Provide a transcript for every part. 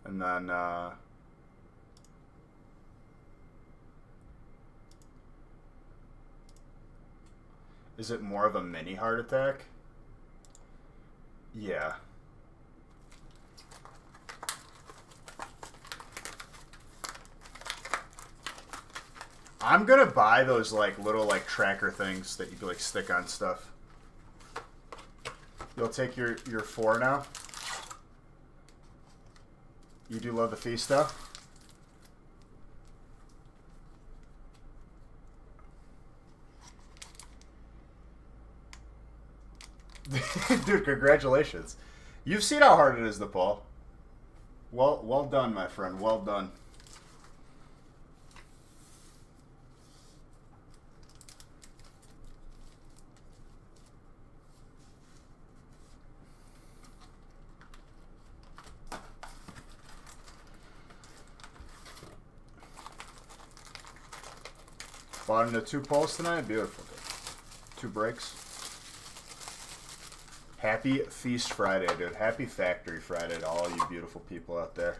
And then is it more of a mini heart attack? Yeah. I'm gonna buy those like little like tracker things that you can like stick on stuff. You'll take your 4 now? You do love the feast though? Dude, congratulations. You've seen how hard it is to pull. Well done, my friend. Well done. Bought into 2 pulls tonight. Beautiful. 2 breaks. Happy Feast Friday, dude. Happy Factory Friday to all you beautiful people out there.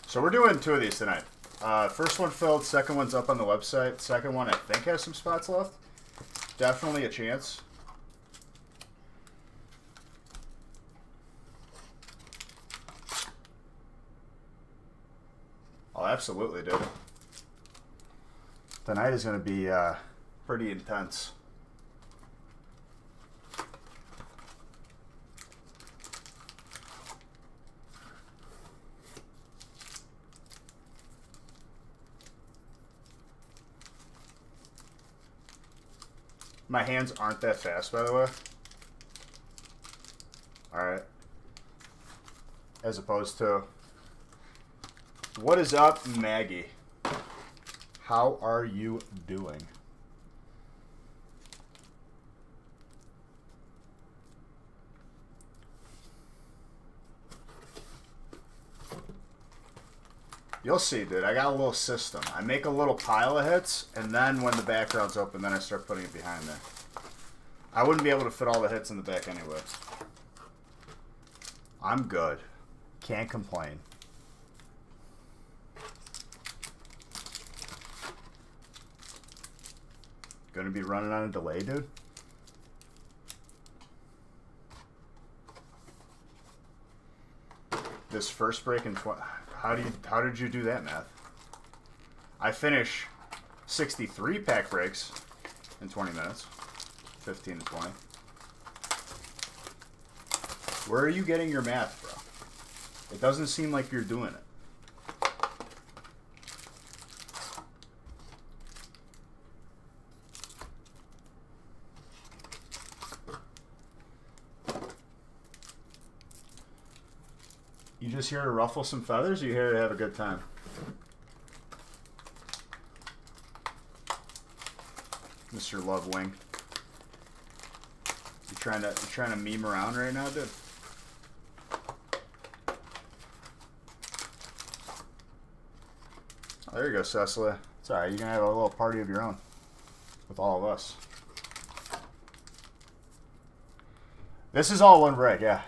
So we're doing 2 of these tonight. First one filled, second one's up on the website. Second one I think has some spots left. Definitely a chance. Oh, absolutely, dude. Tonight is going to be pretty intense. My hands aren't that fast, by the way. Alright. As opposed to... What is up, Maggie? How are you doing? You'll see, dude. I got a little system. I make a little pile of hits, and then when the background's open, then I start putting it behind there. I wouldn't be able to fit all the hits in the back anyway. I'm good. Can't complain. Gonna be running on a delay, dude? This first break in 20... How did you do that math? I finish 63 pack breaks in 20 minutes. 15 to 20. Where are you getting your math, bro? It doesn't seem like you're doing it. You just here to ruffle some feathers, or you here to have a good time? Mr. Love Wing. You trying to meme around right now, dude? Oh, there you go, Cecily. It's alright, you're gonna have a little party of your own with all of us. This is all one break, yeah.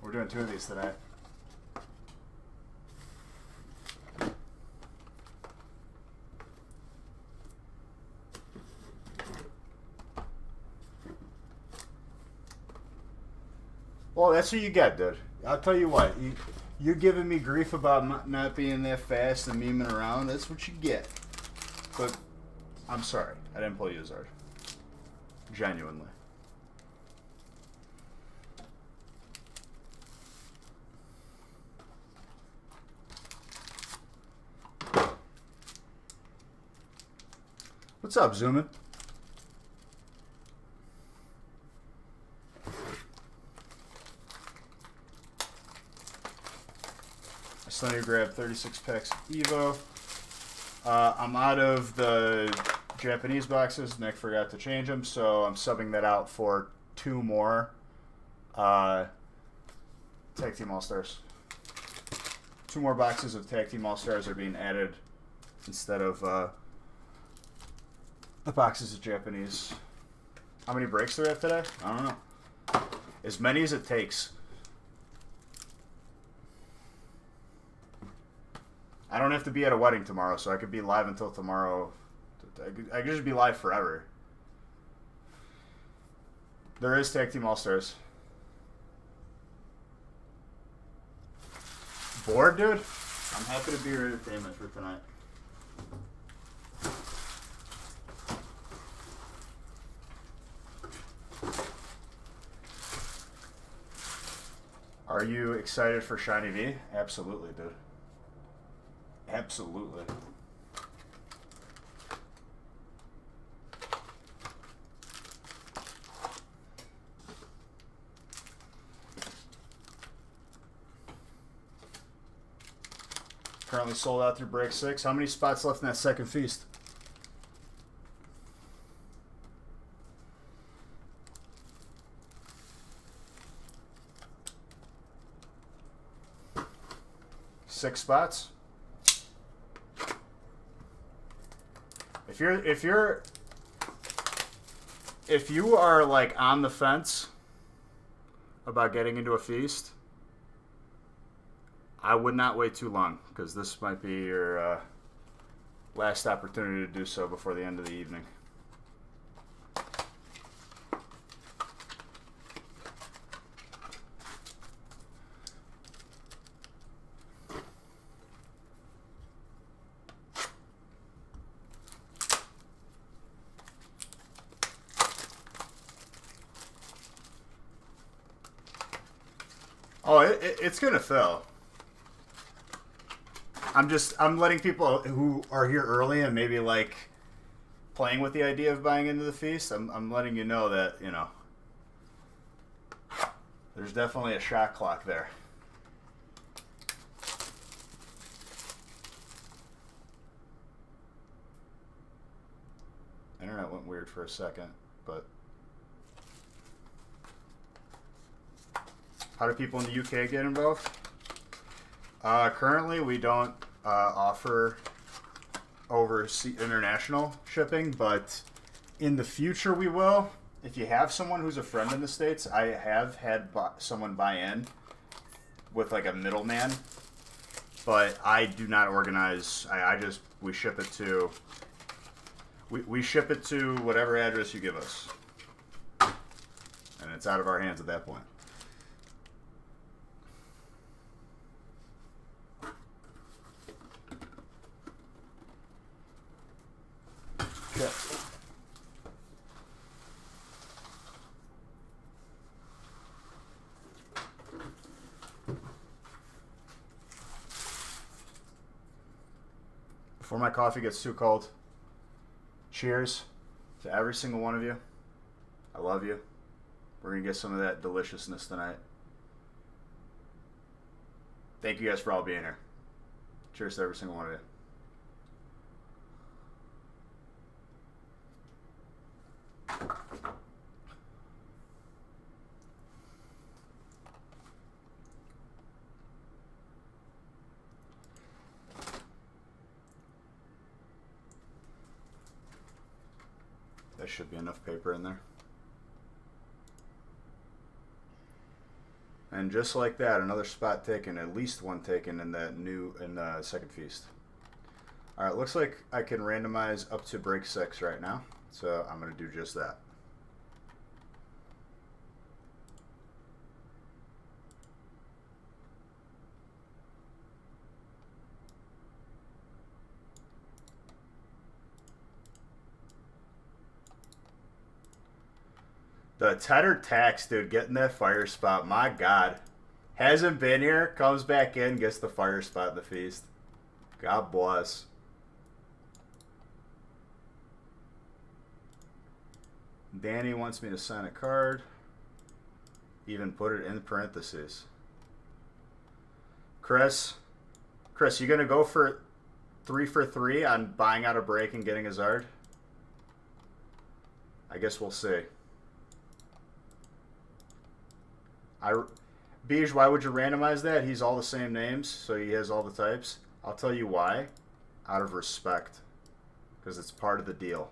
We're doing 2 of these tonight. Well, that's what you get, dude. I'll tell you what. You're giving me grief about not being that fast and memeing around. That's what you get. But I'm sorry. I didn't pull you as hard. Genuinely. What's up, Zoomin? I still need to grab 36 packs of Evo. I'm out of the Japanese boxes. Nick forgot to change them, so I'm subbing that out for 2 more Tag Team All-Stars. 2 more boxes of Tag Team All-Stars are being added instead of the boxes of Japanese. How many breaks are there today? I don't know. As many as it takes. I don't have to be at a wedding tomorrow, so I could be live until tomorrow. I could just be live forever. There is Tag Team All-Stars. Bored, dude? I'm happy to be your entertainment for tonight. Are you excited for Shiny V? Absolutely, dude. Absolutely. Currently sold out through break 6. How many spots left in that second feast? Six spots. If you are like on the fence about getting into a feast, I would not wait too long, because this might be your last opportunity to do so before the end of the evening. Oh, it's gonna fill. I'm letting people who are here early and maybe like playing with the idea of buying into the feast. I'm letting you know that, you know, there's definitely a shot clock there. Internet went weird for a second, but how do people in the UK get involved? Currently, we don't offer overseas international shipping, but in the future we will. If you have someone who's a friend in the States, I have had someone buy in with like a middleman, but I do not organize. We ship it to we ship it to whatever address you give us, and it's out of our hands at that point. Okay. Before my coffee gets too cold, cheers to every single one of you. I love you. We're going to get some of that deliciousness tonight. Thank you guys for all being here. Cheers to every single one of you. There should be enough paper in there. And just like that, another spot taken, at least one taken in the second feast. All right, looks like I can randomize up to break 6 right now, so I'm going to do just that. The Tedder Tax, dude, getting that fire spot. My God. Hasn't been here, comes back in, gets the fire spot in the feast. God bless. Danny wants me to sign a card. Even put it in parentheses. Chris, you going to go for 3 for 3 on buying out a break and getting a Zard? I guess we'll see. Beige, why would you randomize that? He's all the same names, so he has all the types. I'll tell you why. Out of respect. Because it's part of the deal.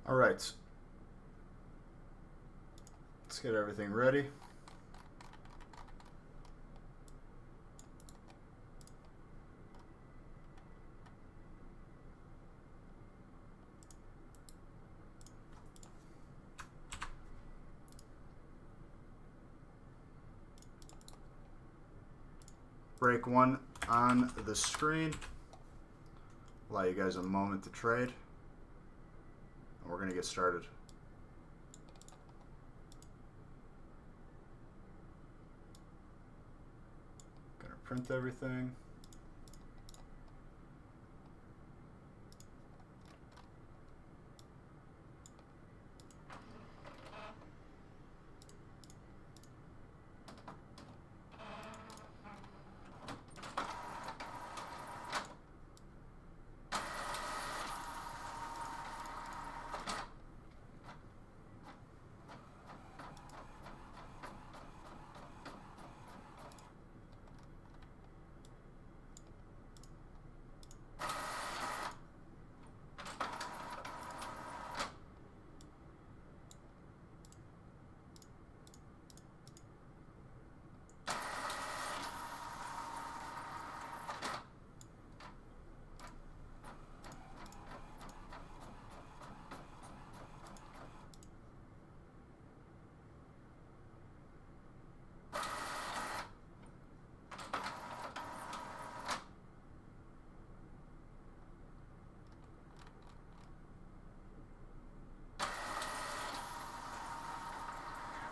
All right. Let's get everything ready. Break one on the screen. Allow you guys a moment to trade. And we're going to get started. Going to print everything.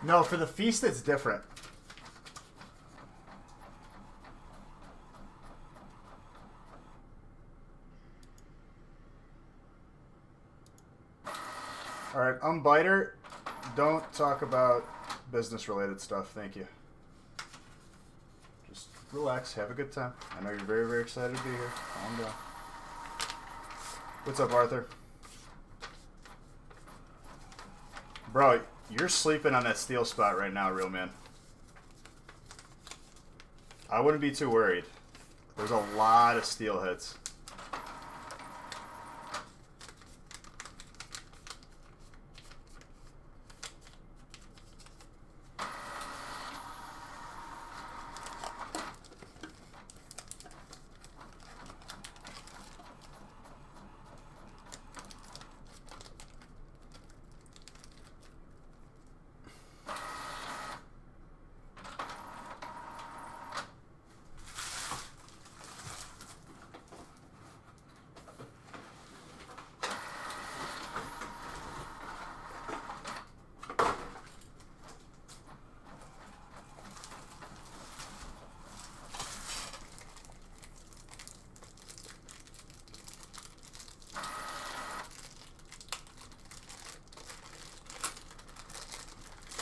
No, for the feast, it's different. All right, Unbiter, don't talk about business-related stuff. Thank you. Just relax, have a good time. I know you're very, very excited to be here. Calm down. What's up, Arthur? Bro, you're sleeping on that steel spot right now, real man. I wouldn't be too worried. There's a lot of steel hits.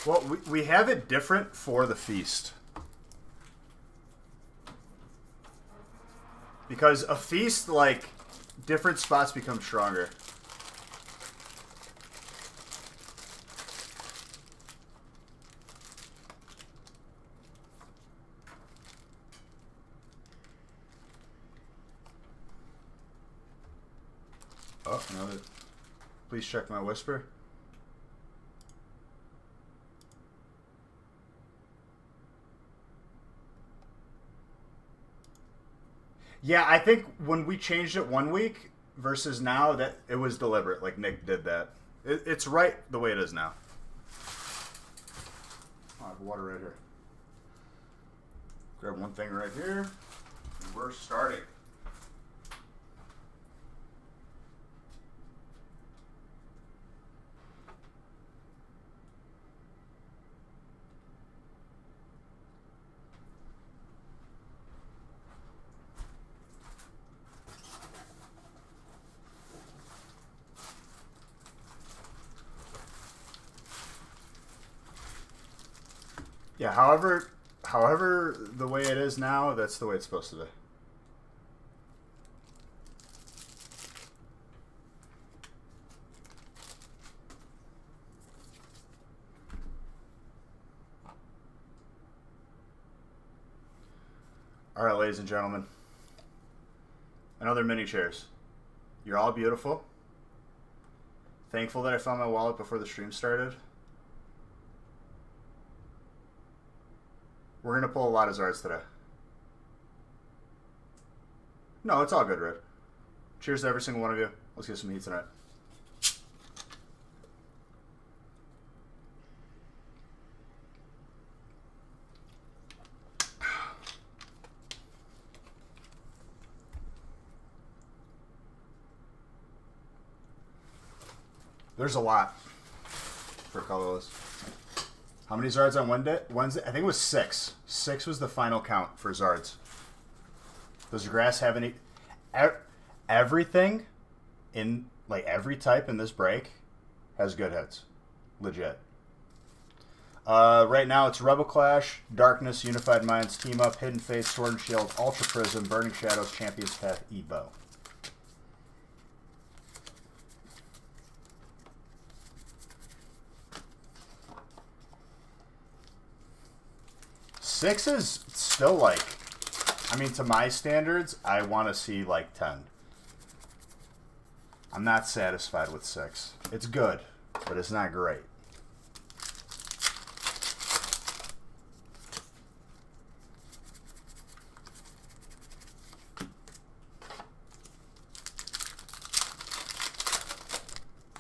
Well, we have it different for the feast. Because a feast, like, different spots become stronger. Oh, another. Please check my whisper. Yeah, I think when we changed it 1 week versus now, that it was deliberate. Like Nick did that. It's right the way it is now. Oh, I have water right here. Grab one thing right here. And we're starting. Yeah, however the way it is now, that's the way it's supposed to be. All right, ladies and gentlemen. Another mini chairs. You're all beautiful. Thankful that I found my wallet before the stream started. We're going to pull a lot of Zards today. No, it's all good, Red. Cheers to every single one of you. Let's get some heat tonight. There's a lot for colorless. How many Zards on Wednesday? I think it was 6. 6 was the final count for Zards. Does your grass have any... Everything in, like, every type in this break has good hits. Legit. Right now it's Rebel Clash, Darkness, Unified Minds, Team Up, Hidden Faith, Sword and Shield, Ultra Prism, Burning Shadows, Champion's Path, Evo. Six is still like, I mean, to my standards, I want to see like 10. I'm not satisfied with 6. It's good, but it's not great.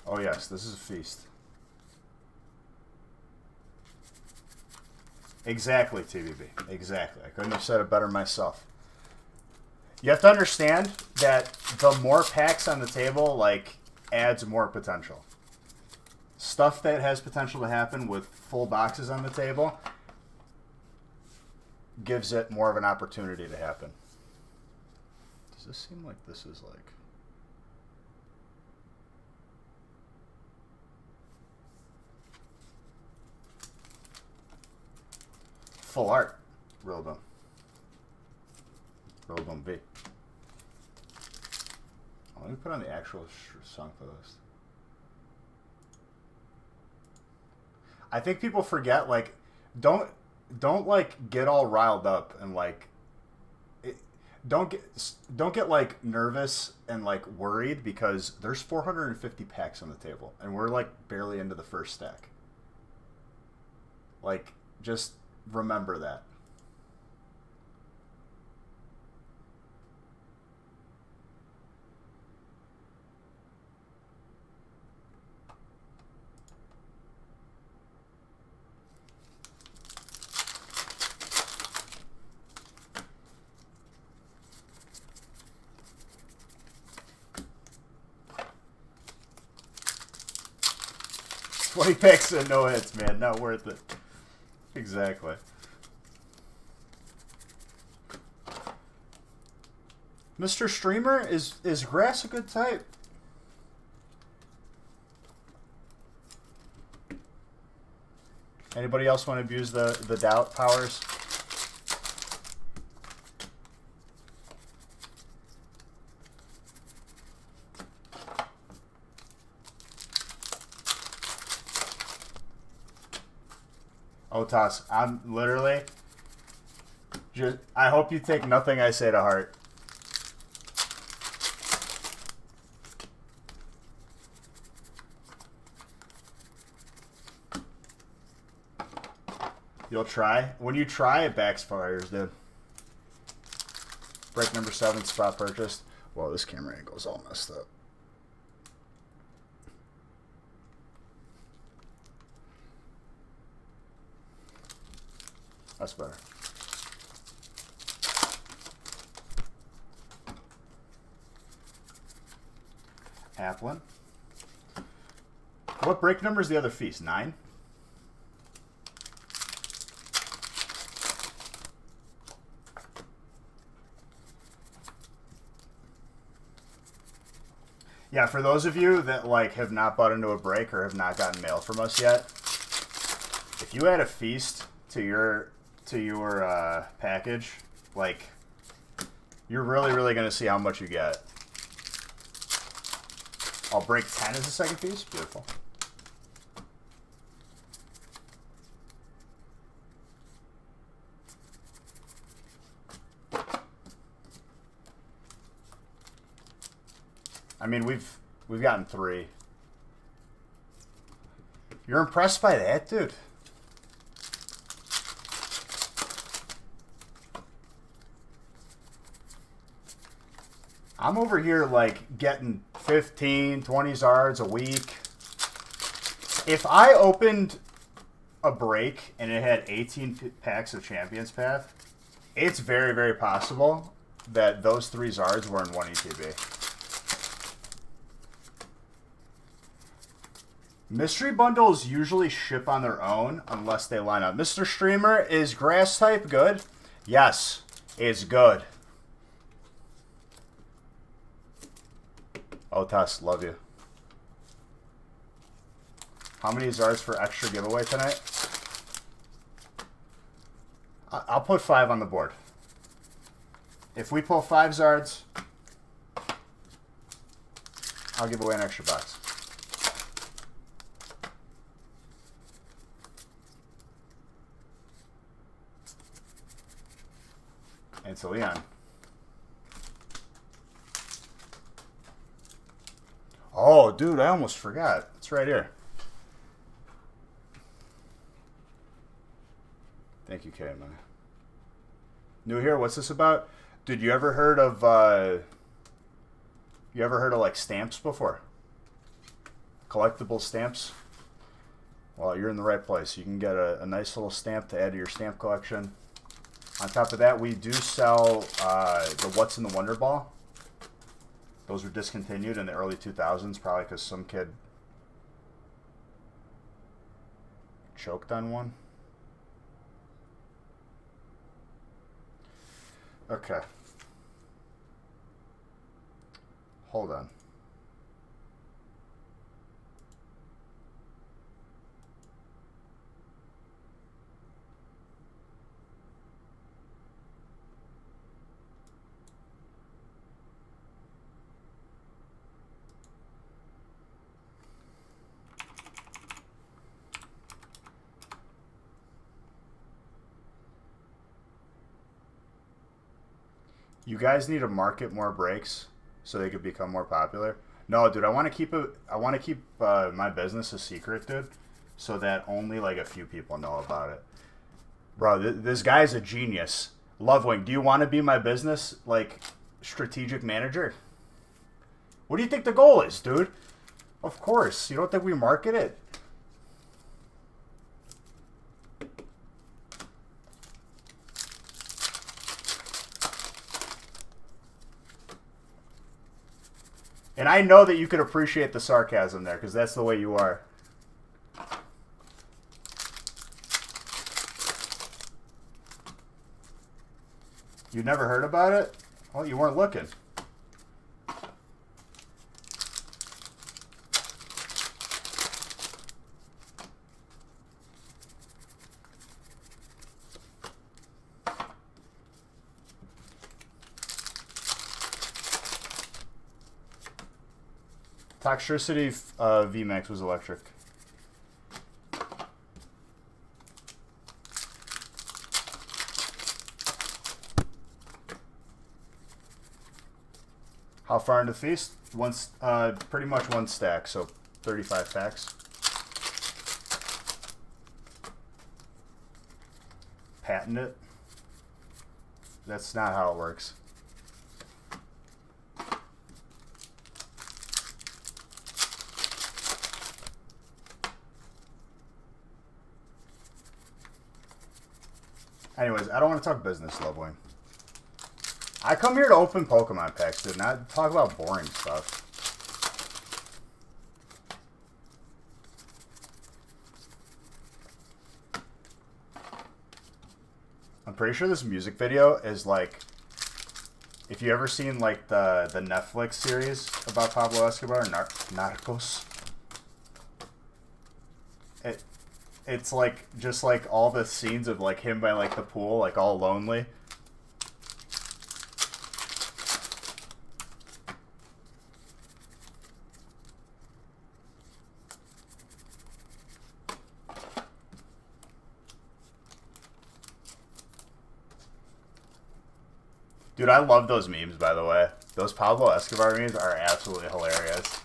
Oh yes, this is a feast. Exactly, TBB. Exactly. I couldn't have said it better myself. You have to understand that the more packs on the table, like, adds more potential. Stuff that has potential to happen with full boxes on the table gives it more of an opportunity to happen. Does this seem like this is like... Full art. Rillaboom. Rillaboom B. Oh, let me put on the actual song playlist. I think people forget, like, don't like get all riled up and like don't get like nervous and like worried because there's 450 packs on the table and we're like barely into the first stack. Like, just remember that. Twenty picks and no hits, man. Not worth it. Exactly. Mr. Streamer, is grass a good type? Anybody else want to abuse the doubt powers? Otas, I'm literally just, I hope you take nothing I say to heart. You'll try. When you try, it backfires, dude. Break number 7, spot purchased. Well, this camera angle's all messed up. That's better. Applin. What break number is the other feast? 9? Yeah, for those of you that like have not bought into a break or have not gotten mail from us yet, if you add a feast to your package, like you're really gonna see how much you get. I'll break 10 as a second piece. Beautiful. I mean, we've gotten 3. You're impressed by that, dude? I'm over here like getting 15, 20 zards a week. If I opened a break and it had 18 packs of Champions Path, it's very possible that those 3 zards were in 1 ETB. Mystery bundles usually ship on their own unless they line up. Mr. Streamer, is grass type good? Yes, it's good. Oh, Tess, love you. How many zards for extra giveaway tonight? I'll put 5 on the board. If we pull 5 zards, I'll give away an extra box. It's a Leon. Oh, dude, I almost forgot. It's right here. Thank you, Kay, man. New here, what's this about? Dude, you ever heard of like stamps before? Collectible stamps? Well, you're in the right place. You can get a nice little stamp to add to your stamp collection. On top of that, we do sell the What's in the Wonder Ball. Those were discontinued in the early 2000s, probably because some kid choked on one. Okay. Hold on. You guys need to market more breaks so they could become more popular. No, dude, I want to keep it. I want to keep my business a secret, dude, so that only like a few people know about it. Bro, this guy's a genius. Lovewing, do you want to be my business like strategic manager? What do you think the goal is, dude? Of course. You don't think we market it? And I know that you could appreciate the sarcasm there, because that's the way you are. You never heard about it? Well, you weren't looking. Toxicity VMAX was electric. How far into feast? Pretty much one stack, so 35 packs. patent it. That's not how it works. Anyways, I don't want to talk business, Lovewing. I come here to open Pokemon packs, dude, not talk about boring stuff. I'm pretty sure this music video is like, if you ever seen like the Netflix series about Pablo Escobar, Narcos, it's like just like all the scenes of like him by like the pool, like all lonely. Dude, I love those memes, by the way. Those Pablo Escobar memes are absolutely hilarious.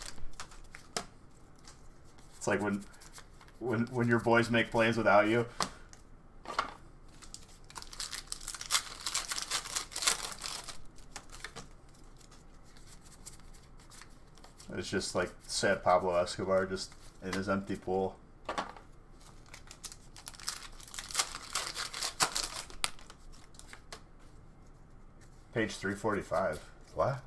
It's like when your boys make plays without you. It's just like sad Pablo Escobar just in his empty pool. Page 345. What?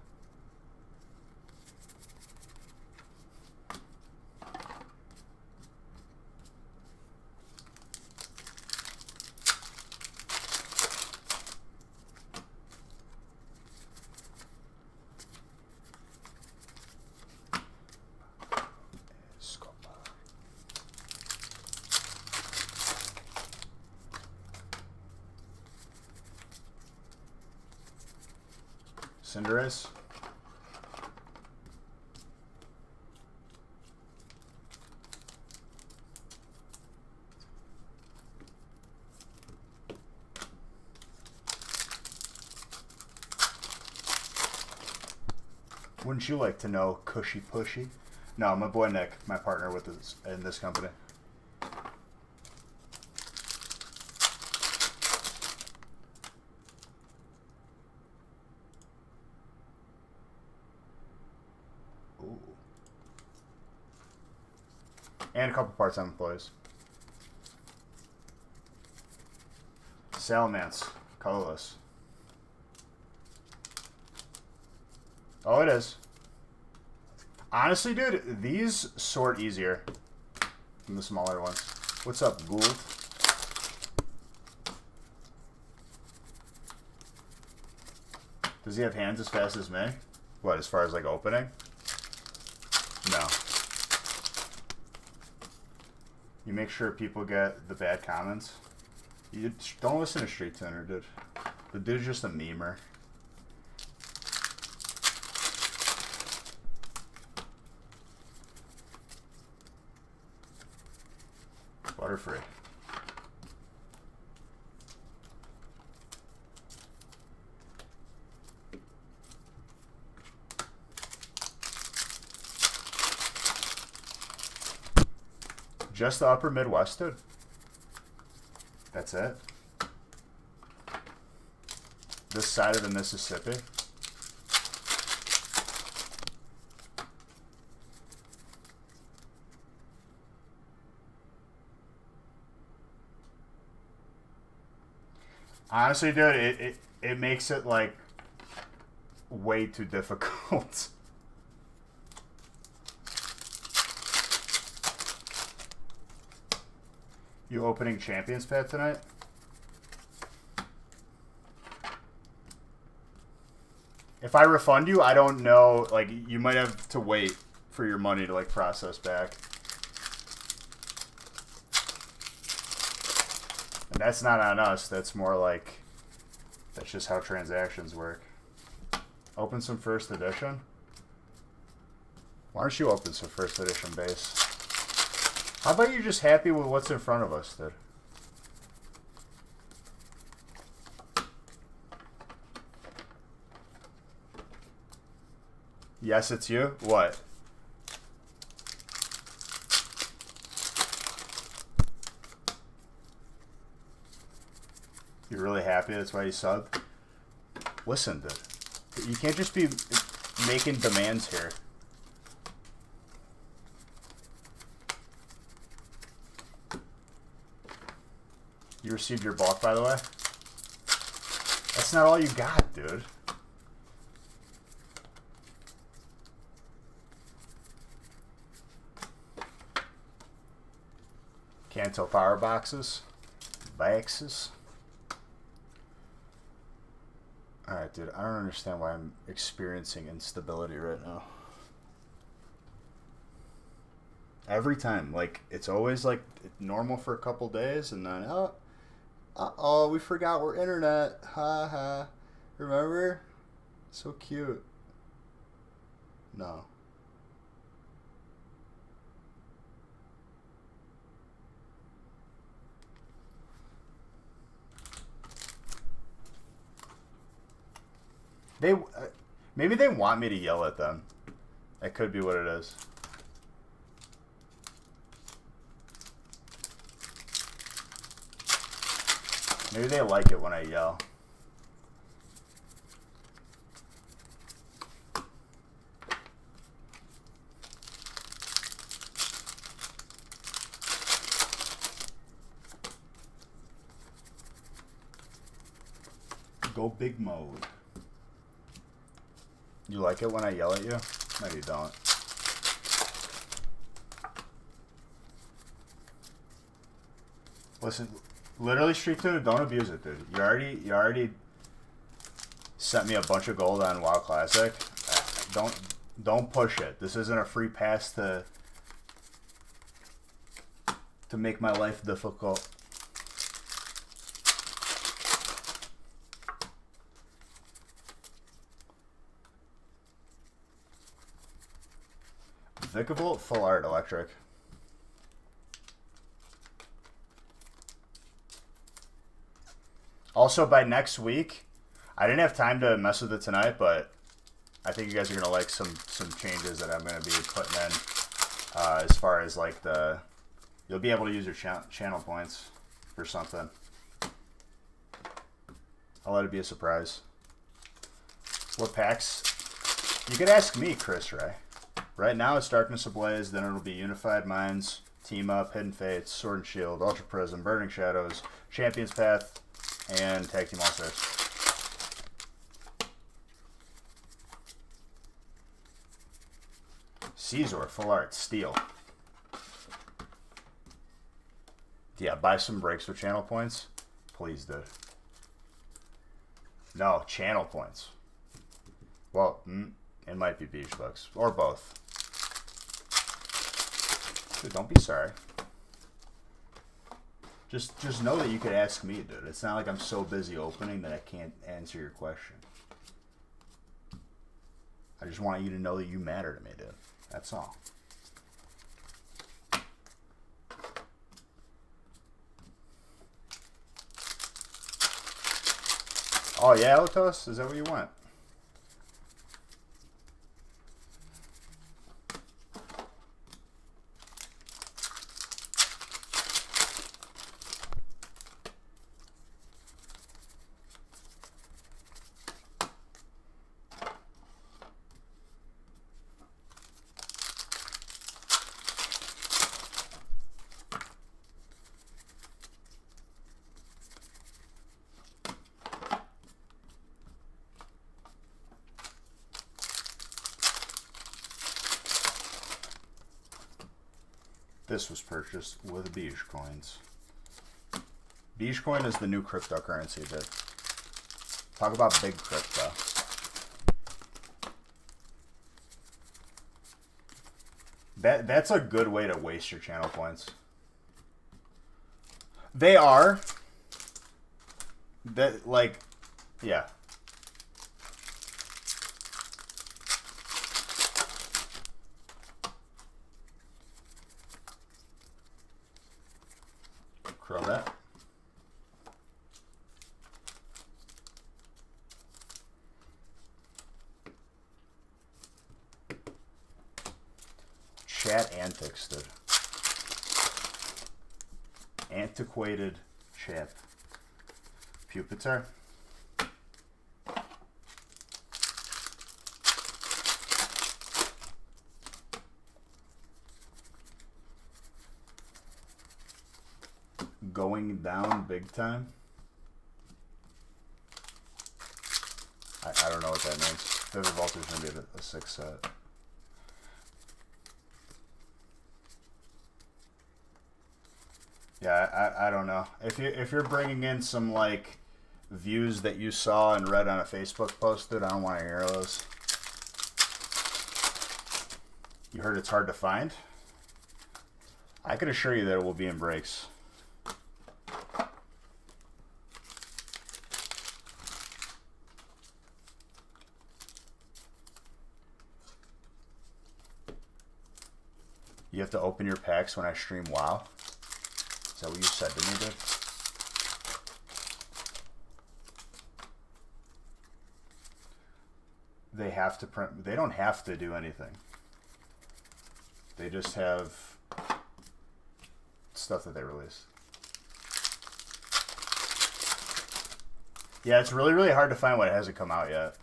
Cinderace. Wouldn't you like to know Cushy Pushy? No, my boy Nick, my partner with this in this company. And a couple part-time employees. Salamence, colorless. Oh, it is. Honestly, dude, these sort easier than the smaller ones. What's up, Gould? Does he have hands as fast as me? What, as far as like opening? No. You make sure people get the bad comments. You don't listen to Street Tuner, dude. The dude's just a memer. Butterfree. Just the upper Midwest, dude. That's it. This side of the Mississippi. Honestly, dude, it makes it like way too difficult. You opening Champions Pad tonight? If I refund you, I don't know. Like, you might have to wait for your money to, like, process back. And that's not on us. That's more like, that's just how transactions work. Open some first edition? Why don't you open some first edition base? How about you just happy with what's in front of us, dude? Yes, it's you? What? happy. That's why you subbed. Listen, dude. You can't just be making demands here. You received your bulk, by the way? That's not all you got, dude. Kanto power boxes. Boxes. Alright, dude. I don't understand why I'm experiencing instability right now. Every time. Like, it's always, like, normal for a couple days, and then, uh-oh, we forgot we're internet. Ha ha. Remember? So cute. No. Maybe they want me to yell at them. That could be what it is. Maybe they like it when I yell. Go big mode. You like it when I yell at you? No, you don't. Listen, literally, Street Tuna, don't abuse it, dude. You already sent me a bunch of gold on WoW Classic. Don't push it. This isn't a free pass to make my life difficult. Vicavolt full art electric. Also, by next week, I didn't have time to mess with it tonight, but I think you guys are gonna like some changes that I'm gonna be putting in as far as like you'll be able to use your channel points for something. I'll let it be a surprise. What packs? You could ask me, Chris Ray. Right now it's Darkness Ablaze, then it'll be Unified Minds, Team Up, Hidden Fates, Sword and Shield, Ultra Prism, Burning Shadows, Champions Path, and Tag Team All-Stars. Caesar, full art, Steel. Yeah, buy some breaks for channel points. Please do. No, channel points. Well, it might be beach bucks, or both. Dude, don't be sorry. Just know that you could ask me, dude. It's not like I'm so busy opening that I can't answer your question. I just want you to know that you matter to me, dude. That's all. Oh yeah, Elitos? Is that what you want? This was purchased with Beige coins. Beige coin is the new cryptocurrency, dude. Talk about big crypto. That's a good way to waste your channel points. They are. That, like, yeah. Curl that. Chat antics, dude. Antiquated chat. Pupitar. Going down big time. I don't know what that means. Vivid Voltage is going to be a 6 set. Yeah, I don't know. If you're bringing in some like views that you saw and read on a Facebook post, dude, I don't want to hear those. You heard it's hard to find? I can assure you that it will be in breaks. You have to open your packs when I stream WoW? Is that what you said to me, dude? They have to print. They don't have to do anything. They just have stuff that they release. Yeah, it's really, really hard to find what hasn't come out yet.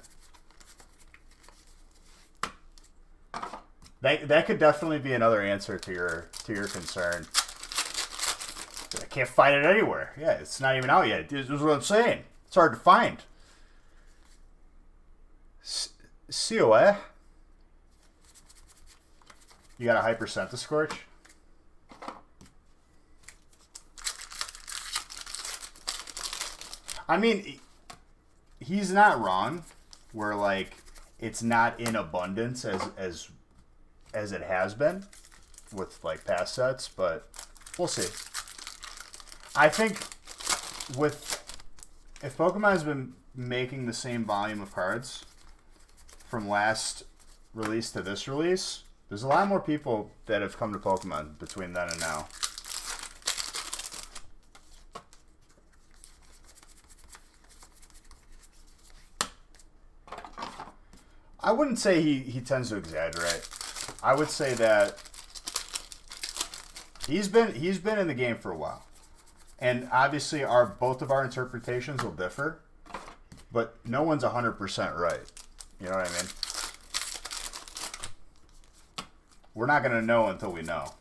That could definitely be another answer to your concern. I can't find it anywhere. Yeah, it's not even out yet. This is what I'm saying. It's hard to find. COA? You got a Hyper Scorch? I mean, he's not wrong. Where like it's not in abundance as it has been with like past sets, but we'll see. I think if Pokemon's been making the same volume of cards from last release to this release, there's a lot more people that have come to Pokemon between then and now. I wouldn't say he tends to exaggerate. I would say that he's been in the game for a while. And obviously both of our interpretations will differ, but no one's 100% right. You know what I mean? We're not going to know until we know.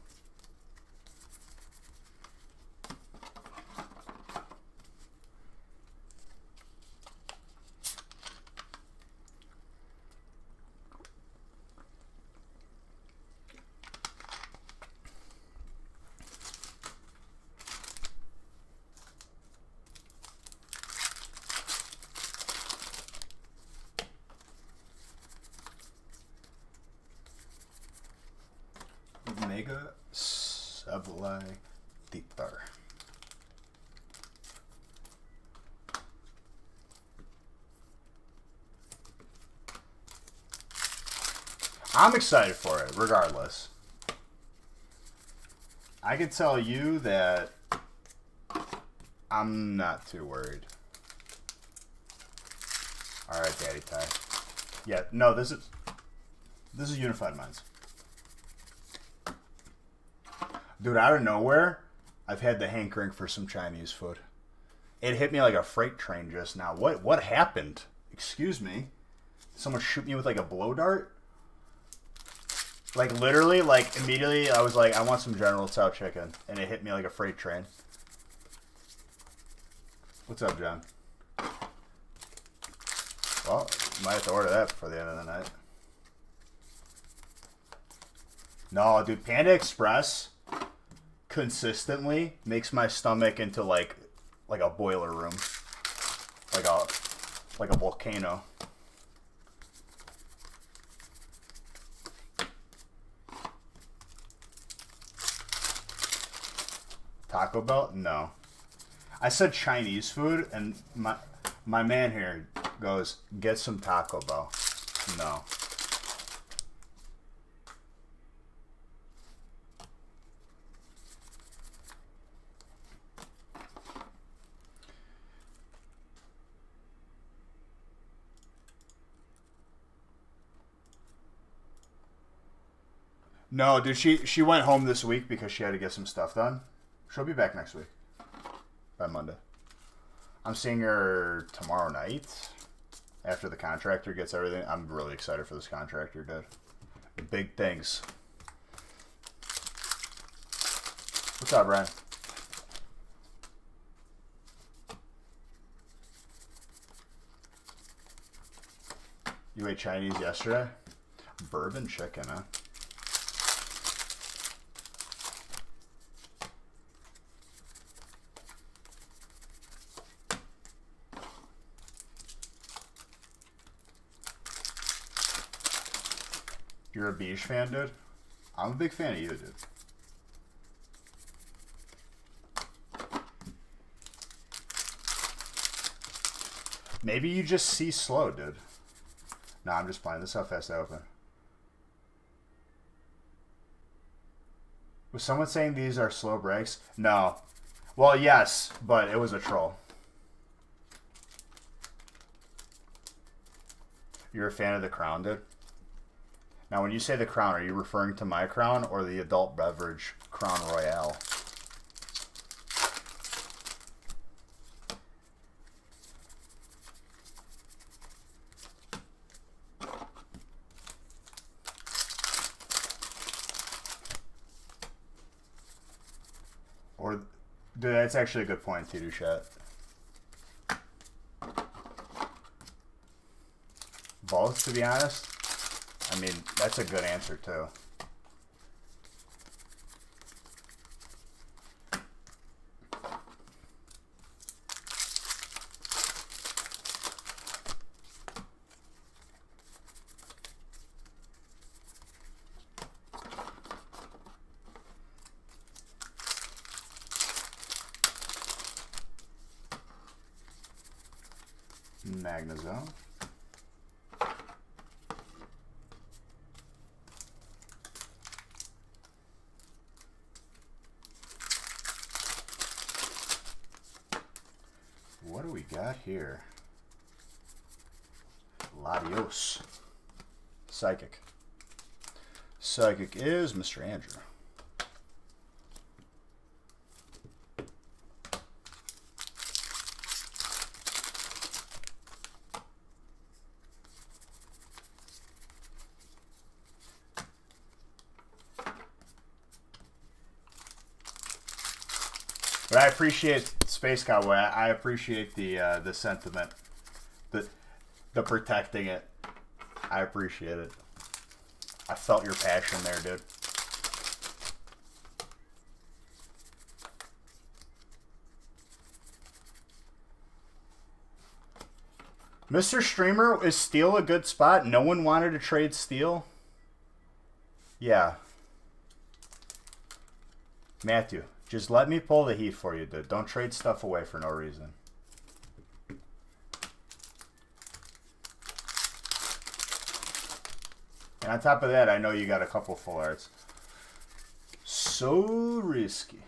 Mega Sableye Thitar. I'm excited for it, regardless. I can tell you that I'm not too worried. Alright, Daddy Ty. Yeah, no, this is Unified Minds. Dude, out of nowhere, I've had the hankering for some Chinese food. It hit me like a freight train just now. What happened? Excuse me? Did someone shoot me with like a blow dart? Like literally, like immediately I was like, I want some General Tso chicken. And it hit me like a freight train. What's up, John? Well, you might have to order that before the end of the night. No, dude, Panda Express consistently makes my stomach into like a boiler room, like a volcano. Taco Bell? No. I said Chinese food, and my man here goes, get some Taco Bell. No. No, dude, she went home this week because she had to get some stuff done. She'll be back next week. By Monday. I'm seeing her tomorrow night after the contractor gets everything. I'm really excited for this contractor, dude. Big things. What's up, Brian? You ate Chinese yesterday? Bourbon chicken, huh? You're a Beige fan, dude? I'm a big fan of you, dude. Maybe you just see slow, dude. No, I'm just playing. This is how fast I open. Was someone saying these are slow breaks? No. Well, yes, but it was a troll. You're a fan of the Crown, dude? Now, when you say the Crown, are you referring to my Crown or the adult beverage Crown Royale? Or, dude, that's actually a good point, T. Duchet. Both, to be honest. I mean, that's a good answer, too. Magnezone. What do we got here? Latios. Psychic. Psychic is Mr. Andrew. But I appreciate Space Cowboy. I appreciate the sentiment, the protecting it. I appreciate it. I felt your passion there, dude. Mr. Streamer, is Steel a good spot? No one wanted to trade Steel? Yeah. Matthew. Just let me pull the heat for you, dude. Don't trade stuff away for no reason. And on top of that, I know you got a couple full arts. So risky.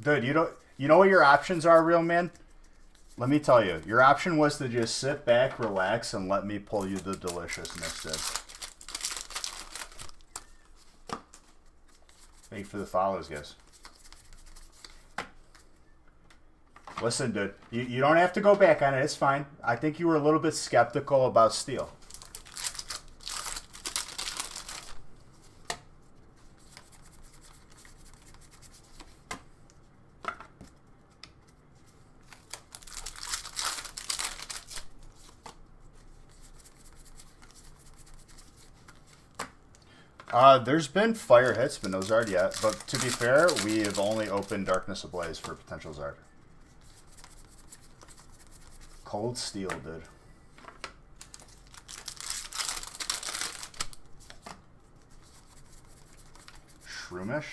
Dude, you know what your options are, real man? Let me tell you, your option was to just sit back, relax, and let me pull you the deliciousness, dude. Thank you for the follows, guys. Listen, dude, you don't have to go back on it. It's fine. I think you were a little bit skeptical about Steel. There's been fire hits, but no Zard yet. But to be fair, we have only opened Darkness Ablaze for potential Zard. Cold Steel, dude. Shroomish.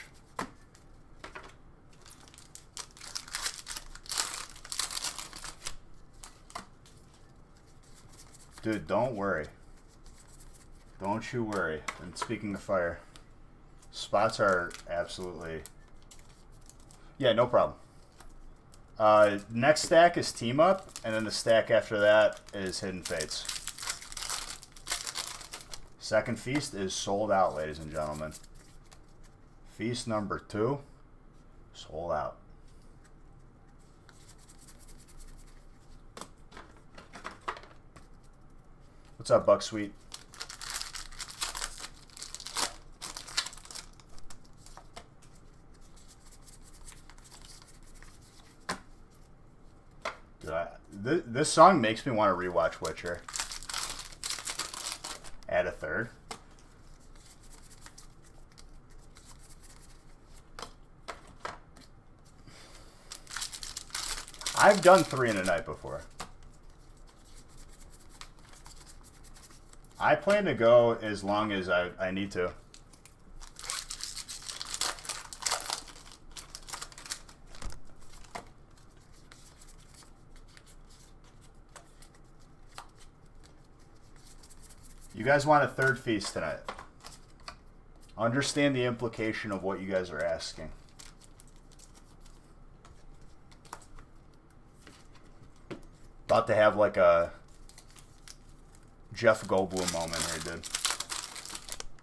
Dude, don't worry. Don't you worry. And speaking of fire, spots are absolutely... Yeah, no problem. Next stack is Team Up, and then the stack after that is Hidden Fates. Second Feast is sold out, ladies and gentlemen. Feast number 2. Sold out. What's up, Bucksweet? Dude, this song makes me want to rewatch Witcher. Add a third. I've done 3 in a night before. I plan to go as long as I need to. You guys want a third feast tonight. Understand the implication of what you guys are asking. About to have like a Jeff Goldblum moment here, dude.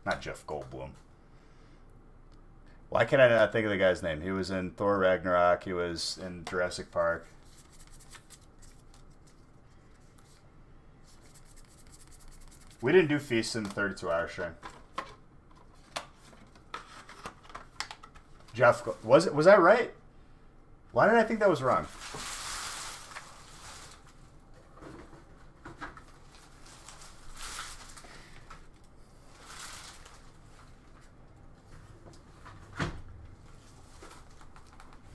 Not Jeff Goldblum. Why can I not think of the guy's name? He was in Thor Ragnarok. He was in Jurassic Park. We didn't do feast in the 32-hour stream. Jeff, was I right? Why did I think that was wrong?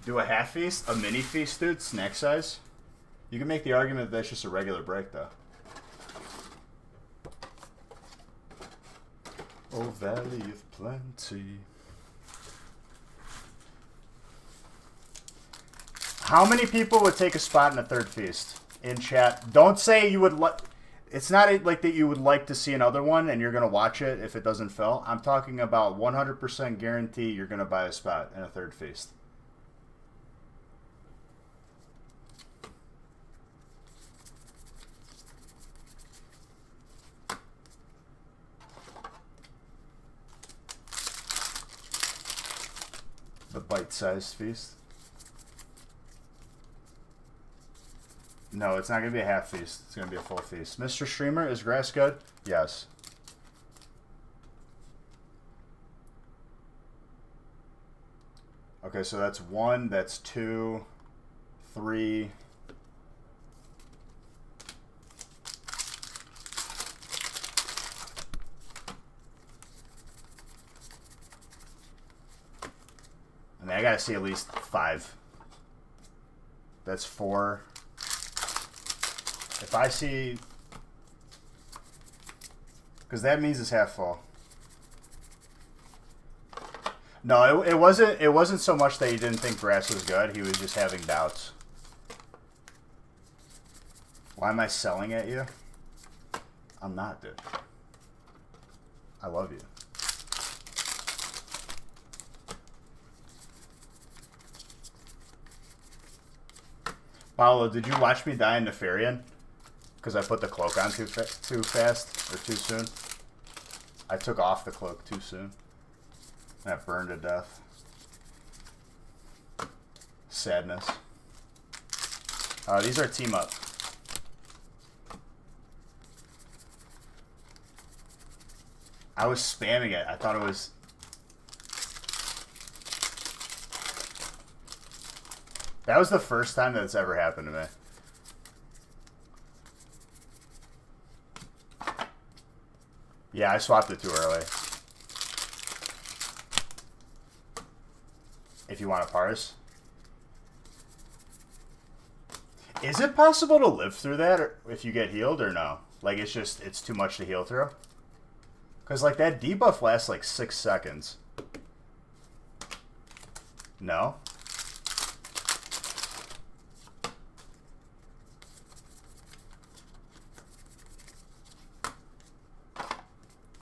Do a half feast? A mini feast, dude? Snack size? You can make the argument that that's just a regular break, though. Oh, Valley of Plenty. How many people would take a spot in a third feast? In chat. Don't say you would like... It's not like that you would like to see another one and you're going to watch it if it doesn't fill. I'm talking about 100% guarantee you're going to buy a spot in a third feast. The bite-sized feast. No, it's not going to be a half feast. It's going to be a full feast. Mr. Streamer, is grass good? Yes. Okay, so that's 1, that's 2, 3. I mean, I gotta see at least 5. That's 4. If I see... Because that means it's half full. No, it wasn't so much that he didn't think grass was good. He was just having doubts. Why am I selling at you? I'm not, dude. I love you. Paolo, did you watch me die in Nefarian? Because I put the cloak on too fast or too soon. I took off the cloak too soon. That burned to death. Sadness. These are team up. I was spamming it. I thought it was... That was the first time that's ever happened to me. Yeah, I swapped it too early. If you want to parse. Is it possible to live through that or if you get healed or no? Like it's too much to heal through? Because like that debuff lasts like 6 seconds. No?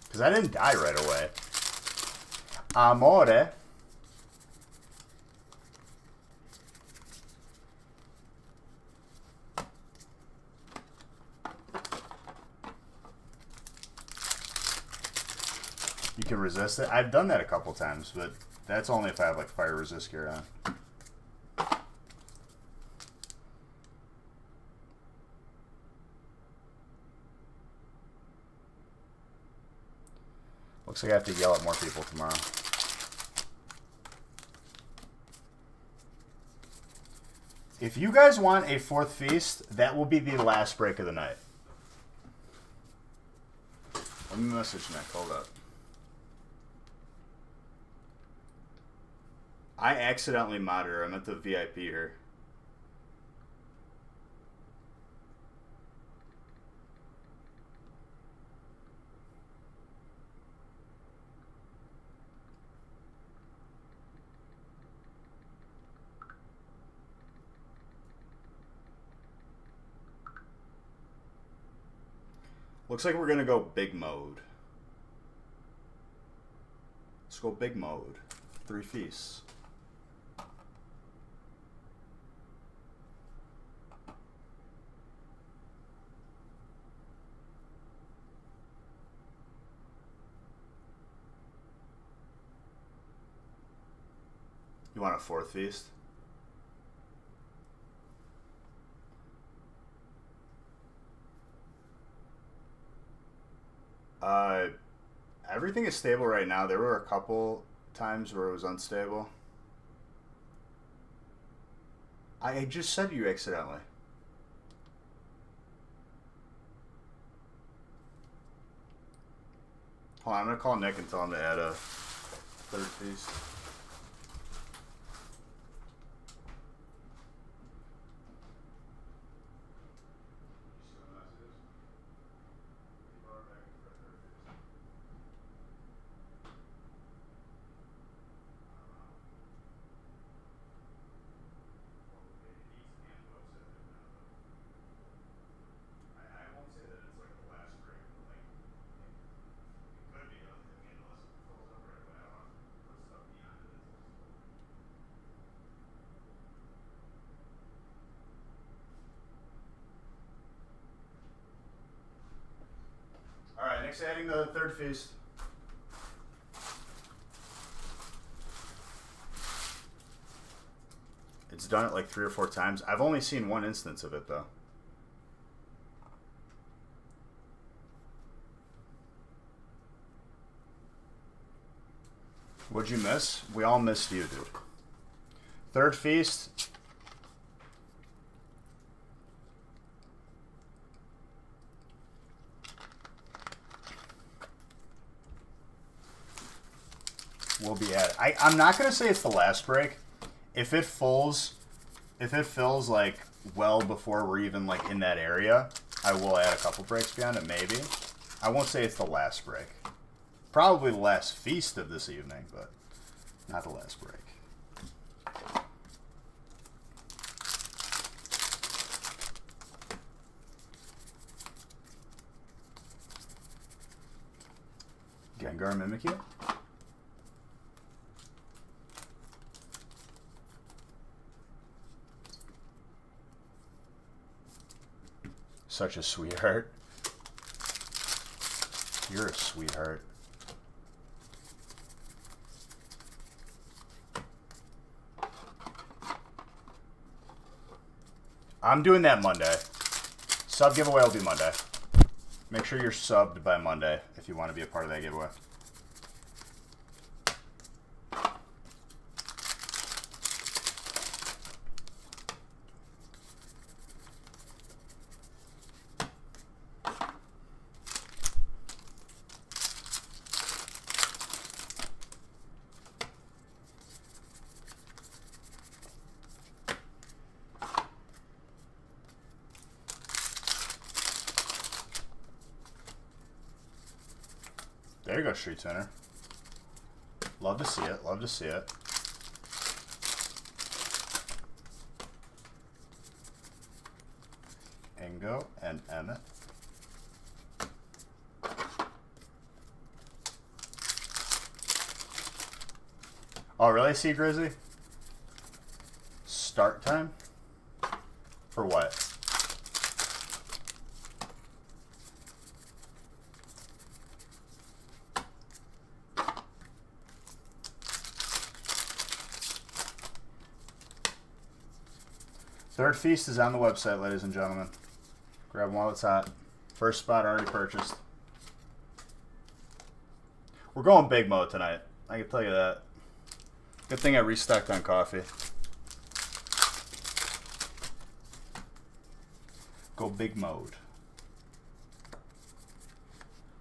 Because I didn't die right away. Amore. You can resist it. I've done that a couple times, but That's only if I have like fire resist gear on. Looks like I have to yell at more people tomorrow. If you guys want a 4th feast, that will be the last break of the night. Let me message Nick. Hold up. I accidentally modded her. I'm at the VIP here. Looks like we're going to go big mode. Let's go big mode. 3 feasts. You want a 4th feast? Everything is stable right now. There were a couple times where it was unstable. I just said you accidentally. Hold on, I'm going to call Nick and tell him to add a 3rd feast. Alright, next adding the 3rd feast. It's done it like 3 or 4 times. I've only seen 1 instance of it though. What'd you miss? We all missed you, dude. 3rd feast. Will be at it. I'm not gonna say it's the last break. If it fills like well before we're even like in that area, I will add a couple breaks beyond it, maybe. I won't say it's the last break. Probably the last feast of this evening, but not the last break. Gengar Mimikyu. Such a sweetheart. You're a sweetheart. I'm doing that Monday. Sub giveaway will be Monday. Make sure you're subbed by Monday if you want to be a part of that giveaway. There you go, Street Center. Love to see it. Love to see it. Ingo and Emmett. Oh, really, Sea Grizzly? Start time? For what? Third feast is on the website, ladies and gentlemen. Grab them while it's hot. First spot already purchased. We're going big mode tonight. I can tell you that. Good thing I restocked on coffee. Go big mode.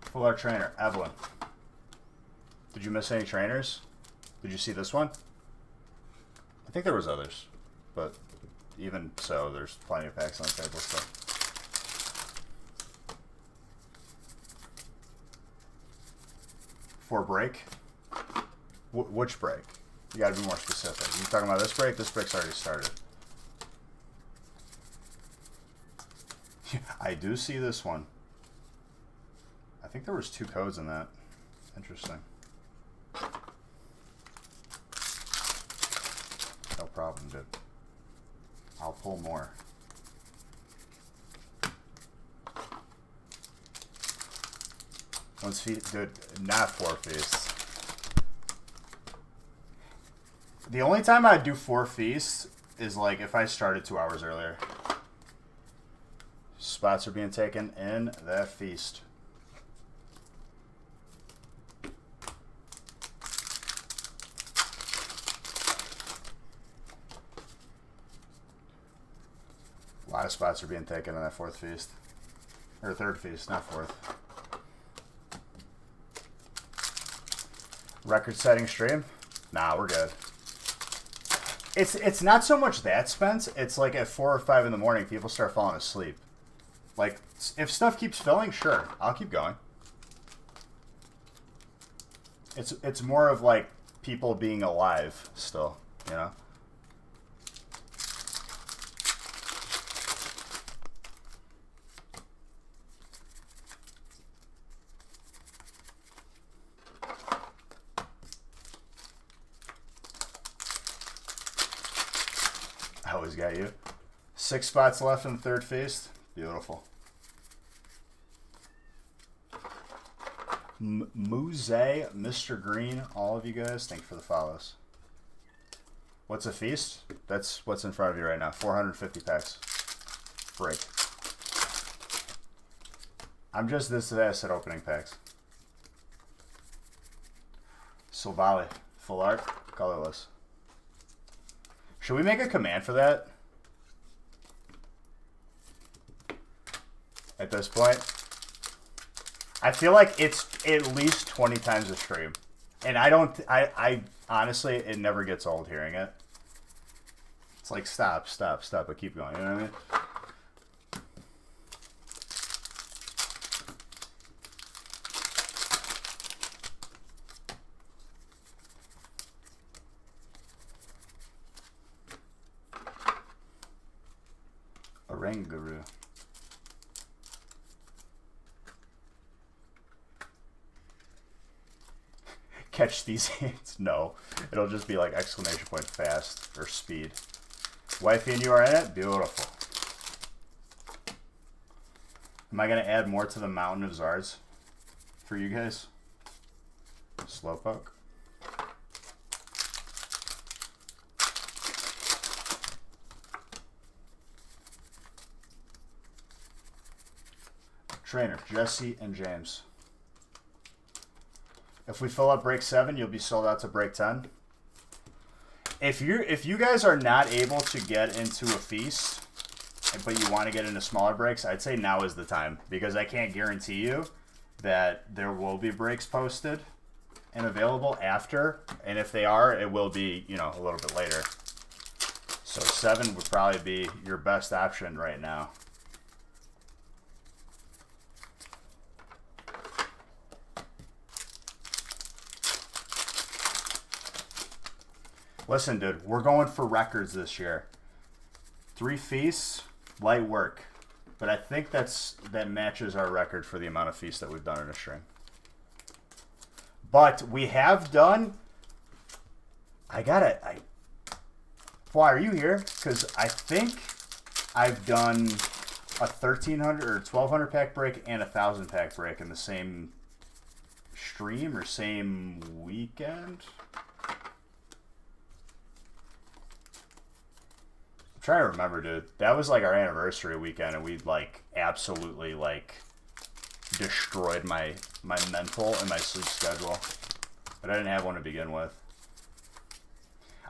Full art trainer, Evelyn. Did you miss any trainers? Did you see this one? I think there was others, but even so, there's plenty of packs on the table still. For break? Which break? You gotta be more specific. You talking about this break? This break's already started. I do see this one. I think there was 2 codes in that. Interesting. No problem, dude. I'll pull more. Once feet, dude, not 4 feasts. The only time I do 4 feasts is like if I started 2 hours earlier. Spots are being taken in that feast. A lot of spots are being taken in that 4th feast. Or 3rd feast, not 4th. Record-setting stream? Nah, we're good. It's not so much that, Spence. It's like at 4 or 5 in the morning, people start falling asleep. Like, if stuff keeps filling, sure, I'll keep going. It's more of like people being alive still, you know? I always got you. 6 spots left in the 3rd feast. Beautiful. Muse, Mr. Green, all of you guys, thank you for the follows. What's a feast? That's what's in front of you right now. 450 packs. Break. I'm just this ass at opening packs. Silvally. Full art. Colorless. Should we make a command for that? At this point? I feel like it's at least 20 times a stream. And I honestly, it never gets old hearing it. It's like, stop, but keep going, you know what I mean? Oranguru. Catch these hands? No. It'll just be like exclamation point fast or speed. Wifey and you are in it? Beautiful. Am I going to add more to the mountain of Zards for you guys? Slowpoke. Trainer, Jesse and James. If we fill up break 7, you'll be sold out to break 10. If you guys are not able to get into a feast, but you want to get into smaller breaks, I'd say now is the time, because I can't guarantee you that there will be breaks posted and available after, and if they are, it will be, you know, a little bit later. So 7 would probably be your best option right now. Listen, dude, we're going for records this year. 3 feasts, light work. But I think that matches our record for the amount of feasts that we've done in a string. But we have done... Why are you here? Because I think I've done a 1,300 or 1,200 pack break and a 1,000 pack break in the same stream or same weekend. trying to remember, dude. That was like our anniversary weekend, and we like absolutely like destroyed my mental and my sleep schedule. But I didn't have one to begin with.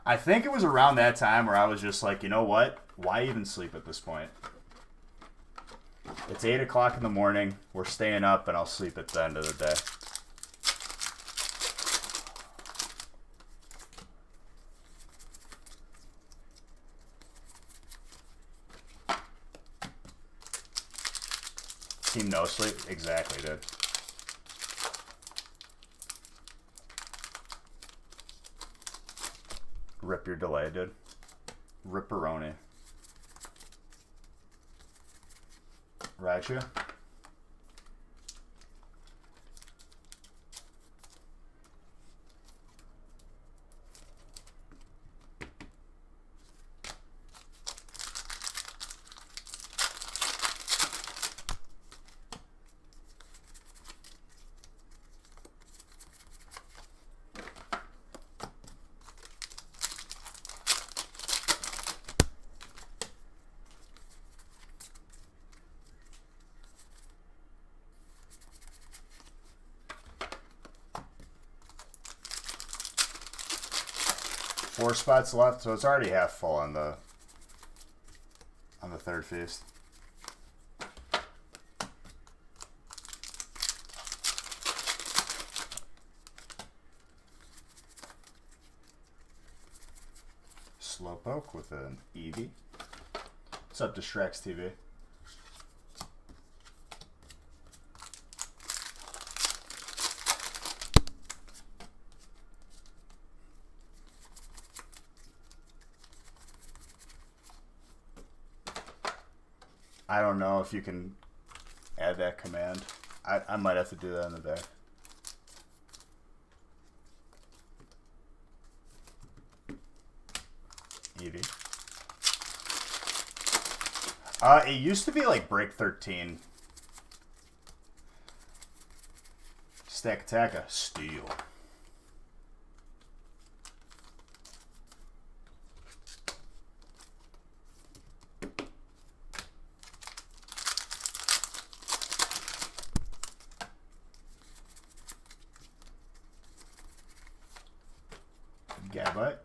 I think it was around that time where I was just like, you know what? Why even sleep at this point? It's 8 o'clock in the morning. We're staying up, and I'll sleep at the end of the day. Team no sleep? Exactly, dude. Rip your delay, dude. Ripperoni. Right, you? Four spots left, so it's already half full on the third feast. Slowpoke with an Eevee. What's up, Distracts TV? I don't know if you can add that command. I might have to do that in the day. Eevee. It used to be like break 13. Stack Attacka. Steel. Gabite.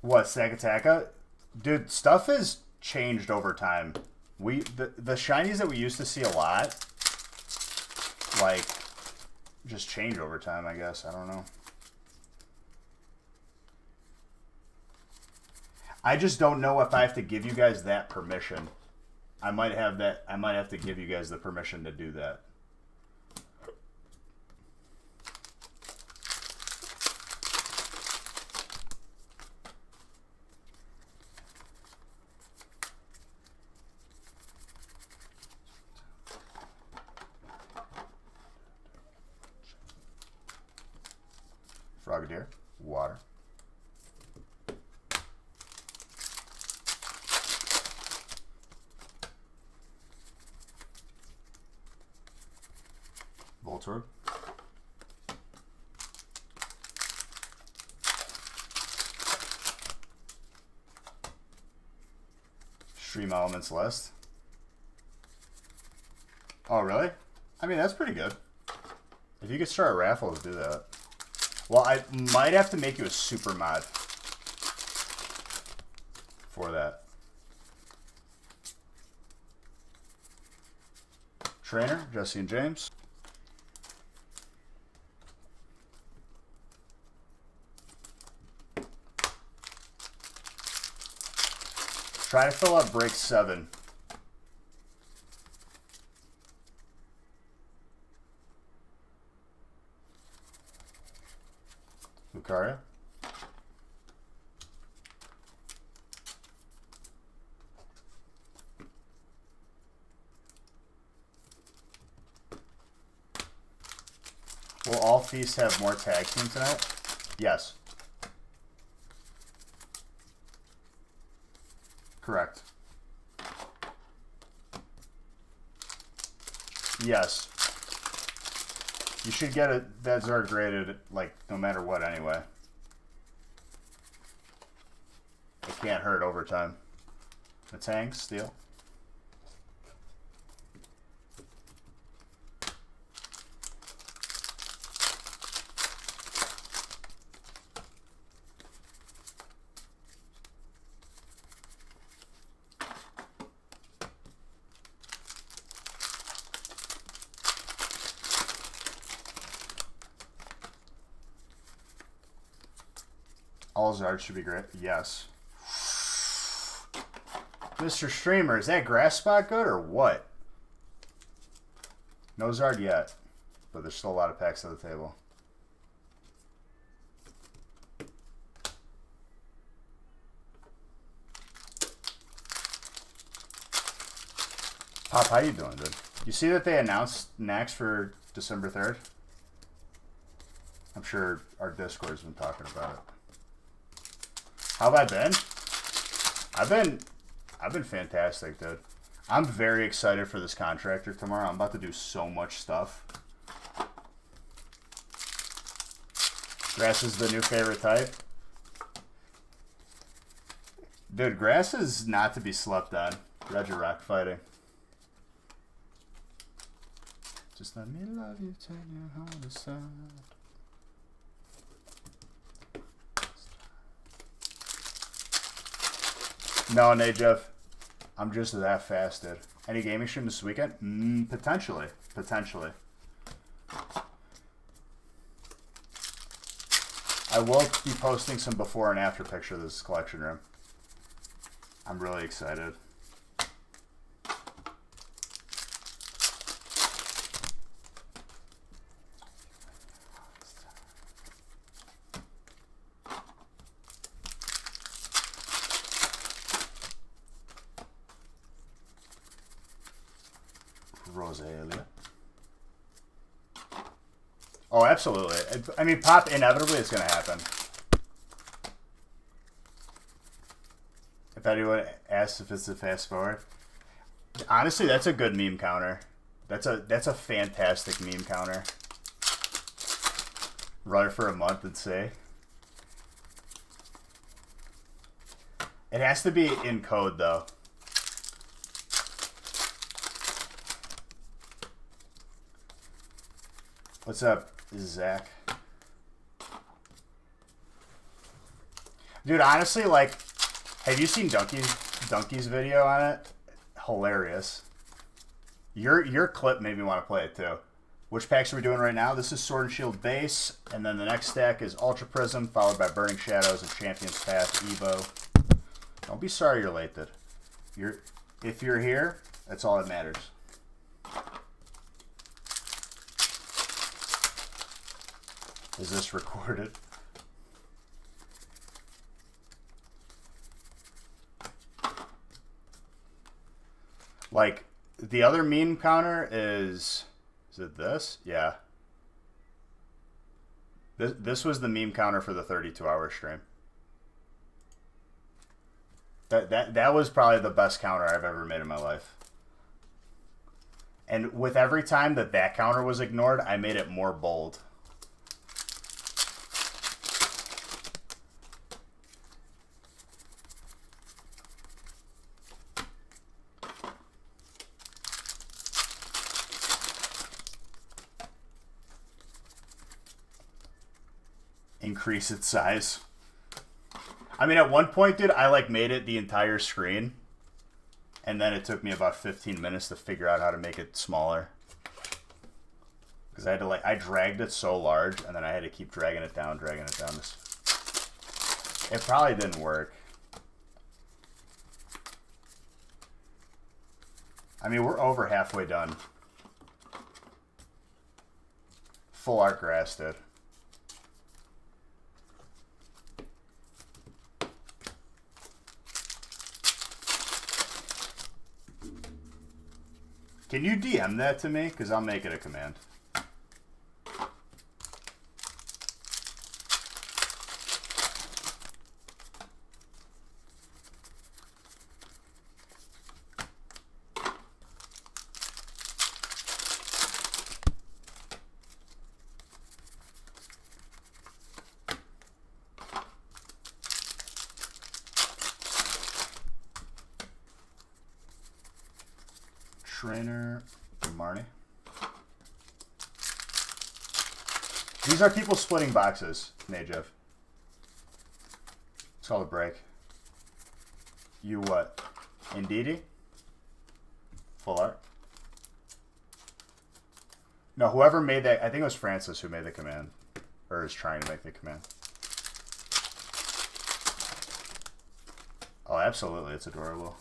What, Stack Attacka? Dude, stuff has changed over time. The shinies that we used to see a lot, like, just change over time, I guess. I don't know. I just don't know if I have to give you guys that permission. I might have to give you guys the permission to do that. Frogadier, water. Voltorb. Stream Elements list. Oh, really? I mean, that's pretty good. If you could start raffles, do that. Well, I might have to make you a super mod for that. Trainer, Jesse and James. Try to fill up break 7. Lucaria. Will all feasts have more tag team tonight? Yes. Correct. Yes. You should get that Zard graded, like, no matter what anyway. It can't hurt over time. The tank, steel. All Zard should be great. Yes. Mr. Streamer, is that grass spot good or what? No Zard yet, but there's still a lot of packs at the table. Pop, how you doing, dude? You see that they announced next for December 3rd? I'm sure our Discord's been talking about it. How have I been? I've been fantastic, dude. I'm very excited for this contractor tomorrow. I'm about to do so much stuff. Grass is the new favorite type. Dude, grass is not to be slept on. Roger Rock fighting. Just let me love you, turn your heart aside. No, Nate Jeff. I'm just that fast, dude. Any gaming stream this weekend? Potentially. Potentially. I will be posting some before and after picture of this collection room. I'm really excited. Rosalia. Oh, absolutely. I mean, pop inevitably is going to happen. If anyone asks if it's a fast forward, honestly, that's a good meme counter. That's a fantastic meme counter. Run it for a month and see. It has to be in code though. What's up, Zach? Dude, honestly, like, have you seen Donkey's video on it? Hilarious. Your clip made me want to play it too. Which packs are we doing right now? This is Sword and Shield base, and then the next stack is Ultra Prism, followed by Burning Shadows and Champion's Path Evo. Don't be sorry you're late, dude. If you're here, that's all that matters. Is this recorded? Like, the other meme counter is it this? Yeah. This was the meme counter for the 32-hour stream. That was probably the best counter I've ever made in my life. And with every time that counter was ignored, I made it more bold. Increase its size. I mean, at one point, dude, I like made it the entire screen, and then it took me about 15 minutes to figure out how to make it smaller. Because I had to I dragged it so large, and then I had to keep dragging it down. It probably didn't work. I mean, we're over halfway done. Full art grass, dude. Can you DM that to me? Because I'll make it a command. Trainer, Marnie. These are people splitting boxes, Najev. It's called a break. You what? Indeedy? Full art? No, whoever made that, I think it was Francis who made the command. Or is trying to make the command. Oh, absolutely, it's adorable.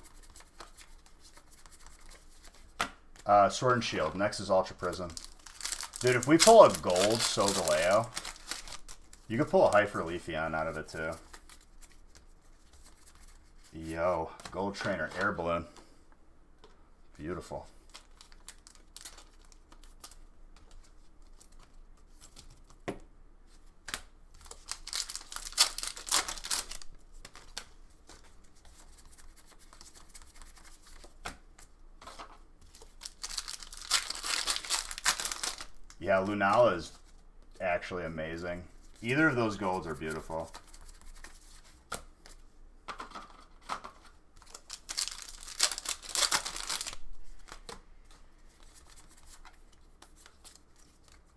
Sword and Shield. Next is Ultra Prism. Dude, if we pull a gold Solgaleo, you could pull a Hyper Leafeon out of it too. Yo, Gold Trainer, Air Balloon. Beautiful. Yeah, Lunala is actually amazing. Either of those golds are beautiful.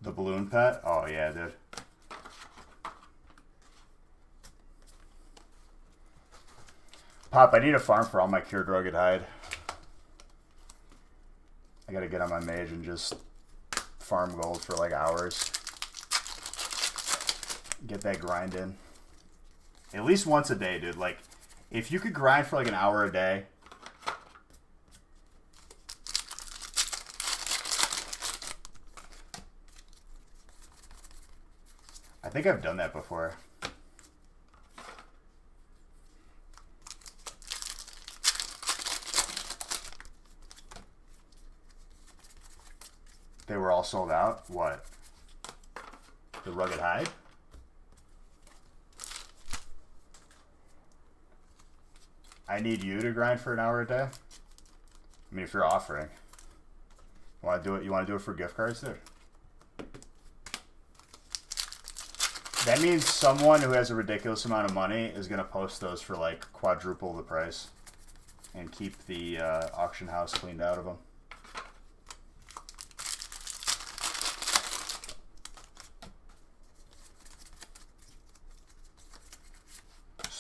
The balloon pet? Oh yeah, dude. Pop, I need a farm for all my Cure Drugged Hide. I gotta get on my mage and just farm gold for like hours. Get that grind in. At least once a day, dude. Like, if you could grind for like an hour a day. I think I've done that before. They were all sold out? What? The Rugged Hide? I need you to grind for an hour a day? I mean, if you're offering. Want to do it? You want to do it for gift cards, dude? That means someone who has a ridiculous amount of money is going to post those for like quadruple the price and keep the auction house cleaned out of them.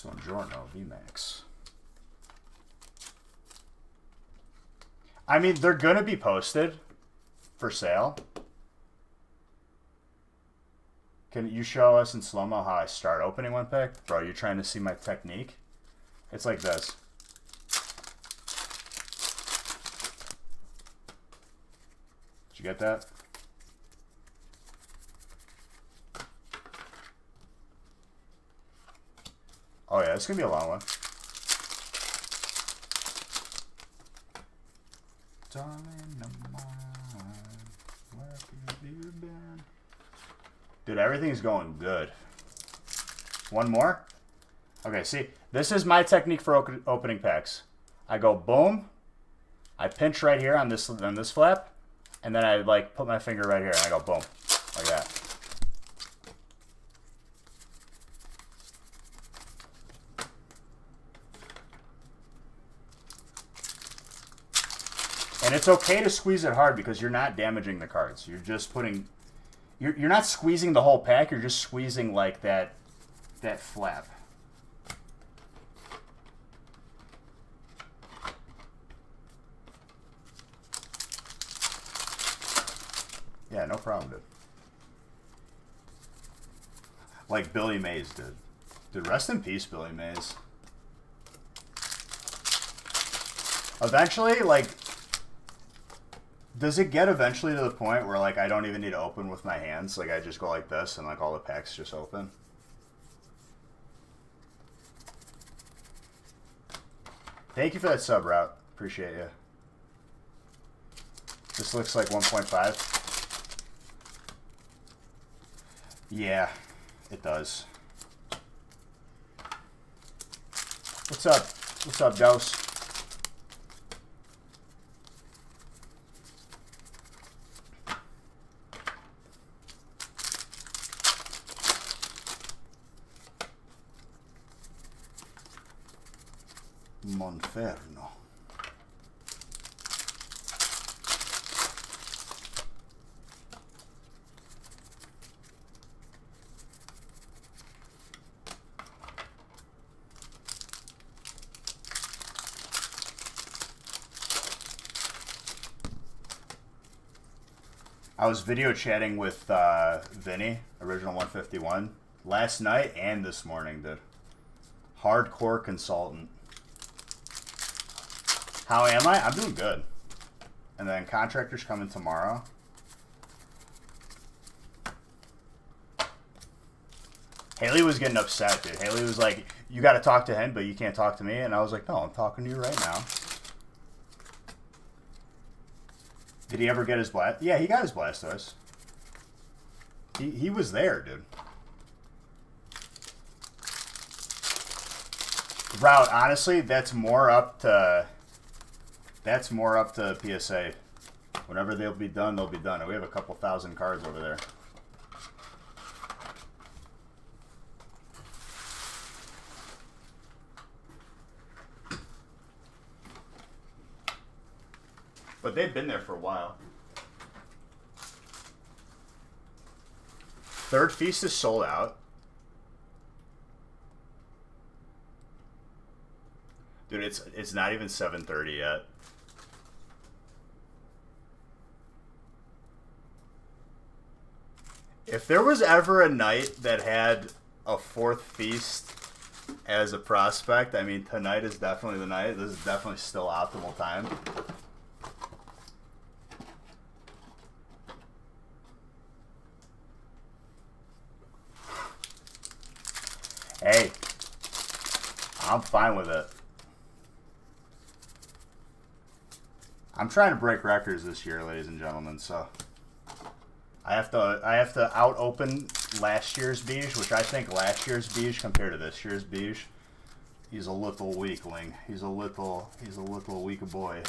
Buongiorno, VMAX. I mean, they're going to be posted for sale. Can you show us in slow-mo how I start opening one pack? Bro, you're trying to see my technique? It's like this. Did you get that? Oh yeah, it's going to be a long one. Darling of mine, where have you been? Dude, everything's going good. One more? Okay, see, this is my technique for opening packs. I go boom, I pinch right here on this flap, and then I like put my finger right here and I go boom, like that. And it's okay to squeeze it hard because you're not damaging the cards. You're just putting, you're not squeezing the whole pack. You're just squeezing like that flap. Yeah, no problem, dude. Like Billy Mays did. Dude, rest in peace, Billy Mays. Eventually, like, does it get eventually to the point where, like, I don't even need to open with my hands? Like, I just go like this and, like, all the packs just open? Thank you for that sub, Route. Appreciate you. This looks like 1.5. Yeah, it does. What's up? What's up, Dose? Monferno. I was video chatting with Vinny, Original 151, last night and this morning, dude. Hardcore consultant. How am I? I'm doing good. And then contractors coming tomorrow. Haley was getting upset, dude. Haley was like, you got to talk to him, but you can't talk to me. And I was like, no, I'm talking to you right now. Did he ever get his blast? Yeah, he got his Blastoise. He was there, dude. Route, honestly, that's more up to PSA. Whenever they'll be done, they'll be done. We have a couple thousand cards over there. But they've been there for a while. Third Feast is sold out. Dude, it's not even 7:30 yet. If there was ever a night that had a fourth Feast as a prospect, I mean, tonight is definitely the night. This is definitely still optimal time. Hey, I'm fine with it. I'm trying to break records this year, ladies and gentlemen, so I have to out open last year's Beige, which I think last year's Beige compared to this year's Beige, he's a little weakling. He's a little weak boy.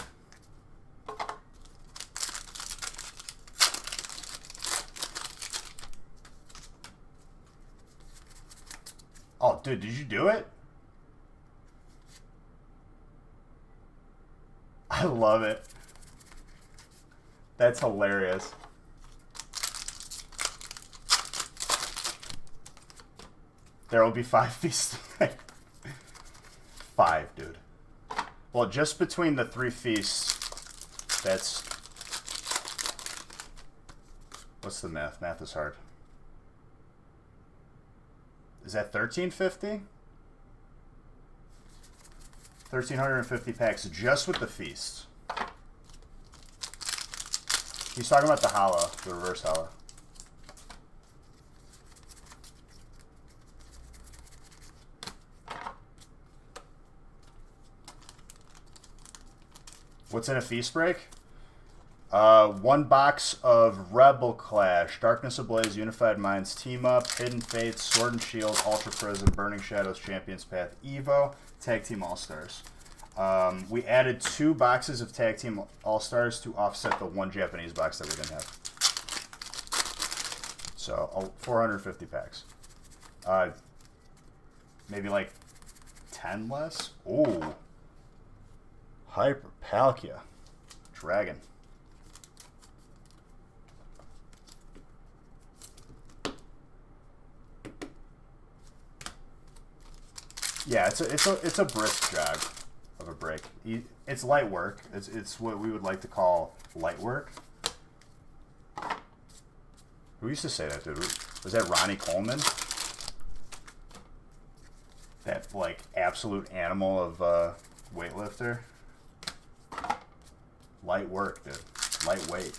Oh, dude, did you do it? I love it. That's hilarious. There will be 5 feasts tonight. 5, dude. Well, just between the 3 feasts, that's... What's the math? Math is hard. Is that 1350? 1,350 packs just with the feasts. He's talking about the hollow, the reverse hollow. What's in a feast break? 1 box of Rebel Clash, Darkness Ablaze, Unified Minds, Team Up, Hidden Fates, Sword and Shield, Ultra Prism, Burning Shadows, Champions Path, Evo, Tag Team All-Stars. We added 2 boxes of Tag Team All-Stars to offset the 1 Japanese box that we didn't have. So, 450 packs. Maybe like 10 less? Ooh. Hyper Palkia. Dragon. Yeah, it's a brisk jog of a break. It's light work. It's what we would like to call light work. Who used to say that, dude? Was that Ronnie Coleman? That like absolute animal of weightlifter. Light work, dude. Lightweight.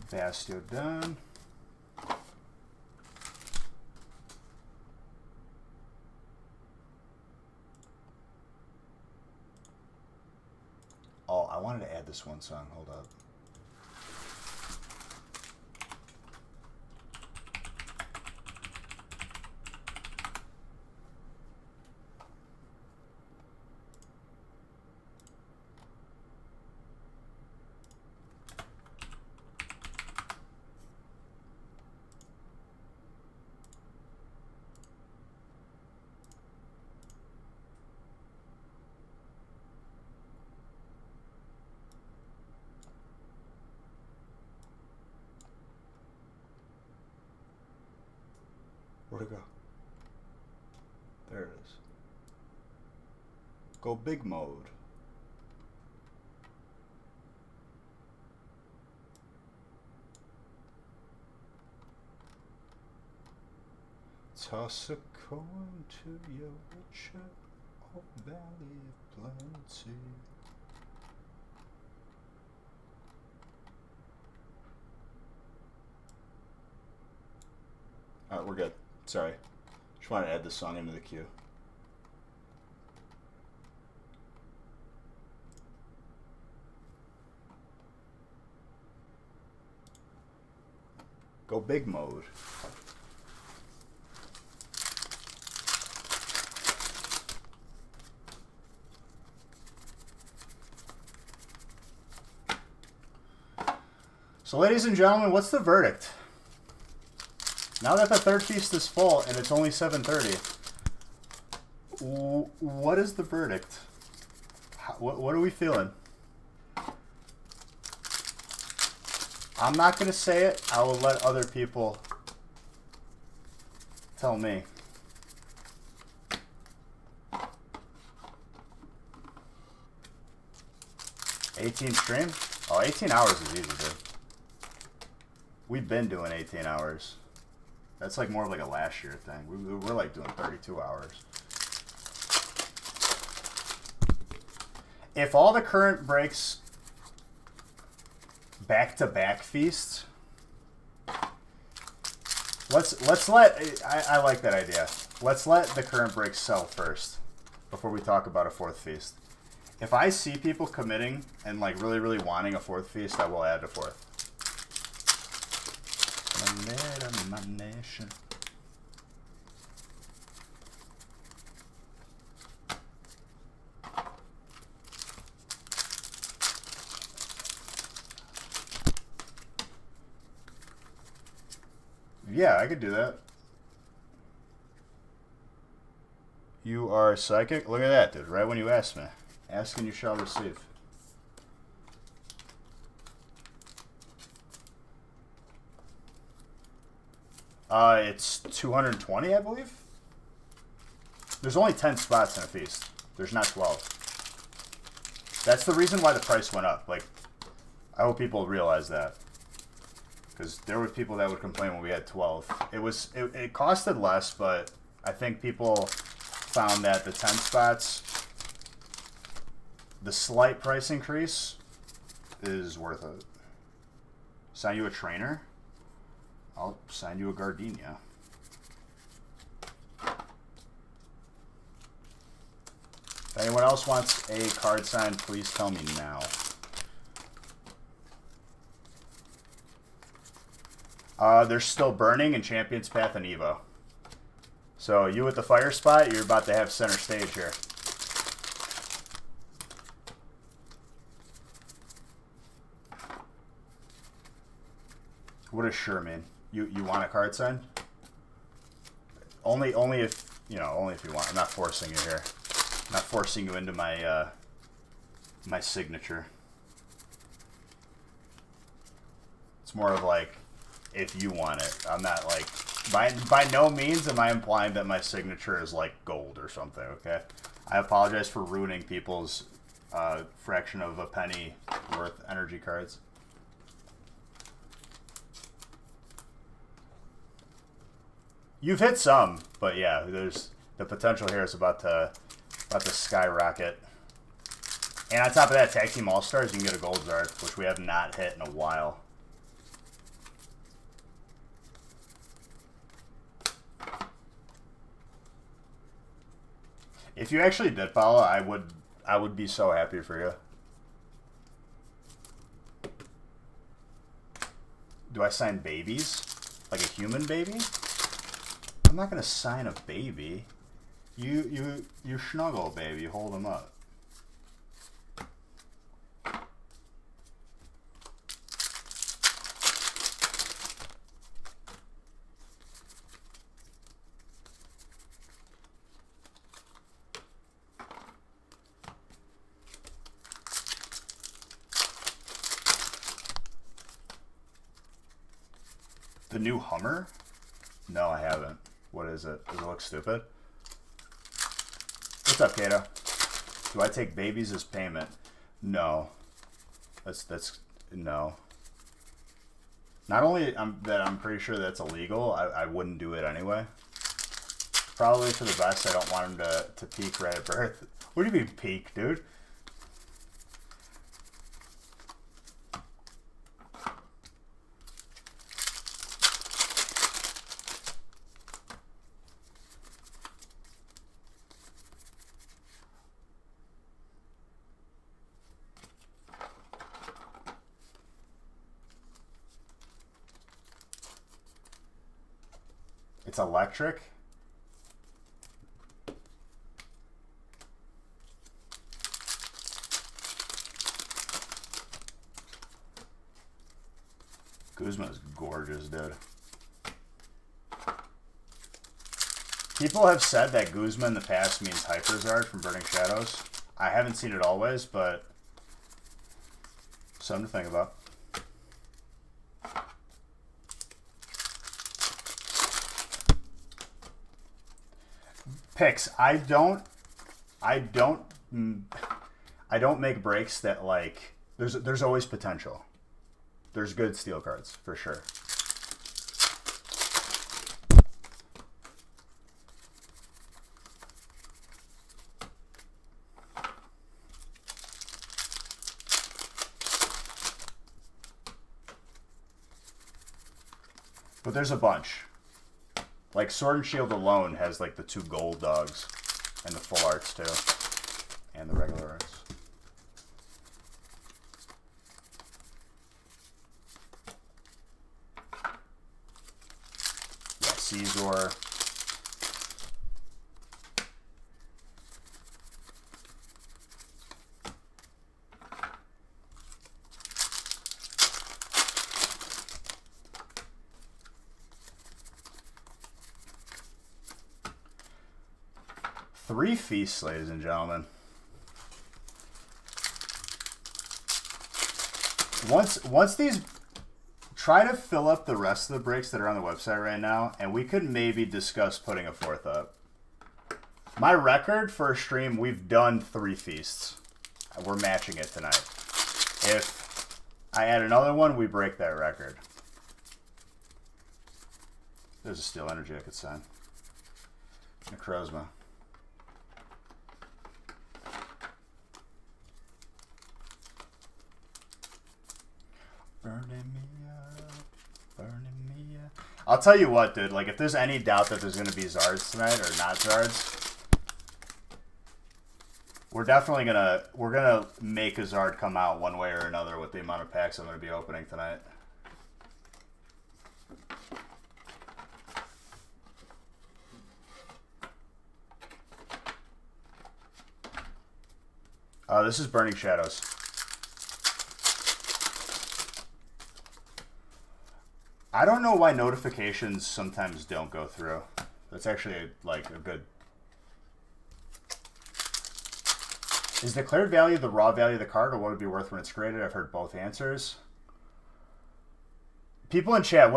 Bastio done. Oh, I wanted to add this one song. Hold up. Where'd it go? There it is. Go big mode. Toss a coin to your richer, oh valley of plenty. Alright, we're good. Sorry. Just want to add this song into the queue. Go big mode. So, ladies and gentlemen, what's the verdict? Now that the third feast is full and it's only 7:30, what is the verdict? What are we feeling? I'm not going to say it. I will let other people tell me. $18 stream? Oh, 18 hours is easy, dude. We've been doing 18 hours. That's like more of like a last year thing. We're like doing 32 hours. If all the current breaks back-to-back feasts, let's let I like that idea. Let's let the current breaks sell first before we talk about a fourth feast. If I see people committing and like really wanting a fourth feast, I will add a fourth. My nation. Yeah, I could do that. You are psychic? Look at that, dude. Right when you asked me. Ask and you shall receive. It's 220, I believe. There's only 10 spots in a feast. There's not 12. That's the reason why the price went up. Like, I hope people realize that. Because there were people that would complain when we had 12. It costed less, but I think people found that the 10 spots, the slight price increase is worth it. Sign you a trainer? I'll sign you a gardenia. If anyone else wants a card sign, please tell me now. They're still burning in Champion's Path and Evo. So you with the fire spot, you're about to have center stage here. What does sure mean? You want a card sign? Only if you want. I'm not forcing you here. I'm not forcing you into my my signature. It's more of like if you want it. I'm not like by no means am I implying that my signature is like gold or something, okay? I apologize for ruining people's fraction of a penny worth energy cards. You've hit some, but yeah, there's the potential here is about to skyrocket. And on top of that, Tag Team All-Stars, you can get a Gold Zard, which we have not hit in a while. If you actually did follow, I would be so happy for you. Do I sign babies? Like a human baby? I'm not gonna sign a baby. You snuggle, baby. You hold them up. The new Hummer? No, I haven't. What is it? Does it look stupid? What's up, Kato? Do I take babies as payment? No. That's no. Not only that I'm pretty sure that's illegal, I wouldn't do it anyway. Probably for the best. I don't want him to peak right at birth. What do you mean peak, dude? It's electric. Guzma is gorgeous, dude. People have said that Guzma in the past means Hyperzard from Burning Shadows. I haven't seen it always, but something to think about. Picks. I don't make breaks that like there's always potential. There's good steel cards for sure. But there's a bunch. Like Sword and Shield alone has like the 2 gold dogs and the full arts too. And the regular arts. Yeah, Caesar. Three feasts, ladies and gentlemen. Once these, try to fill up the rest of the breaks that are on the website right now, and we could maybe discuss putting a 4th up. My record for a stream, we've done 3 feasts. We're matching it tonight. If I add another one, we break that record. There's a Steel Energy I could send. Necrozma. Burning me up, burning me up. I'll tell you what, dude. Like, if there's any doubt that there's going to be Zards tonight or not Zards, we're definitely we're gonna make a Zard come out one way or another with the amount of packs I'm going to be opening tonight. This is Burning Shadows. I don't know why notifications sometimes don't go through. That's actually like a good... Is declared value the raw value of the card, or what would it be worth when it's graded? I've heard both answers. People in chat,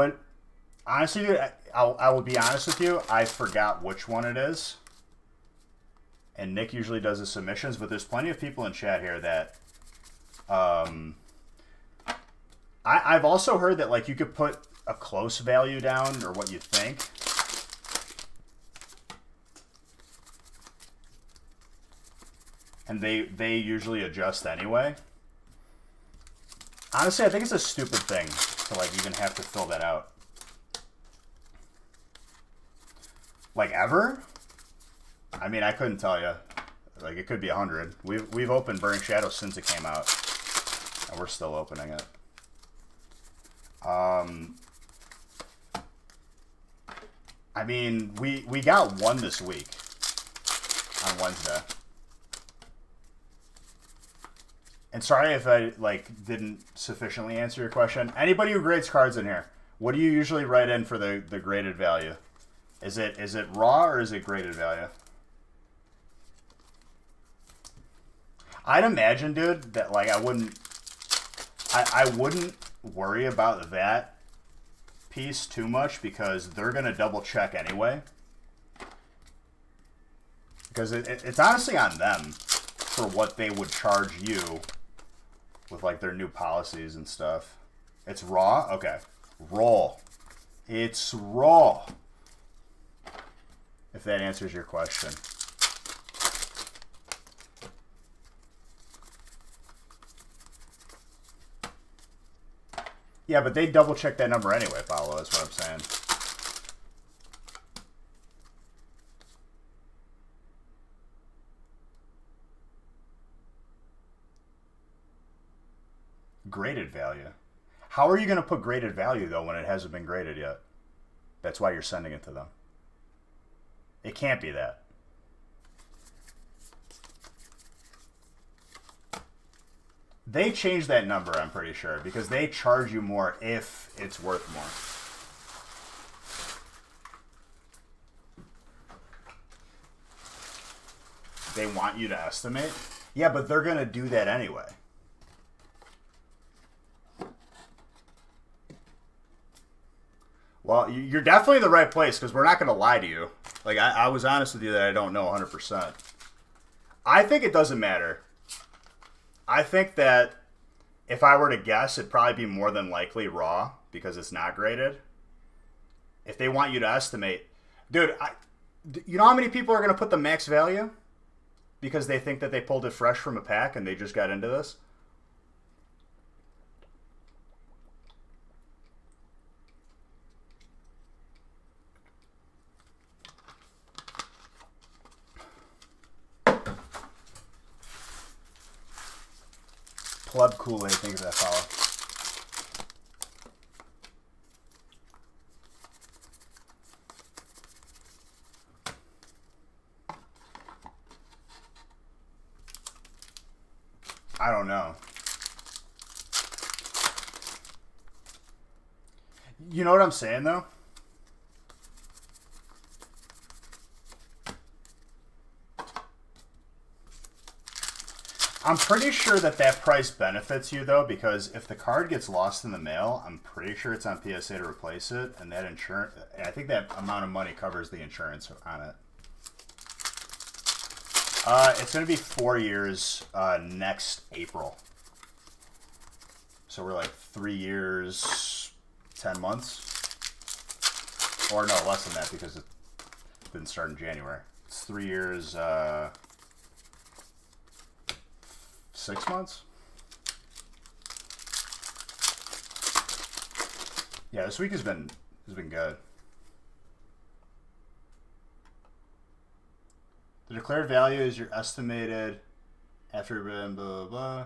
honestly, I will be honest with you, I forgot which one it is. And Nick usually does the submissions, but there's plenty of people in chat here that... I've also heard that like you could put a close value down, or what you think. And they usually adjust anyway. Honestly, I think it's a stupid thing to like even have to fill that out. Like ever? I mean, I couldn't tell you. Like it could be 100. We've opened Burning Shadows since it came out, and we're still opening it. I mean, we got one this week on Wednesday. And sorry if I like didn't sufficiently answer your question. Anybody who grades cards in here, what do you usually write in for the graded value? Is it raw or is it graded value? I'd imagine, dude, that like I wouldn't worry about that piece too much because they're gonna double check anyway. Because it's honestly on them for what they would charge you with like their new policies and stuff. It's raw? Okay. Raw. It's raw. If that answers your question. Yeah, but they double check that number anyway, Paolo. That's what I'm saying. Graded value. How are you going to put graded value, though, when it hasn't been graded yet? That's why you're sending it to them. It can't be that. They changed that number, I'm pretty sure, because they charge you more if it's worth more. They want you to estimate? Yeah, but they're going to do that anyway. Well, you're definitely in the right place, because we're not going to lie to you. Like, I was honest with you that I don't know 100%. I think it doesn't matter. I think that if I were to guess, it'd probably be more than likely raw, because it's not graded. If they want you to estimate... Dude, you know how many people are going to put the max value? Because they think that they pulled it fresh from a pack and they just got into this? Pleb Kool-Aid, think of that fella. I don't know. You know what I'm saying, though? I'm pretty sure that price benefits you, though, because if the card gets lost in the mail, I'm pretty sure it's on PSA to replace it, and that insurance, I think that amount of money covers the insurance on it. It's going to be 4 years next April. So we're like 3 years, 10 months. Or no, less than that because it didn't start in January. It's 3 years, 6 months? Yeah, this week has been good. The declared value is your estimated after blah blah blah.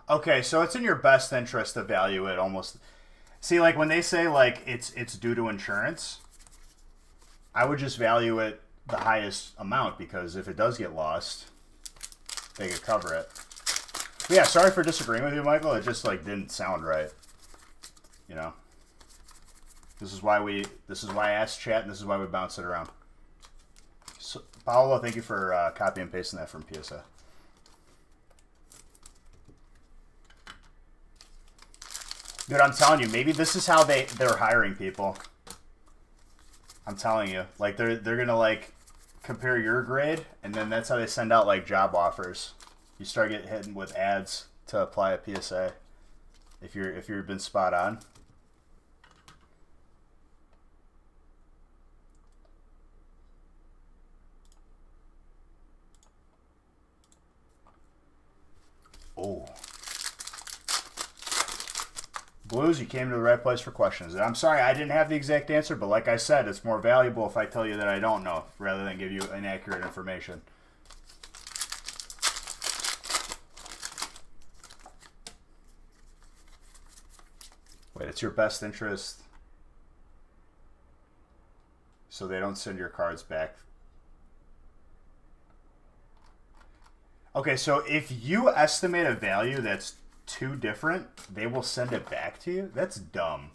Okay, so it's in your best interest to value it almost. See, like when they say like it's due to insurance, I would just value it the highest amount because if it does get lost, they could cover it. But yeah, sorry for disagreeing with you, Michael. It just like didn't sound right. You know. This is why I asked chat, and this is why we bounce it around. So, Paolo, thank you for copy and pasting that from PSA. Dude, I'm telling you, maybe this is how they're hiring people. I'm telling you, like they're gonna like compare your grade, and then that's how they send out like job offers. You start getting hit with ads to apply a PSA if you've been spot on. Oh. Blues, you came to the right place for questions. I'm sorry, I didn't have the exact answer, but like I said, it's more valuable if I tell you that I don't know, rather than give you inaccurate information. Wait, it's your best interest so they don't send your cards back. Okay, so if you estimate a value that's too different, they will send it back to you? That's dumb.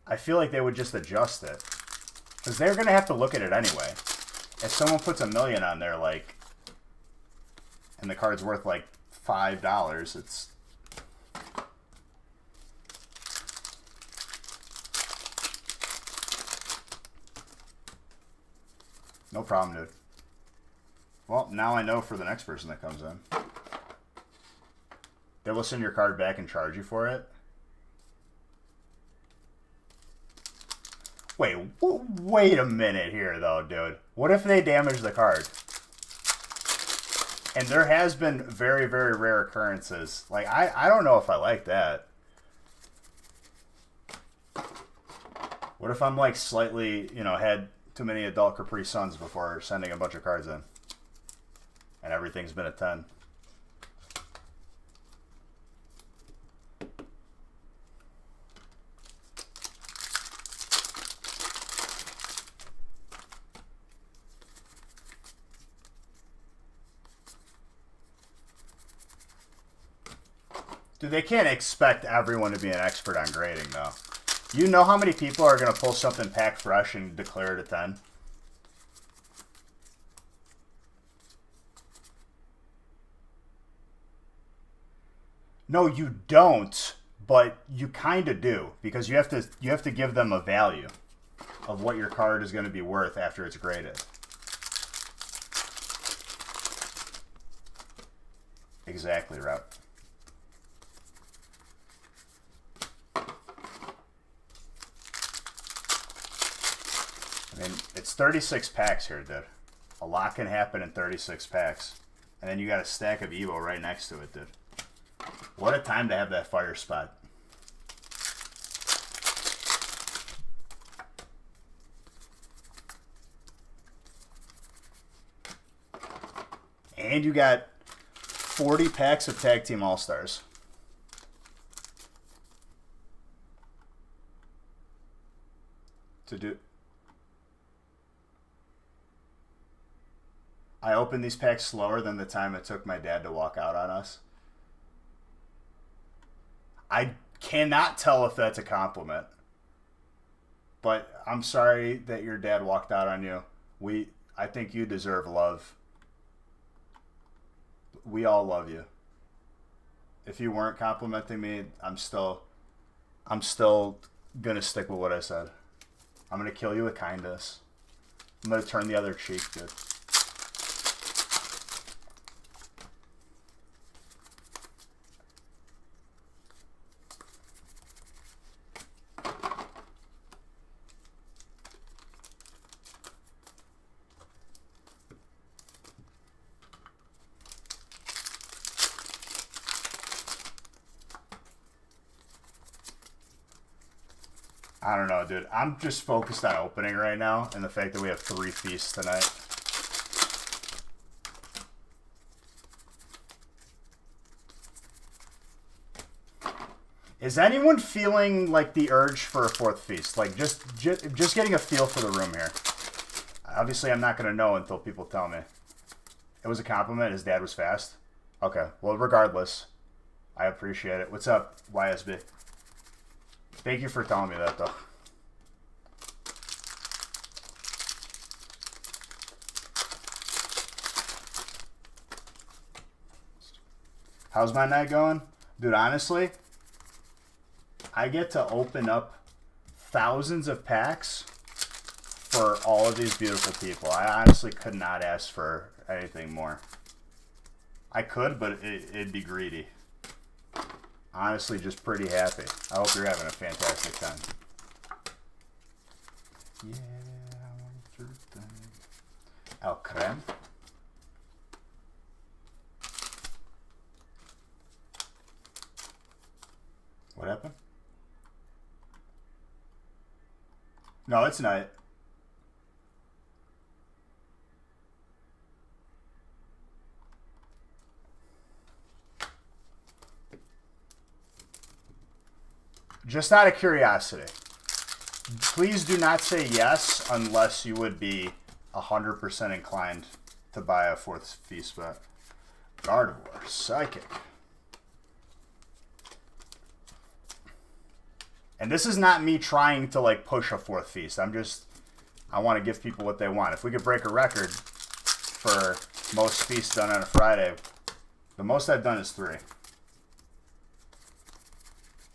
I feel like they would just adjust it. Because they're going to have to look at it anyway. If someone puts $1 million on there, like, and the card's worth like $5, it's... No problem, dude. Well, now I know for the next person that comes in. They will send your card back and charge you for it. Wait a minute here, though, dude. What if they damage the card? And there has been very, very rare occurrences. Like, I don't know if I like that. What if I'm, like, slightly, you know, had too many adult Capri Suns before sending a bunch of cards in? And everything's been a 10. Dude, they can't expect everyone to be an expert on grading, though. You know how many people are going to pull something packed fresh and declare it a 10? No, you don't, but you kind of do, because you have to give them a value of what your card is going to be worth after it's graded. Exactly, Route. I mean, it's 36 packs here, dude. A lot can happen in 36 packs. And then you got a stack of Evo right next to it, dude. What a time to have that fire spot. And you got 40 packs of Tag Team All-Stars. To do... I opened these packs slower than the time it took my dad to walk out on us. I cannot tell if that's a compliment. But I'm sorry that your dad walked out on you. I think you deserve love. We all love you. If you weren't complimenting me, I'm still gonna stick with what I said. I'm gonna kill you with kindness. I'm gonna turn the other cheek, dude. I don't know, dude. I'm just focused on opening right now and the fact that we have 3 feasts tonight. Is anyone feeling like the urge for a 4th feast? Like just getting a feel for the room here. Obviously, I'm not going to know until people tell me. It was a compliment. His dad was fast. Okay. Well, regardless, I appreciate it. What's up, YSB? Thank you for telling me that, though. How's my night going? Dude, honestly, I get to open up thousands of packs for all of these beautiful people. I honestly could not ask for anything more. I could, but it'd be greedy. Honestly, just pretty happy. I hope you're having a fantastic time. Yeah, El Creme. What happened? No, it's not. Just out of curiosity, please do not say yes unless you would be 100% inclined to buy a 4th feast bet. Gardevoir, Psychic. And this is not me trying to like push a 4th feast. I want to give people what they want. If we could break a record for most feasts done on a Friday, the most I've done is 3.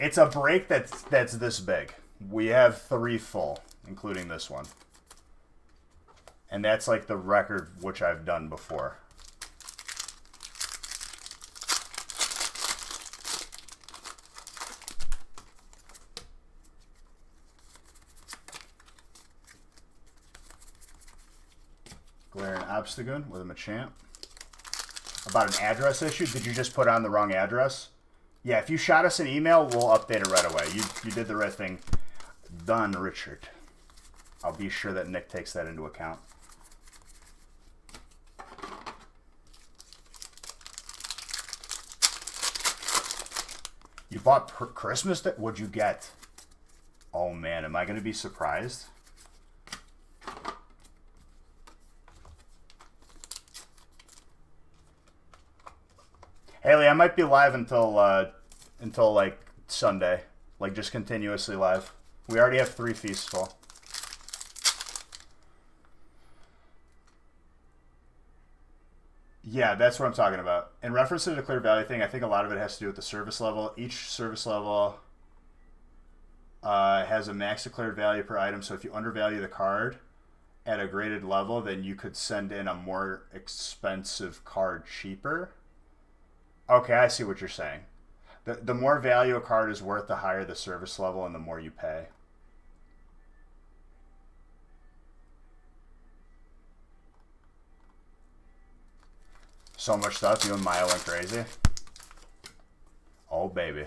It's a break that's this big. We have 3 full, including this one. And that's like the record which I've done before. Glaring Obstagoon with a Machamp. About an address issue? Did you just put on the wrong address? Yeah, if you shot us an email, we'll update it right away. You did the right thing. Done, Richard. I'll be sure that Nick takes that into account. You bought Christmas? What'd you get? Oh man, am I going to be surprised? Haley, I might be live until like Sunday, like just continuously live. We already have 3 feasts full. Yeah, that's what I'm talking about. In reference to the declared value thing, I think a lot of it has to do with the service level. Each service level has a max declared value per item. So if you undervalue the card at a graded level, then you could send in a more expensive card cheaper. Okay, I see what you're saying. The more value a card is worth, the higher the service level and the more you pay. So much stuff, you and Maya went crazy. Oh, baby.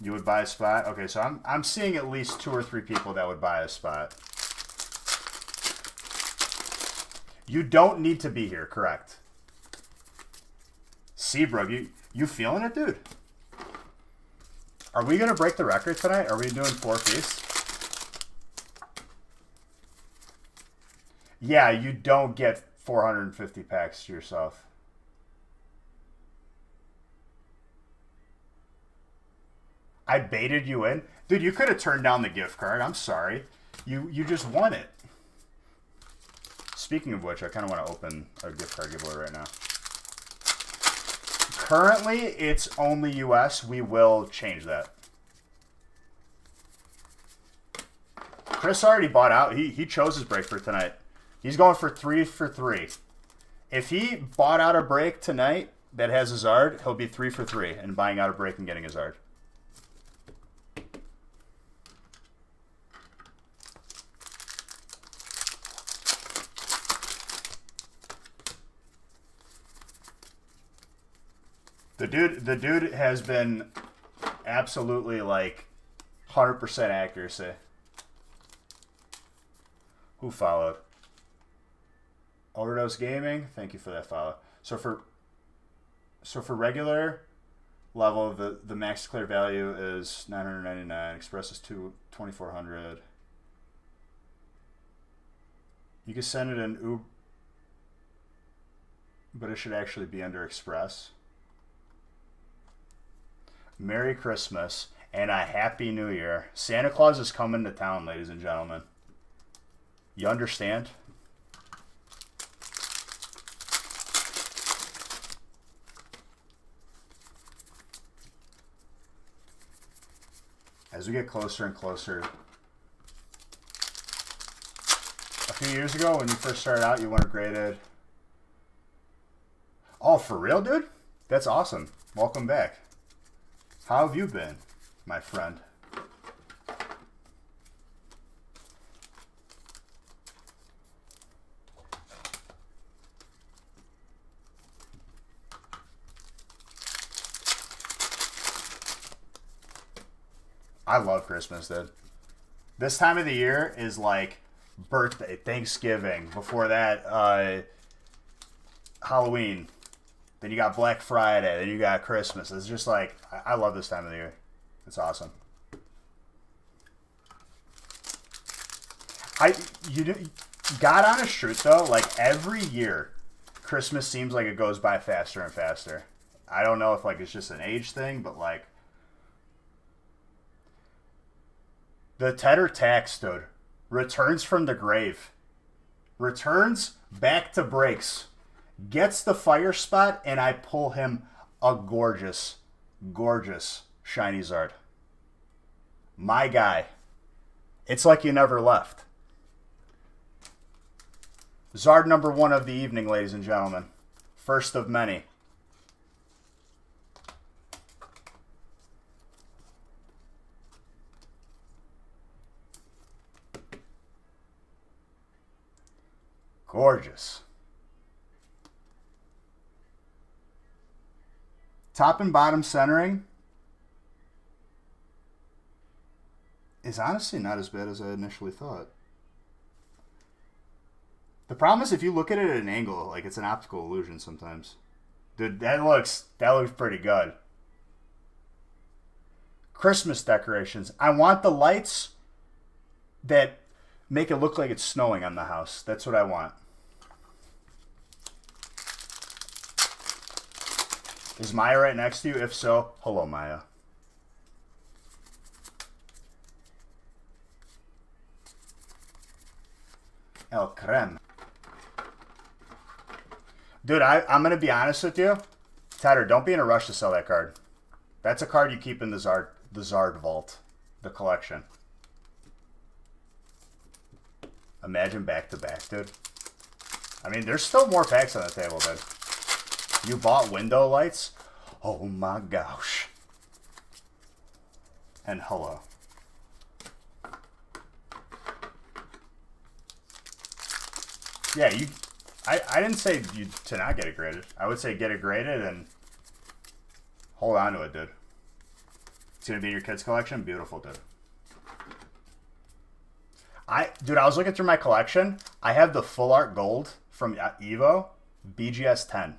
You would buy a spot? Okay, so I'm seeing at least 2 or 3 people that would buy a spot. You don't need to be here, correct? Seabrook, you feeling it, dude? Are we going to break the record tonight? Are we doing 4 feasts? Yeah, you don't get 450 packs to yourself. I baited you in. Dude, you could have turned down the gift card. I'm sorry. You just won it. Speaking of which, I kind of want to open a gift card giveaway right now. Currently, it's only US. We will change that. Chris already bought out. He chose his break for tonight. He's going for 3 for 3. If he bought out a break tonight that has a Zard, he'll be 3 for 3 and buying out a break and getting a Zard. The dude has been absolutely like 100% accuracy. Who followed? Overdose Gaming, thank you for that follow. So for regular level, the max declared value is $999. Express is $2,400. You can send it in Uber, but it should actually be under Express. Merry Christmas and a Happy New Year. Santa Claus is coming to town, ladies and gentlemen. You understand? As we get closer and closer. A few years ago, when you first started out, you weren't graded. Oh, for real, dude? That's awesome. Welcome back. How have you been, my friend? I love Christmas, dude. This time of the year is like birthday, Thanksgiving. Before that, Halloween. Then you got Black Friday. Then you got Christmas. It's just like, I love this time of the year. It's awesome. You God honest truth though, like every year, Christmas seems like it goes by faster and faster. I don't know if like it's just an age thing, but like the Tedder Tax, dude, returns from the grave, returns back to breaks, gets the fire spot, and I pull him a gorgeous, gorgeous shiny Zard. My guy. It's like you never left. Zard number 1 of the evening, ladies and gentlemen. First of many. Gorgeous. Top and bottom centering is honestly not as bad as I initially thought. The problem is if you look at it at an angle, like it's an optical illusion sometimes. Dude, that looks pretty good. Christmas decorations. I want the lights that make it look like it's snowing on the house. That's what I want. Is Maya right next to you? If so, hello, Maya. El creme. Dude, I'm going to be honest with you. Tatter, don't be in a rush to sell that card. That's a card you keep in the Zard vault, the collection. Imagine back-to-back, dude. I mean, there's still more packs on the table, dude. You bought window lights? Oh my gosh. And hello. Yeah, I didn't say you to not get it graded. I would say get it graded and hold on to it, dude. It's going to be in your kids' collection? Beautiful, dude. Dude, I was looking through my collection. I have the full art gold from Evo, BGS 10.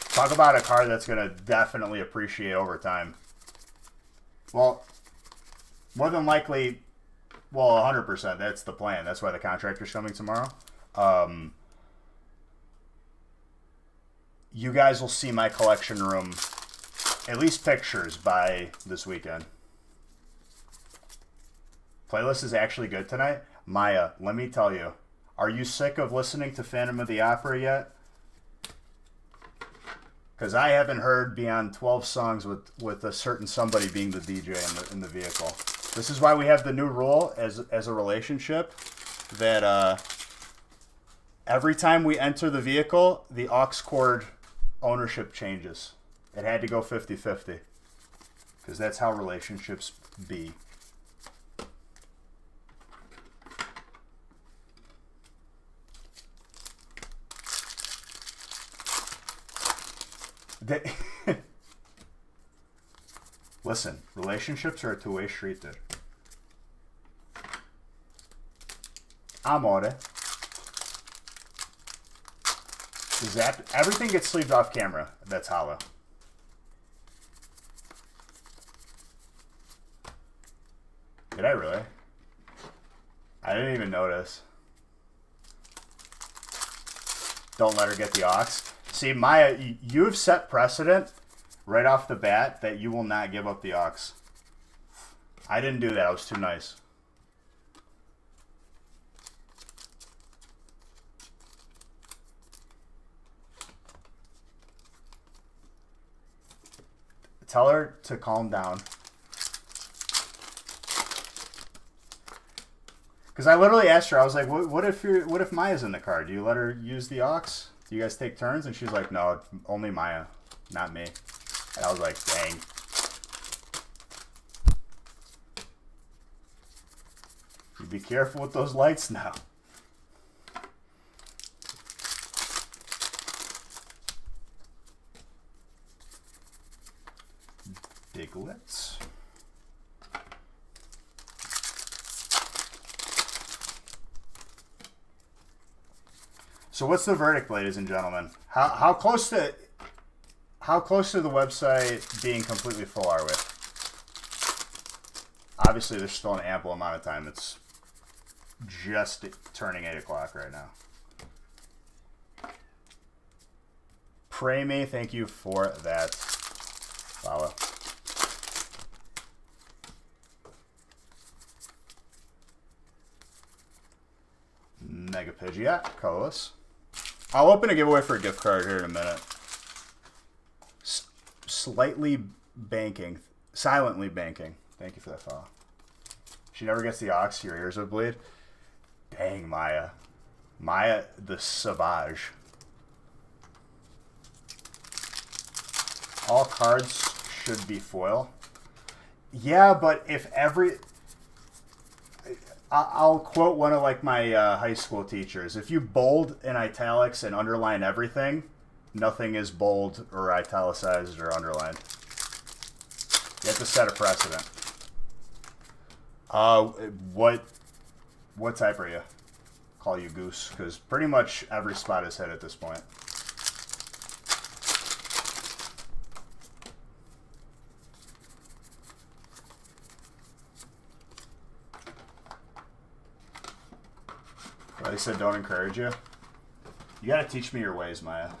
Talk about a card that's going to definitely appreciate over time. Well, more than likely, well, 100%. That's the plan. That's why the contractor's coming tomorrow. You guys will see my collection room, at least pictures, by this weekend. Playlist is actually good tonight. Maya, let me tell you, are you sick of listening to Phantom of the Opera yet? Because I haven't heard beyond 12 songs with a certain somebody being the DJ in the vehicle. This is why we have the new rule as a relationship that every time we enter the vehicle, the aux cord ownership changes. It had to go 50-50 because that's how relationships be. Listen, relationships are a two-way street, dude. Amore. Everything gets sleeved off camera. That's hollow. Did I really? I didn't even notice. Don't let her get the aux. See, Maya, you've set precedent right off the bat that you will not give up the aux. I didn't do that. I was too nice. Tell her to calm down. Because I literally asked her, I was like, what if Maya's in the car? Do you let her use the aux? Do you guys take turns? And she's like, no, only Maya, not me. And I was like, dang. You be careful with those lights now. Diglets. So what's the verdict, ladies and gentlemen? How close to the website being completely full are we? Obviously, there's still an ample amount of time. It's just turning 8 o'clock right now. Pray me, thank you for that follow. Mega Pidgeot, Colas. I'll open a giveaway for a gift card here in a minute. Slightly banking. Silently banking. Thank you for that follow. She never gets the ox. Your ears would bleed. Dang, Maya. Maya the Savage. All cards should be foil. Yeah, but if every... I'll quote one of like my high school teachers. If you bold in italics and underline everything, nothing is bold or italicized or underlined. You have to set a precedent. What type are you? Call you Goose, because pretty much every spot is hit at this point. Well, they said don't encourage you. You gotta teach me your ways, Maya.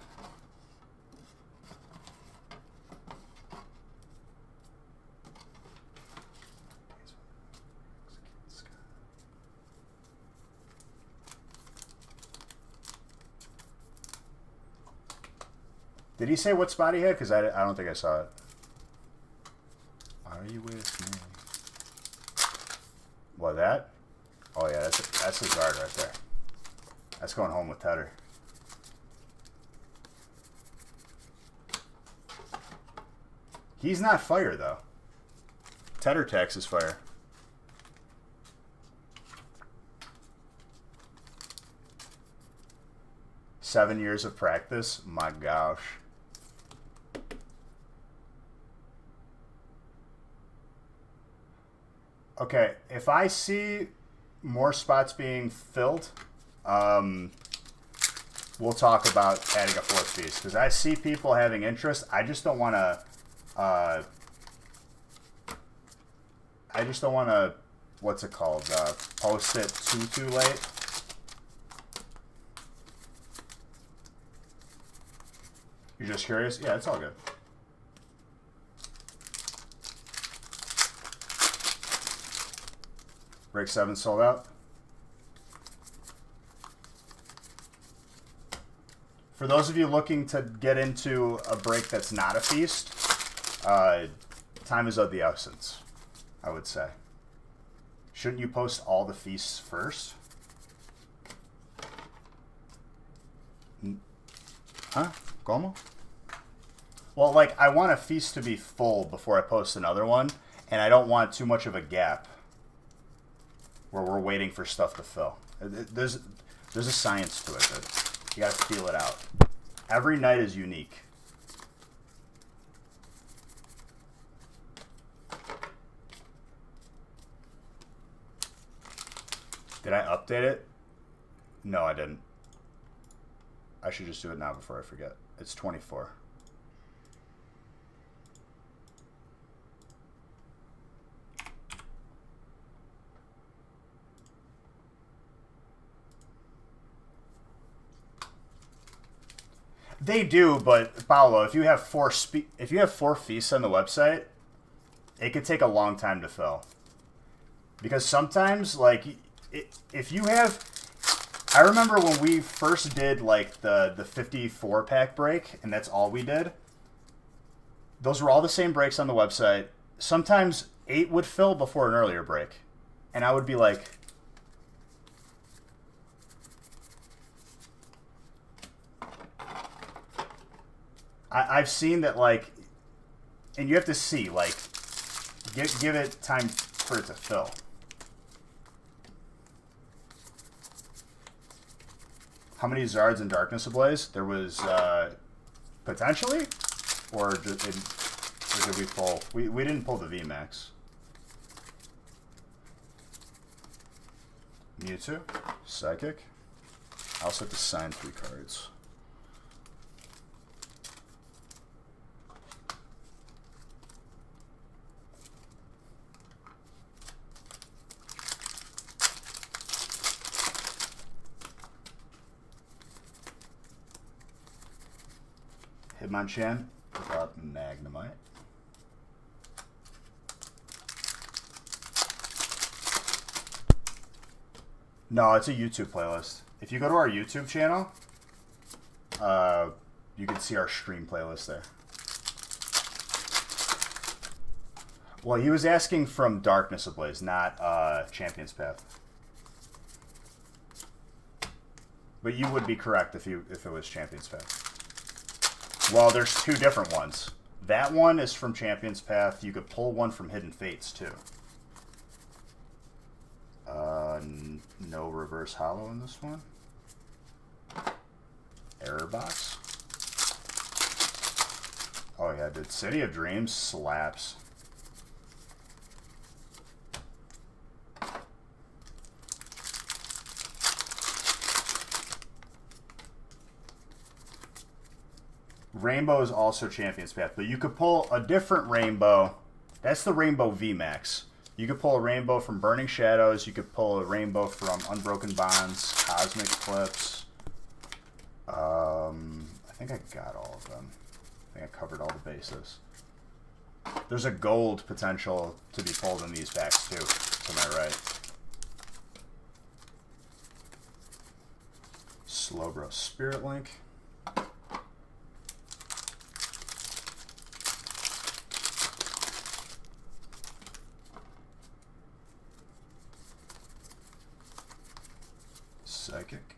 Did he say what spot he had? Because I don't think I saw it. Are you with me? What, that? Oh, yeah, that's his guard right there. That's going home with Tedder. He's not fire, though. Tedder Tax is fire. "7 years of practice? My gosh. Okay, if I see more spots being filled, we'll talk about adding a fourth piece. Because I see people having interest. I just don't want to... what's it called? Post it too late. You're just curious? Yeah, it's all good. Break 7 sold out. For those of you looking to get into a break that's not a feast, time is of the essence, I would say. Shouldn't you post all the feasts first? Huh? ¿Cómo? Well, like, I want a feast to be full before I post another one, and I don't want too much of a gap where we're waiting for stuff to fill. There's a science to it, dude. You gotta feel it out. Every night is unique. Did I update it? No, I didn't. I should just do it now before I forget. It's 24. They do, but Paolo, if you have four feasts on the website, it could take a long time to fill. Because sometimes, like, if you have... I remember when we first did, like, the 54-pack break, and that's all we did. Those were all the same breaks on the website. Sometimes 8 would fill before an earlier break. And I would be like... I've seen that, like... And you have to see, like... Give it time for it to fill. How many Zards in Darkness Ablaze? There was, potentially? Or did we pull? We didn't pull the VMAX. Mewtwo. Psychic. I also have to sign 3 cards. Hitmonchan without Magnemite. No, it's a YouTube playlist. If you go to our YouTube channel, you can see our stream playlist there. Well, he was asking from Darkness Ablaze, not Champion's Path. But you would be correct if it was Champion's Path. Well, there's two different ones. That one is from Champion's Path. You could pull one from Hidden Fates, too. No reverse hollow in this one. Error box. Oh, yeah, dude. City of Dreams slaps. Rainbow is also Champion's Path, but you could pull a different rainbow. That's the Rainbow VMAX. You could pull a rainbow from Burning Shadows. You could pull a rainbow from Unbroken Bonds, Cosmic Eclipse. I think I got all of them. I think I covered all the bases. There's a gold potential to be pulled in these packs too, to my right. Slowbro Spirit Link. Psychic.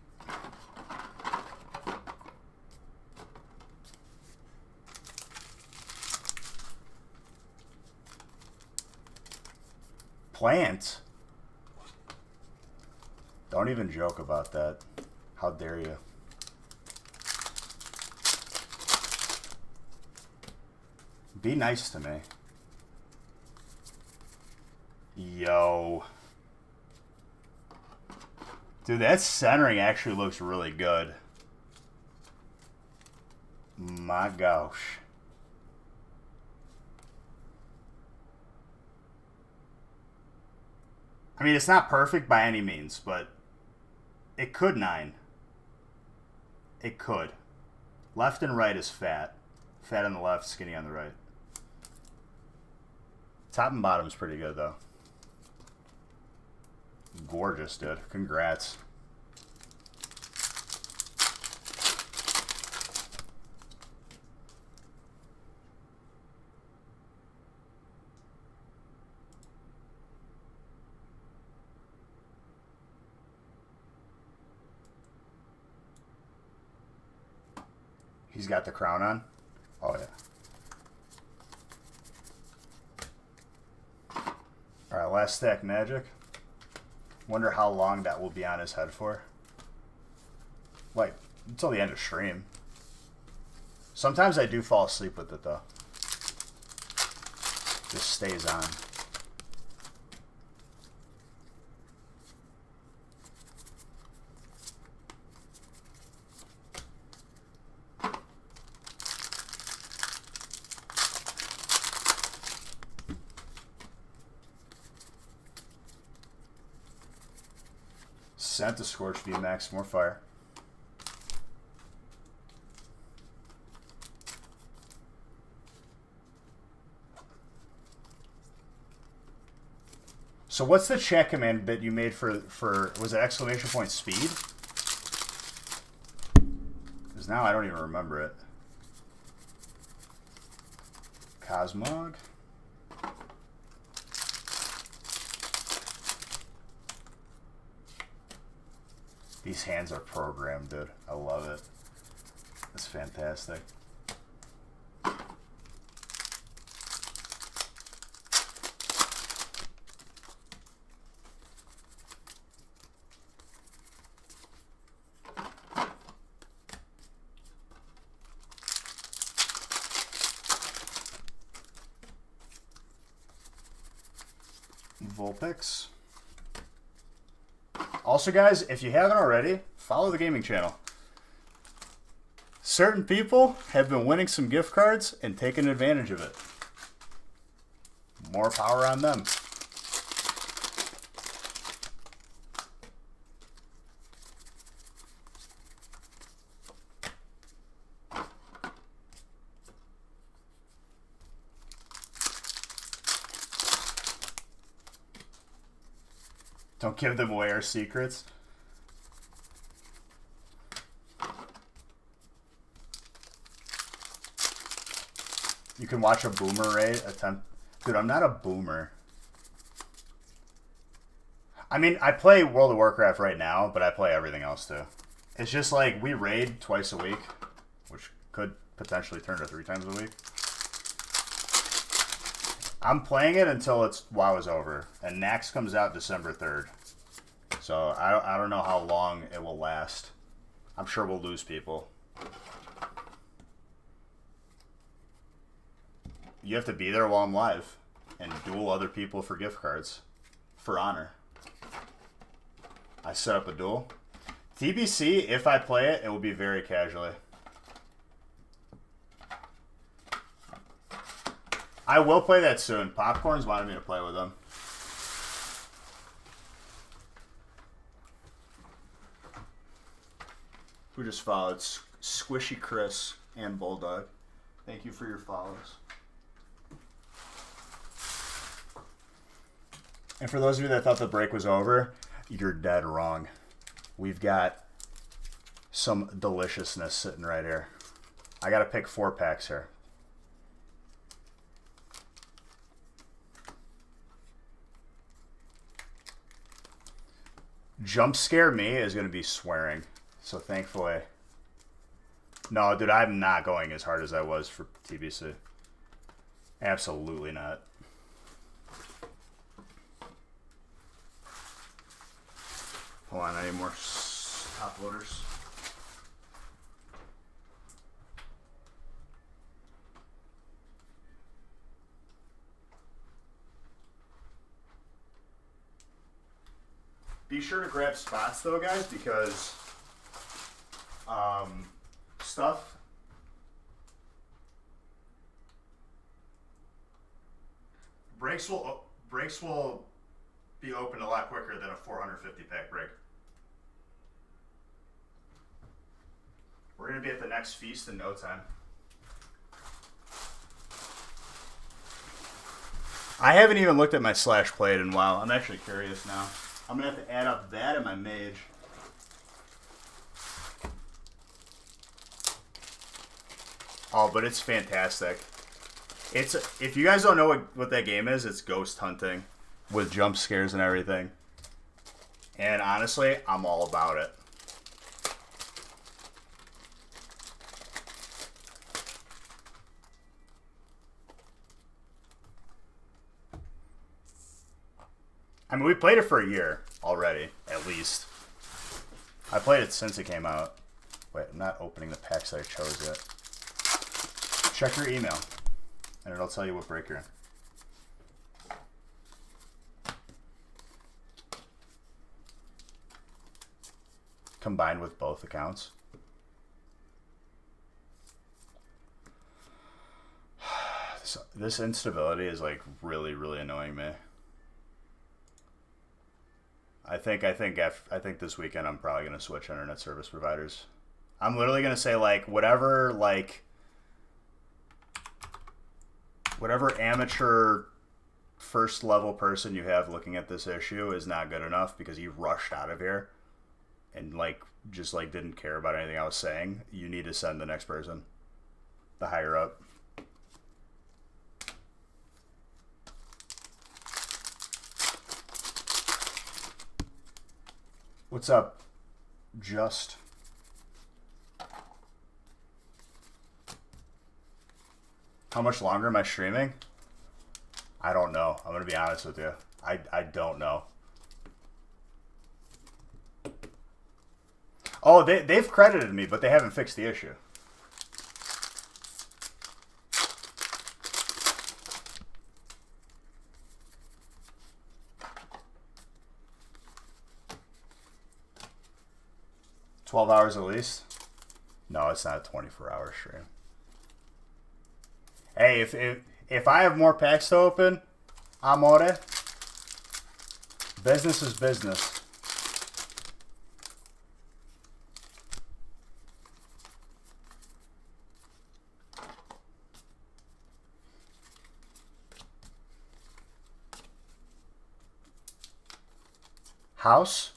Plant? Don't even joke about that. How dare you? Be nice to me. Yo. Dude, that centering actually looks really good. My gosh. I mean, it's not perfect by any means, but it could 9. It could. Left and right is fat. Fat on the left, skinny on the right. Top and bottom's pretty good, though. Gorgeous, dude. Congrats. He's got the crown on? Oh, yeah. Alright, last stack Magic. Wonder how long that will be on his head for. Like, until the end of stream. Sometimes I do fall asleep with it, though. Just stays on. Sent to Scorch VMAX, more fire. So what's the chat command that you made for was it exclamation point speed? Because now I don't even remember it. Cosmog. These hands are programmed, dude. I love it. That's fantastic. Vulpix. Also, guys, if you haven't already, follow the gaming channel. Certain people have been winning some gift cards and taking advantage of it. More power on them. Don't give them away our secrets. You can watch a Boomer Ray attempt. Dude, I'm not a boomer. I mean, I play World of Warcraft right now, but I play everything else too. It's just like we raid twice a week, which could potentially turn to 3 times a week. I'm playing it until WoW is over, and Nax comes out December 3rd. So I don't know how long it will last. I'm sure we'll lose people. You have to be there while I'm live and duel other people for gift cards for honor. I set up a duel. TBC, if I play it, it will be very casually. I will play that soon. Popcorn's wanted me to play with them. Who just followed? Squishy Chris and Bulldog. Thank you for your follows. And for those of you that thought the break was over, you're dead wrong. We've got some deliciousness sitting right here. I got to pick 4 packs here. Jump scare me is going to be swearing. So thankfully. No, dude, I'm not going as hard as I was for TBC. Absolutely not. Hold on, I need more top loaders. Be sure to grab spots though, guys, because stuff breaks will be opened a lot quicker than a 450 pack break. We're gonna be at the next feast in no time. I haven't even looked at my slash played in a while. I'm actually curious now. I'm gonna have to add up that and my mage. Oh, but it's fantastic. It's if you guys don't know what that game is, it's ghost hunting with jump scares and everything. And honestly, I'm all about it. I mean, we played it for a year already, at least. I played it since it came out. Wait, I'm not opening the packs that I chose yet. Check your email, and it'll tell you what break you're in. Combined with both accounts. This instability is like really, really annoying me. I think this weekend I'm probably gonna switch internet service providers. I'm literally gonna say whatever amateur first level person you have looking at this issue is not good enough because he rushed out of here and just didn't care about anything I was saying. You need to send the next person, the higher up. What's up, Just? How much longer am I streaming? I don't know. I'm going to be honest with you. I don't know. Oh, they've credited me, but they haven't fixed the issue. $12 hours at least? No, it's not a 24-hour stream. Hey, if I have more packs to open, amore. Business is business. House.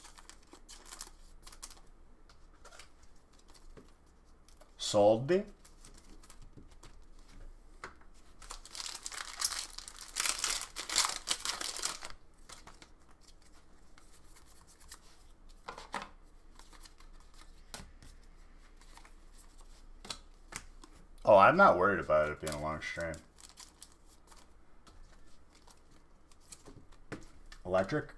Soldi. Oh, I'm not worried about it being a long stream. Electric?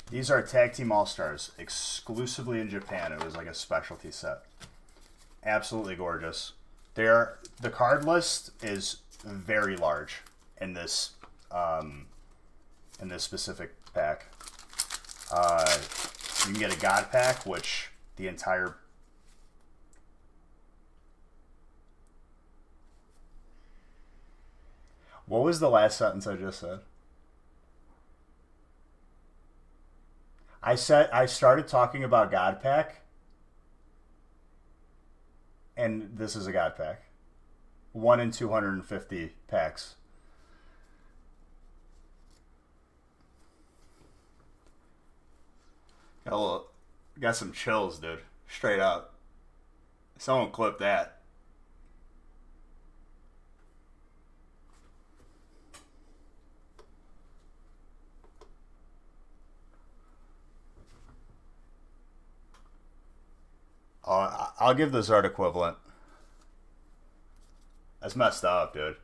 These are Tag Team All-Stars, exclusively in Japan. It was like a specialty set. Absolutely gorgeous. The card list is very large in this specific pack. You can get a God pack, which the entire... What was the last sentence I just said? I started talking about God pack, and this is a God pack. 1 in 250 packs. Got some chills, dude. Straight up. Someone clip that. I'll give the Zard equivalent. That's messed up, dude.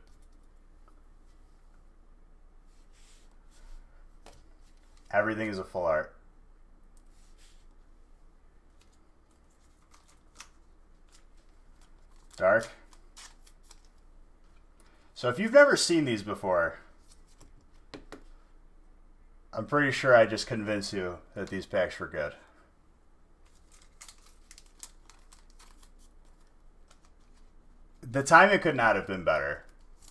Everything is a full art. Dark. So if you've never seen these before, I'm pretty sure I just convinced you that these packs were good. The timing could not have been better.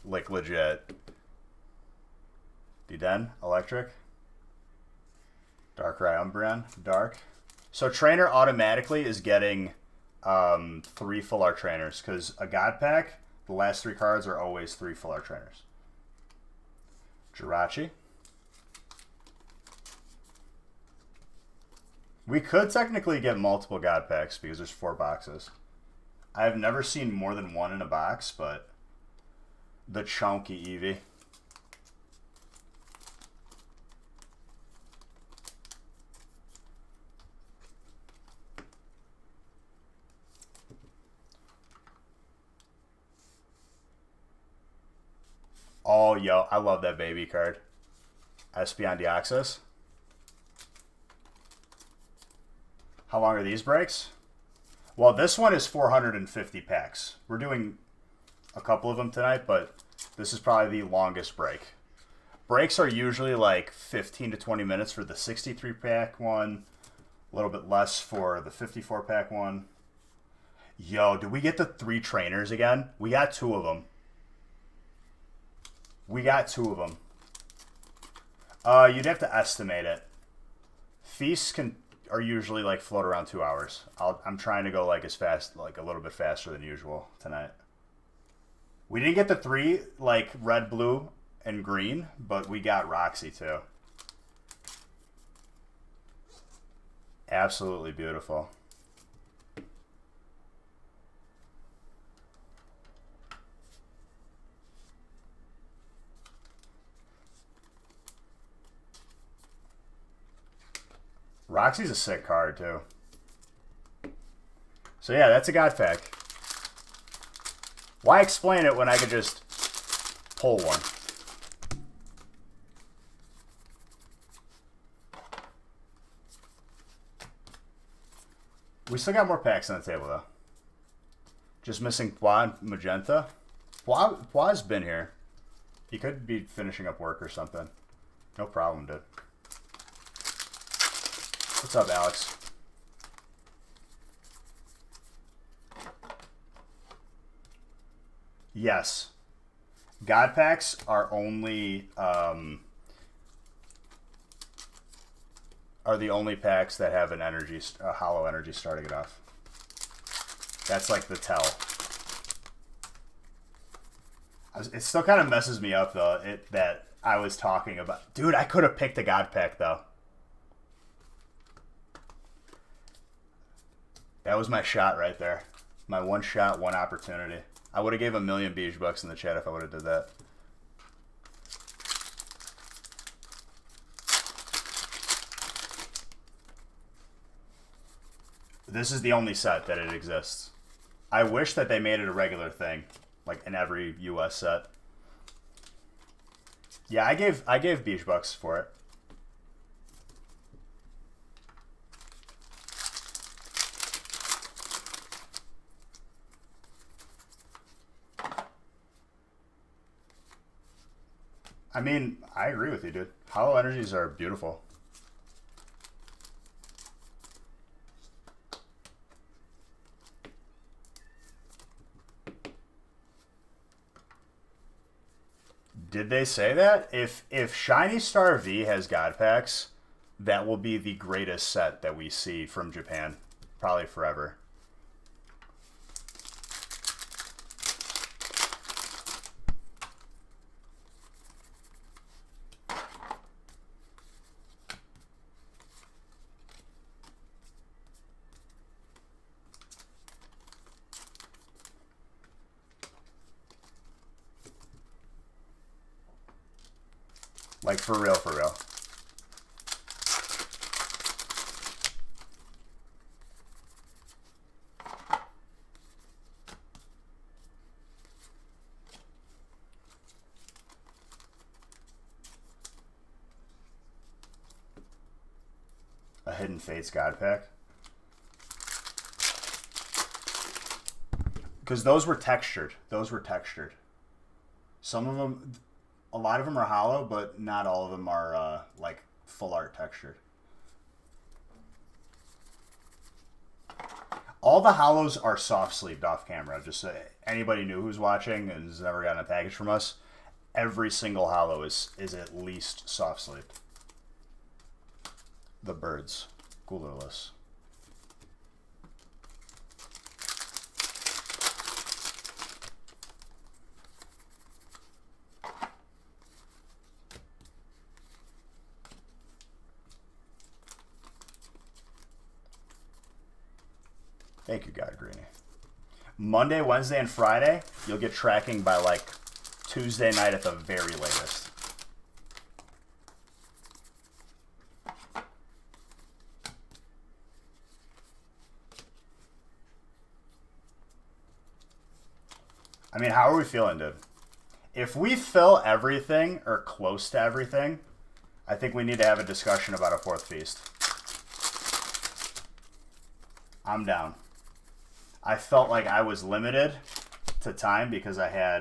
Like, legit. D-Den, Electric. Darkrai Umbreon, Dark. So Trainer automatically is getting 3 full art trainers, because a God pack, the last 3 cards are always 3 full art trainers. Jirachi. We could technically get multiple God packs because there's 4 boxes. I've never seen more than 1 in a box, but the chunky Eevee. Oh, yo, I love that baby card. Espeon Deoxys. How long are these breaks? Well, this one is 450 packs. We're doing a couple of them tonight, but this is probably the longest break. Breaks are usually like 15 to 20 minutes for the 63-pack one, a little bit less for the 54-pack one. Yo, did we get the 3 trainers again? We got 2 of them. We got 2 of them. You'd have to estimate it. Feasts are usually like float around 2 hours. I'm trying to go like as fast, like a little bit faster than usual tonight. We didn't get the 3 like red, blue, and green, but we got Roxy too. Absolutely beautiful. Roxy's a sick card, too. So, yeah, that's a God pack. Why explain it when I could just pull one? We still got more packs on the table, though. Just missing Pua and Magenta. Pua's been here. He could be finishing up work or something. No problem, dude. What's up, Alex? Yes. God packs are only are the only packs that have an hollow energy starting it off. That's like the tell. It still kind of messes me up, though, that I was talking about. Dude, I could have picked a God Pack, though. That was my shot right there. My one shot, one opportunity. I would have gave $1,000,000 beige bucks in the chat if I would have did that. This is the only set that it exists. I wish that they made it a regular thing, like in every US set. Yeah, I gave beige bucks for it. I mean, I agree with you, dude. Hollow energies are beautiful. Did they say that? If Shiny Star V has God Packs, that will be the greatest set that we see from Japan. Probably forever. Like, for real, for real. A Hidden Fates God Pack. Because those were textured. Those were textured. Some of them... A lot of them are hollow, but not all of them are, like, full art textured. All the hollows are soft-sleeved off camera. Just so anybody new who's watching and has never gotten a package from us, every single hollow is at least soft-sleeved. The birds. Coolerless. Thank you, God Greenie. Monday, Wednesday, and Friday, you'll get tracking by, like, Tuesday night at the very latest. I mean, how are we feeling, dude? If we fill everything, or close to everything, I think we need to have a discussion about a fourth feast. I'm down. I felt like I was limited to time because I had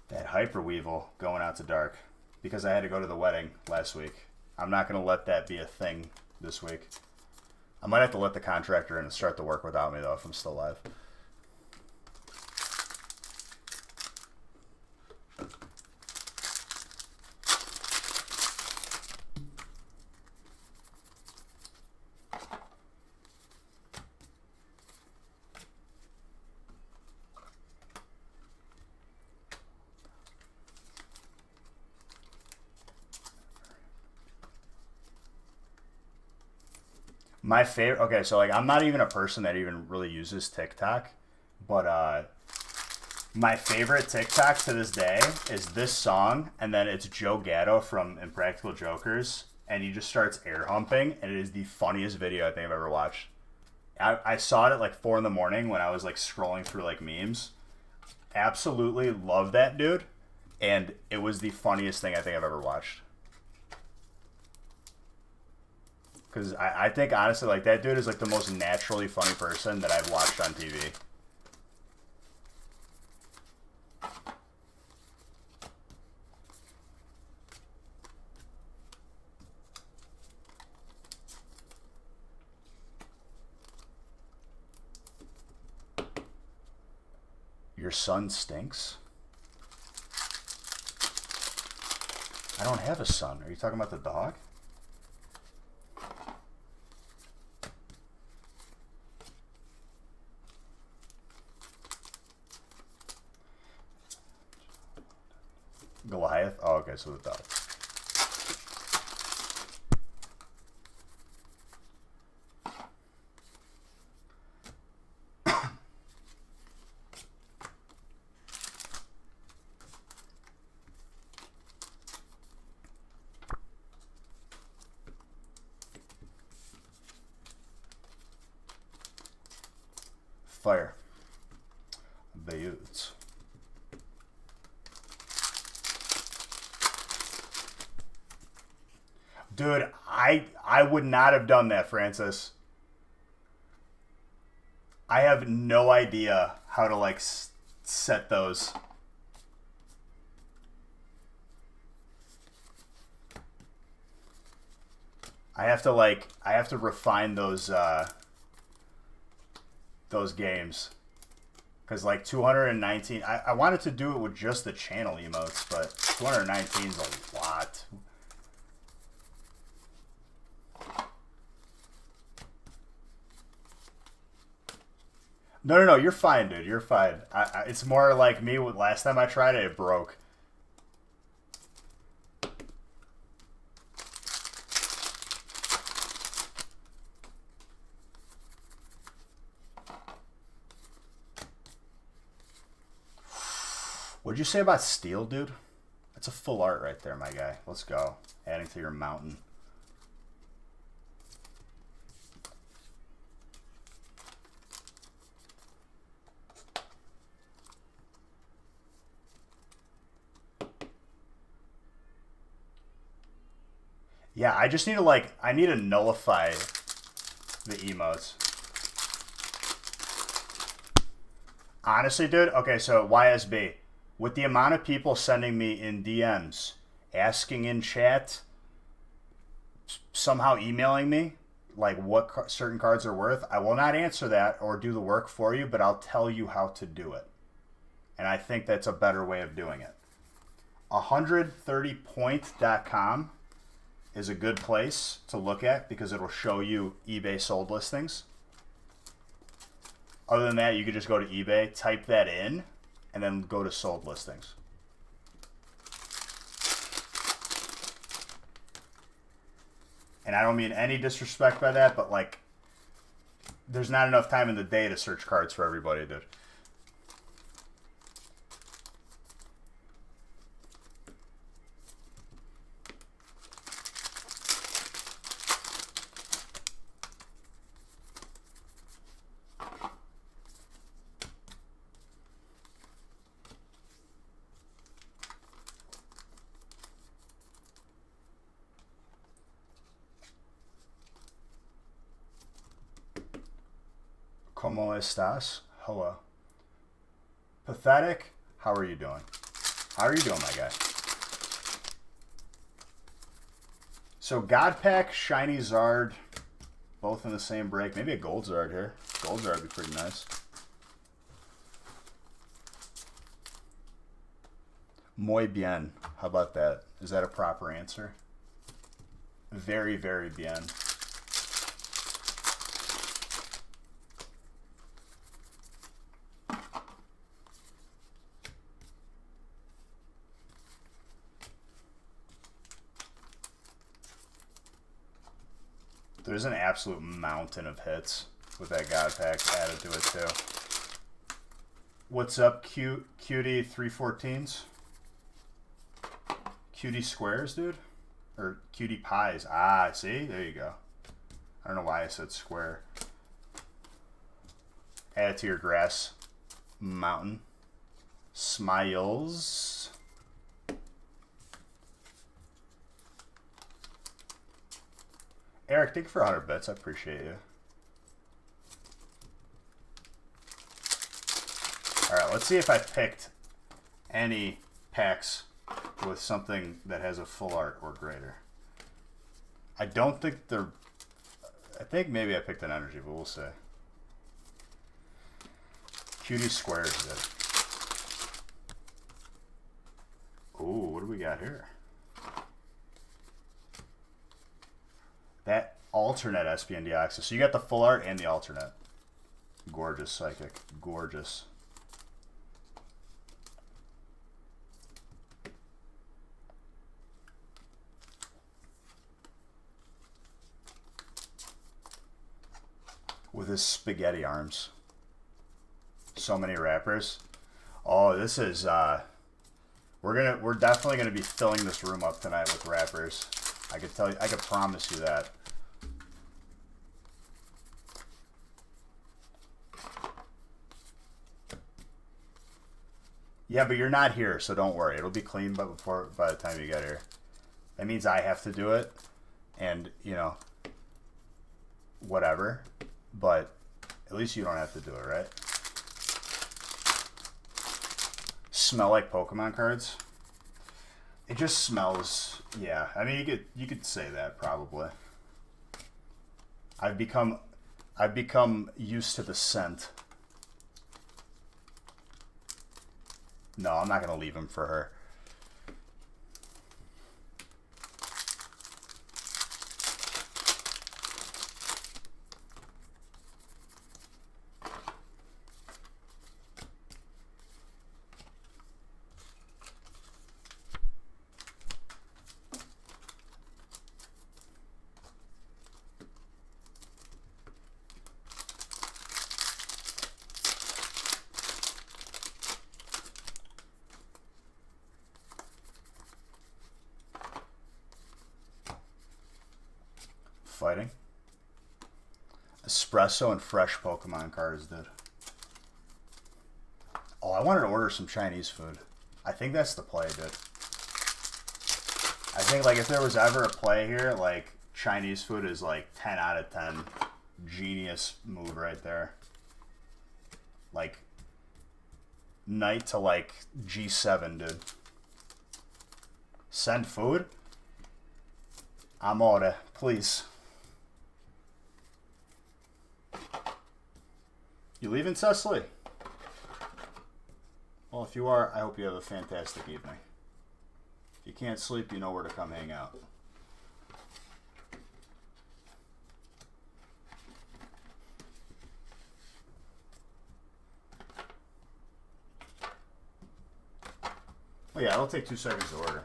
that Hyper Weevil going out to dark because I had to go to the wedding last week. I'm not going to let that be a thing this week. I might have to let the contractor in and start the work without me, though, if I'm still alive. My favorite, okay, so like I'm not even a person that even really uses TikTok, but my favorite TikTok to this day is this song, and then it's Joe Gatto from Impractical Jokers, and he just starts air humping, and it is the funniest video I think I've ever watched. I saw it at like 4 in the morning when I was like scrolling through like memes. Absolutely love that dude, and it was the funniest thing I think I've ever watched. Because I think, honestly, like, that dude is, like, the most naturally funny person that I've watched on TV. Your son stinks? I don't have a son. Are you talking about the dog? Goliath? Oh, okay, so the dog. Fire. Bayouts. Dude, I would not have done that, Francis. I have no idea how to like set those. I have to refine those games. Because like 219, I wanted to do it with just the channel emotes, but 219 is a lot. No, you're fine, dude. You're fine. It's more like me. Last time I tried it, it broke. What'd you say about steel, dude? That's a full art right there, my guy. Let's go. Adding to your mountain. Yeah, I just need to like, I need to nullify the emotes. Honestly, dude, okay, so YSB. With the amount of people sending me in DMs, asking in chat, somehow emailing me, like what certain cards are worth, I will not answer that or do the work for you, but I'll tell you how to do it. And I think that's a better way of doing it. 130point.com is a good place to look at because it'll show you eBay sold listings. Other than that, you could just go to eBay, type that in, and then go to sold listings. And I don't mean any disrespect by that, but like, there's not enough time in the day to search cards for everybody, dude. ¿Cómo estás? Hello. Pathetic? How are you doing? How are you doing, my guy? So God Pack, Shiny Zard, both in the same break. Maybe a Gold Zard here. Gold Zard would be pretty nice. Muy bien. How about that? Is that a proper answer? Very, very bien. There's an absolute mountain of hits with that God Pack added to it too. What's up, cutie 314s? Cutie squares, dude? Or cutie pies. Ah, see? There you go. I don't know why I said square. Add it to your grass mountain. Smiles. Eric, thank you for 100 bits. I appreciate you. Alright, let's see if I picked any packs with something that has a full art or greater. I don't think they're... I think maybe I picked an energy, but we'll see. Cutie squares did. Ooh, what do we got here? That alternate SPN Deoxys. So you got the full art and the alternate. Gorgeous Psychic. Gorgeous. with his spaghetti arms. So many wrappers. Oh, this is we're definitely gonna be filling this room up tonight with wrappers. I could tell you, I could promise you that. Yeah, but you're not here, so don't worry. It'll be clean by the time you get here. That means I have to do it, and you know, whatever. But at least you don't have to do it, right? Smell like Pokemon cards? It just smells. Yeah, I mean you could say that probably. I've become used to the scent. No, I'm not gonna leave him for her. Fighting. Espresso and fresh Pokemon cards, dude. Oh, I wanted to order some Chinese food. I think that's the play, dude. I think, like, if there was ever a play here, like, Chinese food is, like, 10 out of 10. Genius move right there. Like, knight to, like, G7, dude. Send food? Amore, please. You leaving, Cecily? Well, if you are, I hope you have a fantastic evening. If you can't sleep, you know where to come hang out. Oh yeah, it'll take 2 seconds to order.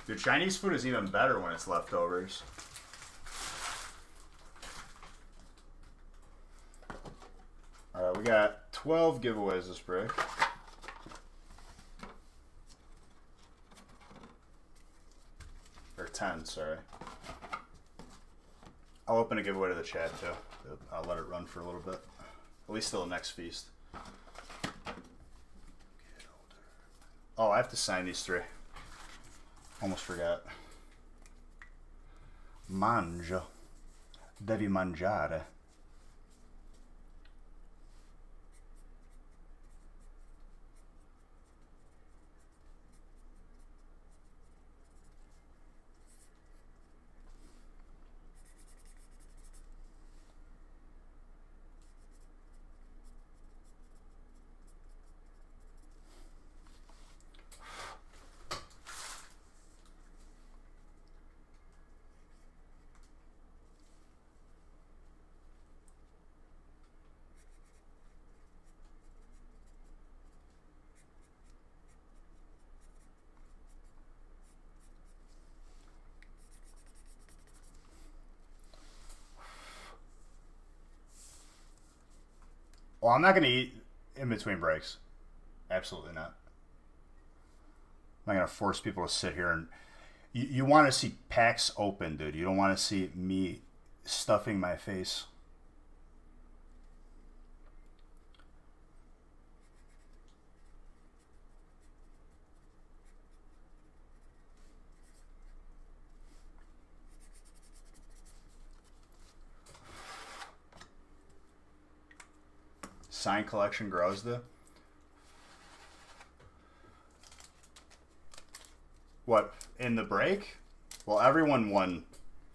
Dude, Chinese food is even better when it's leftovers. Alright, we got 12 giveaways this break. Or 10, sorry. I'll open a giveaway to the chat too. I'll let it run for a little bit. At least till the next feast. Oh, I have to sign these 3. Almost forgot. Mangia. Devi mangiare. Well, I'm not going to eat in between breaks. Absolutely not. I'm not going to force people to sit here and... You want to see packs open, dude. You don't want to see me stuffing my face. Sign collection grows, though. What, in the break? Well, everyone won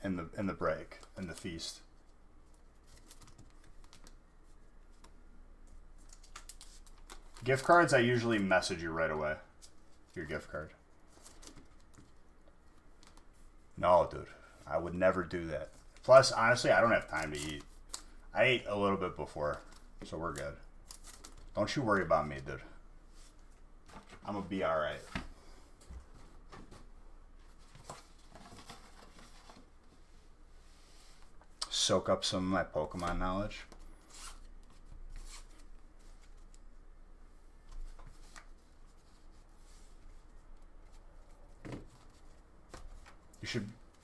in the break, in the feast. Gift cards, I usually message you right away. Your gift card. No, dude. I would never do that. Plus, honestly, I don't have time to eat. I ate a little bit before, so we're good. Don't you worry about me, dude. I'm gonna be alright. soak up some of my Pokemon knowledge.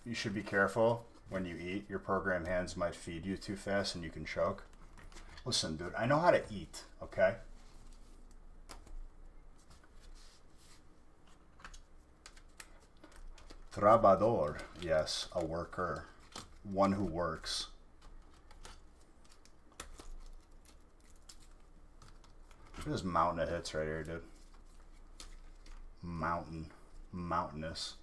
You should be careful when you eat. Your program hands might feed you too fast and you can choke. Listen, dude, I know how to eat, okay? Trabador, yes, a worker. One who works. Look at this mountain of hits right here, dude. Mountainous.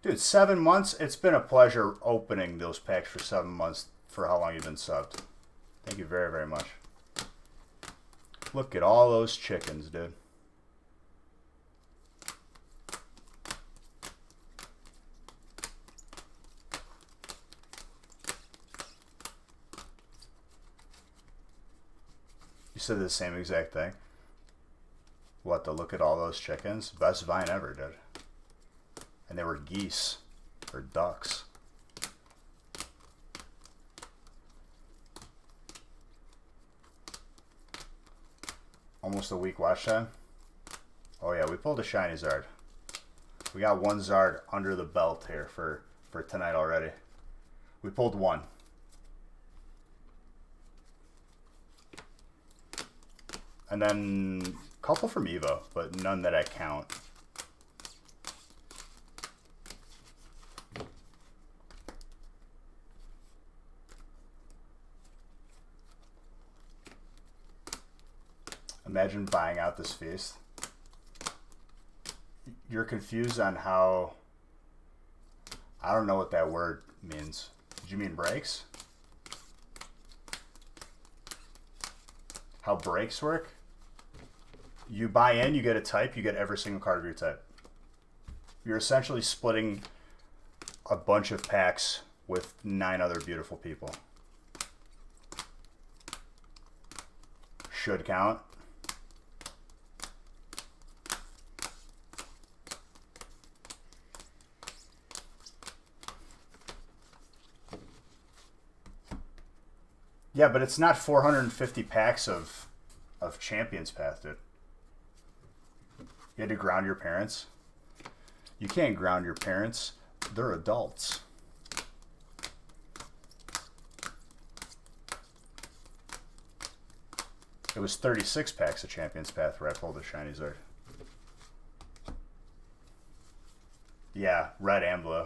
Dude, 7 months? It's been a pleasure opening those packs for 7 months for how long you've been subbed. Thank you very, very much. Look at all those chickens, dude. You said the same exact thing. What, to look at all those chickens? Best vine ever, dude. And they were geese or ducks. Almost a week watch time. Oh yeah, we pulled a shiny Zard. We got one Zard under the belt here for tonight already. We pulled one. And then a couple from Evo, but none that I count. Imagine buying out this feast. You're confused on how... I don't know what that word means. Did you mean breaks? How breaks work? You buy in, you get a type, you get every single card of your type. You're essentially splitting a bunch of packs with 9 other beautiful people. Should count. Yeah, but it's not 450 packs of Champions Path, dude. You had to ground your parents. You can't ground your parents. They're adults. It was 36 packs of Champions Path where I pulled a shiny Zard. Yeah, red and blue.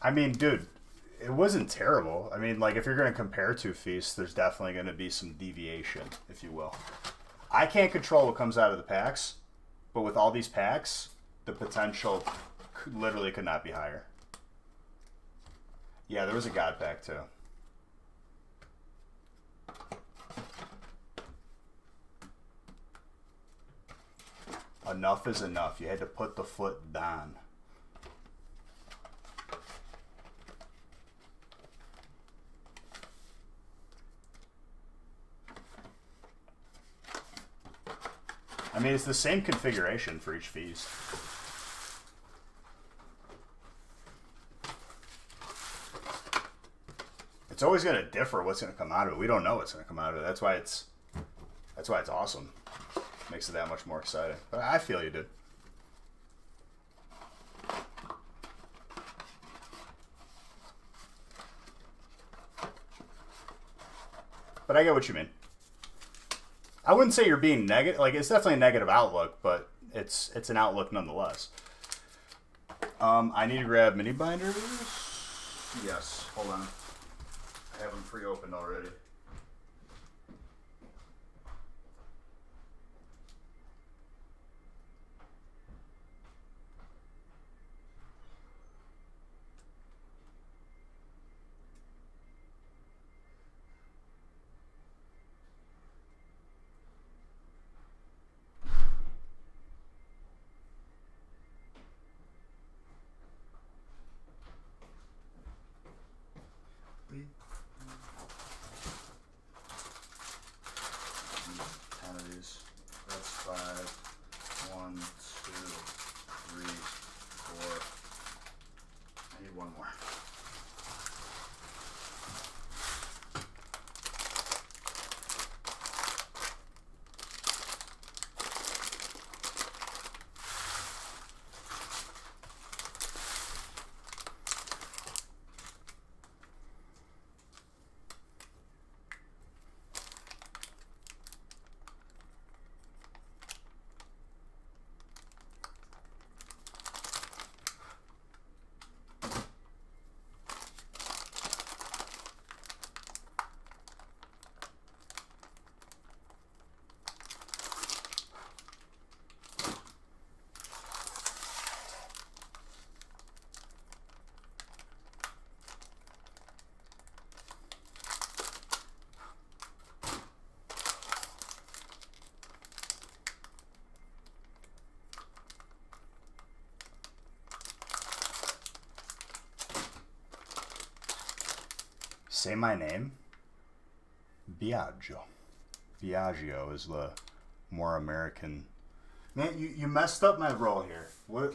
I mean, dude, it wasn't terrible. I mean, like, if you're going to compare two feasts, there's definitely going to be some deviation, if you will. I can't control what comes out of the packs, but with all these packs, the potential literally could not be higher. Yeah, there was a God pack, too. Enough is enough. You had to put the foot down. I mean, it's the same configuration for each feast. It's always going to differ what's going to come out of it. We don't know what's going to come out of it. That's why it's awesome. Makes it that much more exciting. But I feel you, dude. But I get what you mean. I wouldn't say you're being negative. Like, it's definitely a negative outlook, but it's an outlook nonetheless. I need to grab mini binders. Yes, hold on. I have them pre-opened already. one more. Say my name. Biagio. Biagio is the more American. Man, you messed up my roll here. What?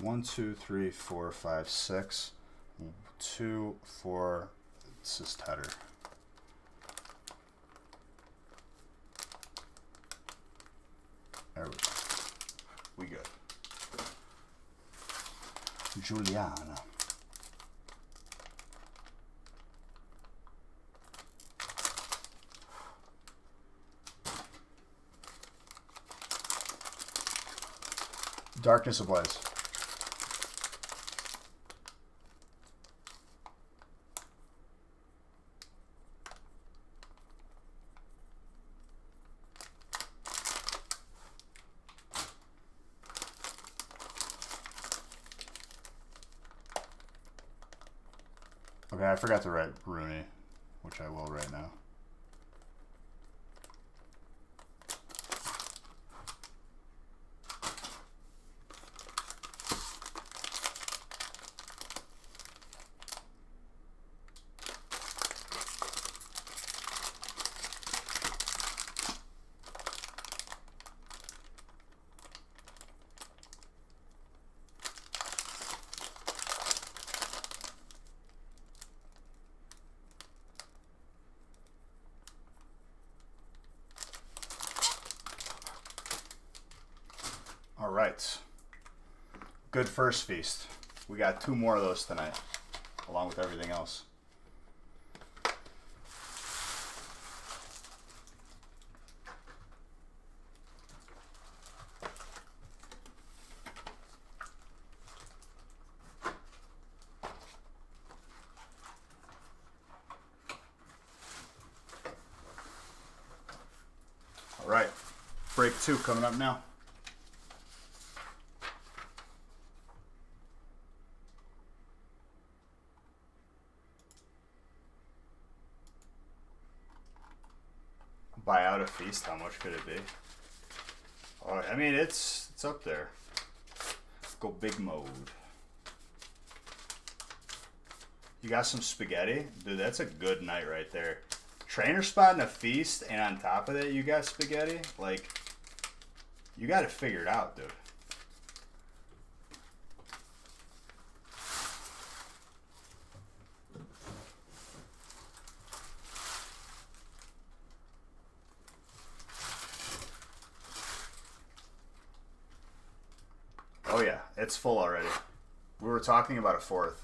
1, 2, 3, 4, 5, 6. 2, 4. This is Tedder. There we go. We good. Juliana. Darkness Ablaze. Okay, I forgot to write Rooney, which I will right now. All right. Good first feast. We got 2 more of those tonight, along with everything else. All right. Break 2 coming up now. Buy out a feast, how much could it be? Oh, I mean, it's up there. Go big mode. You got some spaghetti? Dude, that's a good night right there. Trainer spot and a feast, and on top of that, you got spaghetti? Like, you got it figured out, dude. Oh yeah, it's full already. We were talking about a 4th.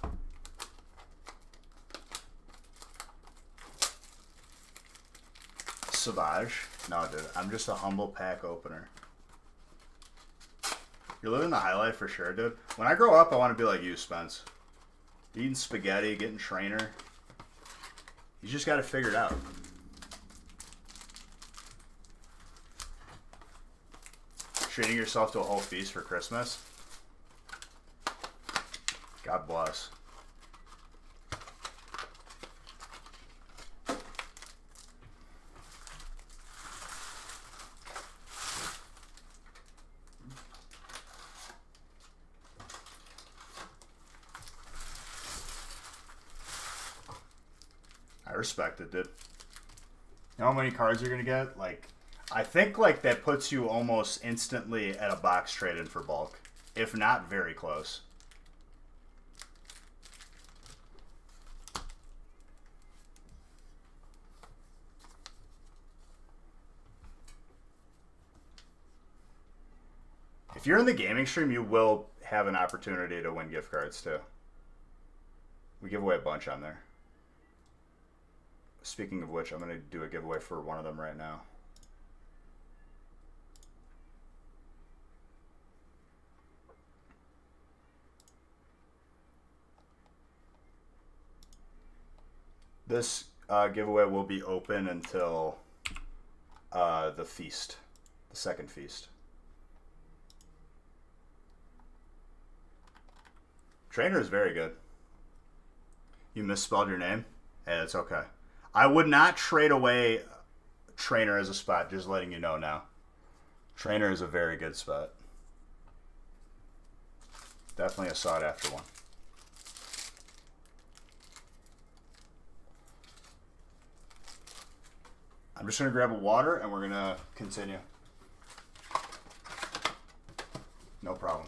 Savage? No, dude. I'm just a humble pack opener. You're living the high life for sure, dude. When I grow up, I want to be like you, Spence. Eating spaghetti, getting trainer. You just got to figure it out. Treating yourself to a whole feast for Christmas. God bless. I respect it, dude. You know how many cards you're gonna get? Like, I think like that puts you almost instantly at a box trade in for bulk. if not very close. If you're in the gaming stream, you will have an opportunity to win gift cards too. We give away a bunch on there. Speaking of which, I'm going to do a giveaway for one of them right now. This giveaway will be open until the feast, the second feast. Trainer is very good. You misspelled your name? Hey, it's okay. I would not trade away Trainer as a spot, just letting you know now. Trainer is a very good spot. Definitely a sought after one. I'm just going to grab a water and we're going to continue. No problem.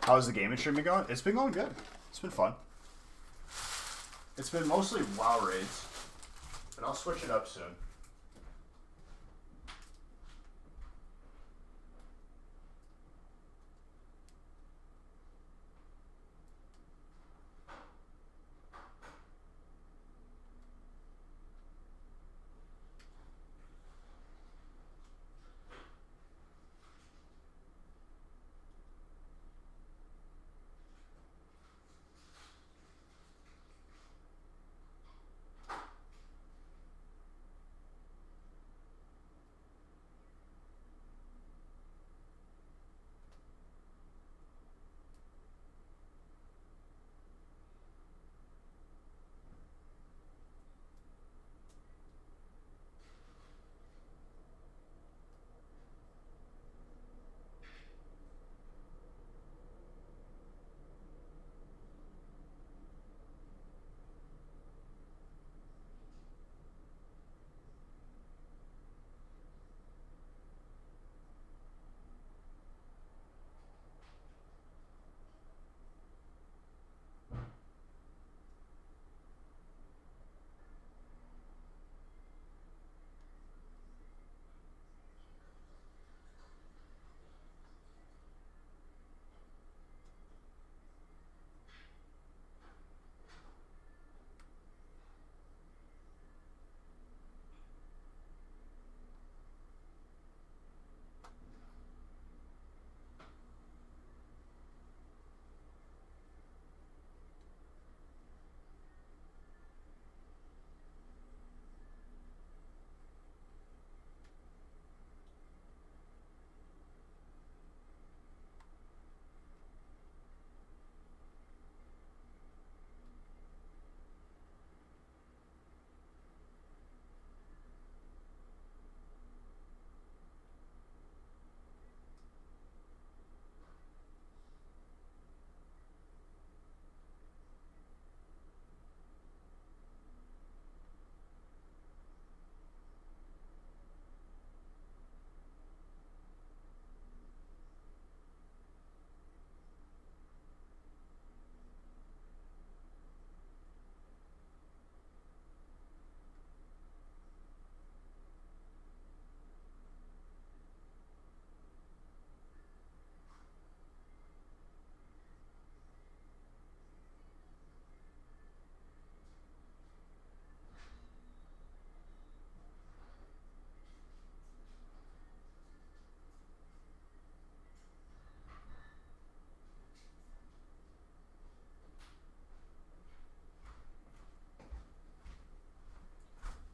How's the gaming stream been going? It's been going good. It's been fun. It's been mostly WoW raids, but I'll switch it up soon.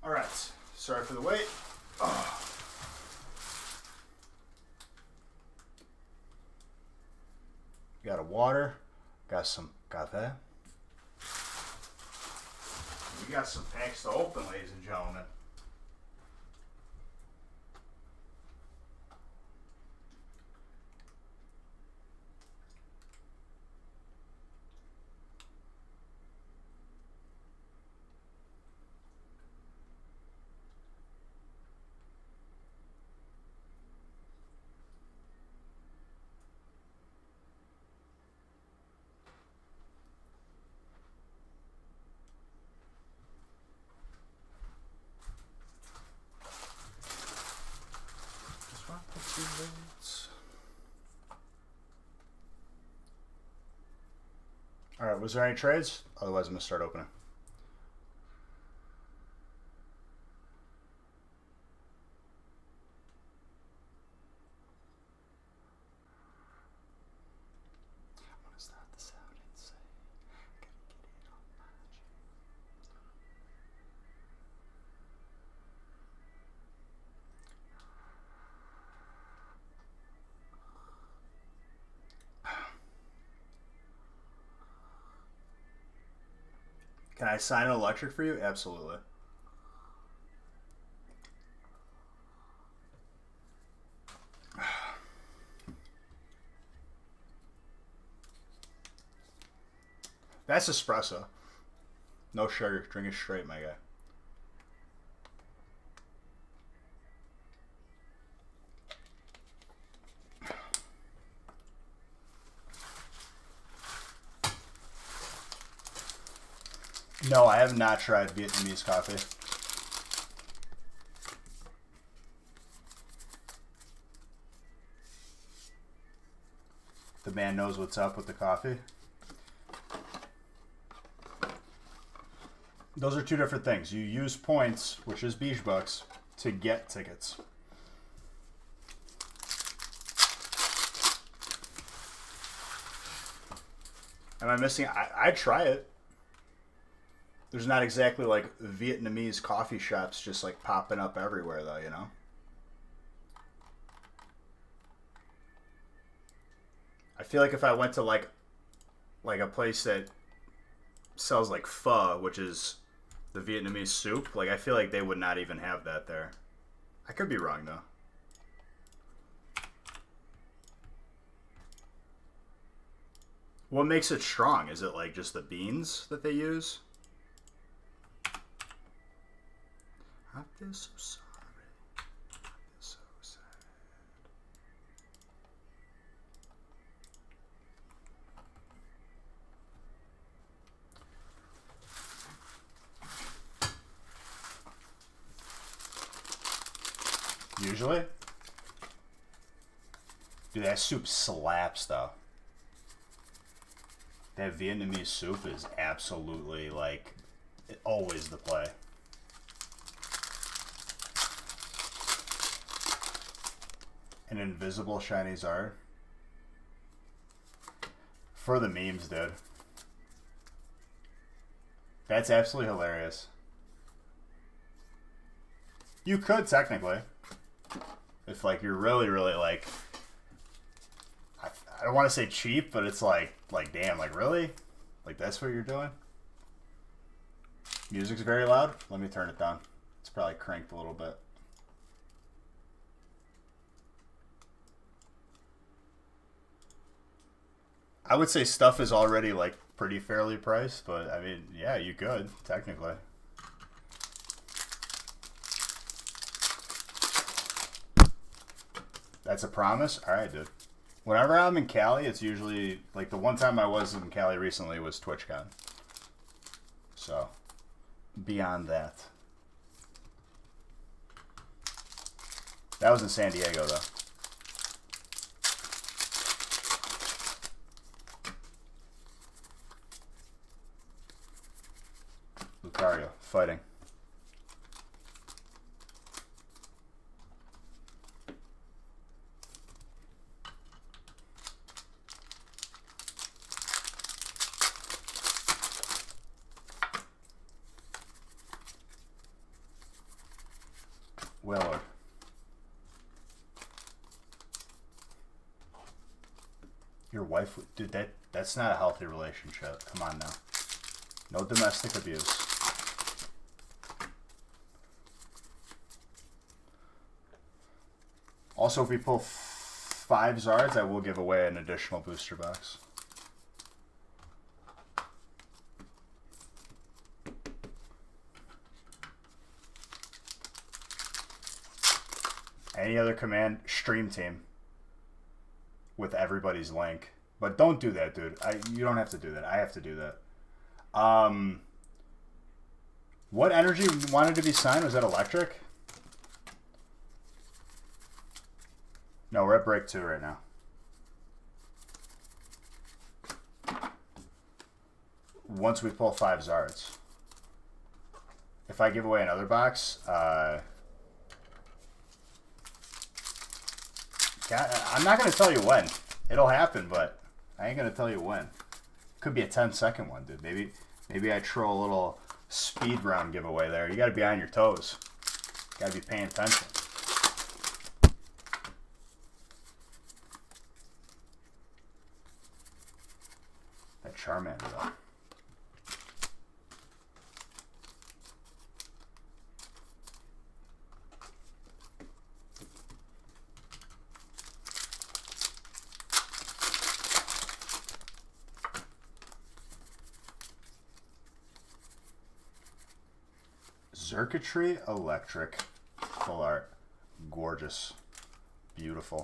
All right. Sorry for the wait. Oh. Got a water. Got some cafe. We got some packs to open, ladies and gentlemen. All right, was there any trades? Otherwise, I'm gonna start opening. Can I sign an electric for you? Absolutely. That's espresso. No sugar. Drink it straight, my guy. No, I have not tried Vietnamese coffee. The man knows what's up with the coffee. Those are two different things. You use points, which is beach bucks, to get tickets. Am I missing? I'd try it. There's not exactly like Vietnamese coffee shops just like popping up everywhere though, you know? I feel like if I went to like a place that sells like pho, which is the Vietnamese soup, like I feel like they would not even have that there. I could be wrong though. What makes it strong? Is it like just the beans that they use? I feel so sorry. I feel so sad. Usually? Dude, that soup slaps though. That Vietnamese soup is absolutely like always the play. An invisible charizard. For the memes, dude. That's absolutely hilarious. You could technically. If like you're really like I don't want to say cheap, but it's like damn, like really? Like that's what you're doing? Music's very loud. Let me turn it down. It's probably cranked a little bit. I would say stuff is already like pretty fairly priced, but I mean, yeah, you could technically. That's a promise? All right, dude. Whenever I'm in Cali, it's usually like the one time I was in Cali recently was TwitchCon. So, beyond that. That was in San Diego, though. Lucario, fighting. Willard. Your wife, dude, that's not a healthy relationship. Come on now. No domestic abuse. Also, if we pull 5 Zards, I will give away an additional booster box. Any other command, stream team with everybody's link. But don't do that, dude. You don't have to do that. I have to do that. What energy wanted to be signed? Was that electric? No, we're at break 2 right now. Once we pull 5 Zards. If I give away another box, I'm not going to tell you when. It'll happen, but I ain't going to tell you when. Could be a 10-second one, dude. Maybe I throw a little speed round giveaway there. You got to be on your toes. Got to be paying attention. That Charmander, though. Circuitry Electric. Full art. Gorgeous. Beautiful.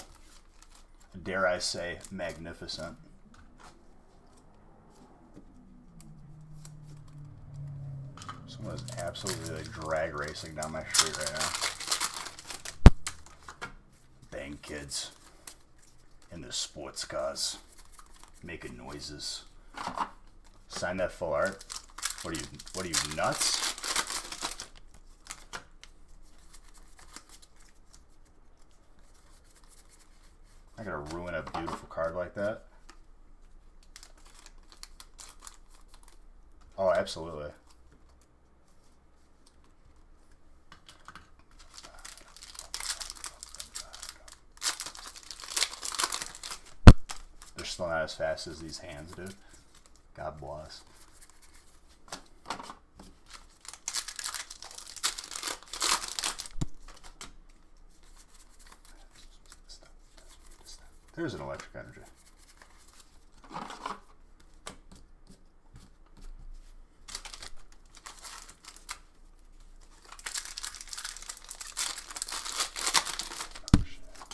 Dare I say, magnificent. Someone is absolutely like drag racing down my street right now. Dang kids. In their sports cars. Making noises. Sign that full art. What are you nuts? I gotta ruin a beautiful card like that. Oh, absolutely. They're still not as fast as these hands, dude. God bless. There's an electric energy.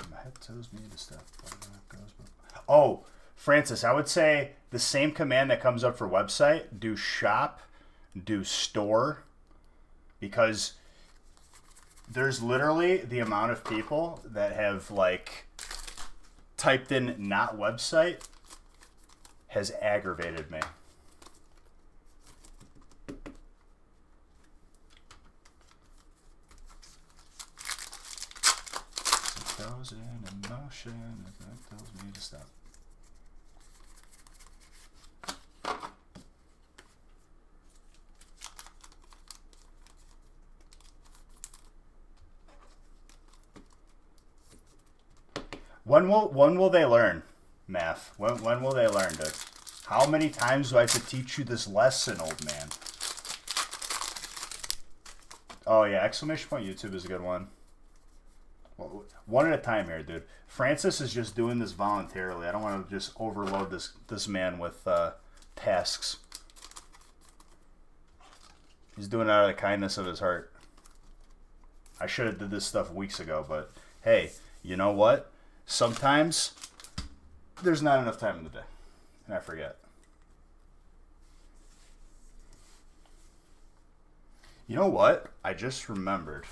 My head tells me to stop. Oh, Francis, I would say the same command that comes up for website, do shop, do store, because there's literally the amount of people that have like typed in not website has aggravated me. It goes in motion, that tells me to stop. When will they learn math? When will they learn, dude? How many times do I have to teach you this lesson, old man? Oh yeah, exclamation point YouTube is a good one. Well, one at a time here, dude. Francis is just doing this voluntarily. I don't want to just overload this man with tasks. He's doing it out of the kindness of his heart. I should have did this stuff weeks ago, but hey, you know what? Sometimes there's not enough time in the day, and I forget. You know what? I just remembered.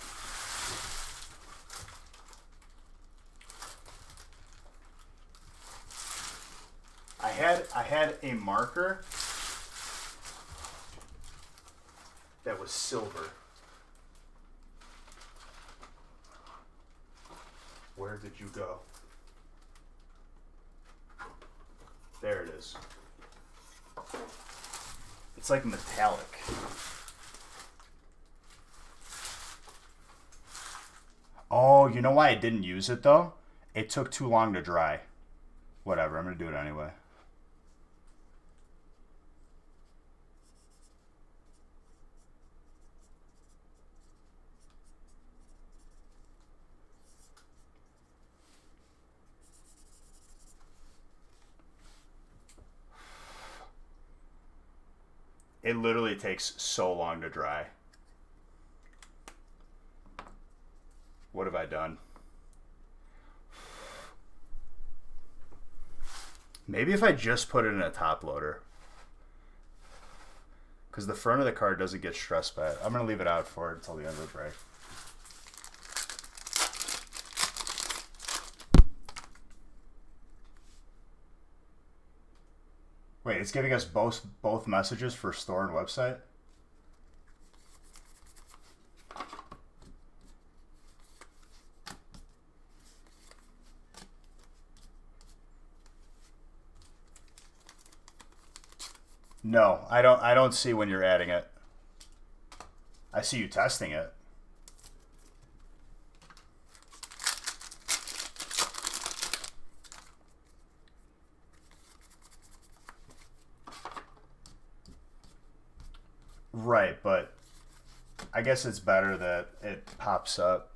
I had a marker that was silver. Where did you go? There it is. It's like metallic. Oh, you know why I didn't use it though? It took too long to dry. Whatever, I'm gonna do it anyway. It literally takes so long to dry. What have I done? Maybe if I just put it in a top loader. Because the front of the card doesn't get stressed by it. I'm going to leave it out for it until the end of the break. Wait, it's giving us both messages for store and website? No, I don't see when you're adding it. I see you testing it. Right, but I guess it's better that it pops up.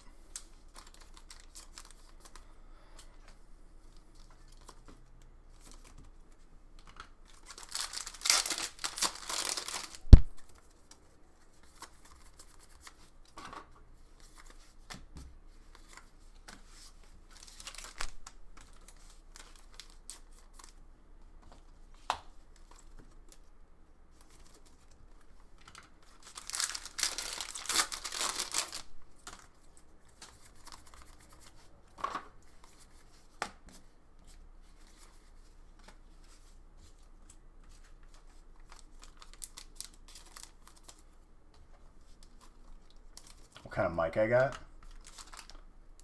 What kind of mic I got?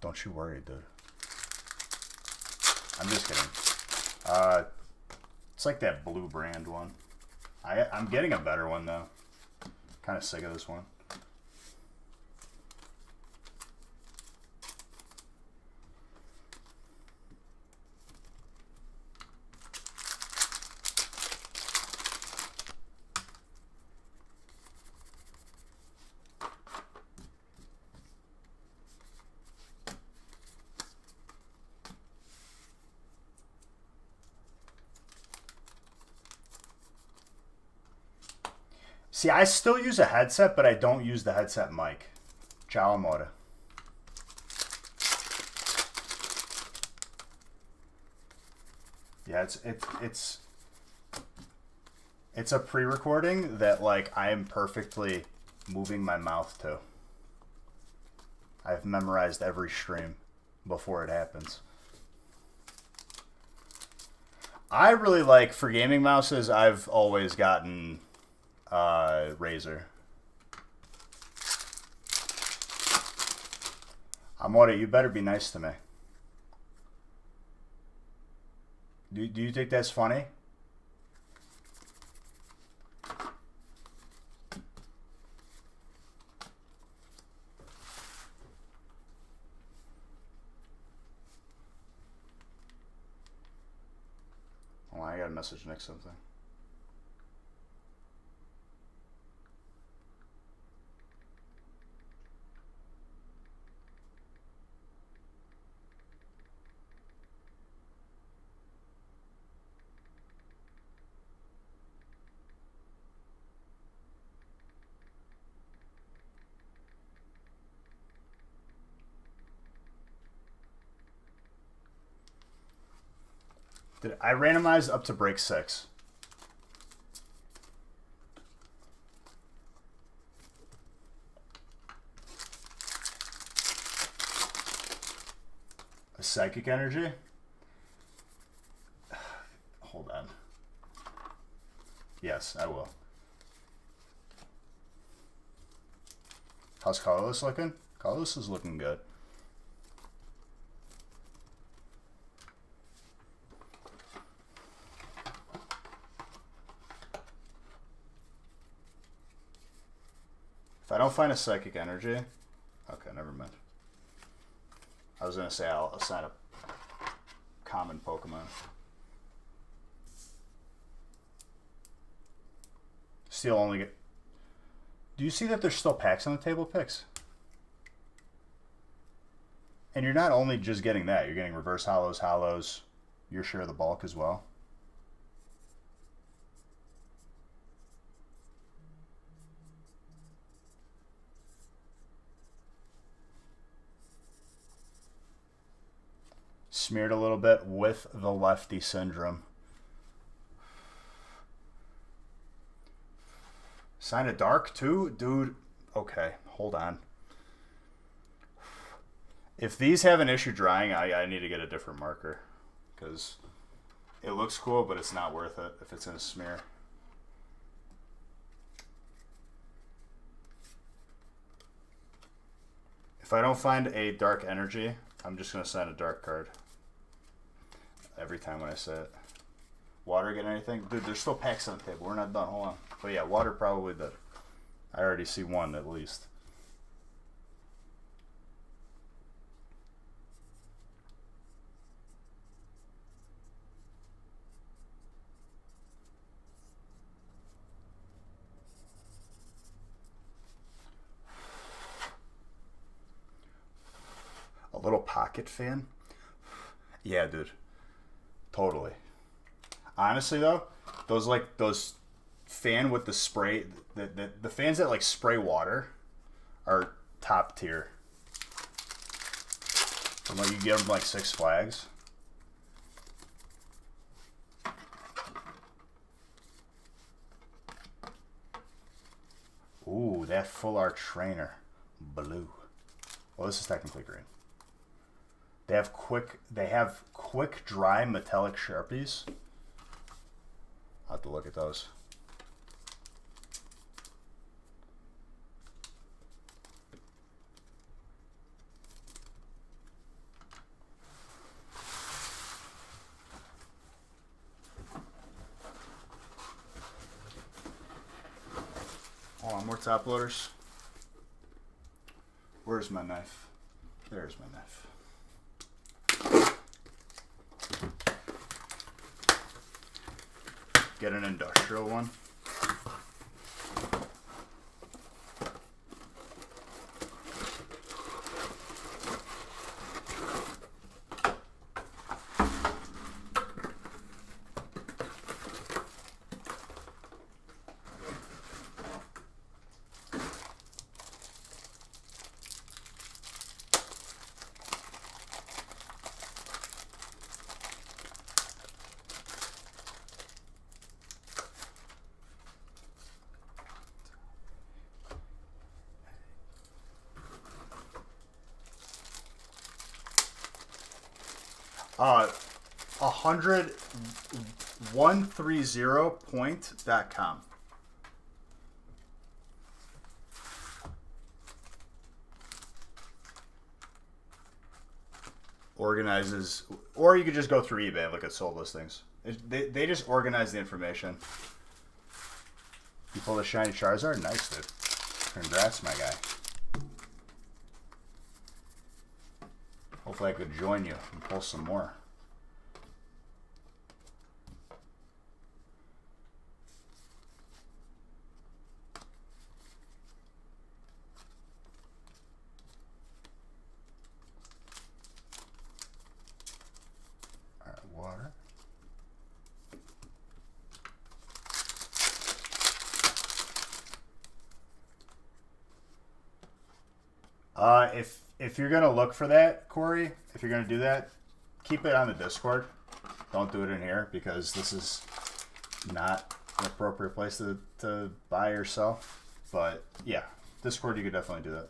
Don't you worry, dude. I'm just kidding. It's like that blue brand one. I'm getting a better one though. Kind of sick of this one. See, I still use a headset, but I don't use the headset mic. Ciao, amore. Yeah, it's a pre-recording that like I am perfectly moving my mouth to. I've memorized every stream before it happens. I really like, for gaming mouses, I've always gotten Razer. Amore, you better be nice to me. Do you think that's funny? Oh, I got a message next something. I randomized up to break 6. A psychic energy? Hold on. Yes, I will. How's Carlos looking? Carlos is looking good. If I don't find a psychic energy, okay, never mind. I was gonna say I'll assign a common Pokemon. Still only get. Do you see that there's still packs on the table? Picks. And you're not only just getting that, you're getting reverse hollows, your share of the bulk as well. Smeared a little bit with the lefty syndrome. Sign of Dark too? Dude, okay, hold on. If these have an issue drying, I need to get a different marker. Because It looks cool, but it's not worth it if it's in a smear. If I don't find a dark energy, I'm just going to sign a dark card. Every time when I say it. Water get anything? Dude, there's still packs on the table. We're not done. Hold on. But yeah, water probably did. I already see one at least. A little pocket fan? Yeah, dude. Totally. Honestly though, those fan with the spray, the fans that like spray water are top tier. And like you get them like Six Flags. Ooh, that full art trainer, blue. Well, this is technically green. They have quick dry metallic Sharpies. I'll have to look at those. Hold on, more top loaders. Where's my knife? There's my knife. Get an industrial one. Uh, 130point.com. Organizes, or you could just go through eBay and look at sold listings. They just organize the information. You pulled a shiny Charizard? Nice, dude. Congrats, my guy. Hopefully I could join you and pull some more. All right, water. If you're gonna look for that, Corey, if you're gonna do that, keep it on the Discord. Don't do it in here because this is not an appropriate place to buy or sell. But yeah, Discord you could definitely do that.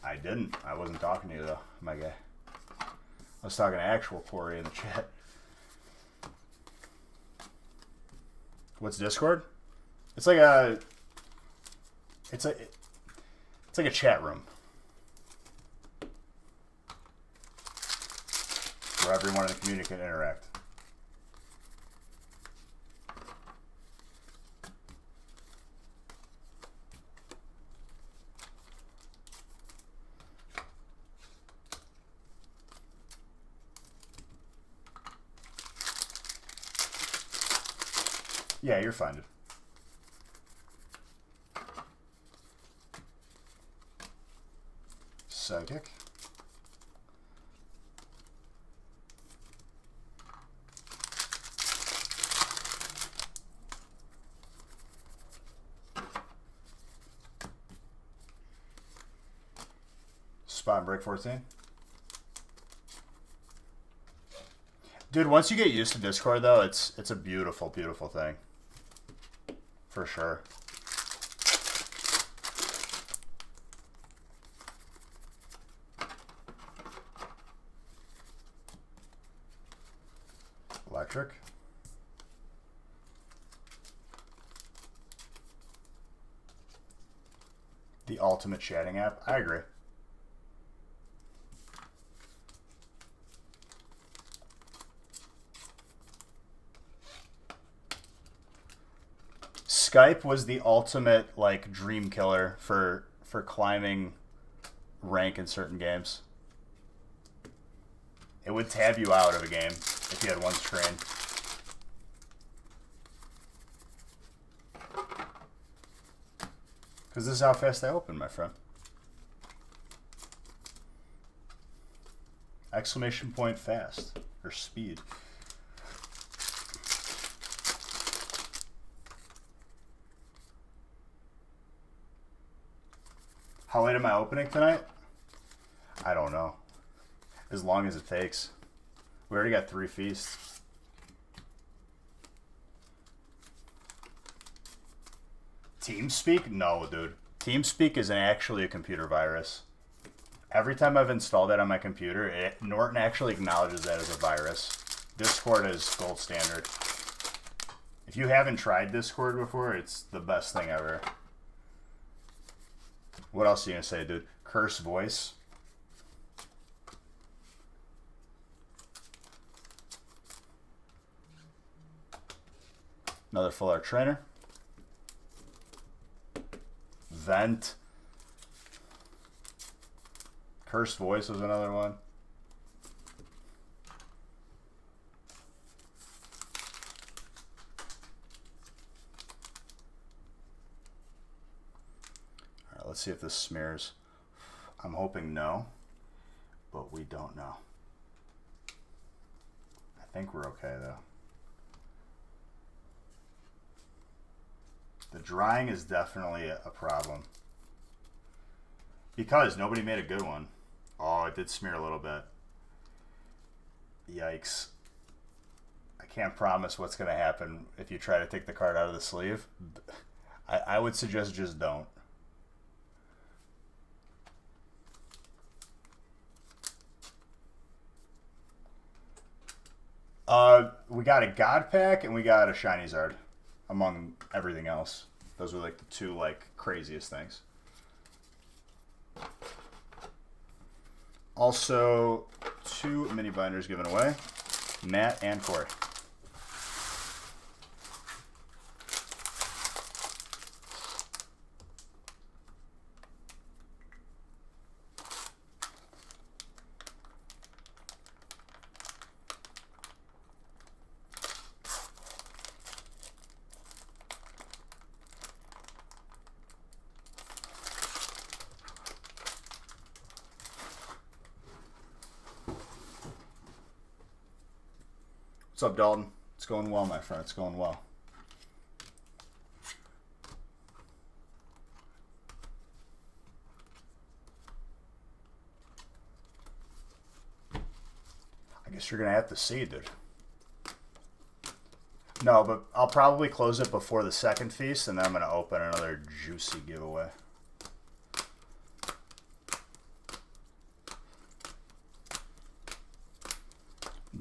I didn't. I wasn't talking to you though, my guy. I was talking to actual Corey in the chat. What's Discord? It's like a chat room where everyone in the community can interact. Yeah, you're fine. Psychic. Spot and break 14. Dude, once you get used to Discord, though, it's a beautiful, beautiful thing. For sure. Electric. The ultimate chatting app. I agree. Skype was the ultimate like dream killer for climbing rank in certain games. It would tab you out of a game if you had one screen. Because this is how fast I open, my friend. Exclamation point fast. Or speed. How late am I opening tonight? I don't know. As long as it takes. We already got 3 feasts. TeamSpeak? No, dude. TeamSpeak is actually a computer virus. Every time I've installed that on my computer, Norton actually acknowledges that as a virus. Discord is gold standard. If you haven't tried Discord before, it's the best thing ever. What else are you going to say, dude? Curse voice. Another full art trainer. Vent. Curse voice was another one. All right, let's see if this smears. I'm hoping no, but we don't know. I think we're okay though. The drying is definitely a problem. Because nobody made a good one. Oh, it did smear a little bit. Yikes. I can't promise what's going to happen if you try to take the card out of the sleeve. I would suggest just don't. We got a God Pack and we got a charizard. Among everything else. Those were like the 2 like craziest things. Also, 2 mini binders given away. Matt and Corey. What's up, Dalton? It's going well, my friend. It's going well. I guess you're going to have to see, dude. No, but I'll probably close it before the second feast, and then I'm going to open another juicy giveaway.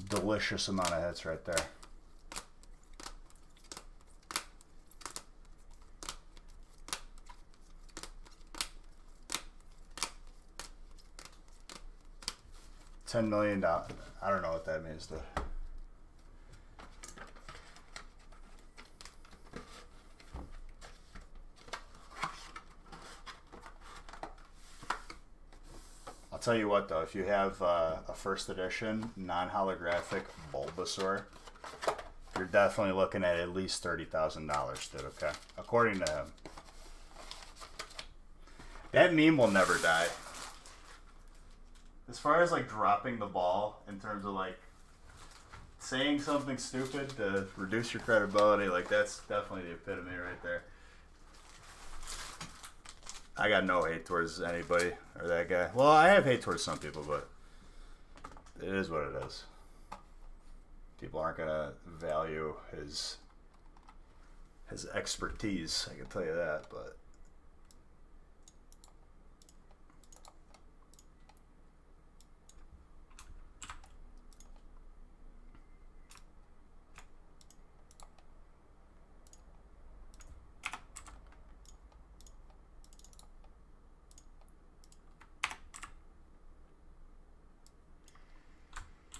Delicious amount of hits right there. $10 million. I don't know what that means, though. I'll tell you what, though, if you have a first edition non-holographic Bulbasaur, you're definitely looking at least $30,000, dude, okay? According to him. That meme will never die. As far as, like, dropping the ball in terms of, like, saying something stupid to reduce your credibility, like, that's definitely the epitome right there. I got no hate towards anybody or that guy. Well, I have hate towards some people, but it is what it is. People aren't gonna value his expertise. I can tell you that, but.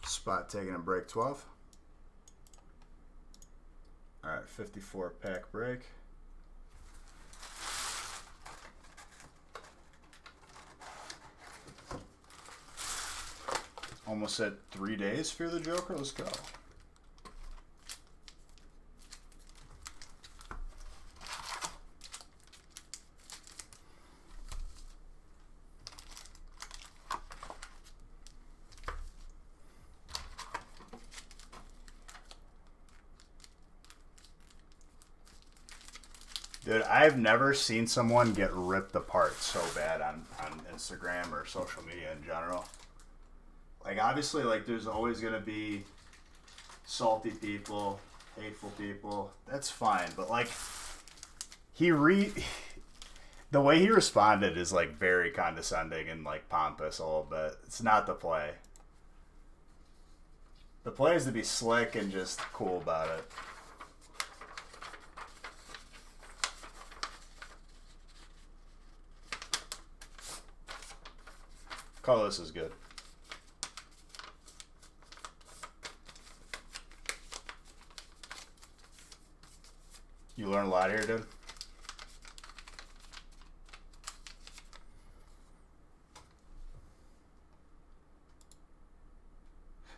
Spot taking a break 12. All right, 54 pack break. Almost at 3 days for the Joker. Let's go. Dude, I've never seen someone get ripped apart so bad on Instagram or social media in general. Like, obviously, like, there's always going to be salty people, hateful people. That's fine. But, like, the way he responded is, like, very condescending and, like, pompous a little bit. It's not the play. The play is to be slick and just cool about it. Colorless is good. You learn a lot here, dude.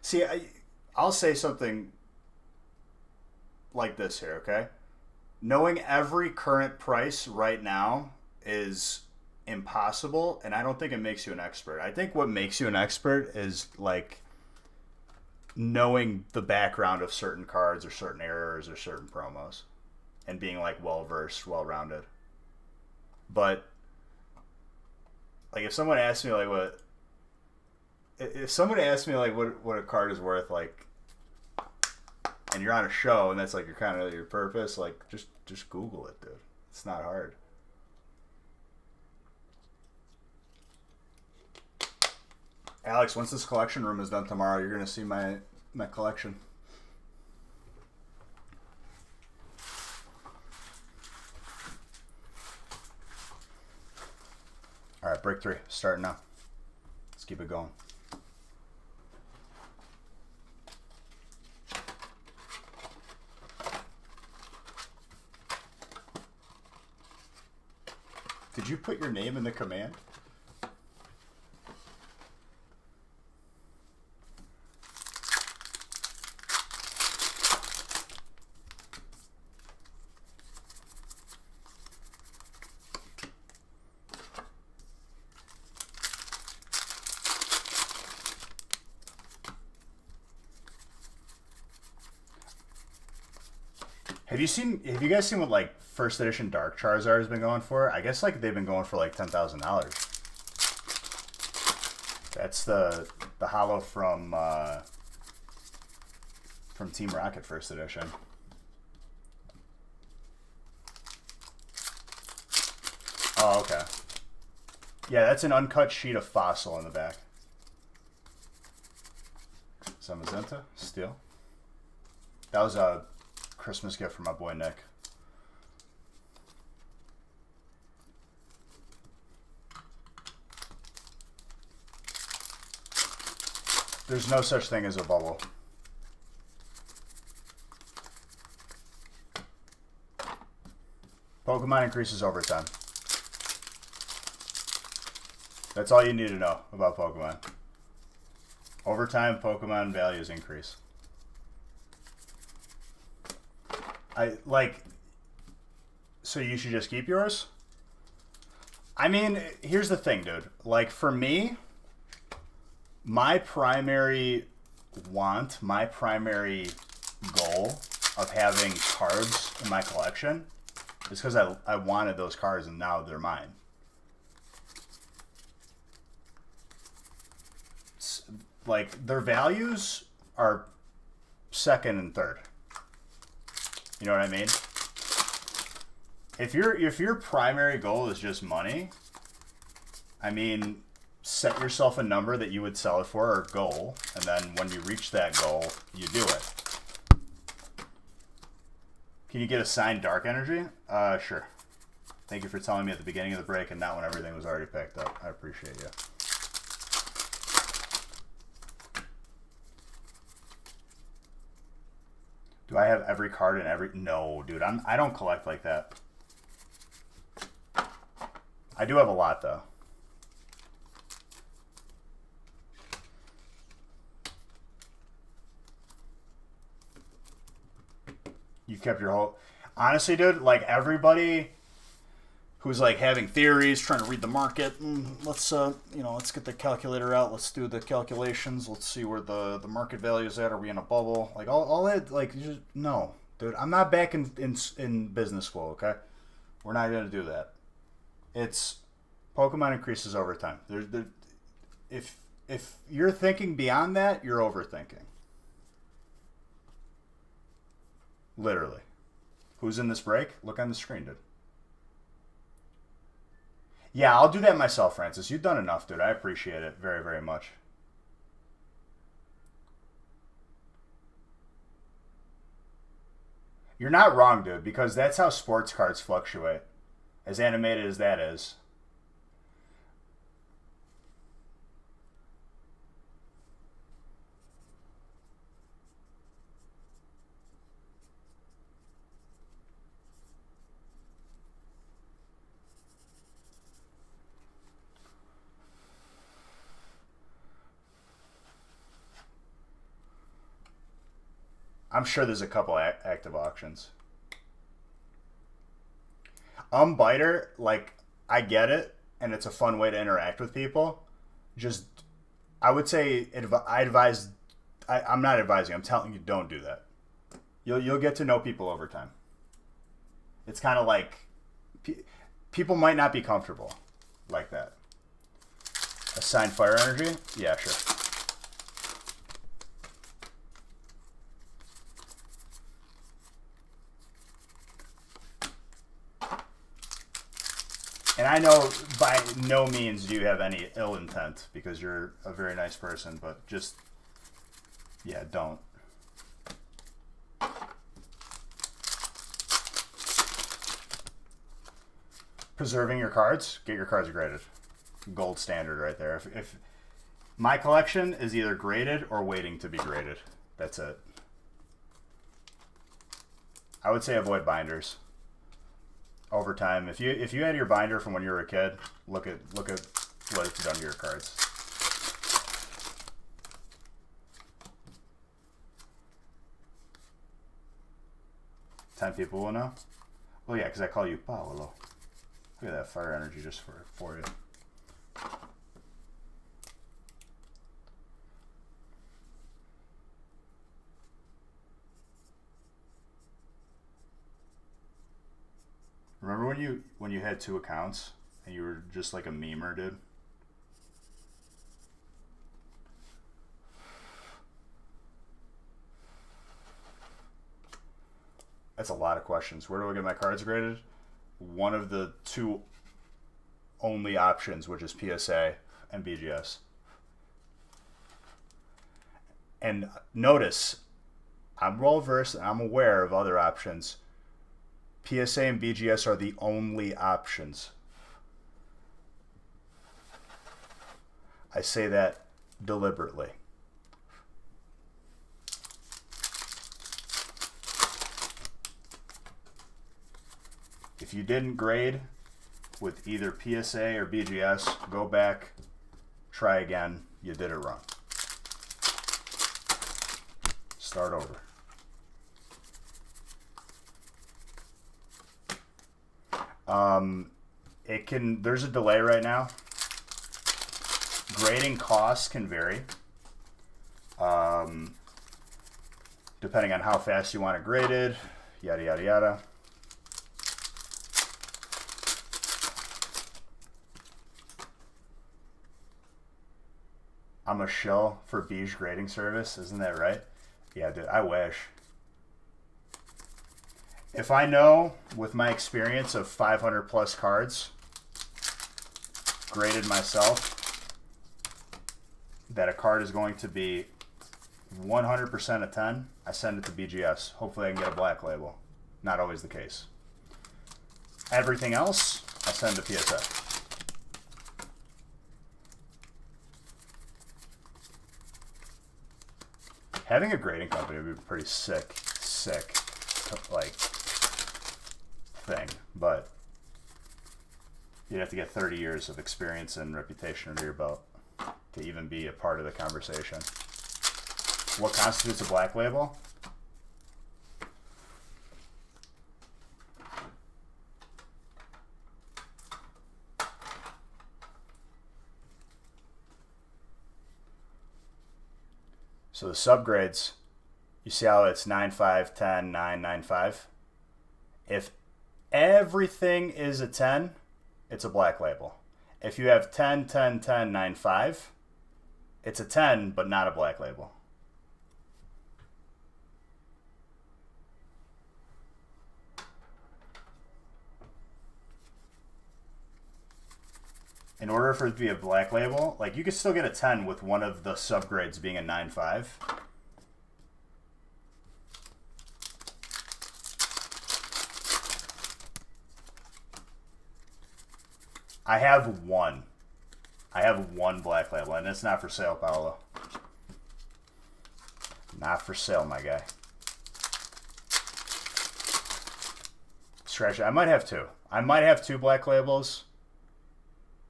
See, I'll say something like this here, okay? Knowing every current price right now is impossible, and I don't think it makes you an expert. I think what makes you an expert is, like, knowing the background of certain cards or certain errors or certain promos and being, like, well-versed, well-rounded. But, like, if someone asks me, like, what a card is worth, like, and you're on a show and that's, like, your purpose, like, just Google it, dude. It's not hard. Alex, once this collection room is done tomorrow, you're going to see my collection. All right, break 3. Starting now. Let's keep it going. Did you put your name in the command? Have you guys seen what, like, first edition Dark Charizard has been going for? I guess, like, they've been going for like $10,000. That's the holo from Team Rocket first edition. Oh, okay. Yeah, that's an uncut sheet of Fossil in the back. Some Magenta, Steel. That was a Christmas gift from my boy Nick. There's no such thing as a bubble. Pokemon increases over time. That's all you need to know about Pokemon. Over time, Pokemon values increase. So you should just keep yours? I mean, here's the thing, dude. Like, for me, my primary want, my primary goal of having cards in my collection is because I wanted those cards and now they're mine. Like, their values are second and third. You know what I mean? If your primary goal is just money, I mean, set yourself a number that you would sell it for, or a goal, and then when you reach that goal, you do it. Can you get assigned dark energy? Sure. Thank you for telling me at the beginning of the break and not when everything was already picked up. I appreciate you. Do I have every card in every... No, dude. I don't collect like that. I do have a lot, though. You kept your whole... Honestly, dude, like, everybody who's, like, having theories, trying to read the market, let's, let's get the calculator out. Let's do the calculations. Let's see where the market value is at. Are we in a bubble? Like, all that, like, just, no. Dude, I'm not back in business school, okay? We're not going to do that. It's... Pokemon increases over time. If you're thinking beyond that, you're overthinking. Literally. Who's in this break? Look on the screen, dude. Yeah, I'll do that myself, Francis. You've done enough, dude. I appreciate it very, very much. You're not wrong, dude, because that's how sports cards fluctuate. As animated as that is. I'm sure there's a couple active auctions. Biter, like, I get it, and it's a fun way to interact with people. Just, I would say, I'm not advising, I'm telling you, don't do that. You'll get to know people over time. It's kind of like, people might not be comfortable like that. Assign fire energy? Yeah, sure. And I know by no means do you have any ill intent, because you're a very nice person, but just, yeah, don't. Preserving your cards? Get your cards graded. Gold standard right there. If my collection is either graded or waiting to be graded. That's it. I would say avoid binders. Over time, if you had your binder from when you were a kid, look at what it's done to your cards. Ten people will know. Well, yeah, because I call you Paolo. Look at that fire energy just for you. Remember when you had 2 accounts and you were just like a memer, dude? That's a lot of questions. Where do I get my cards graded? One of the 2 only options, which is PSA and BGS. And notice, I'm well versed and I'm aware of other options. PSA and BGS are the only options. I say that deliberately. If you didn't grade with either PSA or BGS, go back, try again. You did it wrong. Start over. There's a delay right now. Grading costs can vary. Depending on how fast you want it graded, yada, yada, yada. I'm a shill for Beige grading service, isn't that right? Yeah, dude, I wish. If I know, with my experience of 500 plus cards, graded myself, that a card is going to be 100% a 10, I send it to BGS. Hopefully I can get a black label. Not always the case. Everything else, I send to PSA. Having a grading company would be a pretty sick, like, thing. But you'd have to get 30 years of experience and reputation under your belt to even be a part of the conversation. What constitutes a black label? So the subgrades, you see how it's 9, 5, 10, 9, 9, 5? If everything is a 10, it's a black label. If you have 10, 10, 10, 9, 5, it's a 10, but not a black label. In order for it to be a black label, like you could still get a 10 with one of the subgrades being a 9-5. I have one. I have one black label, and it's not for sale, Paolo. Not for sale, my guy. Scratch it. I might have two. I might have two black labels.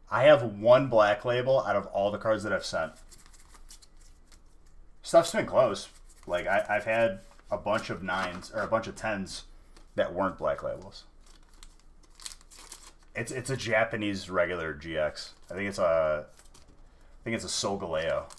I have one black label out of all the cards that I've sent. Stuff's been close. Like, I've had a bunch of 9s, or a bunch of 10s that weren't black labels. It's a Japanese regular GX. I think it's a Sol Galeo.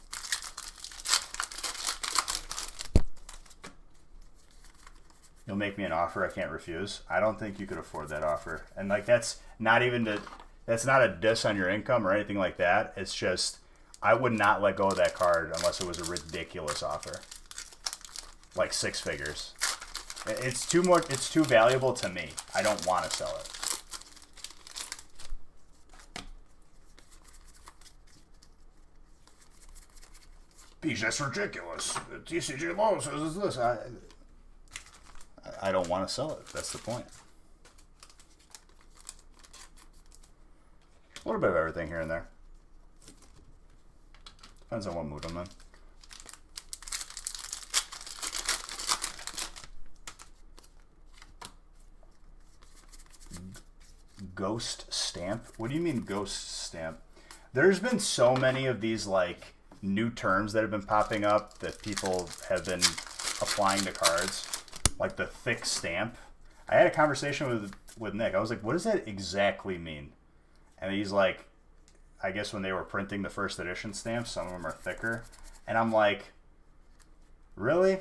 You'll make me an offer I can't refuse. I don't think you could afford that offer. And like that's not a diss on your income or anything like that. It's just I would not let go of that card unless it was a ridiculous offer. Like 6 figures. It's too valuable to me. I don't want to sell it. Beach, that's ridiculous. TCG Low says this. I don't want to sell it. That's the point. A little bit of everything here and there. Depends on what mood I'm in. Ghost stamp? What do you mean ghost stamp? There's been so many of these like new terms that have been popping up that people have been applying to cards, like the thick stamp. I had a conversation with Nick. I was like, what does that exactly mean? And he's like, I guess when they were printing the first edition stamps, some of them are thicker. And I'm like, really?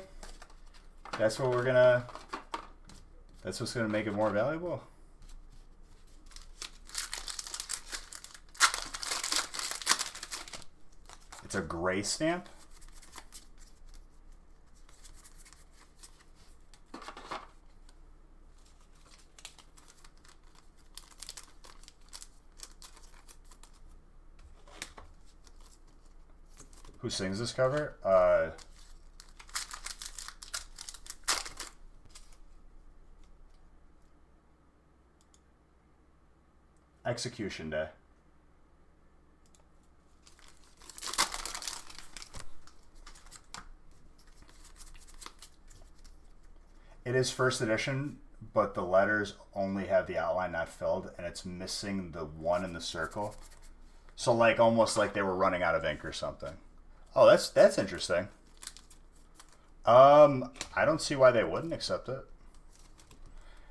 That's what's gonna make it more valuable? It's a gray stamp? Who sings this cover? Execution Day. It is first edition, but the letters only have the outline not filled, and it's missing the one in the circle. So like almost like they were running out of ink or something. Oh, that's interesting. I don't see why they wouldn't accept it.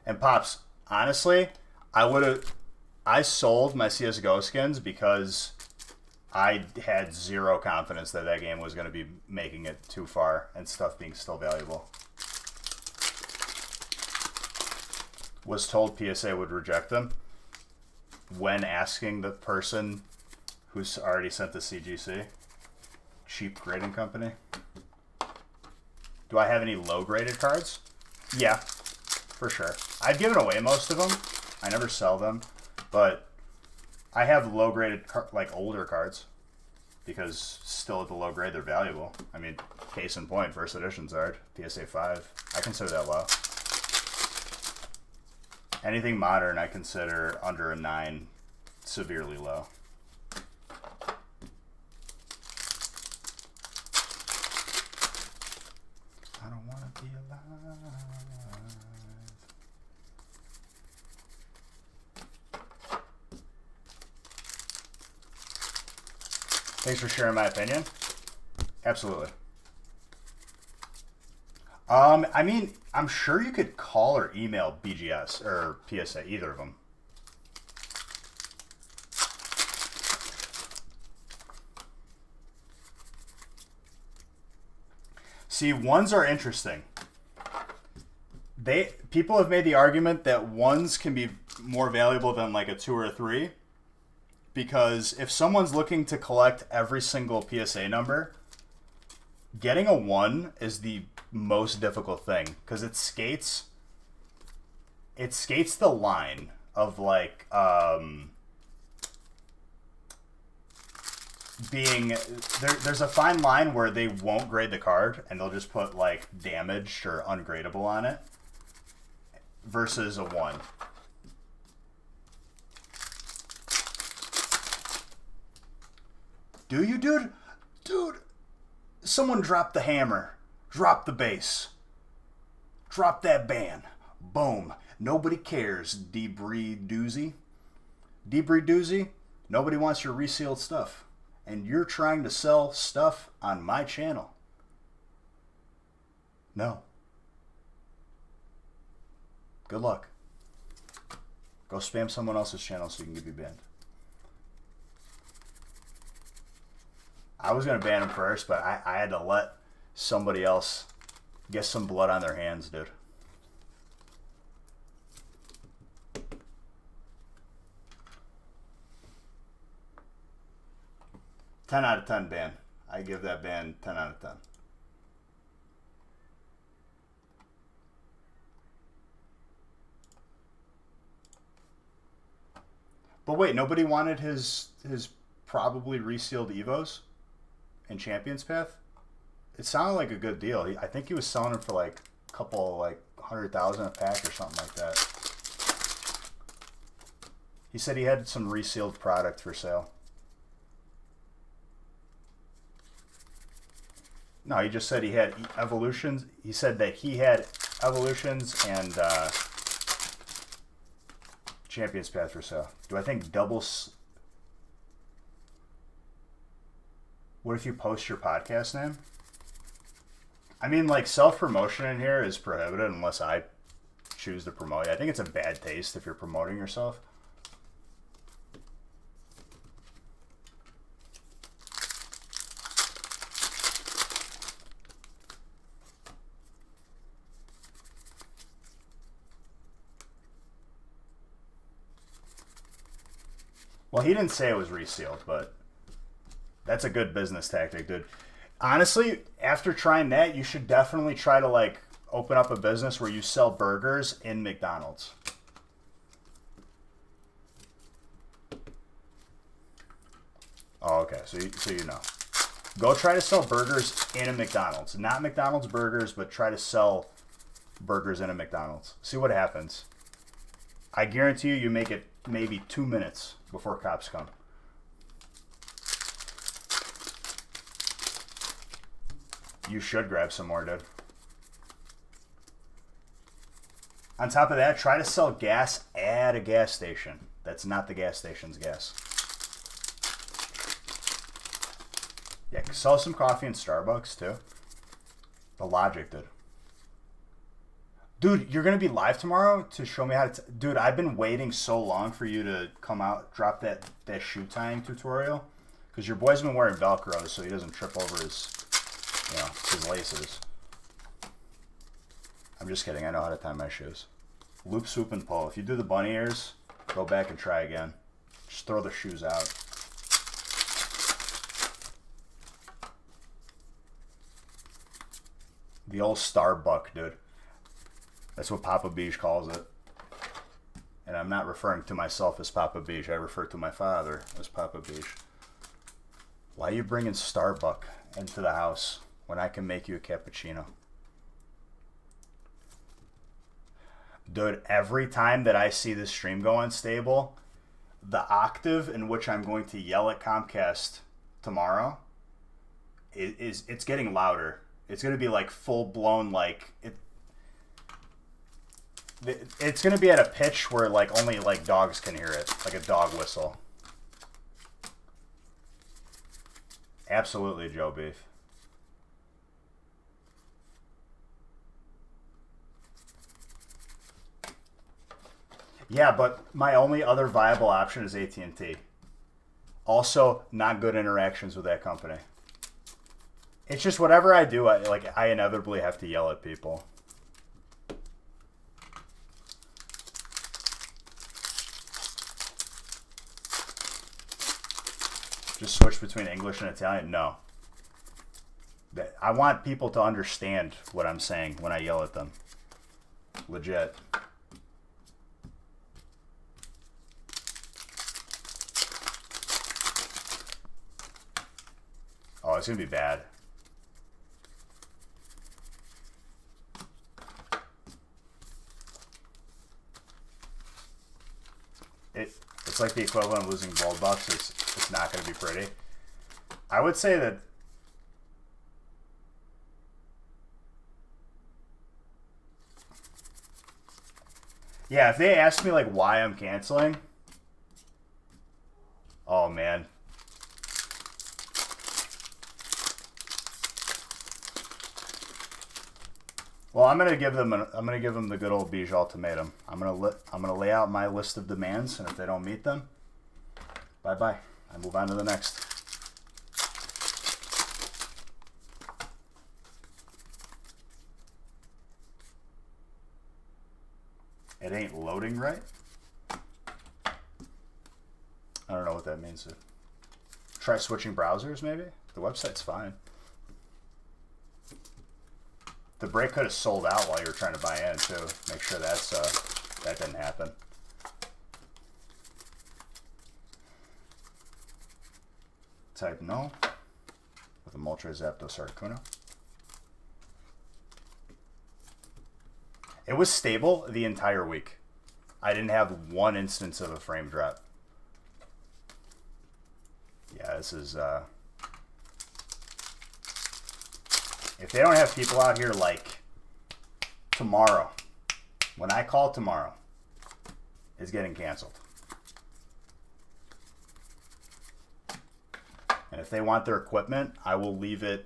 And Pops, honestly, I sold my CSGO skins because I had zero confidence that that game was going to be making it too far and stuff being still valuable. Was told PSA would reject them when asking the person who's already sent the CGC. Cheap grading company. Do I have any low-graded cards? Yeah, for sure. I've given away most of them. I never sell them, but I have low-graded, like, older cards because still at the low grade, they're valuable. I mean, case in point, first edition Zard, PSA 5. I consider that low. Anything modern, I consider under a 9 severely low. I don't want to be alive. Thanks for sharing my opinion. Absolutely. I mean, I'm sure you could call or email BGS or PSA, either of them. See, ones are interesting. People have made the argument that ones can be more valuable than like a 2 or a 3, because if someone's looking to collect every single PSA number, getting a 1 is the most difficult thing, because it skates the line of like being there's a fine line where they won't grade the card and they'll just put like damaged or ungradable on it versus a 1. Do you, dude? Dude, someone drop the hammer. Drop the bass. Drop that ban. Boom. Nobody cares, Debris Doozy. Debris Doozy, nobody wants your resealed stuff. And you're trying to sell stuff on my channel. No. Good luck. Go spam someone else's channel so you can get me banned. I was going to ban him first, but I had to let somebody else get some blood on their hands, dude. Ten out of 10 ban. I give that ban 10 out of 10. But wait, nobody wanted his probably resealed Evos in Champions Path? It sounded like a good deal. I think he was selling them for like a couple, like 100,000 a pack or something like that. He said he had some resealed product for sale. No, he just said he had evolutions. He said that he had evolutions and Champions Path for sale. Do I think doubles? What if you post your podcast name? I mean, like, self-promotion in here is prohibited unless I choose to promote you. I think it's a bad taste if you're promoting yourself. Well, he didn't say it was resealed, but that's a good business tactic, dude. Honestly, after trying that, you should definitely try to, like, open up a business where you sell burgers in McDonald's. Oh, okay. So you know. Go try to sell burgers in a McDonald's. Not McDonald's burgers, but try to sell burgers in a McDonald's. See what happens. I guarantee you make it maybe 2 minutes before cops come. You should grab some more, dude. On top of that, try to sell gas at a gas station. That's not the gas station's gas. Yeah, sell some coffee in Starbucks, too. The logic, dude. Dude, you're going to be live tomorrow to show me how to... Dude, I've been waiting so long for you to come out, drop that shoe tying tutorial. Because your boy's been wearing Velcro so he doesn't trip over his, you know, his laces. I'm just kidding. I know how to tie my shoes. Loop, swoop, and pull. If you do the bunny ears, go back and try again. Just throw the shoes out. The old Starbuck, dude. That's what Papa Beige calls it. And I'm not referring to myself as Papa Beige. I refer to my father as Papa Beige. Why are you bringing Starbuck into the house when I can make you a cappuccino? Dude, every time that I see this stream go unstable, the octave in which I'm going to yell at Comcast tomorrow it's getting louder. It's going to be like full blown, like it's going to be at a pitch where like only like dogs can hear it, like a dog whistle. Absolutely, Joe Beef. Yeah, but my only other viable option is AT&T. Also, not good interactions with that company. It's just whatever I do, I inevitably have to yell at people. Just switch between English and Italian? No. I want people to understand what I'm saying when I yell at them. Legit. Oh, it's going to be bad. It's like the equivalent of losing gold bucks. It's not going to be pretty. I would say that yeah, if they ask me like why I'm canceling, oh man. Well, I'm gonna give them the good old Beige ultimatum. I'm gonna lay out my list of demands, and if they don't meet them, bye bye. I move on to the next. It ain't loading right. I don't know what that means. Try switching browsers, maybe. The website's fine. The break could have sold out while you were trying to buy in too. Make sure that's that didn't happen. Type no with a Moltres Zapdos Articuno. It was stable the entire week. I didn't have one instance of a frame drop. Yeah, this is if they don't have people out here like tomorrow, when I call tomorrow, it's getting canceled. And if they want their equipment, I will leave it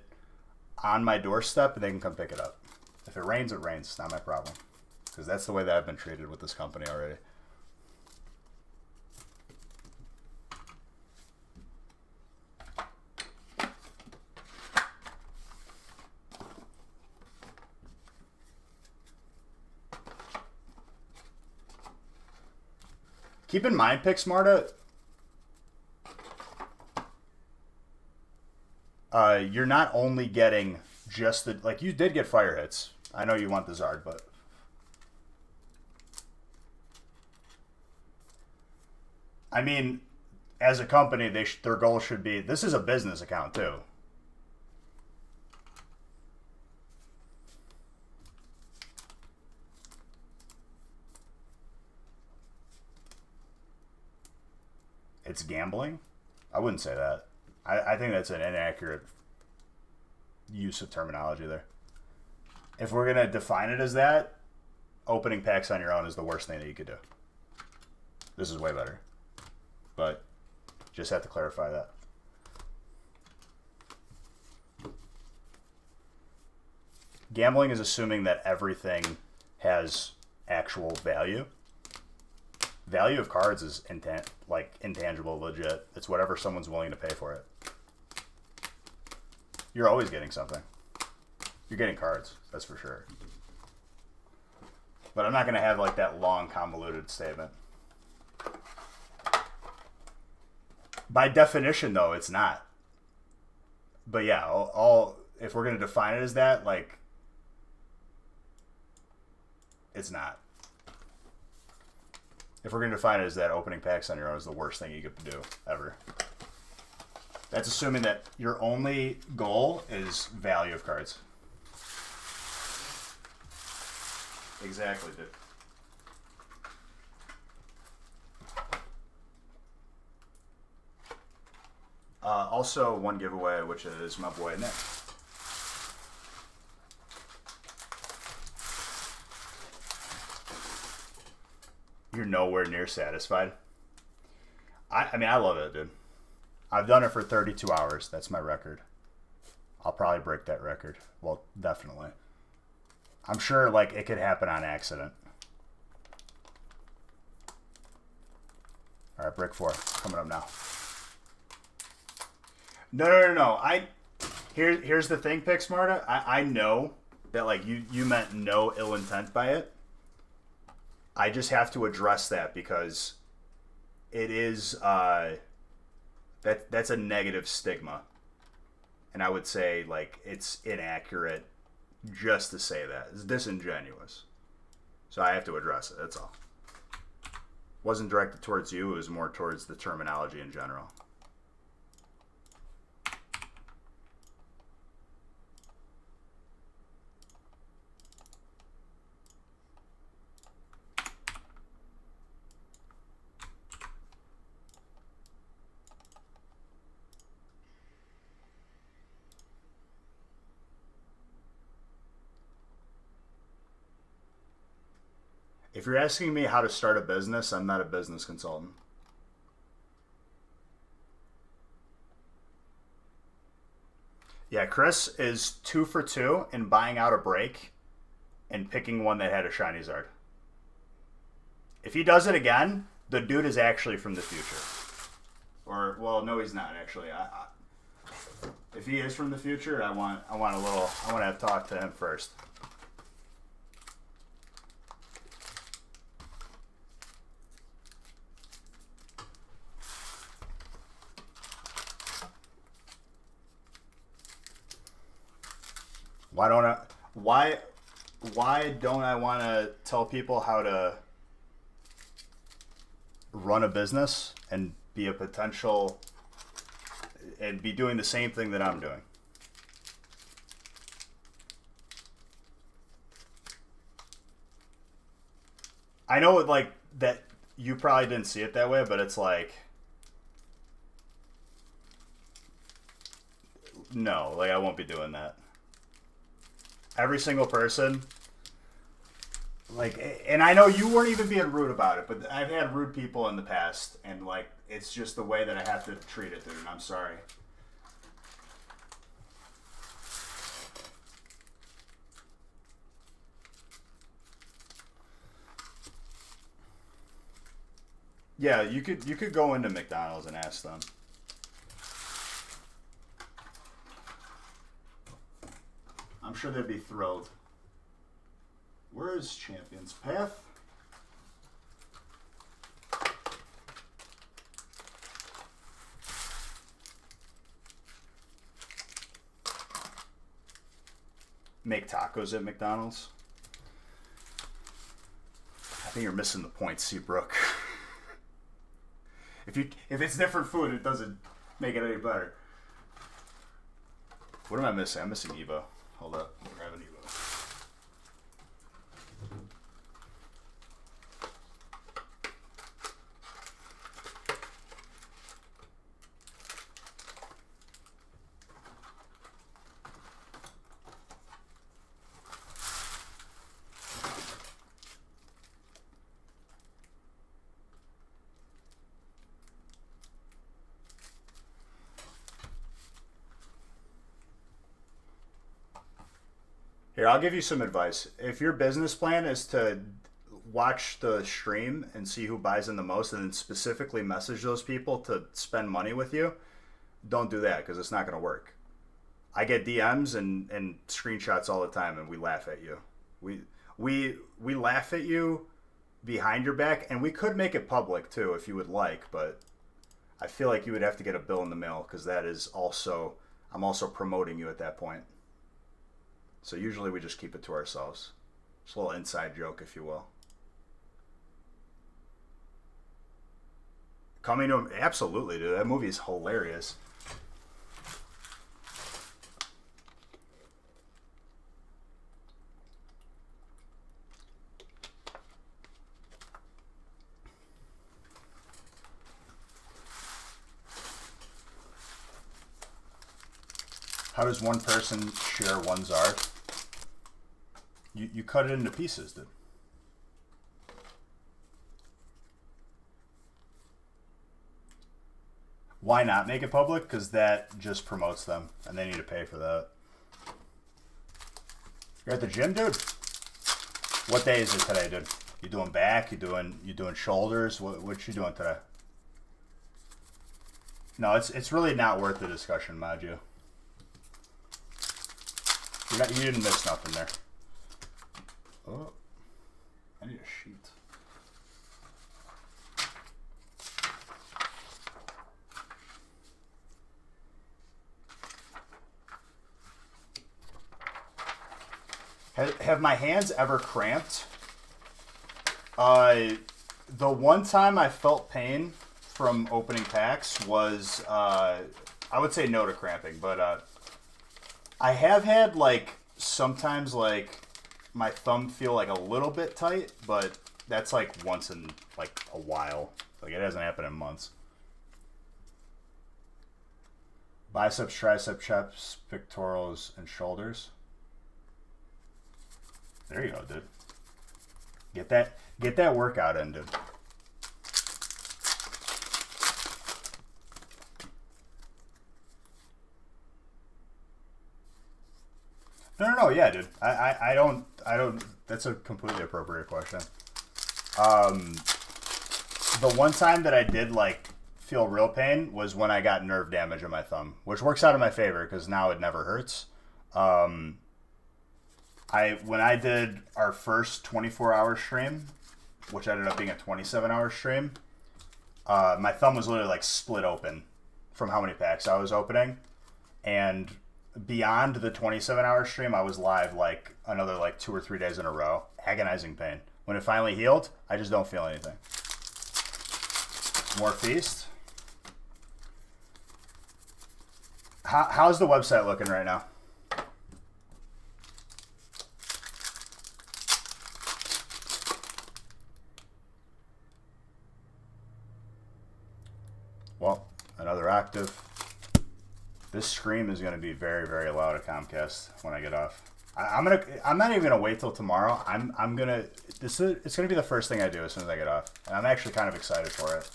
on my doorstep and they can come pick it up. If it rains, it rains. It's not my problem. Because that's the way that I've been treated with this company already. Keep in mind, Pixmarta, you're not only getting just the, like, you did get fire hits. I know you want the Zard, but I mean, as a company, their goal should be, this is a business account too. It's gambling? I wouldn't say that. I think that's an inaccurate use of terminology there. If we're going to define it as that, opening packs on your own is the worst thing that you could do. This is way better. But just have to clarify that. Gambling is assuming that everything has actual value. Value of cards is intangible, legit. It's whatever someone's willing to pay for it. You're always getting something. You're getting cards, that's for sure. But I'm not going to have like that long, convoluted statement. By definition, though, it's not. But yeah, if we're going to define it as that, like, It's not. If we're going to define it as that, opening packs on your own is the worst thing you could do ever. That's assuming that your only goal is value of cards. Exactly, dude. Also, one giveaway, which is my boy Nick. You're nowhere near satisfied. I mean, I love it, dude. I've done it for 32 hours. That's my record. I'll probably break that record. Well, definitely. I'm sure, like, it could happen on accident. All right, break 4. Coming up now. No. Here's the thing, Pixmarta. I know that, like, you meant no ill intent by it. I just have to address that because it is that's a negative stigma, and I would say like it's inaccurate just to say that. It's disingenuous, so I have to address it. That's all. Wasn't directed towards you. It was more towards the terminology in general. If you're asking me how to start a business, I'm not a business consultant. Yeah, Chris is 2 for 2 in buying out a break and picking one that had a charizard. If he does it again, the dude is actually from the future. Or, well, no, he's not actually. If he is from the future, I want to talk to him first. Why don't I want to tell people how to run a business and be a potential and be doing the same thing that I'm doing? I know like that you probably didn't see it that way, but it's like no, like I won't be doing that. Every single person, like, and I know you weren't even being rude about it, but I've had rude people in the past, and like, it's just the way that I have to treat it, dude, and I'm sorry. Yeah, you could go into McDonald's and ask them. I'm sure they'd be thrilled. Where is Champions Path? Make tacos at McDonald's? I think you're missing the point, Seabrook. If it's different food, it doesn't make it any better. What am I missing? I'm missing Evo. Hold up. We're having Evo. Here, I'll give you some advice. If your business plan is to watch the stream and see who buys in the most and then specifically message those people to spend money with you, don't do that because it's not going to work. I get DMs and screenshots all the time and we laugh at you. We laugh at you behind your back, and we could make it public too if you would like, but I feel like you would have to get a bill in the mail because that is also, I'm also promoting you at that point. So usually we just keep it to ourselves. It's a little inside joke, if you will. Coming to absolutely, dude. That movie is hilarious. How does one person share one Zard? You cut it into pieces, dude. Why not make it public? Because that just promotes them, and they need to pay for that. You're at the gym, dude? What day is it today, dude? You doing back? You doing shoulders? What you doing today? No, it's really not worth the discussion, Maju. You didn't miss nothing there. Oh, I need a sheet. Have my hands ever cramped? The one time I felt pain from opening packs was, I would say no to cramping, but I have had, like, sometimes, like, my thumb feel, like, a little bit tight, but that's, like, once in, like, a while. Like, it hasn't happened in months. Biceps, triceps, chaps, pectorals, and shoulders. There you go, dude. Get that workout in, dude. No, yeah, dude. I don't, that's a completely appropriate question. The one time that I did, like, feel real pain was when I got nerve damage on my thumb, which works out in my favor because now it never hurts. When I did our first 24-hour stream, which ended up being a 27-hour stream, my thumb was literally, like, split open from how many packs I was opening, and beyond the 27-hour stream, I was live like another like 2 or 3 days in a row. Agonizing pain. When it finally healed, I just don't feel anything. More feast. How's the website looking right now? Well, another active. This scream is going to be very, very loud at Comcast when I get off. I'm not even gonna wait till tomorrow. It's gonna be the first thing I do as soon as I get off, and I'm actually kind of excited for it.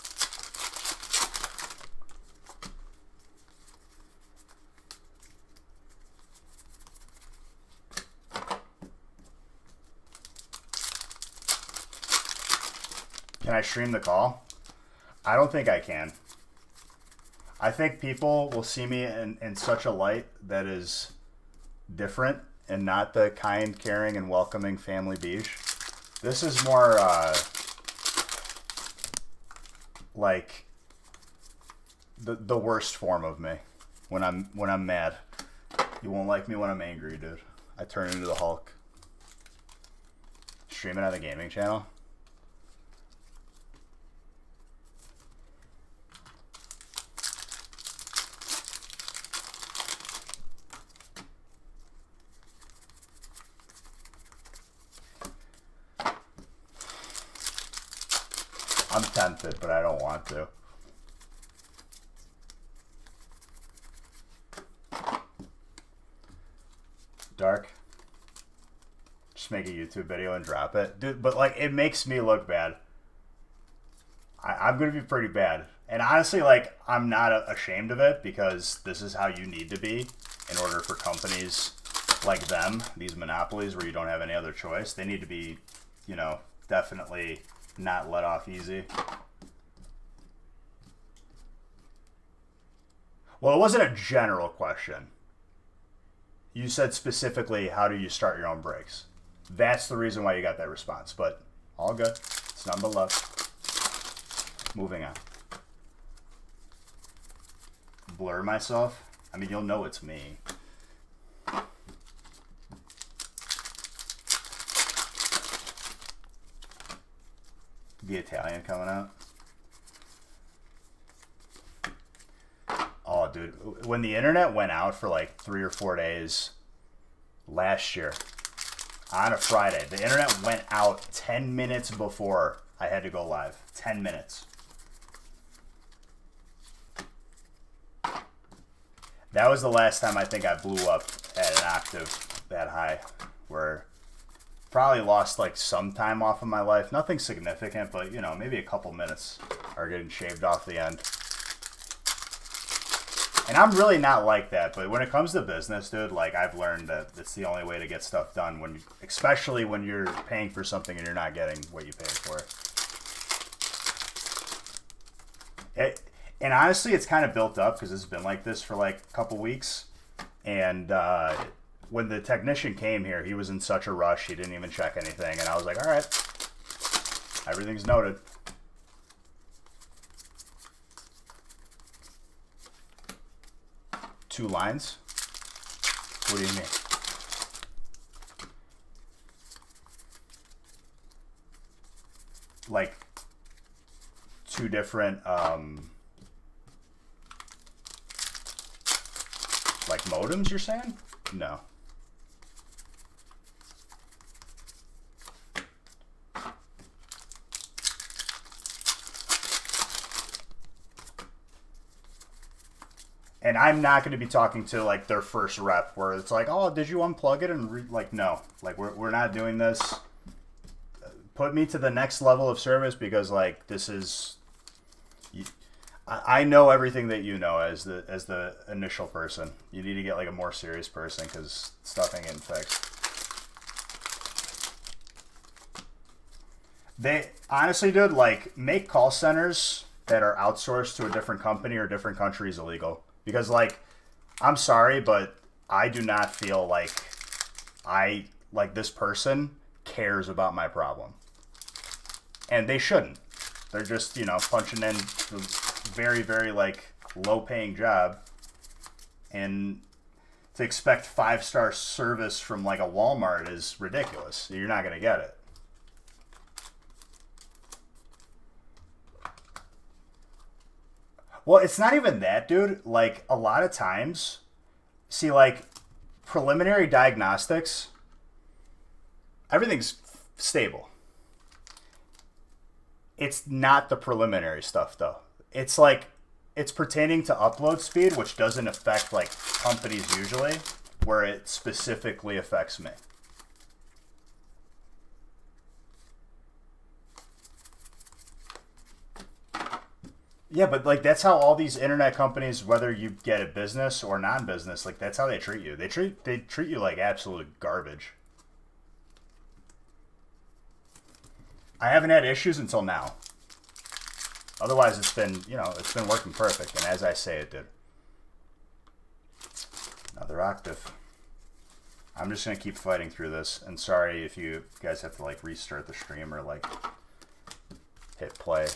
Can I stream the call? I don't think I can. I think people will see me in such a light that is different and not the kind, caring, and welcoming family beige. This is more like the worst form of me when I'm mad. You won't like me when I'm angry, dude. I turn into the Hulk. Streaming on the gaming channel. I'm tempted, but I don't want to. Dark. Just make a YouTube video and drop it. Dude, but like, it makes me look bad. I'm going to be pretty bad. And honestly, like, I'm not ashamed of it because this is how you need to be in order for companies like them, these monopolies where you don't have any other choice. They need to be, you know, definitely not let off easy. Well, it wasn't a general question. You said specifically, how do you start your own breaks? That's the reason why you got that response, but all good. It's none but love. Moving on. Blur myself? I mean, you'll know it's me. the Italian coming out. Oh, dude. When the internet went out for like 3 or 4 days last year, on a Friday, the internet went out 10 minutes before I had to go live. 10 minutes. That was the last time I think I blew up at an octave that high, where probably lost like some time off of my life. Nothing significant, but you know, maybe a couple minutes are getting shaved off the end. And I'm really not like that, but when it comes to business, dude, like I've learned that it's the only way to get stuff done, when, especially when you're paying for something and you're not getting what you paid for. And honestly, it's kind of built up because it's been like this for like a couple weeks. And when the technician came here, he was in such a rush, he didn't even check anything. And I was like, all right, everything's noted. Two lines? What do you mean? Like two different like modems, you're saying? No. And I'm not going to be talking to like their first rep where it's like, oh, did you unplug it? And like, no, like we're not doing this. Put me to the next level of service, because like this is, I know everything that you know as the initial person. You need to get like a more serious person, because stuff ain't getting fixed. They honestly, dude, like make call centers that are outsourced to a different company or different countries illegal. Because, like, I'm sorry, but I do not feel like this person cares about my problem. And they shouldn't. They're just, you know, punching in a very, very, like, low-paying job. And to expect 5-star service from, like, a Walmart is ridiculous. You're not going to get it. Well, it's not even that, dude. Like, a lot of times, see, like, preliminary diagnostics, everything's stable. It's not the preliminary stuff, though. It's like, it's pertaining to upload speed, which doesn't affect, like, companies usually, where it specifically affects me. Yeah, but like that's how all these internet companies, whether you get a business or non-business, like that's how they treat you. They treat you like absolute garbage. I haven't had issues until now. Otherwise, it's been working perfect, and as I say, it did. Another octave. I'm just gonna keep fighting through this, and sorry if you guys have to like restart the stream or like hit play.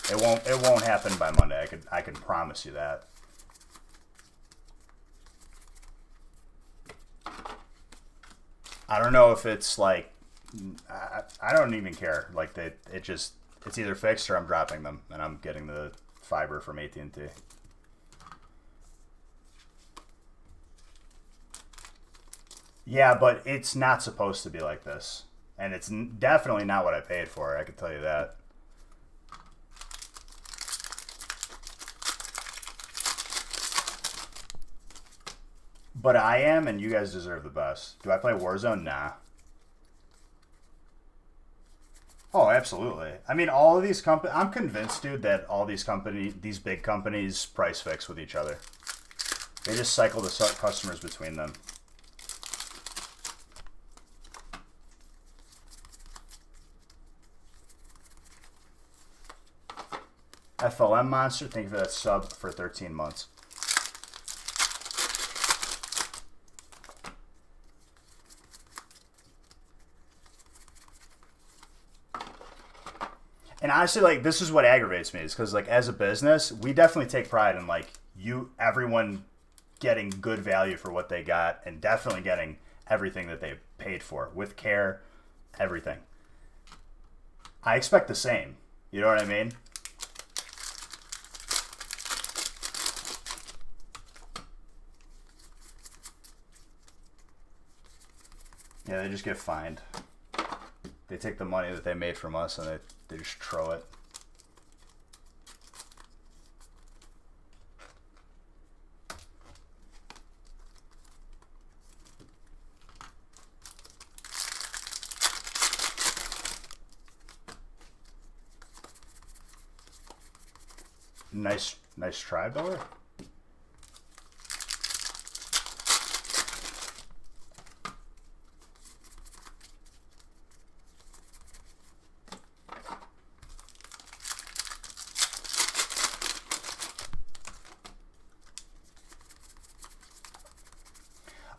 It won't happen by Monday. I can promise you that. I don't know if it's like I don't even care. Like it's either fixed or I'm dropping them and I'm getting the fiber from AT&T. Yeah, but it's not supposed to be like this, and it's definitely not what I paid for. I can tell you that. But I am, and you guys deserve the best. Do I play Warzone? Nah. Oh, absolutely. I mean, all of these companies, I'm convinced, dude, that all these big companies price fix with each other. They just cycle the customers between them. FLM Monster, thank you for that sub for 13 months. And honestly, like, this is what aggravates me, is because, like, as a business, we definitely take pride in, like, everyone getting good value for what they got and definitely getting everything that they paid for with care, everything. I expect the same. You know what I mean? Yeah, they just get fined. They take the money that they made from us and they just throw it. Nice try, Biller.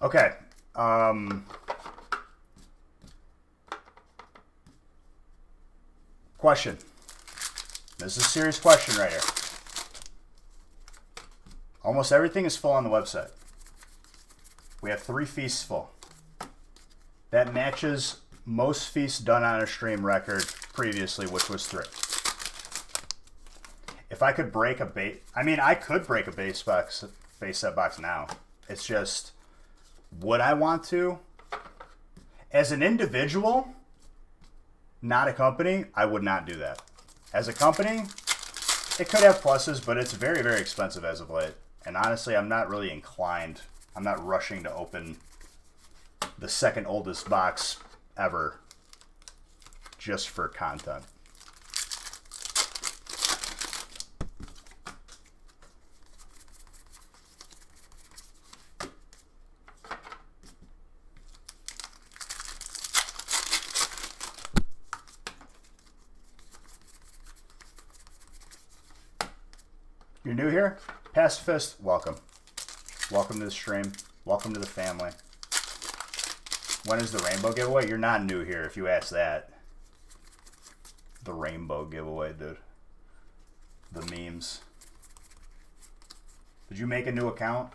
Okay. Question. This is a serious question right here. Almost everything is full on the website. We have 3 feasts full. That matches most feasts done on a stream record previously, which was 3. If I could break a base... I mean, I could break a base set box now. It's just... Would I want to? As an individual, not a company, I would not do that. As a company, it could have pluses, but it's very, very expensive as of late. And honestly, I'm not really inclined. I'm not rushing to open the second oldest box ever just for content. You're new here? Pacifist, welcome. Welcome to the stream. Welcome to the family. When is the rainbow giveaway? You're not new here if you ask that. The rainbow giveaway, dude. The memes. Did you make a new account?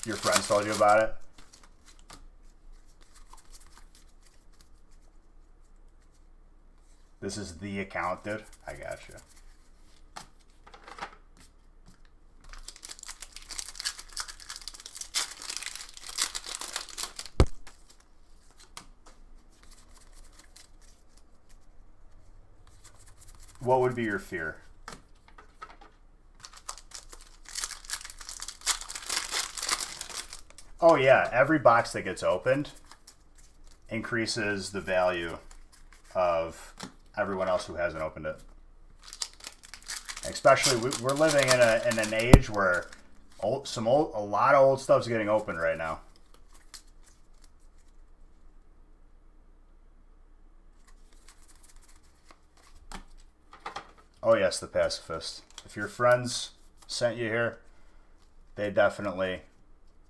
Your friends told you about it? This is the account, dude. I got you. What would be your fear? Oh yeah, every box that gets opened increases the value of everyone else who hasn't opened it. Especially, we're living in an age where a lot of old stuff's getting opened right now. Oh yes, the pacifist. If your friends sent you here, they definitely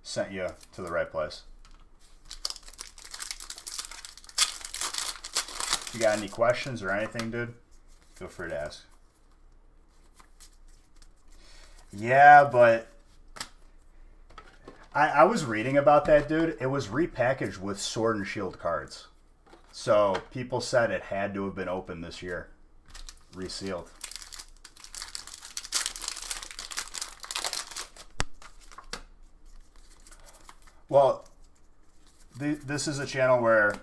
sent you to the right place. If you got any questions or anything, dude, feel free to ask. Yeah, but I was reading about that, dude. It was repackaged with Sword and Shield cards. So people said it had to have been opened this year. Resealed. Well, this is a channel where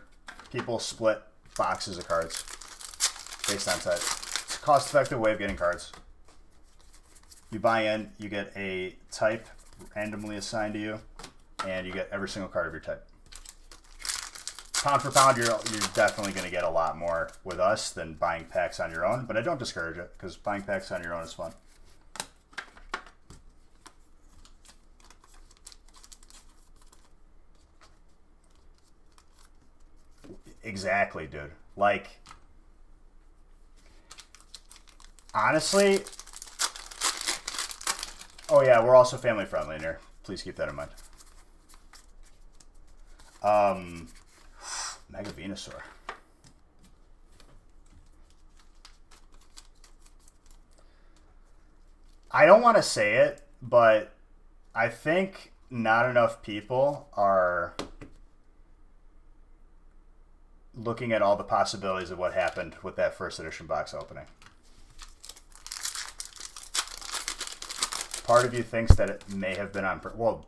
people split boxes of cards based on type. It's a cost-effective way of getting cards. You buy in, you get a type randomly assigned to you, and you get every single card of your type. Pound for pound, you're definitely going to get a lot more with us than buying packs on your own, but I don't discourage it, because buying packs on your own is fun. Exactly, dude. Like, honestly, oh yeah, we're also family friendly in here. Please keep that in mind. Mega Venusaur. I don't want to say it, but I think not enough people are looking at all the possibilities of what happened with that first edition box opening. Part of you thinks that it may have been on purpose. Well,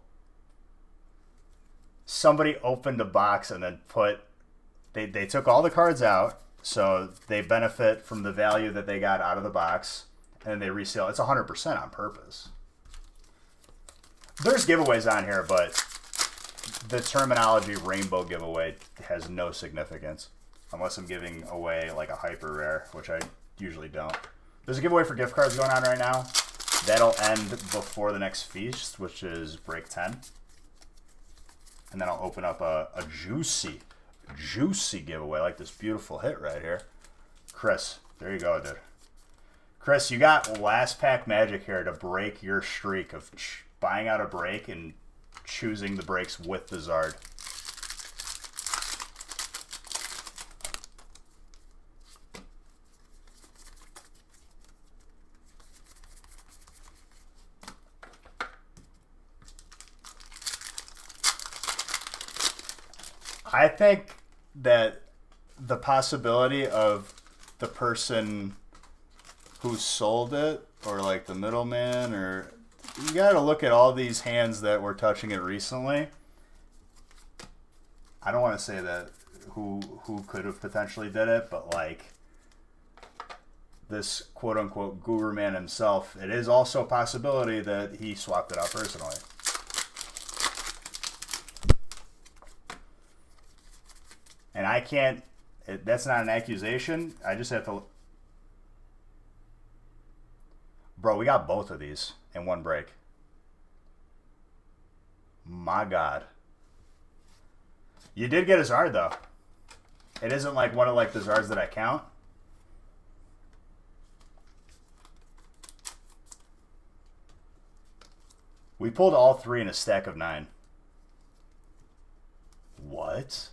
somebody opened a box and then they took all the cards out, so they benefit from the value that they got out of the box, and then they resell. It's 100% on purpose. There's giveaways on here, but the terminology rainbow giveaway has no significance unless I'm giving away like a hyper rare, which I usually don't. There's a giveaway for gift cards going on right now. That'll end before the next feast, which is break 10. And then I'll open up a juicy giveaway, like this beautiful hit right here. Chris, there you go, dude. Chris, you got last pack magic here to break your streak of buying out a break and choosing the breaks with the Zard. I think that the possibility of the person who sold it, or like the middleman, or you got to look at all these hands that were touching it recently. I don't want to say that who could have potentially did it, but like this quote unquote guru man himself, it is also a possibility that he swapped it out personally. And I can't, that's not an accusation. I just have to. Bro, we got both of these in one break. My God. You did get a Zard, though. It isn't like one of like the Zards that I count. We pulled all three in a stack of 9. What?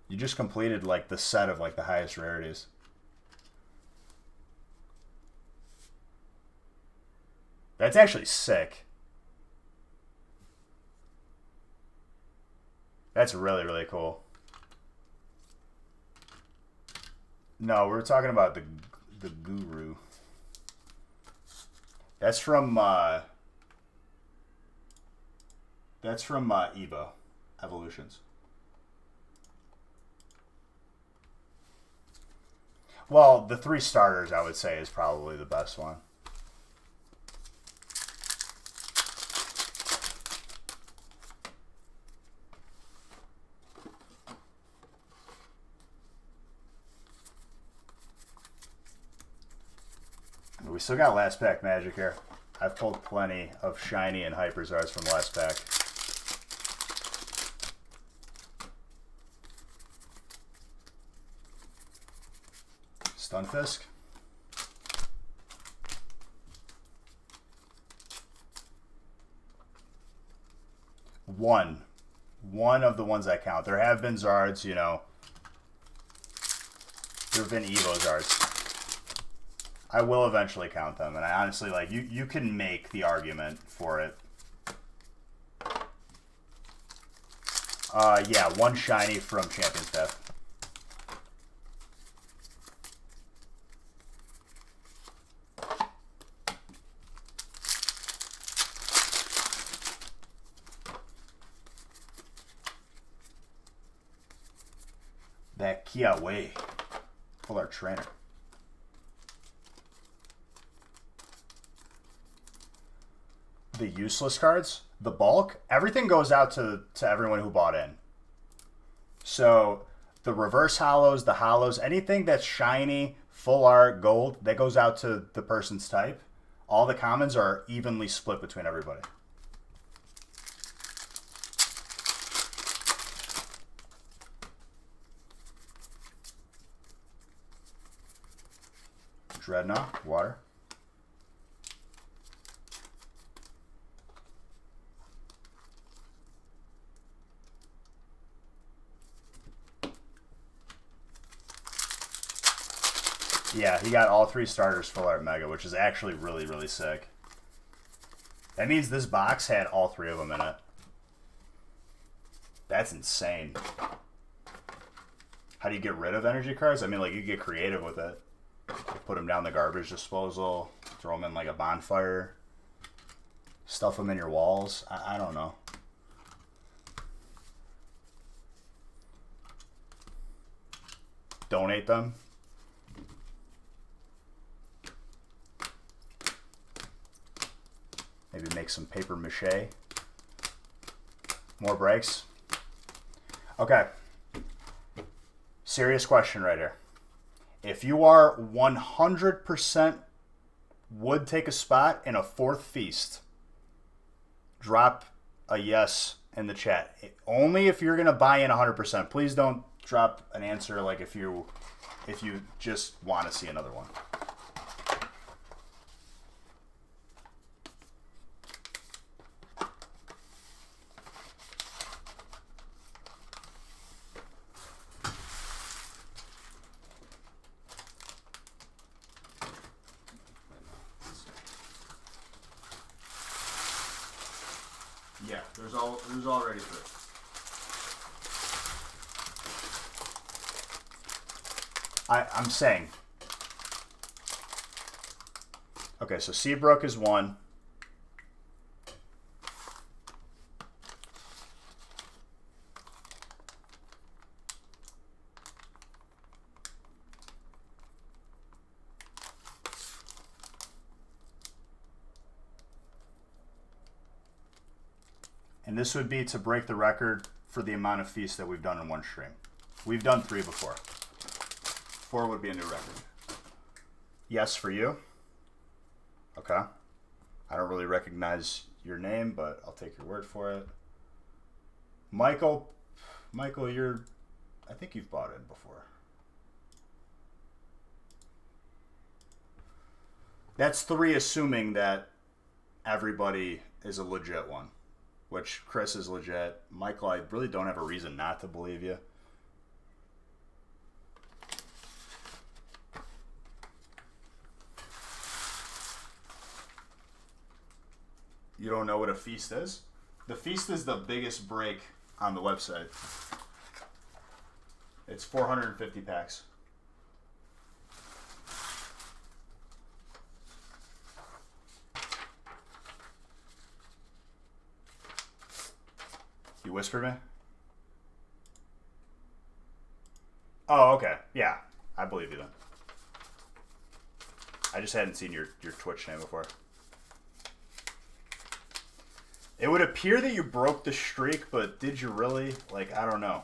You just completed like the set of like the highest rarities. That's actually sick. That's really, really cool. No, we're talking about the guru. That's from Evo Evolutions. Well, the 3 starters, I would say, is probably the best one. We still got last pack magic here. I've pulled plenty of shiny and hyper Zards from last pack. Stunfisk. One of the ones I count. There have been Zards, you know. There have been Evo Zards. I will eventually count them, and I honestly, like, you can make the argument for it. Yeah, 1 shiny from Champion's Path. That Kia Wei. Pull our trainer. The useless cards, the bulk, everything goes out to everyone who bought in. So the reverse hollows, the hollows, anything that's shiny, full art, gold, that goes out to the person's type. All the commons are evenly split between everybody. Dreadnought, water. Yeah, he got all 3 starters full art mega, which is actually really, really sick. That means this box had all 3 of them in it. That's insane. How do you get rid of energy cards? I mean, like, you get creative with it. Put them down the garbage disposal. Throw them in, like, a bonfire. Stuff them in your walls. I don't know. Donate them. Maybe make some paper mache. More breaks. Okay. Serious question right here. If you are 100% would take a spot in a fourth feast, drop a yes in the chat. Only if you're going to buy in 100%. Please don't drop an answer like if you just want to see another one. Yeah, there's already three. I'm saying. Okay, so Seabrook is one. And this would be to break the record for the amount of feasts that we've done in one stream. We've done 3 before. 4 would be a new record. Yes for you. Okay. I don't really recognize your name, but I'll take your word for it. Michael, I think you've bought in before. That's 3 assuming that everybody is a legit one. Which Chris is legit. Michael, I really don't have a reason not to believe you. You don't know what a feast is? The feast is the biggest break on the website. It's 450 packs. You whispered me? Oh, okay. Yeah, I believe you then. I just hadn't seen your Twitch name before. It would appear that you broke the streak, but did you really? Like, I don't know.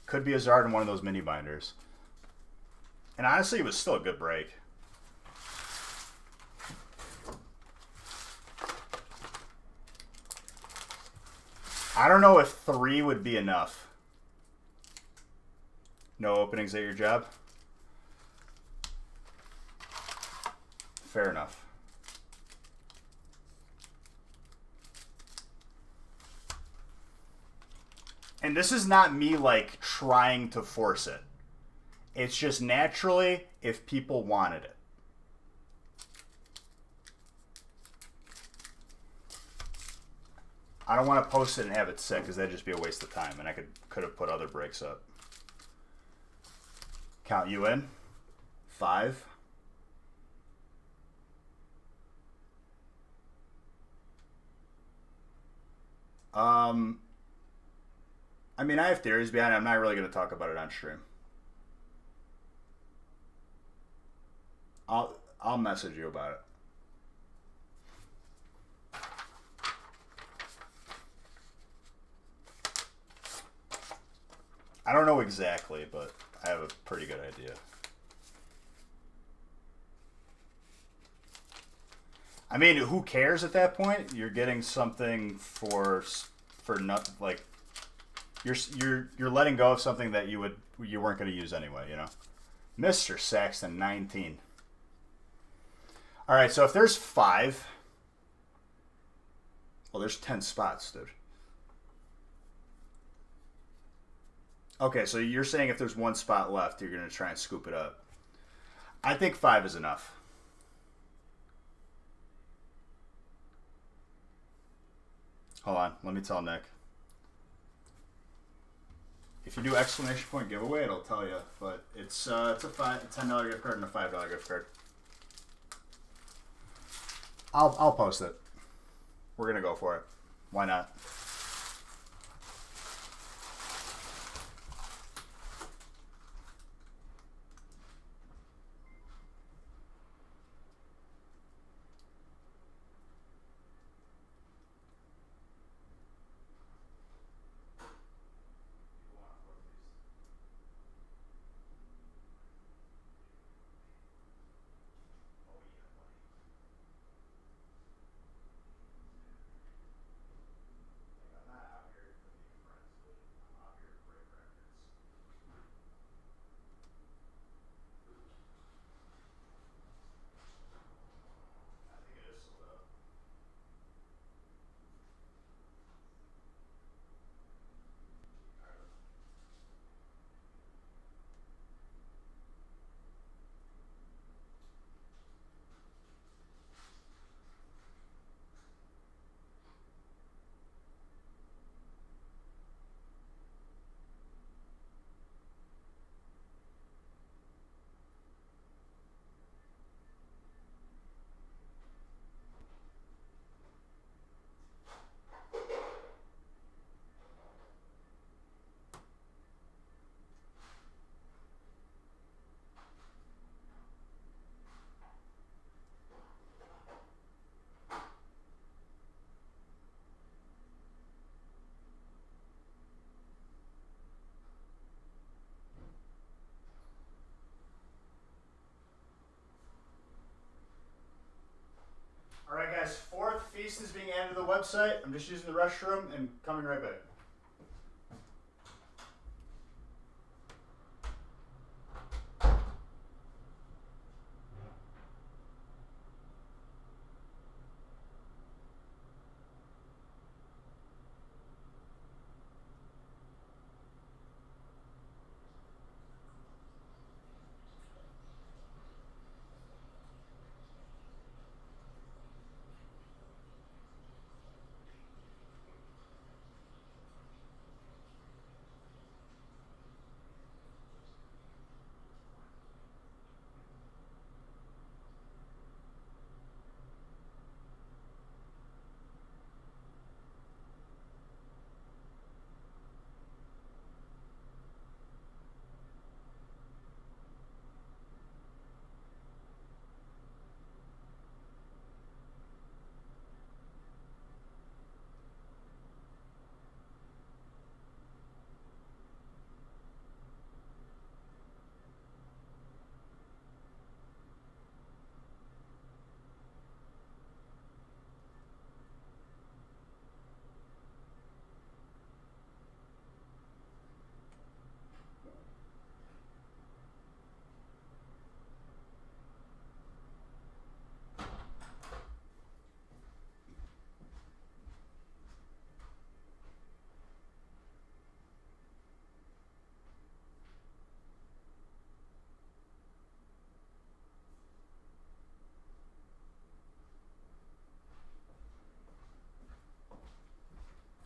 Could be a Zard in one of those mini binders. And honestly, it was still a good break. I don't know if 3 would be enough. No openings at your job? Fair enough. And this is not me, like, trying to force it. It's just naturally if people wanted it. I don't want to post it and have it sit because that'd just be a waste of time, and I could have put other breaks up. Count you in. 5. I mean, I have theories behind it. I'm not really going to talk about it on stream. I'll message you about it. I don't know exactly, but I have a pretty good idea. I mean, who cares at that point? You're getting something for not like you're letting go of something that you weren't going to use anyway, you know. Mr. Saxton 19. All right, so if there's 5, well, there's 10 spots, dude. Okay, so you're saying if there's 1 spot left, you're going to try and scoop it up. I think 5 is enough. Hold on, let me tell Nick. If you do exclamation point giveaway, it'll tell you. But it's a $10 gift card and a $5 gift card. I'll post it. We're gonna go for it. Why not? All right, guys. Fourth feast is being added to the website. I'm just using the restroom and coming right back.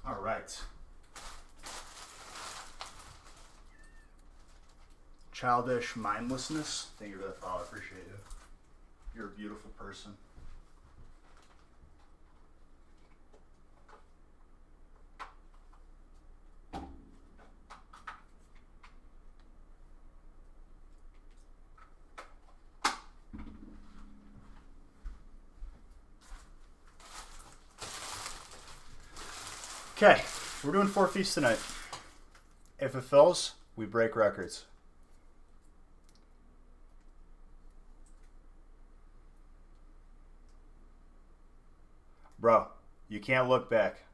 All right. Childish mindlessness. Thank you for that follow. I appreciate it. You're a beautiful person. Okay, we're doing 4 feasts tonight. If it fills, we break records. Bro, you can't look back.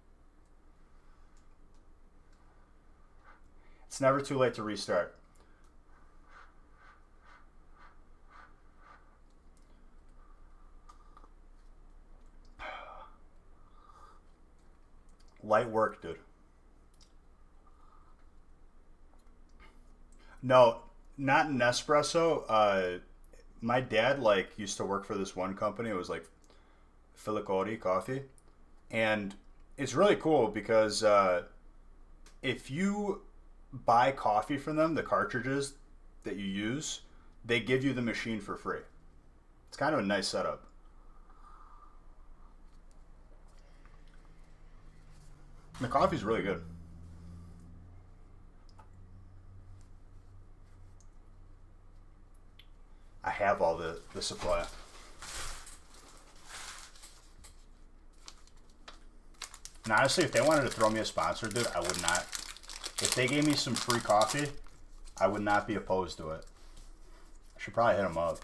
It's never too late to restart. Light work, dude. No, not Nespresso. My dad used to work for this one company. It was like Filicoti Coffee, and it's really cool because if you buy coffee from them, the cartridges that you use, they give you the machine for free. It's kind of a nice setup. The coffee's really good. I have all the supply. And honestly, if they wanted to throw me a sponsor, dude, I would not. If they gave me some free coffee, I would not be opposed to it. I should probably hit them up.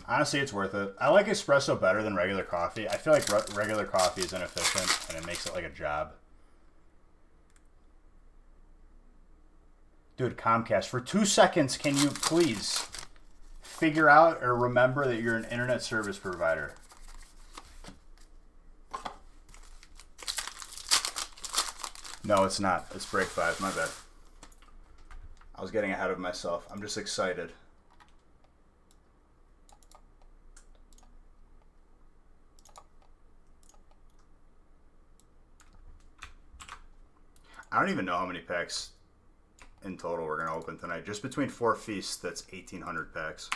Honestly, it's worth it. I like espresso better than regular coffee. I feel like regular coffee is inefficient, and it makes it like a job. Dude, Comcast, for 2 seconds, can you please figure out or remember that you're an internet service provider? No, it's not. It's break 5. My bad. I was getting ahead of myself. I'm just excited. I don't even know how many packs in total we're going to open tonight. Just between 4 feasts, that's 1,800 packs.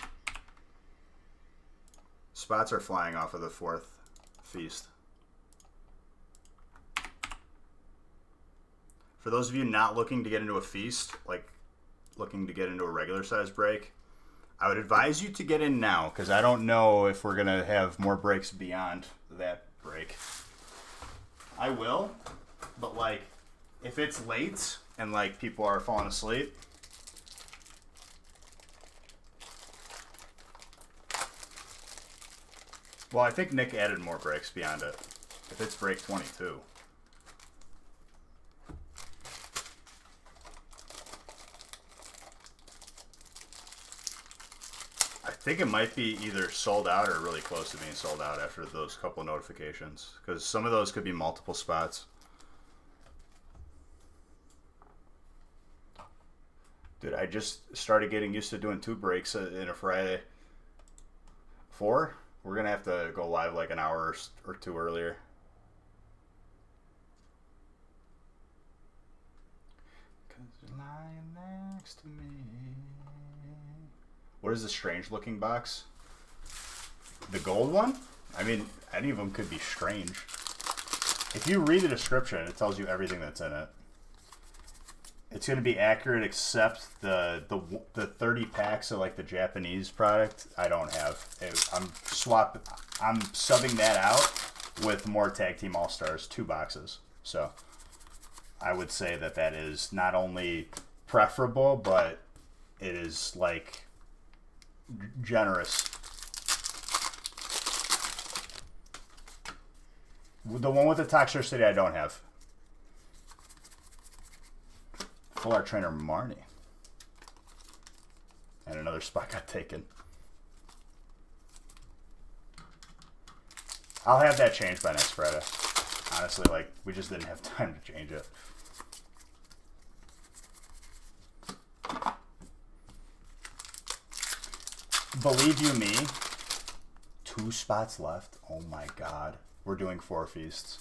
Spots are flying off of the 4th feast. For those of you not looking to get into a feast, like looking to get into a regular size break, I would advise you to get in now, because I don't know if we're going to have more breaks beyond that break. I will, but like, if it's late and like people are falling asleep, well, I think Nick added more breaks beyond it. If it's break 22. I think it might be either sold out or really close to being sold out after those couple notifications, because some of those could be multiple spots. Dude, I just started getting used to doing 2 breaks in a Friday. 4? We're going to have to go live like an hour or 2 earlier. Cause you're lying next to me. What is the strange looking box? The gold one? I mean, any of them could be strange. If you read the description, it tells you everything that's in it. It's going to be accurate, except the 30 packs of like the Japanese product I don't have. I'm subbing that out with more Tag Team All-Stars, 2 boxes. So I would say that that is not only preferable, but it is like generous. The one with the Toxicity I don't have. Full Art Trainer Marnie. And another spot got taken. I'll have that changed by next Friday. Honestly, like, we just didn't have time to change it. Believe you me, 2 spots left. Oh my god. We're doing 4 feasts.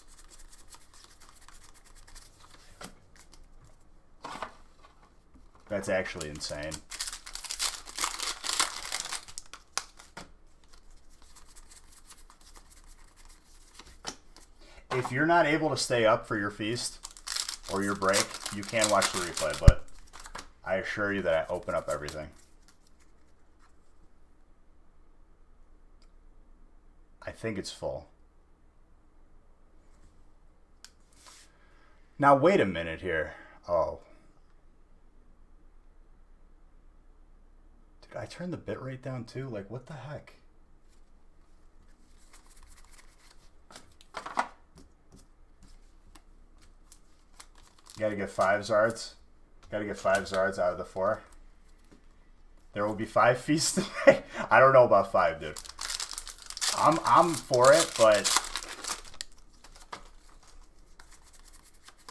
That's actually insane. If you're not able to stay up for your feast or your break, you can watch the replay, but I assure you that I open up everything. I think it's full. Now, wait a minute here. Oh. Dude, I turned the bitrate down too? Like, what the heck? You gotta get 5 Zards. Gotta get 5 Zards out of the 4. There will be 5 feasts today. I don't know about 5, dude. I'm for it, but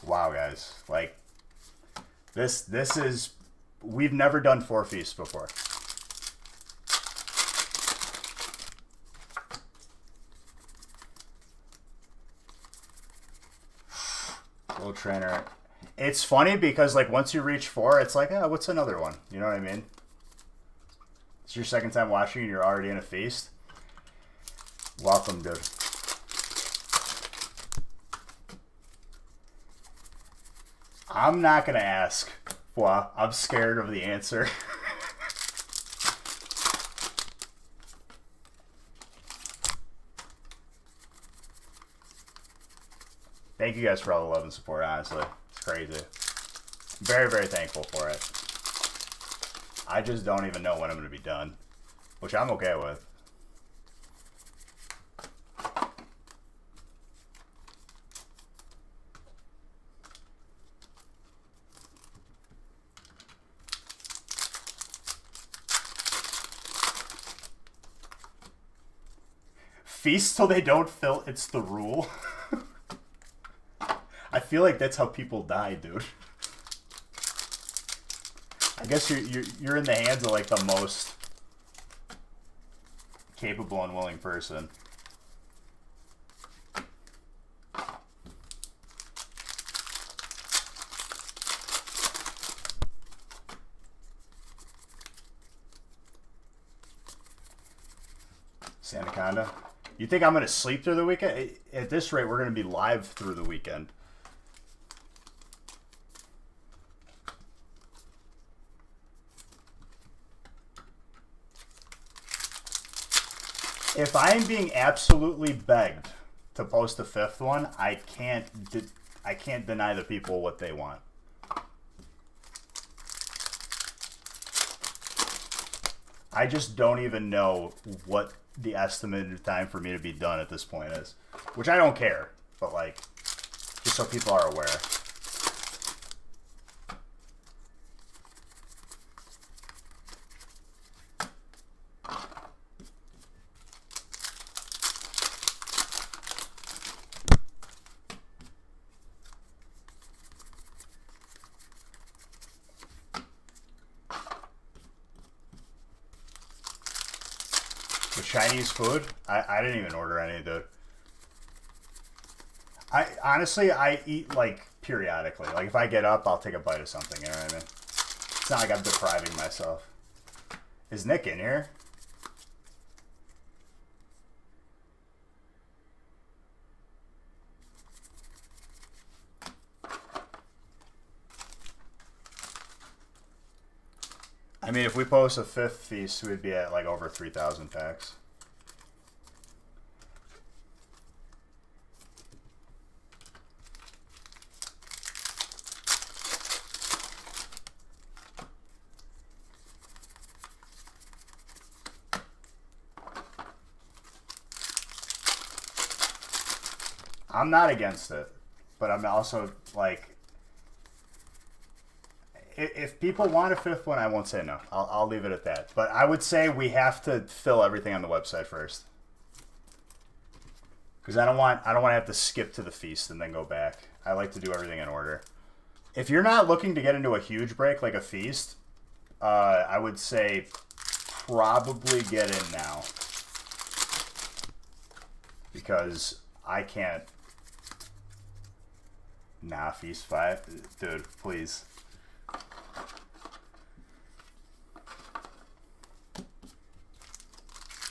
wow, guys, like this is, we've never done 4 feasts before. Little trainer. It's funny because like once you reach 4, it's like, oh, what's another one? You know what I mean? It's your second time watching and you're already in a feast. Welcome, dude. I'm not gonna ask. Well, I'm scared of the answer. Thank you guys for all the love and support, honestly. It's crazy. Very, very thankful for it. I just don't even know when I'm going to be done, which I'm okay with. Feast till they don't fill. It's the rule. I feel like that's how people die, dude. I guess you're in the hands of like the most capable and willing person. Sandaconda. You think I'm going to sleep through the weekend? At this rate, we're going to be live through the weekend. If I am being absolutely begged to post a 5th one, I can't deny the people what they want. I just don't even know what the estimated time for me to be done at this point is, which I don't care, but like, just so people are aware. Chinese food? I didn't even order any, dude. Honestly, I eat like periodically. Like if I get up, I'll take a bite of something, you know what I mean? It's not like I'm depriving myself. Is Nick in here? I mean, if we post a 5th feast, we'd be at like over 3,000 packs. I'm not against it, but I'm also like, if people want a 5th one, I won't say no. I'll leave it at that. But I would say we have to fill everything on the website first, because I don't want to have to skip to the feast and then go back. I like to do everything in order. If you're not looking to get into a huge break like a feast, I would say probably get in now, because I can't. Nah, feast 5, dude, please.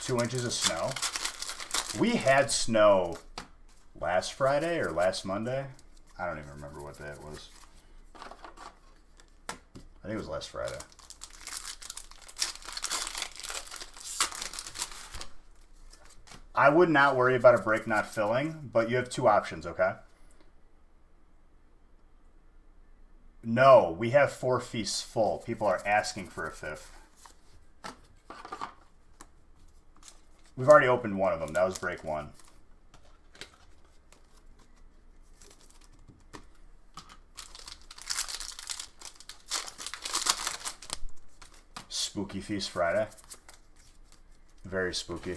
Two inches of snow. We had snow last Friday or last Monday. I don't even remember what day it was. I think it was last Friday. I would not worry about a break not filling, but you have 2 options, okay? No, we have 4 feasts full. People are asking for a 5th. We've already opened one of them. That was break 1. Spooky Feast Friday. Very spooky.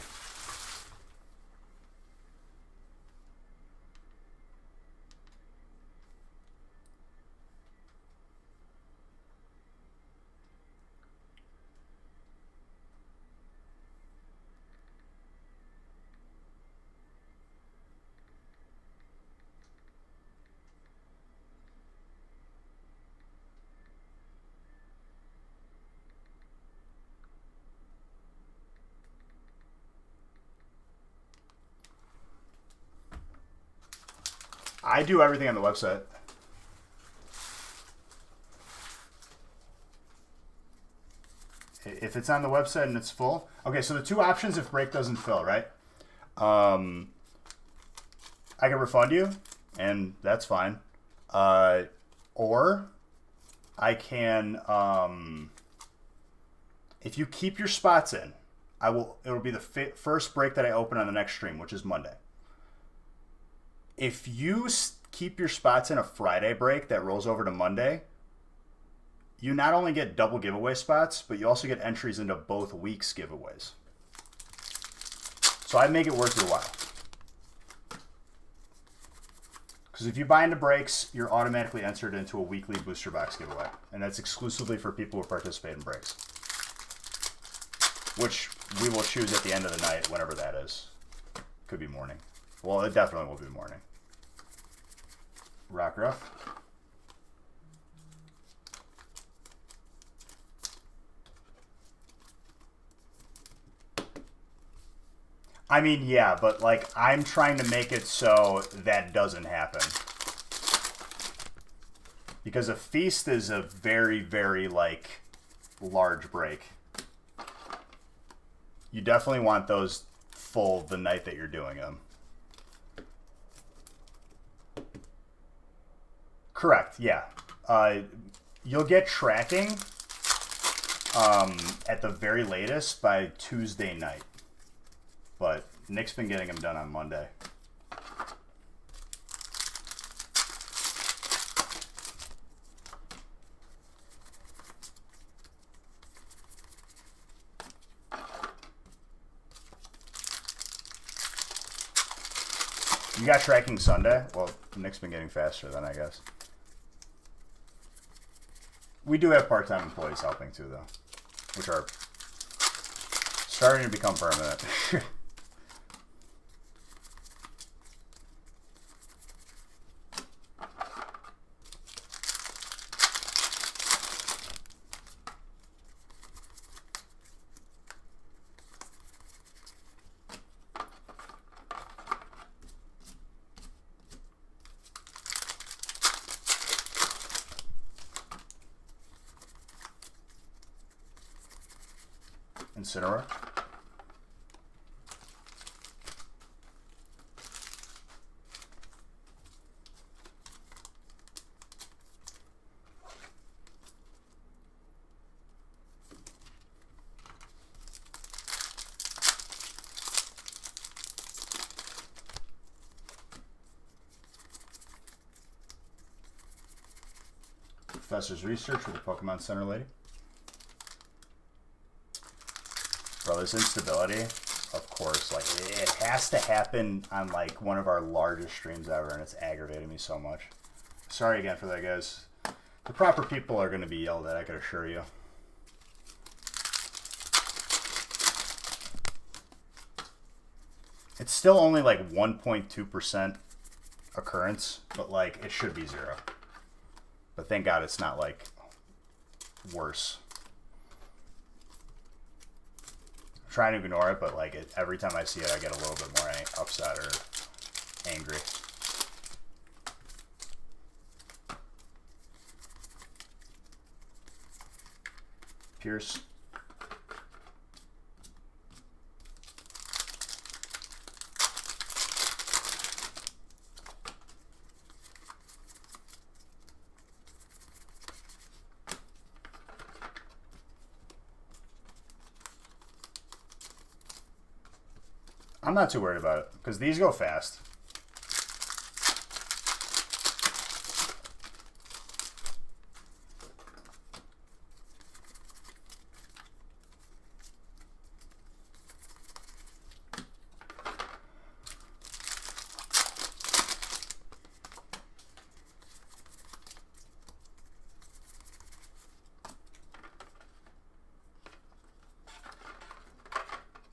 I do everything on the website. If it's on the website and it's full. Okay, so the two options if break doesn't fill, right? I can refund you, and that's fine. Or I can, if you keep your spots in, it'll be the first break that I open on the next stream, which is Monday. If you keep your spots in a Friday break that rolls over to Monday, you not only get double giveaway spots, but you also get entries into both weeks' giveaways. So I make it worth your while. Because if you buy into breaks, you're automatically entered into a weekly booster box giveaway. And that's exclusively for people who participate in breaks. Which we will choose at the end of the night, whenever that is. Could be morning. Well, it definitely will be morning. Rock Ruff. I mean, yeah, but like I'm trying to make it so that doesn't happen. Because a feast is a very, very like large break. You definitely want those full the night that you're doing them. Correct, yeah. You'll get tracking at the very latest by Tuesday night. But Nick's been getting them done on Monday. You got tracking Sunday? Well, Nick's been getting faster then, I guess. We do have part-time employees helping too, though, which are starting to become permanent. Incineroar. Professor's Research with the Pokemon Center lady. Bro, this instability, of course, like, it has to happen on, like, one of our largest streams ever, and it's aggravating me so much. Sorry again for that, guys. The proper people are going to be yelled at, I can assure you. It's still only, like, 1.2% occurrence, but, like, it should be 0. But thank God it's not, like, worse. Trying to ignore it, but like every time I see it, I get a little bit more upset or angry. Pierce. I'm not too worried about it, because these go fast.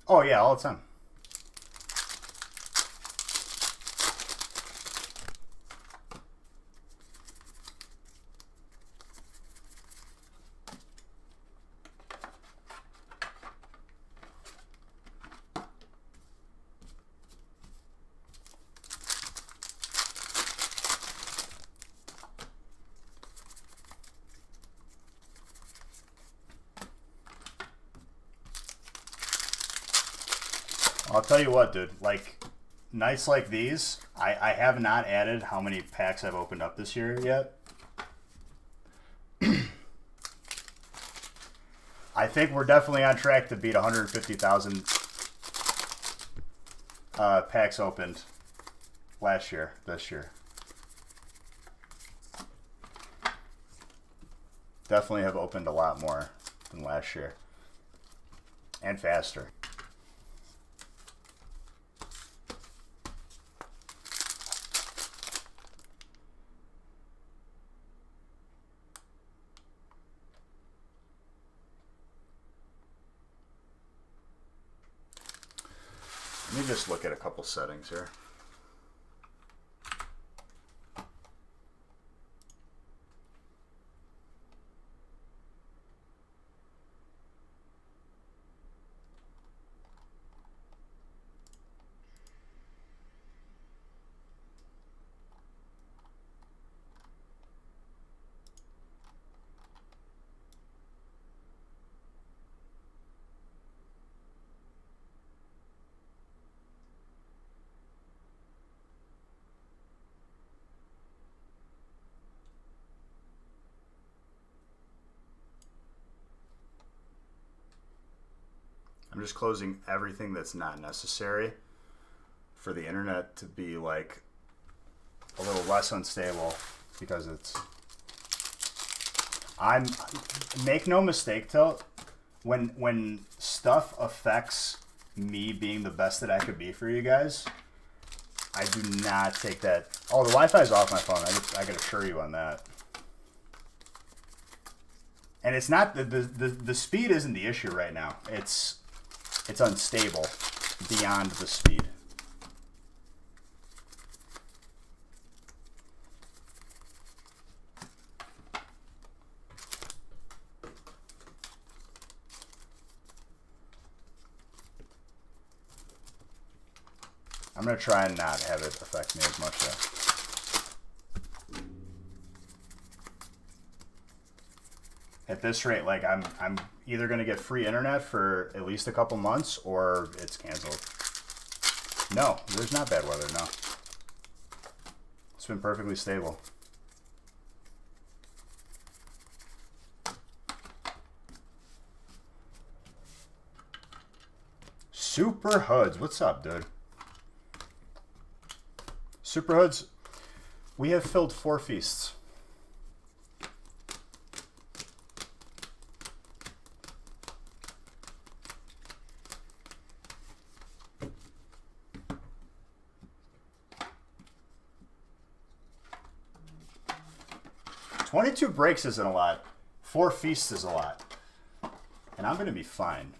Oh yeah, all the time. I'll tell you what, dude. Like, nights like these, I have not added how many packs I've opened up this year yet. I think we're definitely on track to beat 150,000 packs opened this year. Definitely have opened a lot more than last year. And faster. Let me just look at a couple settings here. I'm just closing everything that's not necessary for the internet to be like a little less unstable, because make no mistake, Tilt, when stuff affects me being the best that I could be for you guys, I do not take that. Oh, the Wi-Fi's off my phone. I can assure you on that. And it's not the speed isn't the issue right now. It's unstable beyond the speed. I'm gonna try and not have it affect me as much though. At this rate, like I'm either gonna get free internet for at least a couple months or it's canceled. No, there's not bad weather, no. It's been perfectly stable. Super Hoods, what's up, dude? Super Hoods, we have filled 4 feasts. $22 breaks isn't a lot. 4 feasts is a lot. And I'm going to be fine.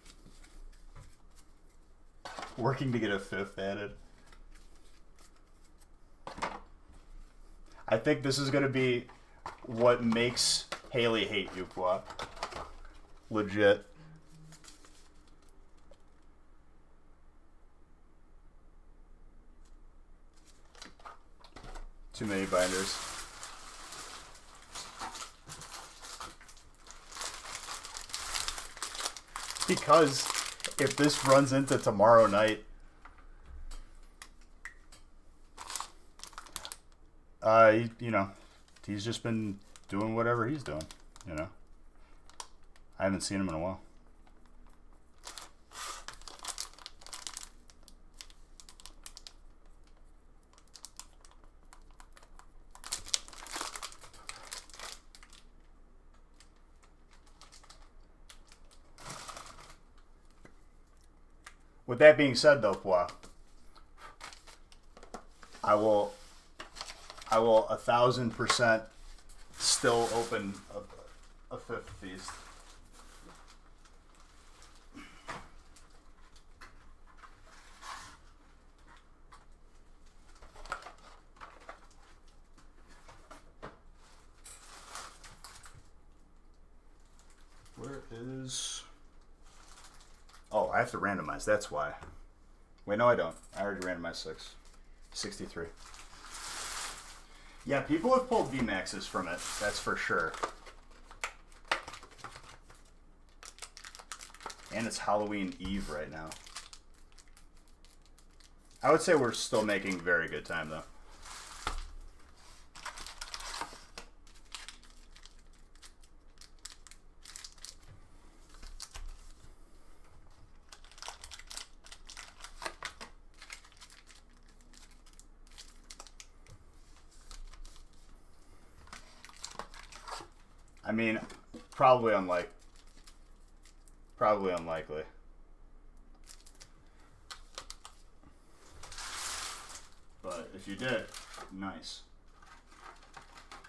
Working to get a 5th added. I think this is going to be what makes Haley hate you, Pua. Legit. Too many binders. Because if this runs into tomorrow night, you know, he's just been doing whatever he's doing, you know. I haven't seen him in a while. With that being said, though, Pua, I will 1,000% still open a 5th feast. Where is... Oh, I have to randomize. That's why. Wait, no, I don't. I already randomized 6. 63. Yeah, people have pulled VMAXs from it. That's for sure. And it's Halloween Eve right now. I would say we're still making very good time, though. I mean, probably unlikely. But if you did, nice.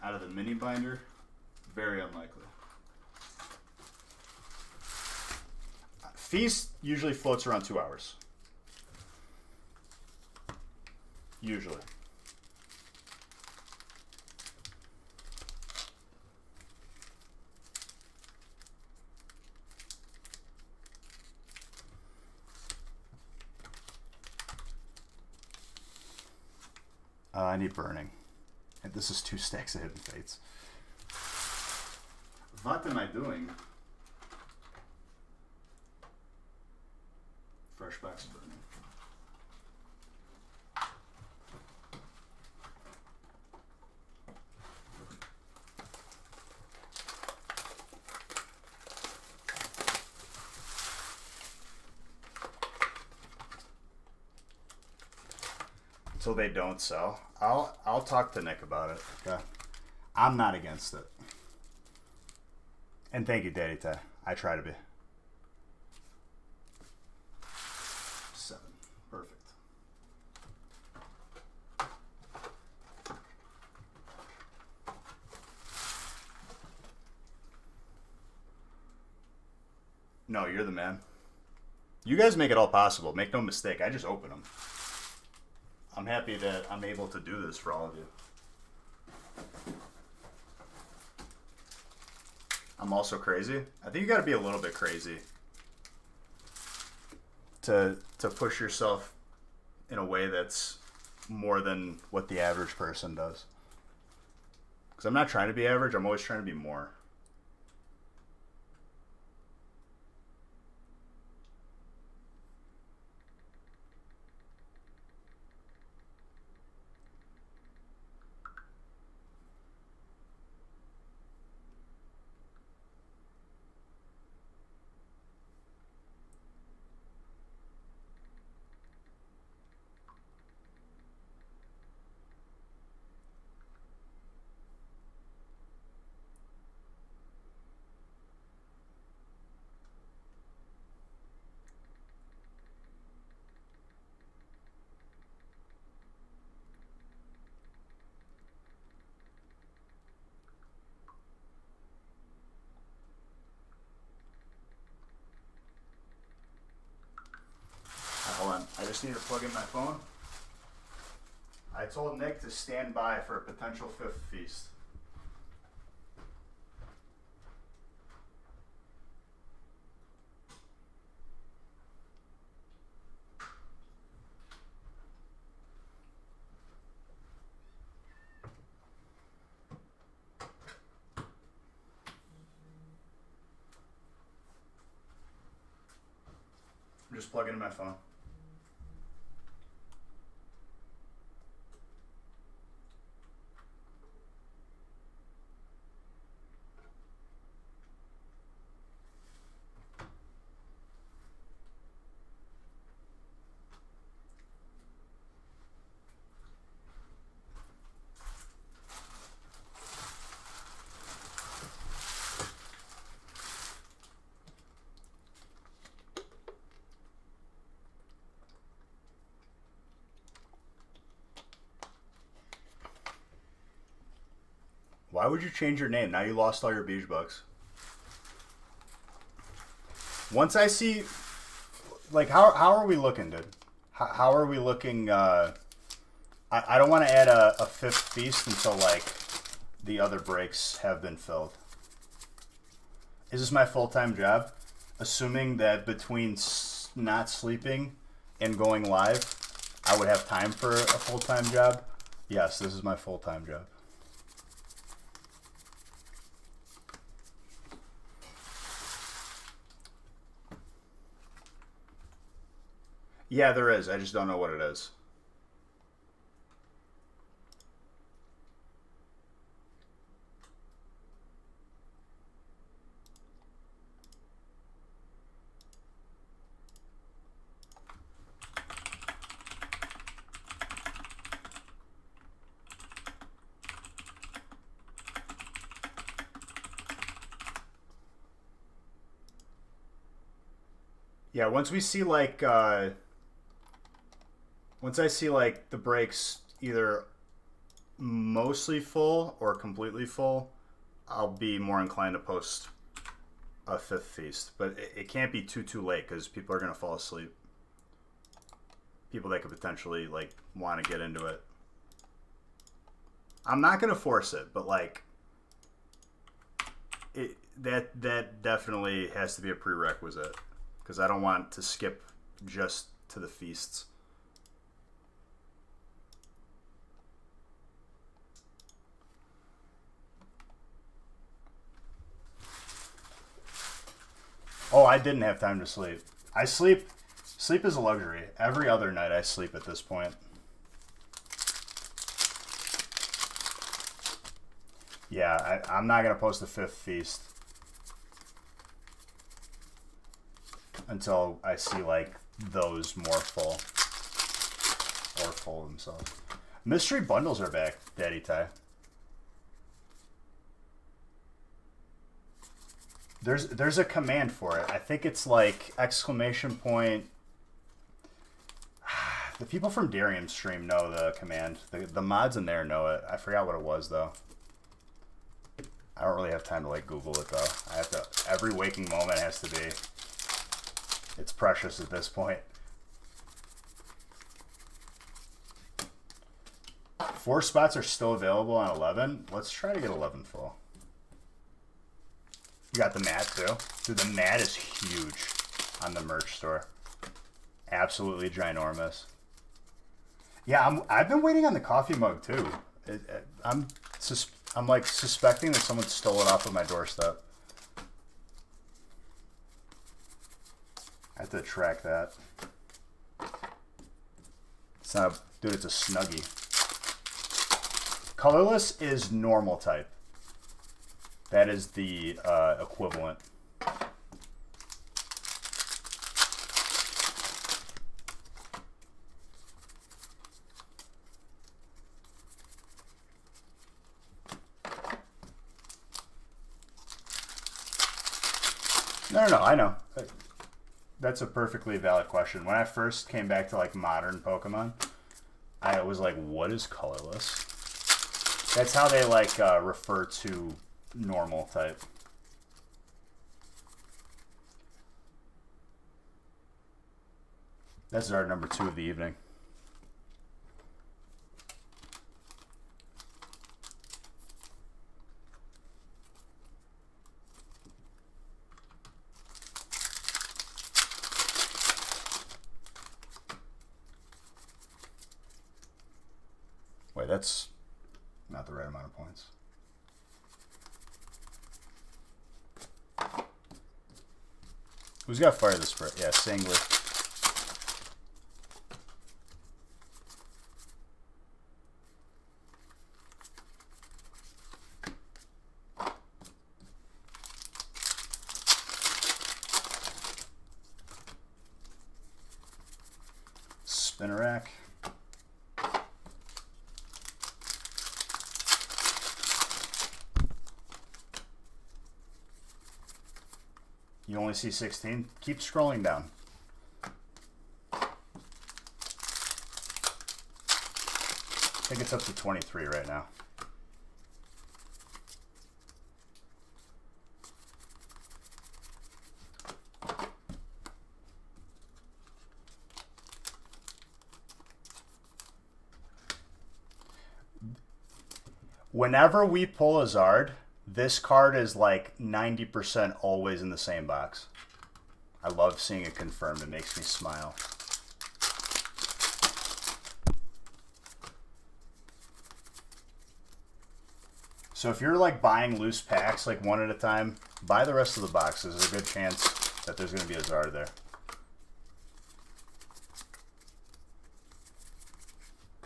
Out of the mini binder, very unlikely. Feast usually floats around 2 hours. Usually. I need burning. And this is 2 stacks of Hidden Fates. What am I doing? Fresh box of burning. Until they don't sell. I'll talk to Nick about it. Okay. I'm not against it. And thank you, Daddy Ty. I try to be. 7. Perfect. No, you're the man. You guys make it all possible. Make no mistake. I just open them. I'm happy that I'm able to do this for all of you. I'm also crazy. I think you got to be a little bit crazy to push yourself in a way that's more than what the average person does. Because I'm not trying to be average. I'm always trying to be more. Hold on. I just need to plug in my phone. I told Nick to stand by for a potential 5th feast. I'm just plugging in my phone. Why would you change your name? Now you lost all your beach bucks. Once I see, like, how are we looking, dude? How are we looking? I don't want to add a 5th feast until, like, the other breaks have been filled. Is this my full-time job? Assuming that between not sleeping and going live, I would have time for a full-time job. Yes, this is my full-time job. Yeah, there is. I just don't know what it is. Yeah, once we see like once I see like the breaks either mostly full or completely full, I'll be more inclined to post a fifth feast. But it can't be too late because people are gonna fall asleep. People that could potentially like want to get into it. I'm not gonna force it, but like that definitely has to be a prerequisite because I don't want to skip just to the feasts. Oh, I didn't have time to sleep. I sleep. Sleep is a luxury. Every other night I sleep at this point. Yeah, I'm not going to post the fifth feast until I see, like, those more full. Or full themselves. Mystery bundles are back, Daddy Ty. There's a command for it. I think it's, like, exclamation point. The people from Darium's stream know the command. The mods in there know it. I forgot what it was, though. I don't really have time to like Google it though. I have to. Every waking moment has to be. It's precious at this point. 4 spots are still available on 11. Let's try to get 11 full. You got the mat too. Dude, the mat is huge on the merch store. Absolutely ginormous. Yeah, I've been waiting on the coffee mug too. I'm like suspecting that someone stole it off of my doorstep. I have to track that. It's not, dude, it's a Snuggie. Colorless is normal type. That is the equivalent. No, I know. That's a perfectly valid question. When I first came back to like modern Pokemon, I was like, what is colorless? That's how they like refer to normal type. That's our number 2 of the evening. Wait, that's not the right amount of points. Who's got fire this spray? Yeah, Singler. Spinnerack. You only see 16? Keep scrolling down. I think it's up to 23 right now. Whenever we pull a Zard, this card is like 90% always in the same box. I love seeing it confirmed. It makes me smile. So if you're like buying loose packs, like one at a time, buy the rest of the boxes. There's a good chance that there's going to be a Zard there.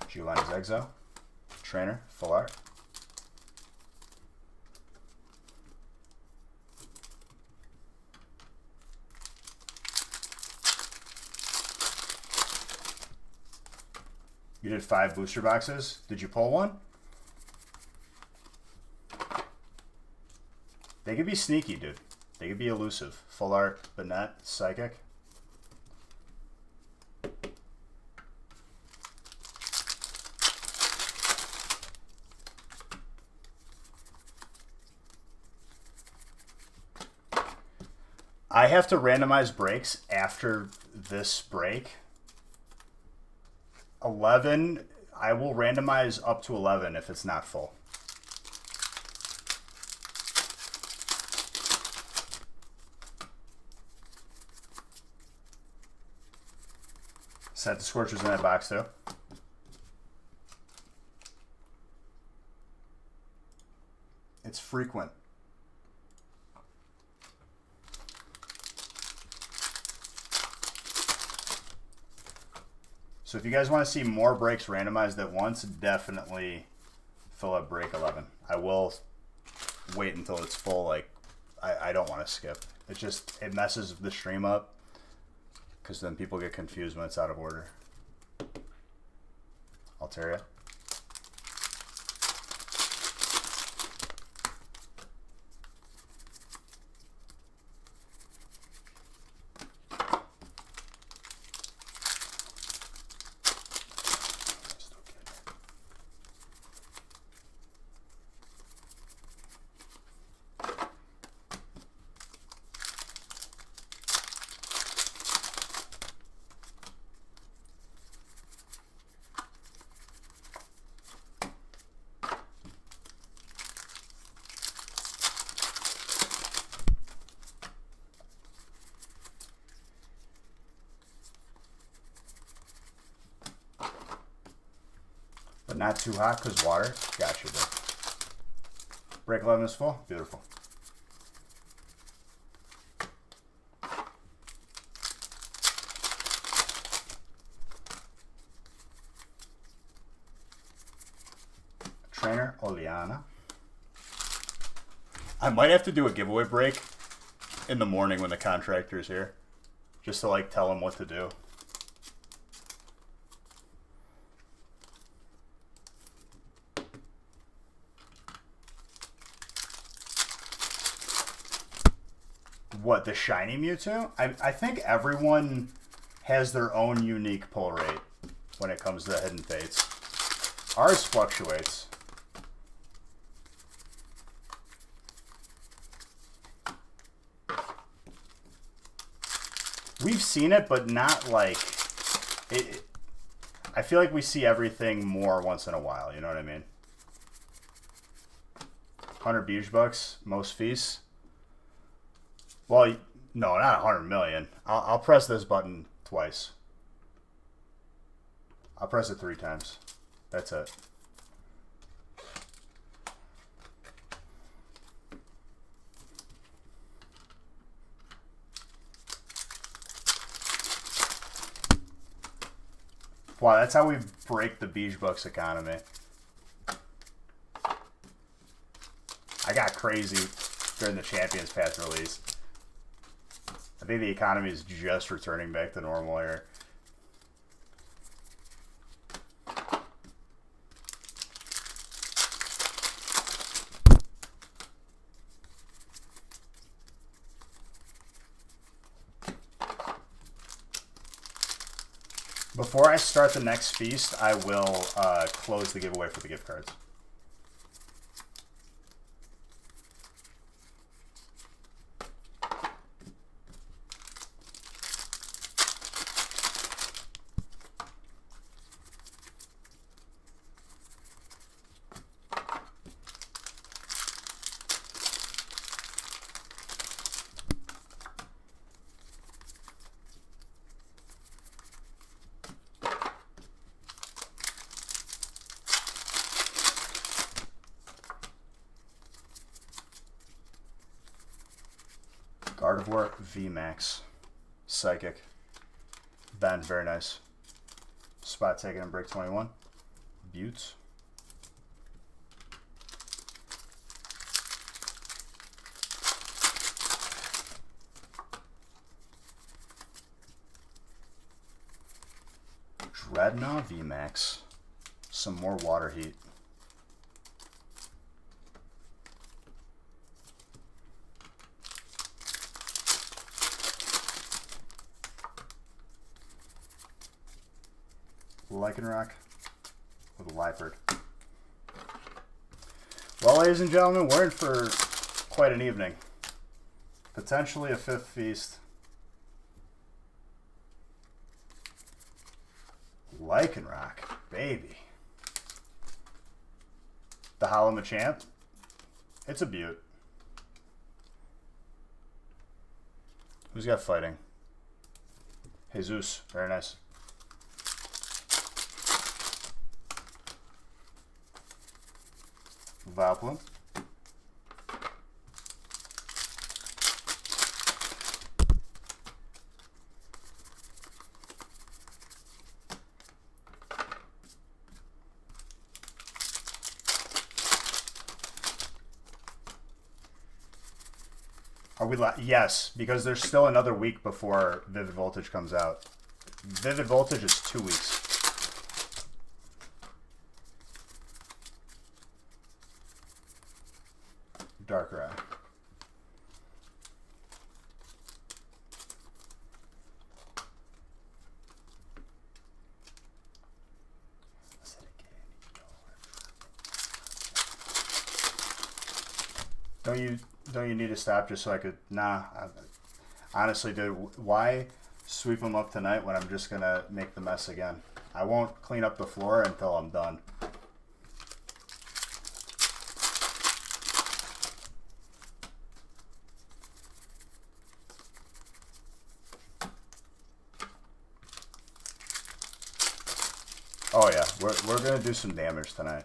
Giovanni's Exo. Trainer. Full art. You did 5 booster boxes. Did you pull one? They could be sneaky, dude. They could be elusive. Full art, but not psychic. I have to randomize breaks after this break. 11, I will randomize up to 11 if it's not full. Set the Scorchers in that box too. It's frequent. So if you guys want to see more breaks randomized at once, definitely fill up break 11. I will wait until it's full. Like, I don't want to skip. It messes the stream up because then people get confused when it's out of order. Altaria. But not too hot because water. Gotcha, dude. Break 11 is full. Beautiful. Trainer Oleana. I might have to do a giveaway break in the morning when the contractor's here, just to like tell him what to do. What, the shiny Mewtwo? I think everyone has their own unique pull rate when it comes to Hidden Fates. Ours fluctuates. We've seen it, but not like it. I feel like we see everything more once in a while. You know what I mean? 100 Beige Bucks, most feasts. Well, no, not 100 million. I'll press this button twice. I'll press it 3 times. That's it. Wow, that's how we break the Beige Bucks economy. I got crazy during the Champions Pass release. I think the economy is just returning back to normal here. Before I start the next feast, I will close the giveaway for the gift cards. Gardevoir VMAX. Psychic. Ben, very nice. Spot taken in break 21. Buttes. Dreadnought VMAX. Some more water heat. Lycanroc with a Liepard. Well, ladies and gentlemen, we're in for quite an evening. Potentially a fifth feast. Lycanroc, baby. The Hollow Machamp. It's a beaut. Who's got fighting? Jesus, very nice. Vileplume. Are we yes, because there's still another week before Vivid Voltage comes out. Vivid Voltage is 2 weeks. Darkrai. Don't you need to stop just so I could? Nah. Honestly, dude, why sweep them up tonight when I'm just gonna make the mess again? I won't clean up the floor until I'm done. Oh yeah, we're gonna do some damage tonight.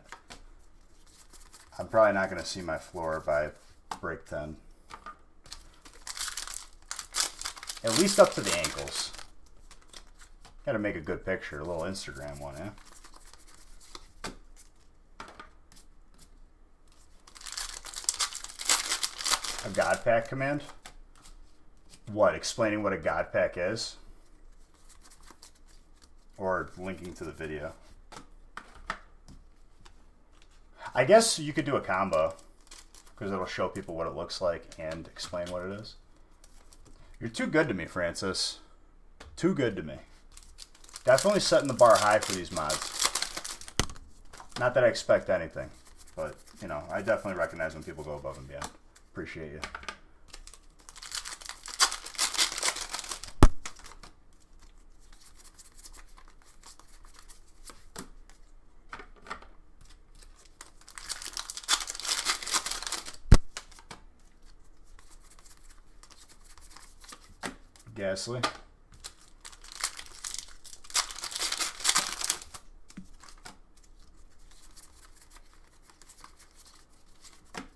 I'm probably not gonna see my floor by break 10. At least up to the ankles. Gotta make a good picture, a little Instagram one, yeah? A God Pack command? What, explaining what a God Pack is? Or linking to the video? I guess you could do a combo, because it'll show people what it looks like and explain what it is. You're too good to me, Francis. Too good to me. Definitely setting the bar high for these mods. Not that I expect anything, but, you know, I definitely recognize when people go above and beyond. Appreciate you. Ghastly.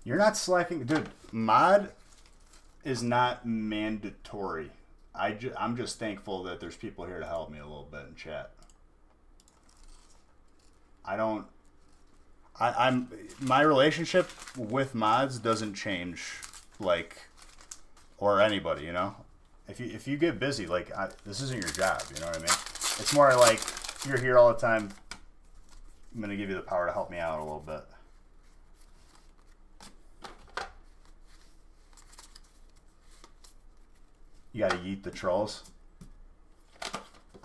You're not slacking. Dude, mod is not mandatory. I'm just thankful that there's people here to help me a little bit in chat. My relationship with mods doesn't change, like, or anybody, you know? If you get busy, like, this isn't your job, you know what I mean? It's more like, you're here all the time, I'm going to give you the power to help me out a little bit. You got to yeet the trolls.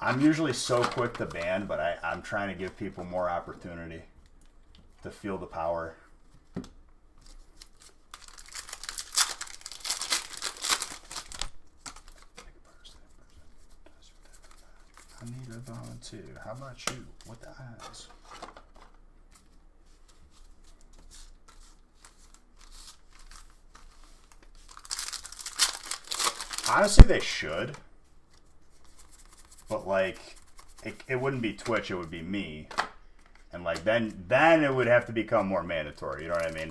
I'm usually so quick to ban, but I'm trying to give people more opportunity to feel the power. I need a volunteer. How about you with the eyes? Honestly, they should. But, like, it wouldn't be Twitch, it would be me. And, like, then it would have to become more mandatory. You know what I mean?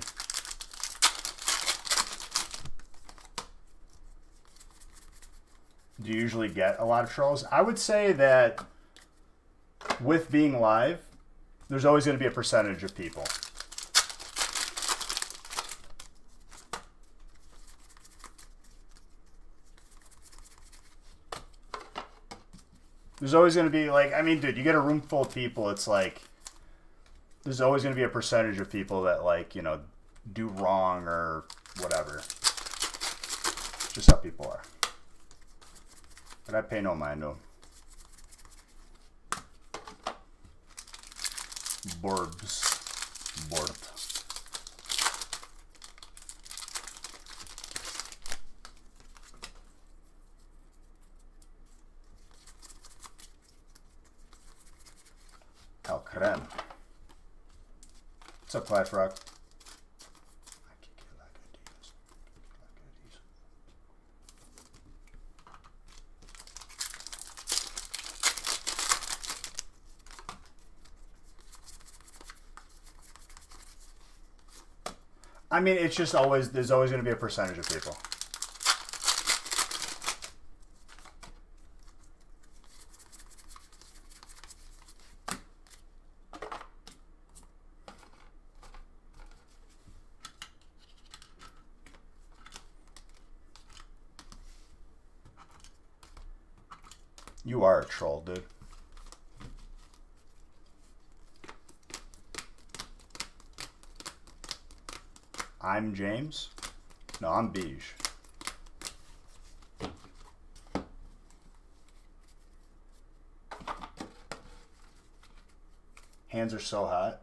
Do you usually get a lot of trolls? I would say that with being live, there's always going to be a percentage of people. There's always going to be, like, I mean, dude, you get a room full of people, it's like, there's always going to be a percentage of people that, like, you know, do wrong or whatever. Just how people are. But I pay no mind to them. Borbs. Borb. What's up, Clash Rock? I mean, it's just always, there's always going to be a percentage of people. You are a troll, dude. I'm James. No, I'm Beige. Hands are so hot.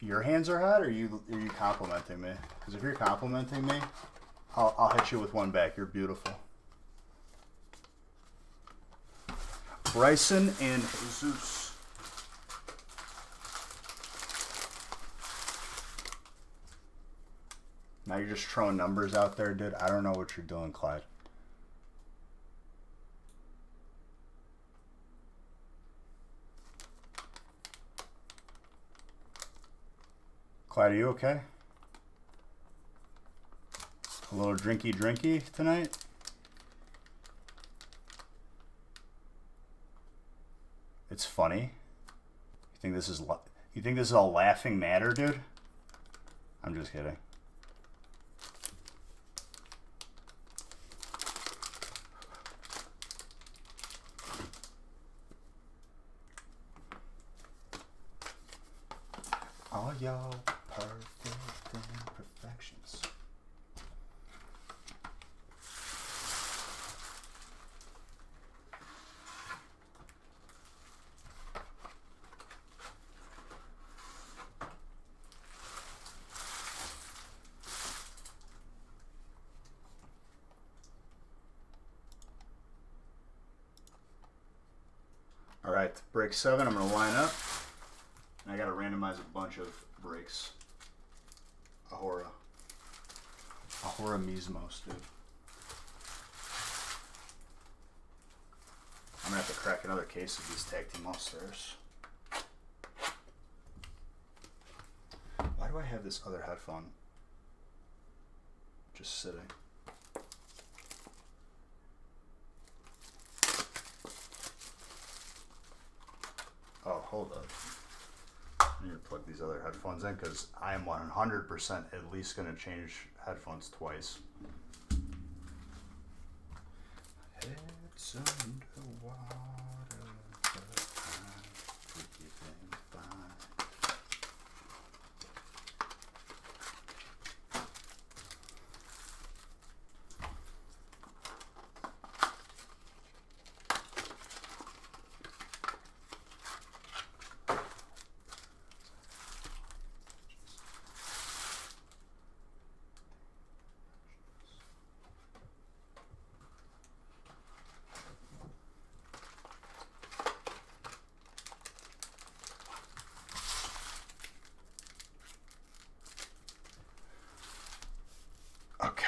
Your hands are hot, or are you complimenting me? Because if you're complimenting me, I'll hit you with one back. You're beautiful. Bryson and Jesus. Now you're just throwing numbers out there, dude. I don't know what you're doing, Clyde. Clyde, are you okay? A little drinky tonight? It's funny. You think this is a laughing matter, dude? I'm just kidding. All y'all perfect imperfections. All right, break 7. I'm going to line up. And I got to randomize a bunch of breaks. Ahura Mismos, dude. I'm going to have to crack another case of these tag team all-stars. Why do I have this other headphone just sitting? Oh, hold up. I need to plug these other headphones in because I am 100% at least going to change headphones twice. Heads underwater, but I'm forgiving fine. Okay.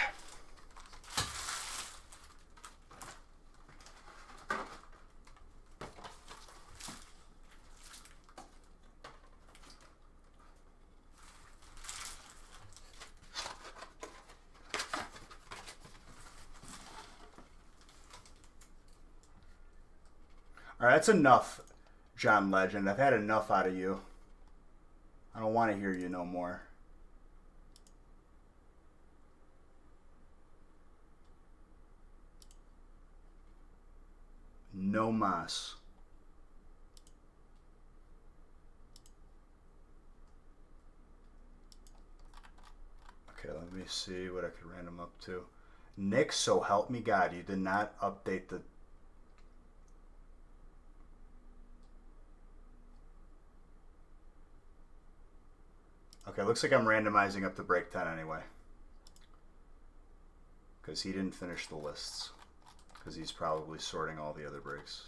All right, that's enough, John Legend. I've had enough out of you. I don't want to hear you no more. No mas. Okay, let me see what I could random up to. Nick, so help me God, you did not update the... Okay, looks like I'm randomizing up to break 10 anyway. Because he didn't finish the lists. Because he's probably sorting all the other breaks.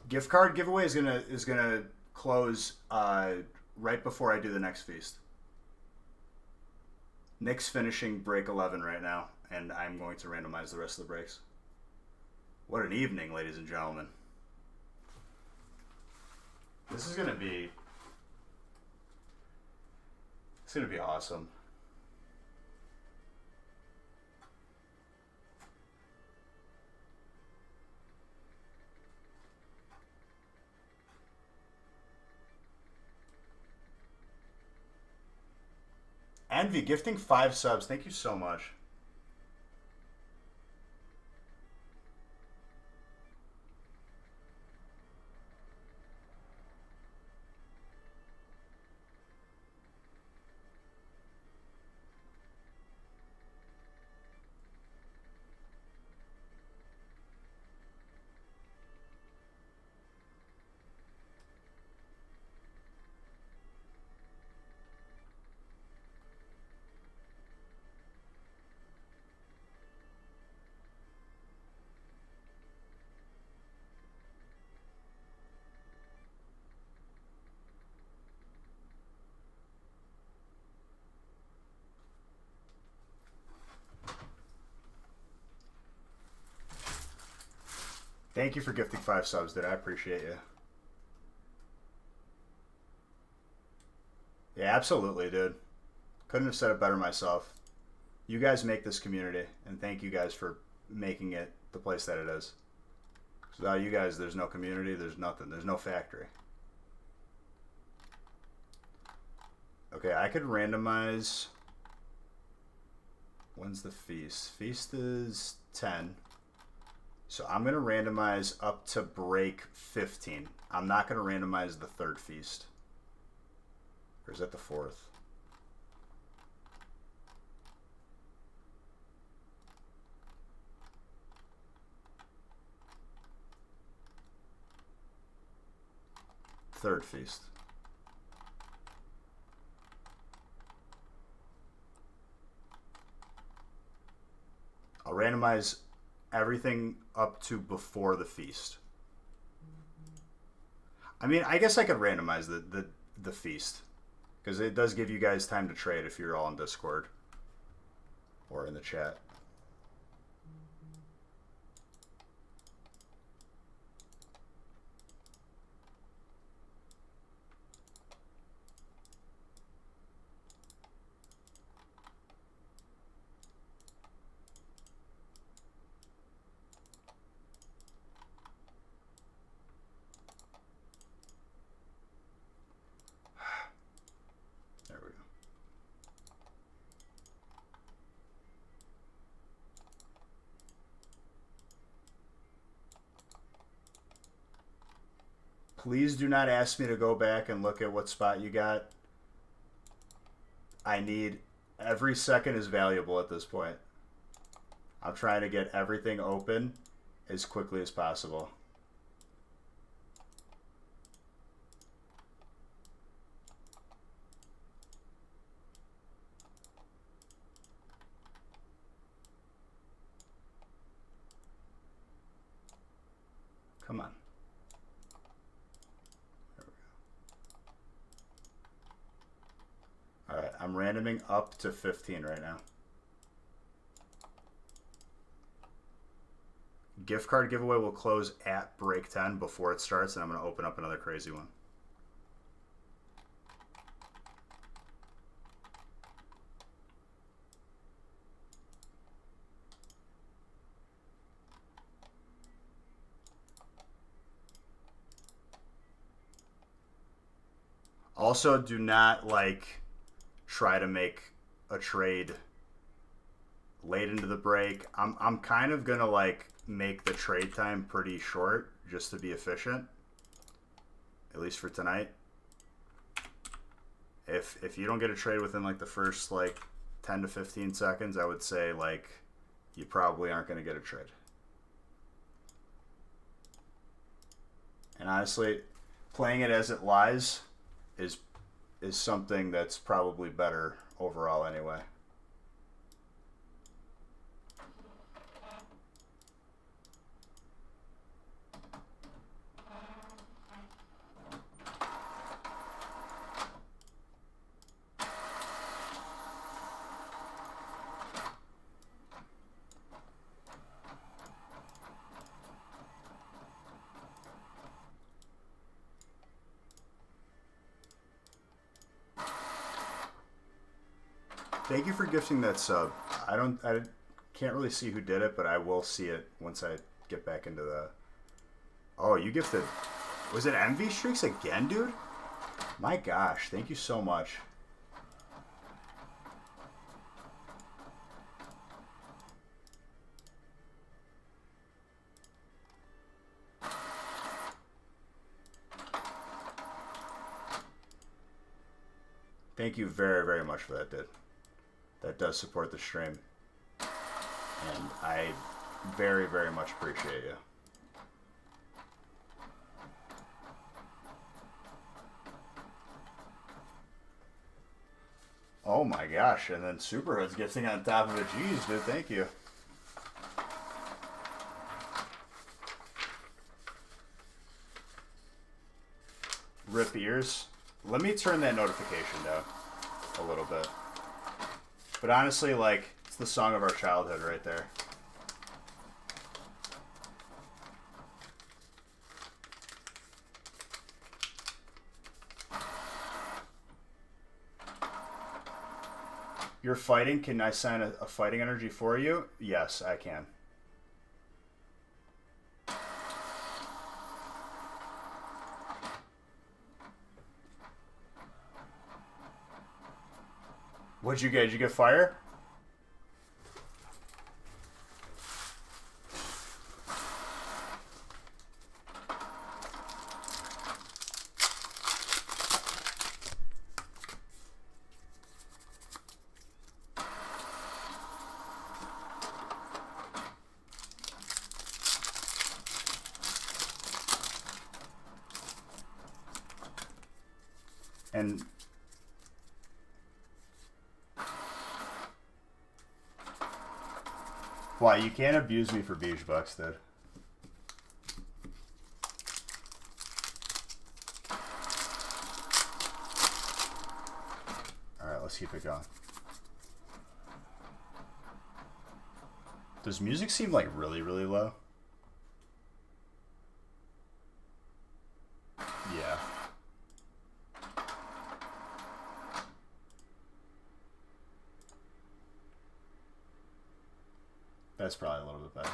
Gift card giveaway is gonna close right before I do the next feast. Nick's finishing break 11 right now, and I'm going to randomize the rest of the breaks. What an evening, ladies and gentlemen. This is gonna be. It's gonna be awesome. Envy gifting 5 subs. Thank you so much. Thank you for gifting 5 subs, dude. I appreciate you. Yeah, absolutely, dude. Couldn't have said it better myself. You guys make this community, and thank you guys for making it the place that it is. Without you guys, there's no community, there's nothing. There's no factory. Okay, I could randomize... When's the feast? Feast is 10. So I'm going to randomize up to break 15. I'm not going to randomize the third feast. Or is that the fourth? Third feast. I'll randomize everything up to before the feast. I mean, I guess I could randomize the feast, because it does give you guys time to trade if you're all in Discord or in the chat. Please do not ask me to go back and look at what spot you got. I need... Every second is valuable at this point. I'm trying to get everything open as quickly as possible. Come on. Alright, I'm randoming up to 15 right now. Gift card giveaway will close at break 10 before it starts, and I'm going to open up another crazy one. Also, do not, like, try to make a trade late into the break. I'm kind of going to, like, make the trade time pretty short just to be efficient, at least for tonight. If you don't get a trade within, like, the first, like, 10 to 15 seconds, I would say, like, you probably aren't going to get a trade. And honestly, playing it as it lies is something that's probably better overall anyway. Thank you for gifting that sub. I can't really see who did it, but I will see it once I get back into the. Oh, you gifted. Was it MV Streaks again, dude? My gosh, thank you so much. Thank you very, very much for that, dude. That does support the stream. And I very, very much appreciate you. Oh my gosh, and then Superhood's gifting on top of it. Jeez, dude, thank you. Rip ears. Let me turn that notification down a little bit. But honestly, like, it's the song of our childhood right there. You're fighting? Can I sign a fighting energy for you? Yes, I can. What'd you get? Did you get fire? And why, you can't abuse me for beach bucks, dude. Alright, let's keep it going. Does music seem like really, really low? Yeah. That's probably a little bit better.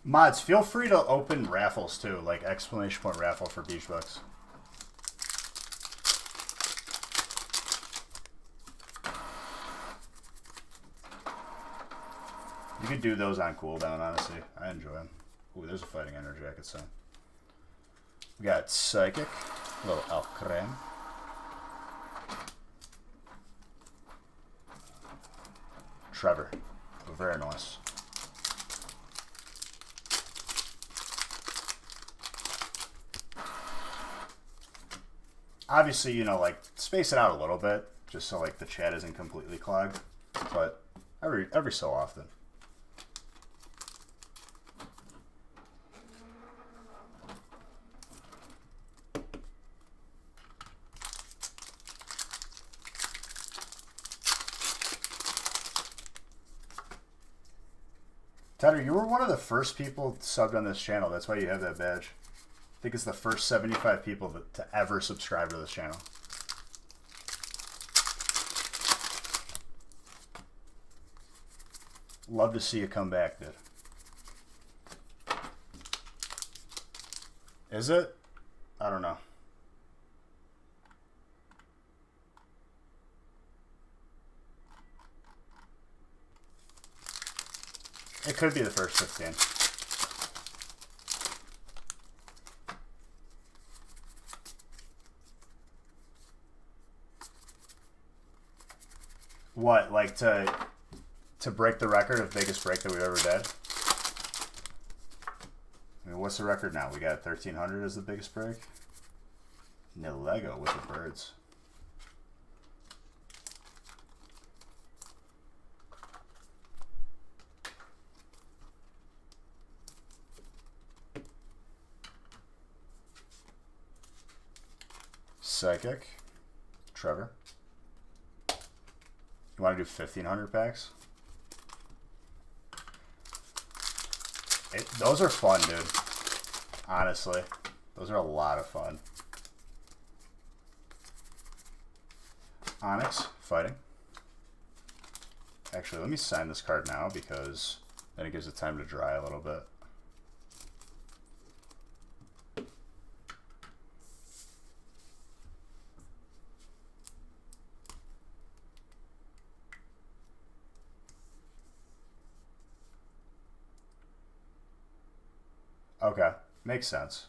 Mods, feel free to open raffles too, like exclamation point raffle for beach bucks. You could do those on cooldown, honestly. I enjoy them. Ooh, there's a fighting energy I could send. We got Psychic, a little Alcrem. Trevor. Oh, very nice. Obviously, you know, like, space it out a little bit, just so, like, the chat isn't completely clogged. But every so often. Tedder, you were one of the first people subbed on this channel. That's why you have that badge. I think it's the first 75 people to ever subscribe to this channel. Love to see you come back, dude. Is it? I don't know. It could be the first 15. What, like to break the record of biggest break that we've ever did? I mean, what's the record now? We got 1,300 as the biggest break. No Lego with the birds. Psychic. Trevor. You want to do 1,500 packs? Those are fun, dude. Honestly. Those are a lot of fun. Onyx, fighting. Actually, let me sign this card now because then it gives it time to dry a little bit. Okay, makes sense.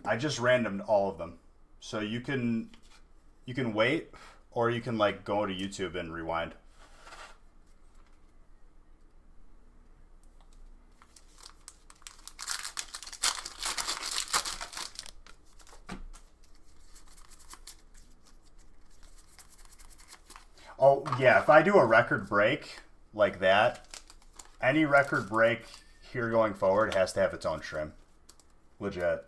I just randomed all of them. So you can wait, or you can like go to YouTube and rewind. Oh yeah, if I do a record break like that, any record break here going forward has to have its own trim. Legit.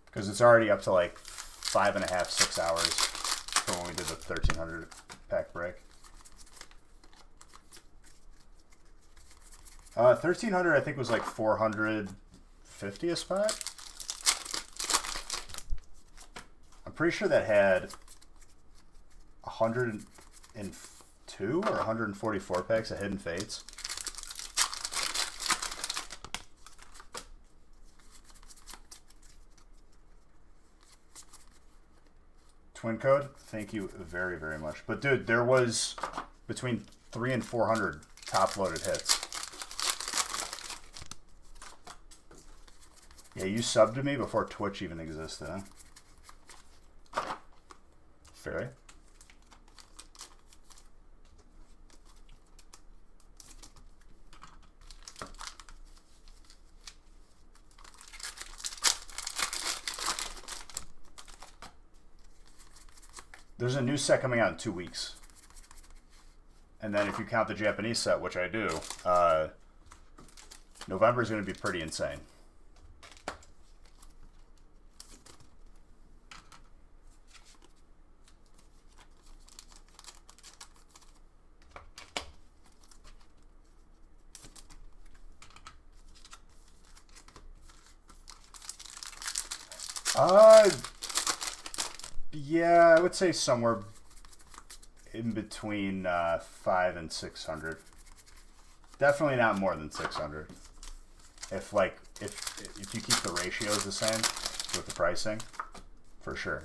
Because it's already up to like 5.5, 6 hours from when we did the 1300 pack break. 1300 I think was like 450 a spot. I'm pretty sure that had 102 or 144 packs of Hidden Fates. Twin code, thank you very, very much. But dude, there was between 300 and 400 top-loaded hits. Yeah, you subbed to me before Twitch even existed, huh? Fairy. There's a new set coming out in 2 weeks. And then if you count the Japanese set, which I do, November is going to be pretty insane. Yeah, I would say somewhere in between 500 and 600. Definitely not more than 600. If you keep the ratios the same with the pricing, for sure.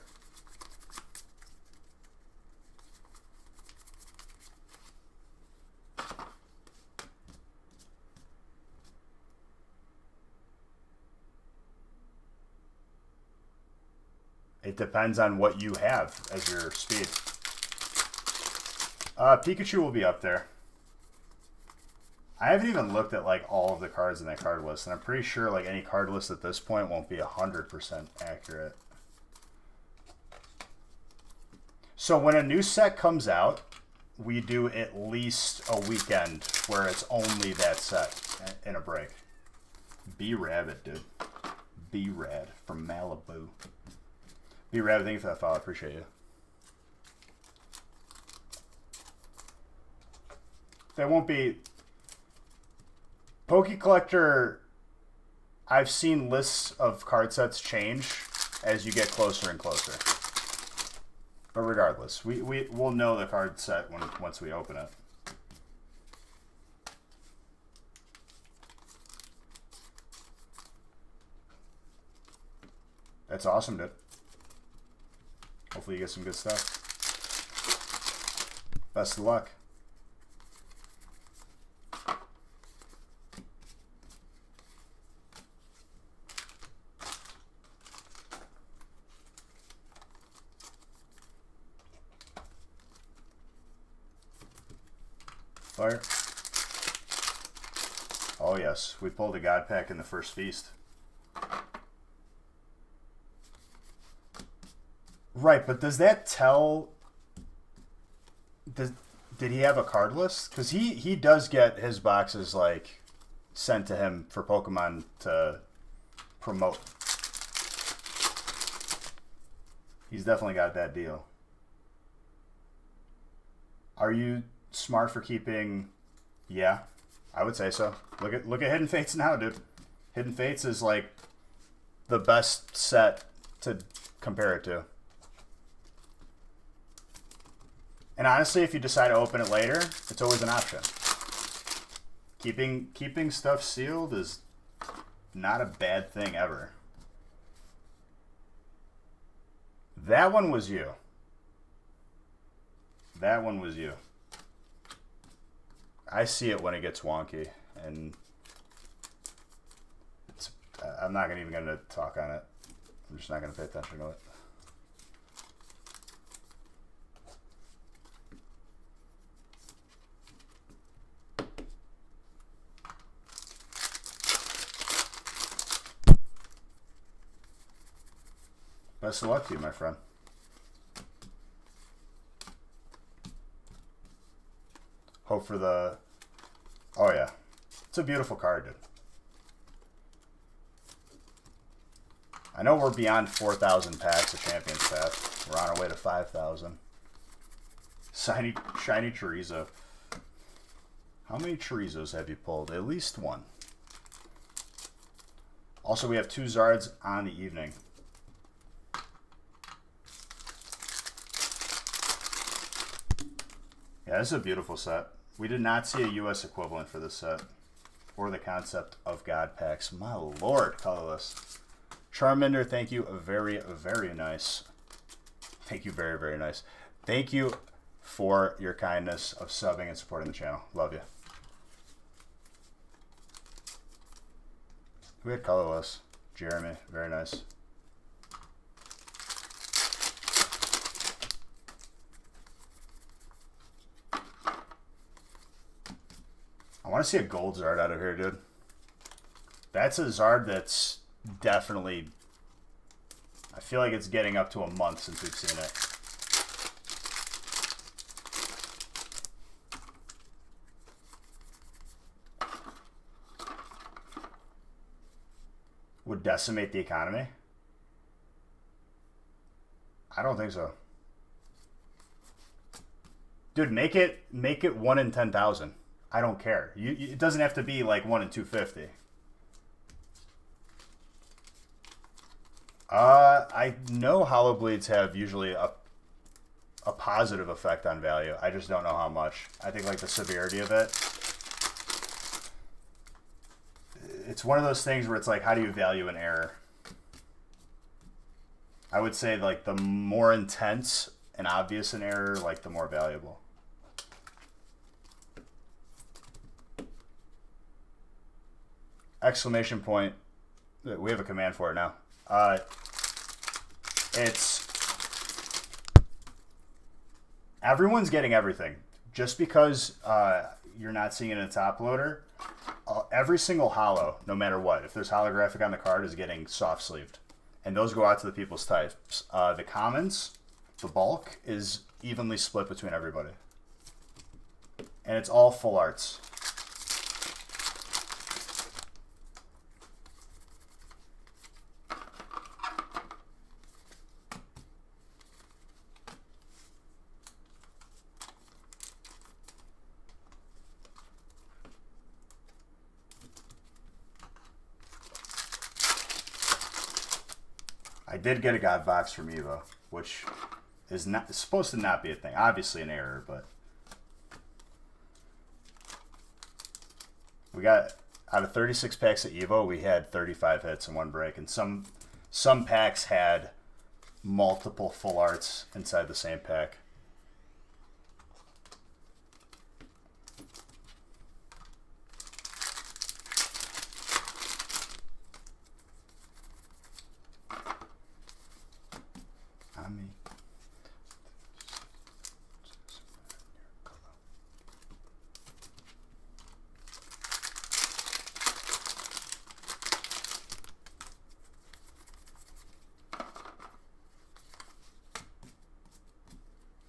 It depends on what you have as your speed. Pikachu will be up there. I haven't even looked at like all of the cards in that card list, and I'm pretty sure like any card list at this point won't be 100% accurate. So when a new set comes out, we do at least a weekend where it's only that set in a break. B-Rabbit, dude. B-Rad from Malibu. B-Rabbit, thank you for that follow. I appreciate you. There won't be... Poke Collector, I've seen lists of card sets change as you get closer and closer. But regardless, we'll know the card set once we open it. That's awesome, dude. Hopefully you get some good stuff. Best of luck. Fire. Oh yes, we pulled a God Pack in the first feast. Right, but does that tell... Did he have a card list? Because he does get his boxes, like, sent to him for Pokemon to promote. He's definitely got that deal. Are you smart for keeping? Yeah, I would say so. Look at Hidden Fates now, dude. Hidden Fates is like the best set to compare it to. And honestly, if you decide to open it later, it's always an option. Keeping stuff sealed is not a bad thing ever. That one was you. That one was you. I see it when it gets wonky, and it's, I'm not even going to talk on it. I'm just not going to pay attention to it. Best of luck to you, my friend. Hope for the... Oh, yeah. It's a beautiful card, dude. I know we're beyond 4,000 packs of Champions Path. We're on our way to 5,000. Shiny chorizo. How many chorizos have you pulled? At least one. Also, we have 2 Zards on the evening. Yeah, this is a beautiful set. We did not see a U.S. equivalent for this set. Or the concept of God packs. My lord, colorless. Charmander, thank you. Very, very nice. Thank you, very, very nice. Thank you for your kindness of subbing and supporting the channel. Love you. We had colorless. Jeremy, very nice. I want to see a gold Zard out of here, dude. That's a Zard that's definitely... I feel like it's getting up to a month since we've seen it. Would decimate the economy? I don't think so. Dude, make it 1 in 10,000. I don't care. It doesn't have to be like 1 in 250. I know hollow bleeds have usually a positive effect on value. I just don't know how much. I think like the severity of it. It's one of those things where it's like, how do you value an error? I would say like the more intense and obvious an error, like the more valuable. Exclamation point. We have a command for it now. It's everyone's getting everything. Just because you're not seeing it in a top loader, every single holo, no matter what, if there's holographic on the card, is getting soft sleeved. And those go out to the people's types. The commons, the bulk, is evenly split between everybody. And it's all full arts. I did get a God box from Evo, which is not supposed to not be a thing. Obviously an error, but we got out of 36 packs at Evo, we had 35 hits and 1 break, and some packs had multiple full arts inside the same pack.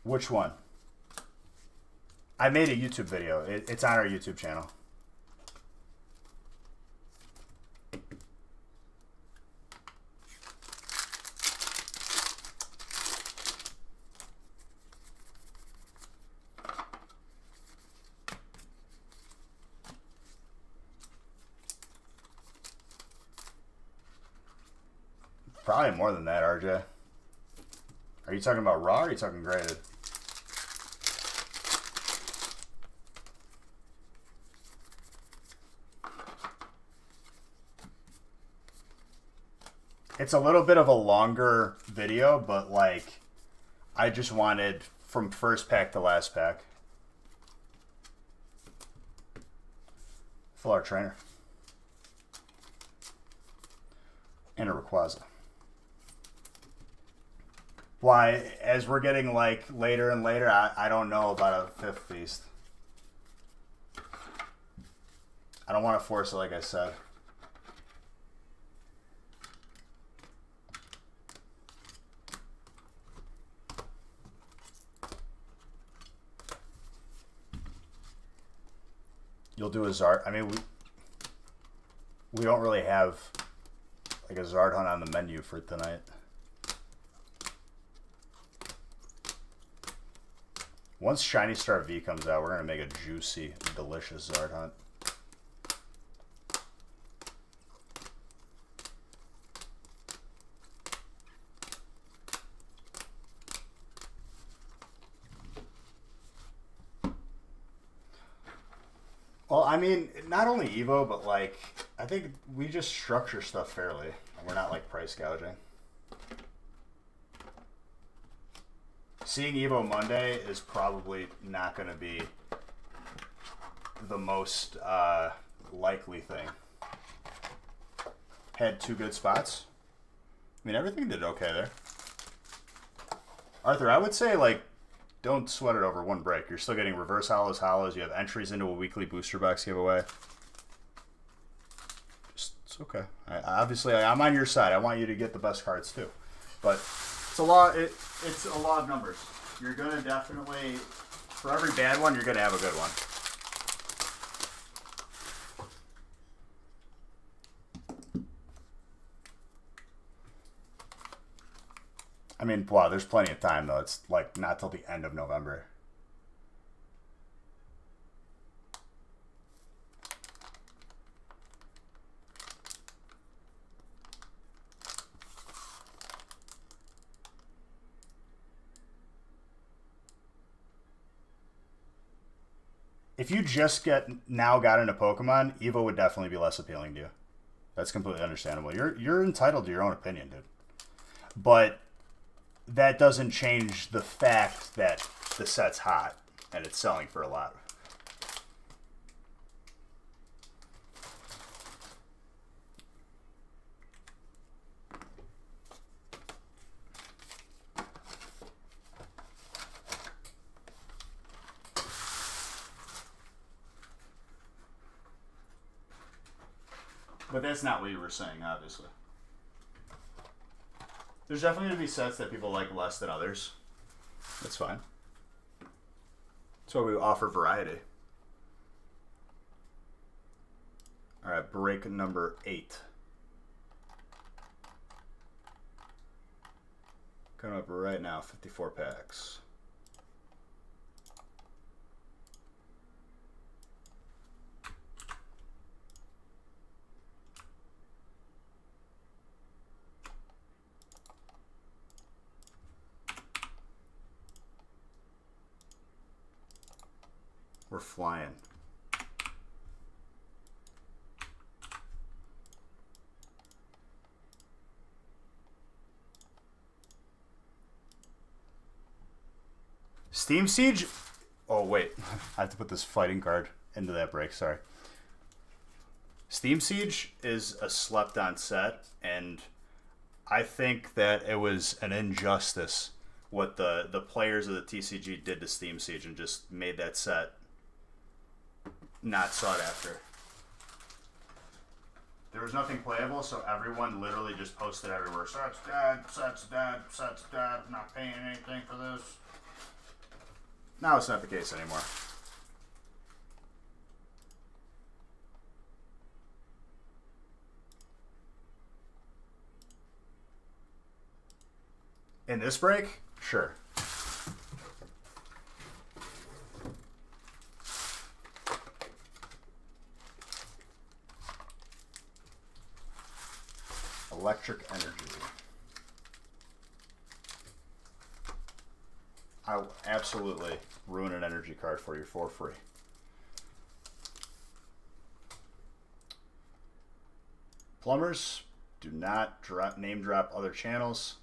Which one? I made a YouTube video. It's on our YouTube channel. Probably more than that, RJ. Are you talking about raw or are you talking graded? It's a little bit of a longer video, but like I just wanted from first pack to last pack. Full art trainer. And a Rayquaza. Why, as we're getting like later and later, I don't know about a fifth beast. I don't want to force it, like I said. You'll do a Zard. I mean, we don't really have like a Zard hunt on the menu for tonight. Once Shiny Star V comes out, we're going to make a juicy, delicious Zard hunt. Well, I mean, not only Evo, but like, I think we just structure stuff fairly. We're not like price gouging. Seeing Evo Monday is probably not going to be the most likely thing. Had two good spots. I mean, everything did okay there. Arthur, I would say, like, don't sweat it over one break. You're still getting reverse hollows, hollows. You have entries into a weekly booster box giveaway. Just, it's okay. Obviously, I'm on your side. I want you to get the best cards, too. But it's a lot. It's a lot of numbers. You're gonna definitely, for every bad one, you're gonna have a good one. I mean, wow, there's plenty of time though. It's like not till the end of November. If you just got into Pokemon, Evo would definitely be less appealing to you. That's completely understandable. You're entitled to your own opinion, dude. But that doesn't change the fact that the set's hot and it's selling for a lot. But that's not what you were saying, obviously. There's definitely going to be sets that people like less than others. That's fine. That's why we offer variety. All right, break number 8. Coming up right now, 54 packs. We're flying. Steam Siege? Oh, wait. I have to put this fighting card into that break. Sorry. Steam Siege is a slept-on set, and I think that it was an injustice what the players of the TCG did to Steam Siege and just made that set not sought after. There was nothing playable, so everyone literally just posted everywhere. Set's dead, set's dead, set's dead, I'm not paying anything for this. Now it's not the case anymore. In this break? Sure. Electric energy. I will absolutely ruin an energy card for you for free. Plumbers, do not name drop other channels.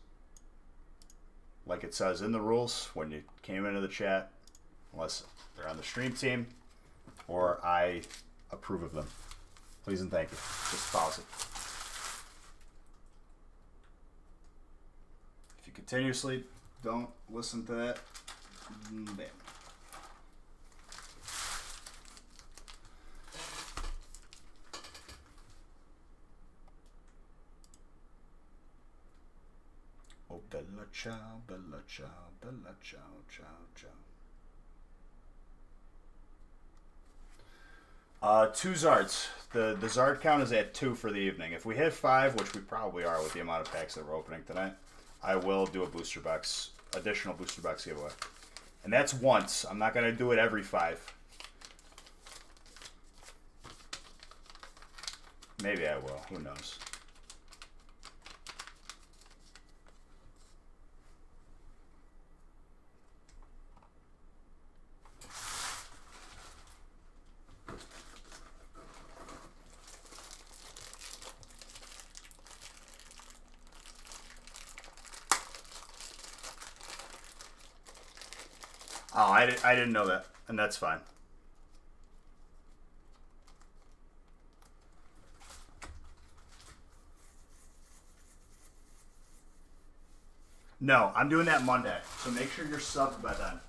Like it says in the rules when you came into the chat, unless they're on the stream team or I approve of them. Please and thank you. Just pause it. If you continuously don't listen to that, bam. Oh, bella ciao, bella ciao, bella ciao, ciao, ciao. 2 Zards. The Zard count is at 2 for the evening. If we hit 5, which we probably are with the amount of packs that we're opening tonight, I will do a booster box, additional booster box giveaway. And that's once. I'm not going to do it every 5. Maybe I will. Who knows? Oh, I didn't know that, and that's fine. No, I'm doing that Monday, so make sure you're subbed by then.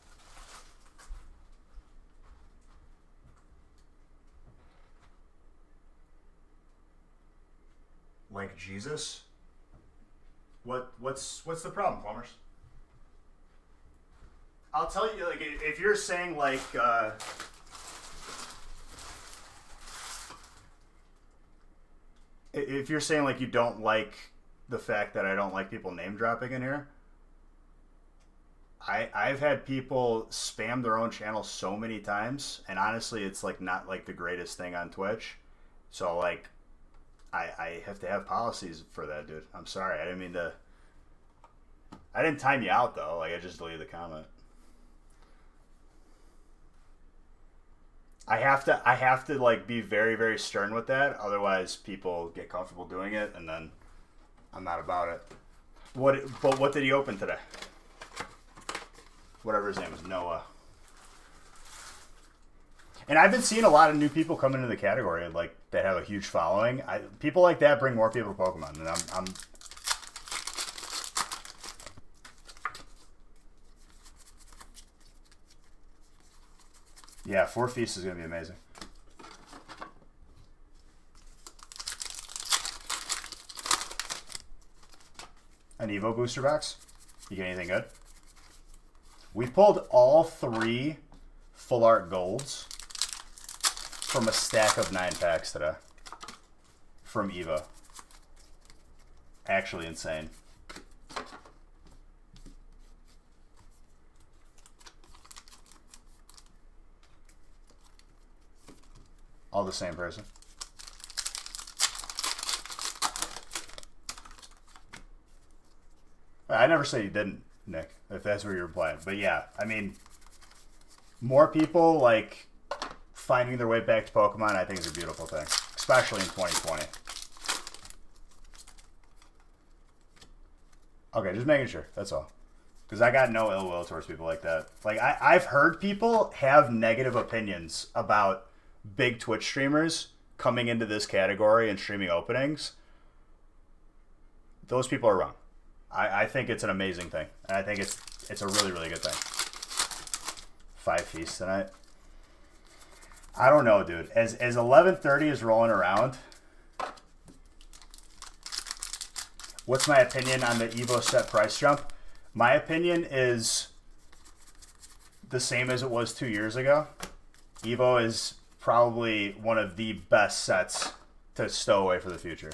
Like Jesus? What's the problem, plumbers? I'll tell you, like, if you're saying, like, if you're saying, like, you don't like the fact that I don't like people name dropping in here, I've had people spam their own channel so many times, and honestly, it's, like, not, like, the greatest thing on Twitch. So, like, I have to have policies for that, dude. I'm sorry. I didn't mean to. I didn't time you out, though. Like, I just deleted the comment. I have to like be very, very stern with that. Otherwise, people get comfortable doing it, and then I'm not about it. But what did he open today? Whatever his name is, Noah. And I've been seeing a lot of new people come into the category, like that have a huge following. People like that bring more people to Pokemon, and I'm yeah, 4 Feasts is going to be amazing. An Evo booster box? You get anything good? We pulled all 3 full art golds from a stack of 9 packs today. From Evo. Actually insane. All the same person. I never said you didn't, Nick, if that's where you're playing. But yeah, I mean, more people, like, finding their way back to Pokemon, I think is a beautiful thing. Especially in 2020. Okay, just making sure. That's all. Because I got no ill will towards people like that. Like, I've heard people have negative opinions about big Twitch streamers coming into this category and streaming openings. Those people are wrong. I think it's an amazing thing. And I think it's a really, really good thing. 5 Feasts tonight. I don't know, dude. As 11:30 is rolling around, what's my opinion on the Evo set price jump? My opinion is the same as it was 2 years ago. Evo is probably one of the best sets to stow away for the future.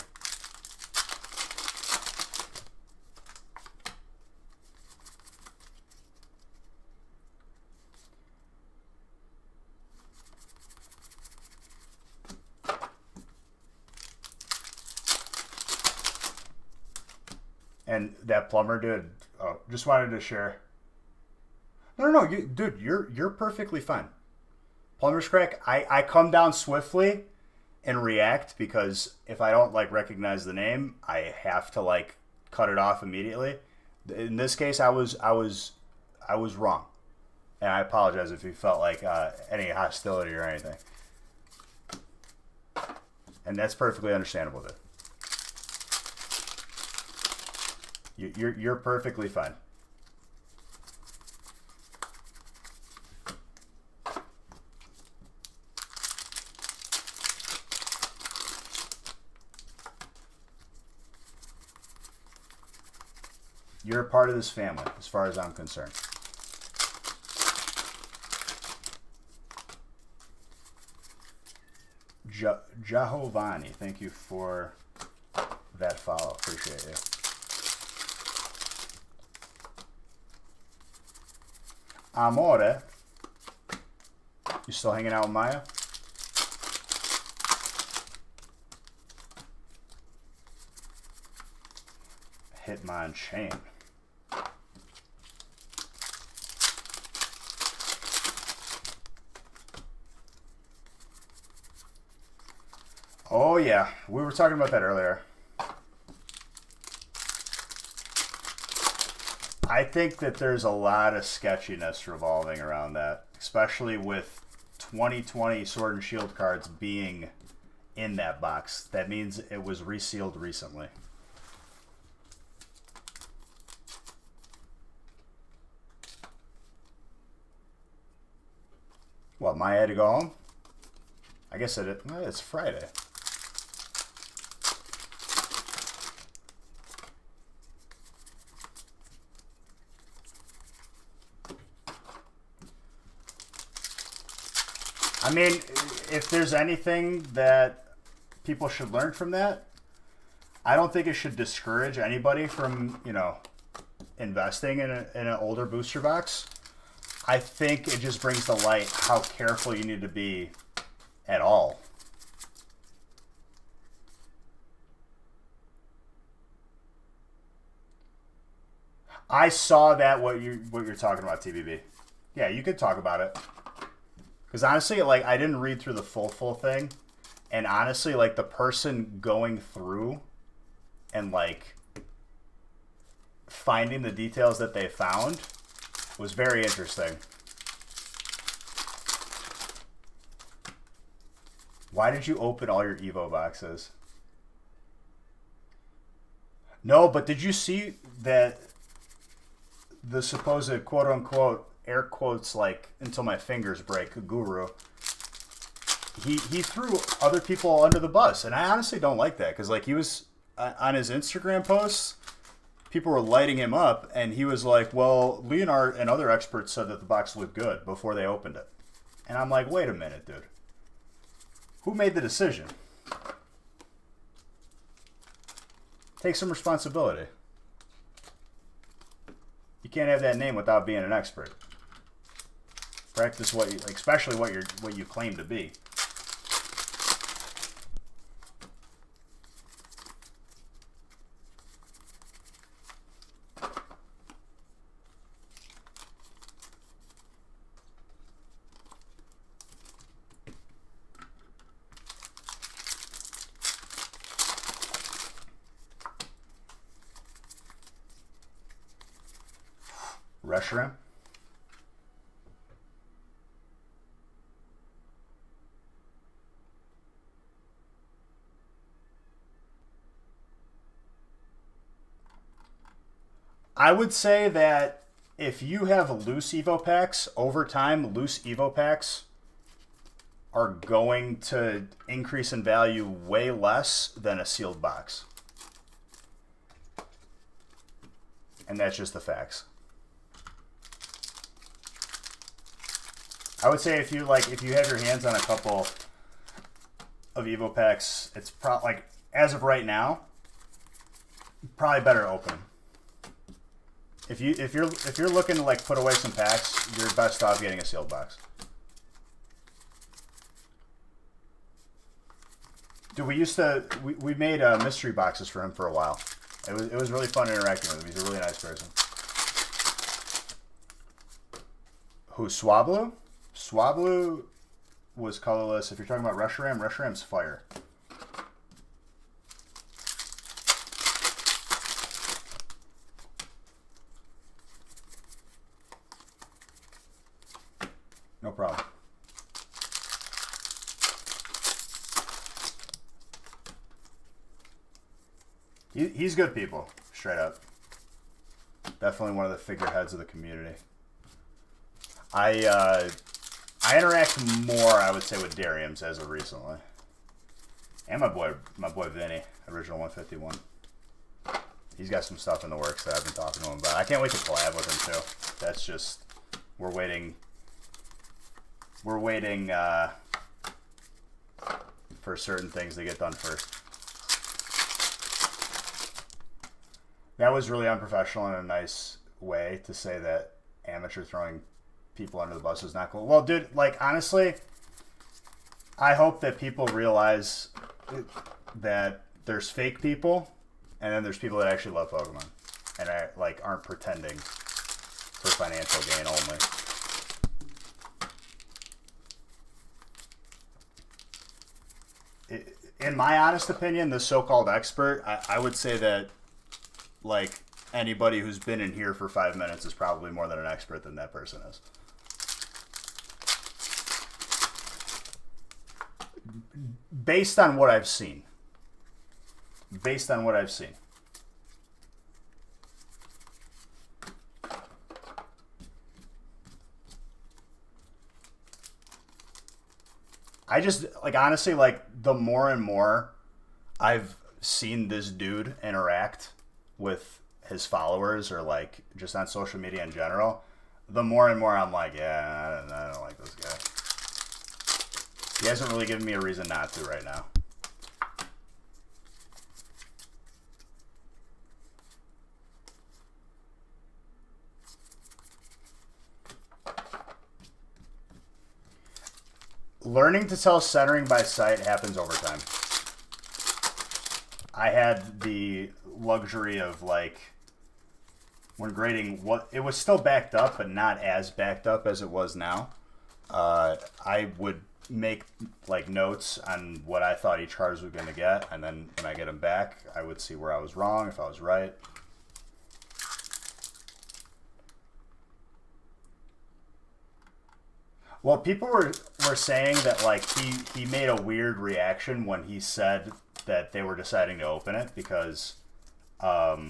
And that plumber dude, oh, just wanted to share. No, dude, you're perfectly fine. Plumber's Crack, I come down swiftly and react because if I don't like recognize the name, I have to like cut it off immediately. In this case, I was wrong, and I apologize if you felt like any hostility or anything. And that's perfectly understandable, dude. You're perfectly fine. You're a part of this family, as far as I'm concerned. Jahovani, thank you for that follow. Appreciate you. Amore, you still hanging out with Maya? Hitmon chain. Oh yeah, we were talking about that earlier. I think that there's a lot of sketchiness revolving around that, especially with 2020 Sword and Shield cards being in that box. That means it was resealed recently. What, Maya had to go home? I guess it's Friday. I mean, if there's anything that people should learn from that, I don't think it should discourage anybody from, you know, investing in an older booster box. I think it just brings to light how careful you need to be at all. I saw that what you're talking about, TBB. Yeah, you could talk about it. Because honestly, like, I didn't read through the full thing. And honestly, like, the person going through and, like, finding the details that they found was very interesting. Why did you open all your Evo boxes? No, but did you see that the supposed quote-unquote air quotes, like, until my fingers break, guru, he threw other people under the bus, and I honestly don't like that, because, like, he was on his Instagram posts, people were lighting him up, and he was like, well, Leonard and other experts said that the box looked good before they opened it. And I'm like, wait a minute, dude. Who made the decision? Take some responsibility. You can't have that name without being an expert. Practice what you, especially what you claim to be. Reshiram. I would say that if you have loose Evo packs, over time, loose Evo packs are going to increase in value way less than a sealed box. And that's just the facts. I would say if you have your hands on a couple of Evo packs, it's probably, like, as of right now, probably better open. If you're looking to, like, put away some packs, you're best off getting a sealed box. Dude, we made mystery boxes for him for a while. It was really fun interacting with him. He's a really nice person. Who, Swablu? Swablu was colorless. If you're talking about Reshiram's fire. No problem. He's good people, straight up. Definitely one of the figureheads of the community. I interact more, I would say, with Dariums as of recently. And my boy Vinny, original 151. He's got some stuff in the works that I've been talking to him about. I can't wait to collab with him too. That's just, we're waiting for certain things to get done first. That was really unprofessional in a nice way to say that amateur throwing people under the bus is not cool. Well, dude, like, honestly, I hope that people realize that there's fake people and then there's people that actually love Pokemon and aren't pretending for financial gain only. In my honest opinion, the so-called expert, I would say that, like, anybody who's been in here for 5 minutes is probably more than an expert than that person is. Based on what I've seen. I just, like, honestly, like, the more and more I've seen this dude interact with his followers or, like, just on social media in general, the more and more I'm like, yeah, I don't like this guy. He hasn't really given me a reason not to right now. Learning to tell centering by sight happens over time. I had the luxury of, like, when grading, it was still backed up, but not as backed up as it was now. I would make, like, notes on what I thought each card was going to get, and then when I get them back, I would see where I was wrong, if I was right. Well, people were saying that, like, he made a weird reaction when he said that they were deciding to open it because I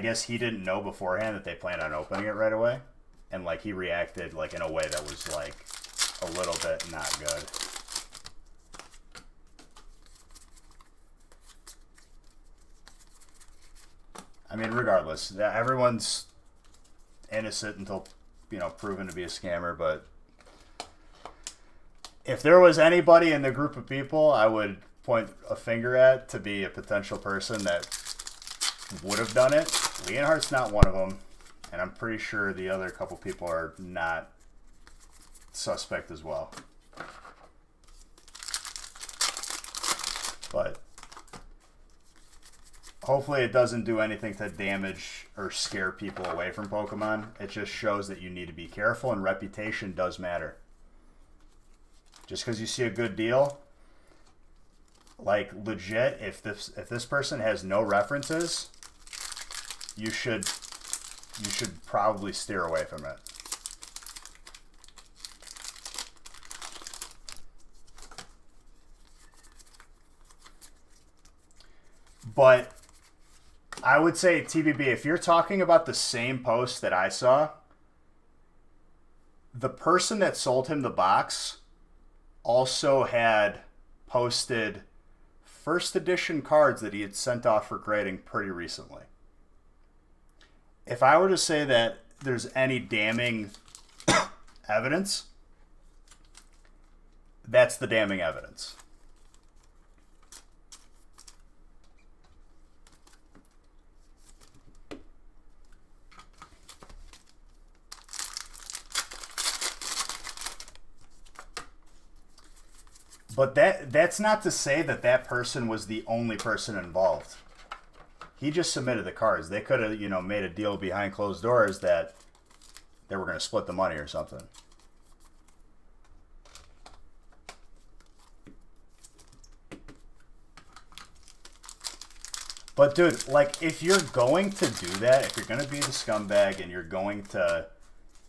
guess he didn't know beforehand that they planned on opening it right away. And, like, he reacted, like, in a way that was, like, a little bit not good. I mean, regardless, everyone's innocent until, you know, proven to be a scammer, but if there was anybody in the group of people I would point a finger at to be a potential person that would have done it, Leonhardt's not one of them, and I'm pretty sure the other couple people are not suspect as well. But hopefully it doesn't do anything to damage or scare people away from Pokemon. It just shows that you need to be careful, and reputation does matter. Just because you see a good deal, like, legit, if this person has no references, you should probably steer away from it. But I would say, TBB, if you're talking about the same post that I saw, the person that sold him the box also had posted first edition cards that he had sent off for grading pretty recently. If I were to say that there's any damning evidence, that's the damning evidence. But that's not to say that that person was the only person involved. He just submitted the cards. They could have, you know, made a deal behind closed doors that they were going to split the money or something. But dude, like, if you're going to do that, if you're going to be the scumbag and you're going to,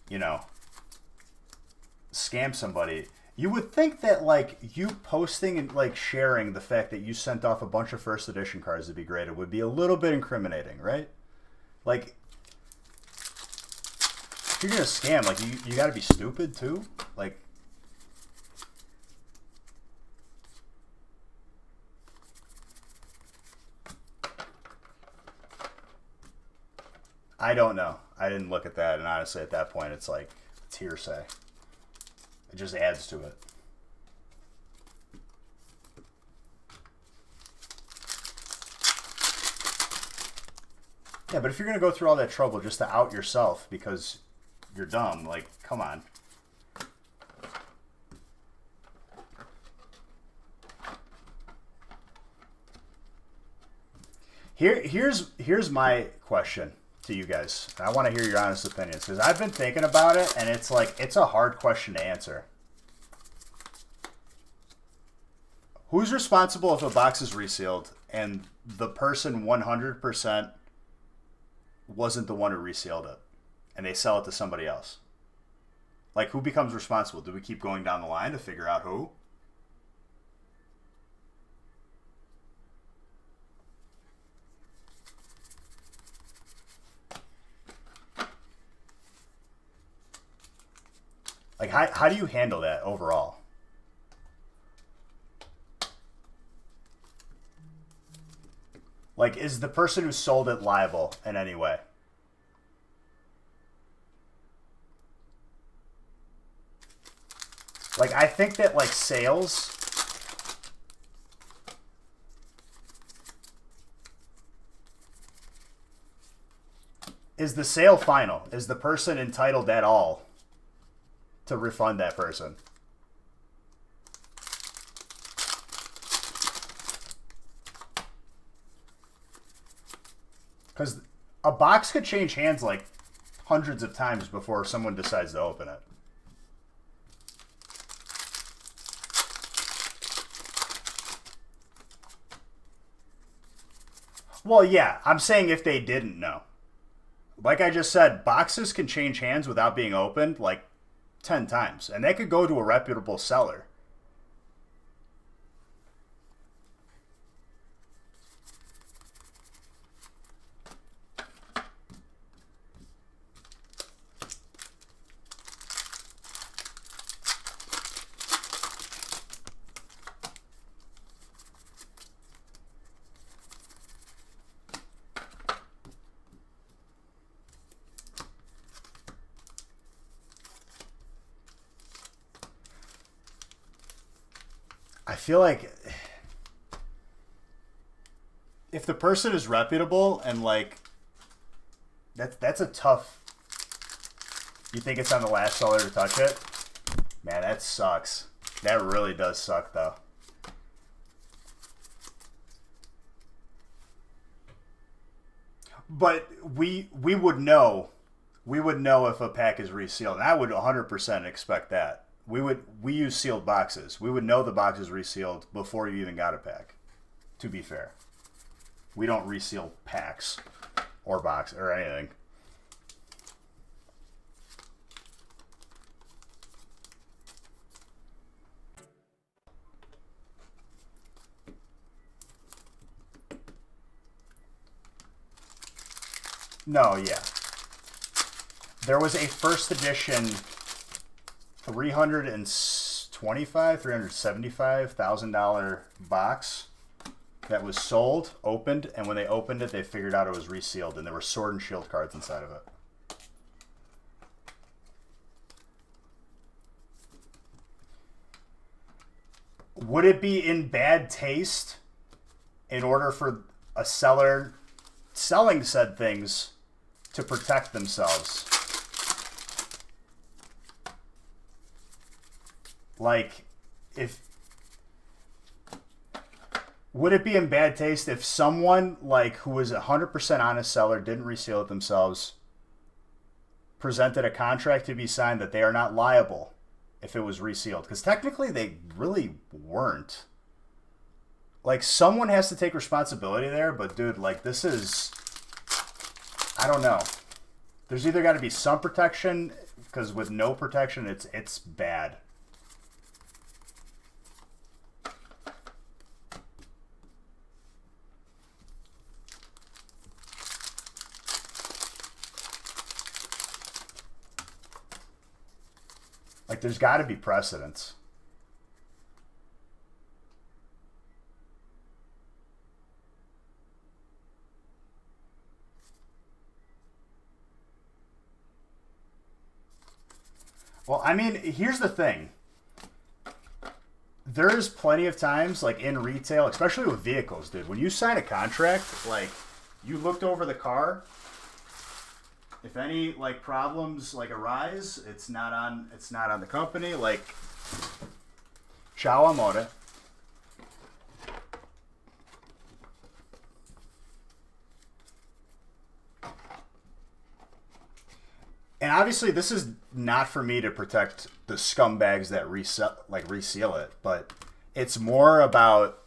you know, scam somebody, you would think that, like, you posting and, like, sharing the fact that you sent off a bunch of first edition cards to be graded would be a little bit incriminating, right? Like, if you're going to scam, like, you got to be stupid, too? Like, I don't know. I didn't look at that, and honestly, at that point, it's like, it's hearsay. It just adds to it. Yeah, but if you're going to go through all that trouble just to out yourself because you're dumb, like, come on. Here's my question to you guys. I want to hear your honest opinions because I've been thinking about it, and it's like, it's a hard question to answer. Who's responsible if a box is resealed and the person 100% wasn't the one who resealed it and they sell it to somebody else? Like, who becomes responsible? Do we keep going down the line to figure out who? Like, how do you handle that overall? Like, is the person who sold it liable in any way? Like, I think that, like, sales... Is the sale final? Is the person entitled at all to refund that person? Because a box could change hands like hundreds of times before someone decides to open it. Well, yeah, I'm saying if they didn't know. Like I just said, boxes can change hands without being opened like 10 times. And they could go to a reputable seller. I feel like if the person is reputable and like that's a tough. You think it's on the last seller to touch it? Man, that sucks. That really does suck though. But we would know. We would know if a pack is resealed. And I would 100% expect that. We use sealed boxes. We would know the box is resealed before you even got a pack. To be fair, we don't reseal packs or box or anything. No, yeah. There was a first edition $375,000 box that was sold, opened, and when they opened it, they figured out it was resealed, and there were Sword and Shield cards inside of it. Would it be in bad taste in order for a seller selling said things to protect themselves? Like, would it be in bad taste if someone, like, who was 100% honest seller, didn't reseal it themselves, presented a contract to be signed that they are not liable if it was resealed. Because technically they really weren't. Like, someone has to take responsibility there, but dude, like, this is... I don't know. There's either got to be some protection, because with no protection, it's bad. Like, there's got to be precedence. Well, I mean, here's the thing. There's plenty of times, like, in retail, especially with vehicles, dude, when you sign a contract, like, you looked over the car. If any, like, problems, like, arise, it's not on the company. Like, ciao amore. And obviously, this is not for me to protect the scumbags that reseal it, but it's more about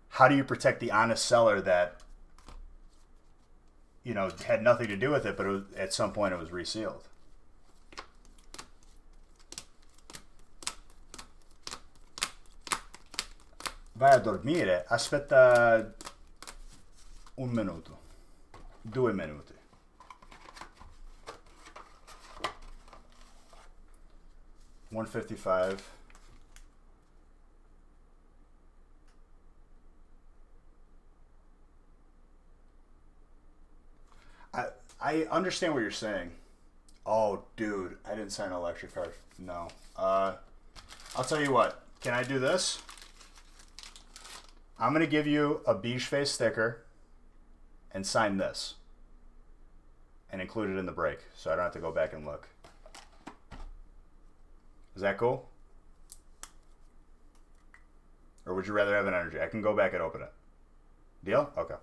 how do you protect the honest seller that, you know, had nothing to do with it, but it was, at some point it was resealed. Vai a dormire. Aspetta un minuto. 2 minuti. $155. I understand what you're saying. Oh, dude, I didn't sign an electric card. No. I'll tell you what. Can I do this? I'm going to give you a beige face sticker and sign this. And include it in the break so I don't have to go back and look. Is that cool? Or would you rather have an energy? I can go back and open it. Deal? Okay.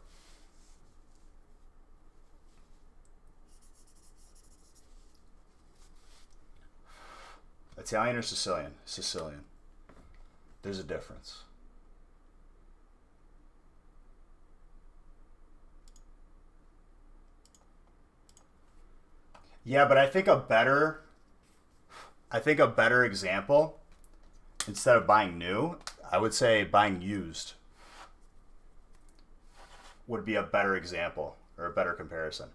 Italian or Sicilian? Sicilian. There's a difference. Yeah, but I think a better example, instead of buying new, I would say buying used would be a better example or a better comparison.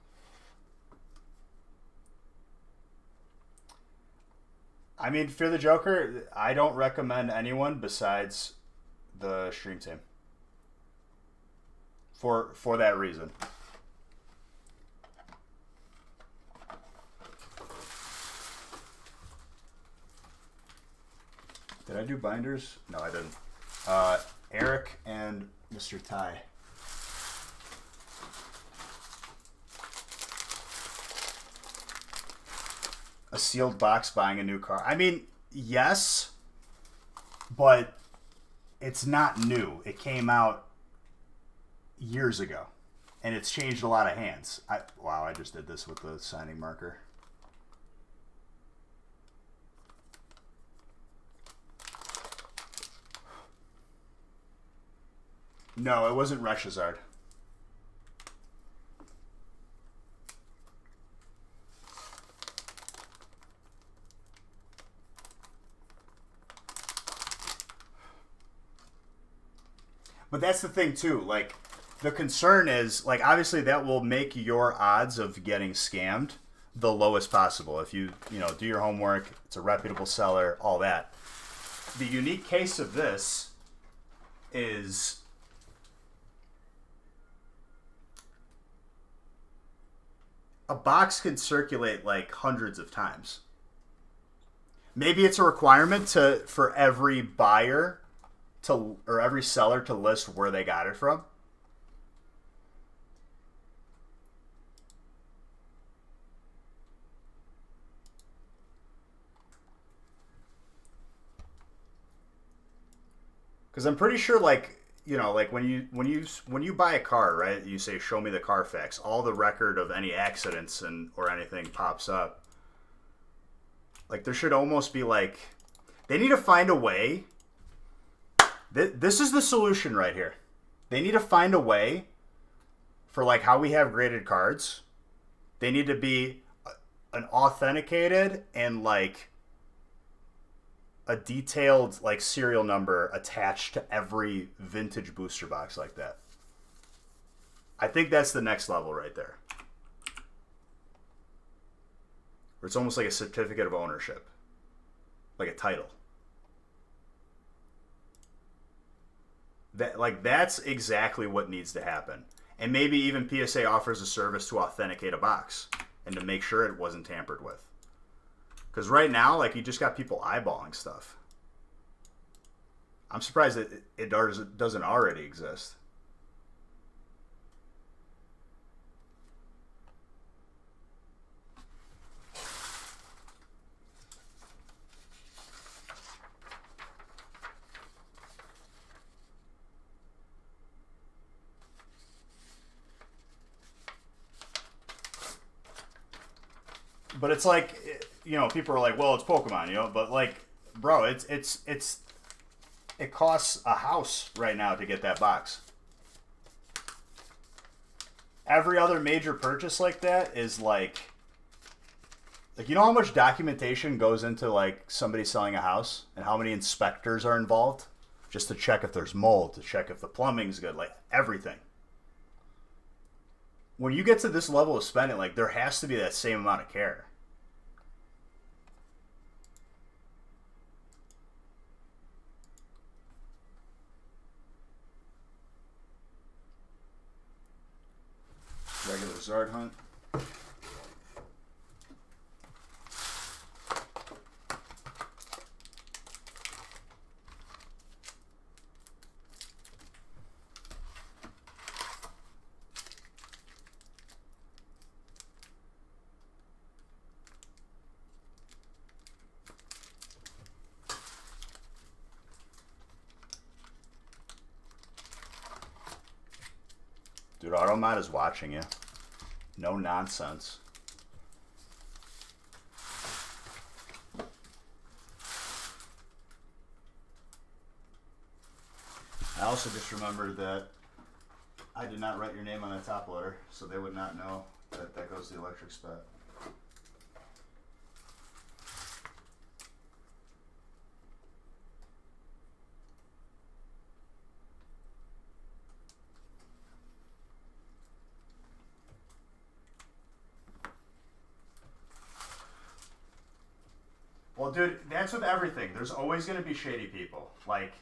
I mean, Fear the Joker, I don't recommend anyone besides the stream team. For that reason. Did I do binders? No, I didn't. Eric and Mr. Ty. A sealed box buying a new car. I mean, yes, but it's not new. It came out years ago, and it's changed a lot of hands. Wow, I just did this with the signing marker. No, it wasn't charizard. But that's the thing too, like, the concern is, like, obviously that will make your odds of getting scammed the lowest possible. If you do your homework, it's a reputable seller, all that. The unique case of this is a box can circulate like hundreds of times. Maybe it's a requirement for every buyer or every seller to list where they got it from. Because I'm pretty sure, like, like when you buy a car, right? You say, "Show me the Carfax." All the record of any accidents or anything pops up. Like there should almost be like they need to find a way. This is the solution right here. They need to find a way for like how we have graded cards. They need to be an authenticated and like a detailed like serial number attached to every vintage booster box like that. I think that's the next level right there. Where it's almost like a certificate of ownership. Like a title. That's exactly what needs to happen. And maybe even PSA offers a service to authenticate a box and to make sure it wasn't tampered with. Because right now, like, you just got people eyeballing stuff. I'm surprised that it doesn't already exist. But it's like, you know, people are like, well, it's Pokemon, you know, but like, bro, it costs a house right now to get that box. Every other major purchase like that is like, you know how much documentation goes into like somebody selling a house and how many inspectors are involved just to check if there's mold, to check if the plumbing's good, like everything. When you get to this level of spending, like there has to be that same amount of care. Regular Zard hunt. Dude, Automod is watching you. No nonsense. I also just remembered that I did not write your name on that top loader, so they would not know that that goes to the electric spot. Well, dude, that's with everything. There's always going to be shady people. Like,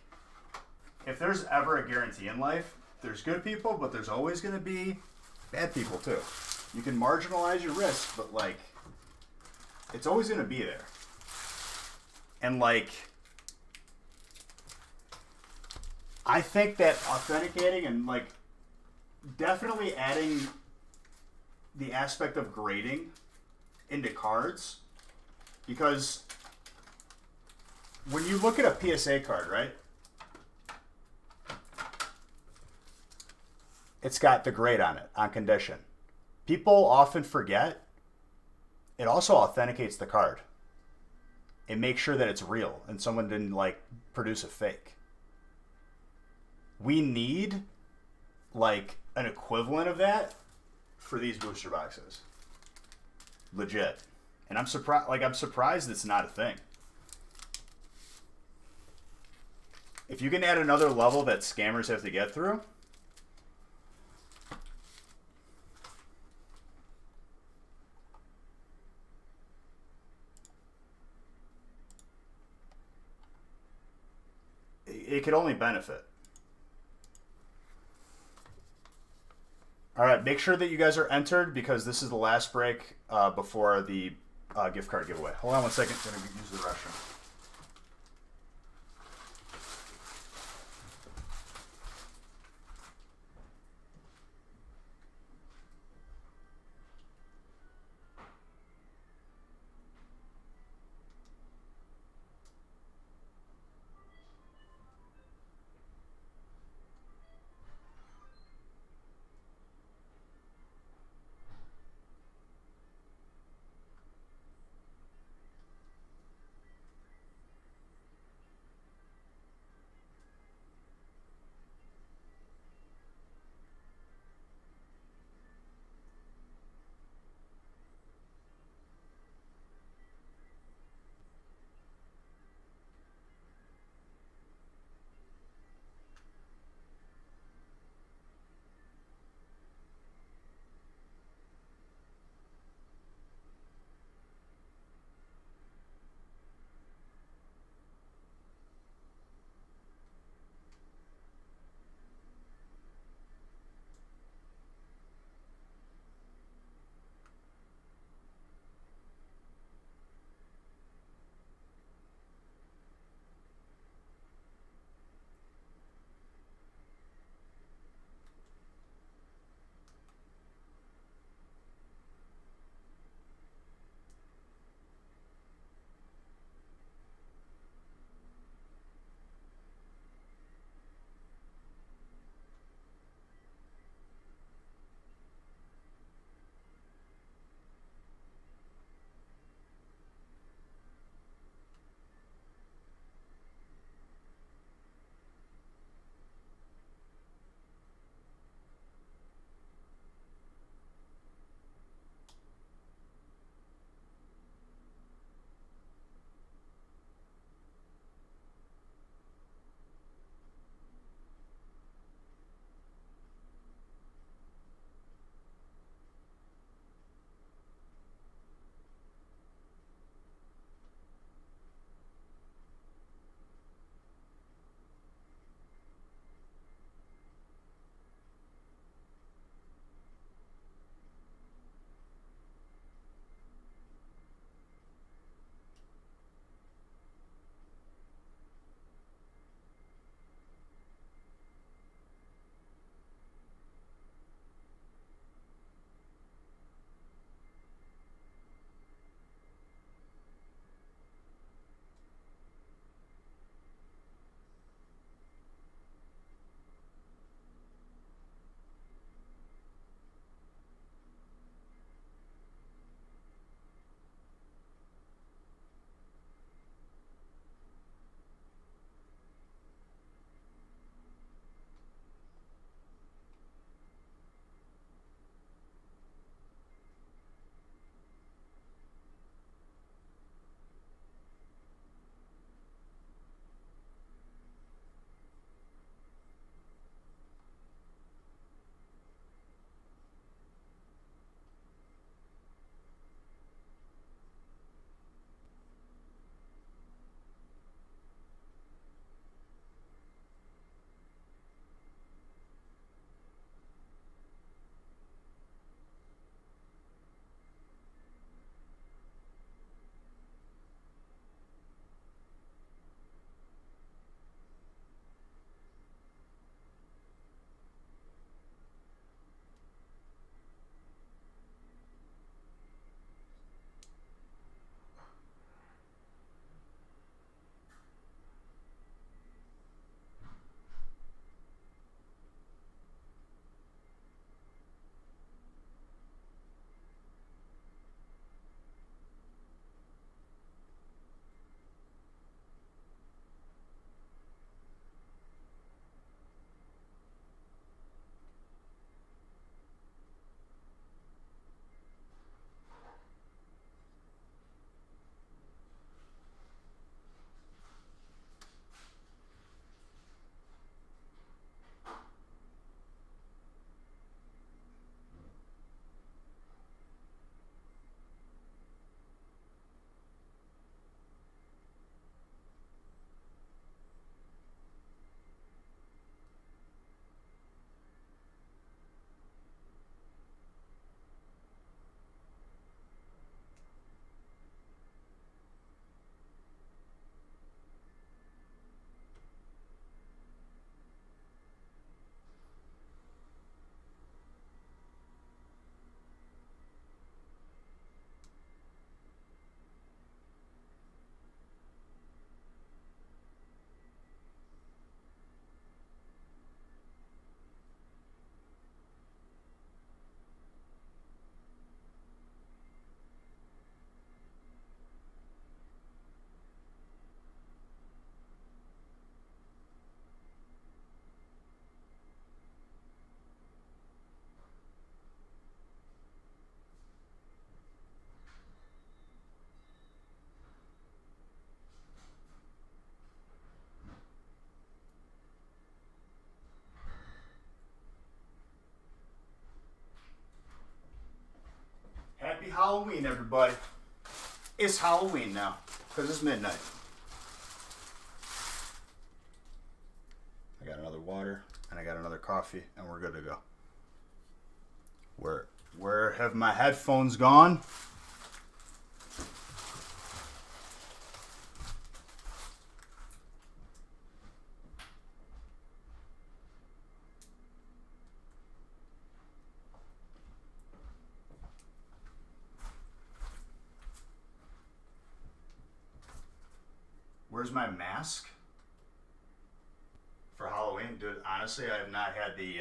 if there's ever a guarantee in life, there's good people, but there's always going to be bad people, too. You can marginalize your risk, but, like, it's always going to be there. And, like, I think that authenticating and, like, definitely adding the aspect of grading into cards, because when you look at a PSA card, right? It's got the grade on it, on condition. People often forget it also authenticates the card. It makes sure that it's real and someone didn't like produce a fake. We need like an equivalent of that for these booster boxes. Legit. And I'm surprised it's not a thing. If you can add another level that scammers have to get through, it could only benefit. All right, make sure that you guys are entered because this is the last break before the gift card giveaway. Hold on one second. I'm going to use the restroom. Halloween, everybody. It's Halloween now, because it's midnight. I got another water, and I got another coffee, and we're good to go. Where have my headphones gone? Where's my mask? For Halloween, dude, honestly, I have not had the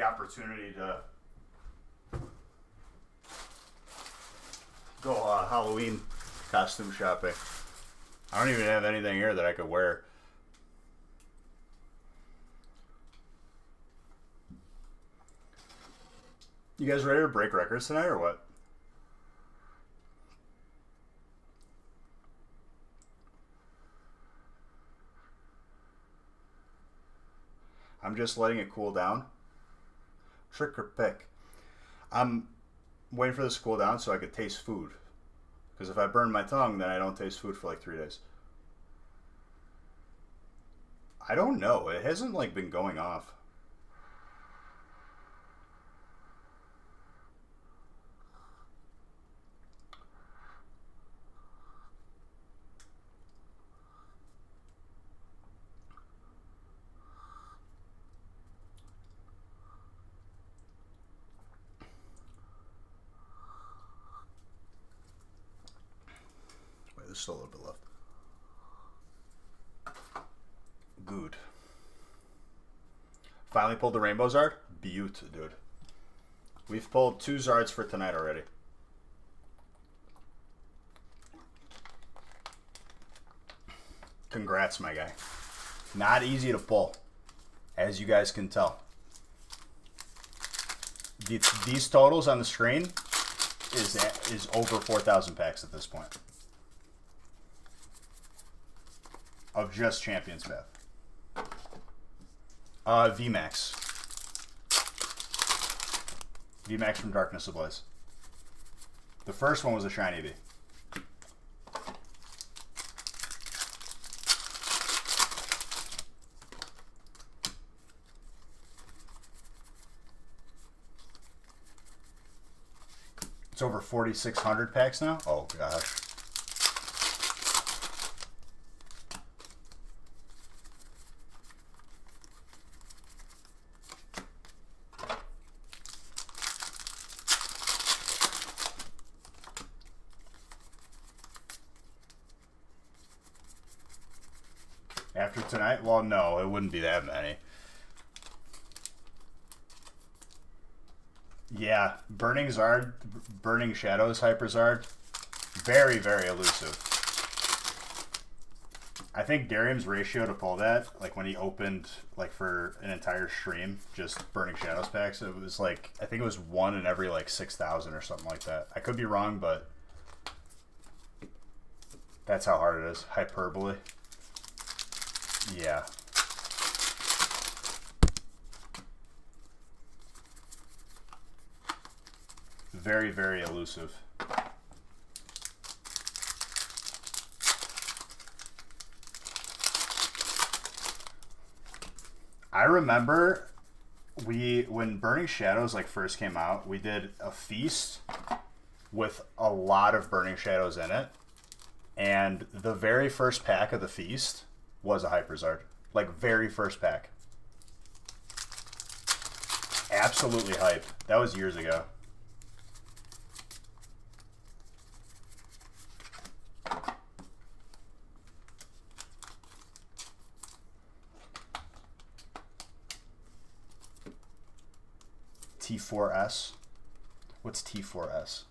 opportunity to go Halloween costume shopping. I don't even have anything here that I could wear. You guys ready to break records tonight or what? I'm just letting it cool down. Trick or pick. I'm waiting for this to cool down so I could taste food. Because if I burn my tongue, then I don't taste food for like 3 days. I don't know. It hasn't like been going off. There's still a little bit left. Good. Finally pulled the rainbow Zard? Beaut, dude. We've pulled 2 Zards for tonight already. Congrats, my guy. Not easy to pull, as you guys can tell. These totals on the screen is over 4,000 packs at this point. Of just Champions Path. VMAX. VMAX from Darkness Ablaze. The first one was a shiny V. It's over 4,600 packs now? Oh gosh. After tonight? Well, no, it wouldn't be that many. Yeah, Burning Zard, Burning Shadows Hyper Zard, very, very elusive. I think Darium's ratio to pull that, like when he opened, like for an entire stream, just Burning Shadows packs, it was like, I think it was 1 in every like 6,000 or something like that. I could be wrong, but that's how hard it is. Hyperbole. Yeah. Very, very elusive. I remember when Burning Shadows like first came out, we did a feast with a lot of Burning Shadows in it. And the very first pack of the feast was a Hyperzard. Like, very first pack. Absolutely hype. That was years ago. T4S? What's T4S?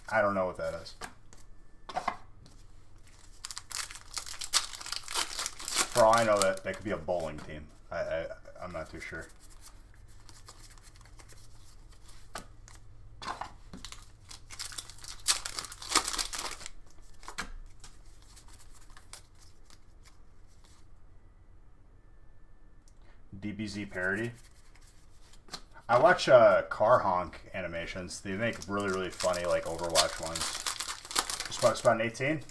I don't know what that is. For all I know, that could be a bowling team. I'm not too sure. DBZ parody. I watch car honk animations. They make really, really funny, like, Overwatch ones. Spot 18.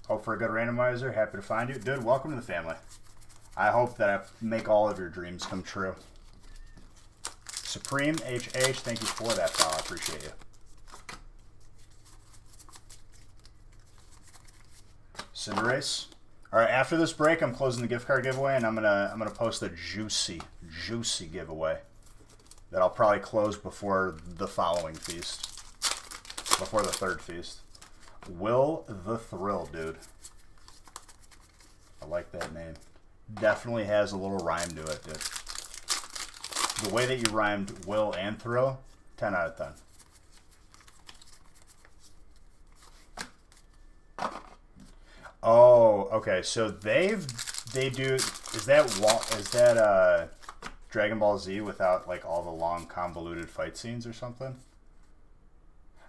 Hope for a good randomizer. Happy to find you. Dude, welcome to the family. I hope that I make all of your dreams come true. Supreme HH, thank you for that, pal. I appreciate you. Cinderace. All right, after this break, I'm closing the gift card giveaway, and I'm gonna post a juicy giveaway that I'll probably close before the following feast, before the third feast. Will the Thrill, dude. I like that name. Definitely has a little rhyme to it, dude. The way that you rhymed Will and Thrill, 10 out of 10. Oh, okay. So they do. Is that Dragon Ball Z without like all the long convoluted fight scenes or something?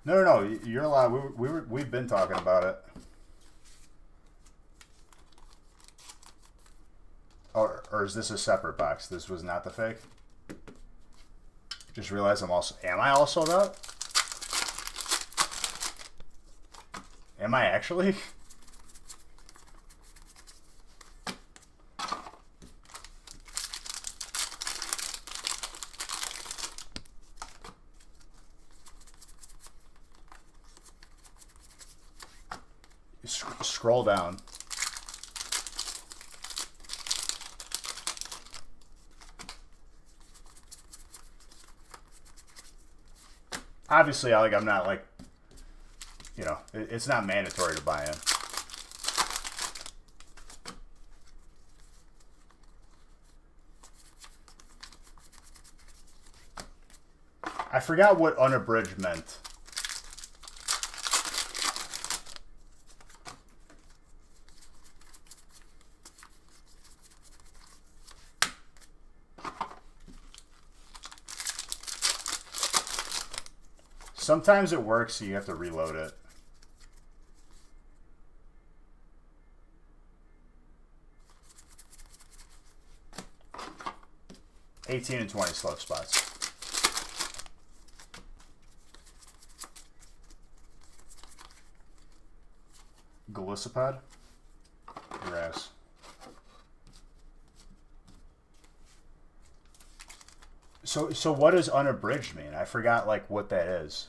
No. You're allowed. We've been talking about it. Or is this a separate box? This was not the fake. Just realized Am I all sold out? Am I actually? Scroll down. Obviously, I'm not like, you know, it's not mandatory to buy in. I forgot what unabridged meant. Sometimes it works, so you have to reload it. $18 and $20 slow spots. Golisopod? Your ass. So what does unabridged mean? I forgot like what that is.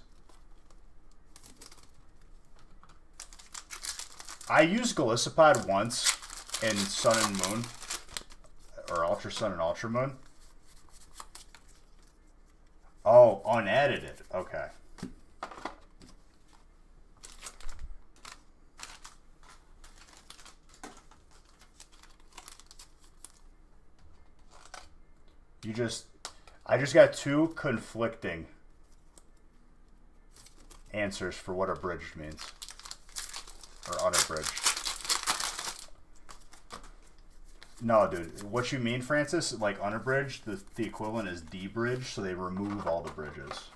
I used Golisopod once in Sun and Moon, or Ultra Sun and Ultra Moon. Oh, unedited. Okay. I just got two conflicting answers for what abridged means. Or unabridged. No, dude. What you mean, Francis? Like unabridged, the equivalent is debridged, so they remove all the bridges.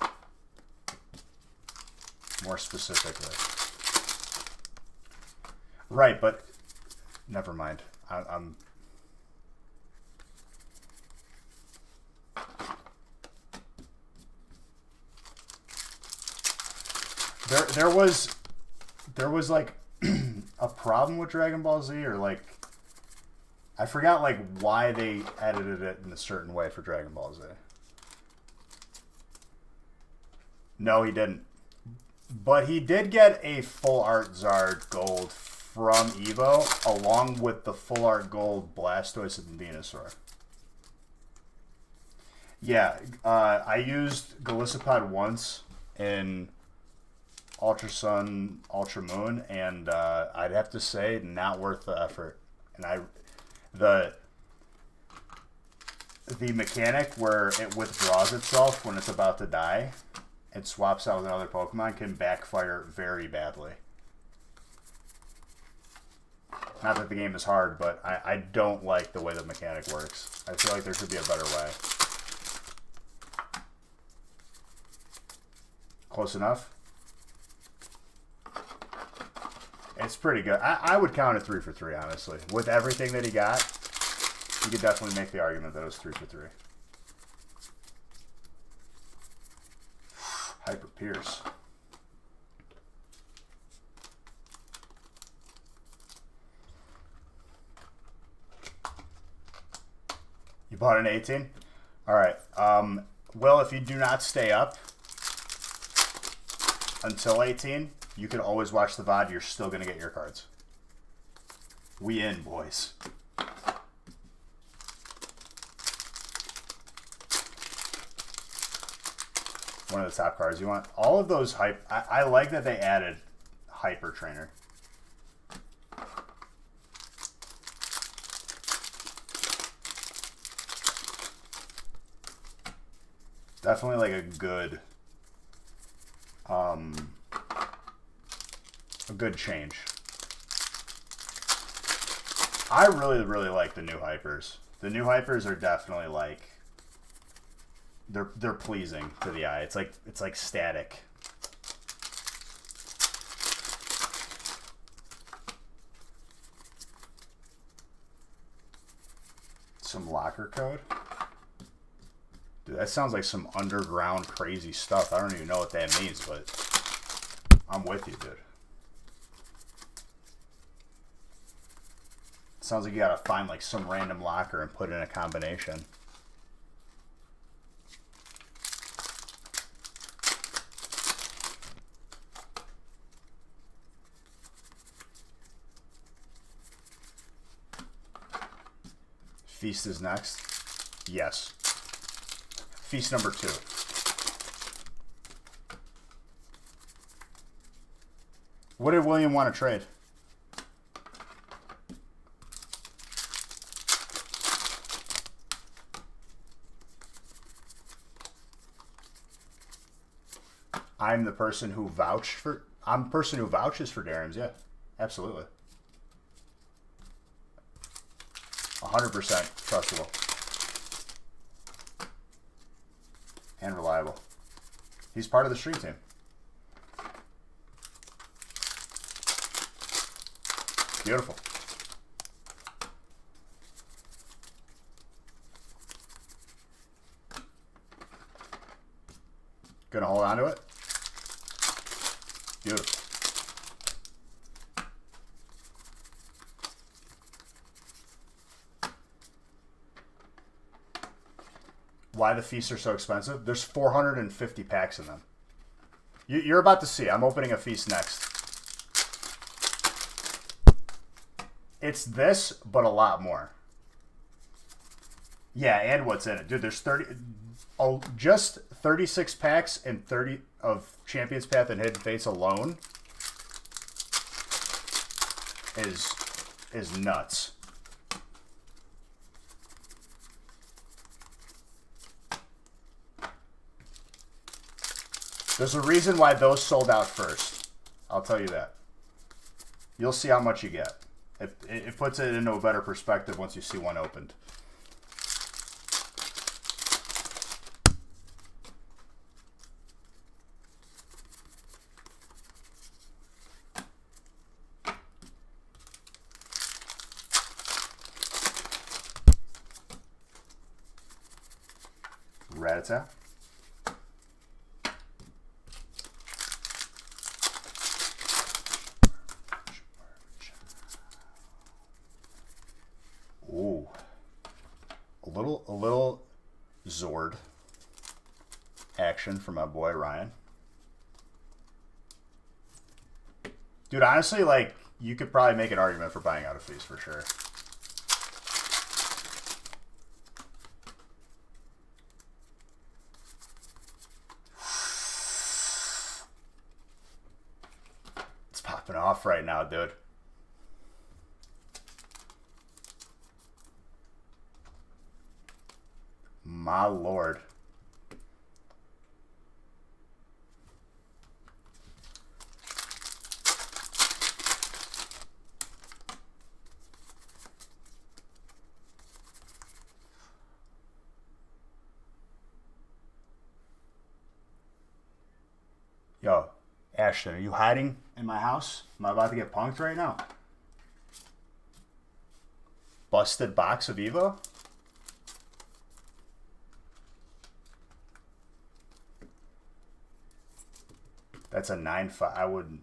More specifically. Right, but never mind. I'm there was like a problem with Dragon Ball Z, or like I forgot like why they edited it in a certain way for Dragon Ball Z. No, he didn't. But he did get a full art Zard gold from Evo, along with the full art gold Blastoise and Venusaur. Yeah, I used Golisopod once in Ultra Sun, Ultra Moon, and I'd have to say, not worth the effort. And the mechanic where it withdraws itself when it's about to die, it swaps out with another Pokemon, can backfire very badly. Not that the game is hard, but I don't like the way the mechanic works. I feel like there should be a better way. Close enough? It's pretty good. I would count it 3 for 3, honestly. With everything that he got, you could definitely make the argument that it was 3 for 3. Hyper Pierce. You bought an 18? All right. Well, if you do not stay up until 18, you can always watch the VOD. You're still going to get your cards. We in, boys. One of the top cards you want. All of those hype. I like that they added Hyper Trainer. Definitely like a good change. I really like the new hypers. The new hypers are definitely like they're pleasing to the eye. It's like static. Some locker code. Dude, that sounds like some underground crazy stuff. I don't even know what that means, but I'm with you, dude. Sounds like you gotta find like some random locker and put in a combination. Feast is next. Yes. Feast number 2. What did William want to trade? I'm the person who I'm the person who vouches for Darren's, yeah. Absolutely. 100% trustable. And reliable. He's part of the stream team. Beautiful. Gonna hold on to it. Beautiful. Why the feasts are so expensive? There's 450 packs in them. You're about to see. I'm opening a feast next. It's this, but a lot more. Yeah, and what's in it. Dude, there's just 36 packs and 30 of Champion's Path and Hidden Fates alone is nuts. There's a reason why those sold out first. I'll tell you that. You'll see how much you get. It puts it into a better perspective once you see one opened. Ratata. Ooh. A little Zord action from my boy Ryan. Dude, honestly, like, you could probably make an argument for buying out a feast for sure. It's popping off right now, dude. My lord. Yo, Ashton, are you hiding in my house? Am I about to get punked right now? Busted box of Evo? That's a 9.5. I would...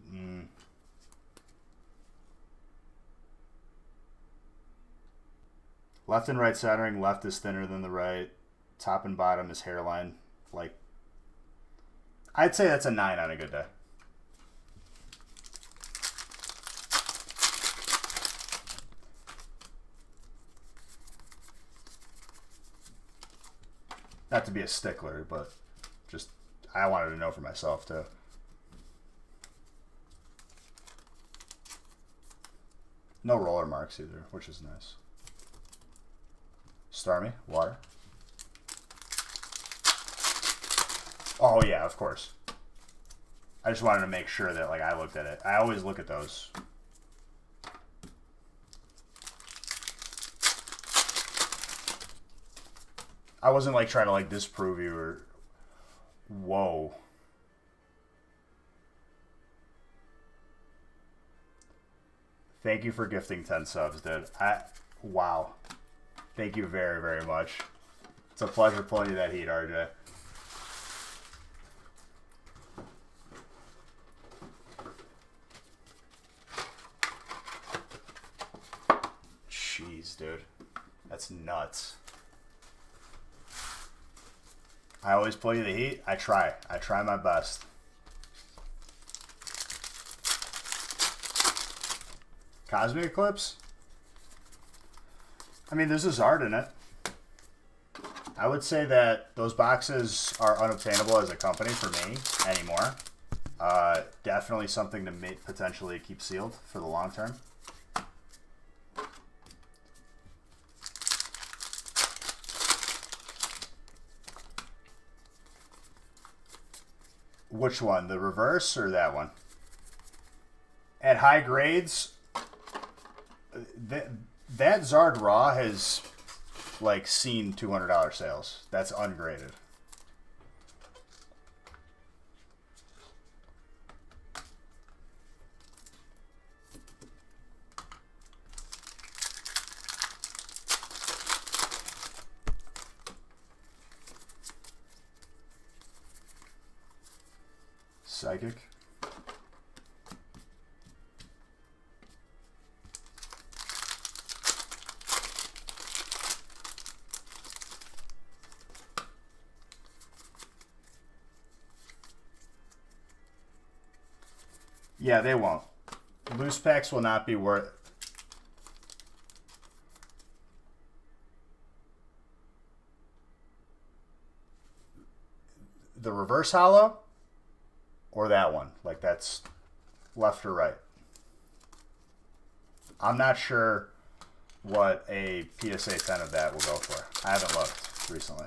Left and right centering. Left is thinner than the right. Top and bottom is hairline. Like, I'd say that's a 9 on a good day. Not to be a stickler, but just I wanted to know for myself too. No roller marks either, which is nice. Starmie, water. Oh yeah, of course. I just wanted to make sure that like I looked at it. I always look at those. I wasn't like trying to like disprove you or... Whoa. Thank you for gifting 10 subs, dude. Wow. Thank you very, very much. It's a pleasure pulling you that heat, RJ. Jeez, dude. That's nuts. I always pull you the heat. I try. I try my best. Cosmic Eclipse? I mean, there's a Zard in it. I would say that those boxes are unobtainable as a company for me anymore. Definitely something to potentially keep sealed for the long term. Which one? The reverse or that one? At high grades, that Zard Raw has like seen $200 sales. That's ungraded. Psychic. Yeah, they won't. Loose packs will not be worth... The reverse hollow? Or that one? Like that's left or right? I'm not sure what a PSA 10 of that will go for. I haven't looked recently.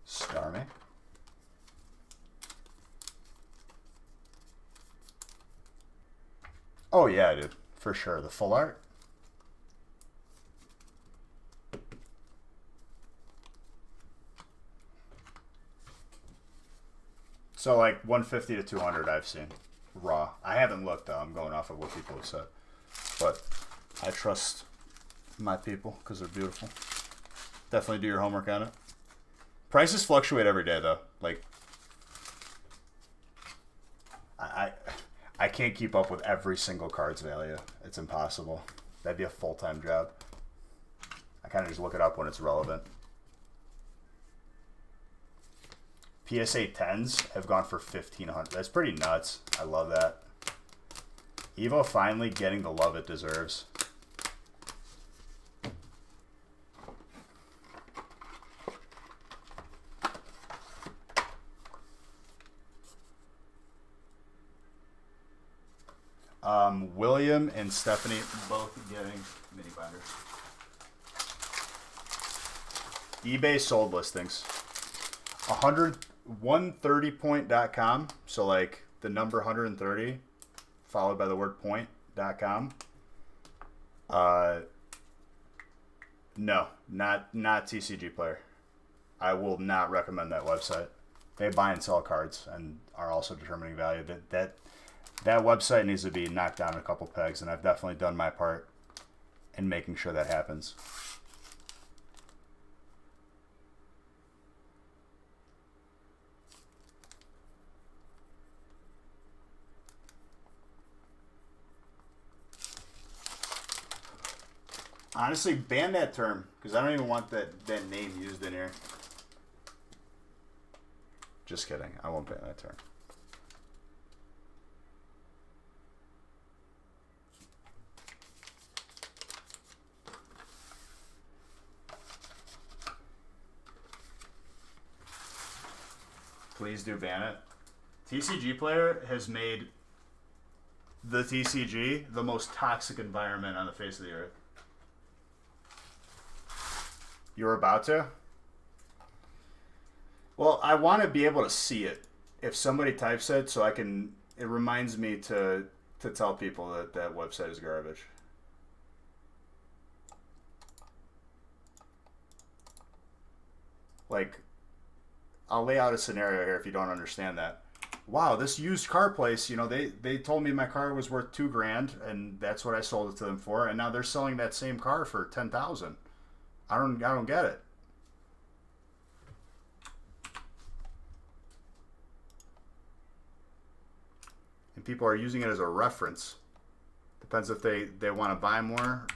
Starmie. Oh yeah, dude, for sure. The full art. So like 150 to 200 I've seen raw. I haven't looked though. I'm going off of what people have said. But I trust my people because they're beautiful. Definitely do your homework on it. Prices fluctuate every day though. Like I can't keep up with every single card's value. It's impossible. That'd be a full-time job. I kind of just look it up when it's relevant. PSA 10s have gone for $1,500. That's pretty nuts. I love that. Evo finally getting the love it deserves. William and Stephanie both getting mini binders. eBay sold listings. 130point.com. So like the number 130 followed by the word point.com. No, not TCG Player. I will not recommend that website. They buy and sell cards and are also determining value. That website needs to be knocked down a couple pegs, and I've definitely done my part in making sure that happens. Honestly, ban that term, because I don't even want that name used in here. Just kidding. I won't ban that term. Please do ban it. TCG Player has made the TCG the most toxic environment on the face of the earth. You're about to? Well, I want to be able to see it. If somebody types it, so I can... It reminds me to tell people that that website is garbage. Like, I'll lay out a scenario here if you don't understand that. Wow, this used car place, you know, they told me my car was worth $2,000, and that's what I sold it to them for, and now they're selling that same car for $10,000. I don't get it. And people are using it as a reference. Depends if they want to buy more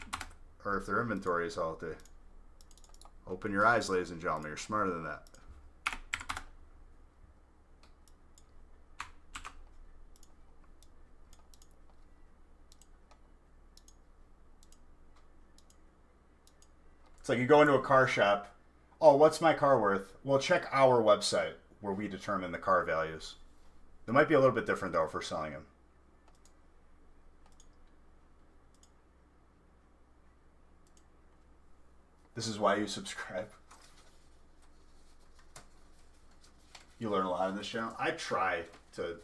or if their inventory is healthy. Open your eyes, ladies and gentlemen. You're smarter than that. It's like you go into a car shop. Oh, what's my car worth? Well, check our website where we determine the car values. It might be a little bit different, though, if we're selling them. This is why you subscribe. You learn a lot on this channel. I try to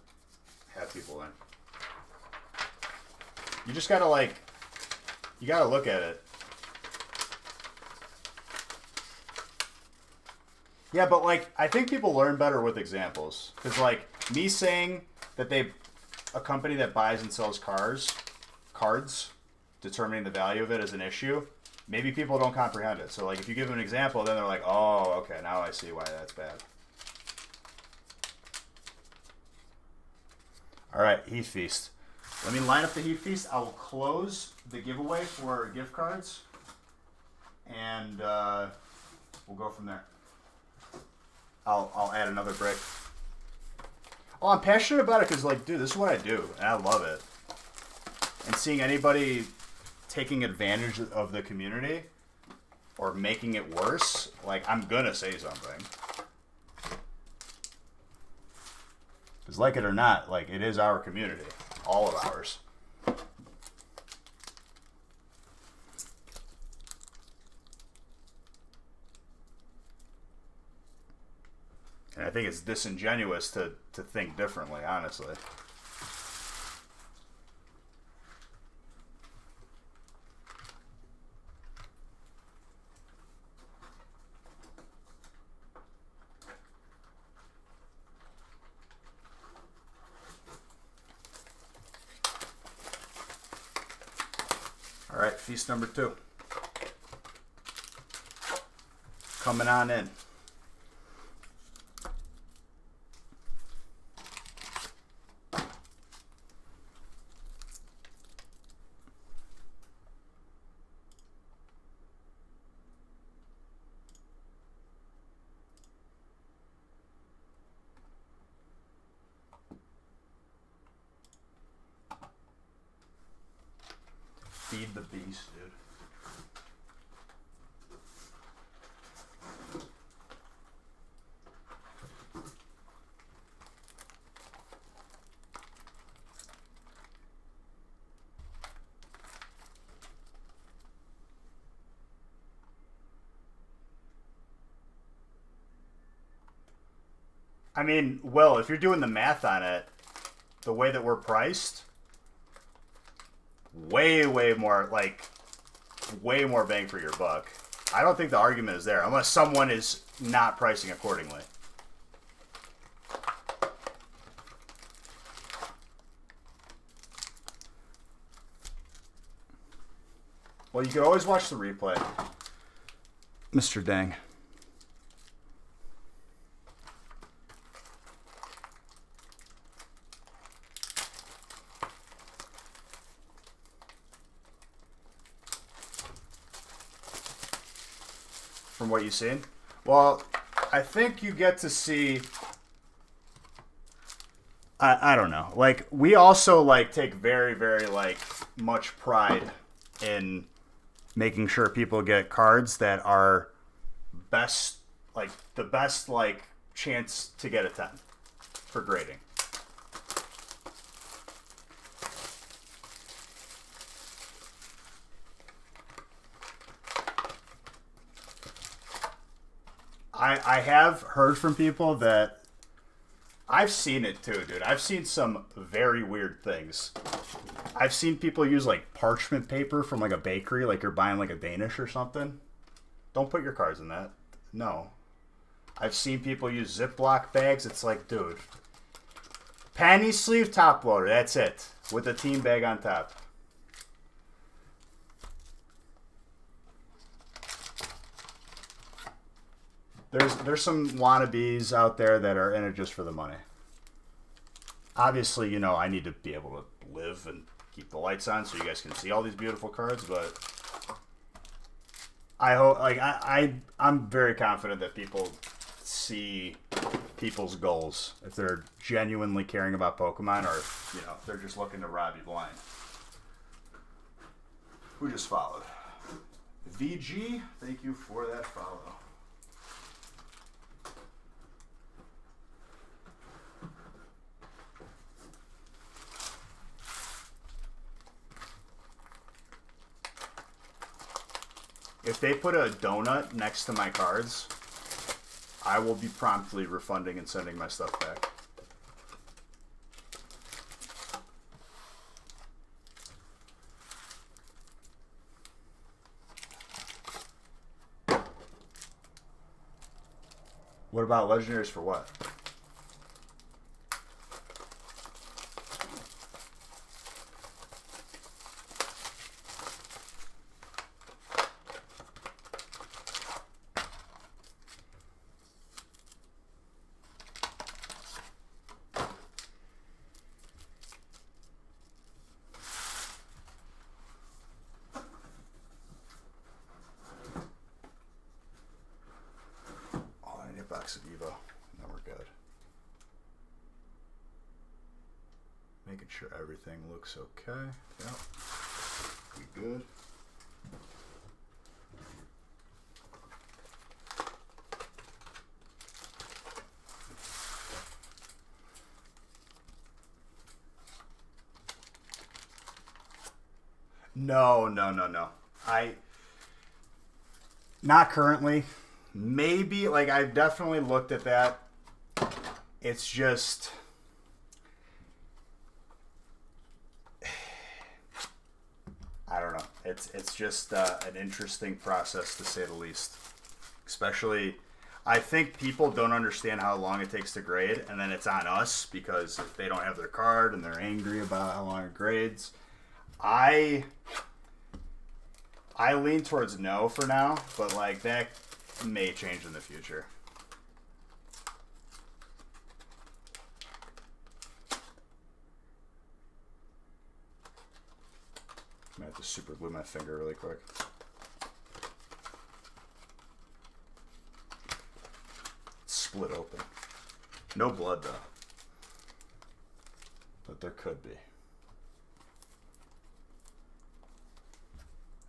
have people learn. You just gotta, like, you gotta look at it. Yeah, but, like, I think people learn better with examples. Because, like, me saying that a company that buys and sells cards, determining the value of it is an issue, maybe people don't comprehend it. So, like, if you give them an example, then they're like, oh, okay, now I see why that's bad. All right, Heat Feast. Let me line up the Heat Feast. I will close the giveaway for gift cards, and we'll go from there. I'll add another brick. Oh, I'm passionate about it because, like, dude, this is what I do, and I love it. And seeing anybody taking advantage of the community or making it worse, like, I'm gonna say something. Because, like it or not, like, it is our community. All of ours. And I think it's disingenuous to think differently, honestly. All right, feast number 2. Coming on in. Feed the beast, dude. I mean, well, if you're doing the math on it, the way that we're priced, way more, like, way more bang for your buck. I don't think the argument is there, unless someone is not pricing accordingly. Well, you could always watch the replay. Mr. Dang. From what you've seen? Well, I think you get to see... I don't know. Like, we also, like, take very, very, like, much pride in making sure people get cards that are best, like, the best, like, chance to get a 10 for grading. I have heard from people that I've seen it too, dude. I've seen some very weird things. I've seen people use like parchment paper from like a bakery, like you're buying like a Danish or something. Don't put your cards in that. No. I've seen people use Ziploc bags. It's like, dude, panty sleeve top loader. That's it, with a team bag on top. There's some wannabes out there that are in it just for the money. Obviously, you know, I need to be able to live and keep the lights on so you guys can see all these beautiful cards, but I hope, like, I'm very confident that people see people's goals if they're genuinely caring about Pokemon, or if, you know, they're just looking to rob you blind. Who just followed? VG, thank you for that follow. If they put a donut next to my cards, I will be promptly refunding and sending my stuff back. What about legendaries for what? Box of Evo. Now we're good. Making sure everything looks okay. Yep. We good. No. Not currently. Maybe, like, I've definitely looked at that. It's just... I don't know. It's just an interesting process, to say the least. Especially, I think people don't understand how long it takes to grade, and then it's on us, because if they don't have their card and they're angry about how long it grades. I lean towards no for now, but, like, that may change in the future. I'm gonna have to super glue my finger really quick. It's split open. No blood though. But there could be.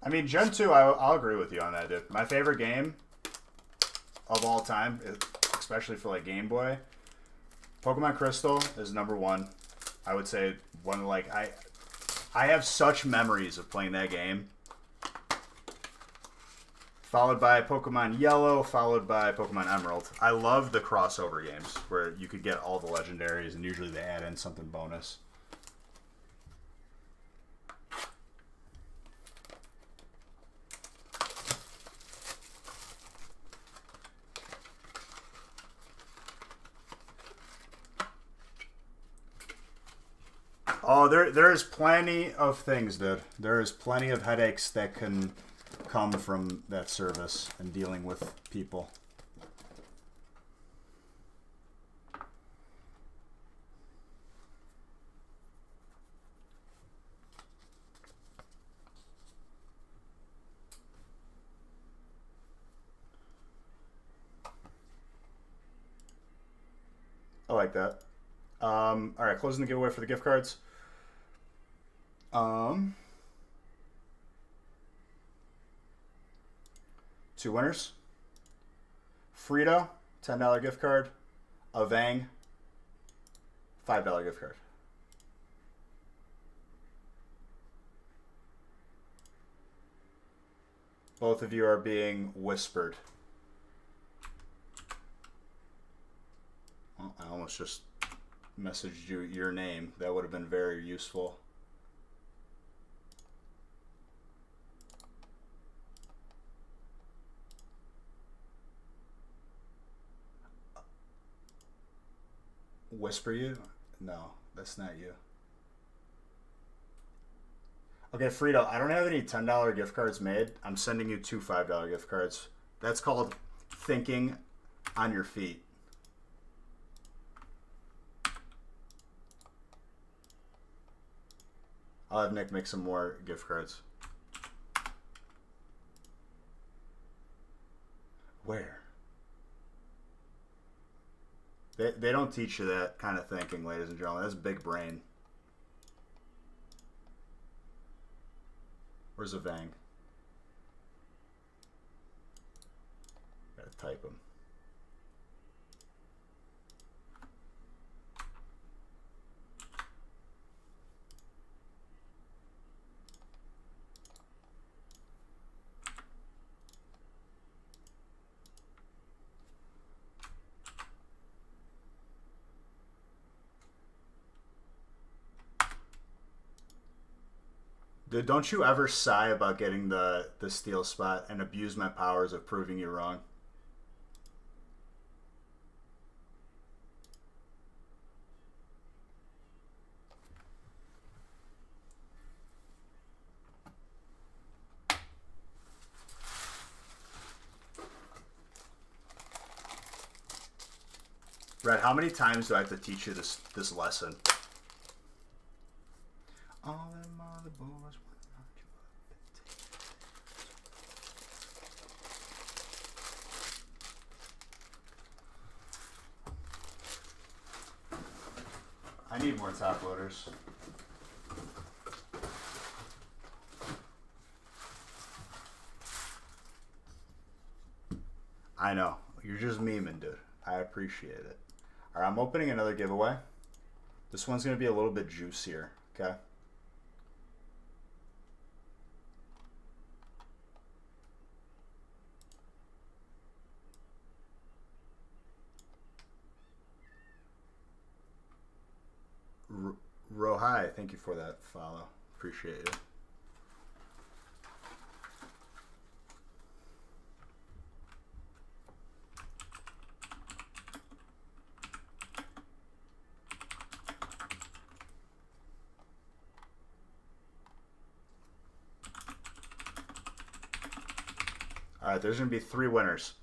I mean, Gen 2, I'll agree with you on that, dude. My favorite game of all time, especially for like Game Boy, Pokemon Crystal is #1. I would say one of, like, I have such memories of playing that game. Followed by Pokemon Yellow, followed by Pokemon Emerald. I love the crossover games where you could get all the legendaries and usually they add in something bonus. Oh, there's plenty of things, dude. There is plenty of headaches that can come from that service and dealing with people. I like that. All right, closing the giveaway for the gift cards. Two winners. Frito, $10 gift card. Avang, $5 gift card. Both of you are being whispered. Well, I almost just messaged you your name. That would have been very useful. Whisper you? No, that's not you. Okay, Frito, I don't have any $10 gift cards made. I'm sending you two $5 gift cards. That's called thinking on your feet. I'll have Nick make some more gift cards. Where? They don't teach you that kind of thinking, ladies and gentlemen. That's big brain. Where's the Vang? Gotta type them. Dude, don't you ever sigh about getting the steal spot and abuse my powers of proving you wrong. Red, how many times do I have to teach you this lesson? All them other boys. I need more top loaders. I know. You're just memeing, dude. I appreciate it. All right, I'm opening another giveaway. This one's going to be a little bit juicier, okay? Rohai, thank you for that follow. Appreciate it. All right, there's going to be 3 winners.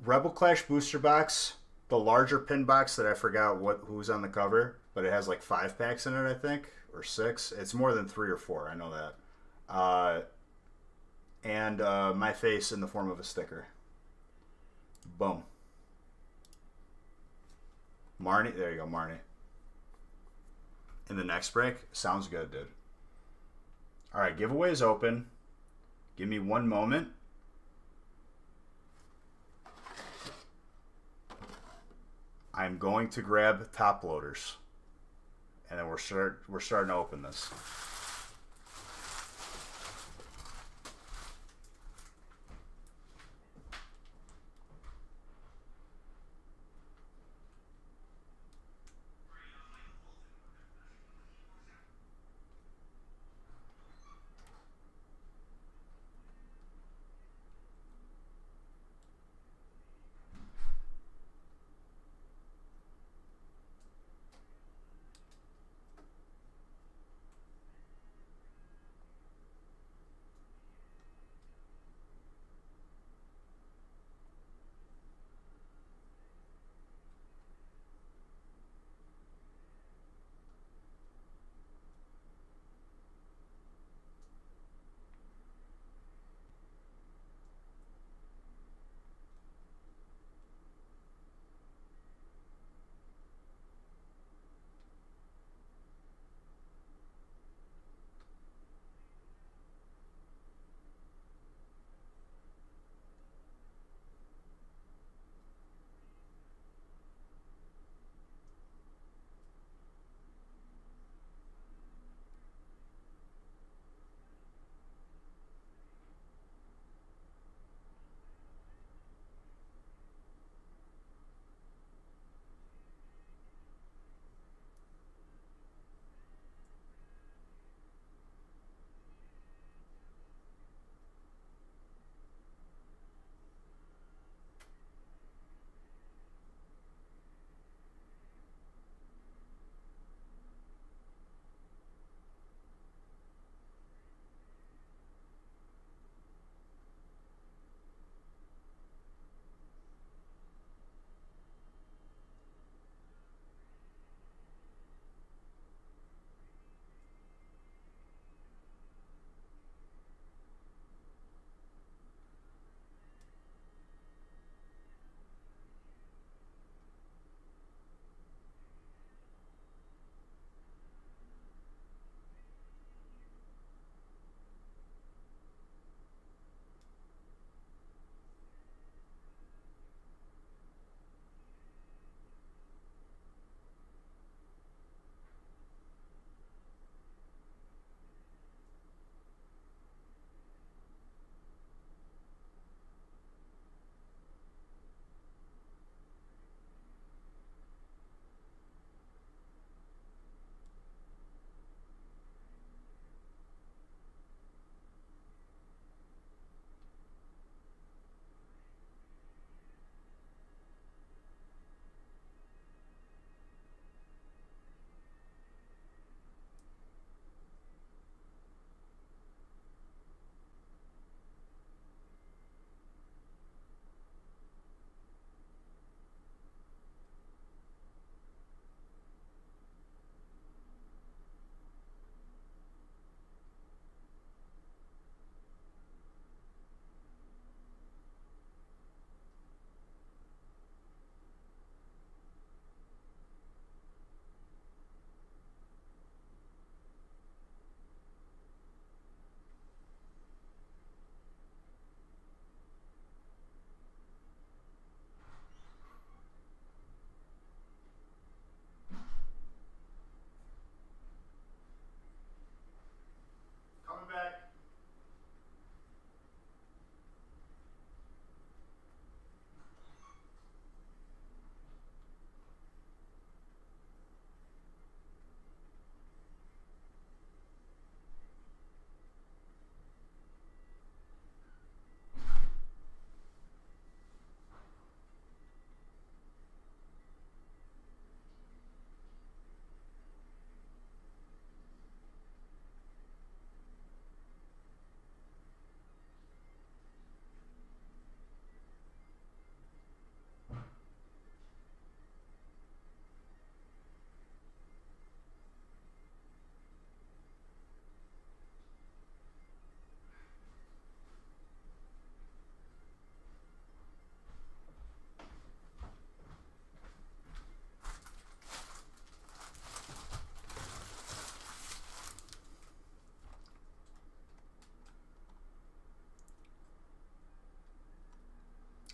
Rebel Clash booster box, the larger pin box that I forgot who's on the cover, but it has like 5 packs in it, I think, or 6. It's more than 3 or 4, I know that. And my face in the form of a sticker. Boom. Marnie, there you go, Marnie. In the next break, sounds good, dude. All right, giveaway is open. Give me one moment. I'm going to grab top loaders, and then we're starting to open this.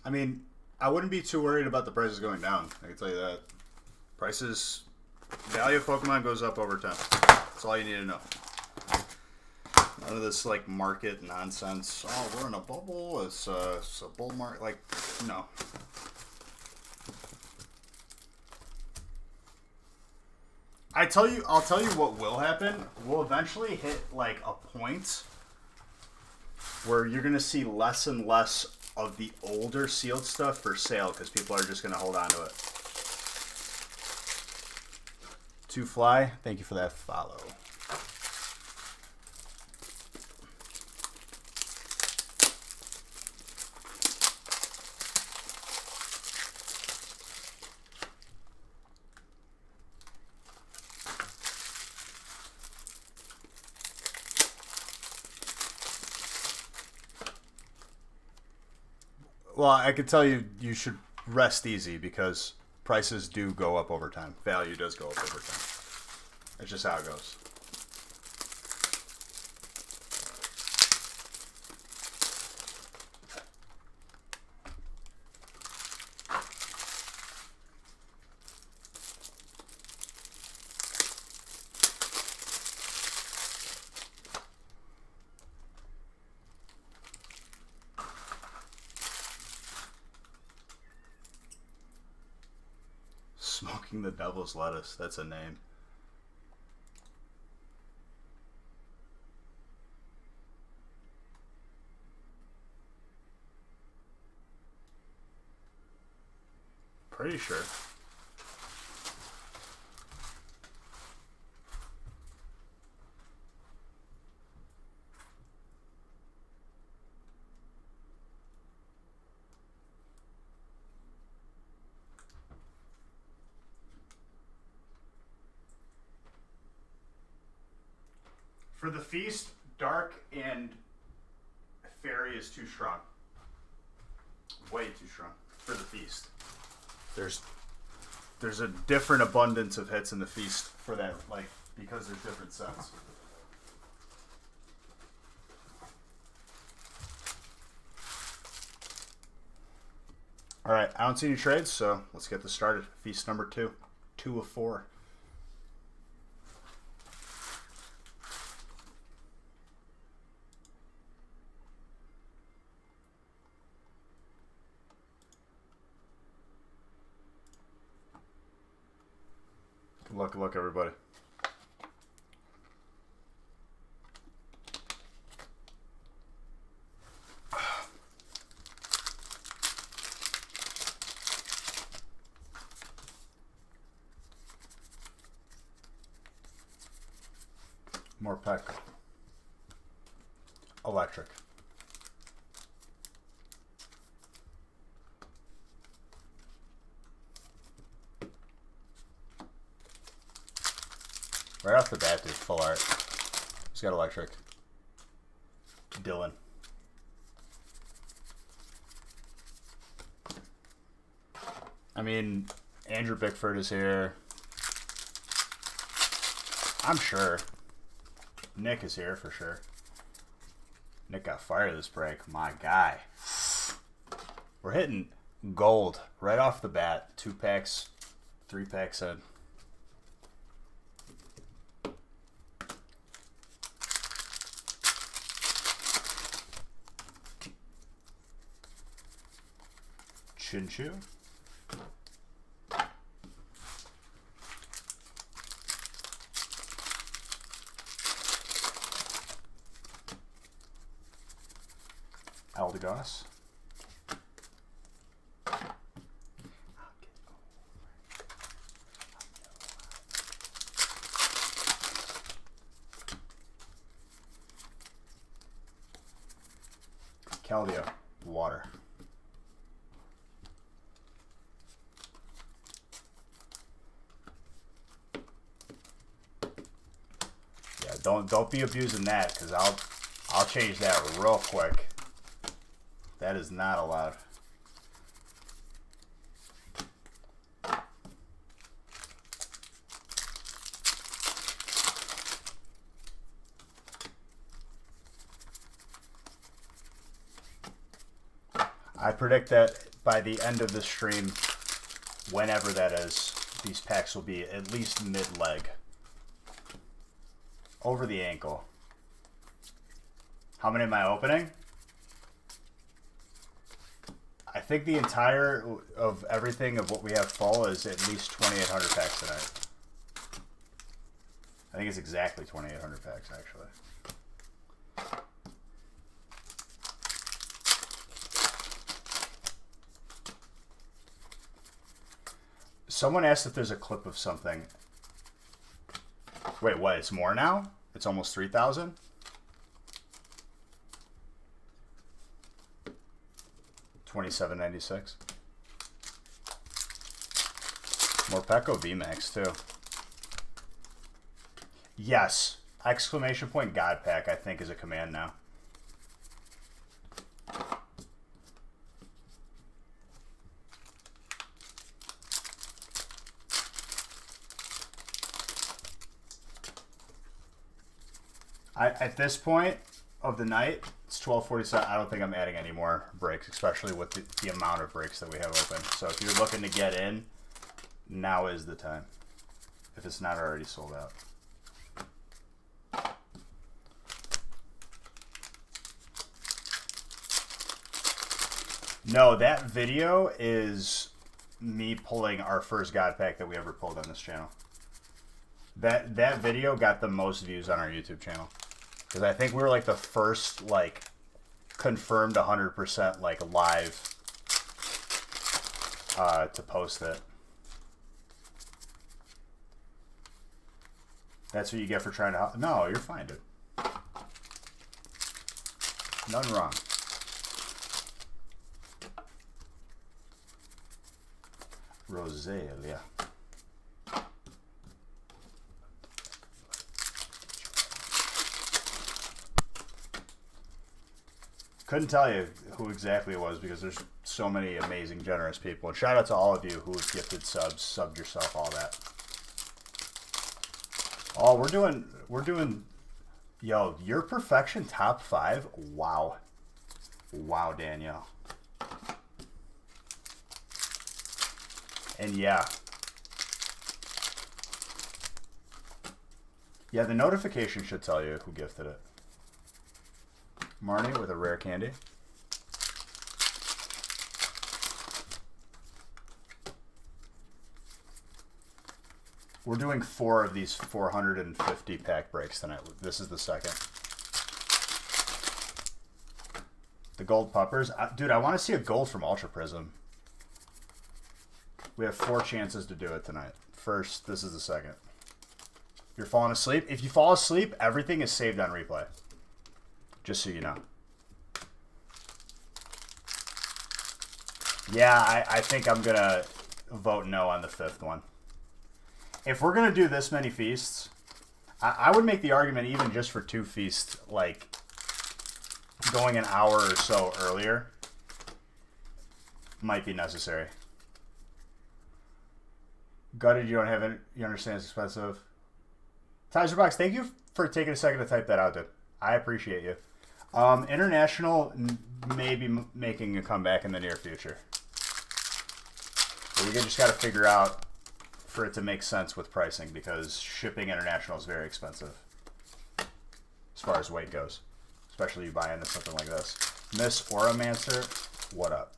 I mean, I wouldn't be too worried about the prices going down. I can tell you that. Prices, value of Pokemon goes up over time. That's all you need to know. None of this like market nonsense. Oh, we're in a bubble. It's a bull market. Like, no. I'll tell you what will happen. We'll eventually hit like a point where you're gonna see less and less of the older sealed stuff for sale because people are just gonna hold on to it. To Fly, thank you for that follow. Well, I could tell you should rest easy because prices do go up over time. Value does go up over time. That's just how it goes. Smoking the Devil's Lettuce. That's a name. Pretty sure. For the Feast, Dark and Fairy is too strong. Way too strong for the Feast. There's a different abundance of hits in the Feast for that, like, because there's different sets. Alright, I don't see any trades, so let's get this started. Feast number 2. 2 of 4. Good luck, everybody. More Peck. Electric. Right off the bat, dude, full art. He's got electric. Dylan. I mean, Andrew Bickford is here. I'm sure. Nick is here for sure. Nick got fire this break. My guy. We're hitting gold right off the bat. 2 packs, 3 packs in. Chinchu. Eldegoss. Keldeo. Water. Yeah, don't be abusing that, because I'll change that real quick. That is not allowed. I predict that by the end of the stream, whenever that is, these packs will be at least mid-leg. Over the ankle. How many am I opening? I think the entire of everything of what we have full is at least 2,800 packs tonight. I think it's exactly 2,800 packs, actually. Someone asked if there's a clip of something. Wait, what? It's more now? It's almost 3,000? $27.96. More Pecco VMAX too. Yes. Exclamation point God Pack, I think, is a command now. At this point of the night, it's 12:47. I don't think I'm adding any more breaks, especially with the amount of breaks that we have open. So if you're looking to get in, now is the time. If it's not already sold out. No, that video is me pulling our first God Pack that we ever pulled on this channel. That video got the most views on our YouTube channel. Because I think we were like the first, like, confirmed 100% like live to post it. That's what you get for trying to... No, you're fine, dude. Nothing wrong. Rosalia. Couldn't tell you who exactly it was because there's so many amazing, generous people. And shout out to all of you who have gifted subs, subbed yourself, all that. Oh, we're doing, yo, your perfection top 5. Wow. Wow, Danielle. And yeah. Yeah, the notification should tell you who gifted it. Marnie with a rare candy. We're doing 4 of these 450 pack breaks tonight. This is the second. The gold puppers. Dude, I want to see a gold from Ultra Prism. We have 4 chances to do it tonight. First, this is the second. You're falling asleep. If you fall asleep, everything is saved on replay. Just so you know. Yeah, I think I'm going to vote no on the 5th one. If we're going to do this many feasts, I would make the argument even just for 2 feasts, like going an hour or so earlier might be necessary. Gutted, you don't have it. You understand it's expensive. Tizer thank you for taking a second to type that out, dude. I appreciate you. International may be making a comeback in the near future. But we just got to figure out for it to make sense with pricing because shipping international is very expensive as far as weight goes. Especially you buy into something like this. Miss Oramancer, what up?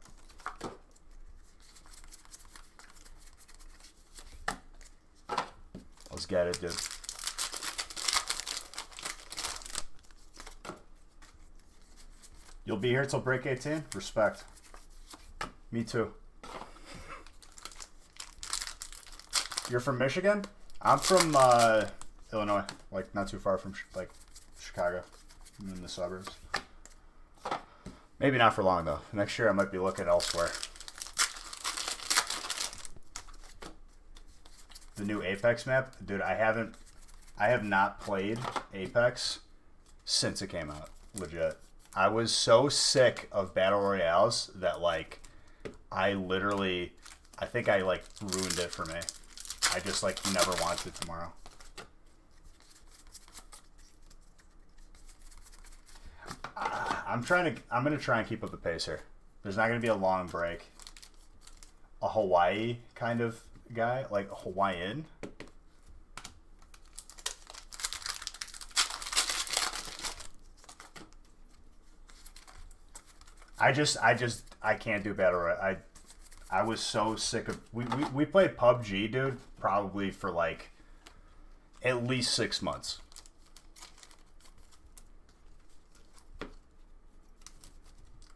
Let's get it, dude. You'll be here till break 18? Respect. Me too. You're from Michigan? I'm from Illinois, like not too far from like Chicago. I'm in the suburbs. Maybe not for long though. Next year I might be looking elsewhere. The new Apex map, dude. I have not played Apex since it came out. Legit. I was so sick of battle royales that like I think I like ruined it for me. I just like never wanted it tomorrow. I'm gonna try and keep up the pace here. There's not gonna be a long break. a Hawaii kind of guy, like Hawaiian. I can't do battle royale. I was so sick of we played PUBG, dude, probably for like at least 6 months.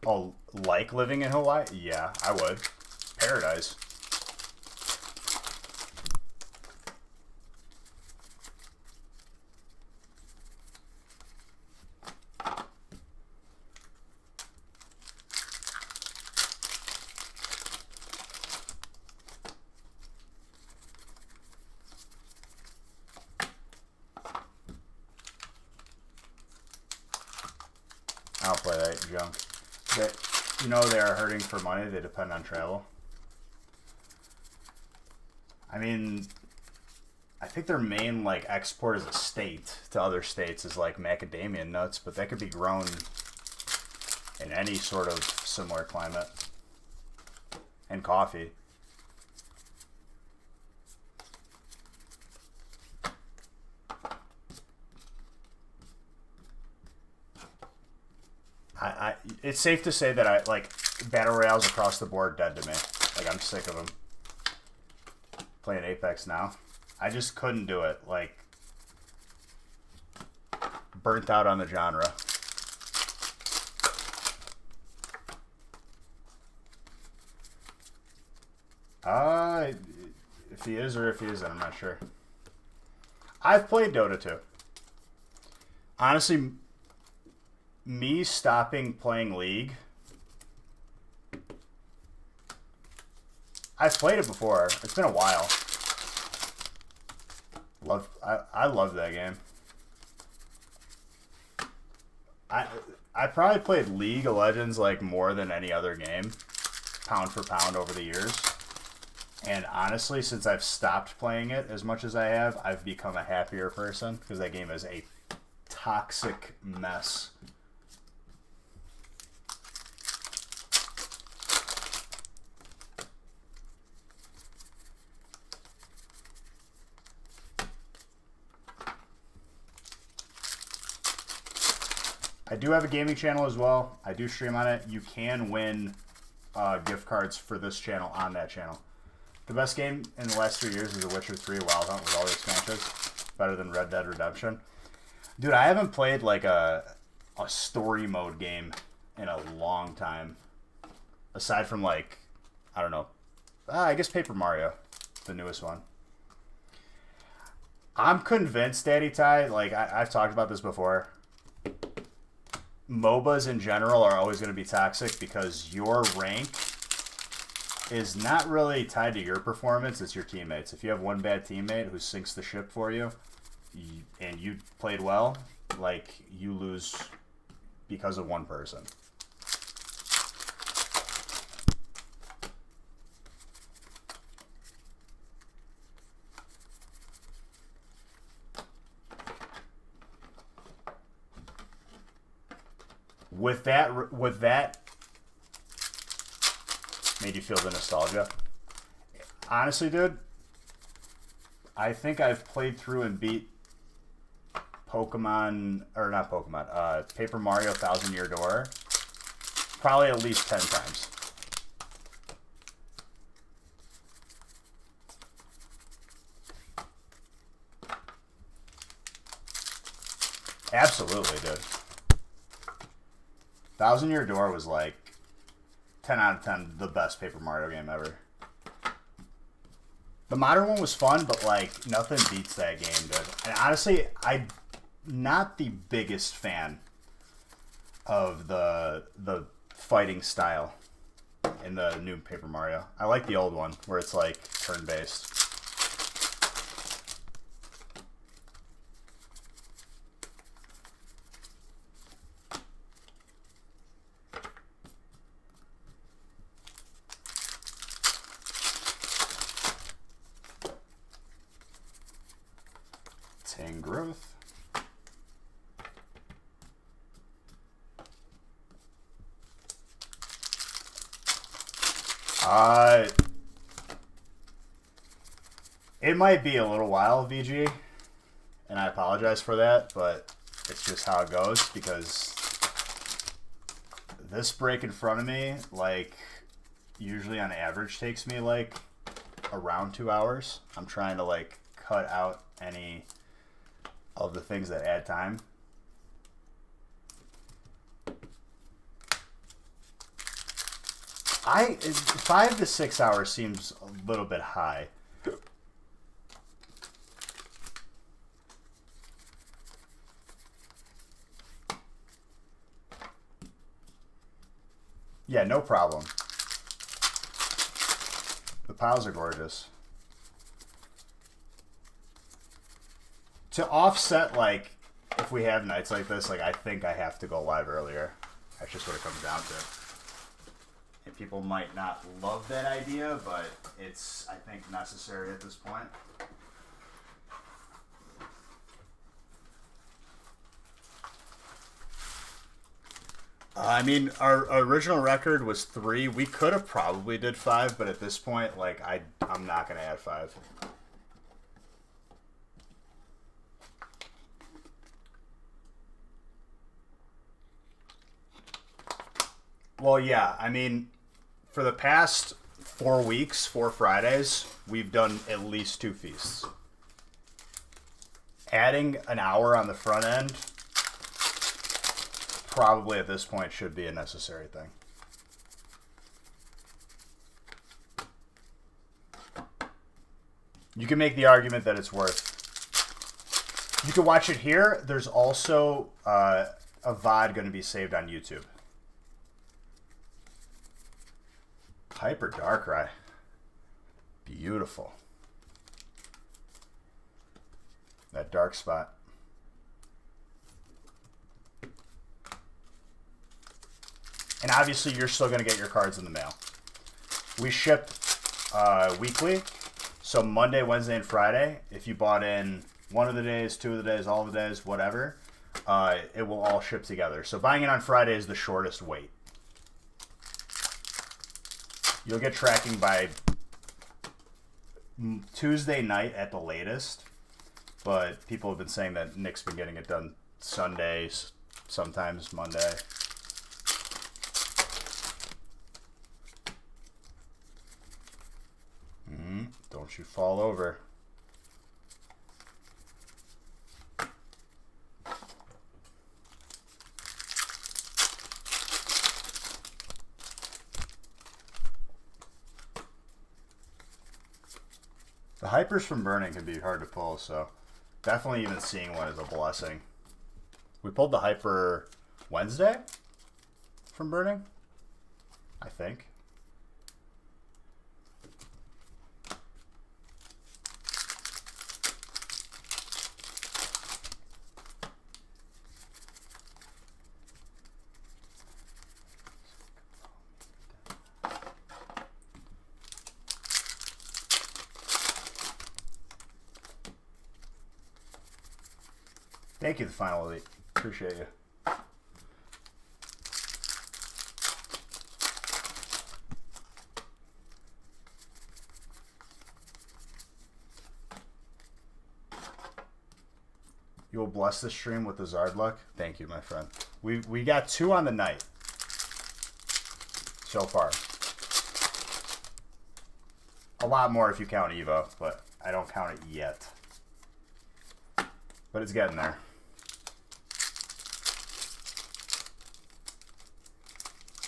Oh, like living in Hawaii? Yeah, I would. Paradise. I don't play that junk. You know they are hurting for money. They depend on travel. I mean, I think their main like export as a state to other states is like macadamia nuts, but that could be grown in any sort of similar climate. And coffee. It's safe to say that I like battle royales across the board dead to me. Like I'm sick of them. Playing Apex now, I just couldn't do it. Like burnt out on the genre. If he is or if he isn't, I'm not sure. I've played Dota 2. Honestly, me stopping playing League, I've played it before. It's been a while. I love that game. I probably played League of Legends like more than any other game, pound for pound over the years. And honestly, since I've stopped playing it as much as I have, I've become a happier person because that game is a toxic mess. I do have a gaming channel as well. I do stream on it. You can win gift cards for this channel on that channel. The best game in the last 3 years is The Witcher 3 Wild Hunt with all the expansions. Better than Red Dead Redemption. Dude, I haven't played like a story mode game in a long time. Aside from like, I don't know. I guess Paper Mario, the newest one. I'm convinced, Daddy Ty, like I've talked about this before. MOBAs in general are always going to be toxic because your rank is not really tied to your performance, it's your teammates. If you have one bad teammate who sinks the ship for you, and you played well, like, you lose because of one person. With that, made you feel the nostalgia. Honestly, dude, I think I've played through and beat Pokemon, or not Pokemon, Paper Mario Thousand Year Door probably at least 10 times. Absolutely, dude. Thousand Year Door was like 10 out of 10 the best Paper Mario game ever. The modern one was fun, but like nothing beats that game, dude. And honestly, I'm not the biggest fan of the fighting style in the new Paper Mario. I like the old one where it's like turn-based. Growth. It might be a little while, VG, and I apologize for that, but it's just how it goes because this break in front of me, like, usually on average takes me, like, around 2 hours. I'm trying to, like, cut out any of the things that add time. I 5 to 6 hours seems a little bit high. Yeah, no problem. The piles are gorgeous. To offset, like, if we have nights like this, like, I think I have to go live earlier. That's just what it comes down to. And people might not love that idea, but it's, I think, necessary at this point. I mean, our original record was 3. We could have probably did 5, but at this point, like, I'm not going to add 5. Well, yeah, I mean, for the past 4 weeks, 4 Fridays, we've done at least 2 feasts. Adding an hour on the front end probably at this point should be a necessary thing. You can make the argument that it's worth. You can watch it here. There's also a VOD going to be saved on YouTube. Hyper Darkrai. Beautiful. That dark spot. And obviously, you're still going to get your cards in the mail. We ship weekly. So Monday, Wednesday, and Friday, if you bought in one of the days, 2 of the days, all of the days, whatever, it will all ship together. So buying it on Friday is the shortest wait. You'll get tracking by Tuesday night at the latest. But people have been saying that Nick's been getting it done Sundays, sometimes Monday. Don't you fall over. The hypers from burning can be hard to pull, so definitely even seeing one is a blessing. We pulled the hyper Wednesday from burning, I think. Thank you, the final elite. Appreciate you. You will bless the stream with the Zard luck. Thank you, my friend. We got 2 on the night so far. A lot more if you count Evo, but I don't count it yet. But it's getting there.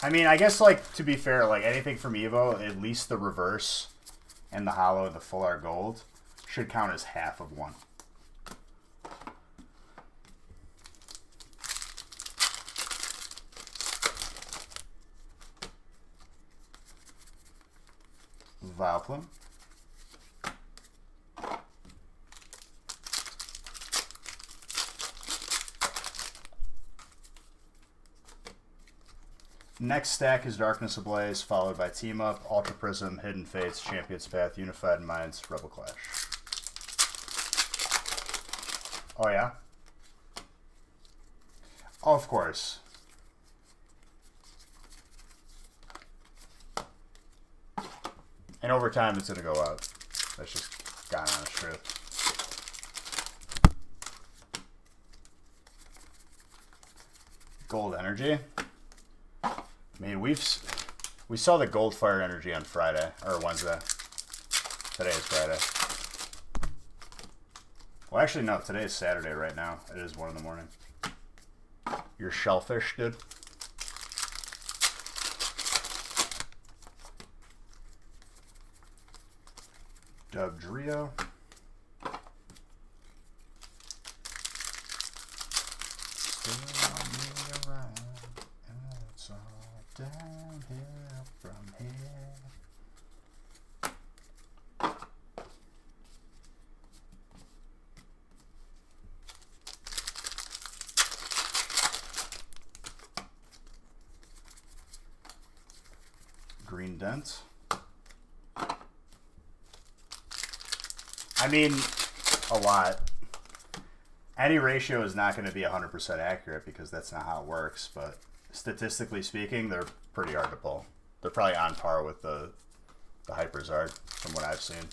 I mean, I guess, like, to be fair, like, anything from Evo, at least the reverse and the hollow and the full art gold should count as half of one. Vileplume. Next stack is Darkness Ablaze, followed by Team Up, Ultra Prism, Hidden Fates, Champion's Path, Unified Minds, Rebel Clash. Oh, yeah? Oh, of course. And over time, it's going to go up. That's just God honest truth. Gold energy. I mean, we saw the gold fire energy on Friday or Wednesday. Today is Friday. Well, actually, no. Today is Saturday right now. It is 1 in the morning. You're shellfish, dude. Dugtrio. It's all downhill from here. Green dent. I mean, a lot. Any ratio is not going to be 100% accurate because that's not how it works, but statistically speaking, they're pretty hard to pull. They're probably on par with the charizard from what I've seen.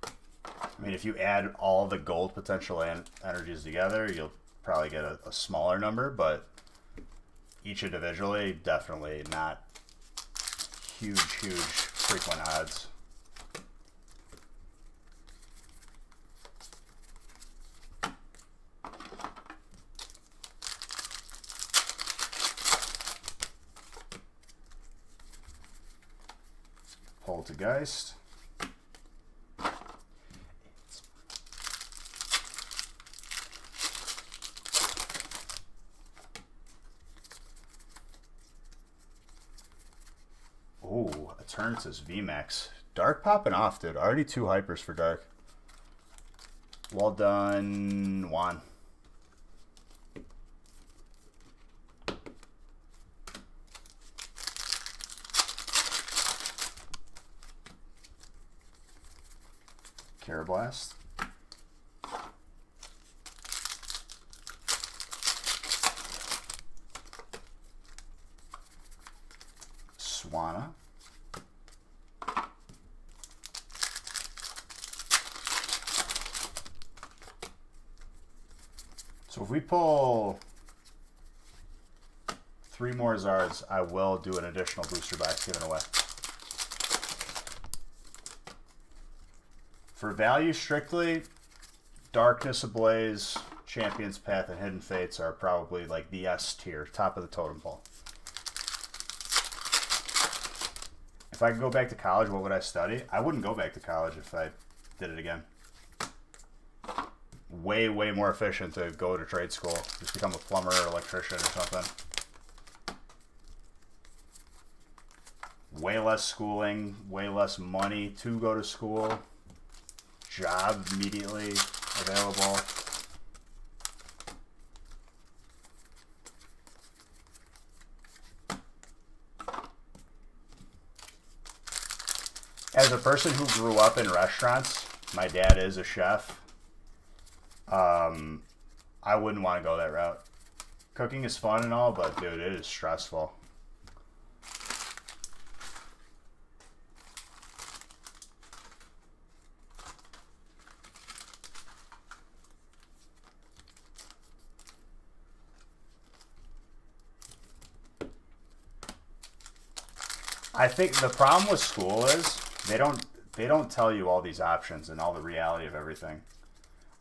I mean, if you add all the gold potential energies together, you'll probably get a smaller number, but each individually, definitely not huge frequent odds. Poltergeist. Ooh, Eternatus VMAX. Dark popping off, dude. Already 2 hypers for Dark. Well done, Juan. Carablast. Swanna. So if we pull 3 more Zards, I will do an additional booster box given away. For value strictly, Darkness Ablaze, Champion's Path, and Hidden Fates are probably like the S tier, top of the totem pole. If I could go back to college, what would I study? I wouldn't go back to college if I did it again. Way more efficient to go to trade school. Just become a plumber or electrician or something. Way less schooling, way less money to go to school. Job immediately available. As a person who grew up in restaurants, my dad is a chef. I wouldn't want to go that route. Cooking is fun and all, but dude, it is stressful. I think the problem with school is they don't tell you all these options and all the reality of everything.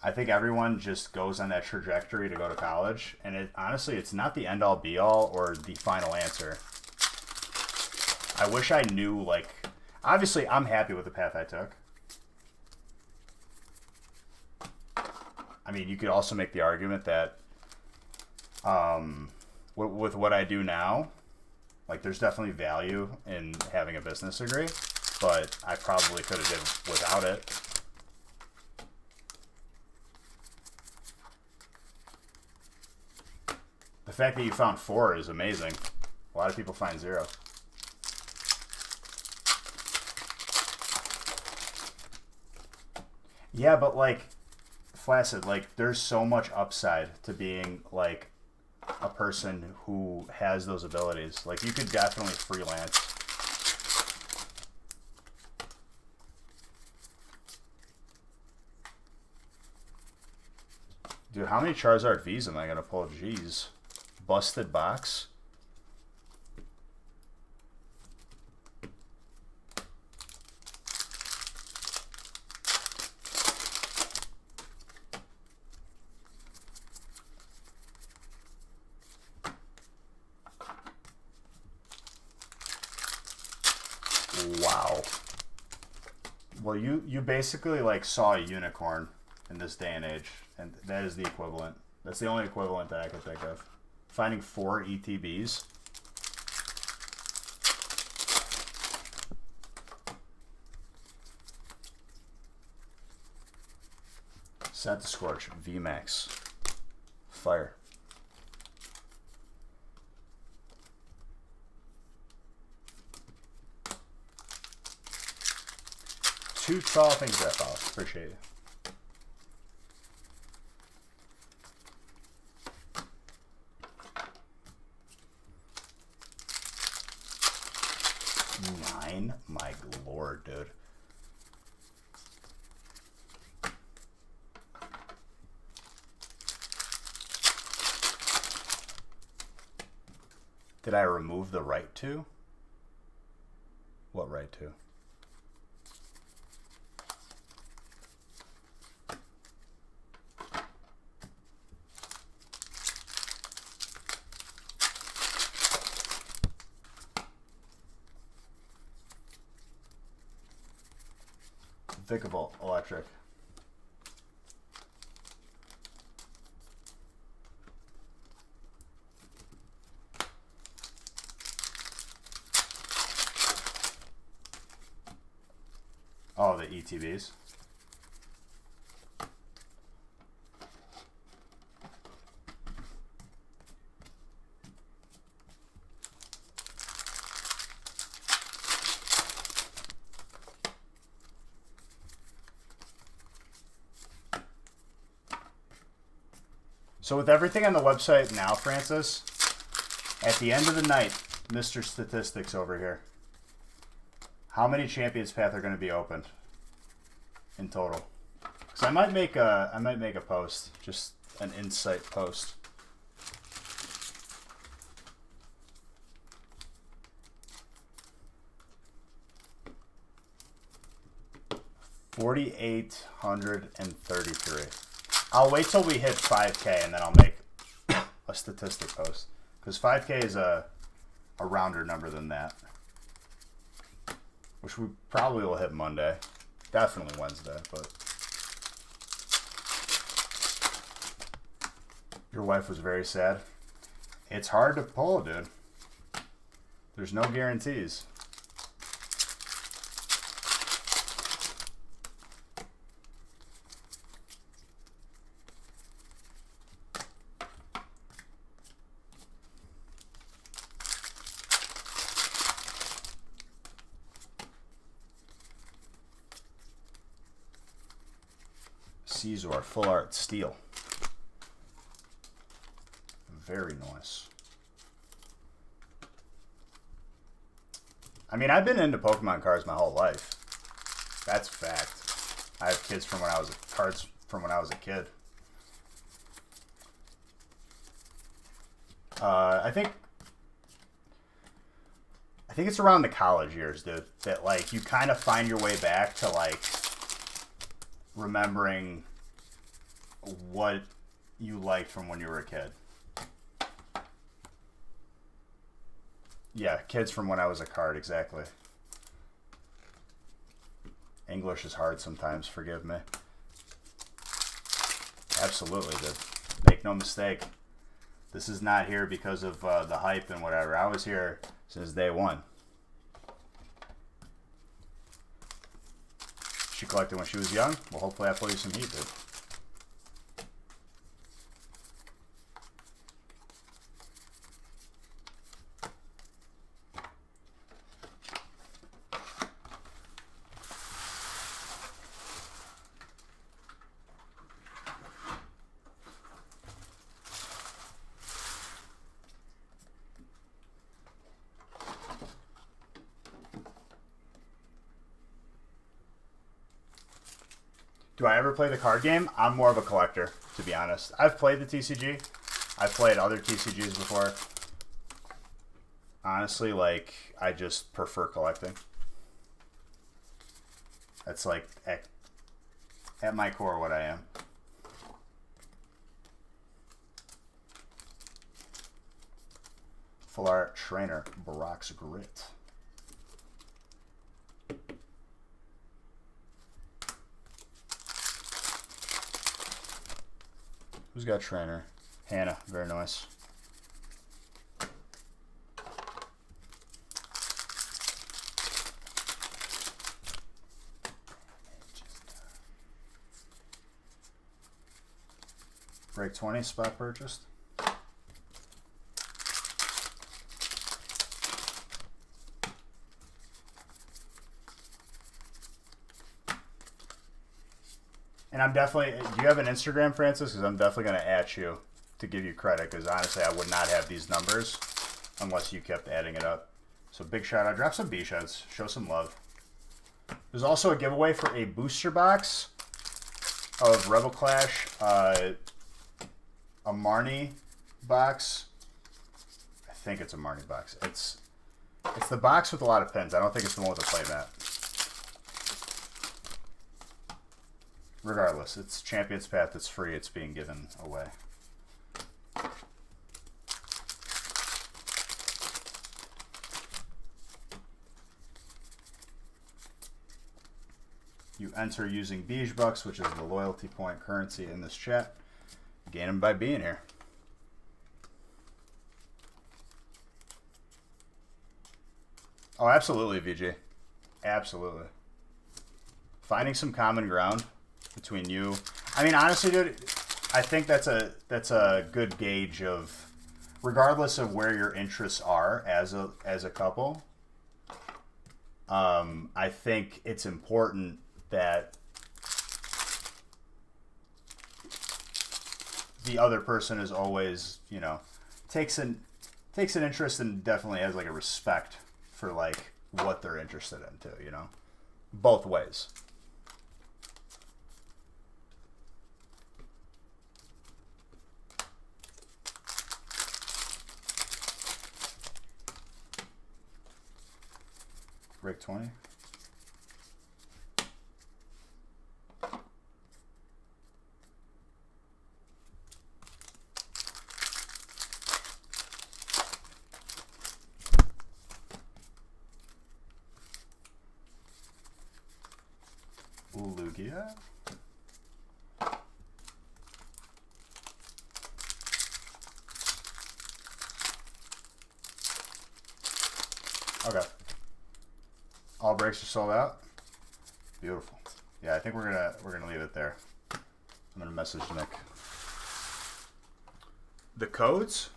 I think everyone just goes on that trajectory to go to college, and honestly, it's not the end-all be-all or the final answer. I wish I knew, like, obviously I'm happy with the path I took. I mean, you could also make the argument that with what I do now, like, there's definitely value in having a business degree, but I probably could have did without it. The fact that you found 4 is amazing. A lot of people find 0. Yeah, but like, Flaccid, like, there's so much upside to being like a person who has those abilities. Like, you could definitely freelance. Dude, how many Charizard V's am I going to pull? Jeez. Busted box. Wow. Well, you basically like saw a unicorn in this day and age, and that is the equivalent. That's the only equivalent that I could think of. Finding 4 ETBs. Set to Scorch. VMAX. Fire. Two tall things that fall. Appreciate it. Nine? My lord, dude. Did I remove the right to? What right to? Vicable electric. Oh, the ETBs. So with everything on the website now, Francis, at the end of the night, Mr. Statistics over here, how many Champions Path are going to be opened in total? Because I might make a post, just an insight post. $4,833. I'll wait till we hit 5K and then I'll make a statistic post. Because 5K is a rounder number than that. Which we probably will hit Monday. Definitely Wednesday, but... Your wife was very sad. It's hard to pull, dude. There's no guarantees. Caesar, full art, steel. Very nice. I mean, I've been into Pokemon cards my whole life. That's a fact. I have cards from when I was a kid. I think it's around the college years, dude, that like you kind of find your way back to like remembering what you liked from when you were a kid. Yeah, kids from when I was a card, exactly. English is hard sometimes, forgive me. Absolutely, dude. Make no mistake. This is not here because of the hype and whatever. I was here since day one. She collected when she was young. Well, hopefully I pull you some heat, dude. Do I ever play the card game? I'm more of a collector, to be honest. I've played the TCG. I've played other TCGs before. Honestly, like, I just prefer collecting. That's like, at my core, what I am. Full art trainer, Barock's Grit. Who's got trainer? Hannah, very nice. Break 20, spot purchased. And I'm definitely, do you have an Instagram, Francis? Because I'm definitely going to at you to give you credit, because honestly, I would not have these numbers unless you kept adding it up. So big shout out. Drop some B-Sheds. Show some love. There's also a giveaway for a booster box of Rebel Clash, a Marnie box. I think it's a Marnie box. It's the box with a lot of pins. I don't think it's the one with the playmat. Regardless, it's Champion's Path. It's free. It's being given away. You enter using Beige-Bucks, which is the loyalty point currency in this chat. Gain them by being here. Oh, absolutely, VG. Absolutely. Finding some common ground between you. I mean, honestly, dude, I think that's a good gauge of, regardless of where your interests are as a couple. I think it's important that the other person is always, you know, takes an interest and definitely has like a respect for like what they're interested in too, you know, both ways. Break 20. Lugia. Okay. All breaks are sold out. Beautiful. Yeah, I think we're gonna leave it there. I'm gonna message Nick. The codes?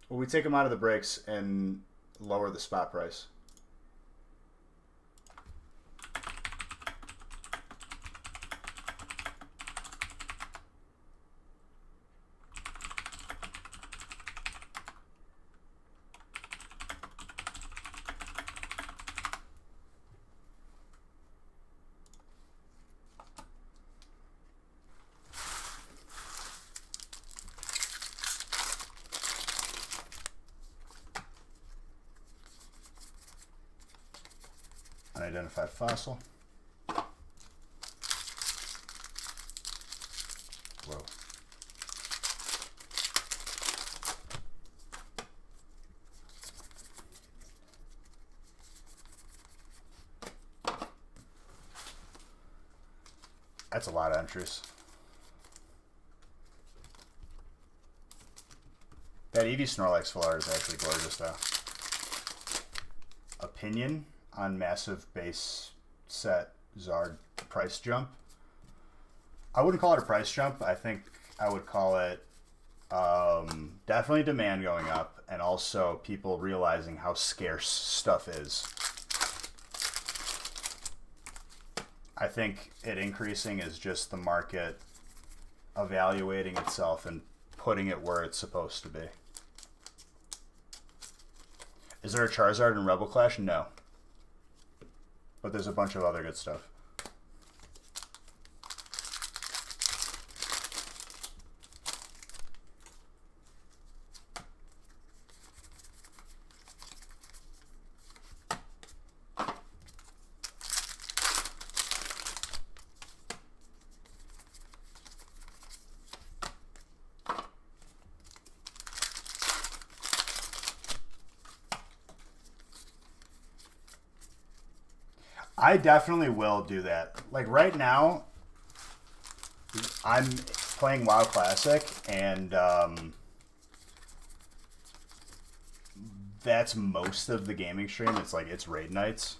Well, we take them out of the breaks and lower the spot price. Unidentified fossil. Whoa. That's a lot of entries. That Eevee Snorlax full art is actually gorgeous though. Opinion on massive base set Zard price jump. I wouldn't call it a price jump. I think I would call it definitely demand going up, and also people realizing how scarce stuff is. I think it increasing is just the market evaluating itself and putting it where it's supposed to be. Is there a Charizard in Rebel Clash? No. but there's a bunch of other good stuff. I definitely will do that. Like right now, I'm playing WoW Classic, and that's most of the gaming stream. It's raid nights.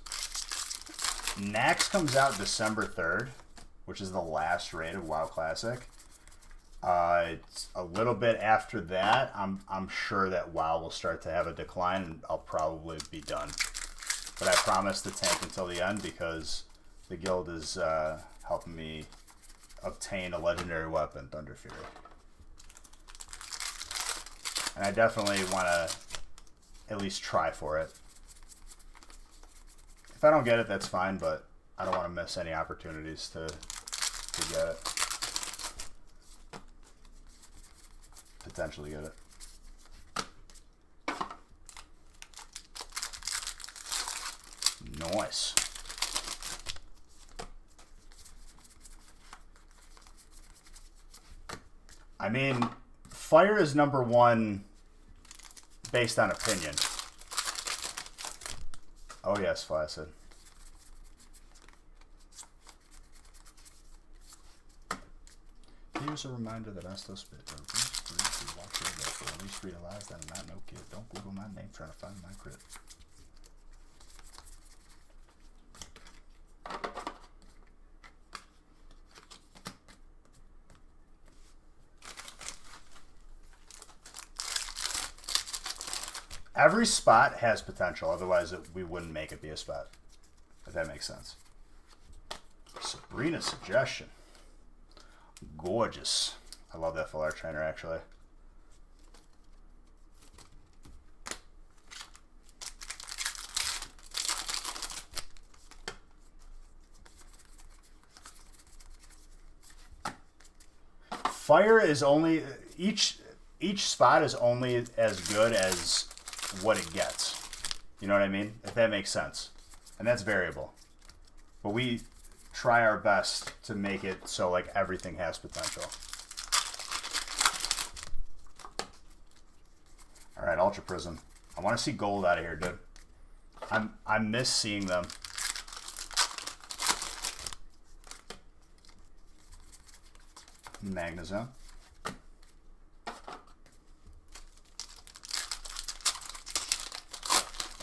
Nax comes out December 3rd, which is the last raid of WoW Classic. It's a little bit after that. I'm sure that WoW will start to have a decline, and I'll probably be done. But I promise to tank until the end because the guild is helping me obtain a legendary weapon, Thunder Fury. And I definitely want to at least try for it. If I don't get it, that's fine, but I don't want to miss any opportunities to get it. Potentially get it. Nice. I mean, fire is number one based on opinion. Oh yes, Flaccid. Here's a reminder that I still spit. At least realize that I'm not no kid. Don't Google my name trying to find my crit. Every spot has potential, otherwise we wouldn't make it be a spot. If that makes sense. Sabrina's suggestion. Gorgeous. I love that full art trainer, actually. Fire is only... Each spot is only as good as what it gets. You know what I mean? If that makes sense. And that's variable. But we try our best to make it so like everything has potential. Alright, Ultra Prism. I want to see gold out of here, dude. I miss seeing them. Magnezone.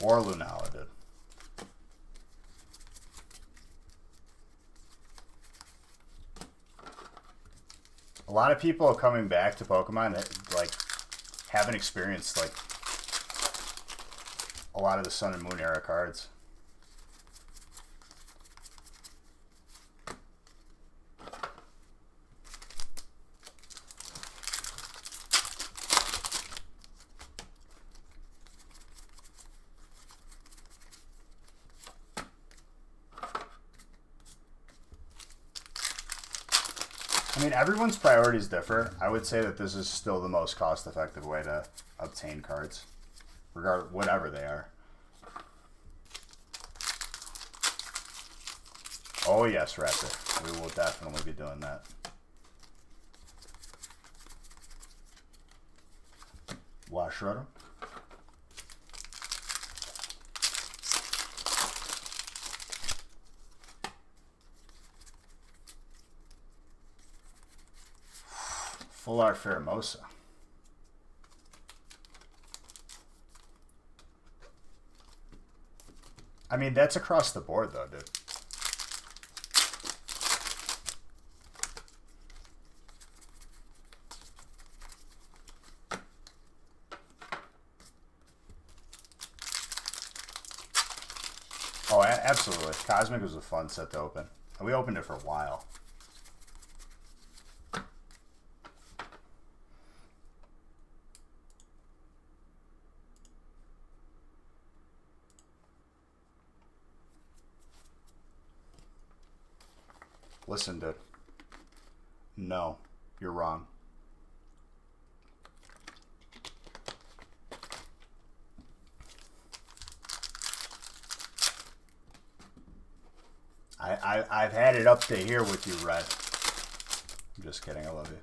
Or Lunala, dude. A lot of people are coming back to Pokemon that, like, haven't experienced, like, a lot of the Sun and Moon era cards. I mean, everyone's priorities differ. I would say that this is still the most cost-effective way to obtain cards, whatever they are. Oh yes, Raptor. We will definitely be doing that. Wash Shredder. Full Art Pheromosa. I mean, that's across the board, though, dude. Oh, absolutely. Cosmic was a fun set to open. And we opened it for a while. Listen, dude. No, you're wrong. I've had it up to here with you, Red. I'm just kidding. I love you.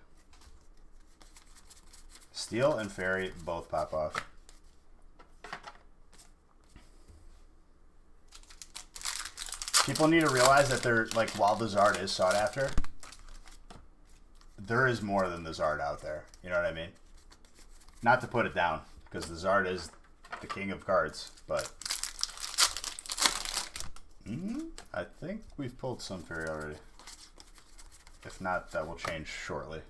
Steel and Fairy both pop off. People need to realize that they're, like, while the Zard is sought after, there is more than the Zard out there. You know what I mean? Not to put it down, because the Zard is the king of cards, but... I think we've pulled some Fairy already. If not, that will change shortly.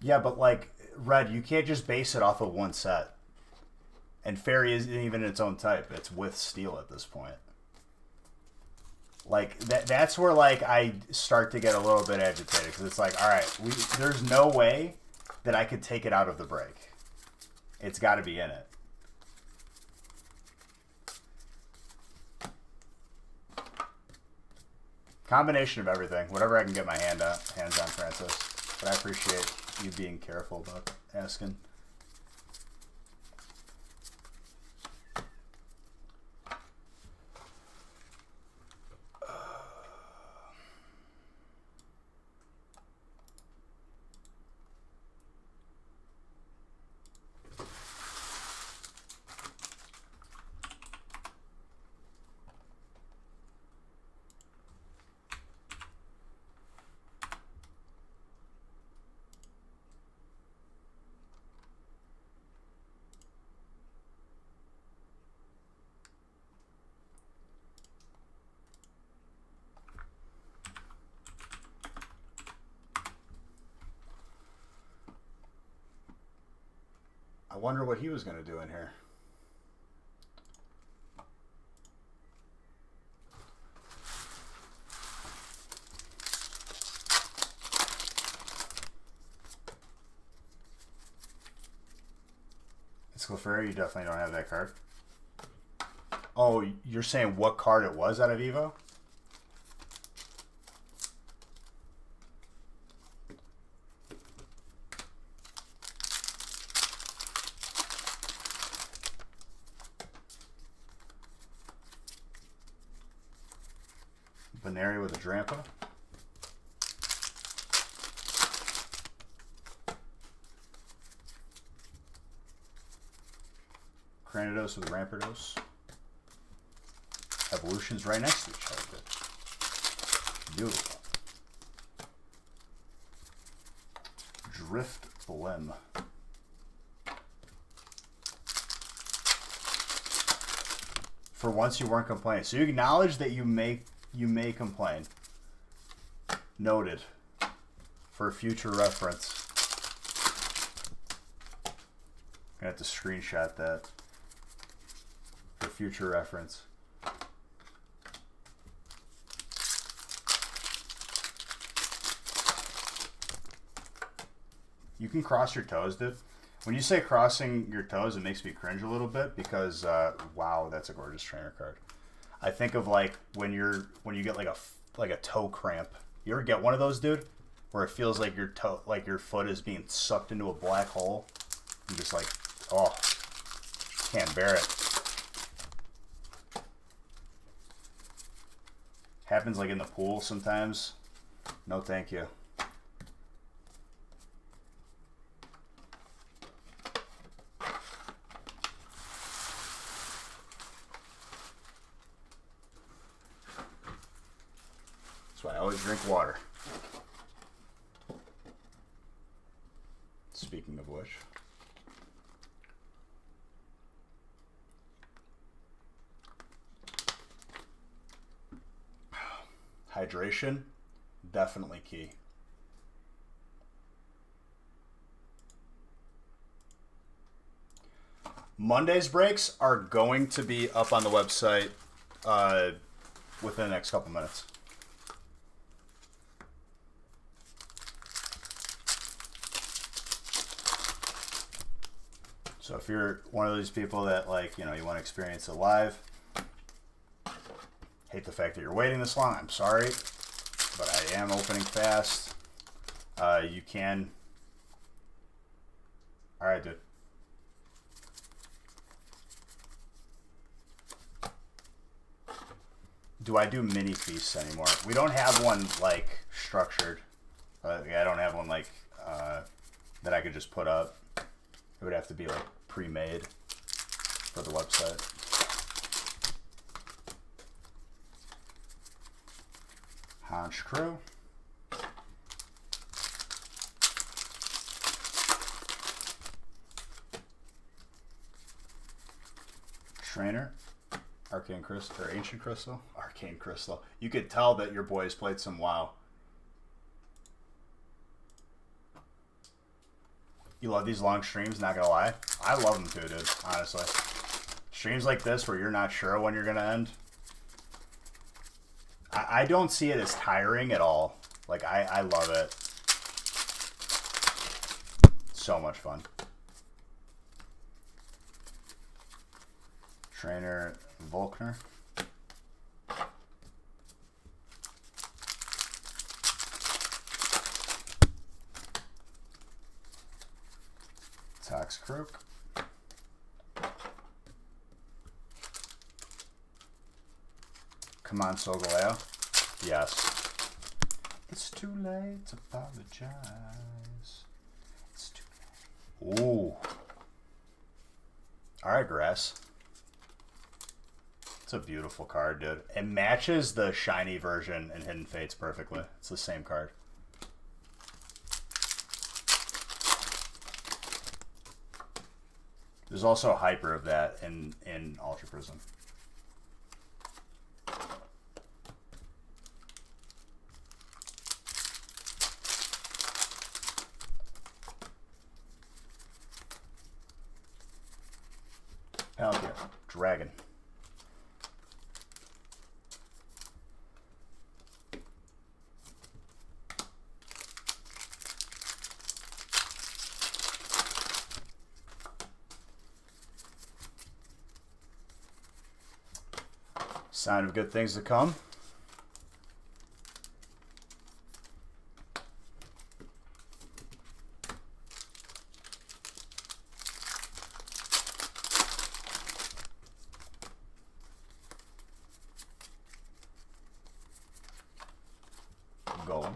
Yeah, but like, Red, you can't just base it off of one set. And Fairy isn't even its own type. It's with Steel at this point. Like, that's where, like, I start to get a little bit agitated. Because it's like, all right, there's no way that I could take it out of the break. It's got to be in it. Combination of everything. Whatever I can get my hands on, Francis. But I appreciate you being careful about asking. I wonder what he was going to do in here. It's Clefairy, you definitely don't have that card. Oh, you're saying what card it was out of Evo? Banary with a Drampa. Cranidos with Rampardos. Evolutions right next to each other. Beautiful. Drift Blim. For once you weren't complaining. So you acknowledge that you may complain. Noted. For future reference. I'm gonna have to screenshot that. For future reference. You can cross your toes, dude. When you say crossing your toes, it makes me cringe a little bit because, wow, that's a gorgeous trainer card. I think of like when you get like a toe cramp. You ever get one of those, dude? Where it feels like your toe, like your foot is being sucked into a black hole. I'm just like, oh, can't bear it. Happens like in the pool sometimes. No, thank you. That's why I always drink water. Speaking of which. Hydration, definitely key. Monday's breaks are going to be up on the website within the next couple minutes. So if you're one of those people that, like, you know, you want to experience it live, hate the fact that you're waiting this long, I'm sorry, but I am opening fast. You can... Alright, dude. Do I do mini feasts anymore? We don't have one, like, structured. I don't have one, like, that I could just put up. It would have to be, like, pre-made for the website. Haunch Crew. Trainer. Arcane Crystal, or Ancient Crystal? Arcane Crystal. You could tell that your boys played some WoW. You love these long streams, not gonna lie. I love them too, dude, honestly. Streams like this where you're not sure when you're gonna end. I don't see it as tiring at all. Like, I love it. So much fun. Trainer Volkner. Toxcroak. Come on, Solgaleo. Yes. It's too late to apologize. It's too late. Ooh. Alright, Grass. It's a beautiful card, dude. It matches the shiny version in Hidden Fates perfectly. It's the same card. There's also a hyper of that in Ultra Prism. Palantir. Dragon. Sign of good things to come. Golem.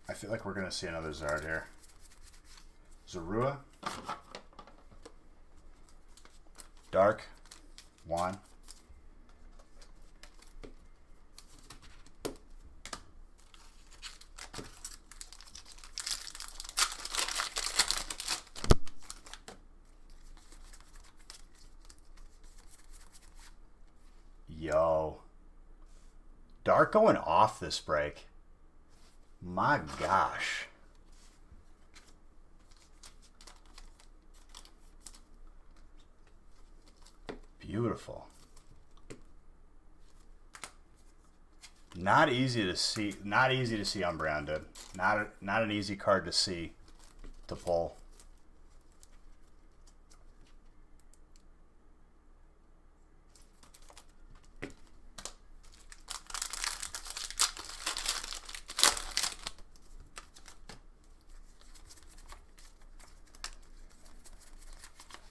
I feel like we're going to see another Zard here. Zorua. Dark. Juan. Yo. Dark going off this break. My gosh. Beautiful. Not easy to see. Not easy to see unbranded. Not an easy card to see, to pull.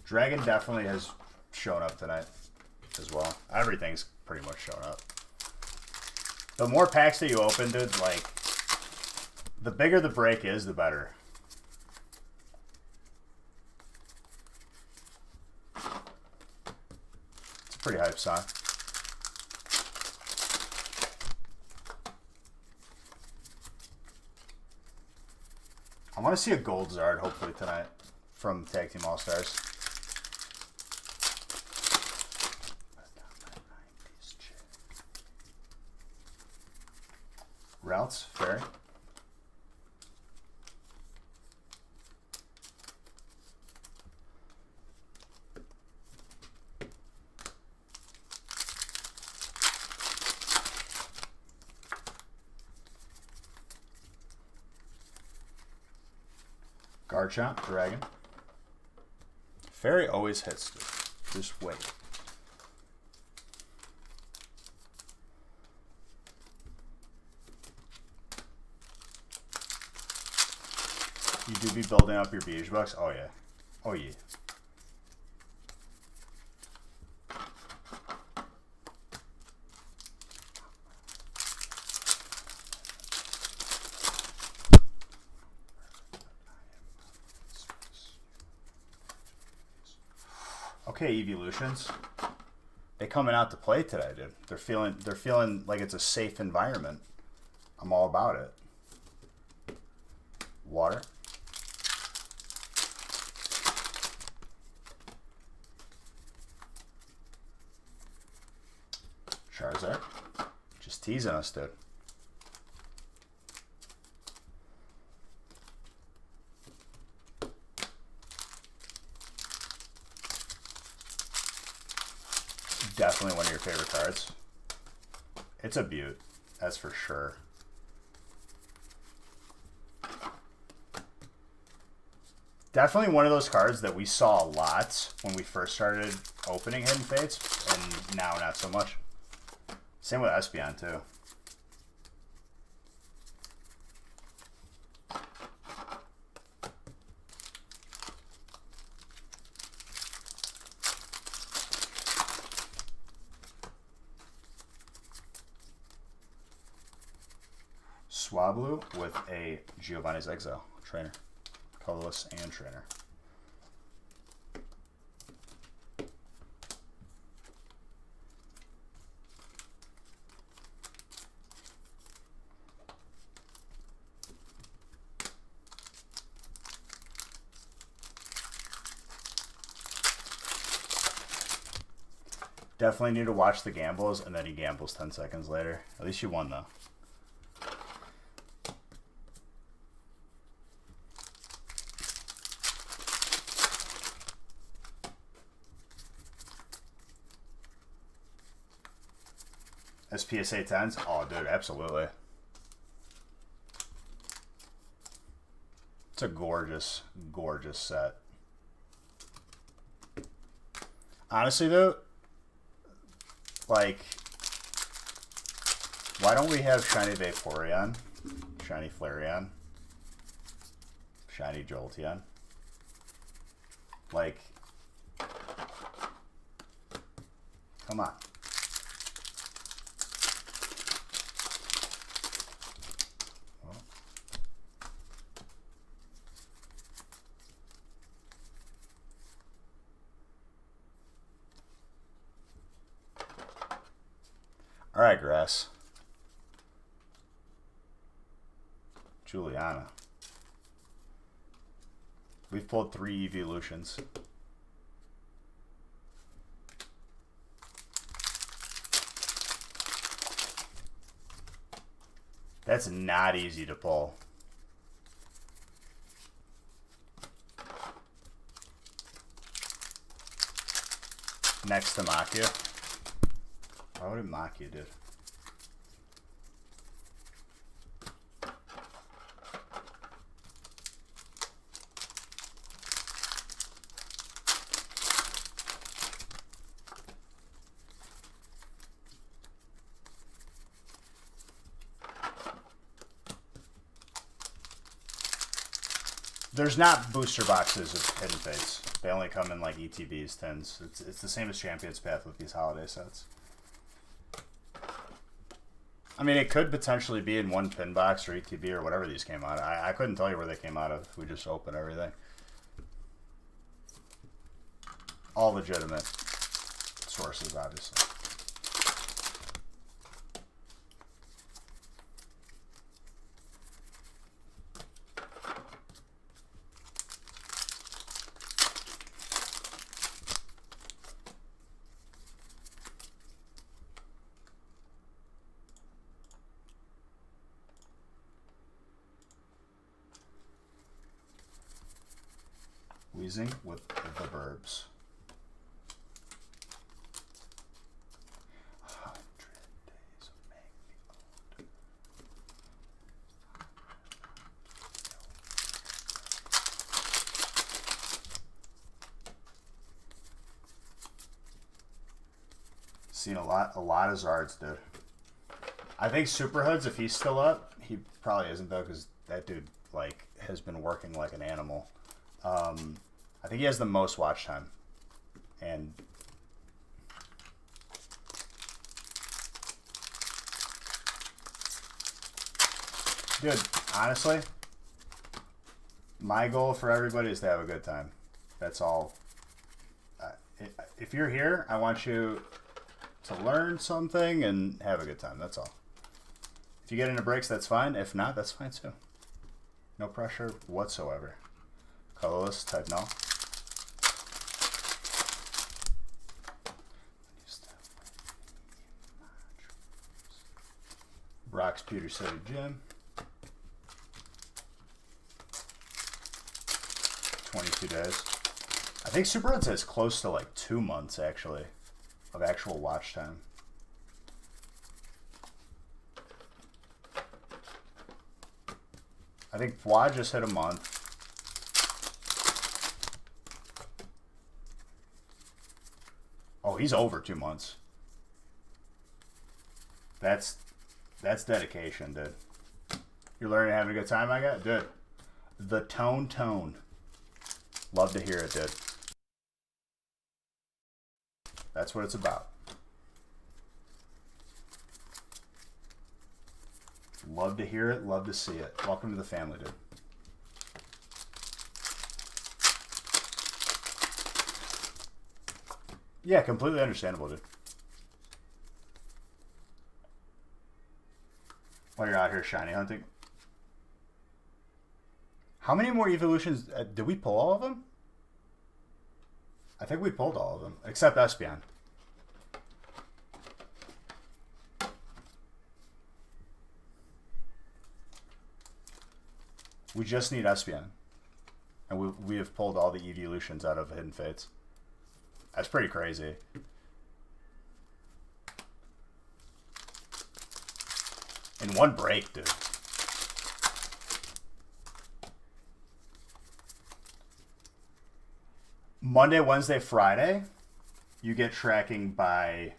Dragon definitely has shown up tonight as well. Everything's pretty much shown up. The more packs that you open, dude, like, the bigger the break is, the better. It's a pretty hype song. I want to see a gold Zard, hopefully, tonight from Tag Team All-Stars. Routes, fair. Garchomp, Dragon. Fairy always hits, dude. Just wait. You do be building up your BH bucks? Oh yeah. Oh yeah. Okay, Evolutions. They coming out to play today, dude. They're feeling like it's a safe environment. I'm all about it. Water. Charizard. Just teasing us, dude. Definitely one of your favorite cards. It's a beaut, that's for sure. Definitely one of those cards that we saw a lot when we first started opening Hidden Fates, and now not so much. Same with Espeon too. Swablu with a Giovanni's Exile trainer. Colorless and trainer. Definitely need to watch the gambles, and then he gambles 10 seconds later. At least you won though. SPSA 10s? Oh, dude, absolutely. It's a gorgeous, gorgeous set. Honestly, though, like, why don't we have Shiny Vaporeon, Shiny Flareon, Shiny Jolteon? Like, come on. All right, Grass. Juliana. We've pulled 3 evolutions. That's not easy to pull. Next to Makia. Why would it mock you, dude? There's not booster boxes of Hidden Fates. They only come in like ETBs, 10s. It's the same as Champion's Path with these holiday sets. I mean, it could potentially be in one pin box or ETB or whatever these came out of. I couldn't tell you where they came out of. We just opened everything. All legitimate sources, obviously. Amazing with the verbs. 100 days of make me old. Seen a lot of Zards, dude. I think Superhoods, if he's still up, he probably isn't though, because that dude like has been working like an animal. I think he has the most watch time, and dude, honestly, my goal for everybody is to have a good time. That's all. If you're here, I want you to learn something and have a good time. That's all. If you get into breaks, that's fine. If not, that's fine too. No pressure whatsoever. Colorless, type no. Brock's Pewter City Gym. 22 days. I think Superhoods has close to like 2 months actually of actual watch time. I think Fwa just hit a month. Oh, he's over 2 months. That's dedication, dude. You're learning, having a good time, I got? Dude. The tone. Love to hear it, dude. That's what it's about. Love to hear it, love to see it. Welcome to the family, dude. Yeah, completely understandable, dude. When you're out here shiny hunting. How many more evolutions? Did we pull all of them? I think we pulled all of them, except Espeon. We just need Espeon. And we have pulled all the evolutions out of Hidden Fates. That's pretty crazy. In one break, dude. Monday, Wednesday, Friday, you get tracking by,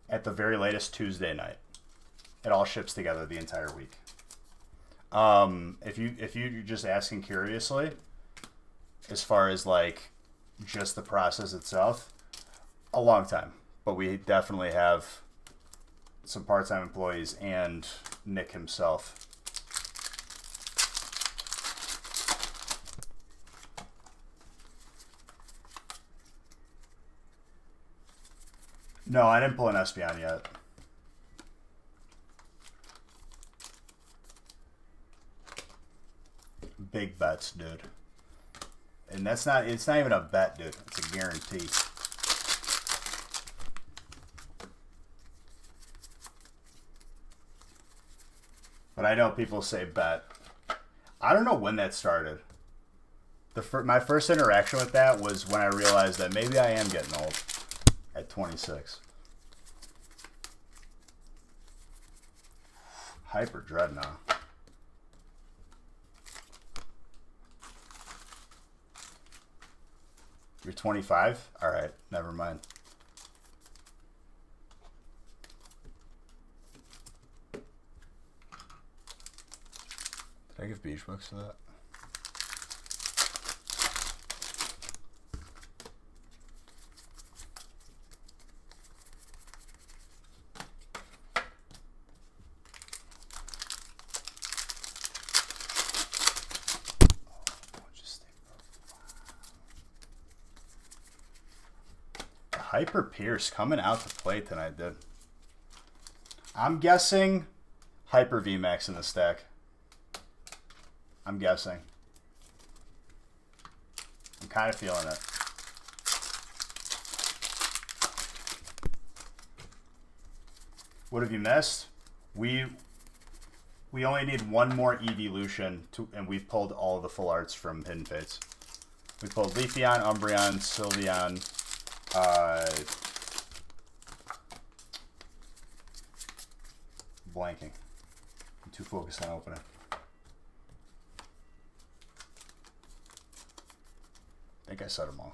at the very latest, Tuesday night. It all ships together the entire week. If you're just asking curiously, as far as like just the process itself, a long time. But we definitely have some part-time employees and Nick himself. No, I didn't pull an Espeon yet. Big bets, dude. And it's not even a bet, dude. It's a guarantee. But I know people say bet. I don't know when that started. My first interaction with that was when I realized that maybe I am getting old at 26. Hyper Dreadnought. You're 25? Alright, never mind. Did I give beach books to that? Hyper Pierce coming out to play tonight, dude. I'm guessing Hyper VMAX in the stack. I'm guessing. I'm kind of feeling it. What have you missed? We only need one more evolution, and we've pulled all the full arts from Hidden Fates. We pulled Leafeon, Umbreon, Sylveon, blanking. I'm too focused on opening. I think I said them all.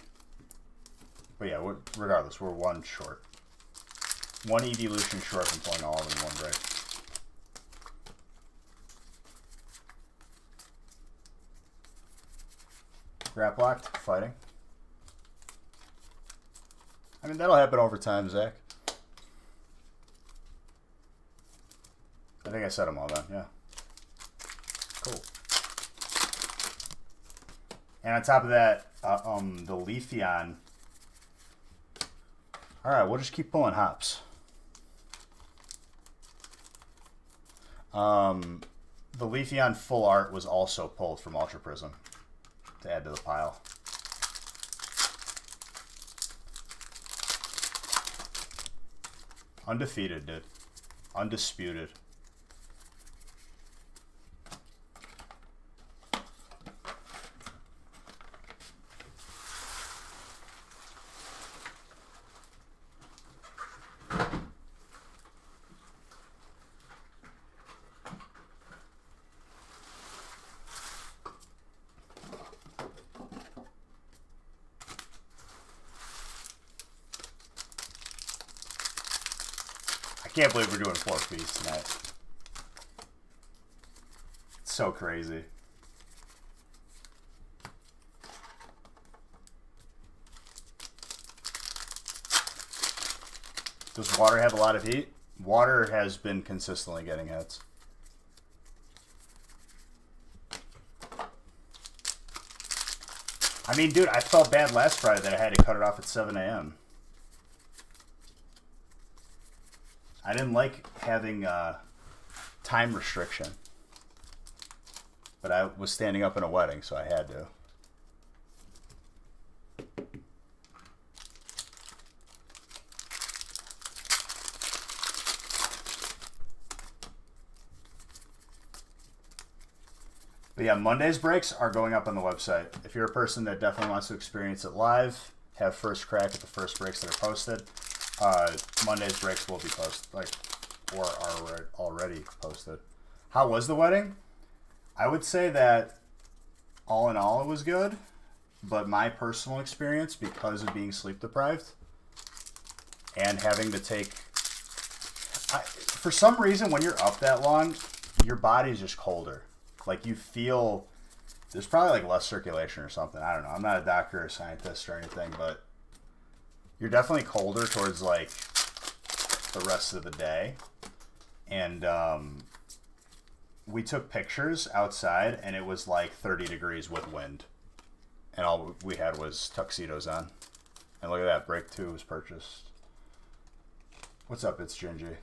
But yeah, regardless, we're one short. One evolution short from pulling all of them in one break. Grap locked, fighting. I mean, that'll happen over time, Zach. I think I said them all then, yeah. Cool. And on top of that, the Leafeon. Alright, we'll just keep pulling hops. The Leafeon full art was also pulled from Ultra Prism to add to the pile. Undefeated, dude. Undisputed. I can't believe we're doing 4 feasts tonight. It's so crazy. Does water have a lot of heat? Water has been consistently getting hits. I mean, dude, I felt bad last Friday that I had to cut it off at 7 a.m. I didn't like having time restriction. But I was standing up in a wedding, so I had to. But yeah, Monday's breaks are going up on the website. If you're a person that definitely wants to experience it live, have first crack at the first breaks that are posted, Monday's breaks will be posted, or are already posted. How was the wedding? I would say that all in all it was good, but my personal experience, because of being sleep deprived and having to take, for some reason when you're up that long, your body's just colder. Like you feel, there's probably like less circulation or something. I don't know. I'm not a doctor or a scientist or anything, but you're definitely colder towards like the rest of the day. And we took pictures outside and it was like 30 degrees with wind. And all we had was tuxedos on. And look at that, break 2 was purchased. What's up, it's Gingy.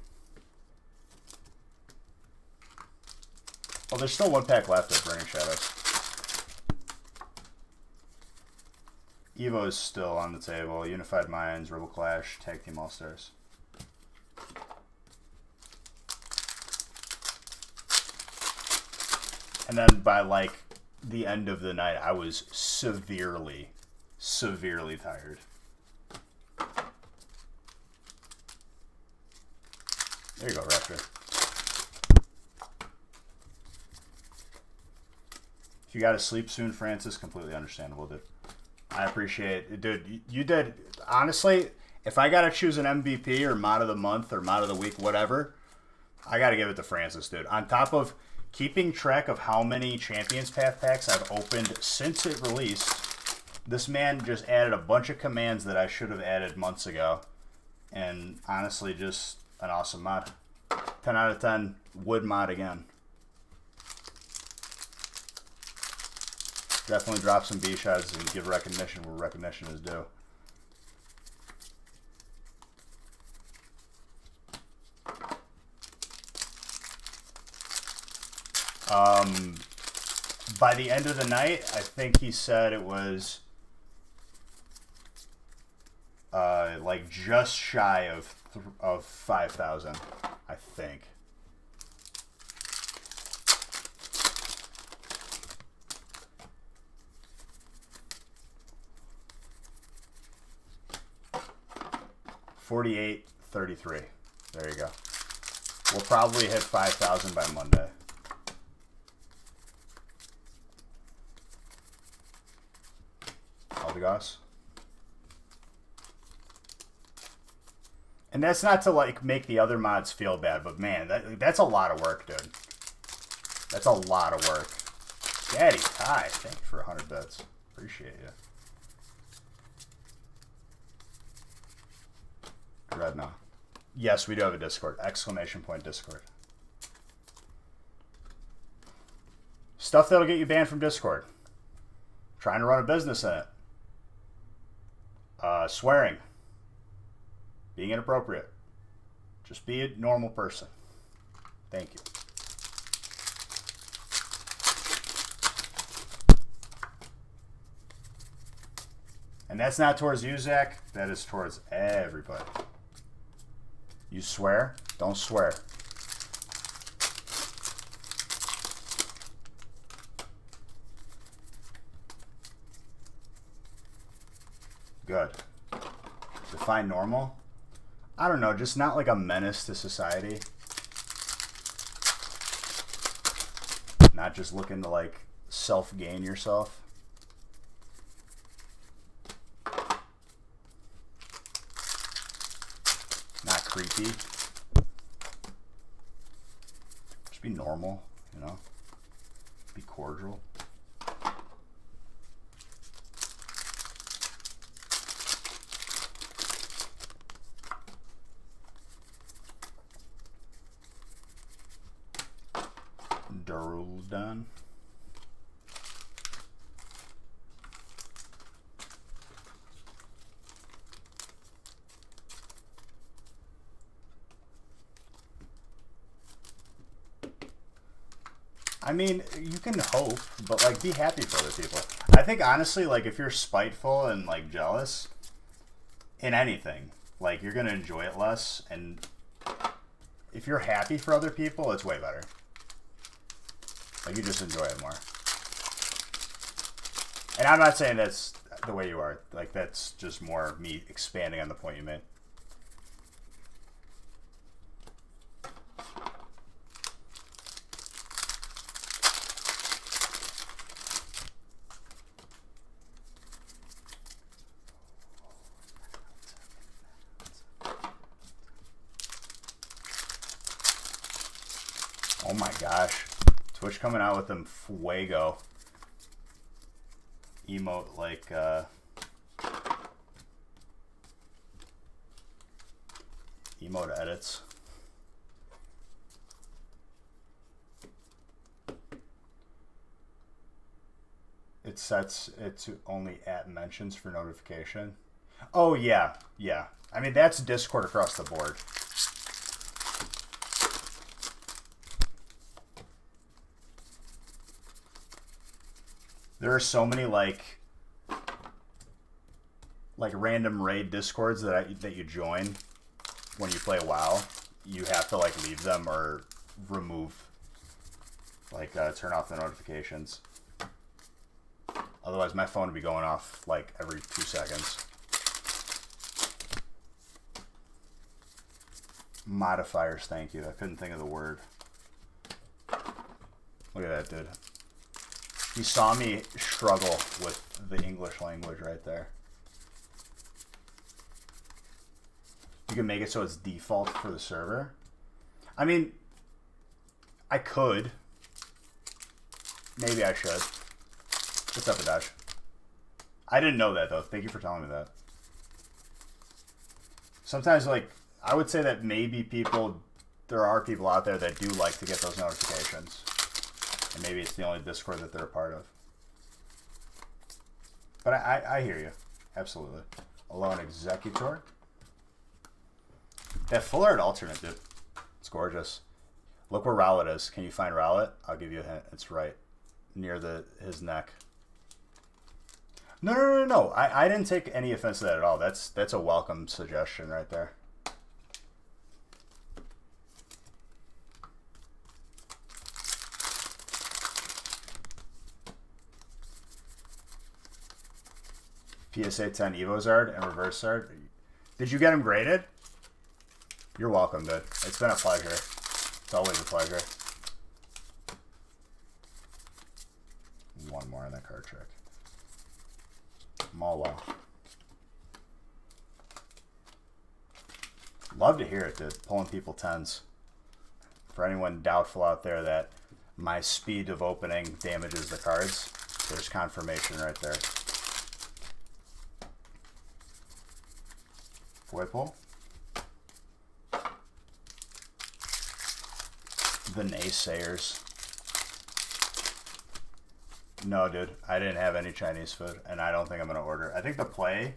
Well, there's still 1 pack left of Burning Shadows. Evo is still on the table. Unified Minds, Rebel Clash, Tag Team All-Stars. And then by like the end of the night, I was severely tired. There you go, Raptor. If you got to sleep soon, Francis, completely understandable, dude. I appreciate it. Dude, you did. Honestly, if I got to choose an MVP or mod of the month or mod of the week, whatever, I got to give it to Francis, dude. On top of keeping track of how many Champions Path packs I've opened since it released, this man just added a bunch of commands that I should have added months ago. And honestly, just an awesome mod. 10 out of 10, would mod again. Definitely drop some B-shots and give recognition where recognition is due. By the end of the night, I think he said it was like just shy of 5,000, I think. 4833. There you go. We'll probably hit 5,000 by Monday. Albigas. And that's not to like make the other mods feel bad, but man, that's a lot of work, dude. That's a lot of work. Daddy Ty, thank you for 100 bits. Appreciate you. Dreadnought. Yes, we do have a Discord. Exclamation point Discord. Stuff that'll get you banned from Discord. Trying to run a business in it. Swearing. Being inappropriate. Just be a normal person. Thank you. And that's not towards you, Zach. That is towards everybody. You swear? Don't swear. Good. Define normal? I don't know, just not like a menace to society. Not just looking to like self-gain yourself. Not creepy. Just be normal, you know? Be cordial. Done. I mean, you can hope, but like be happy for other people. I think honestly, like if you're spiteful and like jealous in anything, like you're gonna enjoy it less, and if you're happy for other people, it's way better. Like, you just enjoy it more. And I'm not saying that's the way you are. Like, that's just more me expanding on the point you made. Oh my gosh. Twitch coming out with them fuego emote like emote edits. It sets it to only at mentions for notification. Oh yeah, yeah. I mean that's Discord across the board. There are so many like random raid discords that you join when you play WoW. You have to like leave them or remove, like turn off the notifications. Otherwise, my phone would be going off like every 2 seconds. Modifiers, thank you. I couldn't think of the word. Look at that, dude. You saw me struggle with the English language right there. You can make it so it's default for the server. I mean, I could. Maybe I should. What's up, Adash? I didn't know that, though. Thank you for telling me that. Sometimes, like, I would say that maybe there are people out there that do like to get those notifications. And maybe it's the only Discord that they're a part of. But I hear you. Absolutely. Alone Executor. That full art alternate, dude. It's gorgeous. Look where Rowlet is. Can you find Rowlet? I'll give you a hint. It's right near his neck. No. I didn't take any offense to that at all. That's a welcome suggestion right there. PSA 10 Evo Zard and Reverse Zard. Did you get them graded? You're welcome, dude. It's been a pleasure. It's always a pleasure. One more on that card trick. Malwa. Love to hear it, dude. Pulling people 10s. For anyone doubtful out there that my speed of opening damages the cards, there's confirmation right there. Void pull. The naysayers. No, dude. I didn't have any Chinese food, and I don't think I'm going to order. I think the play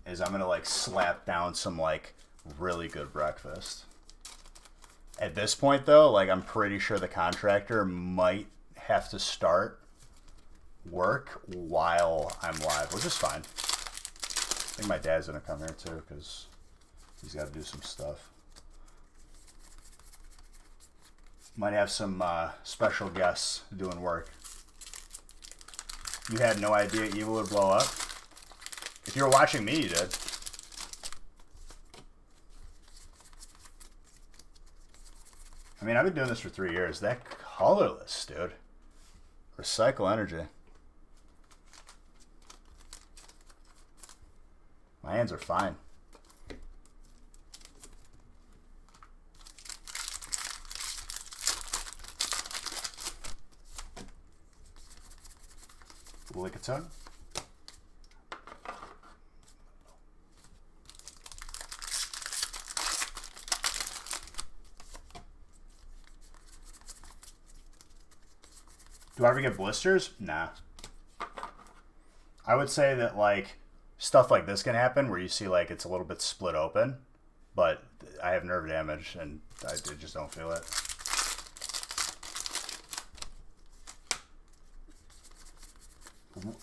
is I'm going to, like, slap down some, like, really good breakfast. At this point, though, like, I'm pretty sure the contractor might have to start work while I'm live, which is fine. I think my dad's going to come here, too, because he's got to do some stuff. Might have some special guests doing work. You had no idea Evil would blow up? If you were watching me, you did. I mean, I've been doing this for 3 years. That colorless, dude. Recycle energy. My hands are fine. Lickitung. Do I ever get blisters? Nah. I would say that, like, stuff like this can happen where you see, like, it's a little bit split open, but I have nerve damage and I just don't feel it.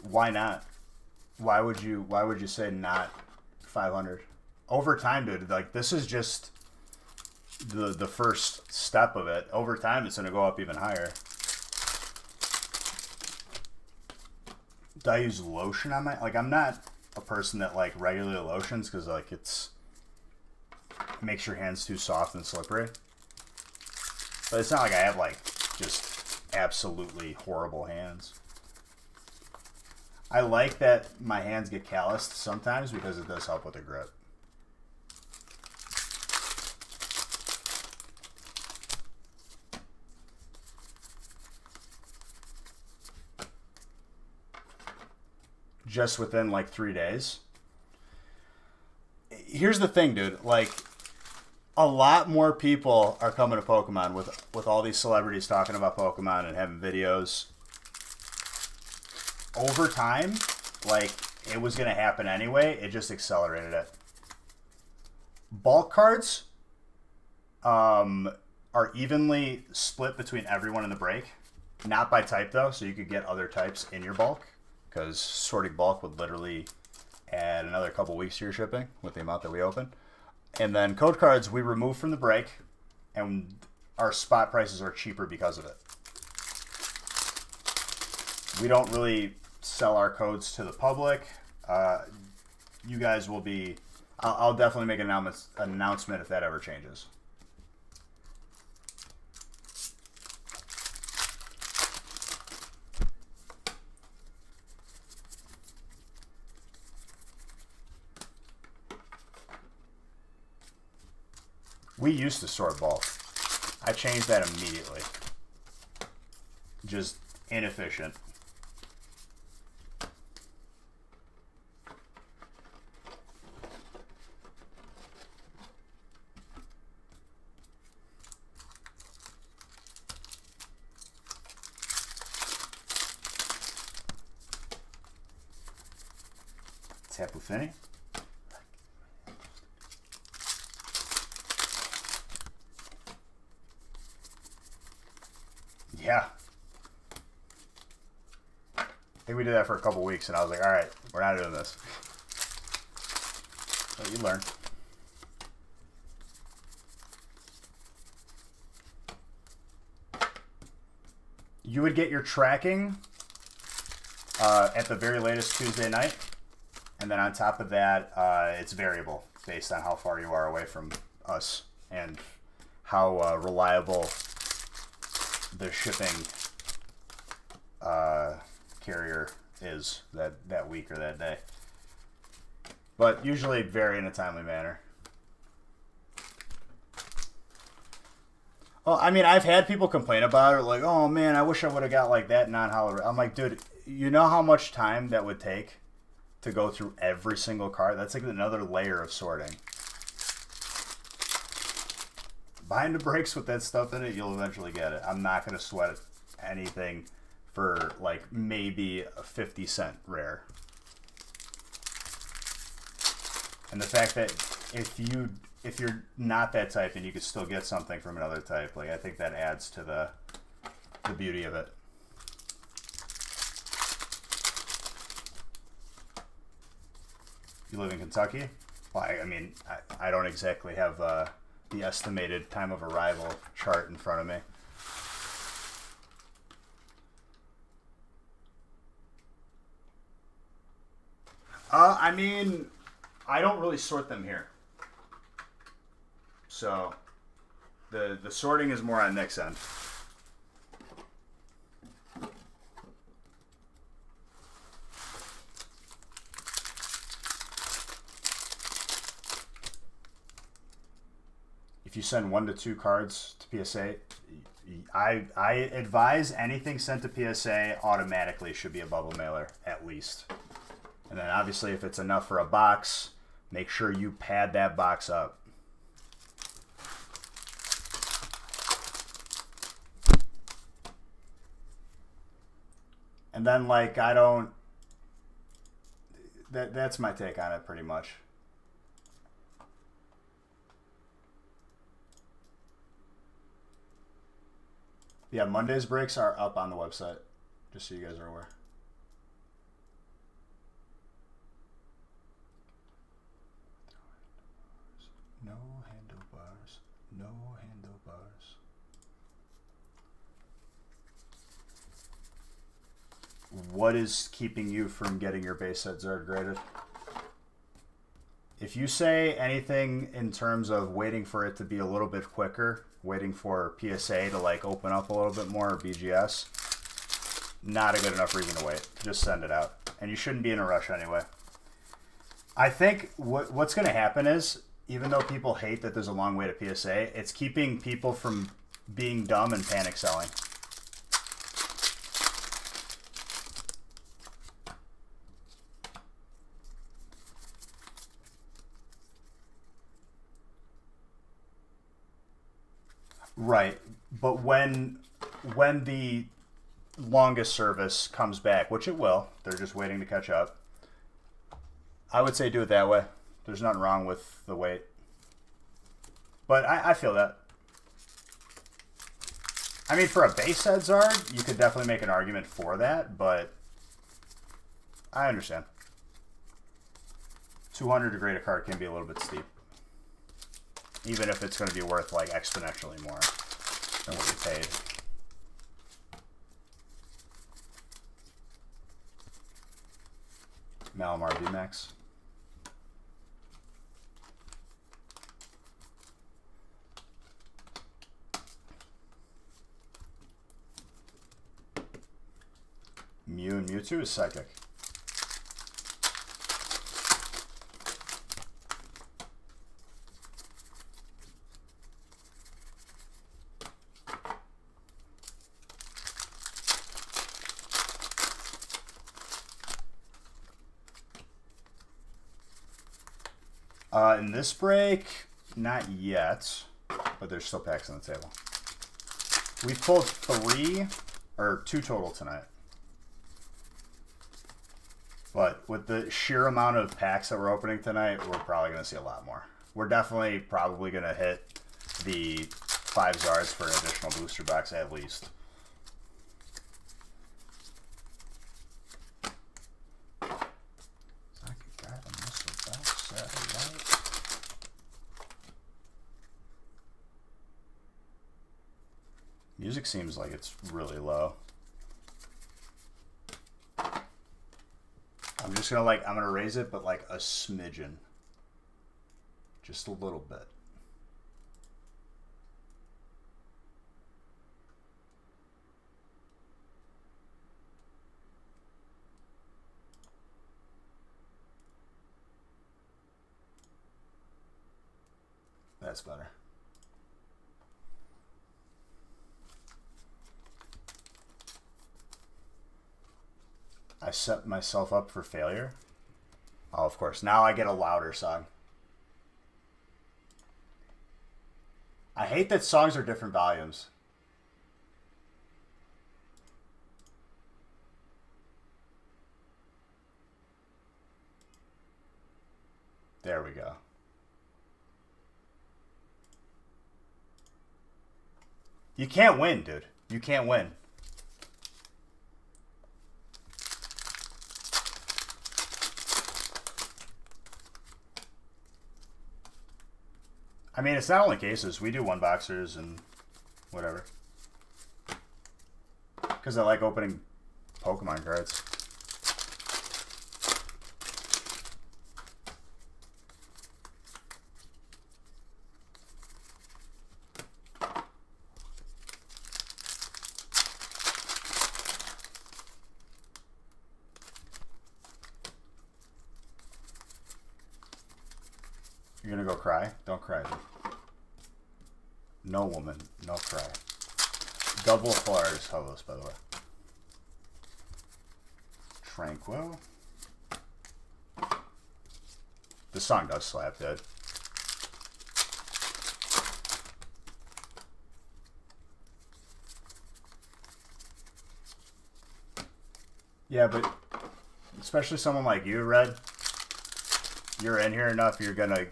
Why not? Why would you say not 500? Over time, dude, like, this is just the first step of it. Over time, it's going to go up even higher. Do I use lotion on my... Like, I'm not a person that, like, regularly lotions because, like, it makes your hands too soft and slippery. But it's not like I have, like, just absolutely horrible hands. I like that my hands get calloused sometimes because it does help with the grip. Just within like 3 days. Here's the thing, dude. Like, a lot more people are coming to Pokemon with all these celebrities talking about Pokemon and having videos. Over time, like, it was going to happen anyway. It just accelerated it. Bulk cards are evenly split between everyone in the break. Not by type, though, so you could get other types in your bulk. Because sorting bulk would literally add another couple weeks to your shipping with the amount that we open. And then code cards we remove from the break, and our spot prices are cheaper because of it. We don't really sell our codes to the public. You guys will be... I'll definitely make an announcement if that ever changes. We used to sort bulk. I changed that immediately. Just inefficient. Tapu Fini. Yeah. I think we did that for a couple weeks, and I was like, all right, we're not doing this. But you learn. You would get your tracking at the very latest Tuesday night. And then on top of that, it's variable. based on how far you are away from us and how reliable the shipping carrier is that week or that day. But usually vary in a timely manner. Well, I mean, I've had people complain about it, like, oh man, I wish I would have got like that non-holiday. I'm like, dude, you know how much time that would take to go through every single card? That's like another layer of sorting. Behind the brakes with that stuff in it, you'll eventually get it. I'm not going to sweat anything for like maybe a 50-cent rare. And the fact that if you're not that type and you could still get something from another type, like I think that adds to the beauty of it. You live in Kentucky? Well, I mean, I don't exactly have the estimated time of arrival chart in front of me. I mean, I don't really sort them here. So the sorting is more on Nick's end. If you send 1 to 2 cards to PSA, I advise anything sent to PSA automatically should be a bubble mailer, at least. And then obviously if it's enough for a box, make sure you pad that box up. And then like I don't, that's my take on it pretty much. Yeah, Monday's breaks are up on the website, just so you guys are aware. No handlebars. No handlebars. What is keeping you from getting your base set Zard graded? If you say anything in terms of waiting for it to be a little bit quicker, waiting for PSA to like open up a little bit more, or BGS, not a good enough reason to wait. Just send it out. And you shouldn't be in a rush anyway. I think what's going to happen is, even though people hate that there's a long way to PSA, it's keeping people from being dumb and panic selling. Right, but when the longest service comes back, which it will, they're just waiting to catch up, I would say do it that way. There's nothing wrong with the wait. But I feel that. I mean, for a base set Zard, you could definitely make an argument for that, but I understand. 200 to grade a card can be a little bit steep. Even if it's going to be worth like exponentially more than what you paid. Malamar VMAX. Mew and Mewtwo is Psychic. In this break, not yet, but there's still packs on the table. We've pulled 2 total tonight. But with the sheer amount of packs that we're opening tonight, we're probably going to see a lot more. We're definitely probably going to hit the 5 Zards for an additional booster box at least. Music seems like it's really low. I'm just gonna I'm gonna raise it, but like a smidgen. Just a little bit. That's better. I set myself up for failure. Oh, of course. Now I get a louder song. I hate that songs are different volumes. There we go. You can't win, dude. You can't win. I mean, it's not only cases. We do one boxers and whatever. Because I like opening Pokemon cards. You're gonna go cry? Don't cry, dude. No woman, no cry. Double Polaris Holos, by the way. Tranquil. This song does slap, dude. Yeah, but especially someone like you, Red. You're in here enough, you're gonna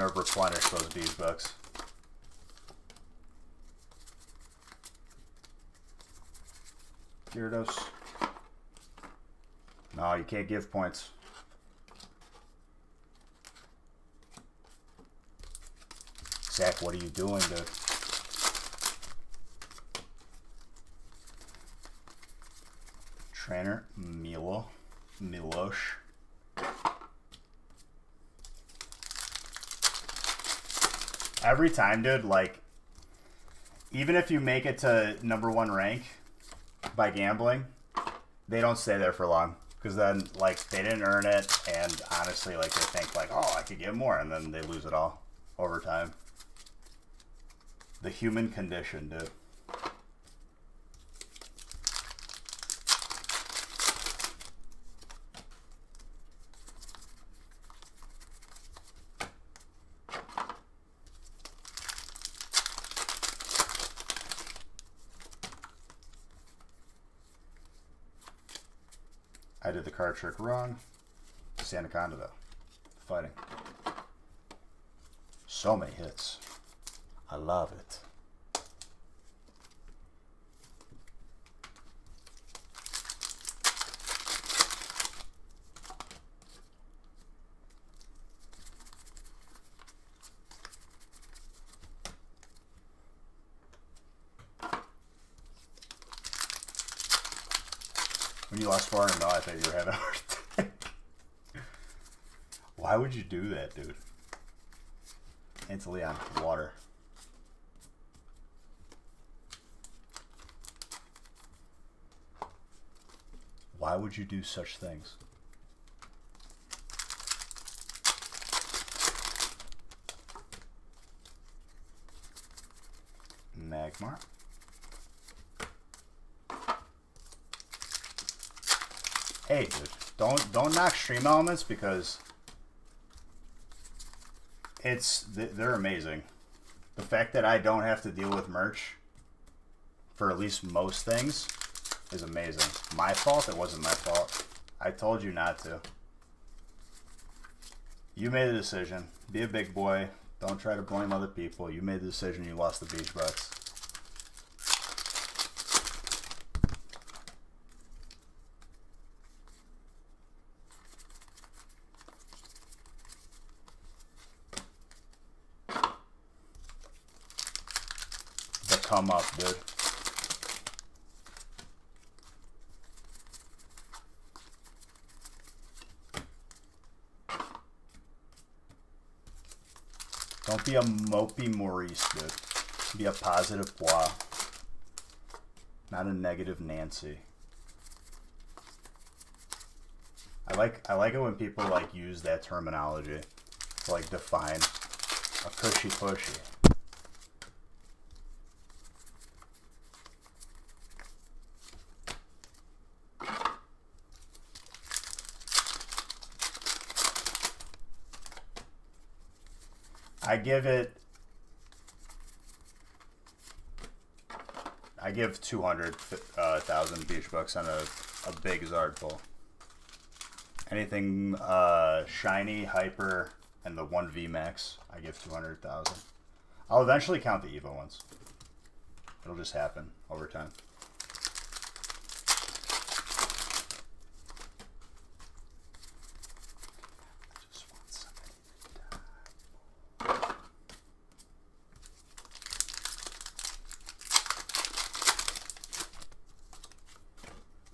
replenish those bees books. Gyarados. No, you can't give points. Zach, what are you doing, dude? Trainer Milosh. Every time, dude, like, even if you make it to #1 rank by gambling, they don't stay there for long. Because then, like, they didn't earn it, and honestly, like, they think, like, oh, I could get more, and then they lose it all over time. The human condition, dude. I did the card trick wrong. Sandaconda, though. Fighting. So many hits. I love it. When you lost 400, no, I thought you were having a heart attack. Why would you do that, dude? Anteleon, water. Why would you do such things? Magmar. Hey, dude, don't knock Stream Elements because they're amazing. The fact that I don't have to deal with merch for at least most things is amazing. My fault? It wasn't my fault. I told you not to. You made the decision. Be a big boy. Don't try to blame other people. You made the decision. You lost the beach bucks. Come up, dude. Don't be a mopey Maurice, dude. Be a positive Bois. Not a negative Nancy. I like it when people like use that terminology to like define a cushy pushy. I give 200,000 beach bucks on a big Zard pull. Anything shiny, hyper, and the 1V max, I give 200,000. I'll eventually count the Evo ones. It'll just happen over time.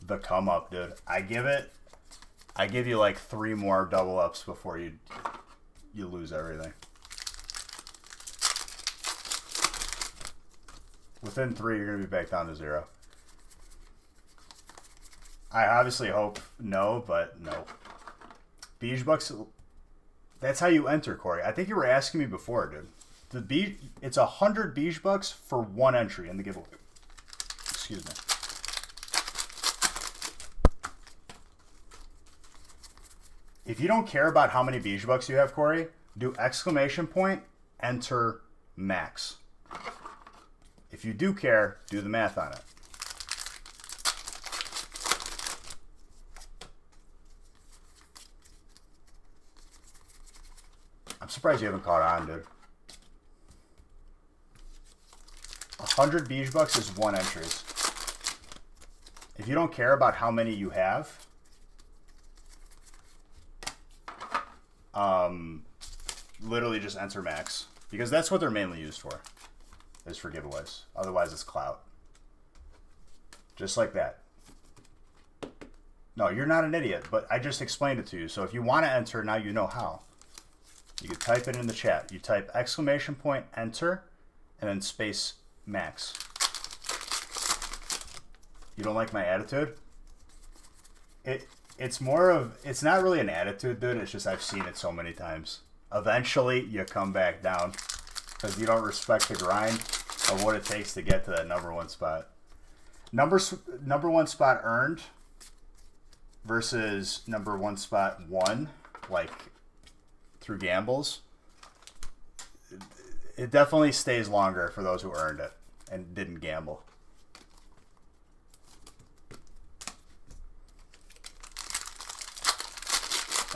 The come up, dude. I give you like 3 more double ups before you lose everything. Within 3, you're gonna be back down to 0. I obviously hope no, but no. Beige bucks. That's how you enter, Corey. I think you were asking me before, dude. It's 100 beige bucks for 1 entry in the giveaway. Excuse me. If you don't care about how many beige bucks you have, Corey, do exclamation point, enter max. If you do care, do the math on it. I'm surprised you haven't caught on, dude. 100 beige bucks is 1 entry. If you don't care about how many you have, literally just enter max, because that's what they're mainly used for, is for giveaways. Otherwise it's clout. Just like that. No, you're not an idiot, but I just explained it to you. So if you want to enter, now you know how. You can type it in the chat. You type exclamation point enter and then space max. You don't like my attitude? It's more of, it's not really an attitude, dude. It's just I've seen it so many times. Eventually, you come back down because you don't respect the grind of what it takes to get to that #1 spot. #1 spot earned versus #1 spot won, like through gambles. It definitely stays longer for those who earned it and didn't gamble.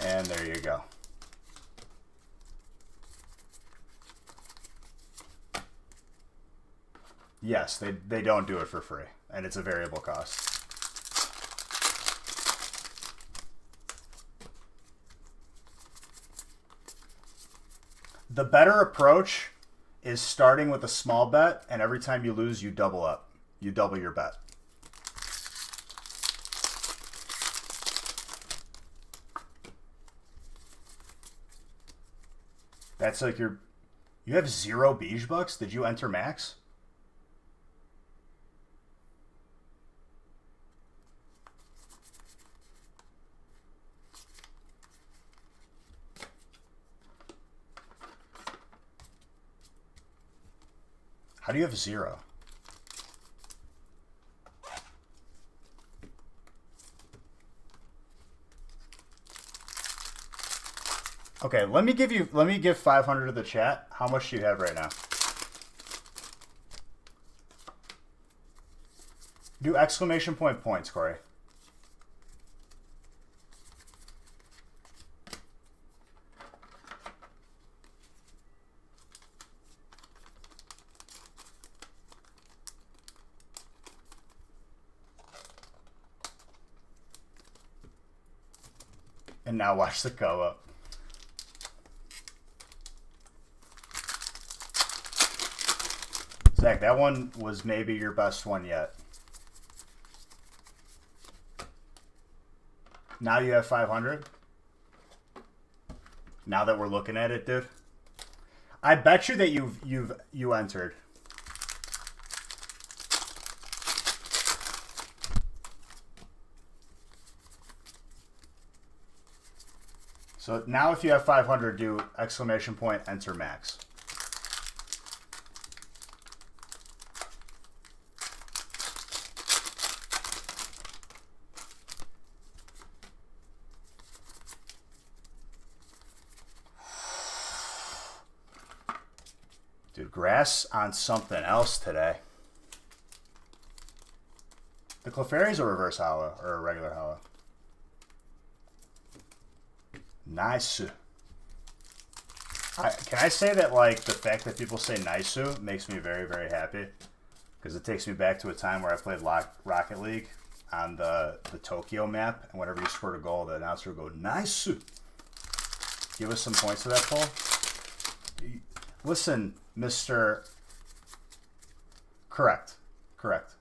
And there you go. Yes, they don't do it for free, and it's a variable cost. The better approach is starting with a small bet, and every time you lose, you double up. You double your bet. That's like you have 0 beige bucks? Did you enter max? How do you have 0? Okay, let me give 500 to the chat. How much do you have right now? Do exclamation point points, Corey. And now watch the go up. Zach, that one was maybe your best one yet. Now you have 500? Now that we're looking at it, dude? I bet you that you entered. So now if you have 500, do exclamation point enter max. Dude, grass on something else today. The Clefairy's a reverse hollow or a regular hollow. Nice. Can I say that, like, the fact that people say Naisu makes me very, very happy? Because it takes me back to a time where I played Rocket League on the Tokyo map, and whenever you scored a goal, the announcer would go, Naisu. Give us some points to that poll. Listen, Mr. Correct. Correct.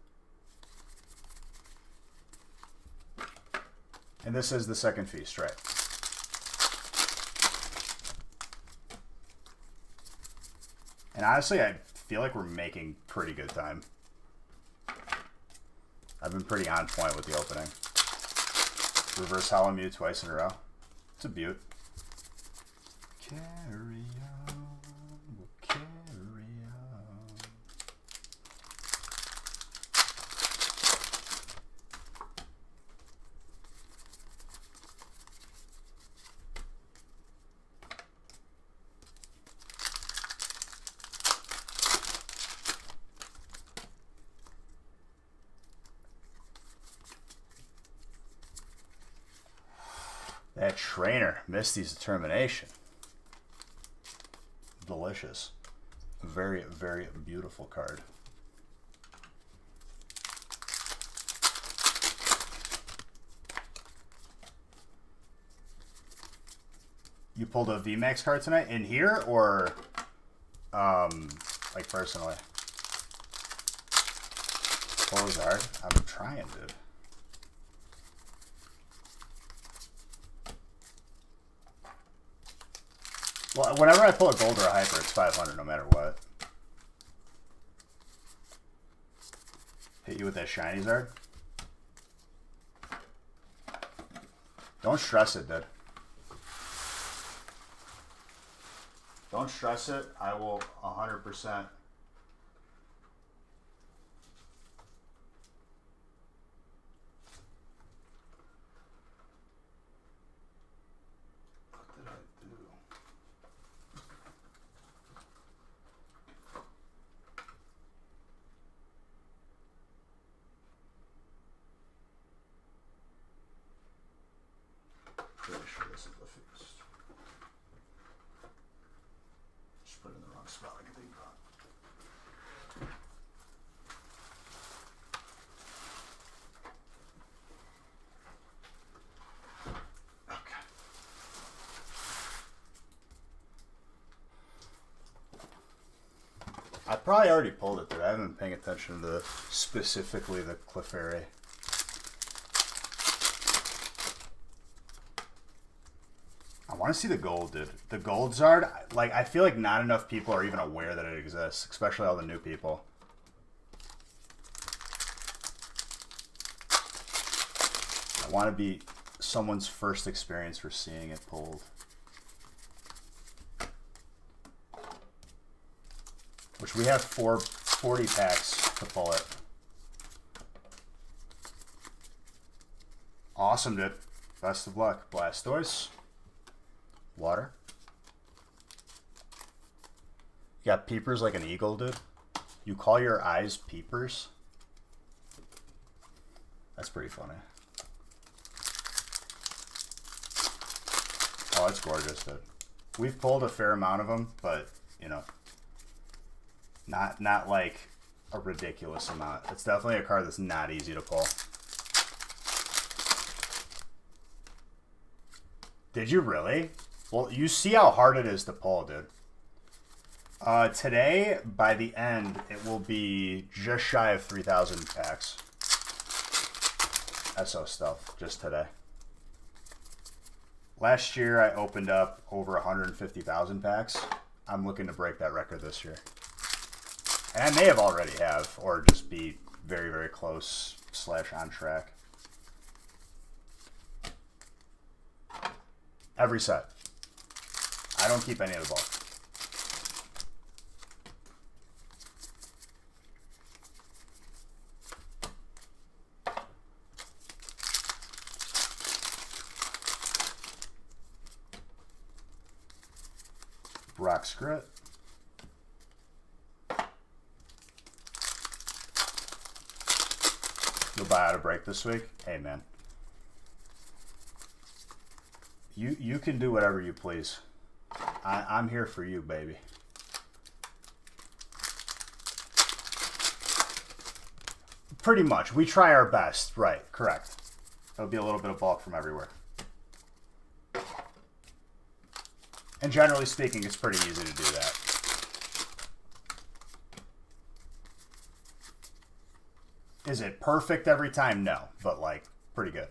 And this is the second feast, right? And honestly, I feel like we're making pretty good time. I've been pretty on point with the opening. Reverse Hollow Mew twice in a row. It's a beaut. Carry on, we'll carry on. That trainer, Misty's Determination. Delicious. Very, very beautiful card. You pulled a VMAX card tonight? In here or like personally? Charizard? I'm trying, dude. Well, whenever I pull a gold or a hyper, it's 500 no matter what. Hit you with that shiny Zard. Don't stress it, dude. Don't stress it. I will 100%. Pretty sure this is the feast. Just put it in the wrong spot like a big pot. Okay. I probably already pulled it, dude. I haven't been paying attention to specifically the Clefairy. I want to see the gold, dude. The gold Zard, like, I feel like not enough people are even aware that it exists, especially all the new people. I want to be someone's first experience for seeing it pulled. Which we have 40 packs to pull it. Awesome, dude. Best of luck. Blastoise. Water. You got peepers like an eagle, dude. You call your eyes peepers? That's pretty funny. Oh, it's gorgeous, dude. We've pulled a fair amount of them, but, you know, not like a ridiculous amount. It's definitely a card that's not easy to pull. Did you really? Well, you see how hard it is to pull, dude. Today, by the end, it will be just shy of 3,000 packs. SO stuff, just today. Last year, I opened up over 150,000 packs. I'm looking to break that record this year. And I may have already have, or just be very, very close / on track. Every set. I don't keep any of the bulk. Rock Scrit. You'll buy out a break this week? Hey, man. You can do whatever you please. I'm here for you, baby. Pretty much. We try our best. Right, correct. There'll be a little bit of bulk from everywhere. And generally speaking, it's pretty easy to do that. Is it perfect every time? No, but like pretty good.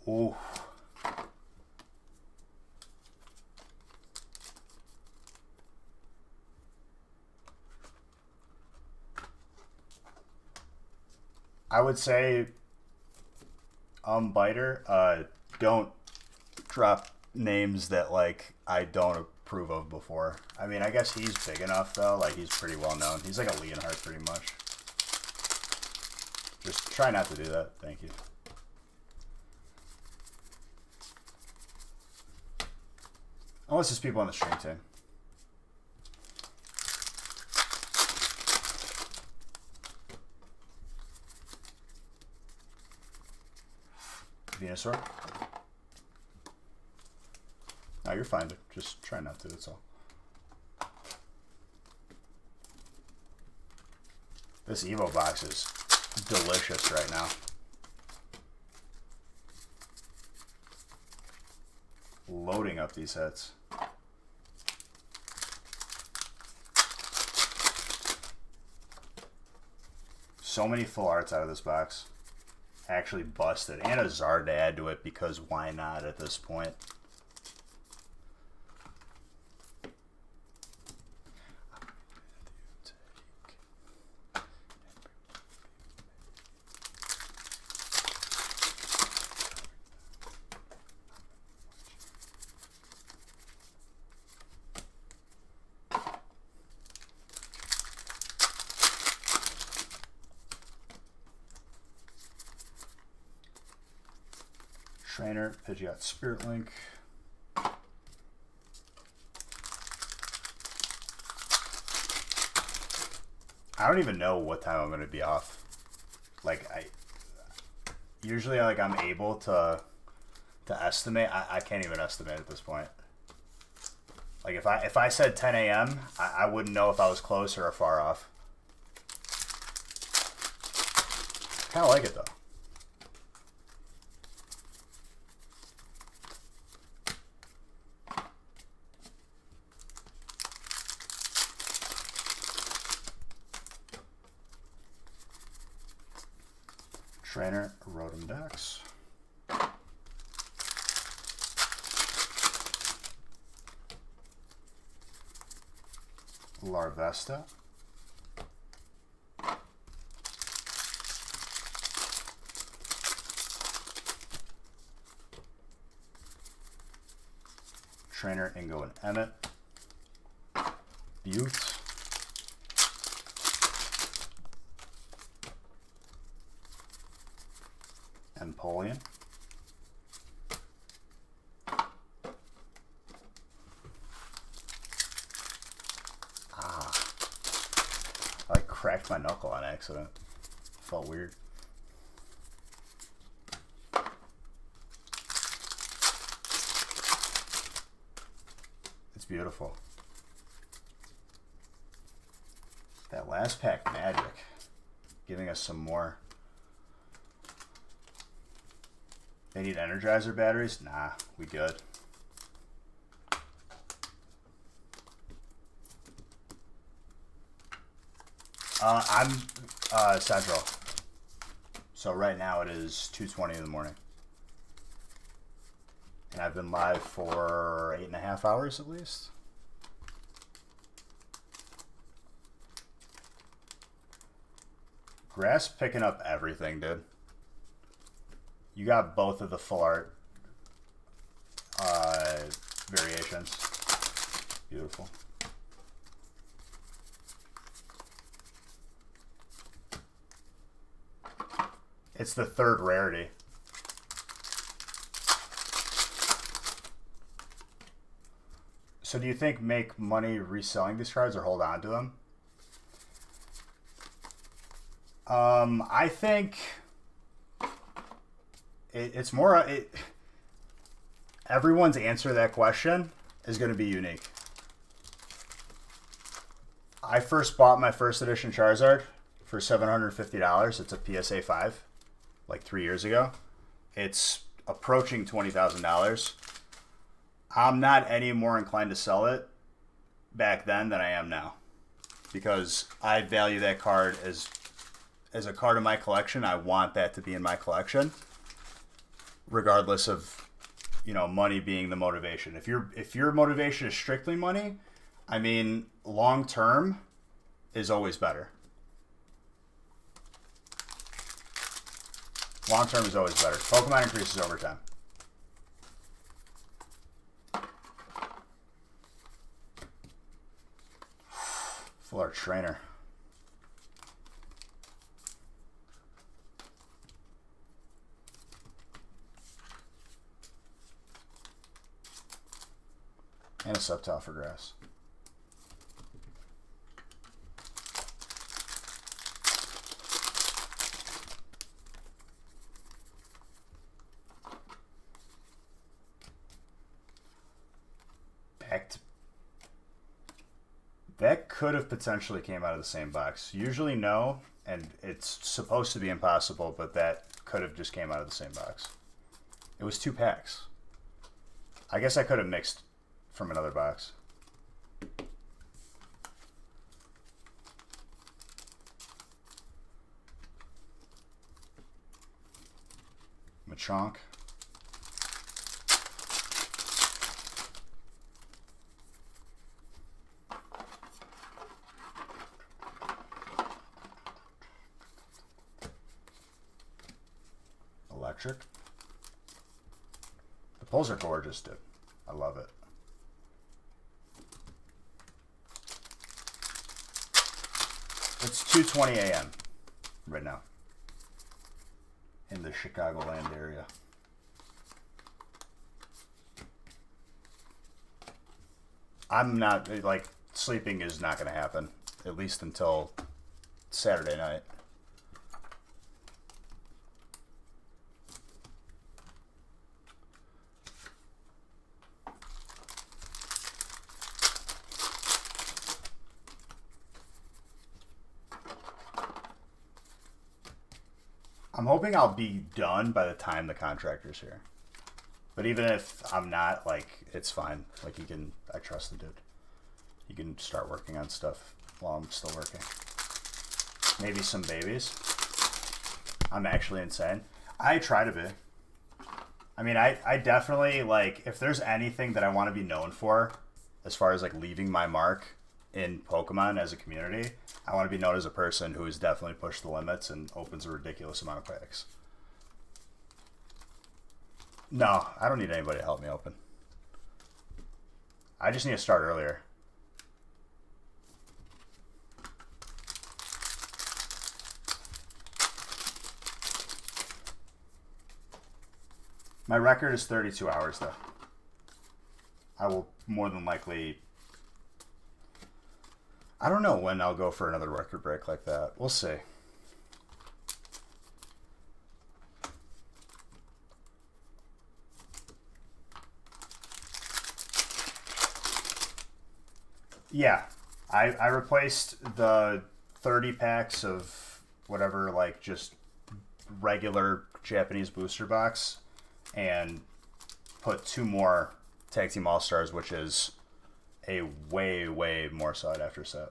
Ooh. I would say, Biter, don't drop names that like I don't approve of before. I mean, I guess he's big enough though. Like he's pretty well known. He's like a Leonhardt pretty much. Just try not to do that. Thank you. Unless there's people on the stream team. Venusaur? No, you're fine. Just try not to, that's all. This Evo box is delicious right now. Loading up these hits. So many full arts out of this box. Actually busted. And a Zard to add to it because why not at this point? Trainer, Pidgeot, Spirit Link. I don't even know what time I'm going to be off. Like usually I'm able to estimate. I can't even estimate at this point. Like if I said 10 a.m., I wouldn't know if I was close or far off. Kind of like it though. Trainer, Rotom Dex. Larvesta. Trainer, Ingo and Emmett. Butte. Empoleon. I cracked my knuckle on accident. Felt weird. It's beautiful. That last pack, magic. Giving us some more. They need Energizer batteries? Nah, we good. I'm Central. So right now it is 2:20 in the morning. And I've been live for 8.5 hours at least. Grass picking up everything, dude. You got both of the full art variations. Beautiful. It's the third rarity. So do you think make money reselling these cards or hold on to them? I think it's more... everyone's answer to that question is going to be unique. I first bought my first edition Charizard for $750. It's a PSA 5, like 3 years ago. It's approaching $20,000. I'm not any more inclined to sell it back then than I am now, because I value that card as a card in my collection. I want that to be in my collection, regardless of, you know, money being the motivation. If your motivation is strictly money, I mean, long term is always better. Long term is always better. Pokemon increases over time. Full art trainer. And a Subtile for grass. That could have potentially came out of the same box. Usually no, and it's supposed to be impossible, but that could have just came out of the same box. It was 2 packs. I guess I could have mixed from another box. Machank. Electric. The pulls are gorgeous, dude. I love it. It's 2:20 a.m. right now in the Chicagoland area. I'm not, like, sleeping is not going to happen, at least until Saturday night. I'm hoping I'll be done by the time the contractor's here. But even if I'm not, like, it's fine. Like, I trust the dude. He can start working on stuff while I'm still working. Maybe some babies. I'm actually insane. I try to be. I mean, I definitely, like, if there's anything that I want to be known for, as far as, like, leaving my mark in Pokemon as a community, I want to be known as a person who has definitely pushed the limits and opens a ridiculous amount of packs. No, I don't need anybody to help me open. I just need to start earlier. My record is 32 hours, though. I will more than likely... I don't know when I'll go for another record break like that. We'll see. Yeah. I replaced the 30 packs of whatever, like, just regular Japanese booster box and put 2 more Tag Team All-Stars, which is a way, way more sought after set.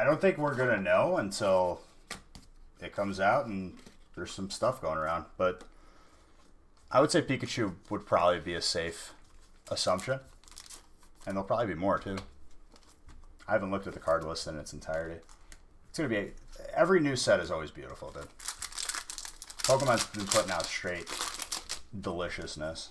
I don't think we're gonna know until it comes out and there's some stuff going around. But I would say Pikachu would probably be a safe assumption, and there'll probably be more too. I haven't looked at the card list in its entirety. It's gonna be every new set is always beautiful, dude. Pokemon's been putting out straight deliciousness.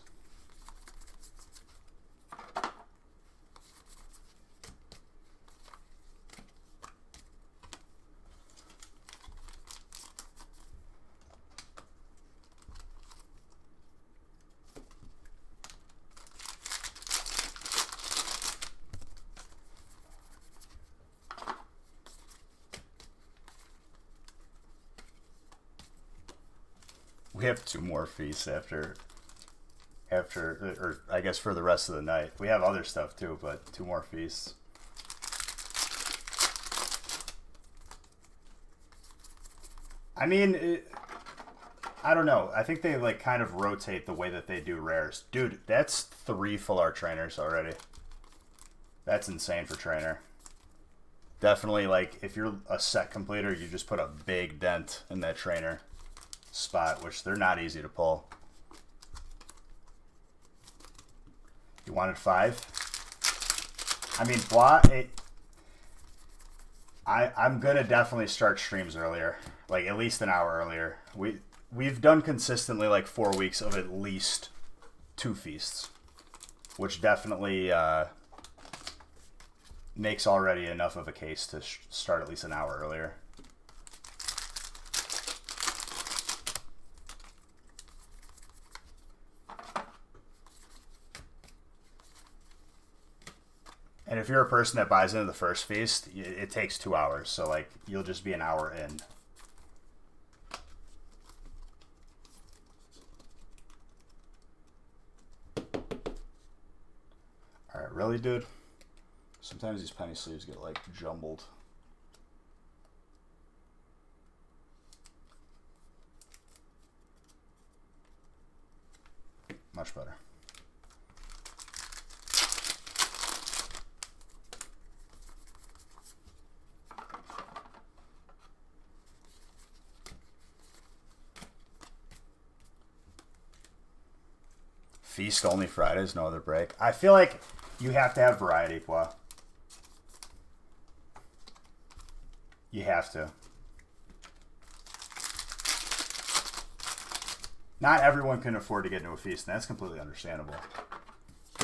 We have 2 more feasts after, or I guess for the rest of the night. We have other stuff too, but 2 more feasts. I mean, I don't know. I think they like kind of rotate the way that they do rares. Dude, that's 3 full art trainers already. That's insane for trainer. Definitely, like, if you're a set completer, you just put a big dent in that trainer spot, which they're not easy to pull. You wanted 5? I mean, I'm gonna definitely start streams earlier, like at least an hour earlier. We've done consistently like 4 weeks of at least 2 feasts, which definitely makes already enough of a case to start at least an hour earlier. And if you're a person that buys into the first feast, it takes 2 hours. So, like, you'll just be an hour in. Alright, really, dude? Sometimes these penny sleeves get, like, jumbled. Much better. Feast only Fridays, no other break. I feel like you have to have variety, Pwa. You have to. Not everyone can afford to get into a feast, and that's completely understandable.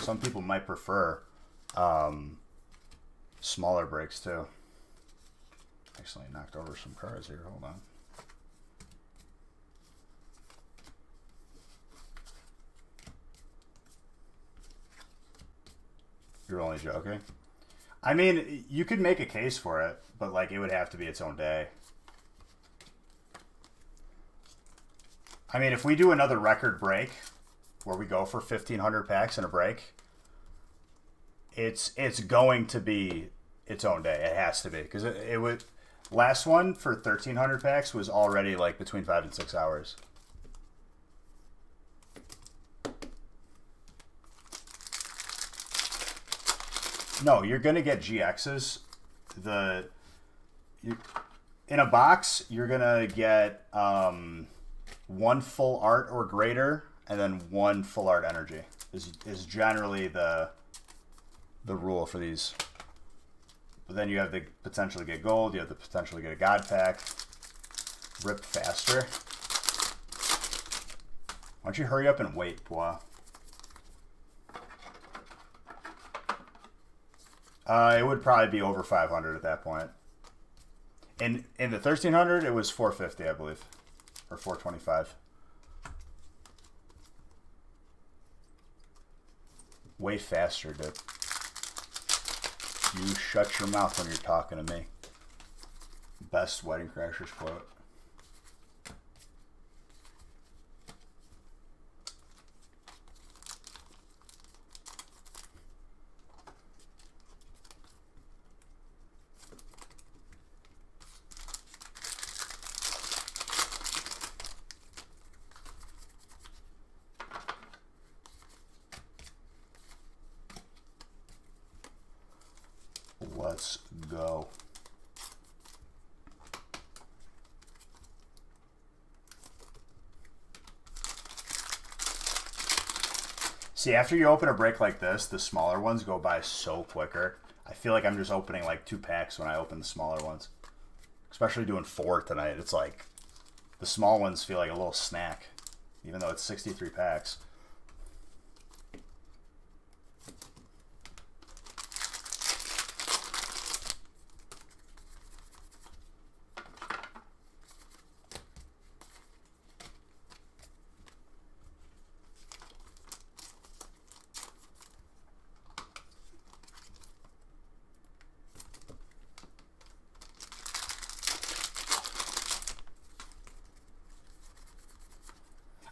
Some people might prefer smaller breaks too. Actually, knocked over some cards here. Hold on. You're only joking. I mean, you could make a case for it, but like it would have to be its own day. I mean, if we do another record break where we go for 1,500 packs in a break, it's going to be its own day. It has to be, because it would. Last one for 1,300 packs was already like between 5 and 6 hours. No, you're gonna get GXs. In a box, you're gonna get 1 full art or greater, and then 1 full art energy. Is generally the rule for these. But then you have the potential to get gold. You have the potential to get a god pack. Rip faster. Why don't you hurry up and wait, Pwa? It would probably be over 500 at that point. In the 1,300, it was 450, I believe, or 425. Way faster, dude. You shut your mouth when you're talking to me. Best Wedding Crashers quote. Let's go. See, after you open a break like this, the smaller ones go by so quicker. I feel like I'm just opening like 2 packs when I open the smaller ones. Especially doing 4 tonight. It's like the small ones feel like a little snack, even though it's 63 packs.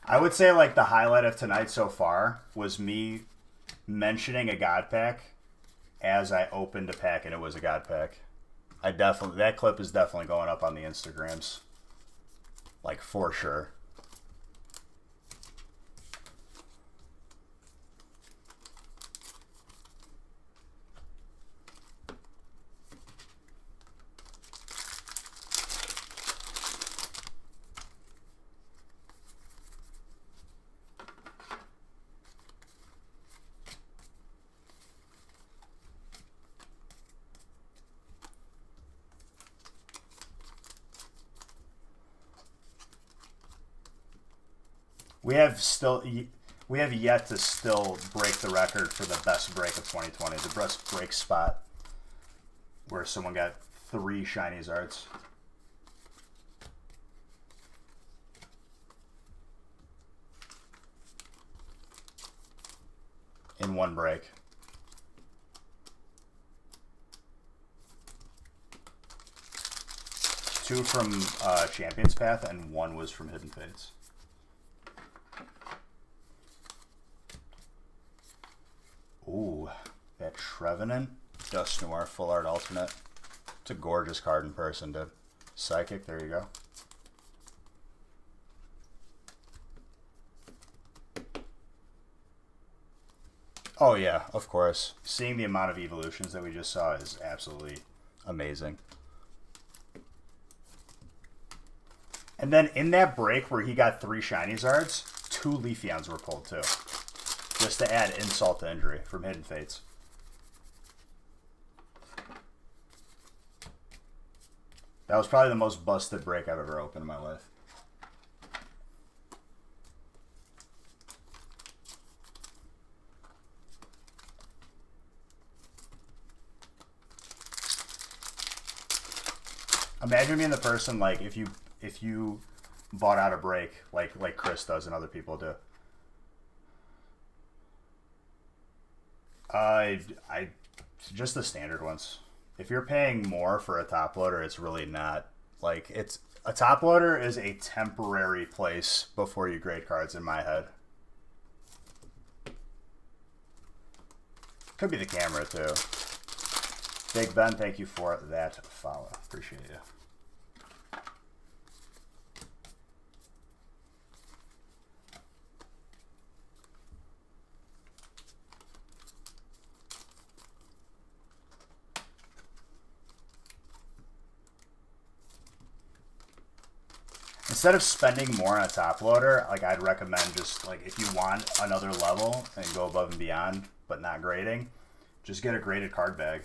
I would say like the highlight of tonight so far was me mentioning a God pack as I opened a pack and it was a God pack. That clip is definitely going up on the Instagrams. Like for sure. We have yet to still break the record for the best break of 2020. The best break spot where someone got 3 shiny Zards. In one break. Two from Champion's Path and 1 was from Hidden Fates. Ooh, that Trevenant Dust Noir Full Art Alternate. It's a gorgeous card in person, dude. Psychic, there you go. Oh yeah, of course. Seeing the amount of evolutions that we just saw is absolutely amazing. And then in that break where he got 3 shiny Zards, 2 Leafeons were pulled too. Just to add insult to injury from Hidden Fates. That was probably the most busted break I've ever opened in my life. Imagine being the person, like, if you bought out a break like Chris does and other people do. Just the standard ones. If you're paying more for a top loader, it's really not like a top loader is a temporary place before you grade cards in my head. Could be the camera too. Big Ben, thank you for that follow. Appreciate you. Instead of spending more on a top loader, like I'd recommend just like if you want another level and go above and beyond, but not grading, just get a graded card bag.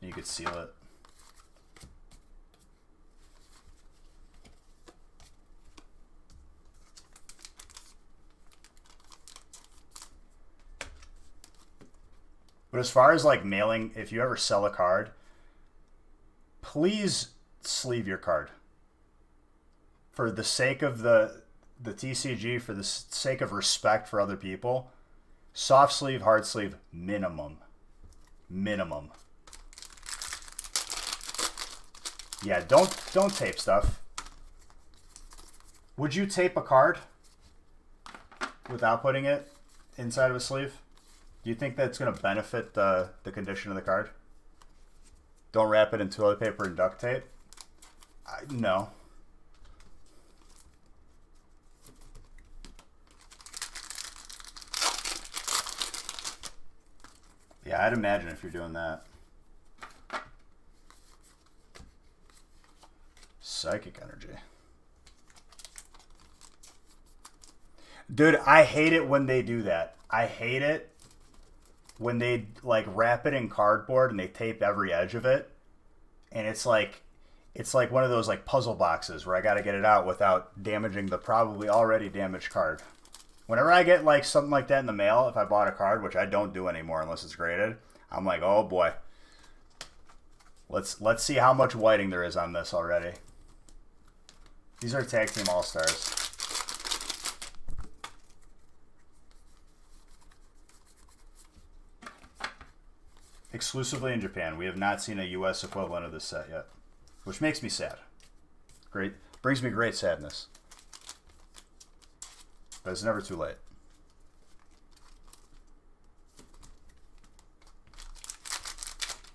And you could seal it. But as far as like mailing, if you ever sell a card, please sleeve your card. For the sake of the TCG, for the sake of respect for other people, soft sleeve, hard sleeve, minimum. Minimum. Yeah, don't tape stuff. Would you tape a card without putting it inside of a sleeve? Do you think that's going to benefit the condition of the card? Don't wrap it in toilet paper and duct tape? No. Yeah, I'd imagine if you're doing that. Psychic energy. Dude, I hate it when they do that. I hate it when they like wrap it in cardboard and they tape every edge of it, and it's like one of those like puzzle boxes where I got to get it out without damaging the probably already damaged card. Whenever I get like something like that in the mail, if I bought a card, which I don't do anymore unless it's graded, I'm like, oh boy, let's see how much whiting there is on this already. These are Tag Team All Stars. Exclusively in Japan. We have not seen a U.S. equivalent of this set yet, which makes me sad. Great, brings me great sadness. But it's never too late.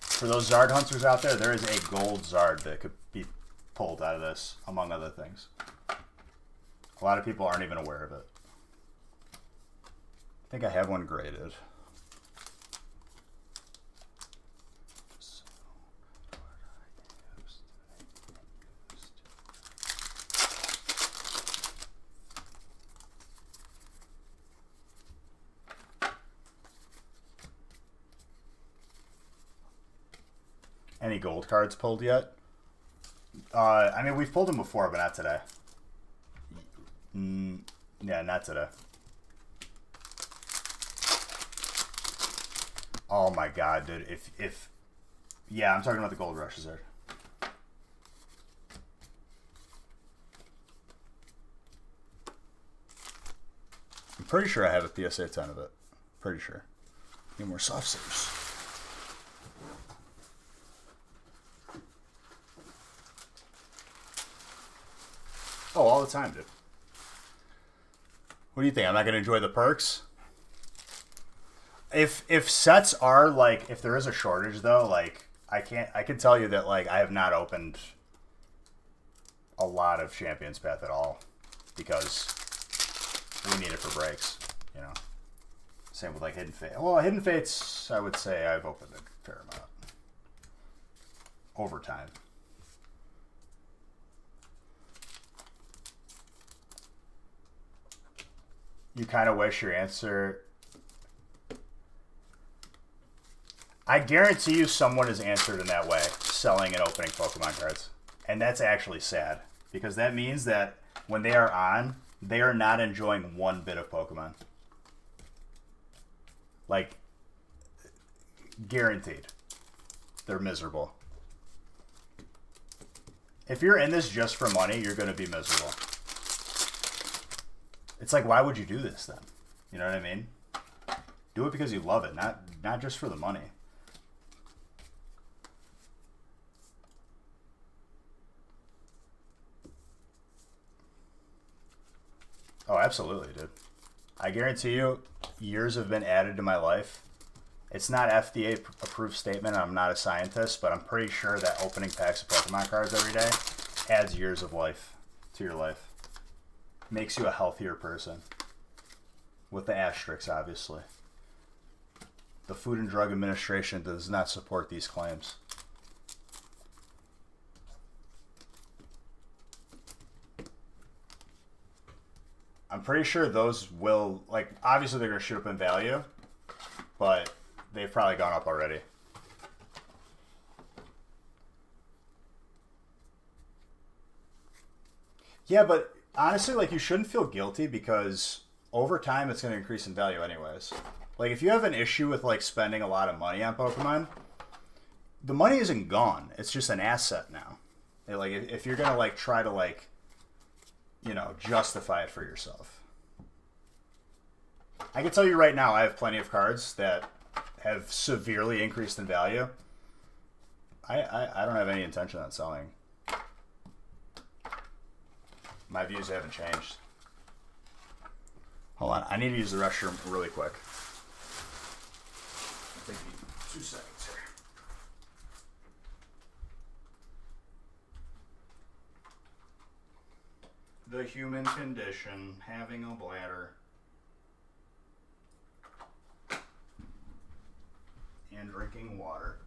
For those Zard hunters out there, there is a gold Zard that could be pulled out of this, among other things. A lot of people aren't even aware of it. I think I have one graded. Any gold cards pulled yet? I mean, we've pulled them before, but not today. Yeah, not today. Oh my god, dude. If yeah, I'm talking about the gold rushes there. I'm pretty sure I have a PSA 10 of it. Pretty sure. Need more soft serves. Oh, all the time, dude. What do you think? I'm not going to enjoy the perks? If sets are, like, if there is a shortage, though, like, I can tell you that, like, I have not opened a lot of Champion's Path at all because we need it for breaks, you know? Same with, like, Hidden Fate. Well, Hidden Fates, I would say I've opened a fair amount. Over time. You kind of wish your answer... I guarantee you someone is answered in that way, selling and opening Pokemon cards. And that's actually sad, because that means that when they are on, they are not enjoying one bit of Pokemon. Like, guaranteed. They're miserable. If you're in this just for money, you're going to be miserable. It's like, why would you do this then? You know what I mean? Do it because you love it, not just for the money. Oh, absolutely, dude. I guarantee you, years have been added to my life. It's not FDA approved statement. I'm not a scientist, but I'm pretty sure that opening packs of Pokemon cards every day adds years of life to your life. Makes you a healthier person. With the asterisks, obviously. The Food and Drug Administration does not support these claims. I'm pretty sure those will, like, obviously they're going to shoot up in value, but they've probably gone up already. Yeah, but honestly, like, you shouldn't feel guilty because over time it's going to increase in value anyways. Like, if you have an issue with, like, spending a lot of money on Pokemon, the money isn't gone. It's just an asset now. Like, if you're going to, like, try to, like, you know, justify it for yourself. I can tell you right now, I have plenty of cards that have severely increased in value. I don't have any intention on selling. My views haven't changed. Hold on, I need to use the restroom really quick. I'll take 2 seconds here. The human condition, having a bladder. And drinking water.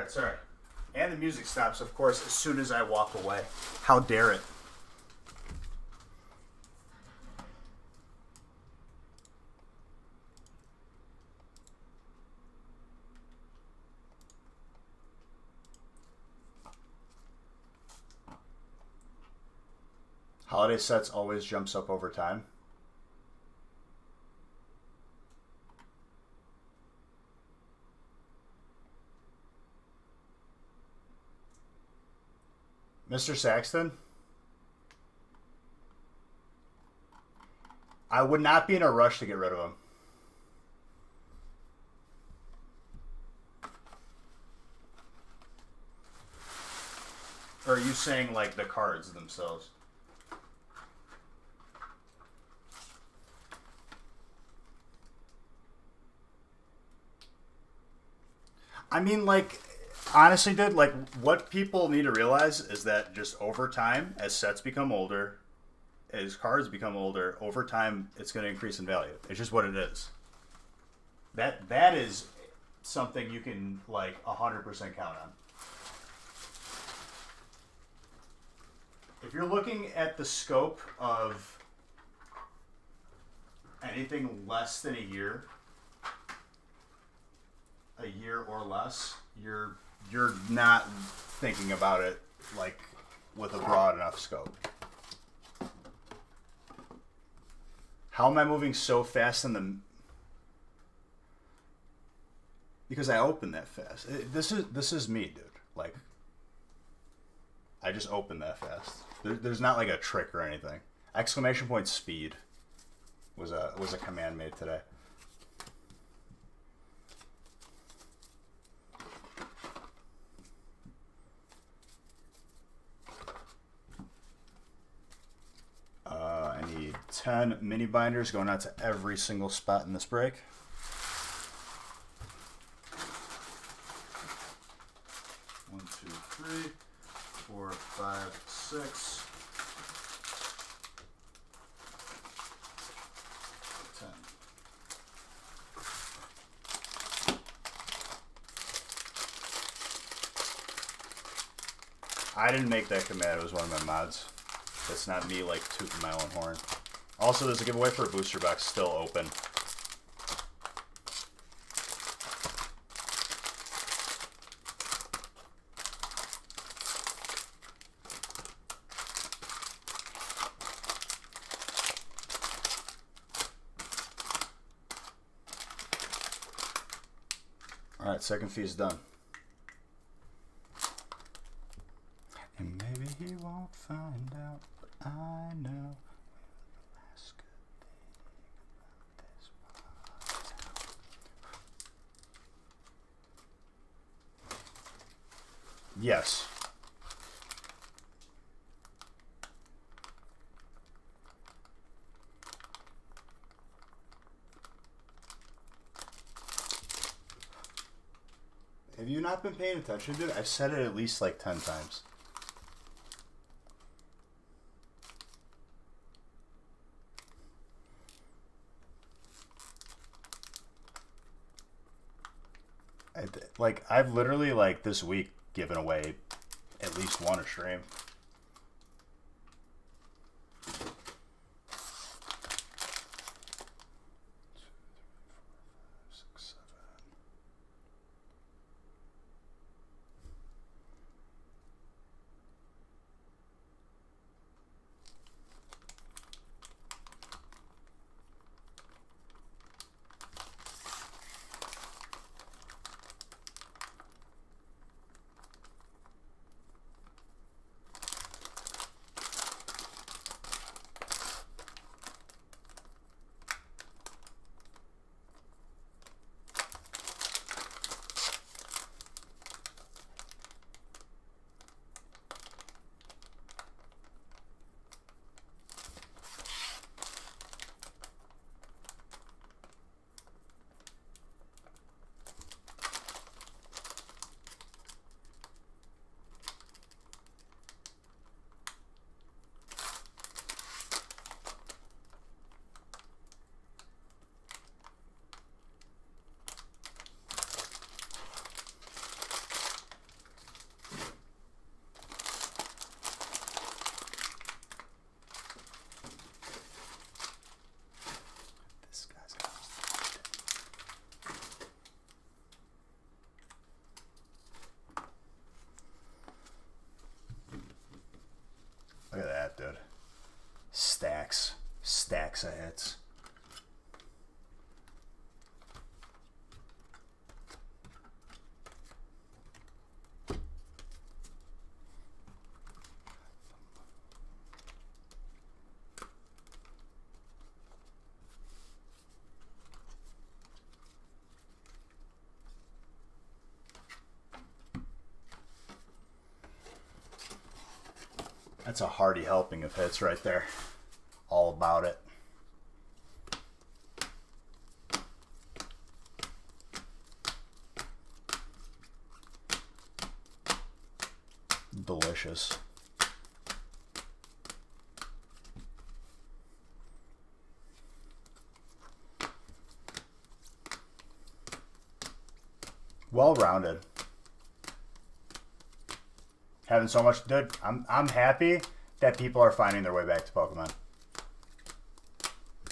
Alright, sorry. And the music stops, of course, as soon as I walk away. How dare it? Holiday sets always jumps up over time. Mr. Saxton? I would not be in a rush to get rid of him. Or are you saying, like, the cards themselves? I mean, like, honestly, dude, like, what people need to realize is that just over time, as sets become older, as cards become older, over time, it's going to increase in value. It's just what it is. That is something you can, like, 100% count on. If you're looking at the scope of anything less than a year or less, you're not thinking about it like with a broad enough scope. How am I moving so fast in the? Because I opened that fast. This is me, dude. Like, I just opened that fast. There's not like a trick or anything. Exclamation point speed was a command made today. I need 10 mini binders going out to every single spot in this break. One, two, three, 4, 5, 6, 10. I didn't make that command. It was one of my mods. That's not me, like, tooting my own horn. Also, there's a giveaway for a booster box still open. Alright, second fee is done. And maybe he won't find out, but I know the last good thing about this one. Yes. Have you not been paying attention, dude? I've said it at least like 10 times. I've literally, like, this week given away at least one a stream. box of hits. That's a hearty helping of hits right there. All about it. Delicious. Well-rounded. Having so much, dude. I'm happy that people are finding their way back to Pokemon.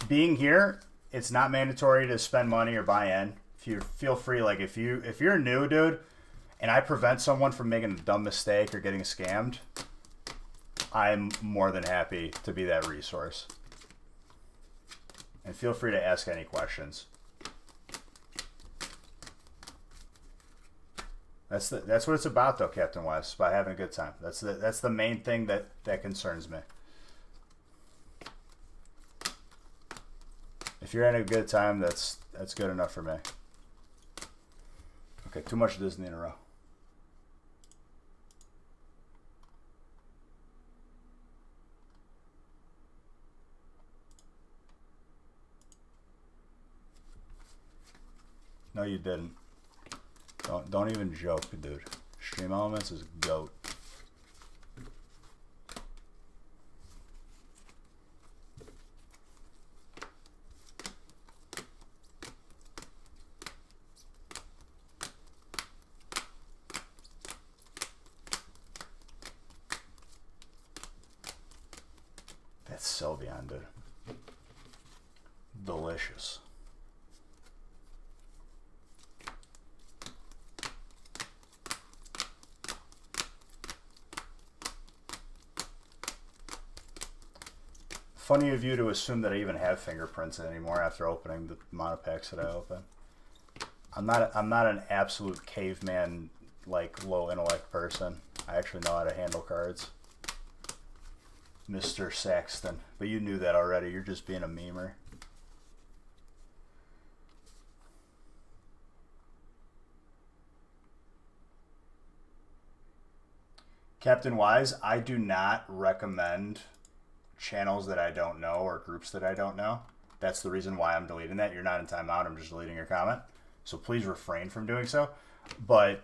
Being here, it's not mandatory to spend money or buy in. If you feel free, like if you're new, dude, and I prevent someone from making a dumb mistake or getting scammed, I'm more than happy to be that resource. And feel free to ask any questions. That's what it's about, though, Captain West. About having a good time. That's the main thing that concerns me. If you're having a good time, that's good enough for me. Okay, too much Disney in a row. No, you didn't. Don't even joke, dude. Stream Elements is GOAT. That's Sylveon, dude. Delicious. Funny of you to assume that I even have fingerprints anymore after opening the amount of packs that I open. I'm not an absolute caveman, like, low intellect person. I actually know how to handle cards. Mr. Saxton. But you knew that already. You're just being a memer. Captain Wise, I do not recommend channels that I don't know or groups that I don't know. That's the reason why I'm deleting that. You're not in timeout. I'm just deleting your comment. So please refrain from doing so. But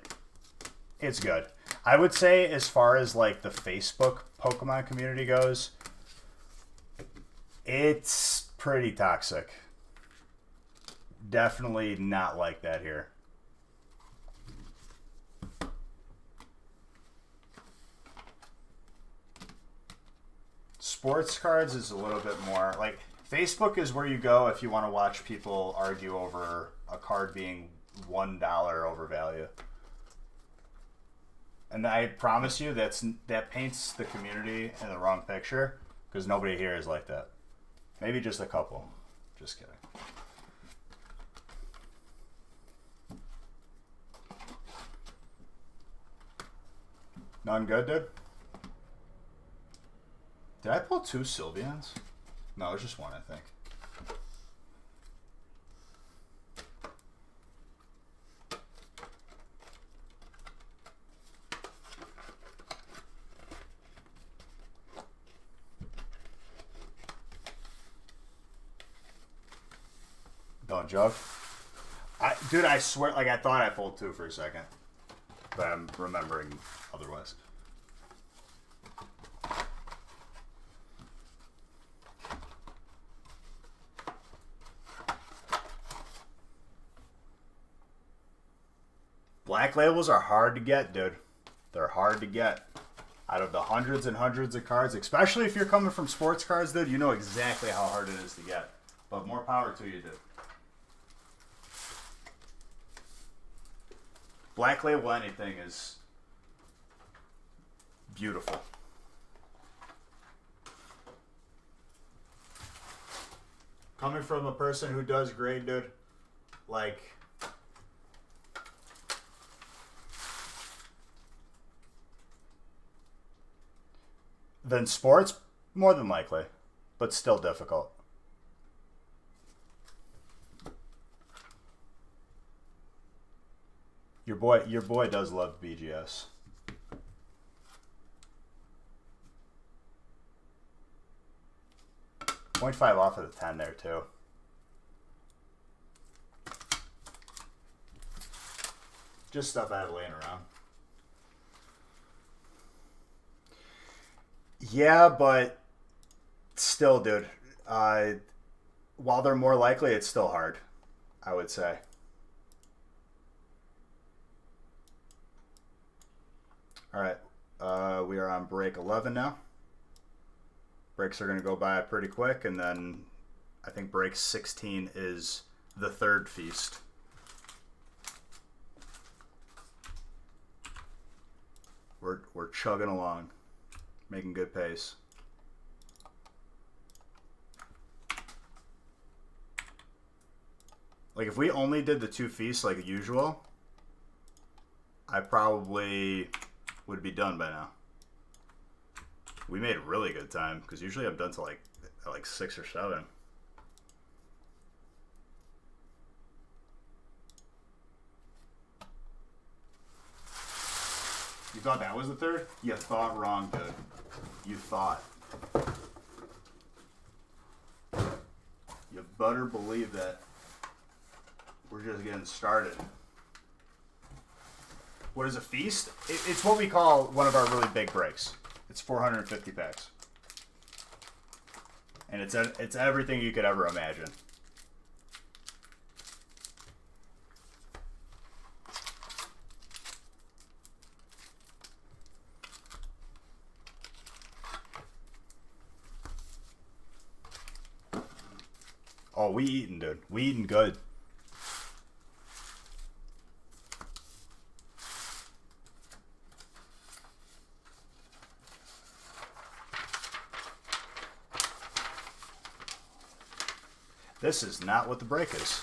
it's good. I would say as far as like the Facebook Pokemon community goes, it's pretty toxic. Definitely not like that here. Sports cards is a little bit more like Facebook is where you go if you want to watch people argue over a card being $1 over value. And I promise you that paints the community in the wrong picture because nobody here is like that. Maybe just a couple. Just kidding. None good, dude? Did I pull 2 Sylveons? No, it was just one, I think. Don't joke. Dude, I swear, like, I thought I pulled 2 for a second. But I'm remembering otherwise. Black labels are hard to get, dude. They're hard to get. Out of the hundreds and hundreds of cards, especially if you're coming from sports cards, dude, you know exactly how hard it is to get. But more power to you, dude. Black label anything is beautiful. Coming from a person who does grade, dude, like, then sports, more than likely, but still difficult. Your boy does love BGS. 0.5 off of the 10 there too. Just stuff I have laying around. Yeah, but still, dude. While they're more likely, it's still hard, I would say. All right. We are on break 11 now. Breaks are going to go by pretty quick, and then I think break 16 is the third feast. We're chugging along, making good pace. Like, if we only did the 2 feasts like usual, I probably would be done by now. We made really good time, because usually I'm done to like 6 or 7. You thought that was the third? You thought wrong, dude. You thought. You better believe that. We're just getting started. What is a feast? It's what we call one of our really big breaks. It's 450 packs. And it's everything you could ever imagine. Oh, we eating, dude. We eating good. This is not what the break is.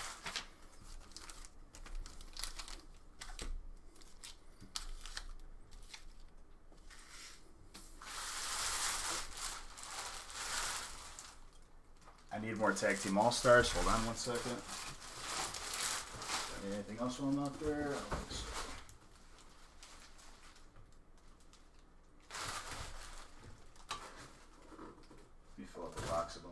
I need more Tag Team All-Stars. Hold on one second. Anything else while I'm out there? I don't think so. Let me fill up a box of them.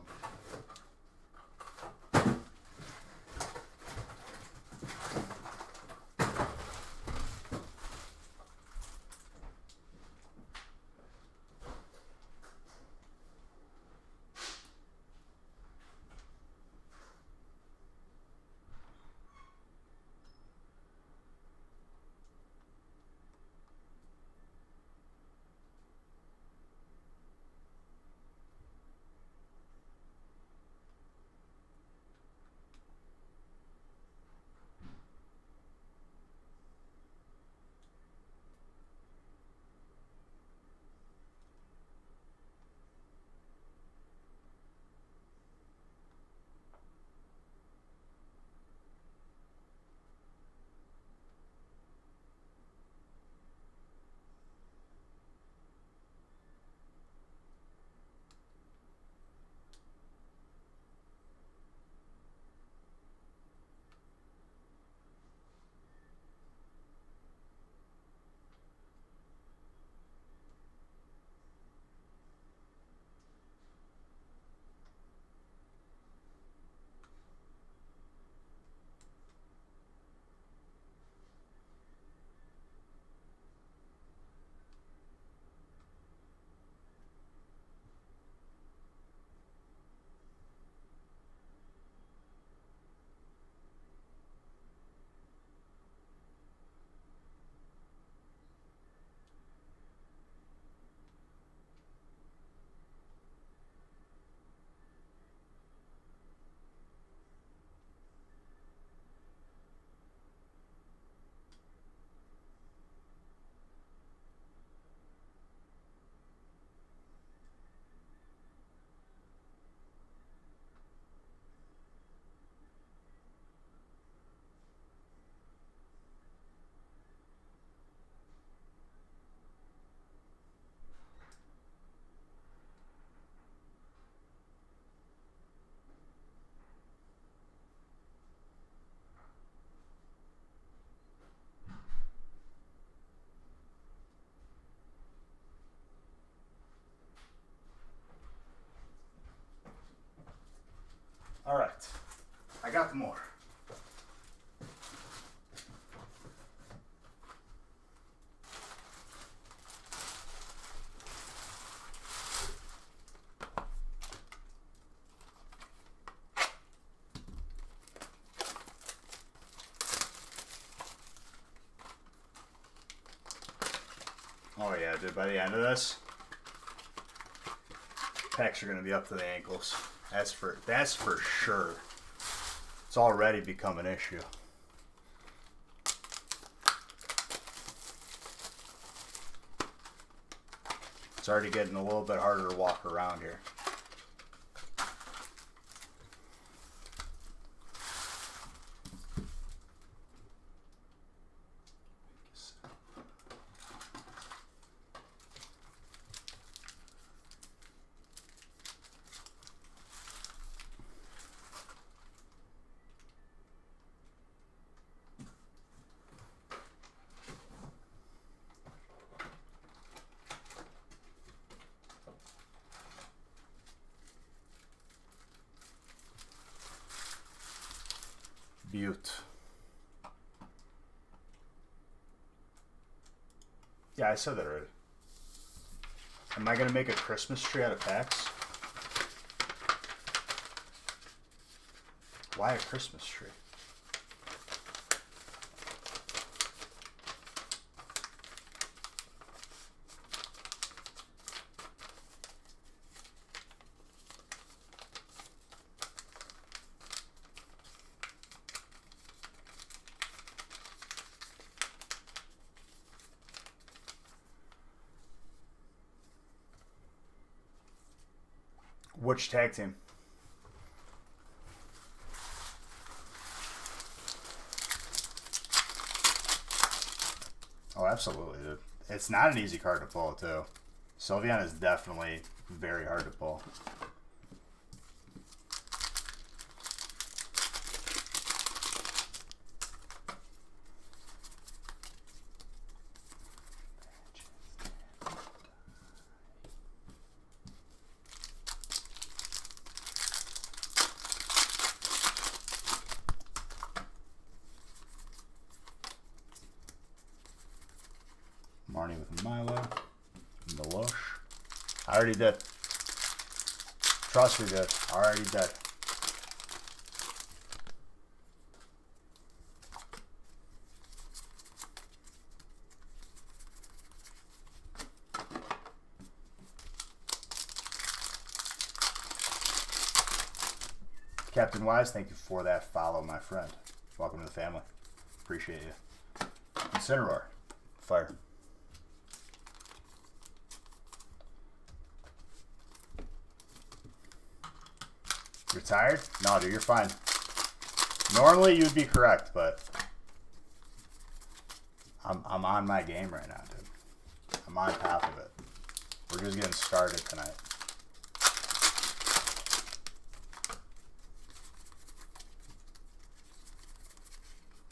worth more. Oh yeah, dude, by the end of this, packs are gonna be up to the ankles. That's for sure. It's already become an issue. It's already getting a little bit harder to walk around here. Butte. Yeah, I said that already. Am I going to make a Christmas tree out of packs? Why a Christmas tree? Which tag team? Oh, absolutely, dude. It's not an easy card to pull, too. Sylveon is definitely very hard to pull. Marnie with Milo. Melosh. I already did. Trust me, dude. I already did. Captain Wise, thank you for that follow, my friend. Welcome to the family. Appreciate you. Incineroar. Fire. You're tired? No, dude, you're fine. Normally you'd be correct, but I'm on my game right now, dude. I'm on top of it. We're just getting started tonight.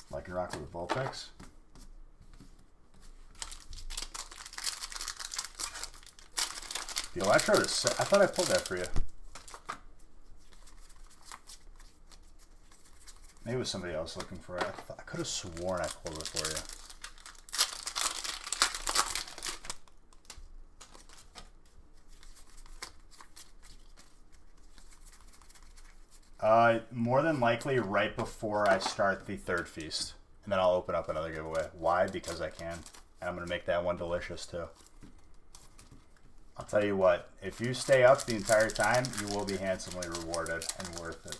Like and rock with the Vulpix. The Electrode is... I thought I pulled that for you. Maybe it was somebody else looking for it. I could have sworn I pulled it for you. More than likely right before I start the third feast. And then I'll open up another giveaway. Why? Because I can. And I'm going to make that one delicious too. I'll tell you what. If you stay up the entire time, you will be handsomely rewarded and worth it.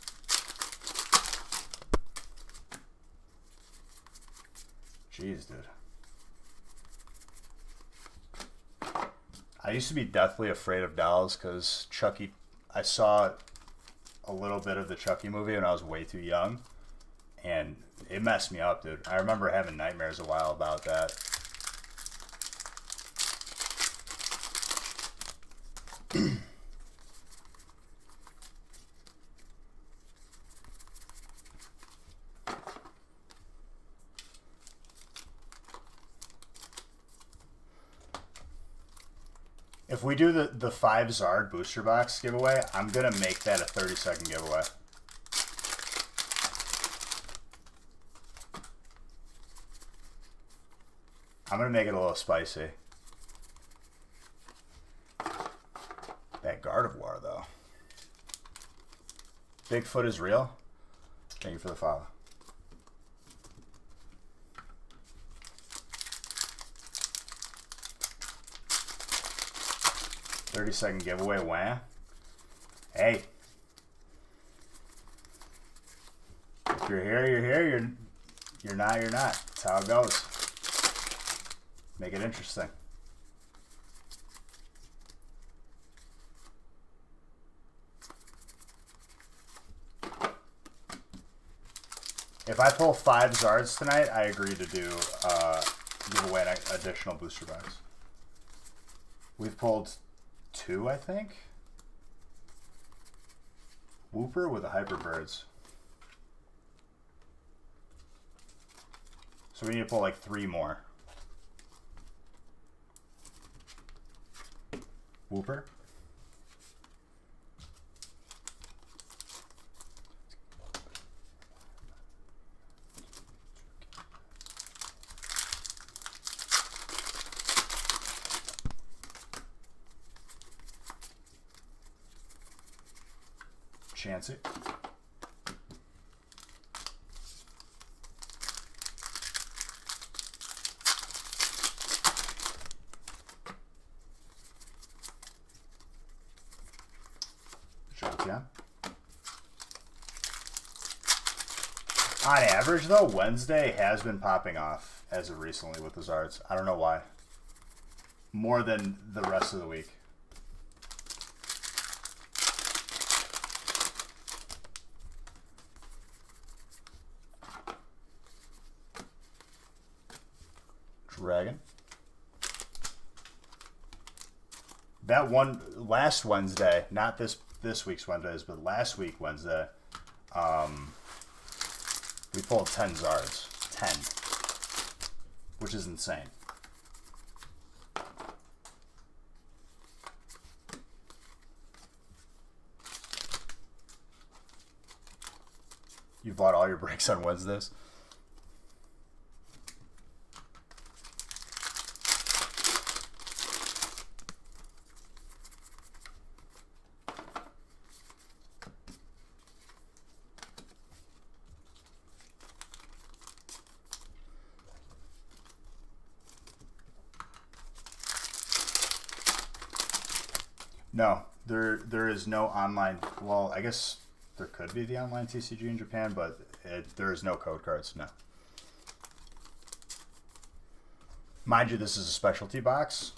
Jeez, dude. I used to be deathly afraid of dolls because Chucky... I saw a little bit of the Chucky movie when I was way too young. And it messed me up, dude. I remember having nightmares a while about that. If we do the 5 Zard booster box giveaway, I'm going to make that a 30-second giveaway. I'm going to make it a little spicy. That Gardevoir, though. Bigfoot is real. Thank you for the follow. "30-second giveaway, wham." Hey. If you're here, you're here. You're not, you're not. That's how it goes. Make it interesting. If I pull 5 Zards tonight, I agree to do give away an additional booster box. We've pulled 2, I think. Wooper with a Hyperbirds. So we need to pull like 3 more. Wooper. Chance it. Yeah. On average, though, Wednesday has been popping off as of recently with the Zards. I don't know why. More than the rest of the week. Dragon. That one last Wednesday, not this week's Wednesdays, but last week Wednesday, we pulled 10 Zards. 10. Which is insane. You bought all your breaks on Wednesdays? No, there is no online. Well, I guess there could be the online TCG in Japan, but there is no code cards. No. Mind you, this is a specialty box,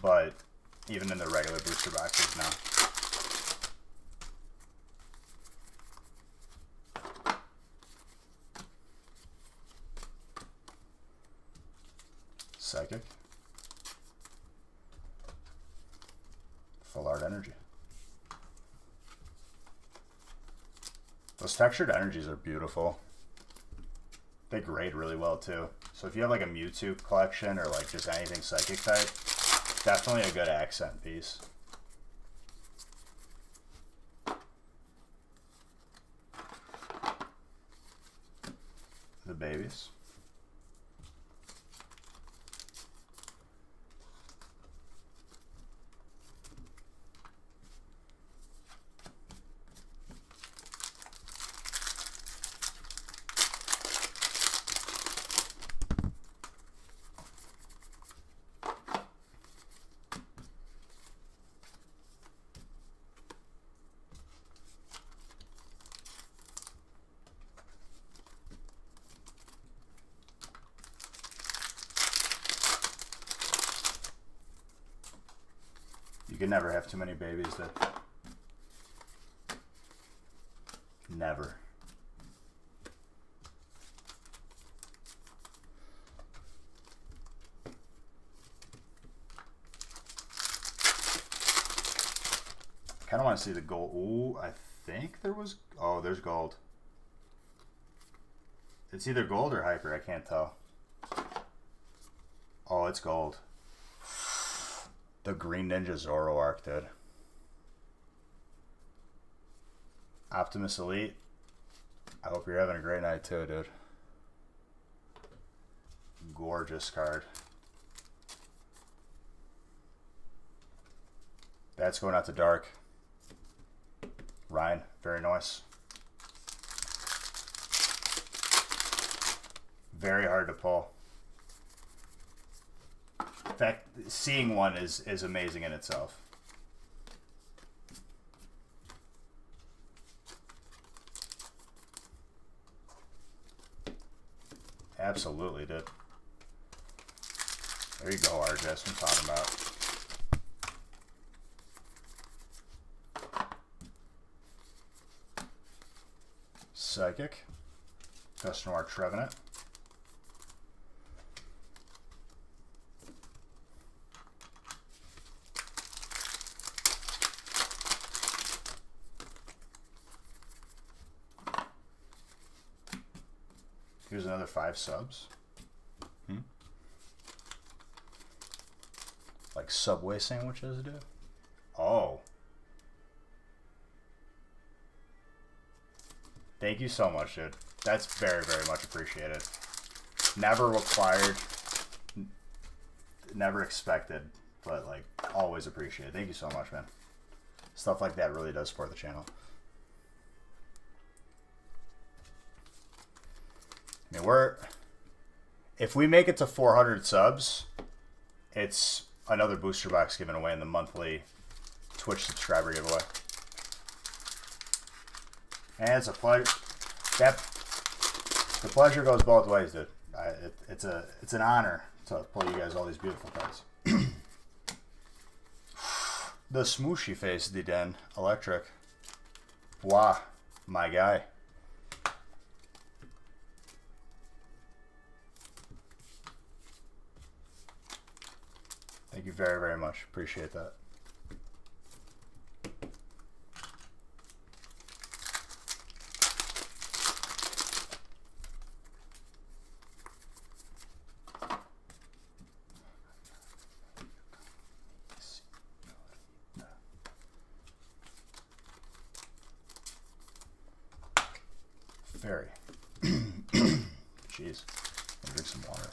but even in the regular booster boxes, no. Psychic. Full art energy. Those textured energies are beautiful. They grade really well too. So if you have like a Mewtwo collection or like just anything psychic type, definitely a good accent piece. The babies. You can never have too many babies, that never. I kind of want to see the gold. Ooh, I think there was. Oh, there's gold. It's either gold or hyper. I can't tell. Oh, it's gold. The Green Ninja Zoroark, dude. Optimus Elite. I hope you're having a great night too, dude. Gorgeous card. That's going out to Dark. Ryan, very nice. Very hard to pull. In fact, seeing one is amazing in itself. Absolutely, dude. There you go, RJ. That's what I'm talking about. Psychic. Noir Trevenant. Here's another 5 subs. Like Subway sandwiches do. Oh. Thank you so much, dude. That's very, very much appreciated. Never required, never expected, but like always appreciated. Thank you so much, man. Stuff like that really does support the channel. I mean, if we make it to 400 subs, it's another booster box given away in the monthly Twitch subscriber giveaway. And it's a pleasure. The pleasure goes both ways, dude. It's an honor to pull you guys all these beautiful cards. The smooshy face, Den Electric. Wow, my guy. Thank you very, very much. Appreciate that. Very. Jeez. I'll drink some water.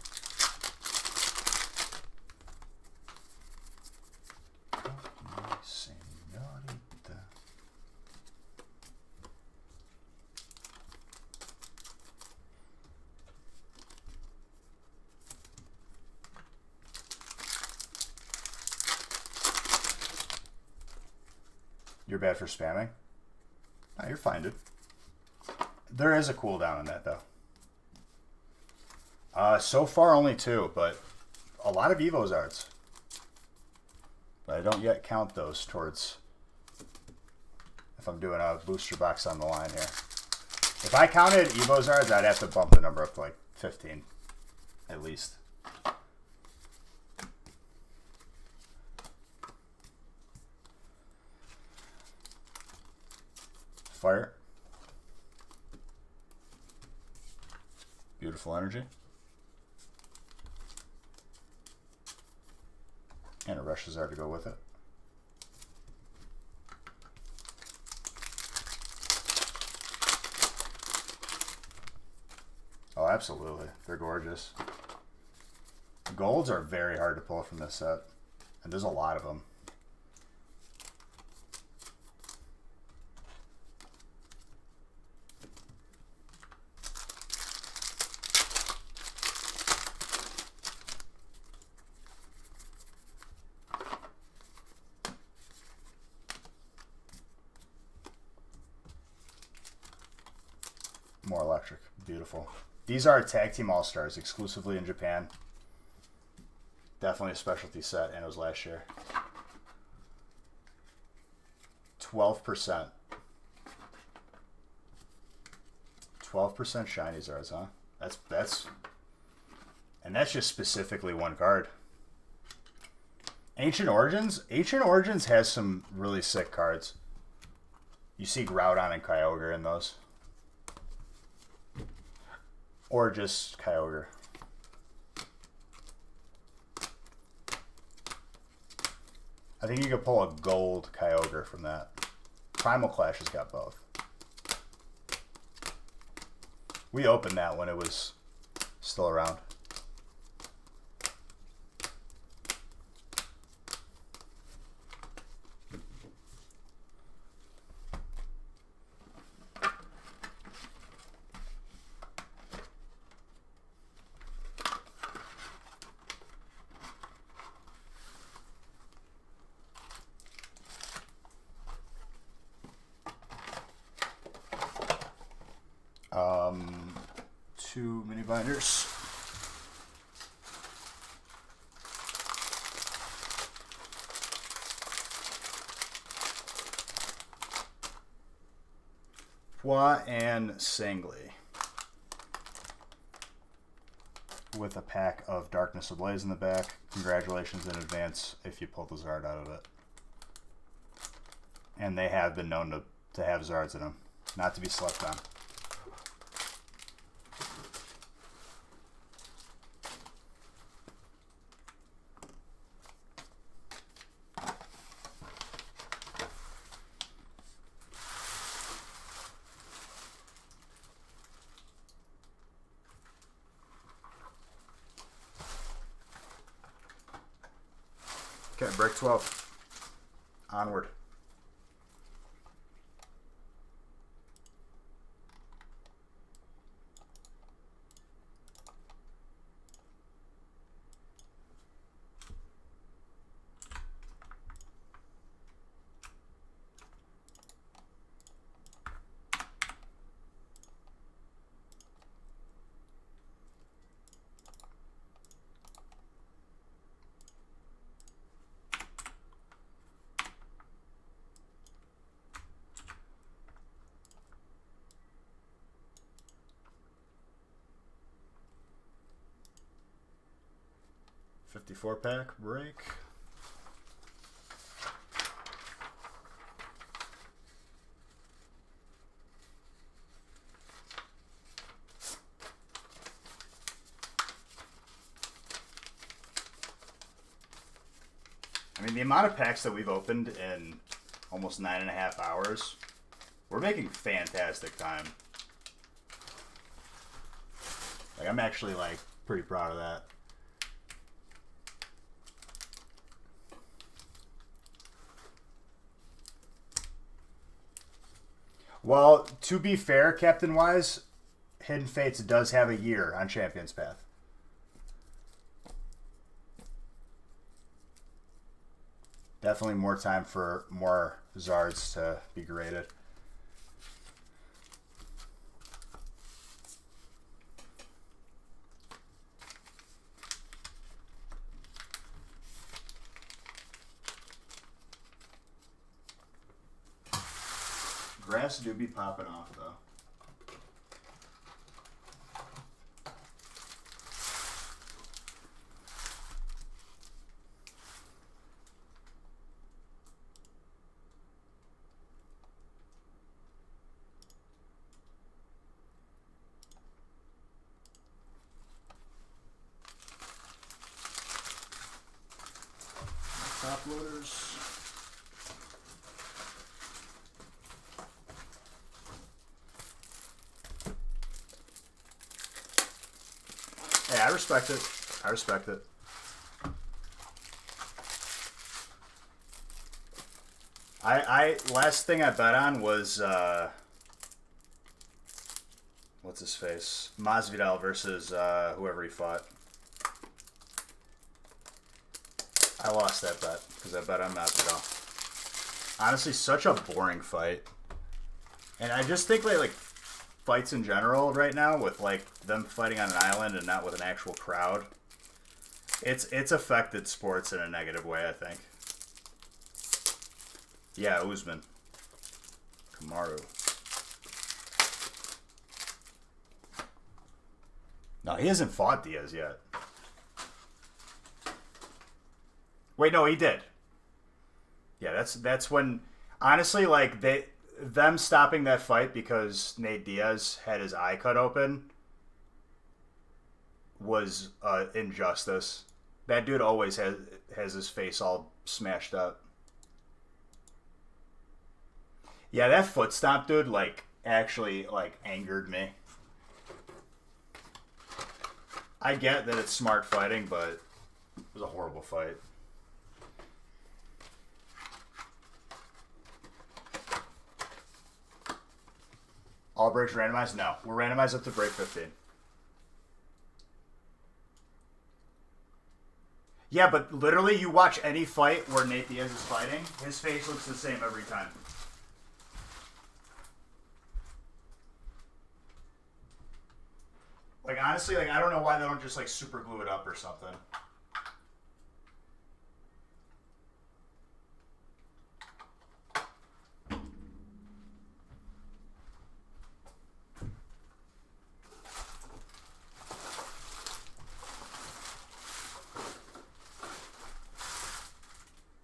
You're bad for spamming? No, you're fine, dude. There is a cooldown on that, though. So far, only 2, but a lot of Evo Zards. But I don't yet count those towards if I'm doing a booster box on the line here. If I counted Evo Zards, I'd have to bump the number up to like 15, at least. Fire. Beautiful energy. And a charizard to go with it. Oh, absolutely. They're gorgeous. Golds are very hard to pull from this set. And there's a lot of them. More electric. Beautiful. These are Tag Team All-Stars, exclusively in Japan. Definitely a specialty set, and it was last year. 12%. 12% shiny Zards, huh? And that's just specifically one card. Ancient Origins has some really sick cards. You see Groudon and Kyogre in those. Or just Kyogre. I think you could pull a gold Kyogre from that. Primal Clash has got both. We opened that when it was still around. 2 mini binders. Pois and Sangly. With a pack of Darkness Ablaze in the back. Congratulations in advance if you pull the Zard out of it. And they have been known to have Zards in them. Not to be slept on. Okay, break 12. Onward. $54 pack break. I mean, the amount of packs that we've opened in almost 9.5 hours, we're making fantastic time. Like, I'm actually, like, pretty proud of that. Well, to be fair, Captain-wise, Hidden Fates does have a year on Champion's Path. Definitely more time for more Zards to be graded. Grass do be popping off, though. Top loaders. Hey, I respect it. I respect it. Last thing I bet on was what's his face? Masvidal versus whoever he fought. I lost that bet because I bet on Masvidal. Honestly, such a boring fight. And I just think like fights in general right now with like them fighting on an island and not with an actual crowd, it's affected sports in a negative way, I think. Yeah, Usman. Kamaru. No, he hasn't fought Diaz yet. Wait, no, he did. Yeah, that's when, honestly, like them stopping that fight because Nate Diaz had his eye cut open was injustice. That dude always has his face all smashed up. Yeah, that foot stomp, dude, like actually like angered me. I get that it's smart fighting, but it was a horrible fight. All breaks randomized? No. We're randomized up to break 15. Yeah, but literally you watch any fight where Nate Diaz is fighting, his face looks the same every time. honestly, like, I don't know why they don't just, like, super glue it up or something.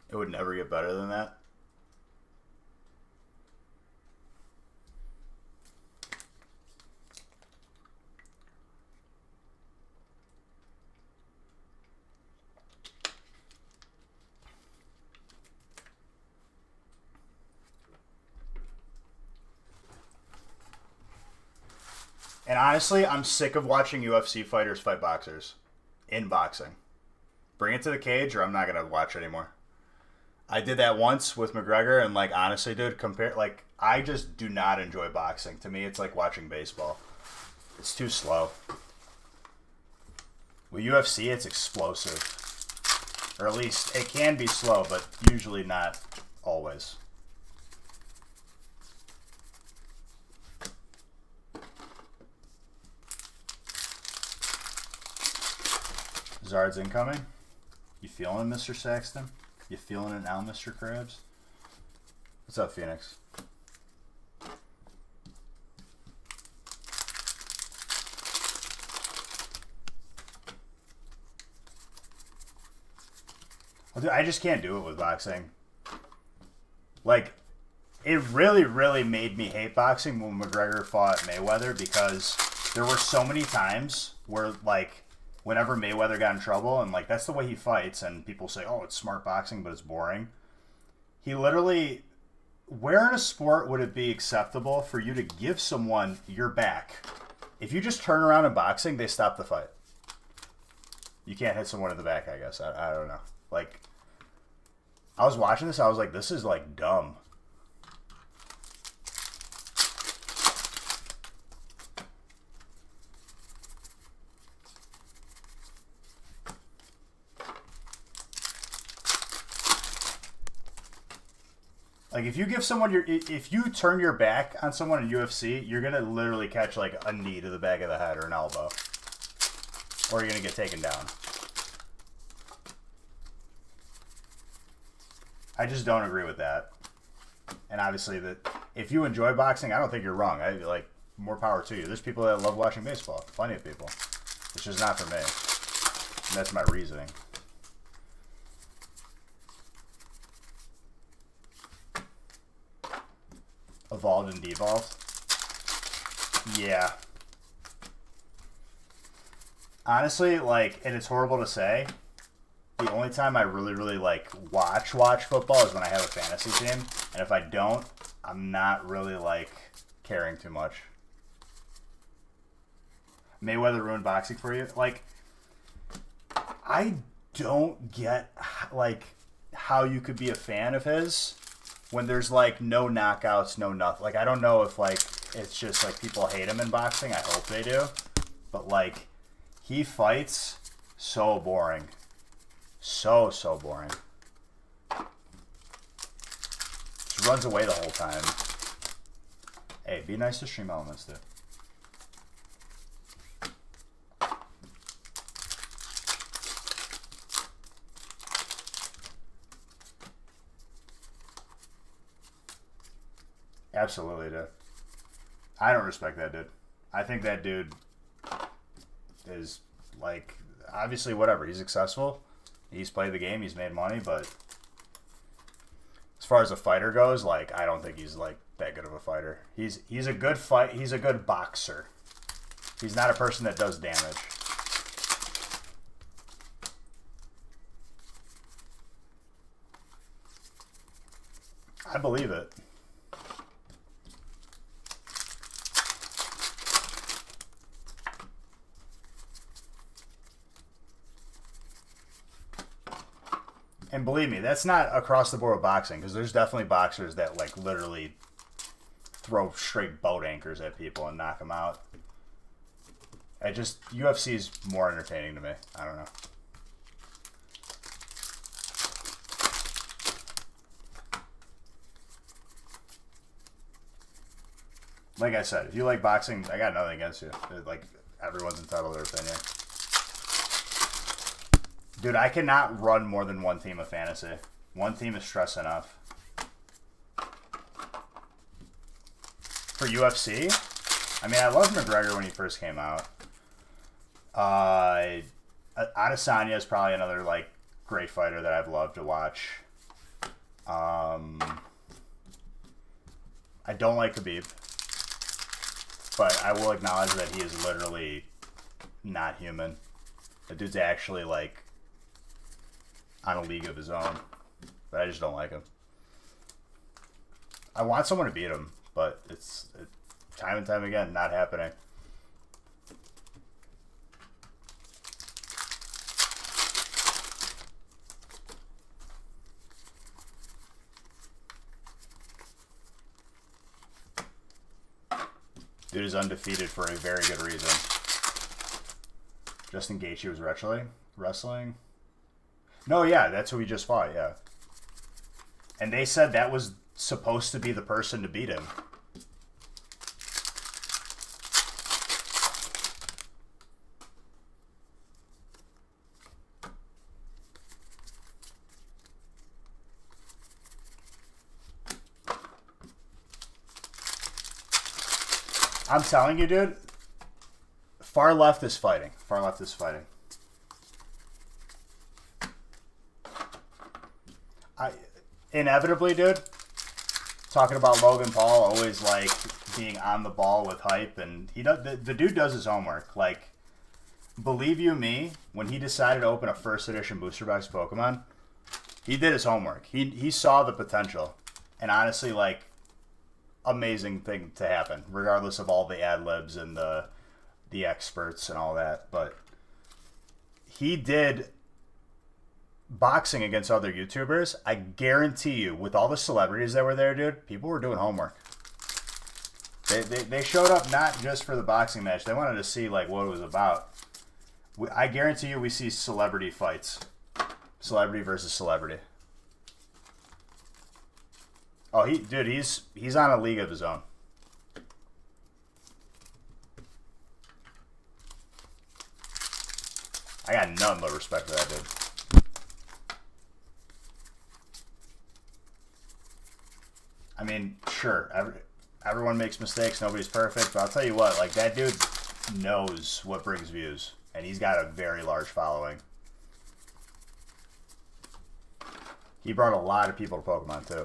It would never get better than that. And honestly, I'm sick of watching UFC fighters fight boxers in boxing. Bring it to the cage or I'm not going to watch anymore. I did that once with McGregor, and, like, honestly, dude, like, I just do not enjoy boxing. To me, it's like watching baseball. It's too slow. With UFC, it's explosive. Or at least it can be slow, but usually not always. Zard's incoming. You feeling it, Mr. Saxton? You feeling it now, Mr. Krabs? What's up, Phoenix? Well, dude, I just can't do it with boxing. Like, it really, really made me hate boxing when McGregor fought Mayweather, because there were so many times where, like, whenever Mayweather got in trouble, and, like, that's the way he fights, and people say, oh, it's smart boxing, but it's boring. He literally, where in a sport would it be acceptable for you to give someone your back? If you just turn around in boxing, they stop the fight. You can't hit someone in the back, I guess. I don't know. Like, I was watching this, I was like, this is, like, dumb. Like, if you give someone if you turn your back on someone in UFC, you're going to literally catch, like, a knee to the back of the head or an elbow. Or you're going to get taken down. I just don't agree with that. And obviously, that if you enjoy boxing, I don't think you're wrong. Like, more power to you. There's people that love watching baseball. Plenty of people. It's just not for me. And that's my reasoning. Evolved and devolved. Yeah. Honestly, like, and it's horrible to say, the only time I really, really, like, watch football is when I have a fantasy team. And if I don't, I'm not really, like, caring too much. Mayweather ruined boxing for you? Like, I don't get, like, how you could be a fan of his when there's, like, no knockouts, no nothing. Like, I don't know if, like, it's just, like, people hate him in boxing. I hope they do. But, like, he fights so boring. So boring. Just runs away the whole time. Hey, be nice to Stream Elements, dude. Absolutely, dude. I don't respect that dude. I think that dude is, like, obviously, whatever. He's successful. He's played the game. He's made money. But as far as a fighter goes, like, I don't think he's, like, that good of a fighter. He's a good fight. He's a good boxer. He's not a person that does damage. I believe it. And believe me, that's not across the board with boxing, because there's definitely boxers that, like, literally throw straight boat anchors at people and knock them out. UFC is more entertaining to me. I don't know. Like I said, if you like boxing, I got nothing against you. Like, everyone's entitled to their opinion. Dude, I cannot run more than one team of fantasy. One team is stress enough. For UFC, I mean, I loved McGregor when he first came out. Adesanya is probably another, like, great fighter that I've loved to watch. I don't like Khabib, but I will acknowledge that he is literally not human. The dude's actually, like, on a league of his own, but I just don't like him. I want someone to beat him, but it's time and time again not happening. Dude is undefeated for a very good reason. Justin Gaethje was wrestling. No, yeah, that's who he just fought, yeah. And they said that was supposed to be the person to beat him. I'm telling you, dude, far left is fighting. Far left is fighting. Inevitably, dude, talking about Logan Paul always, like, being on the ball with hype, and he does, the dude does his homework. Like, believe you me, when he decided to open a first edition booster box Pokemon, he did his homework. He saw the potential, and honestly, like, amazing thing to happen, regardless of all the ad libs and the experts and all that. But he did boxing against other YouTubers. I guarantee you, with all the celebrities that were there, dude, people were doing homework. They showed up not just for the boxing match. They wanted to see, like, what it was about. I guarantee you we see celebrity fights. Celebrity versus celebrity. Oh, dude, he's on a league of his own. I got nothing but respect for that dude. I mean, sure, everyone makes mistakes. Nobody's perfect. But I'll tell you what, like, that dude knows what brings views. And he's got a very large following. He brought a lot of people to Pokemon, too.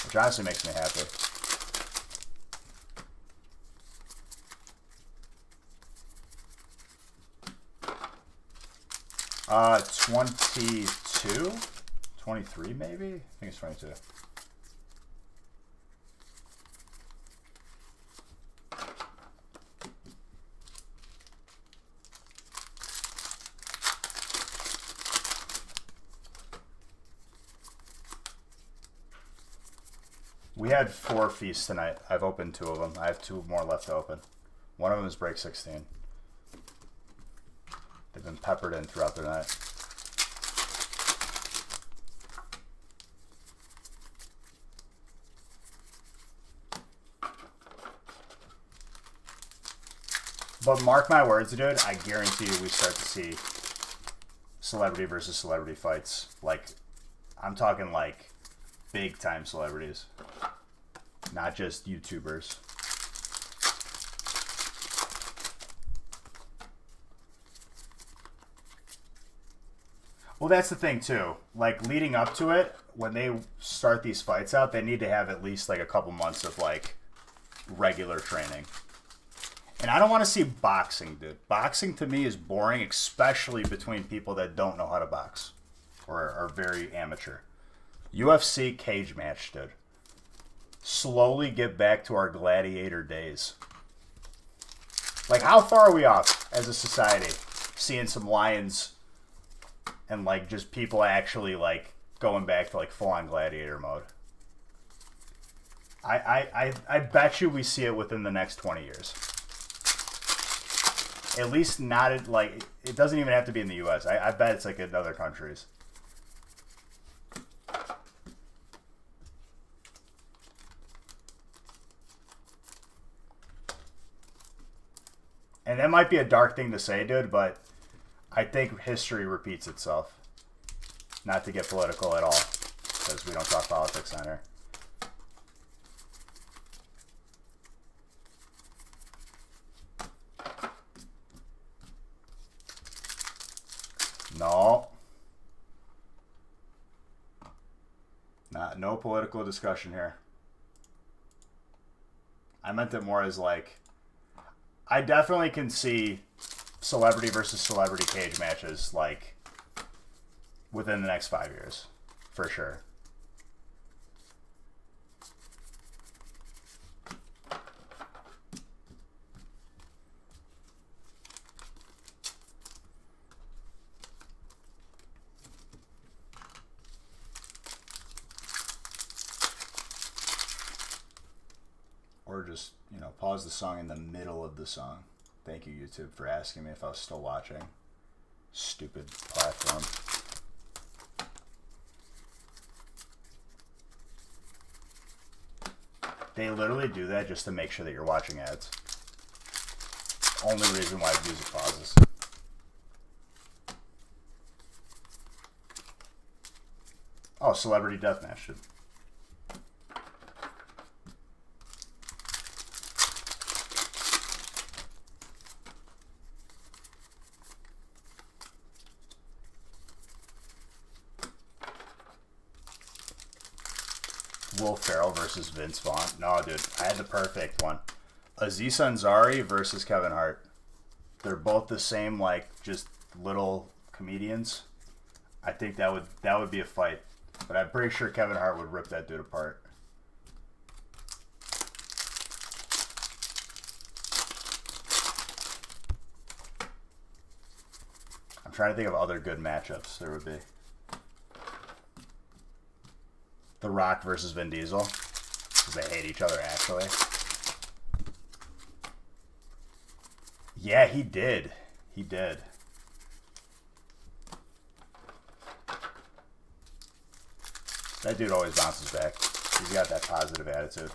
Which honestly makes me happy. Uh, 22? 23, maybe? I think it's 22. We had 4 feasts tonight. I've opened 2 of them. I have 2 more left to open. One of them is break 16. They've been peppered in throughout the night. But mark my words, dude, I guarantee you we start to see celebrity versus celebrity fights. Like, I'm talking like big time celebrities. Not just YouTubers. Well, that's the thing, too. Like, leading up to it, when they start these fights out, they need to have at least, like, a couple months of, like, regular training. And I don't want to see boxing, dude. Boxing, to me, is boring, especially between people that don't know how to box or are very amateur. UFC cage match, dude. Slowly get back to our gladiator days. Like, how far are we off as a society seeing some lions and, like, just people actually, like, going back to, like, full-on gladiator mode? I bet you we see it within the next 20 years. At least not, like, it doesn't even have to be in the U.S. I bet it's, like, in other countries. And that might be a dark thing to say, dude, but I think history repeats itself. Not to get political at all, because we don't talk politics on here. No. No political discussion here. I meant it more as like, I definitely can see celebrity versus celebrity cage matches like within the next 5 years, for sure. Or just, you know, pause the song in the middle of the song. Thank you, YouTube, for asking me if I was still watching. Stupid platform. They literally do that just to make sure that you're watching ads. Only reason why music pauses. Oh, Celebrity Deathmatch, dude. Will Ferrell versus Vince Vaughn. No, dude, I had the perfect one. Aziz Ansari versus Kevin Hart. They're both the same, like, just little comedians. I think that would be a fight. But I'm pretty sure Kevin Hart would rip that dude apart. I'm trying to think of other good matchups there would be. The Rock versus Vin Diesel, because they hate each other, actually. Yeah, he did. He did. That dude always bounces back. He's got that positive attitude.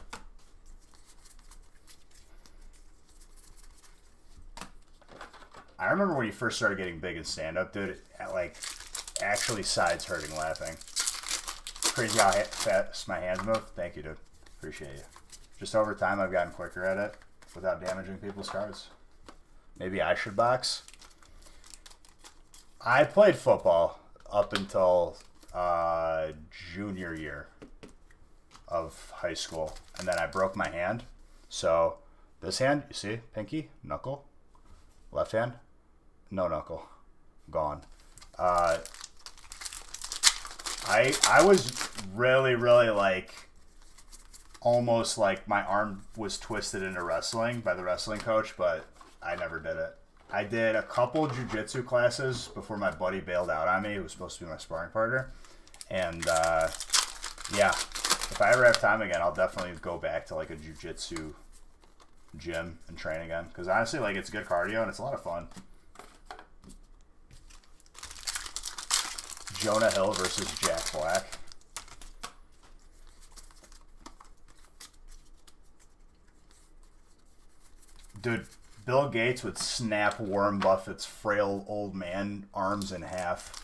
I remember when he first started getting big in stand-up, dude, like, actually sides hurting laughing. Crazy how fast my hands move. Thank you, dude. Appreciate you. Just over time, I've gotten quicker at it without damaging people's cards. Maybe I should box. I played football up until junior year of high school, and then I broke my hand. So this hand, you see, pinky, knuckle, left hand, no knuckle, gone. I was really, like, almost like my arm was twisted into wrestling by the wrestling coach, but I never did it. I did a couple jiu-jitsu classes before my buddy bailed out on me. He was supposed to be my sparring partner. And, yeah, if I ever have time again, I'll definitely go back to, like, a jiu-jitsu gym and train again. Because, honestly, like, it's good cardio and it's a lot of fun. Jonah Hill versus Jack Black. Dude, Bill Gates would snap Warren Buffett's frail old man arms in half.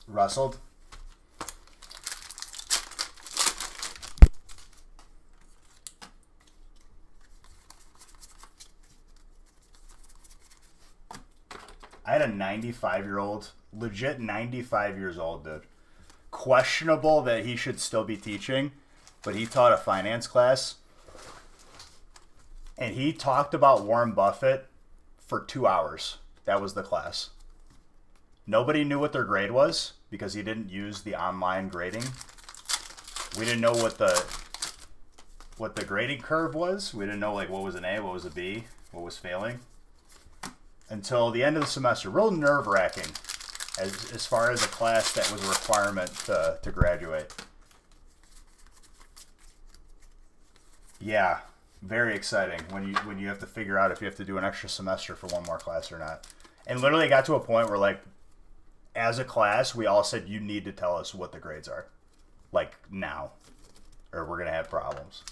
Wrestled. I had a 95-year-old, legit 95 years old, dude. Questionable that he should still be teaching, but he taught a finance class. And he talked about Warren Buffett for 2 hours. That was the class. Nobody knew what their grade was because he didn't use the online grading. We didn't know what the grading curve was. We didn't know, like, what was an A, what was a B, what was failing. Until the end of the semester. Real nerve-wracking as far as a class that was a requirement to graduate. Yeah, very exciting when you have to figure out if you have to do an extra semester for one more class or not. And literally got to a point where, like, as a class, we all said you need to tell us what the grades are. Like, now. Or we're going to have problems.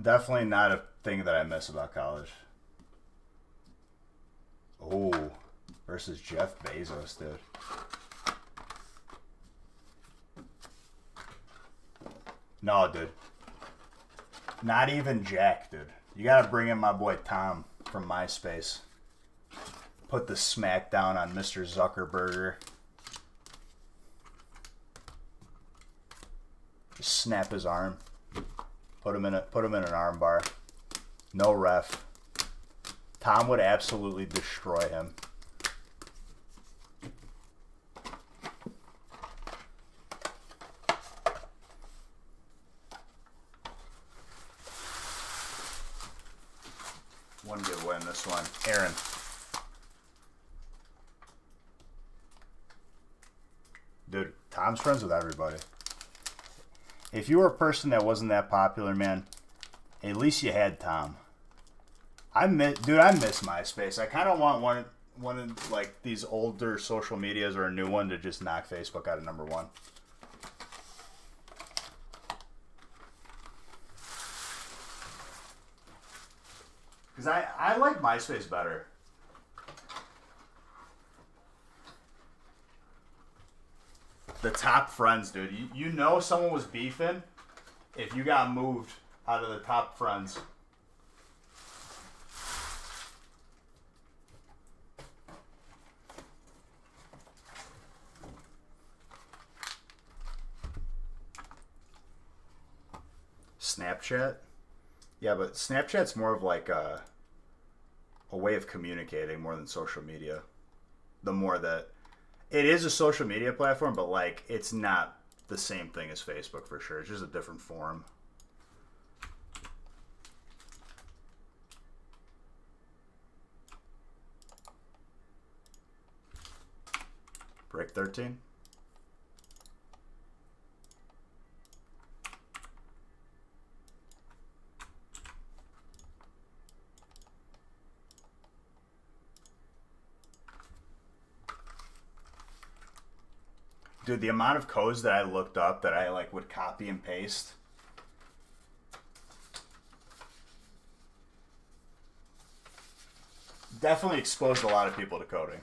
Definitely not a thing that I miss about college. Oh, versus Jeff Bezos, dude. No, dude. Not even Jack, dude. You gotta bring in my boy Tom from MySpace. Put the smack down on Mr. Zuckerberger. Just snap his arm. Put him in an arm bar. No ref. Tom would absolutely destroy him. One good win this one. Aaron. Dude, Tom's friends with everybody. If you were a person that wasn't that popular, man, at least you had Tom. I miss MySpace. I kind of want one of like these older social medias or a new one to just knock Facebook out of number one. Because I like MySpace better. The top friends, dude. You know someone was beefing if you got moved out of the top friends. Snapchat? Yeah, but Snapchat's more of like a way of communicating more than social media. The more that... It is a social media platform, but like it's not the same thing as Facebook for sure. It's just a different form. Break 13. Dude, the amount of codes that I looked up that I like would copy and paste. Definitely exposed a lot of people to coding.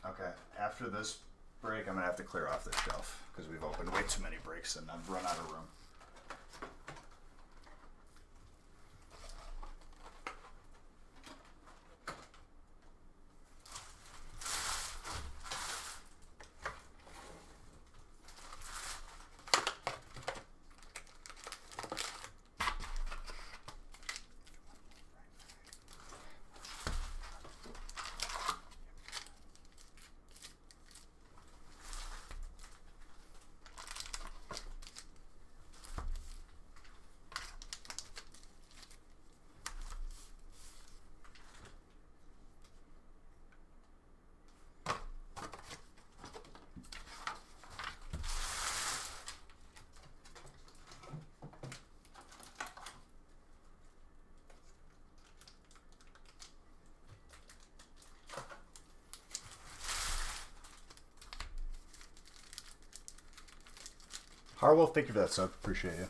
Okay, after this break, I'm going to have to clear off this shelf because we've opened way too many breaks and I've run out of room. Harwell, thank you for that sub. Appreciate you.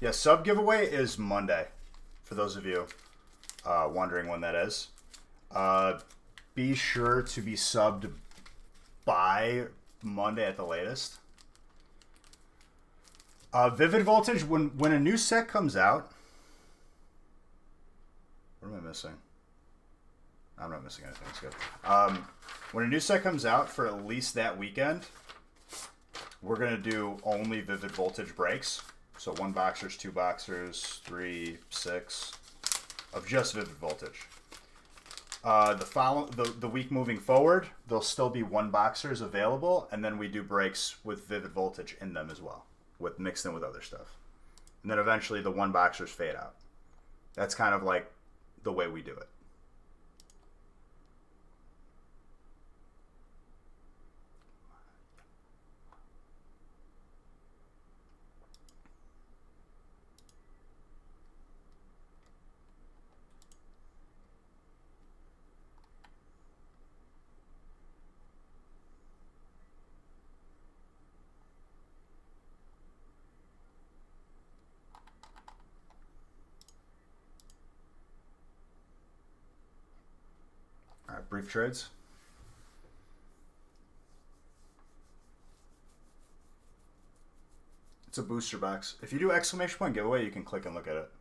Yeah, sub giveaway is Monday. For those of you wondering when that is. Be sure to be subbed by Monday at the latest. Vivid Voltage, when a new set comes out... What am I missing? I'm not missing anything. It's good. When a new set comes out for at least that weekend... We're going to do only Vivid Voltage breaks. So 1 boxers, 2 boxers, 3, 6. of just Vivid Voltage. The week moving forward, there'll still be one boxers available, and then we do breaks with Vivid Voltage in them as well, with mixed in with other stuff. And then eventually the one boxers fade out. That's kind of like the way we do it. All right, brief trades. It's a booster box. If you do exclamation point giveaway, you can click and look at it.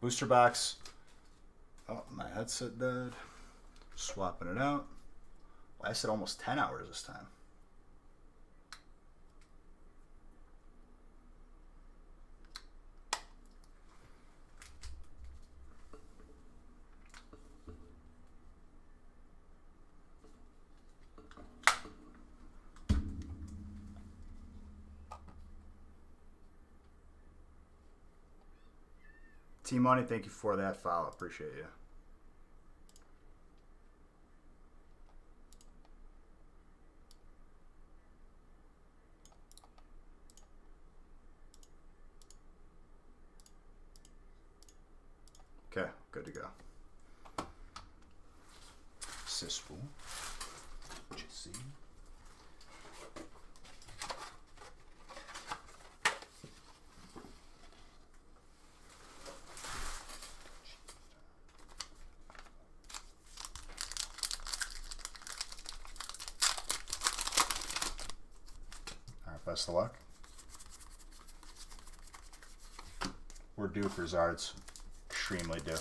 Booster box. Oh, my headset died. Swapping it out. Lasted almost 10 hours this time. T-Money, thank you for that follow. Appreciate you. Okay, good to go. Sisful. Jesse. Best of luck. We're due for Zards. Extremely due.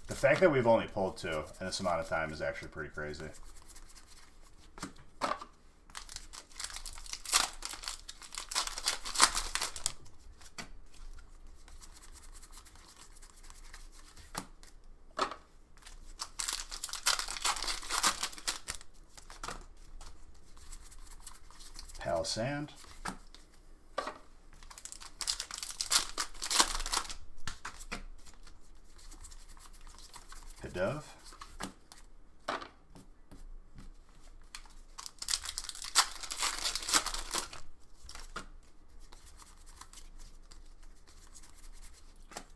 The fact that we've only pulled 2 in this amount of time is actually pretty crazy. Sand. Pidove.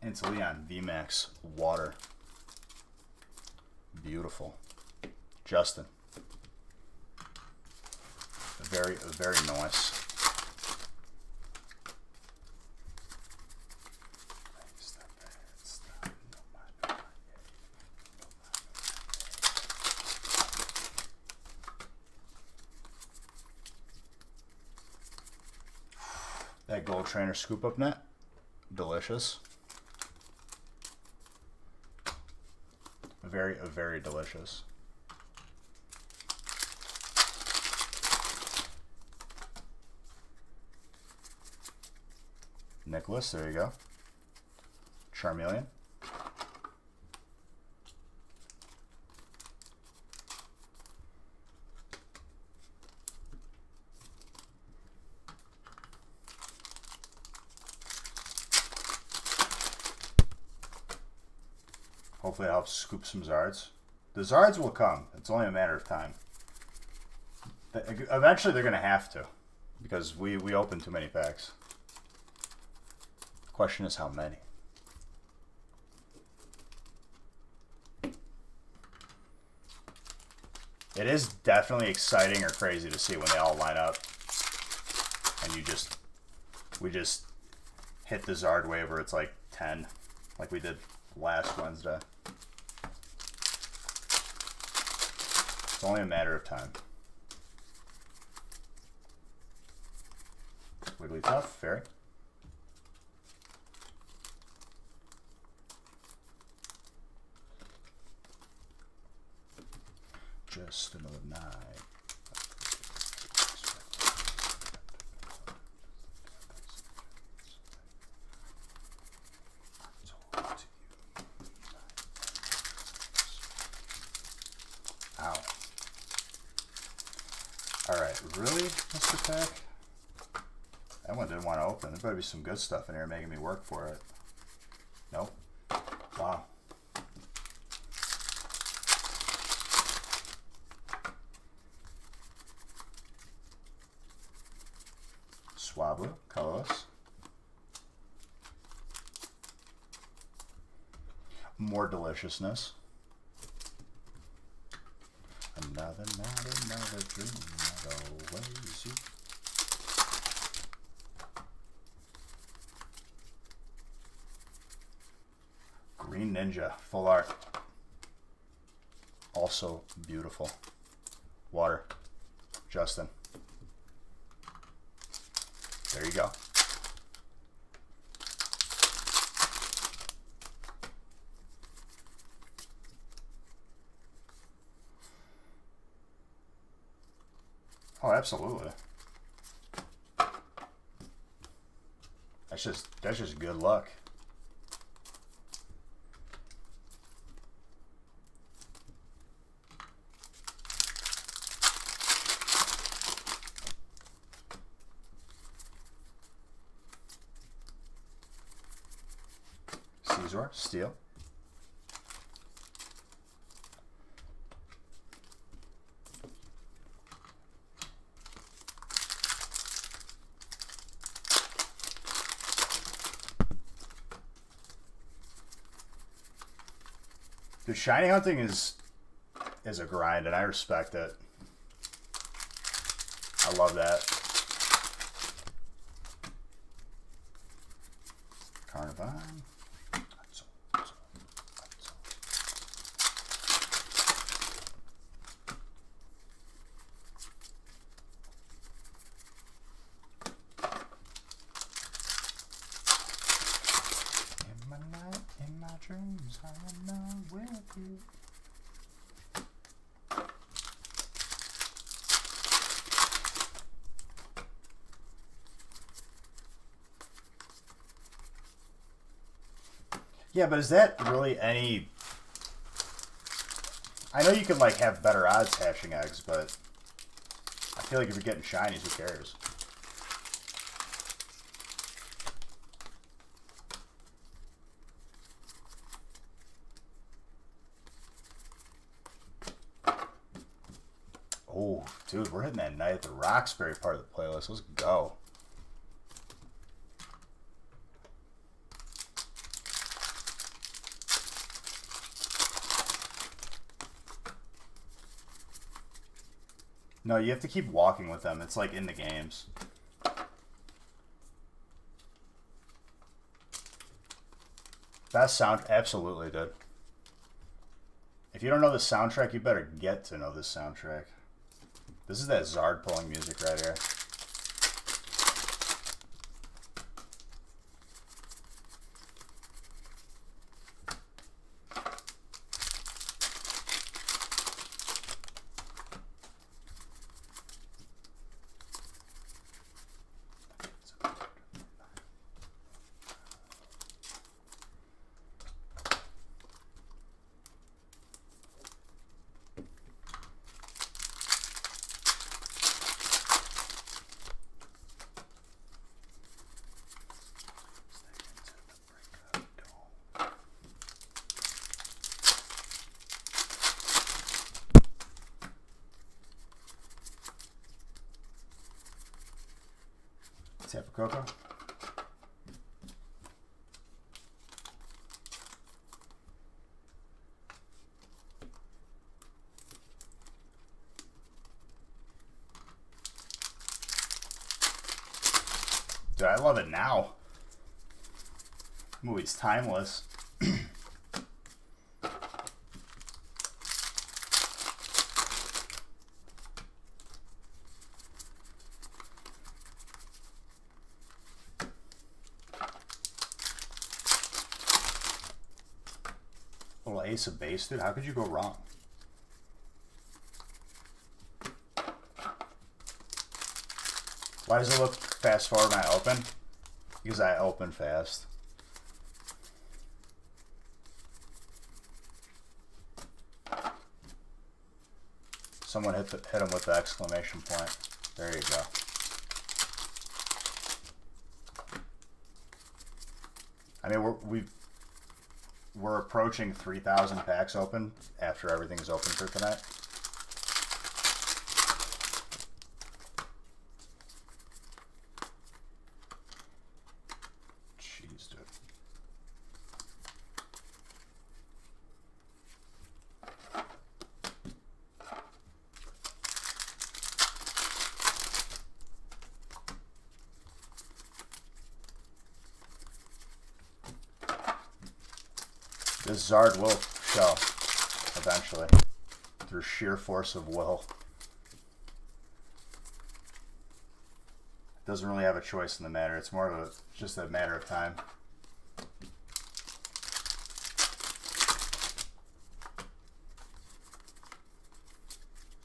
And it's Leon VMAX Water. Beautiful. Justin. Very, very nice. That Gold Trainer scoop up net, delicious. Very, very delicious. Nicholas, there you go. Charmeleon. Hopefully it helps scoop some Zards. The Zards will come. It's only a matter of time. Eventually they're going to have to, because we open too many packs. Question is how many. It is definitely exciting or crazy to see when they all line up and we just hit the Zard wave where it's like 10 like we did last Wednesday. It's only a matter of time. Wigglytuff, Fairy. Just another night. Really, Mr. Pack? That one didn't want to open. There better be some good stuff in here making me work for it. Nope. Wow. Swablu, colorless. More deliciousness. Another night, another dream, not always you. Green Ninja, full art. Also beautiful. Water. Justin. There you go. Oh, absolutely. That's just good luck. Caesar, steel. Dude, shiny hunting is a grind, and I respect it. I love that. Carnivine. In my night, in my dreams, I am not with you. Yeah, but is that really any... I know you can, like, have better odds hatching eggs, but I feel like if you're getting shinies, who cares? Oh, dude, we're hitting that Night at the Roxbury part of the playlist. Let's go. No, you have to keep walking with them. It's like in the games. Best sound, absolutely, dude. If you don't know the soundtrack, you better get to know this soundtrack. This is that Zard pulling music right here. Tapu Koko. Dude, I love it now. Movie's timeless. Little ace of base, dude. How could you go wrong? Why does it look fast forward when I open? Because I open fast. Someone hit him with the exclamation point. There you go. I mean, we're approaching 3,000 packs open after everything's open for tonight. Jeez, dude. This Zard will show eventually through sheer force of will. Doesn't really have a choice in the matter. It's more of just a matter of time.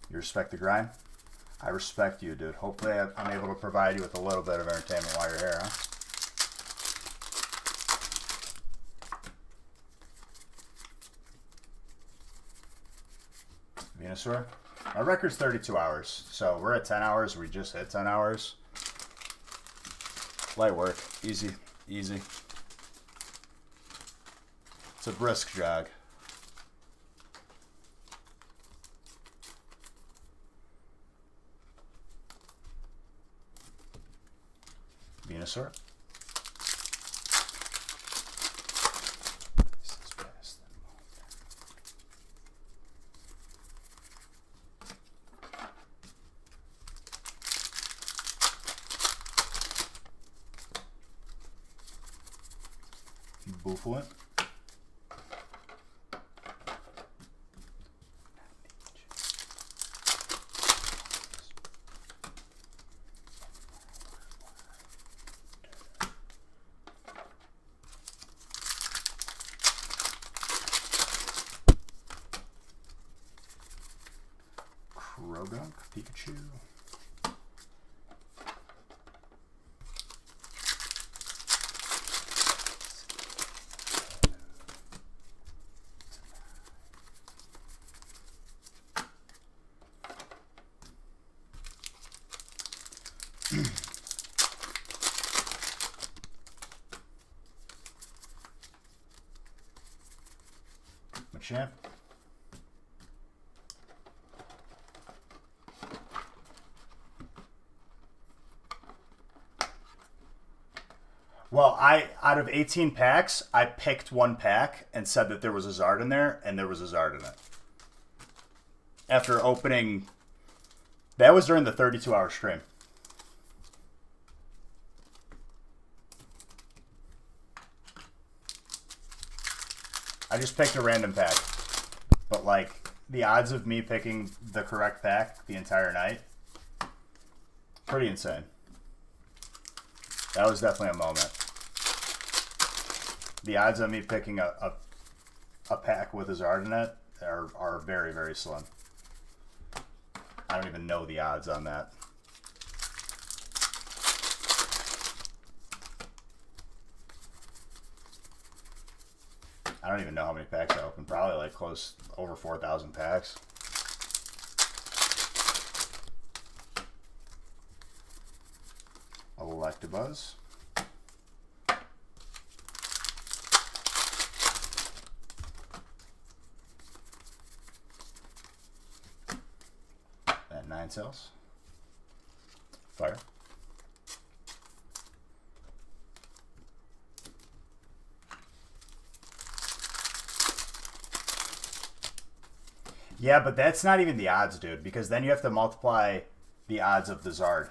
You respect the grind? I respect you, dude. Hopefully I'm able to provide you with a little bit of entertainment while you're here, huh? Venusaur? Our record's 32 hours, so we're at 10 hours. We just hit 10 hours. Light work. Easy. Easy. It's a brisk jog. Venusaur. Buffalo. Krogunk, Pikachu. Machamp. Well, out of 18 packs, I picked one pack and said that there was a Zard in there, and there was a Zard in it. After opening, that was during the 32-hour stream. I just picked a random pack. But, like, the odds of me picking the correct pack the entire night, pretty insane. That was definitely a moment. The odds of me picking a pack with a Zard in it are very, very slim. I don't even know the odds on that. I don't even know how many packs I opened. Probably like close over 4,000 packs. Electabuzz. And 9 cells. Fire. Yeah, but that's not even the odds, dude, because then you have to multiply the odds of the Zard,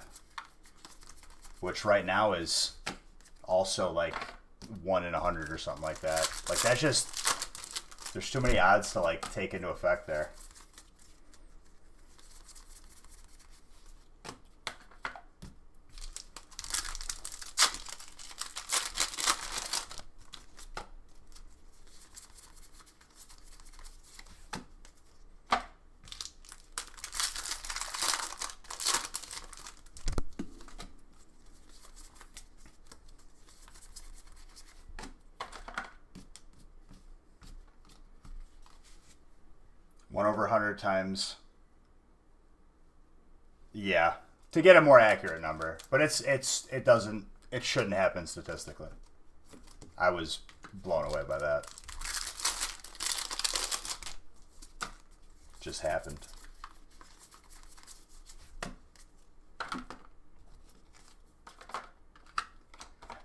which right now is also like 1 in 100 or something like that. Like, that's just, there's too many odds to like take into effect there. One over 100 times. Yeah. to get a more accurate number. But it shouldn't happen statistically. I was blown away by that. Just happened.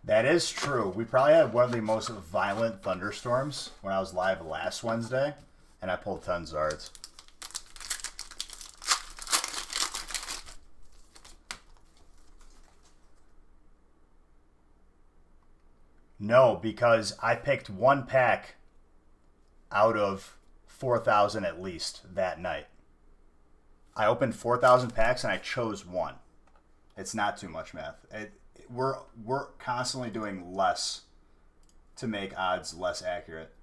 That is true. We probably had one of the most violent thunderstorms when I was live last Wednesday, and I pulled 10 Zards. No, because I picked one pack out of 4,000 at least that night. I opened 4,000 packs and I chose one. It's not too much math. We're constantly doing less to make odds less accurate.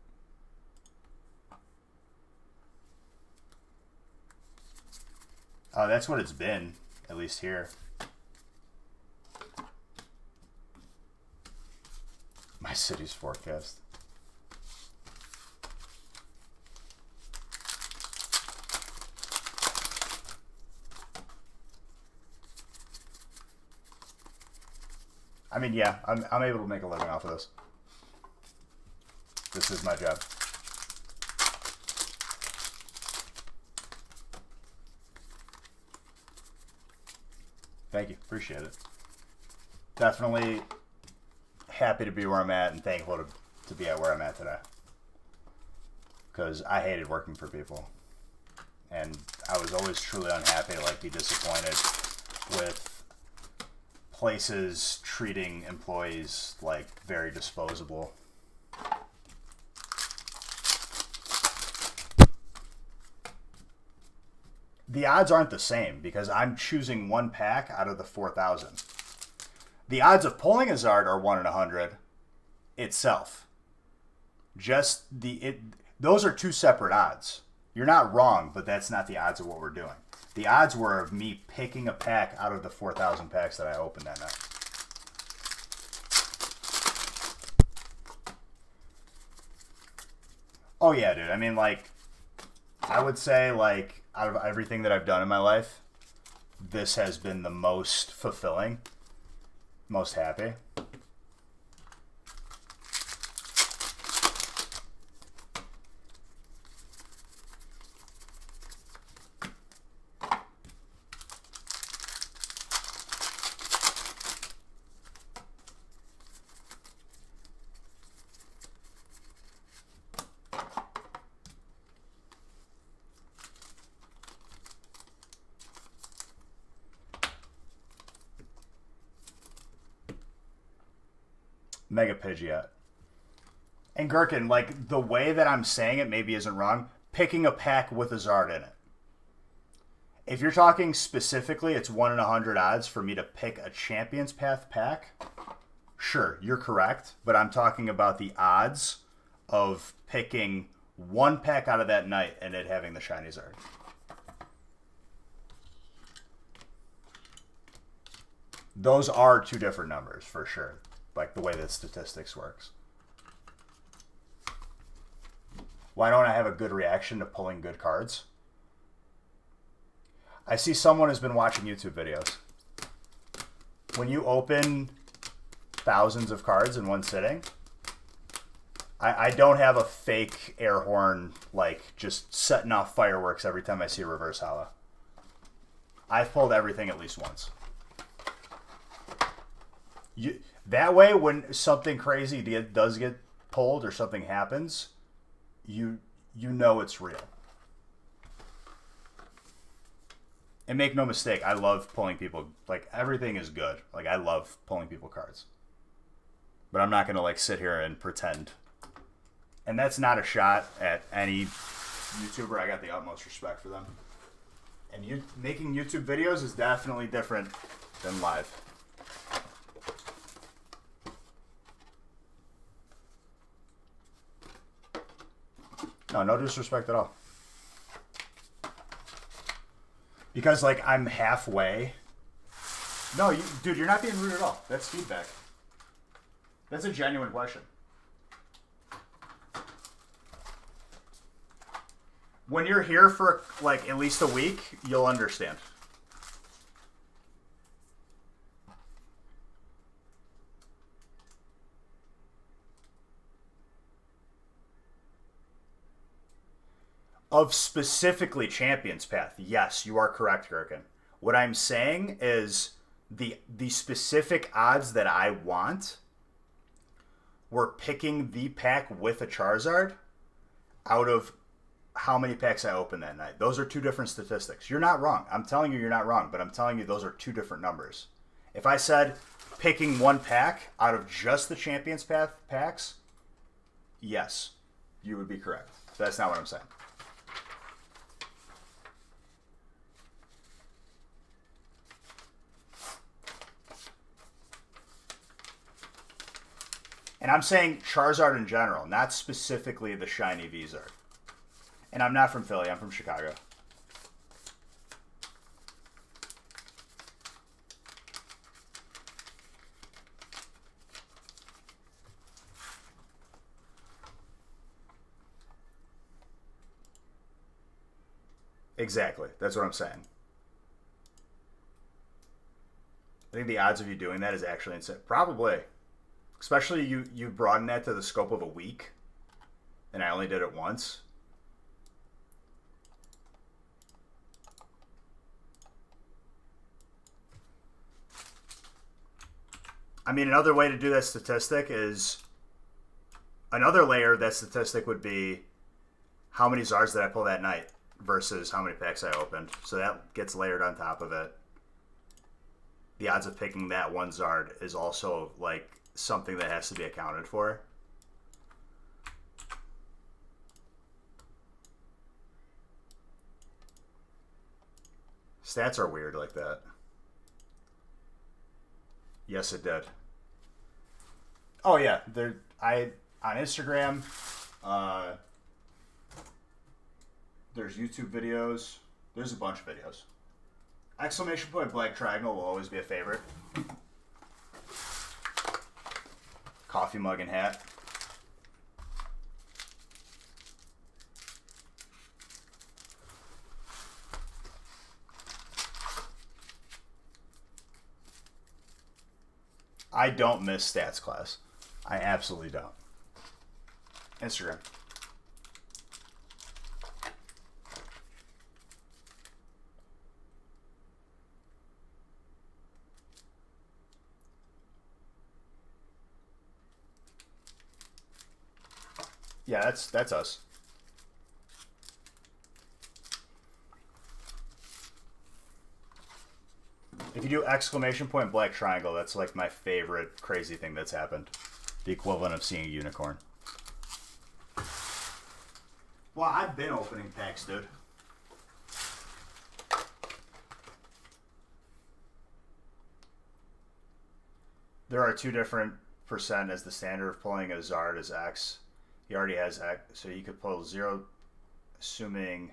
Oh, that's what it's been, at least here. My city's forecast. I mean, yeah, I'm able to make a living off of this. This is my job. Thank you. Appreciate it. Definitely happy to be where I'm at and thankful to be at where I'm at today. Because I hated working for people. And I was always truly unhappy to be disappointed with places treating employees like very disposable. The odds aren't the same because I'm choosing one pack out of the 4,000. The odds of pulling a Zard are 1 in 100 itself. Those are two separate odds. You're not wrong, but that's not the odds of what we're doing. The odds were of me picking a pack out of the 4,000 packs that I opened that night. Oh yeah, dude. I mean, I would say, out of everything that I've done in my life, this has been the most fulfilling, most happy. Mega Pidgeot. And Gherkin, the way that I'm saying it maybe isn't wrong, picking a pack with a Zard in it. If you're talking specifically, it's 1 in 100 odds for me to pick a Champion's Path pack. Sure, you're correct, but I'm talking about the odds of picking one pack out of that night and it having the shiny Zard. Those are two different numbers for sure. The way that statistics works. Why don't I have a good reaction to pulling good cards? I see someone has been watching YouTube videos. When you open thousands of cards in one sitting, I don't have a fake air horn, just setting off fireworks every time I see a reverse holo. I've pulled everything at least once. That way, when something crazy does get pulled or something happens, you know it's real. And make no mistake, I love pulling people. Everything is good. I love pulling people cards. But I'm not going to, sit here and pretend. And that's not a shot at any YouTuber. I got the utmost respect for them. And making YouTube videos is definitely different than live. No disrespect at all. Because, I'm halfway. No, dude, you're not being rude at all. That's feedback. That's a genuine question. When you're here for, at least a week, you'll understand. Of specifically Champion's Path, yes, you are correct, Gherkin. What I'm saying is the specific odds that I want were picking the pack with a Charizard out of how many packs I opened that night. Those are two different statistics. You're not wrong. I'm telling you you're not wrong, but I'm telling you those are two different numbers. If I said picking one pack out of just the Champion's Path packs, yes, you would be correct. That's not what I'm saying. And I'm saying Charizard in general, not specifically the shiny Vizard. And I'm not from Philly, I'm from Chicago. Exactly, that's what I'm saying. I think the odds of you doing that is actually insane. Probably. Especially you broaden that to the scope of a week, and I only did it once. I mean, another way to do that statistic is, another layer of that statistic would be how many Zards did I pull that night versus how many packs I opened. So that gets layered on top of it. The odds of picking that one Zard is also like something that has to be accounted for. Stats are weird like that. Yes, it did. Oh yeah, on Instagram. There's YouTube videos. There's a bunch of videos. Exclamation point Black Triangle will always be a favorite. Coffee mug and hat. I don't miss stats class. I absolutely don't. Instagram. Yeah, that's us. If you do exclamation point Black Triangle, that's like my favorite crazy thing that's happened. The equivalent of seeing a unicorn. Well, I've been opening packs, dude. There are two different percent as the standard of pulling a Zard is X. He already has X, so you could pull 0, assuming...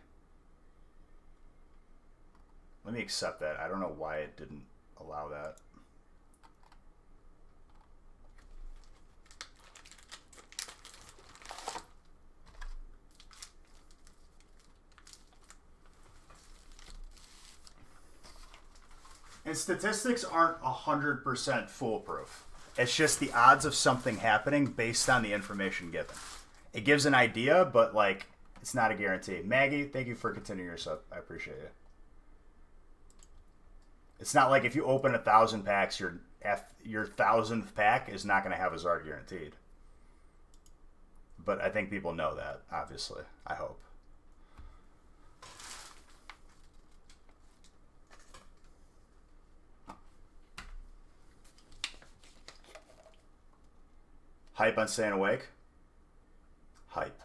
Let me accept that. I don't know why it didn't allow that. And statistics aren't 100% foolproof. It's just the odds of something happening based on the information given. It gives an idea, but like it's not a guarantee. Maggie, thank you for continuing your sub. I appreciate you. It's not like if you open 1,000 packs, your 1,000th pack is not going to have a Zard guaranteed. But I think people know that, obviously. I hope. Hype on staying awake? Hype.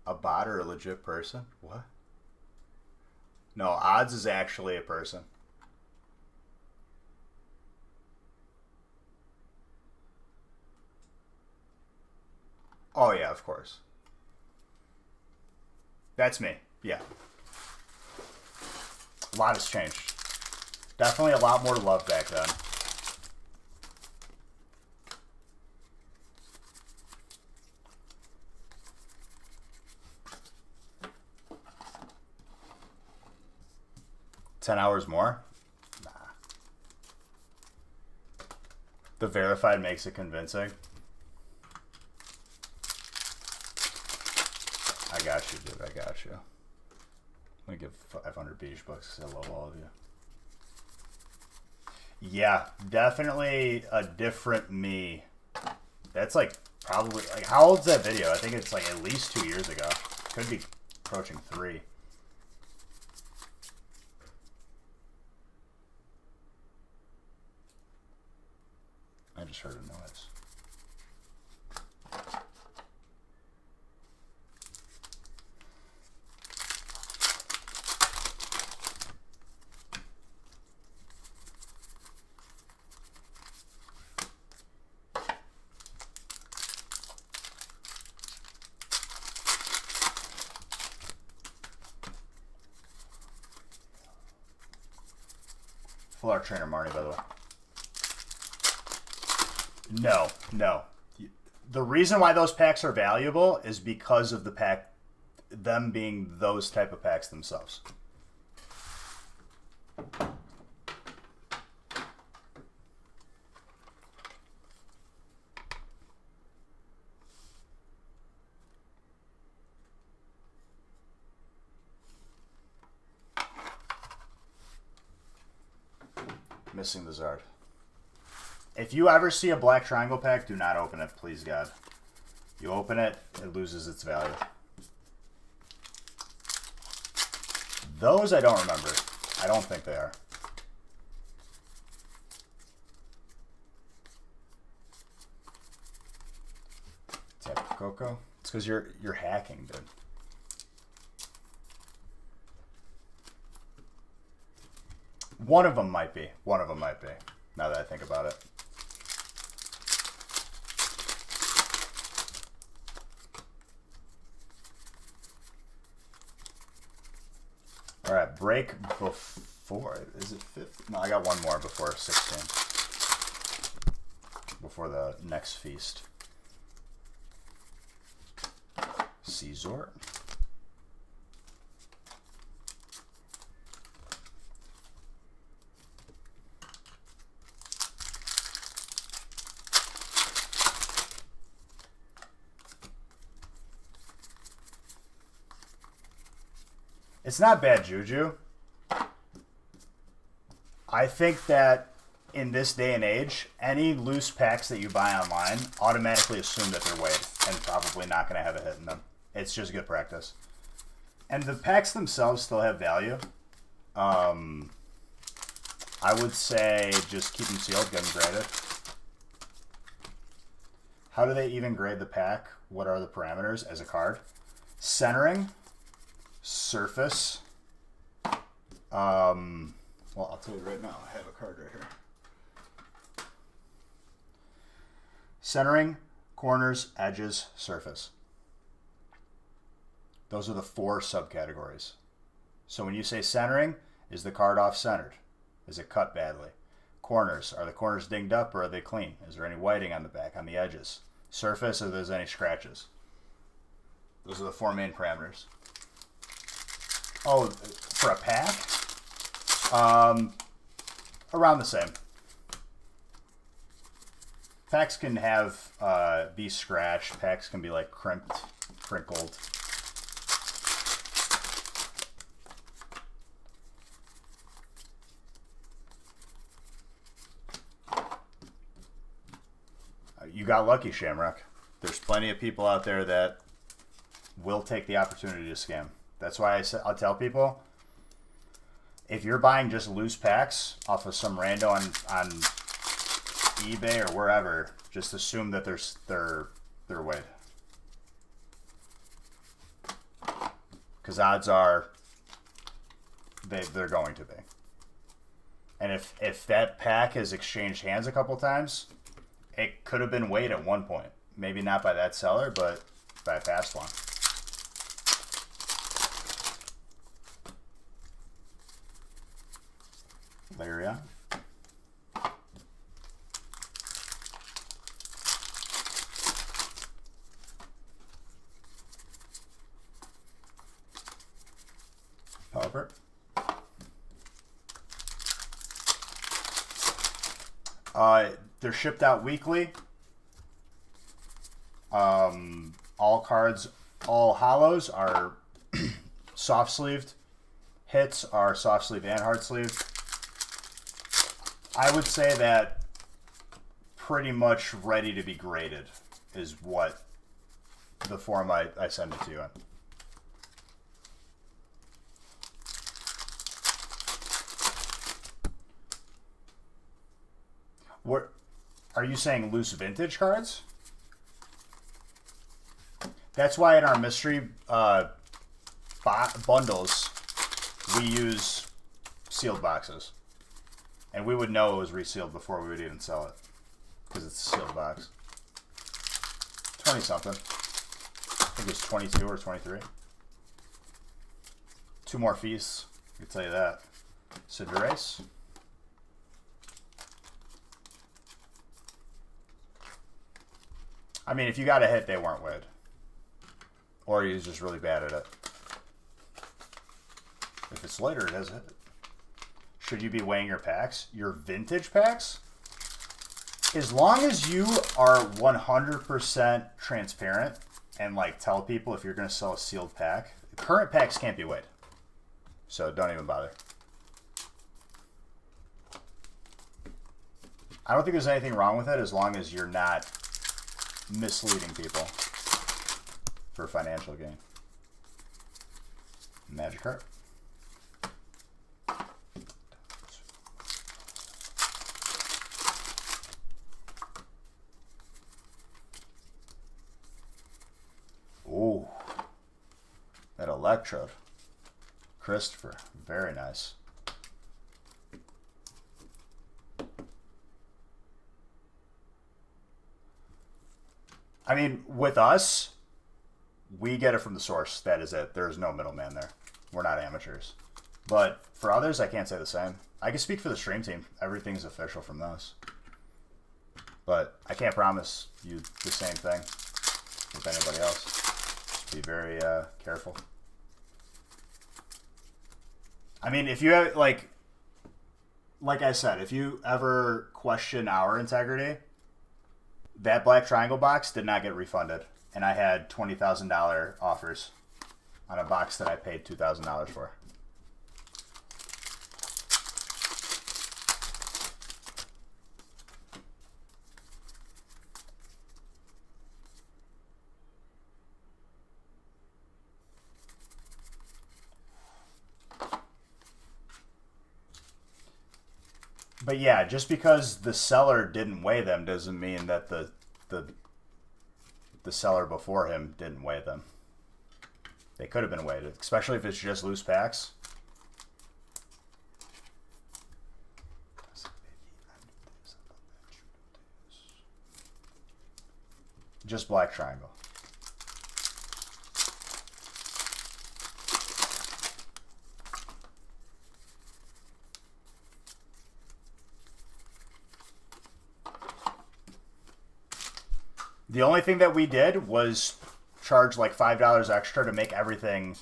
A bot or a legit person? What? No, Odds is actually a person. Oh yeah, of course. That's me. Yeah. A lot has changed. Definitely a lot more love back then. 10 hours more? Nah. The verified makes it convincing. I got you, dude. I got you. Let me give 500 beach bucks because I love all of you. Yeah, definitely a different me. That's like probably like, how old's that video? I think it's like at least 2 years ago. Could be approaching 3. I just heard a noise. Full art trainer Marnie, by the way. No, no. The reason why those packs are valuable is because of the pack, them being those type of packs themselves. Missing the Zard. If you ever see a black triangle pack, do not open it, please God. You open it, it loses its value. Those I don't remember. I don't think they are. Tap Coco. It's because you're hacking, dude. One of them might be. One of them might be. Now that I think about it. All right, break before. Is it 5th? No, I got one more before 16. Before the next feast. Caesar. It's not bad juju. I think that in this day and age, any loose packs that you buy online automatically assume that they're weighted and probably not going to have a hit in them. It's just good practice. And the packs themselves still have value. I would say just keep them sealed, get them graded. How do they even grade the pack? What are the parameters as a card? Centering. Surface. Well, I'll tell you right now, I have a card right here. Centering, corners, edges, surface. Those are the 4 subcategories. So when you say centering, is the card off-centered? Is it cut badly? Corners, are the corners dinged up or are they clean? Is there any whiting on the back, on the edges? Surface, are there any scratches? Those are the 4 main parameters. Oh, for a pack? Around the same. Packs can have be scratched. Packs can be like crimped, crinkled. You got lucky, Shamrock. There's plenty of people out there that will take the opportunity to scam. That's why I'll tell people, if you're buying just loose packs off of some rando on eBay or wherever, just assume that they're weighed. Because odds are they're going to be. And if that pack has exchanged hands a couple times, it could have been weighed at one point. Maybe not by that seller, but by a past one. Layer Power. They're shipped out weekly. All cards, all hollows are soft sleeved. Hits are soft sleeve and hard sleeve. I would say that pretty much ready to be graded is what the form I send it to you in. What are you saying? Loose vintage cards? That's why in our mystery bundles we use sealed boxes, and we would know it was resealed before we would even sell it because it's a sealed box. 20 something. I think it's 22 or 23. 2 more feasts. I can tell you that. Siderace. I mean, if you got a hit, they weren't weighed. Or he was just really bad at it. If it's later, it has a hit. Should you be weighing your packs? Your vintage packs? As long as you are 100% transparent and like tell people if you're going to sell a sealed pack, current packs can't be weighed. So don't even bother. I don't think there's anything wrong with it as long as you're not misleading people for financial gain. Magikarp. Ooh, that Electrode. Christopher, very nice. I mean, with us, we get it from the source. That is it. There's no middleman there. We're not amateurs. But for others, I can't say the same. I can speak for the stream team. Everything's official from those. But I can't promise you the same thing with anybody else. Just be very careful. I mean, if you have, like I said, if you ever question our integrity, that Black Triangle box did not get refunded. And I had $20,000 offers on a box that I paid $2,000 for. But yeah, just because the seller didn't weigh them doesn't mean that the seller before him didn't weigh them. They could have been weighed, especially if it's just loose packs. Just Black Triangle. The only thing that we did was charge like $5 extra to make everything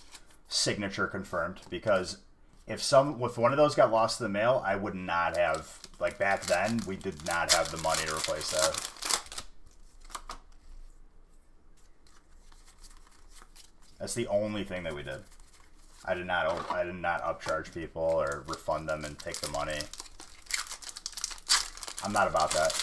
signature confirmed, because if one of those got lost in the mail, I would not have, like back then, we did not have the money to replace that. That's the only thing that we did. I did not upcharge people or refund them and take the money. I'm not about that.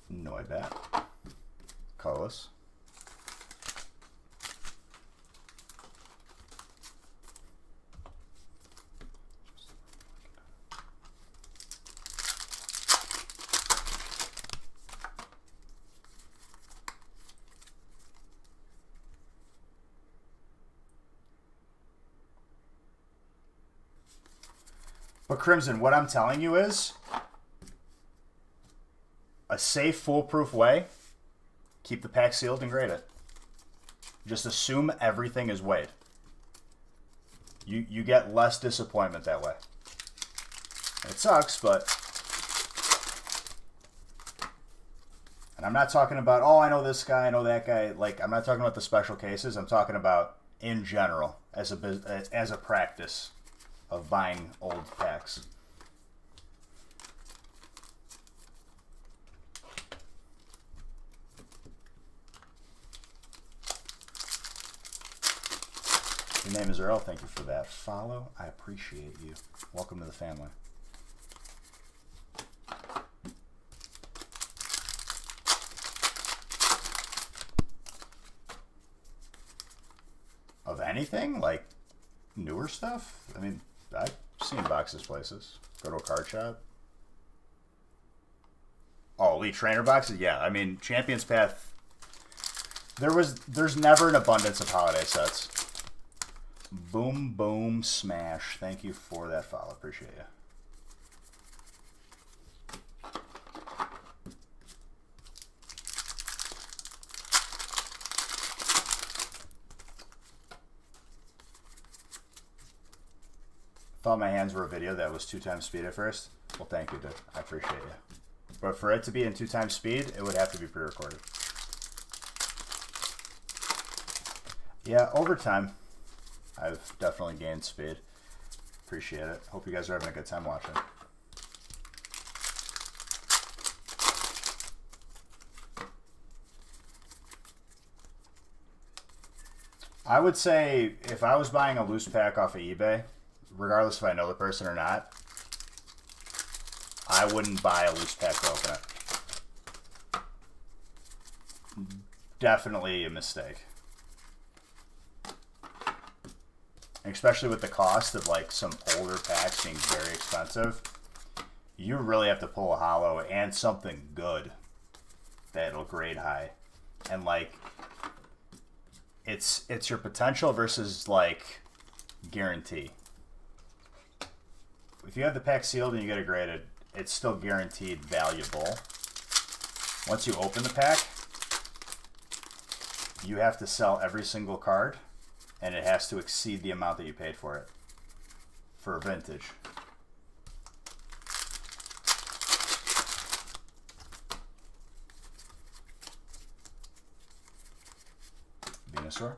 No, I bet. Colorless. But Crimson, what I'm telling you is, a safe, foolproof way, keep the pack sealed and grade it. Just assume everything is weighed. You get less disappointment that way. It sucks, but... And I'm not talking about, oh, I know this guy, I know that guy. Like, I'm not talking about the special cases. I'm talking about in general as a practice of buying old packs. Your name is Earl. Thank you for that follow. I appreciate you. Welcome to the family. Of anything? Like newer stuff? I mean, I've seen boxes places. Go to a card shop. Oh, Elite Trainer boxes? Yeah, I mean, Champion's Path. There's never an abundance of holiday sets. Boom, boom, smash. Thank you for that follow. Appreciate you. Thought my hands were a video that was 2 times speed at first. Well, thank you, dude. I appreciate you. But for it to be in 2 times speed, it would have to be pre-recorded. Yeah, over time, I've definitely gained speed. Appreciate it. Hope you guys are having a good time watching. I would say if I was buying a loose pack off of eBay, regardless if I know the person or not, I wouldn't buy a loose pack to open it. Definitely a mistake. Especially with the cost of like some older packs being very expensive, you really have to pull a holo and something good that'll grade high. And like, it's your potential versus like guarantee. If you have the pack sealed and you get it graded, it's still guaranteed valuable. Once you open the pack, you have to sell every single card, and it has to exceed the amount that you paid for it for vintage. Venusaur.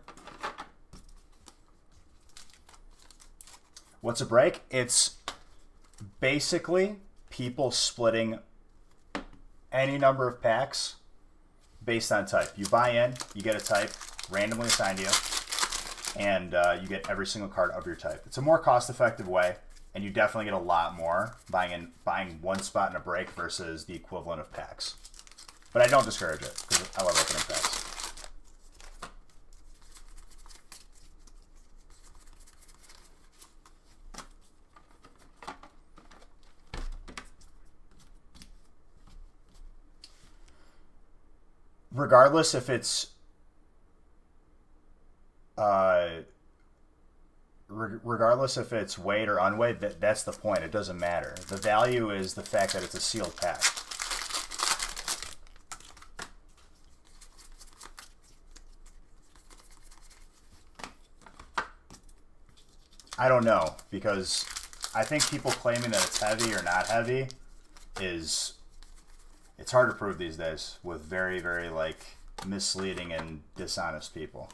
What's a break? It's basically people splitting any number of packs based on type. You buy in, you get a type randomly assigned to you, and you get every single card of your type. It's a more cost-effective way, and you definitely get a lot more buying one spot in a break versus the equivalent of packs. But I don't discourage it because I love opening packs. Regardless if it's regardless if it's weighed or unweighed, that's the point. It doesn't matter. The value is the fact that it's a sealed pack. I don't know, because I think people claiming that it's heavy or not heavy is... It's hard to prove these days with very, very, like, misleading and dishonest people.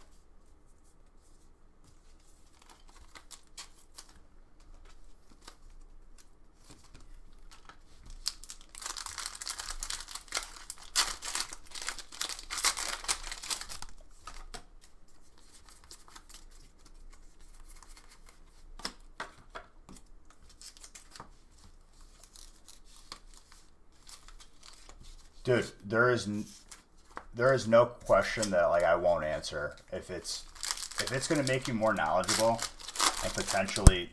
Dude, there is no question that like I won't answer if it's going to make you more knowledgeable and potentially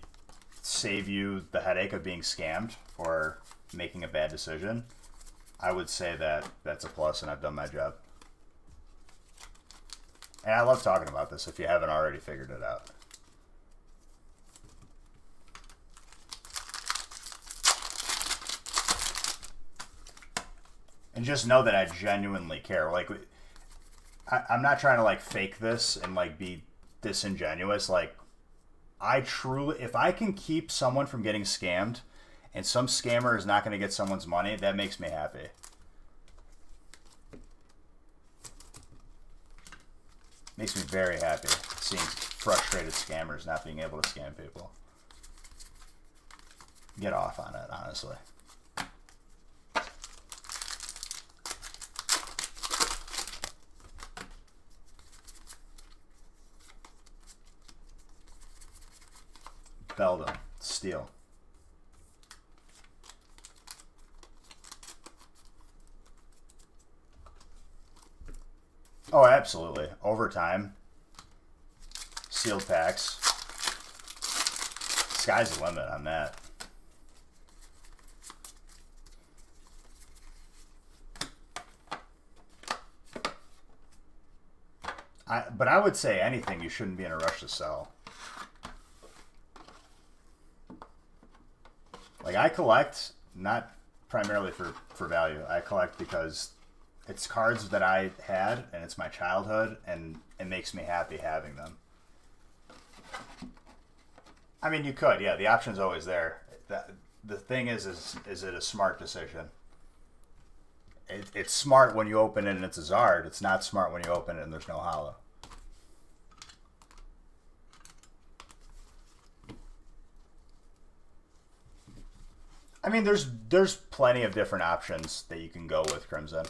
save you the headache of being scammed or making a bad decision. I would say that that's a plus, and I've done my job. And I love talking about this if you haven't already figured it out. And just know that I genuinely care. Like, I'm not trying to like fake this and like be disingenuous. Like, I truly, if I can keep someone from getting scammed and some scammer is not going to get someone's money, that makes me happy. Makes me very happy seeing frustrated scammers not being able to scam people. Get off on it, honestly. Belda, steel. Oh, absolutely. Overtime. Sealed packs. Sky's the limit on that. But I would say anything you shouldn't be in a rush to sell. Like, I collect, not primarily for value. I collect because it's cards that I had, and it's my childhood, and it makes me happy having them. I mean, you could, yeah. The option's always there. The thing is it a smart decision? It's smart when you open it and it's a Zard. It's not smart when you open it and there's no holo. I mean, there's plenty of different options that you can go with Crimson.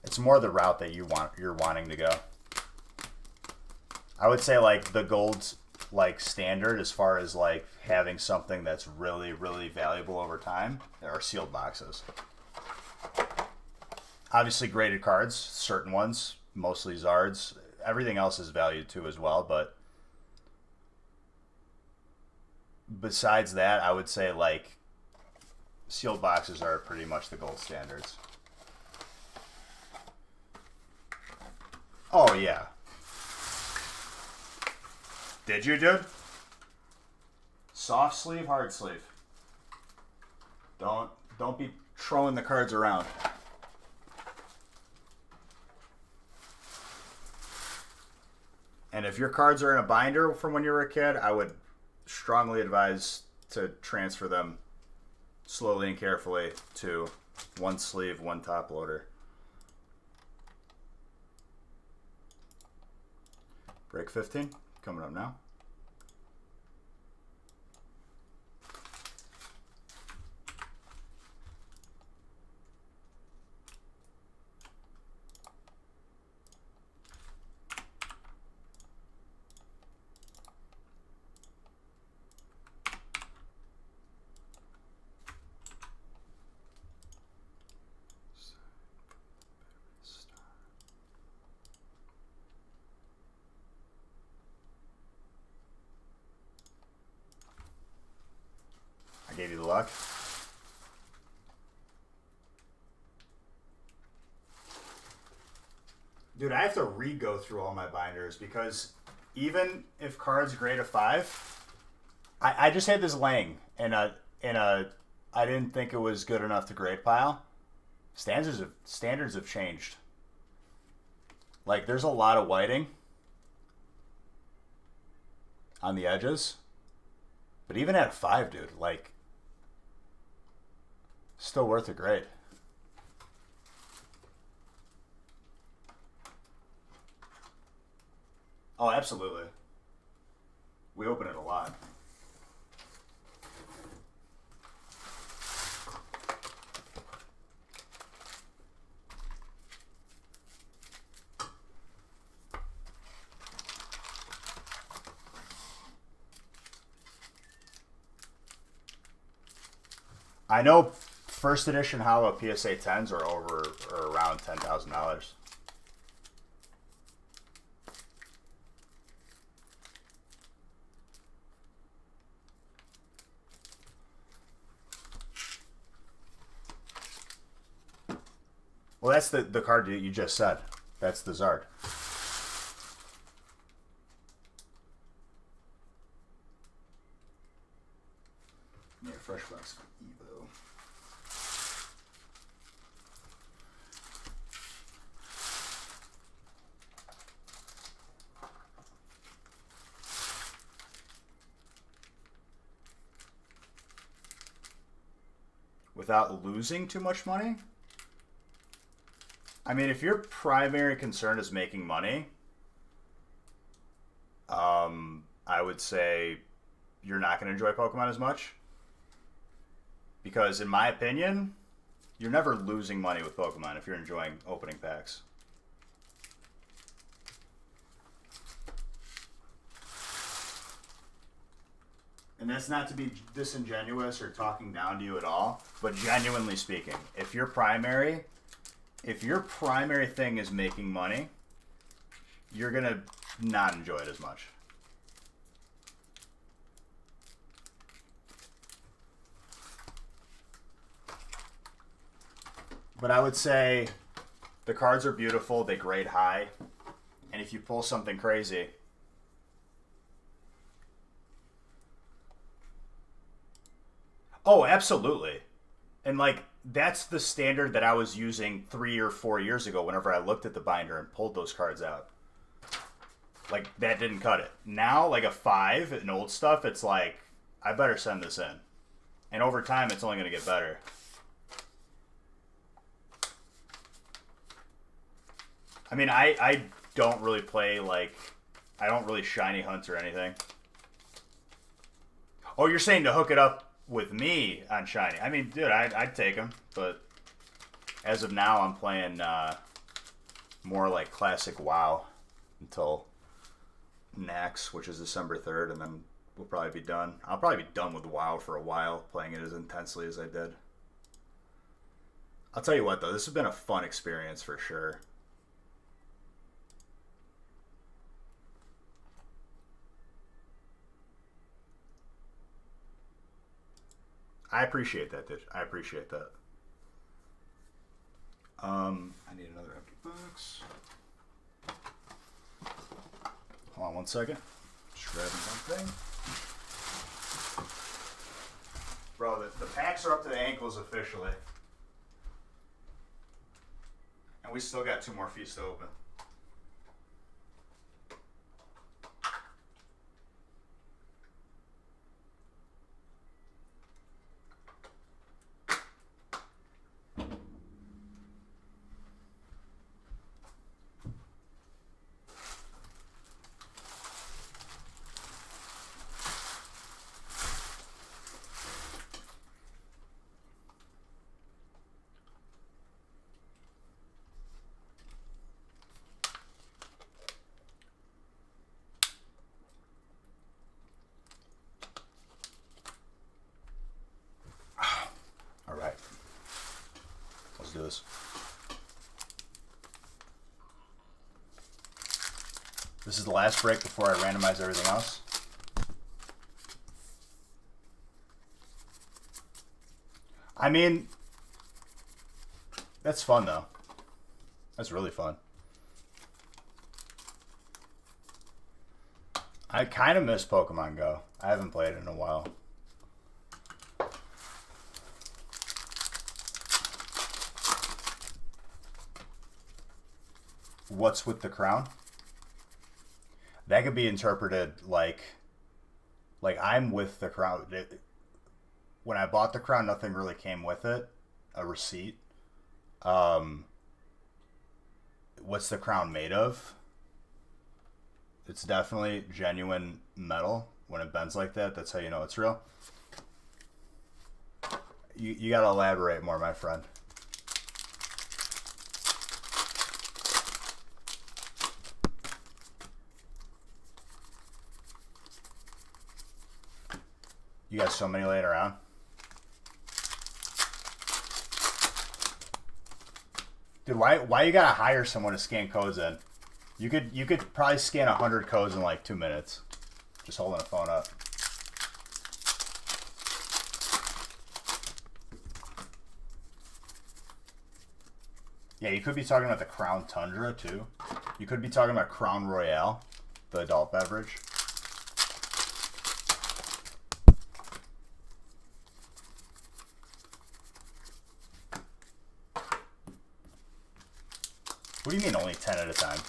It's more the route that you're wanting to go. I would say like the gold like standard as far as like having something that's really, really valuable over time, there are sealed boxes. Obviously graded cards, certain ones, mostly Zards. Everything else is valued too as well, but besides that, I would say like sealed boxes are pretty much the gold standards. Oh yeah. Did you, dude? Soft sleeve, hard sleeve. Don't be throwing the cards around. And if your cards are in a binder from when you were a kid, I would strongly advise to transfer them slowly and carefully to one sleeve, one top loader. Break 15, coming up now. I gave you the luck. Dude, I have to re-go through all my binders because even if cards grade a 5, I just had this laying in a I didn't think it was good enough to grade pile. Standards have changed. Like there's a lot of whiting on the edges. But even at a 5, dude, like still worth a grade. Oh, absolutely. We open it a lot. I know first edition Holo PSA 10s are over or around $10,000. Well, that's the card you just said. That's the Zard. Yeah, fresh box for Evo. without losing too much money. I mean, if your primary concern is making money, I would say you're not going to enjoy Pokemon as much. Because in my opinion, you're never losing money with Pokemon if you're enjoying opening packs. And that's not to be disingenuous or talking down to you at all, but genuinely speaking, if your primary thing is making money, you're going to not enjoy it as much. But I would say the cards are beautiful, they grade high, and if you pull something crazy, oh, absolutely. And like that's the standard that I was using 3 or 4 years ago whenever I looked at the binder and pulled those cards out. Like that didn't cut it. Now, like a 5 in old stuff, it's like I better send this in. And over time it's only going to get better. I mean, I don't really play, like, I don't really shiny hunt or anything. Oh, you're saying to hook it up with me on shiny. I mean, dude, I'd take them, but as of now, I'm playing more like classic WoW until next, which is December 3rd, and then we'll probably be done. I'll probably be done with WoW for a while, playing it as intensely as I did. I'll tell you what, though, this has been a fun experience for sure. I appreciate that, dude. I appreciate that. I need another empty box. Hold on one second. Just grabbing one thing. Bro, the packs are up to the ankles officially. And we still got 2 more feasts to open. Let's do this. This is the last break before I randomize everything else. I mean, that's fun though. That's really fun. I kind of miss Pokemon Go. I haven't played it in a while. What's with the crown? That could be interpreted like I'm with the crown. When I bought the crown, nothing really came with it. A receipt. What's the crown made of? It's definitely genuine metal. When it bends like that, that's how you know it's real. You gotta elaborate more, my friend. You got so many laying around. Dude, why you gotta hire someone to scan codes in? You could probably scan 100 codes in like 2 minutes. Just holding a phone up. Yeah, you could be talking about the Crown Tundra too. You could be talking about Crown Royale, the adult beverage. What do you mean only 10 at a time?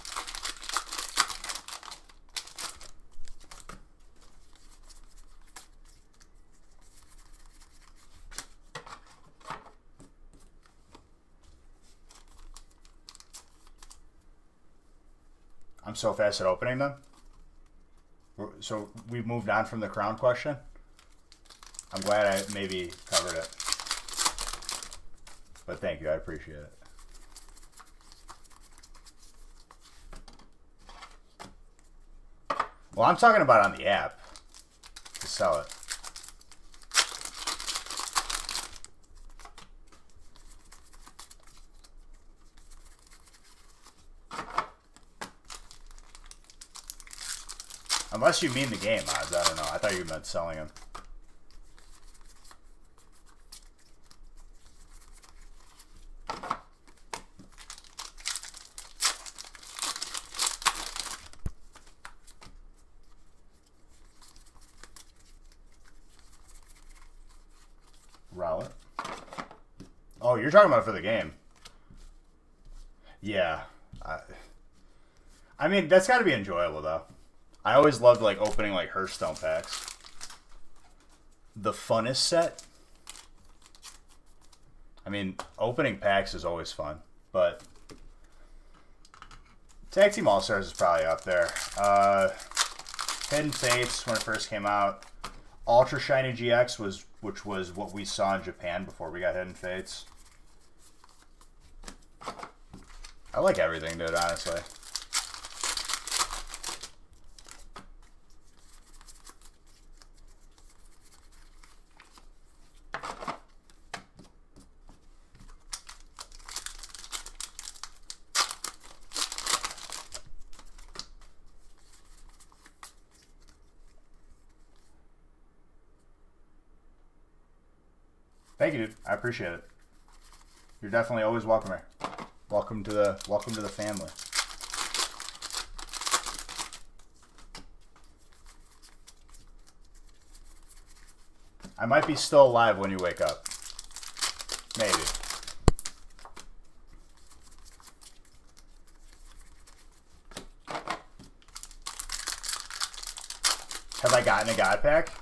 I'm so fast at opening them. So we moved on from the crown question. I'm glad I maybe covered it. But thank you, I appreciate it. Well, I'm talking about on the app to sell it. Unless you mean the game odds, I don't know. I thought you meant selling them. Roll it. Oh, you're talking about for the game. Yeah. I mean, that's got to be enjoyable, though. I always loved, like, opening, like, Hearthstone packs. The funnest set. I mean, opening packs is always fun, but Tag Team All-Stars is probably up there. Hidden Fates, when it first came out. Ultra Shiny GX, which was what we saw in Japan before we got Hidden Fates. I like everything, dude, honestly. Thank you, dude. I appreciate it. You're definitely always welcome here. Welcome to the family. I might be still alive when you wake up. Maybe. Have I gotten a God Pack?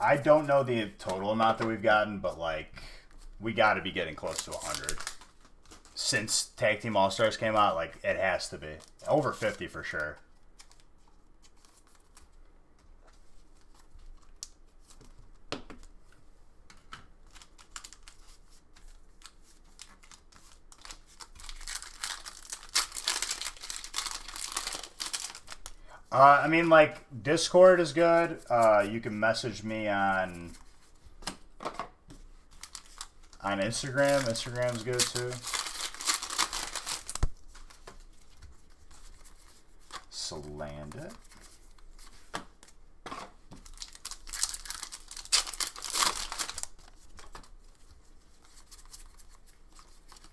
I don't know the total amount that we've gotten, but like we got to be getting close to 100 since Tag Team All Stars came out. Like it has to be over 50 for sure. I mean, like, Discord is good. You can message me on Instagram. Instagram's good, too. Salandit.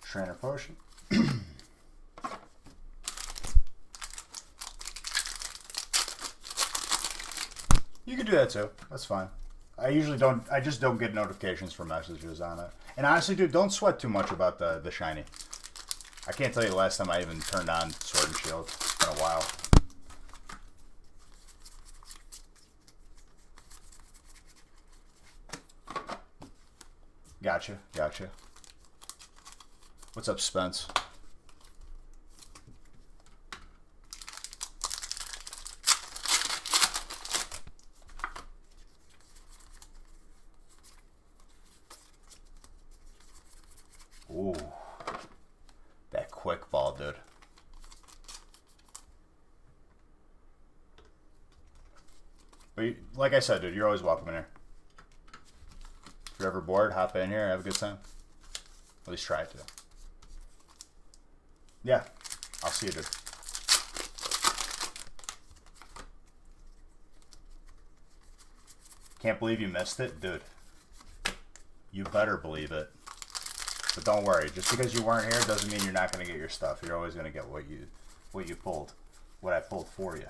Trainer Potion. You can do that too. That's fine. I just don't get notifications for messages on it. And honestly, dude, don't sweat too much about the shiny. I can't tell you the last time I even turned on Sword and Shield. It's been a while. Gotcha. What's up, Spence? Ooh, that quick ball, dude. But like I said, dude, you're always welcome in here. If you're ever bored, hop in here, have a good time. At least try to. Yeah, I'll see you, dude. Can't believe you missed it, dude. You better believe it. But don't worry, just because you weren't here doesn't mean you're not going to get your stuff. You're always going to get what you pulled, what I pulled for you.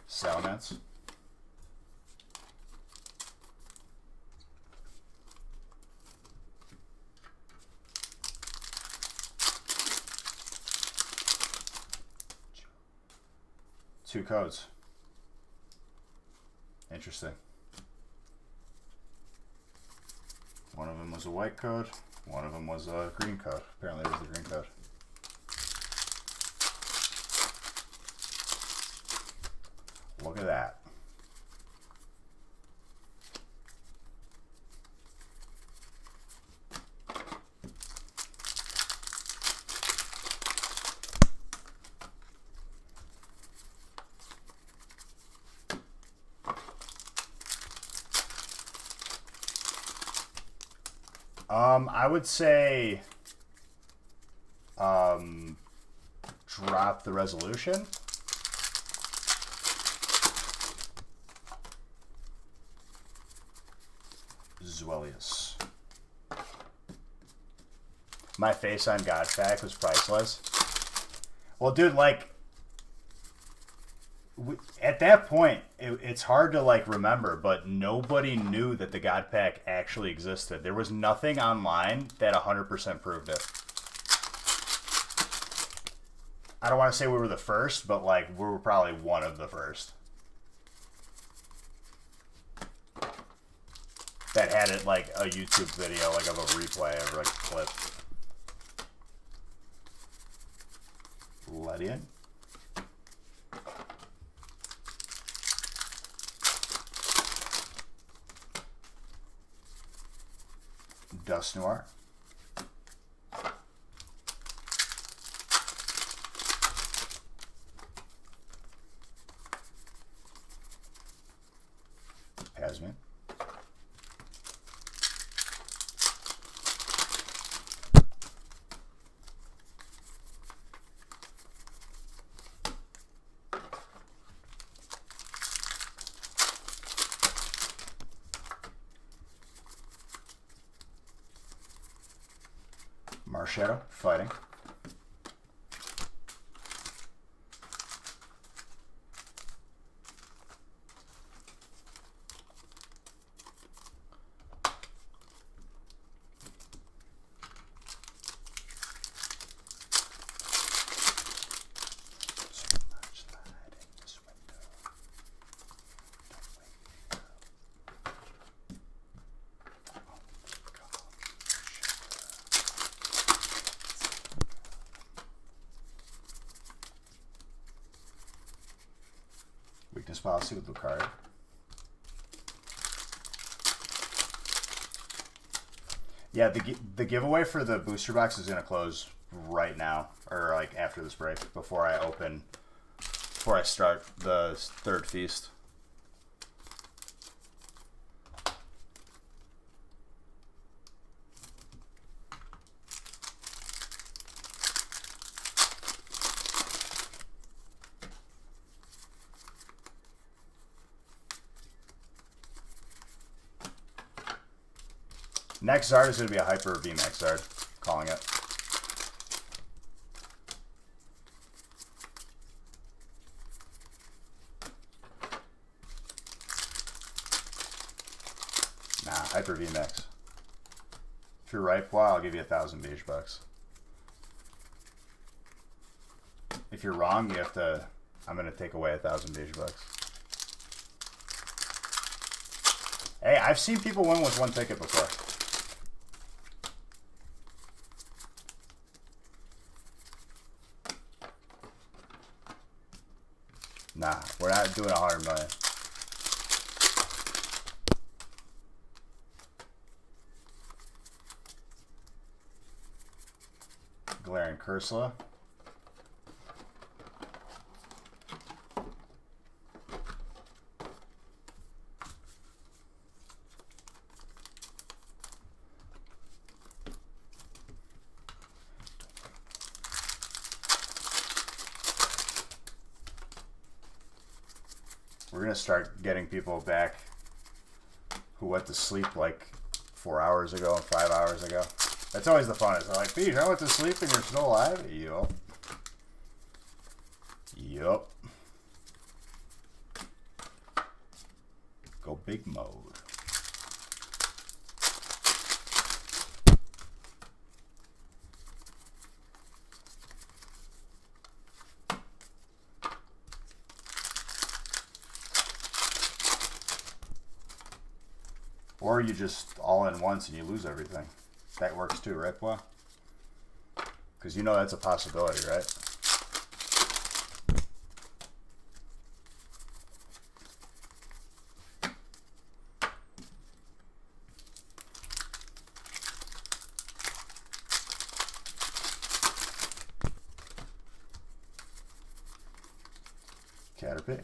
Salamence. 2 codes. Interesting. One of them was a white code. One of them was a green code. Apparently it was the green code. Look at that. I would say drop the resolution. Zuelius. My face on Godpack was priceless. Well, dude, like, at that point, it's hard to, like, remember, but nobody knew that the Godpack actually existed. There was nothing online that 100% proved it. I don't want to say we were the first, but, like, we were probably one of the first that had it, like, a YouTube video, like, of a replay of, like, a clip. Let in. Dust Noir. Hasman. Marshadow, fighting. Weakness policy with Lucario. Yeah, the giveaway for the booster box is going to close right now, or like after this break, before I start the third feast. Next Zard is going to be a Hyper VMAX Zard. Calling it. Nah, Hyper VMAX. If you're right, well, I'll give you 1,000 beige bucks. If you're wrong, you have to... I'm going to take away 1,000 beige bucks. Hey, I've seen people win with one ticket before. Nah, we're not doing 100 million. Glaring Cursula. We're going to start getting people back who went to sleep like 4 hours ago and 5 hours ago. That's always the funnest. They're like, Beej, I went to sleep and you're still alive? Yup. Yup. Go big mode. Or you just all in once and you lose everything. That works too, right, boy? Because you know that's a possibility, right? Caterpie.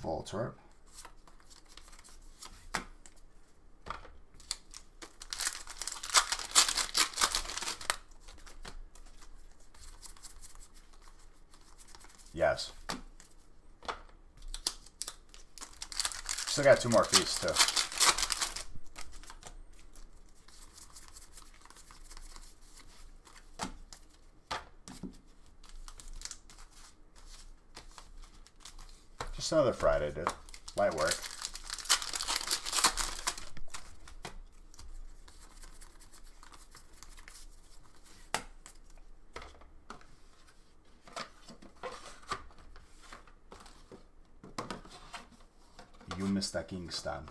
Voltorb. Yes. Still got 2 more feasts too. Just another Friday, dude. Light work. You missed that Kingston.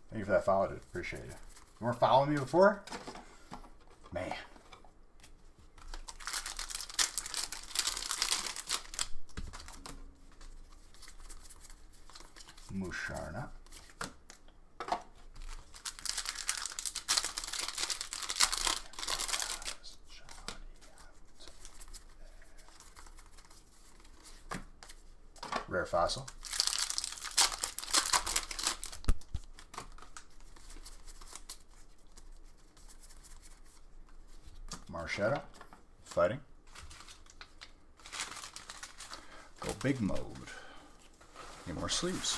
Thank you for that follow, dude. Appreciate it. You weren't following me before? Man. Musharna. Rare fossil. Marshetta. Fighting. Go big mode. Need more sleeves.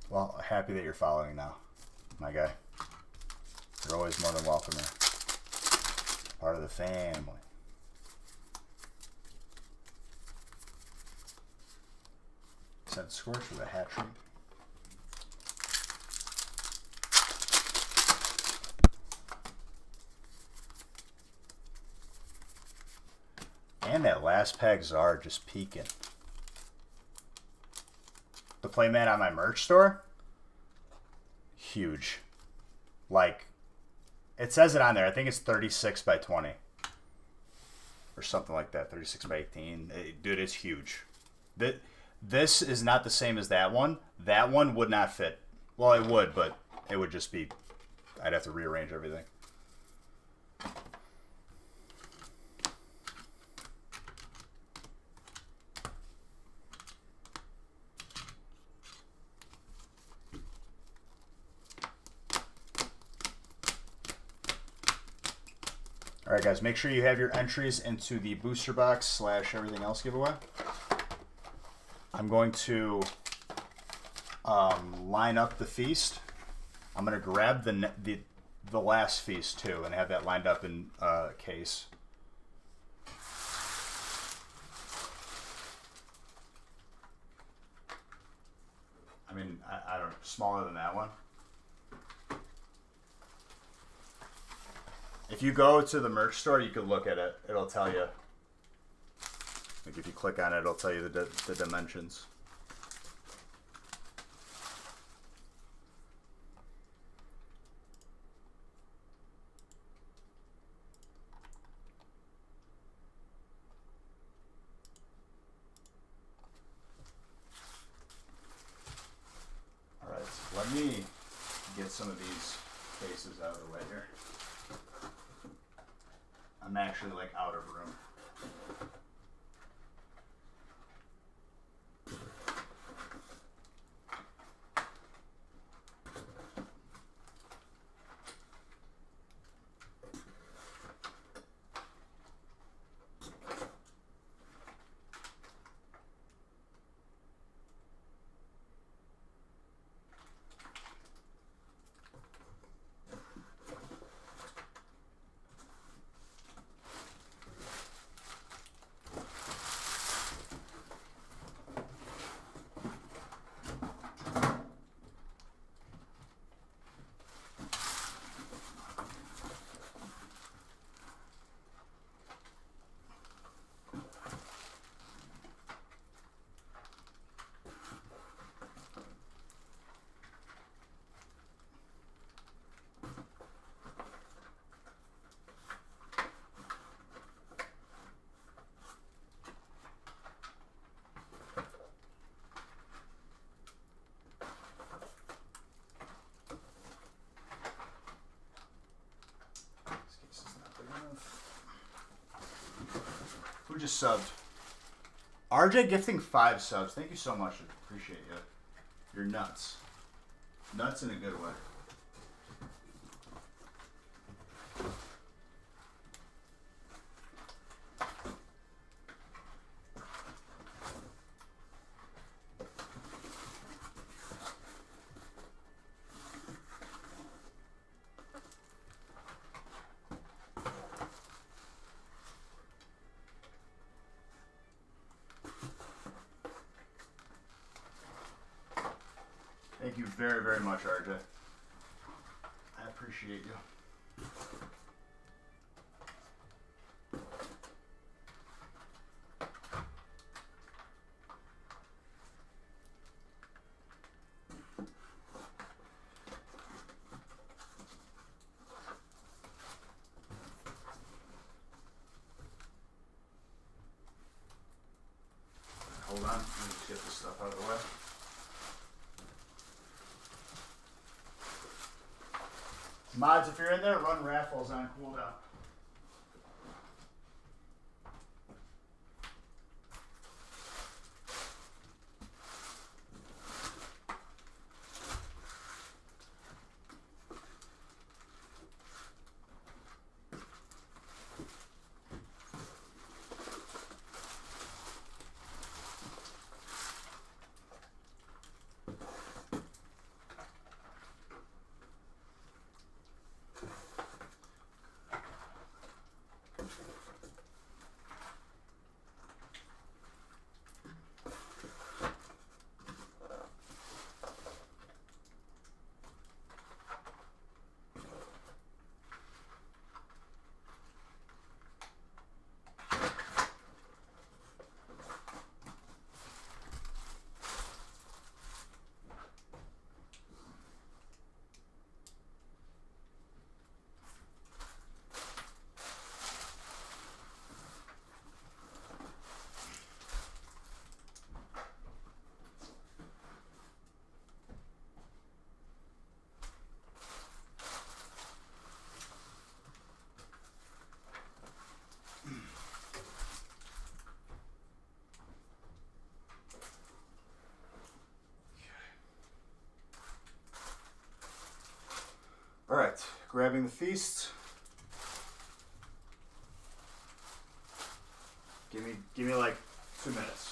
Well, happy that you're following now, my guy. You're always more than welcome here. Part of the family. Set Scorch with a hat trick. And that last pack Zard just peeking. The playmat on my merch store? Huge. Like, it says it on there. I think it's 36 by 20. Or something like that. 36 by 18. Dude, it's huge. This is not the same as that one. That one would not fit. Well, it would, but it would just be... I'd have to rearrange everything. Alright guys, make sure you have your entries into the booster box / everything else giveaway. I'm going to line up the feast. I'm going to grab the last feast too and have that lined up in a case. I mean, I don't know, smaller than that one. If you go to the merch store, you can look at it. It'll tell you. Like if you click on it, it'll tell you the dimensions. All right, so let me get some of these cases out of the way here. I'm actually like out of room. Who just subbed? RJ gifting 5 subs. Thank you so much. Appreciate you. You're nuts. Nuts in a good way. Thank you very, very much, RJ. I appreciate you. Hold on, let me just get this stuff out of the way. Mods, if you're in there, run raffles on cooldown. All right, grabbing the feast. Give me like 2 minutes.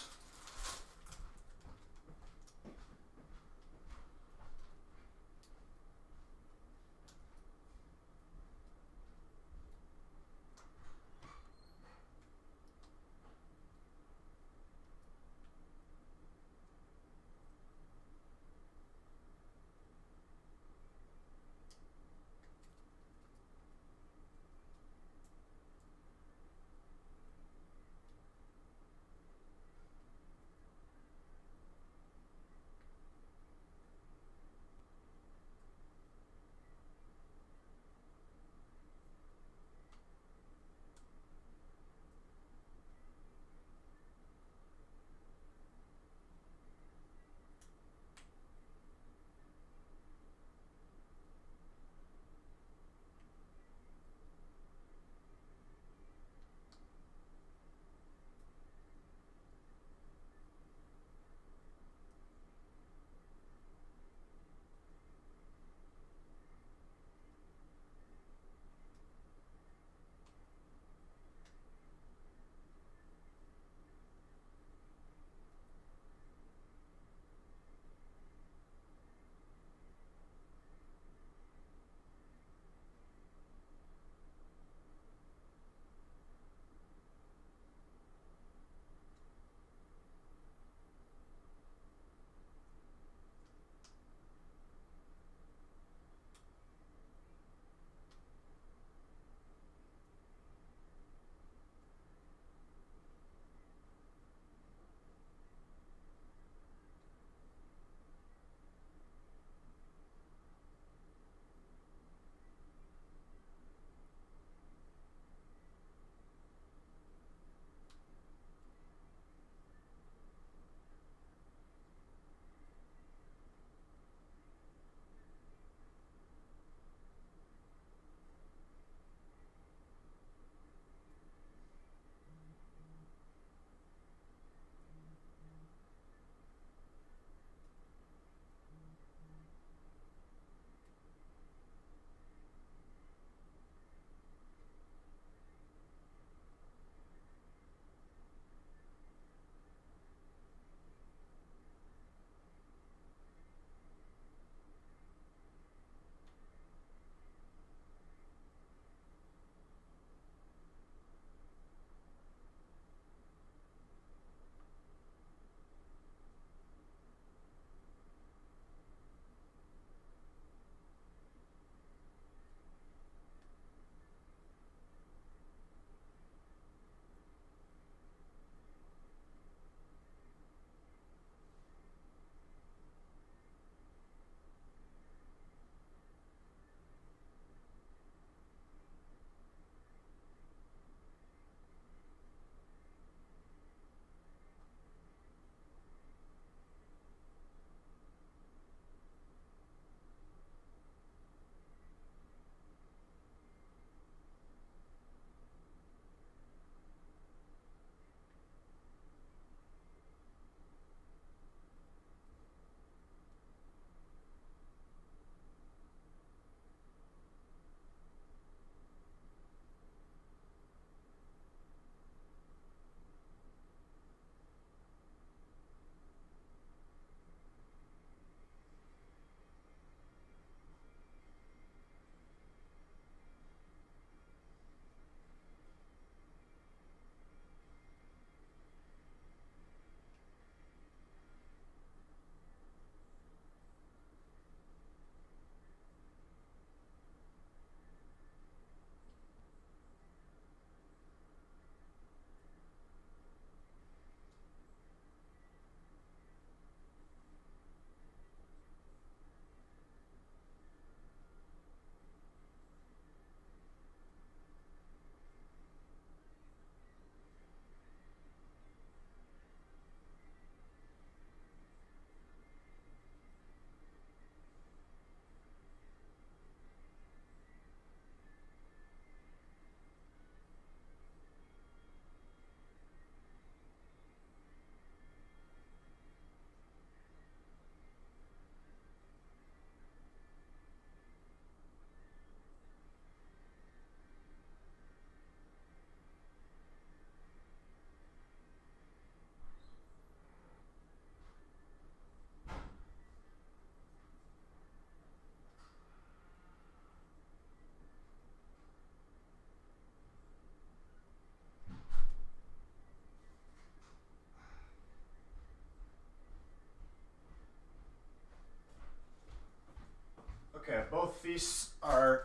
feasts are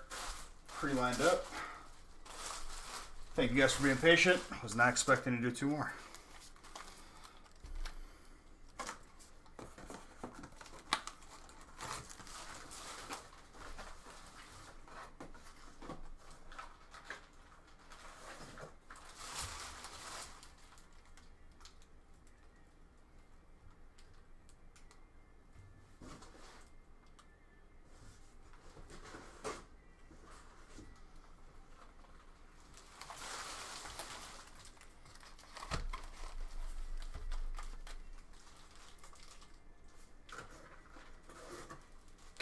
pre-lined up. Thank you guys for being patient. I was not expecting to do 2 more.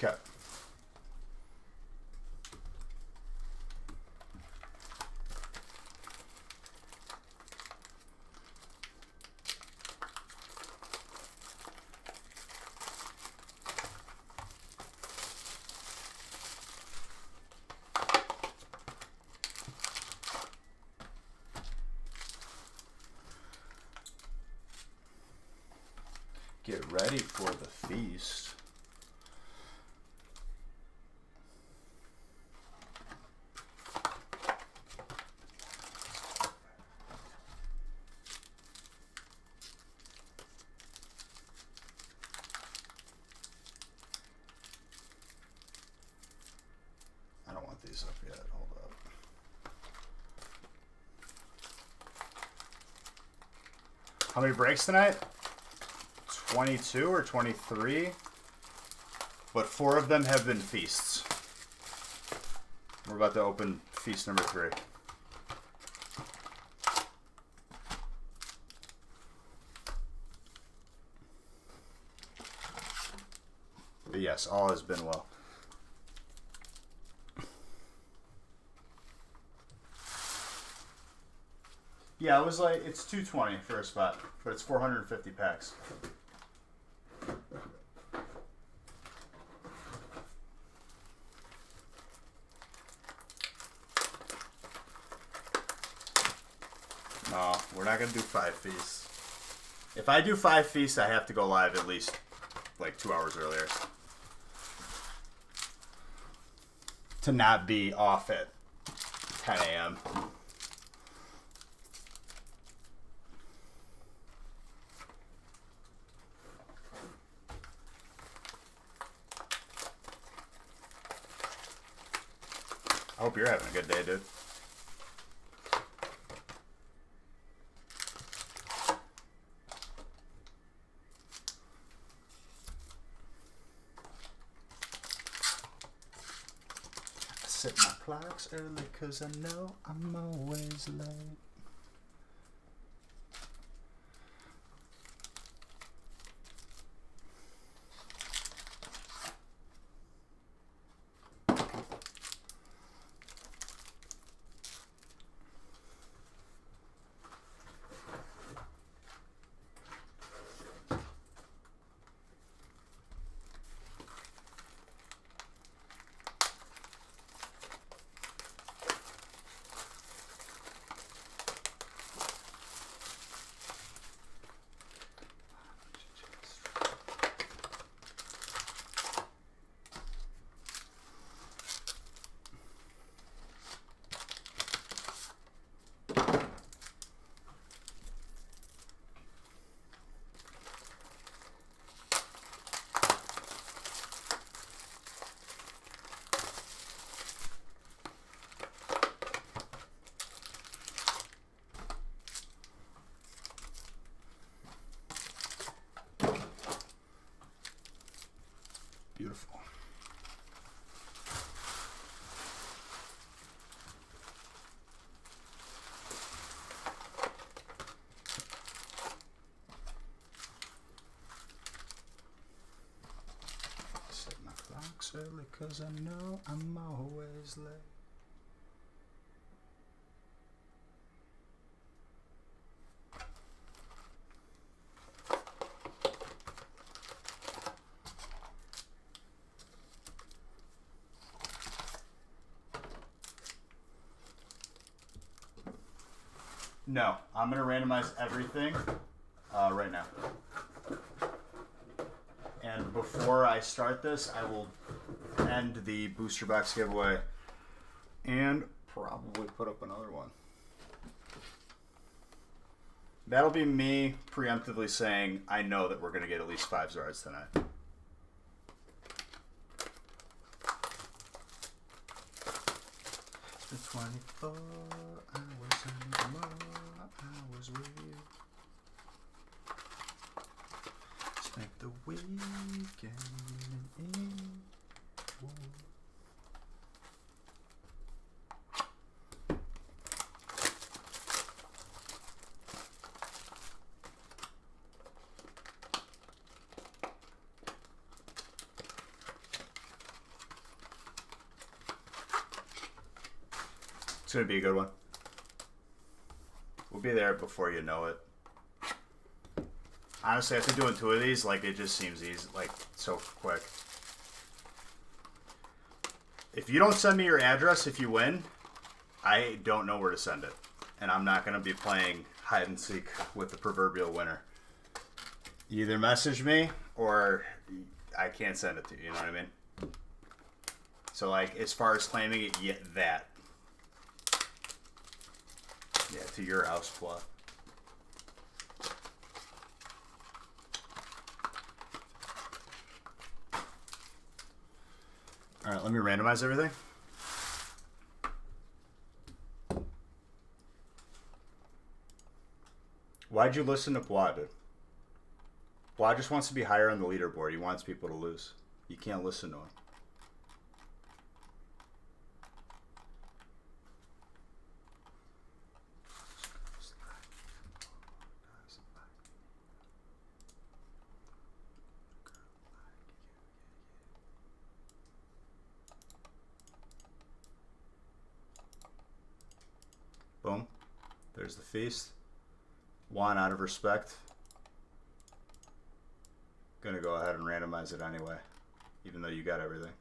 Okay. Get ready for the feast. I don't want these up yet. Hold up. How many breaks tonight? 22 or 23, but 4 of them have been feasts. We're about to open feast number 3. But yes, all has been well. Yeah, it was like, it's $220 for a spot, but it's 450 packs. No, we're not gonna do 5 feasts. If I do 5 feasts, I have to go live at least like 2 hours earlier to not be off at 10 a.m. I hope you're having a good day, dude. I set my clocks early because I know I'm always late. Beautiful. Set my clocks early because I know I'm always late. No, I'm going to randomize everything right now. And before I start this, I will end the booster box giveaway and probably put up another one. That'll be me preemptively saying I know that we're going to get at least 5 Zards tonight. It's been 24 hours and more hours with you. Spent the weekend in war. It's going to be a good one. We'll be there before you know it. Honestly, after doing 2 of these, like, it just seems easy, like, so quick. If you don't send me your address if you win, I don't know where to send it. And I'm not going to be playing hide and seek with the proverbial winner. You either message me or I can't send it to you, you know what I mean? So, like, as far as claiming it, yeah, that. Yeah, to your house plot. Alright, let me randomize everything. Why'd you listen to Bois, dude? Bois just wants to be higher on the leaderboard. He wants people to lose. You can't listen to him. Boom. There's the feast. One out of respect. Gonna go ahead and randomize it anyway, even though you got everything.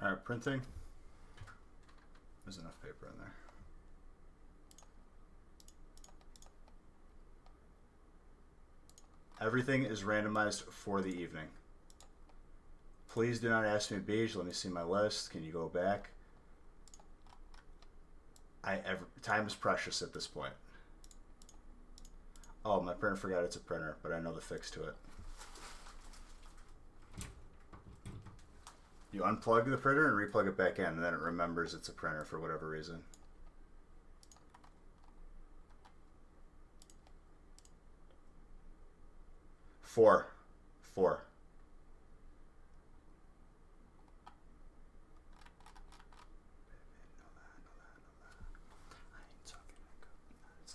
Alright, printing. There's enough paper in there. Everything is randomized for the evening. Please do not ask me, Beige. Let me see my list. Can you go back? Time is precious at this point. Oh, my printer forgot it's a printer, but I know the fix to it. You unplug the printer and replug it back in, and then it remembers it's a printer for whatever reason. Four.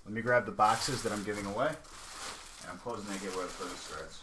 Let me grab the boxes that I'm giving away, and I'm closing the giveaway before this starts.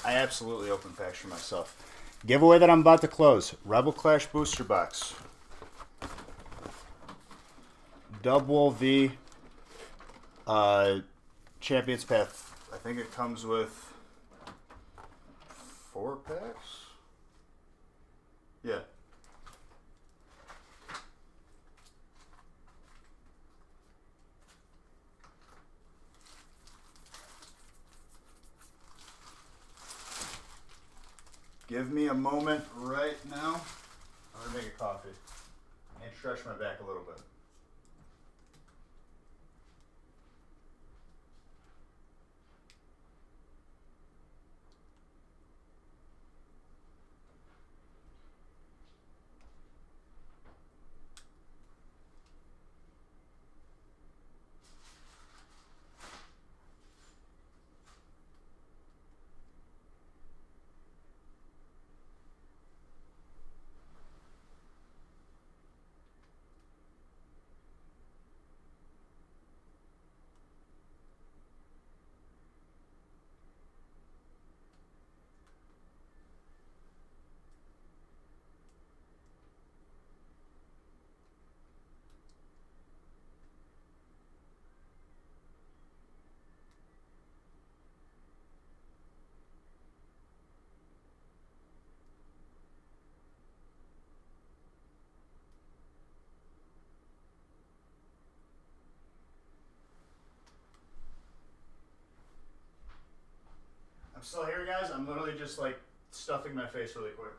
I absolutely open packs for myself. Giveaway that I'm about to close. Rebel Clash Booster Box. Double V. Champions Path. I think it comes with 4 packs? Yeah. Give me a moment right now. I'm going to make a coffee and stretch my back a little bit. I'm still here, guys. I'm literally just like stuffing my face really quick.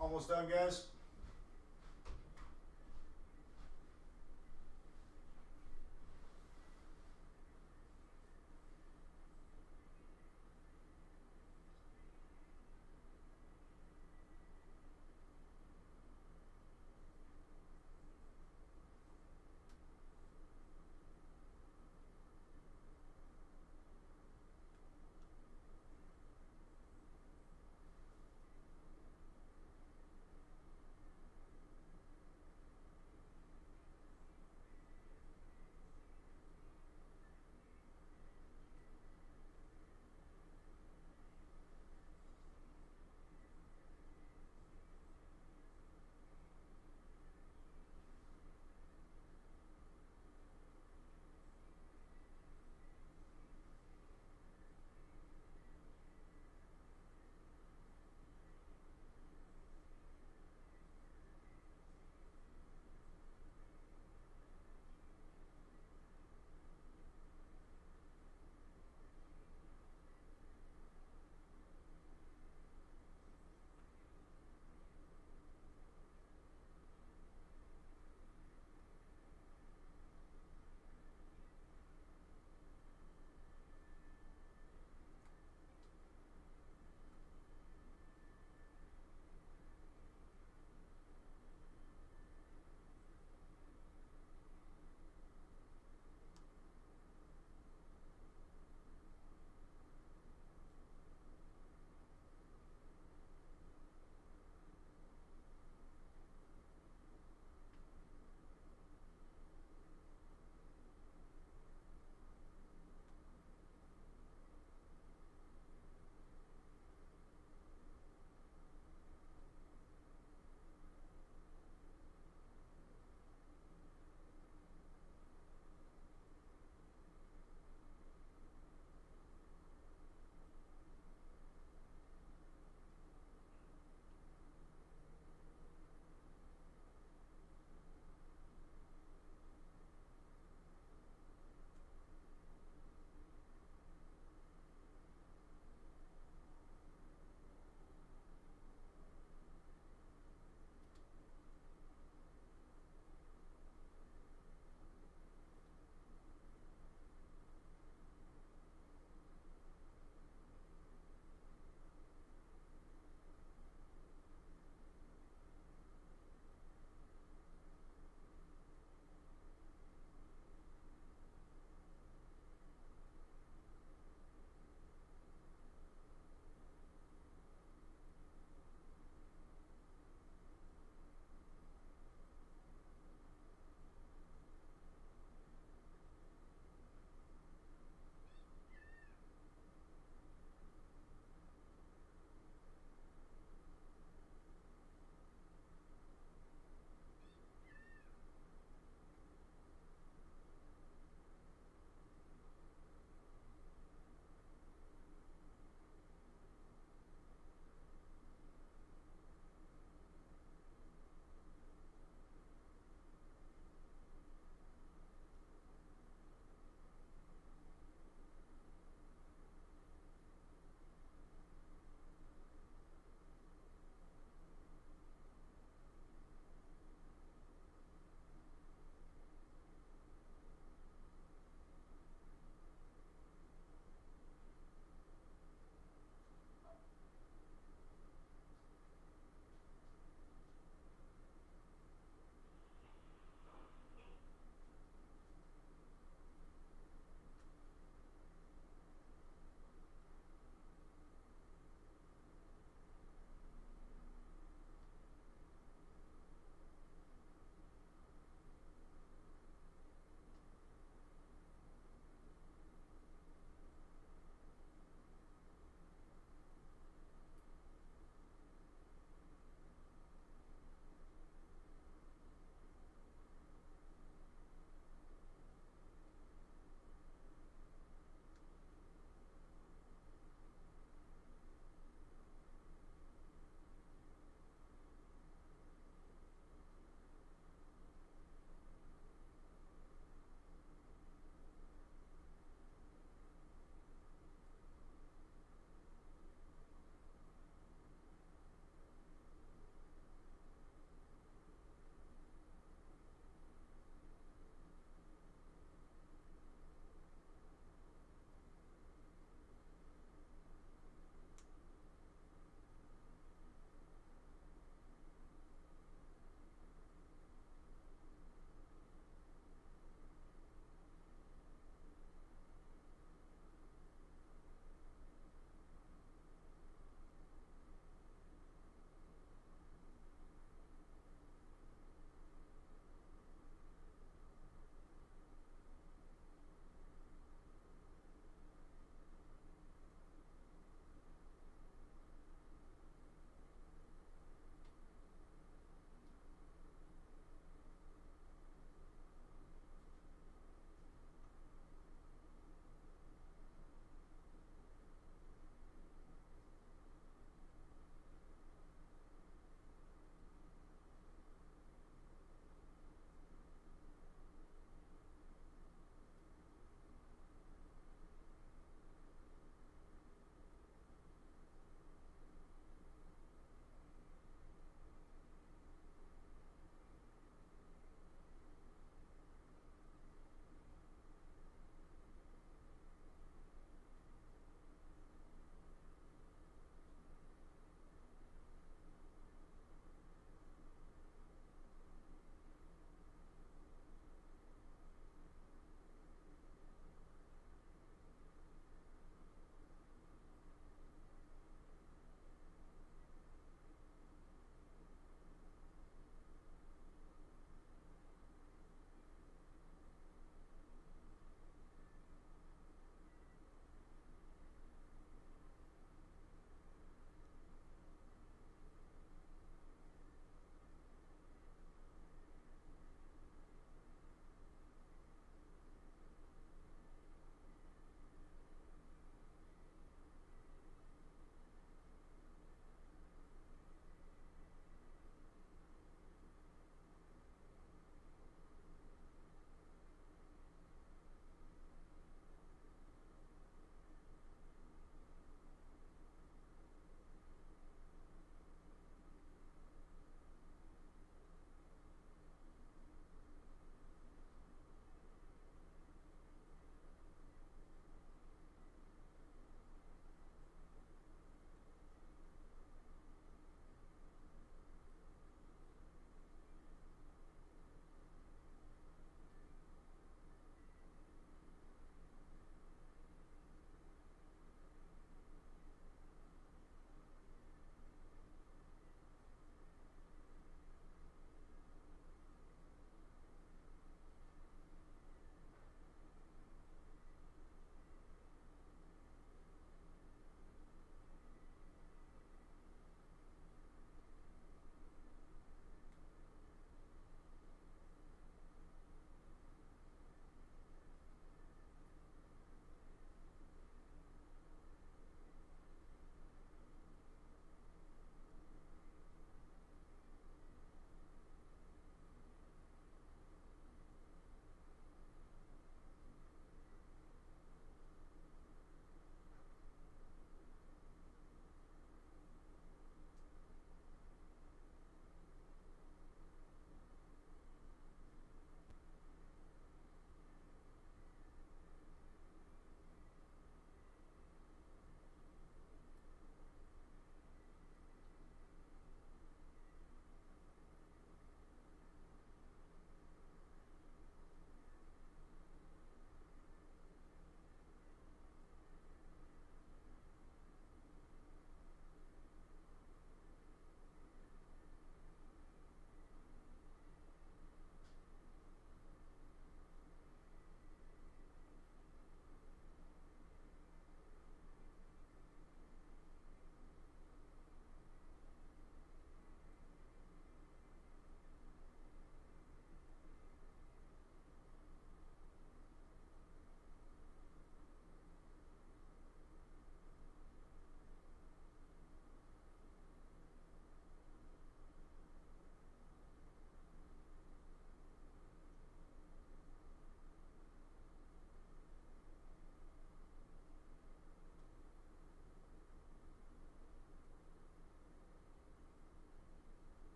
Almost done, guys.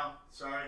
now. Sorry.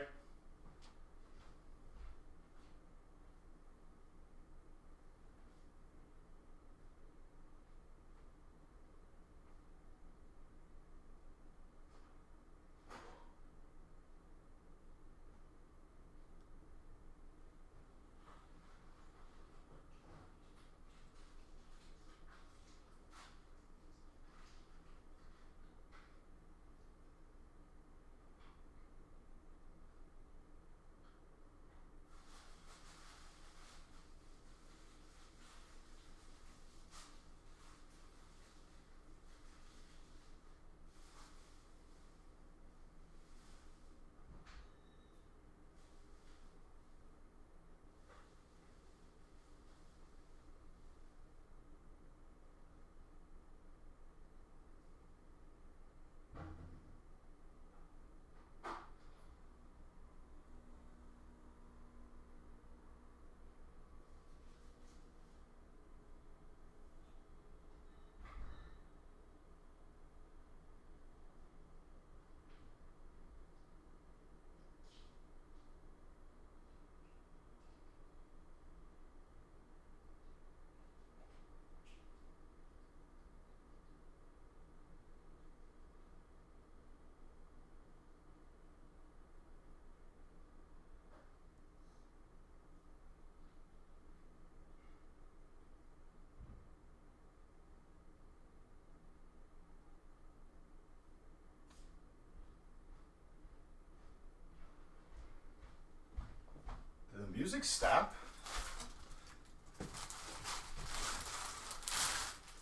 Did the music stop?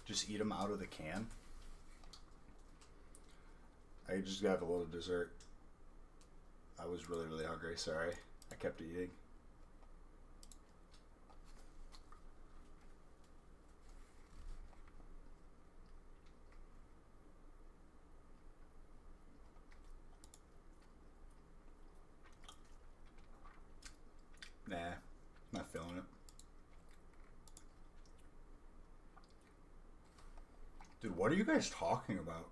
Just eat them out of the can. I just got a little dessert. I was really, really hungry. Sorry. I kept eating. Nah, not feeling it. Dude, what are you guys talking about?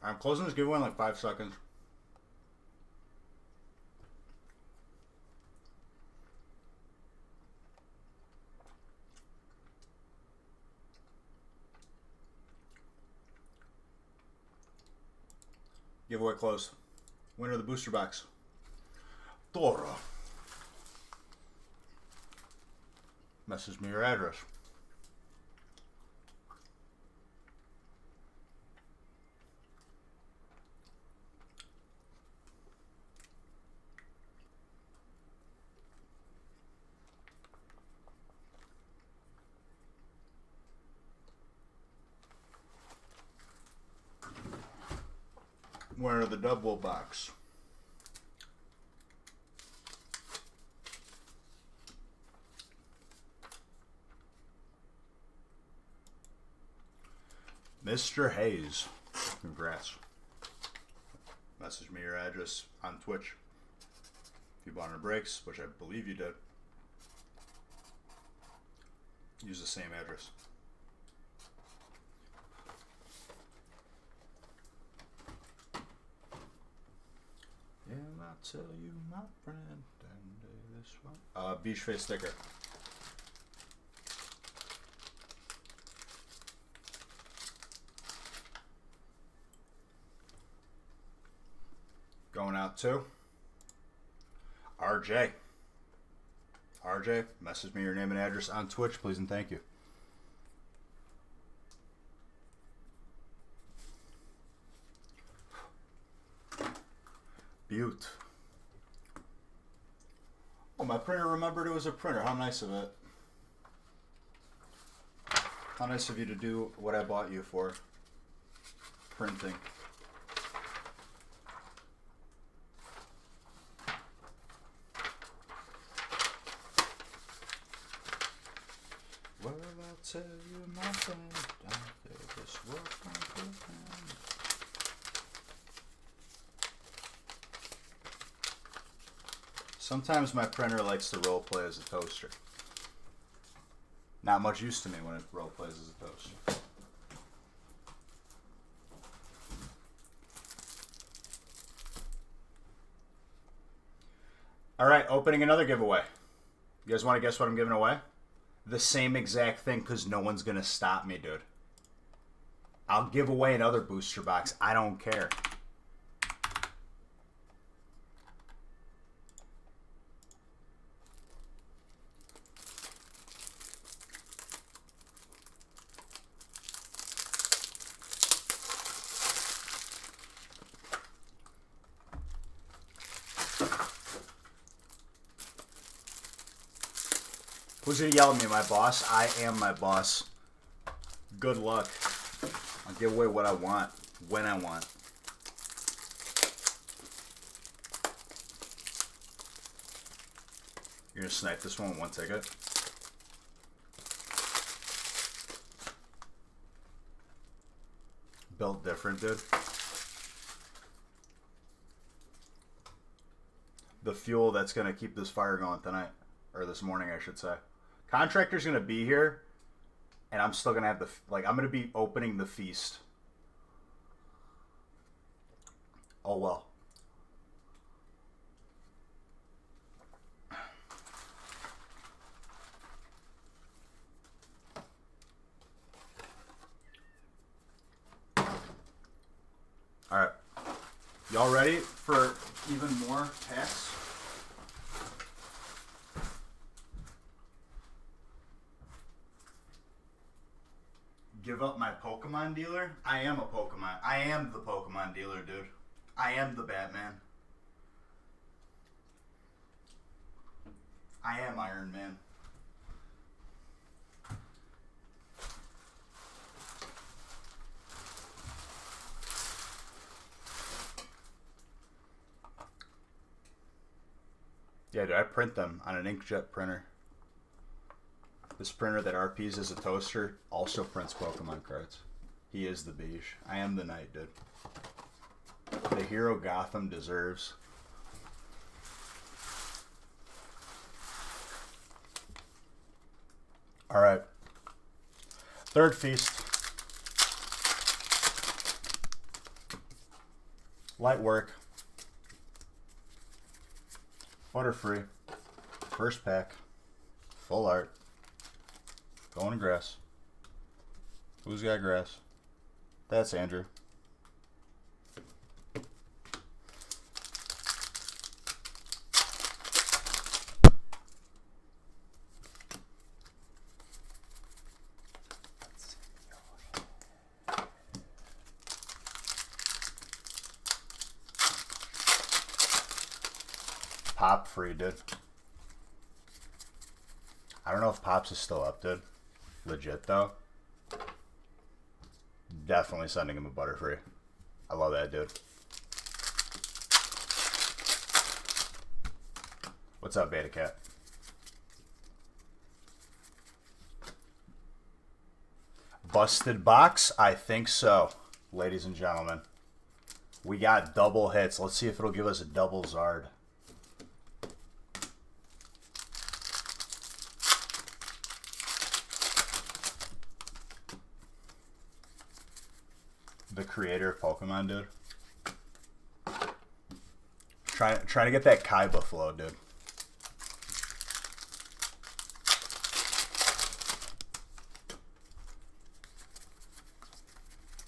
I'm closing this giveaway in like 5 seconds. Giveaway closed. Winner of the booster box. Dora. Message me your address. Winner of the double box. Mr. Hayes. Congrats. Message me your address on Twitch. If you bought under breaks, which I believe you did, use the same address. Yeah, I'll tell you, my friend, this one. Beach face sticker. Going out to RJ. RJ, message me your name and address on Twitch, please and thank you. Butte. Oh, my printer remembered it was a printer. How nice of it. How nice of you to do what I bought you for. Printing. Well, I'll tell you, my friend, don't take this work from your hand. Sometimes my printer likes to role play as a toaster. Not much use to me when it role plays as a toaster. All right, opening another giveaway. You guys want to guess what I'm giving away? The same exact thing, because no one's going to stop me, dude. I'll give away another booster box. I don't care. Who's gonna yell at me, my boss? I am my boss. Good luck. I'll give away what I want, when I want. You're gonna snipe this one with one ticket? Built different, dude. The fuel that's gonna keep this fire going tonight. Or this morning, I should say. Contractor's going to be here, and I'm still going to have I'm going to be opening the feast. Oh, well. All right. Y'all ready for even more packs? Give up my Pokemon dealer? I am a Pokemon. I am the Pokemon dealer, dude. I am the Batman. I am Iron Man. Yeah, dude, I print them on an inkjet printer. This printer that RPs as a toaster also prints Pokemon cards. He is the beige. I am the knight, dude. The hero Gotham deserves. Alright. Third feast. Light work. Butterfree. First pack. Full art. Going to grass. Who's got grass? That's Andrew. Pop free, dude. I don't know if Pops is still up, dude. Legit, though. Definitely sending him a Butterfree. I love that, dude. What's up, Beta Cat? Busted box? I think so, ladies and gentlemen. We got double hits. Let's see if it'll give us a double Zard. The creator of Pokemon, dude. Trying to get that Kaiba flow, dude.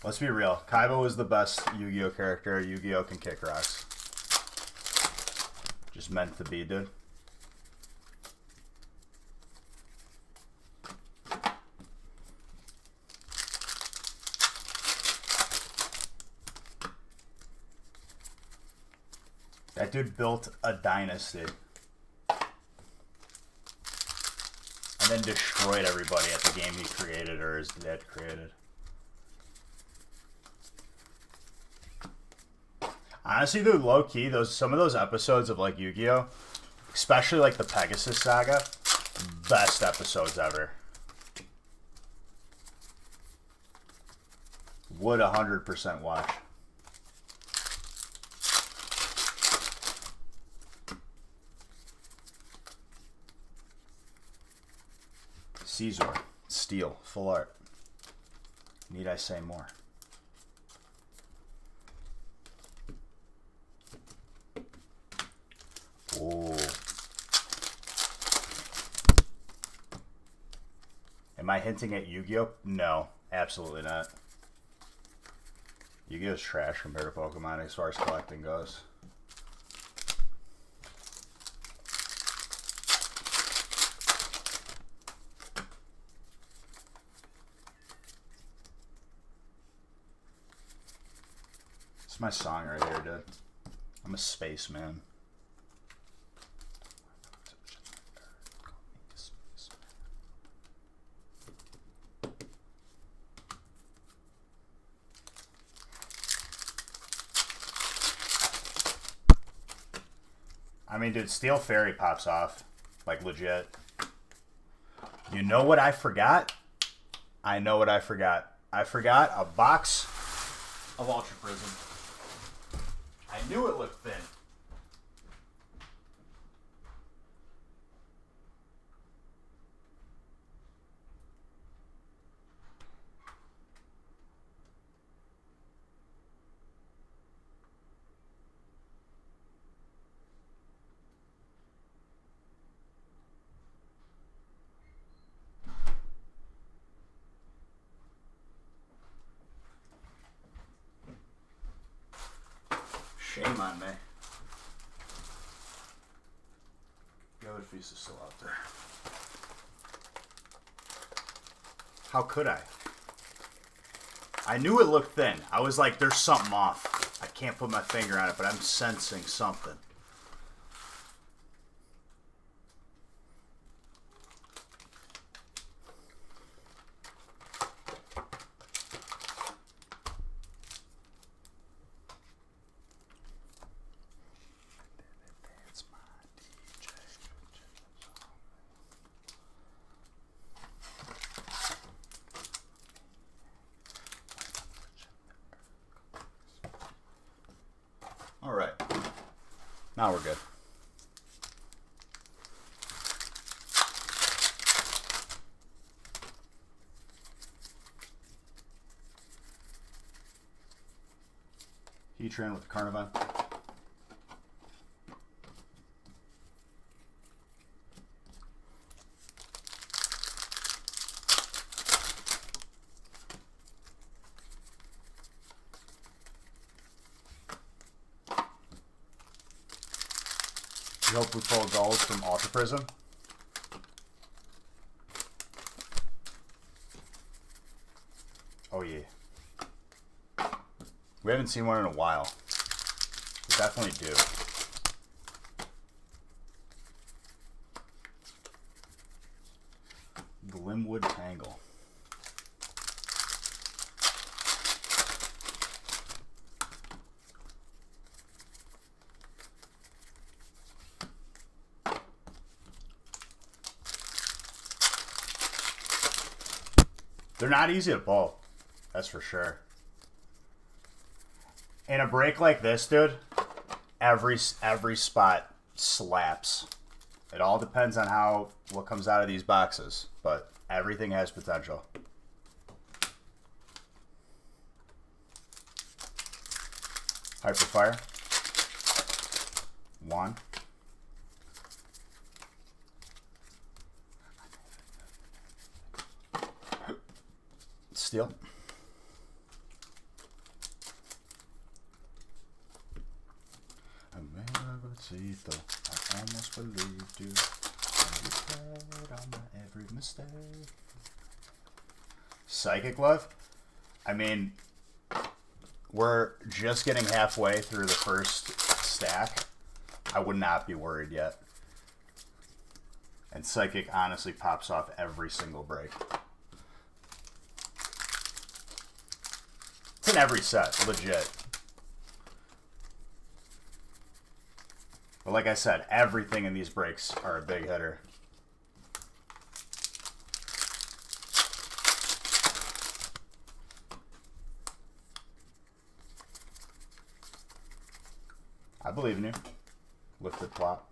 Let's be real. Kaiba was the best Yu-Gi-Oh character. Yu-Gi-Oh can kick rocks. Just meant to be, dude. That dude built a dynasty. And then destroyed everybody at the game he created or his dad created. Honestly, dude, low-key, some of those episodes of, like, Yu-Gi-Oh!, especially, like, the Pegasus Saga, best episodes ever. Would 100% watch. Caesar, steel, full art. Need I say more? Oh. Am I hinting at Yu-Gi-Oh? No, absolutely not. Yu-Gi-Oh's trash compared to Pokemon as far as collecting goes. It's my song right here, dude. I'm a spaceman. I mean, dude, Steel Fairy pops off. Like, legit. You know what I forgot? I know what I forgot. I forgot a box of Ultra Prism. I knew it looked thin. Shame on me. Goat Feast is still out there. How could I? I knew it looked thin. I was like, there's something off. I can't put my finger on it, but I'm sensing something. All right. Now we're good. Heatran with the Carnivine. We hope we pull gold from Ultra Prism. Oh yeah. We haven't seen one in a while. We definitely do. Glimwood Tangle. They're not easy to pull. That's for sure. In a break like this, dude, every spot slaps. It all depends on what comes out of these boxes, but everything has potential. Hyperfire. 1. Steel. I almost believed you. You played on my every mistake. Psychic Love? I mean, we're just getting halfway through the first stack. I would not be worried yet. And Psychic honestly pops off every single break. It's in every set, legit. But like I said, everything in these breaks are a big hitter. I believe in you. Lifted plot.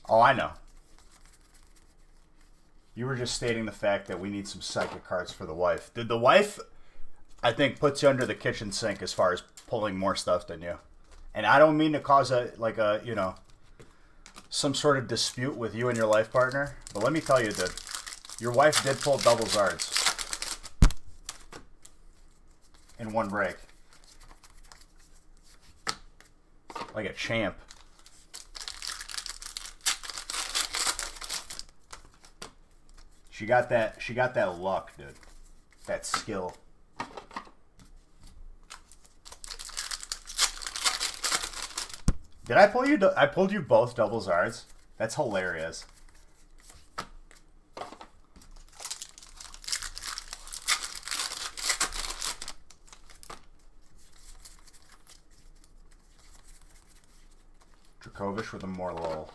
Oh, I know. You were just stating the fact that we need some psychic cards for the wife. Did the wife, I think, puts you under the kitchen sink as far as pulling more stuff than you? And I don't mean to cause some sort of dispute with you and your life partner, but let me tell you, dude, your wife did pull double zards in one break. Like a champ. She got that luck, dude. That skill. Did I pull you? I pulled you both double zards. That's hilarious. Dracovish with a more lull.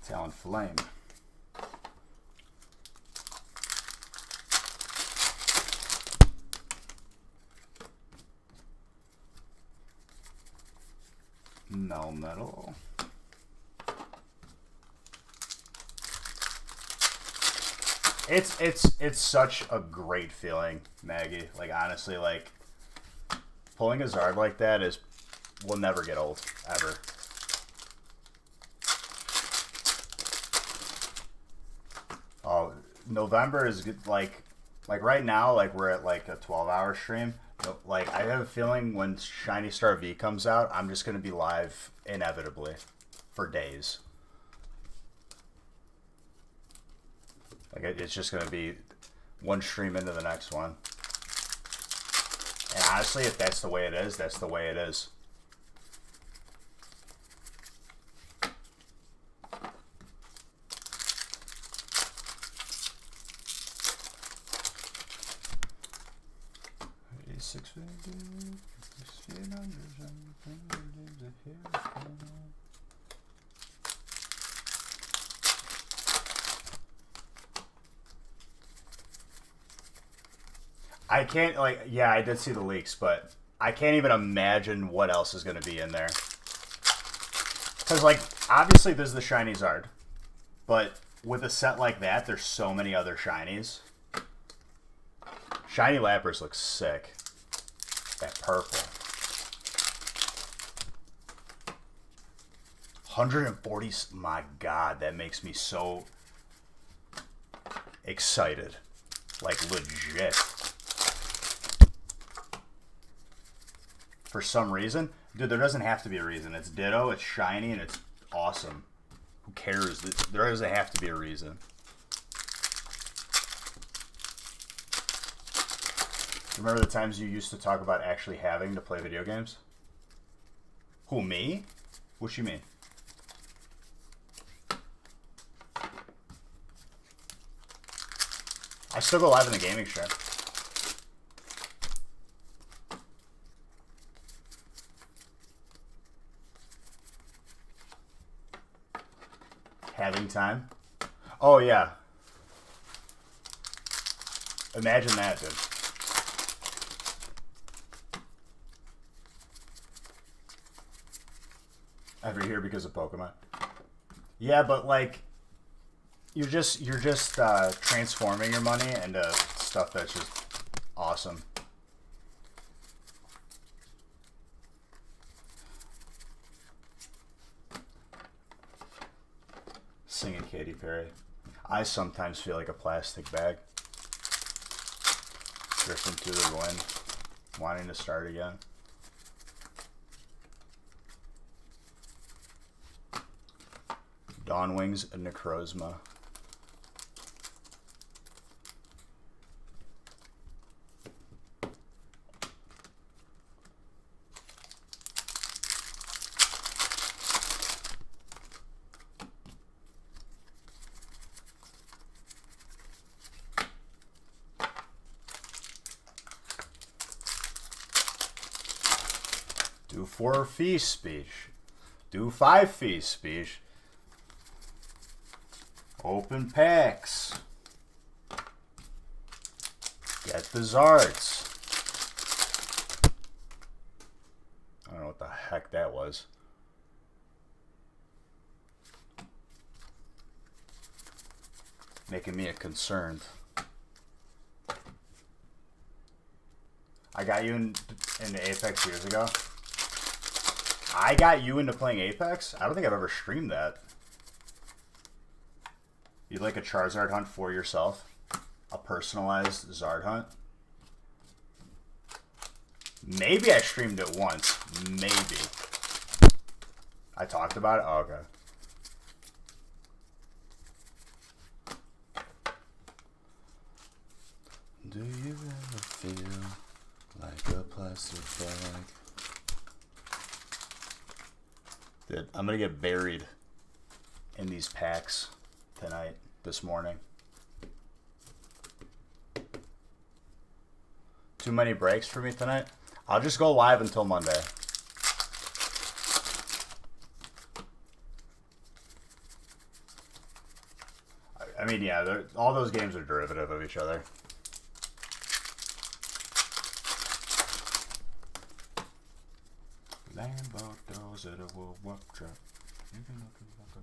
Talon Flame. Melmetal. It's such a great feeling, Maggie. Like, honestly, like, pulling a Zard like that will never get old, ever. Oh, November is good, like right now, like, we're at like a 12-hour stream. Like, I have a feeling when Shiny Star V comes out, I'm just going to be live inevitably for days. Like, it's just going to be one stream into the next one. And honestly, if that's the way it is, that's the way it is. I can't, like, yeah, I did see the leaks, but I can't even imagine what else is going to be in there. Because, like, obviously there's the Shiny Zard, but with a set like that, there's so many other Shinies. Shiny Lapras looks sick. That purple. 140, my god, that makes me so excited. Like, legit. For some reason. Dude, there doesn't have to be a reason. It's Ditto, it's shiny, and it's awesome. Who cares? There doesn't have to be a reason. Remember the times you used to talk about actually having to play video games? Who, me? What you mean? I still go live in the gaming stream. Having time? Oh, yeah. Imagine that, dude. Ever here because of Pokemon? Yeah, but like, you're just transforming your money into stuff that's just awesome. Singing Katy Perry. I sometimes feel like a plastic bag. Drifting through the wind, wanting to start again. Dawnwings and Necrozma. Do 4 feast speech. Do 5 feast speech. Open packs. Get the Zards. I don't know what the heck that was. Making me concerned. I got you into Apex years ago. I got you into playing Apex? I don't think I've ever streamed that. You'd like a charizard hunt for yourself? A personalized Zard hunt? Maybe I streamed it once. Maybe. I talked about it? Oh, okay. Do you ever feel like a plastic bag? Dude, I'm gonna get buried in these packs tonight, this morning. Too many breaks for me tonight? I'll just go live until Monday. I mean, yeah, all those games are derivative of each other. Lambo doors at a wood work truck. You can look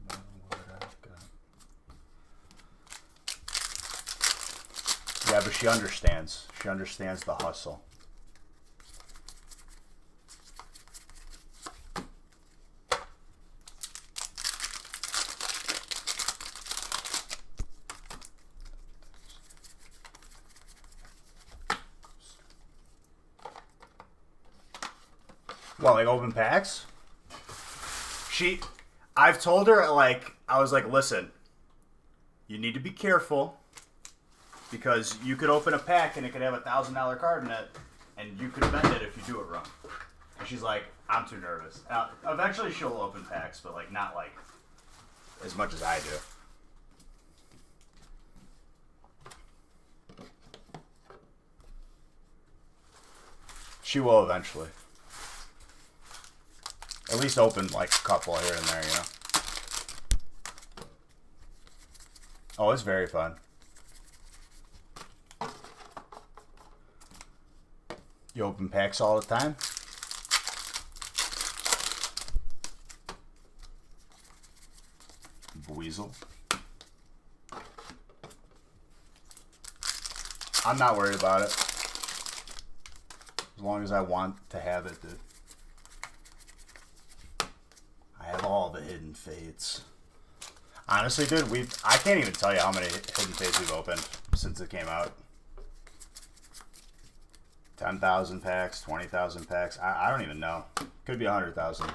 about what I've got. Yeah, but she understands. She understands the hustle. Well, like open packs? I've told her, like, I was like, listen, you need to be careful because you could open a pack and it could have a $1,000 card in it and you could bend it if you do it wrong. And she's like, I'm too nervous. Eventually she'll open packs, but like not like as much as I do. She will eventually. At least open like a couple here and there, you know. Oh, it's very fun. You open packs all the time? Weasel. I'm not worried about it. As long as I want to have it, dude. I have all the hidden fates. Honestly, dude, I can't even tell you how many hidden fates we've opened since it came out. 10,000 packs, 20,000 packs. I don't even know. Could be 100,000.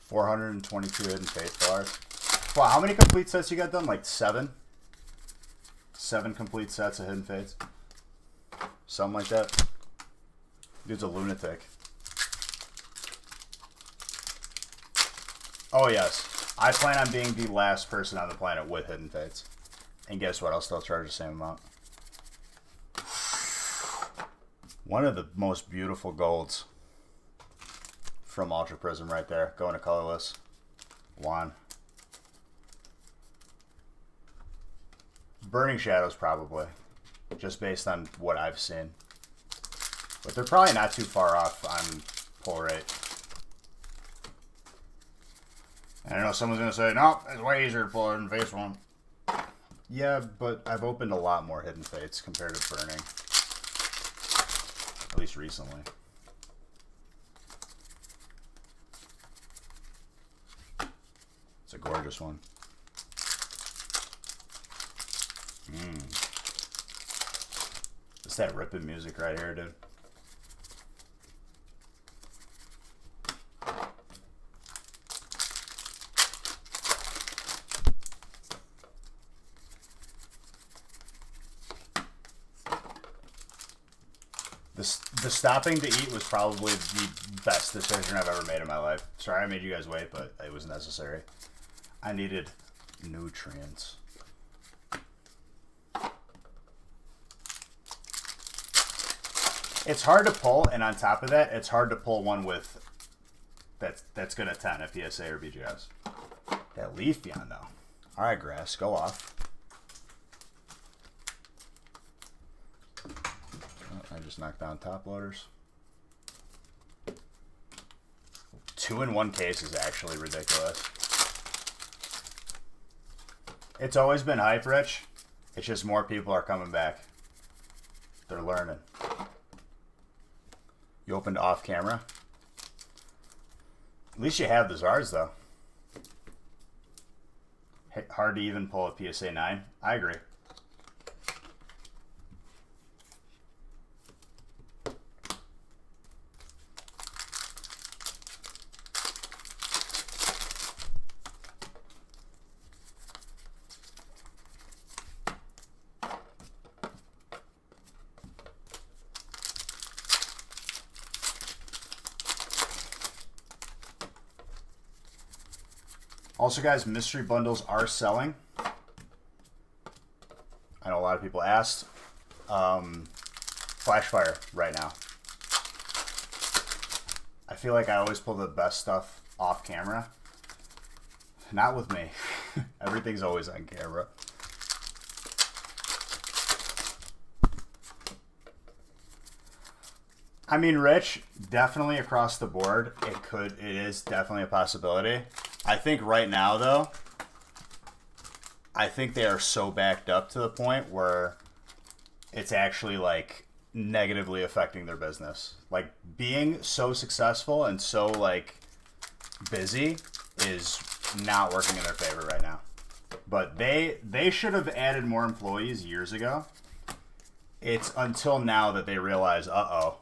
$422 hidden fate bars. Wow, how many complete sets you got done? Like 7? 7 complete sets of hidden fates? Something like that. Dude's a lunatic. Oh yes. I plan on being the last person on the planet with hidden fates. And guess what? I'll still charge the same amount. One of the most beautiful golds from Ultra Prism right there. Going to colorless. Juan. Burning Shadows probably. Just based on what I've seen. But they're probably not too far off on pull rate. And I know someone's going to say, no, it's way easier to pull a hidden face one. Yeah, but I've opened a lot more hidden fates compared to burning. At least recently. It's a gorgeous one. It's that ripping music right here, dude. The stopping to eat was probably the best decision I've ever made in my life. Sorry I made you guys wait, but it was necessary. I needed nutrients. It's hard to pull, and on top of that, it's hard to pull one with that's good at 10 at PSA or BGS. That Leafeon, though. All right, grass, go off. Oh, I just knocked down top loaders. 2-in-1 case is actually ridiculous. It's always been hype, Rich. It's just more people are coming back. They're learning. You opened off camera. At least you have the Zards, though. Hard to even pull a PSA 9. I agree. Also, guys, mystery bundles are selling. I know a lot of people asked. Flashfire right now. I feel like I always pull the best stuff off camera. Not with me. Everything's always on camera. I mean, Rich, definitely across the board, it is definitely a possibility. I think right now, though, I think they are so backed up to the point where it's actually, like, negatively affecting their business. Like, being so successful and so, like, busy is not working in their favor right now. But they should have added more employees years ago. It's until now that they realize, uh-oh.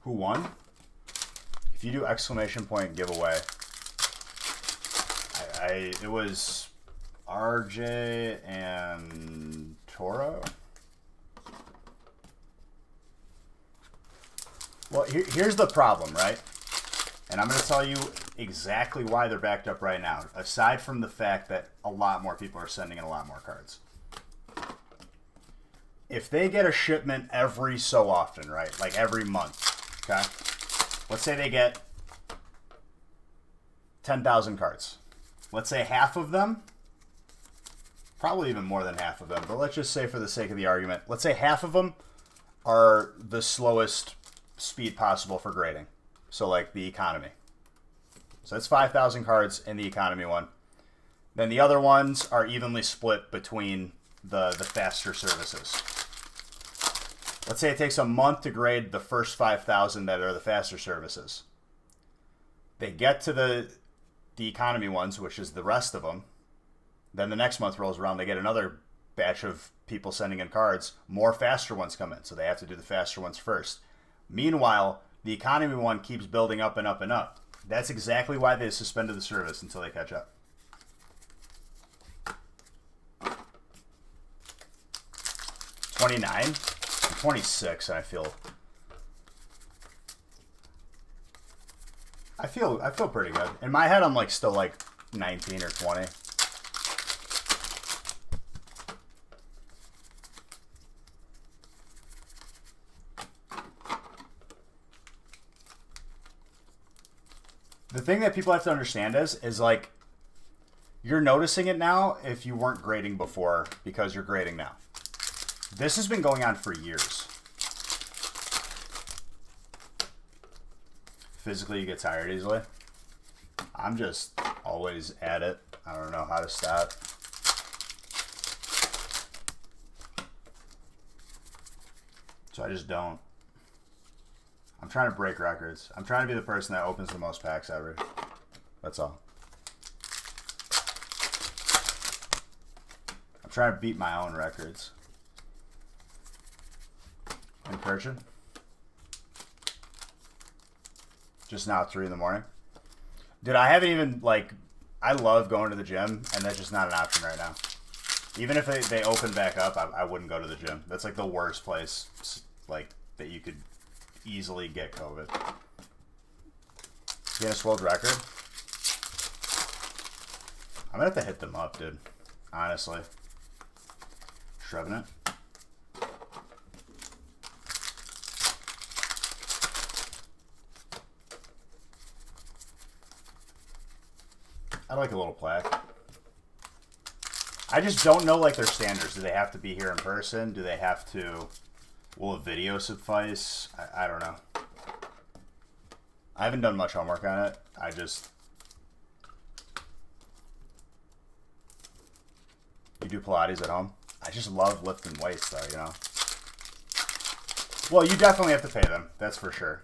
Who won? If you do exclamation point giveaway, it was RJ and Toro. Well, here's the problem, right? And I'm going to tell you exactly why they're backed up right now, aside from the fact that a lot more people are sending in a lot more cards. If they get a shipment every so often, right? Like every month. Okay, let's say they get 10,000 cards. Let's say half of them, probably even more than half of them, but let's just say for the sake of the argument, let's say half of them are the slowest speed possible for grading. So like the economy. So that's 5,000 cards in the economy one. Then the other ones are evenly split between the faster services. Let's say it takes a month to grade the first 5,000 that are the faster services. They get to the economy ones, which is the rest of them. Then the next month rolls around, they get another batch of people sending in cards. More faster ones come in, so they have to do the faster ones first. Meanwhile, the economy one keeps building up and up and up. That's exactly why they suspended the service until they catch up. $29? 26, and I feel pretty good. In my head, I'm like still like 19 or 20. The thing that people have to understand is like you're noticing it now if you weren't grading before because you're grading now. This has been going on for years. Physically, you get tired easily. I'm just always at it. I don't know how to stop. So I just don't. I'm trying to break records. I'm trying to be the person that opens the most packs ever. That's all. I'm trying to beat my own records. Incursion. Just now at 3 in the morning. Dude, I haven't even, like, I love going to the gym, and that's just not an option right now. Even if they open back up, I wouldn't go to the gym. That's, like, the worst place, like, that you could easily get COVID. Guinness World Record? I'm gonna have to hit them up, dude. Honestly. Shoving it. I like a little plaque. I just don't know, like, their standards. Do they have to be here in person? Do they have to... Will a video suffice? I don't know. I haven't done much homework on it. I just... You do Pilates at home? I just love lifting weights, though, you know? Well, you definitely have to pay them. That's for sure.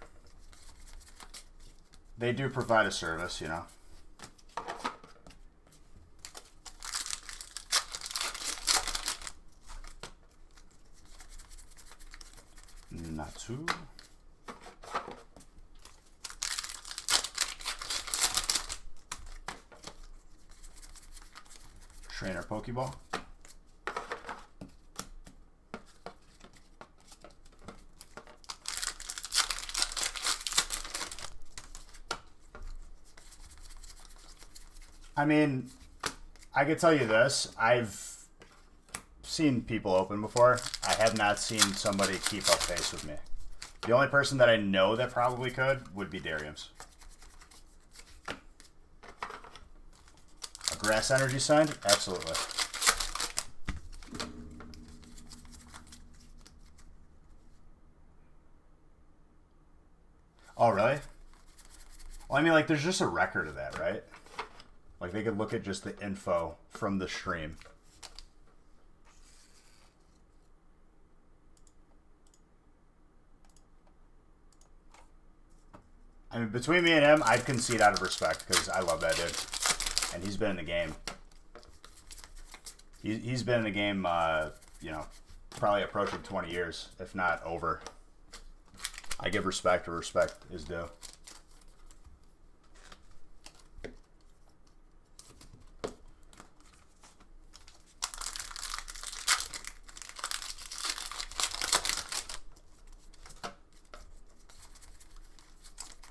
They do provide a service, you know? Not too. Trainer Pokeball. I mean, I could tell you this. I've seen people open before. I have not seen somebody keep up pace with me. The only person that I know that probably could would be Darium's. A grass energy sign? Absolutely. Oh, really? Well, I mean, like, there's just a record of that, right? Like, they could look at just the info from the stream. I mean, between me and him, I'd concede out of respect because I love that dude. And he's been in the game. He's been in the game, you know, probably approaching 20 years, if not over. I give respect where respect is due.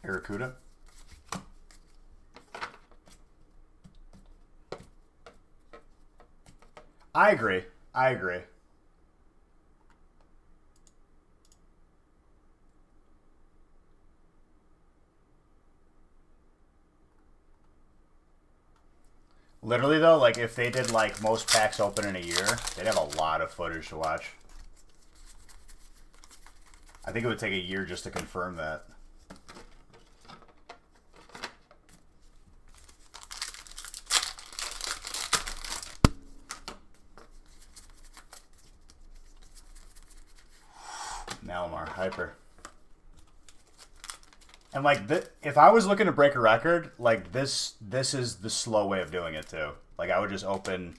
Barracuda. I agree. I agree. Literally, though, like, if they did, like, most packs open in a year, they'd have a lot of footage to watch. I think it would take a year just to confirm that. Malamar, hyper. And, like, if I was looking to break a record, like, this is the slow way of doing it, too. Like, I would just open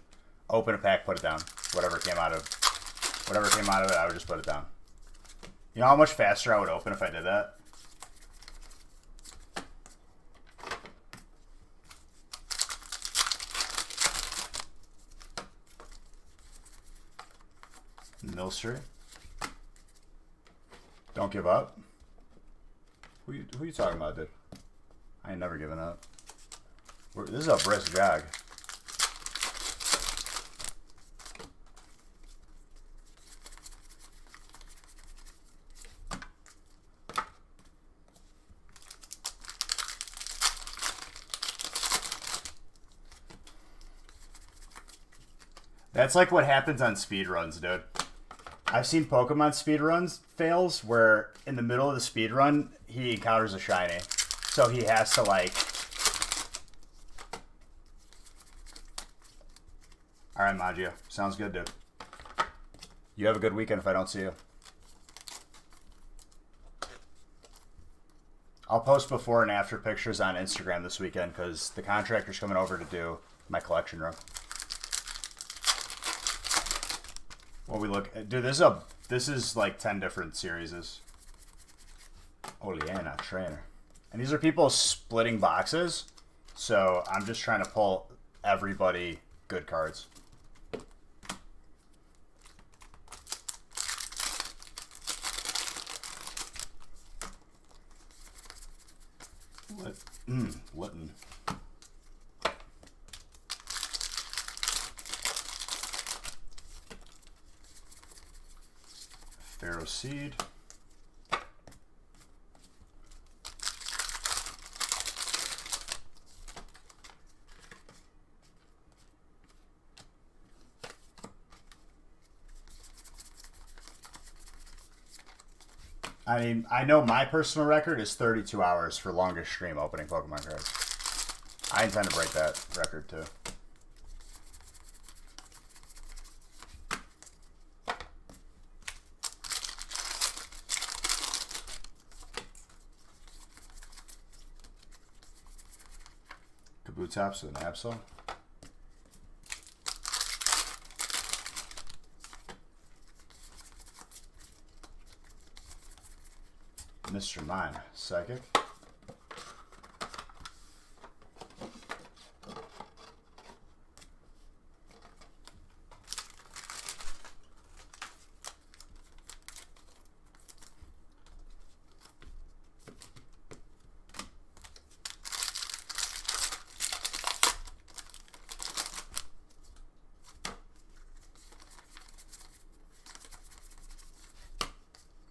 a pack, put it down. Whatever came out of it, I would just put it down. You know how much faster I would open if I did that? Milstry. Don't give up. Who you talking about, dude? I ain't never given up. This is a brisk jog. That's like what happens on speedruns, dude. I've seen Pokemon speedruns fails where in the middle of the speedrun, he encounters a shiny. So he has to, like... Alright, Maggio. Sounds good, dude. You have a good weekend if I don't see you. I'll post before and after pictures on Instagram this weekend because the contractor's coming over to do my collection room. What we look at, dude, this is like 10 different series. Oleana trainer. And these are people splitting boxes. So I'm just trying to pull everybody good cards. Litton. Pharaoh Seed. I mean, I know my personal record is 32 hours for longest stream opening Pokemon cards. I intend to break that record too. Kabutops with an Absol. Mr. Mime, Psychic.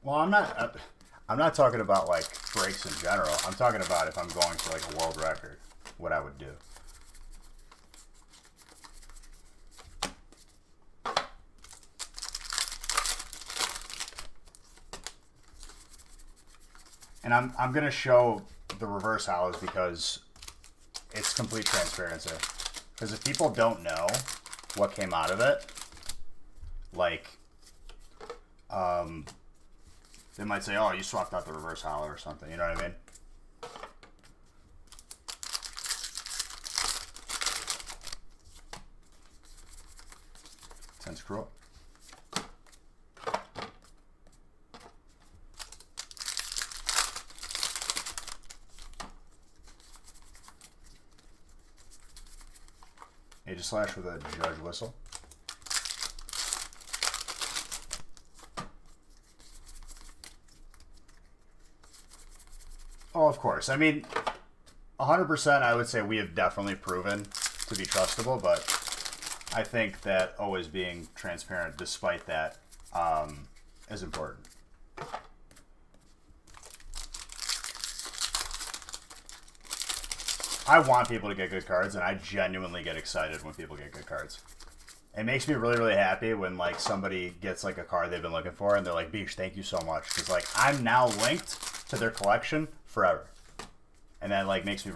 Well, I'm not talking about like breaks in general. I'm talking about if I'm going for like a world record, what I would do. And I'm gonna show the reverse hollows because it's complete transparency. Because if people don't know what came out of it, like, they might say, "Oh, you swapped out the reverse hollow or something." You know what I mean? Tense Cruel. Aegislash with a Judge Whistle. Oh, of course. I mean, 100% I would say we have definitely proven to be trustable, but I think that always being transparent despite that is important. I want people to get good cards, and I genuinely get excited when people get good cards. It makes me really, really happy when like somebody gets like a card they've been looking for, and they're like, "Beach, thank you so much," because like I'm now linked to their collection forever, and that like makes me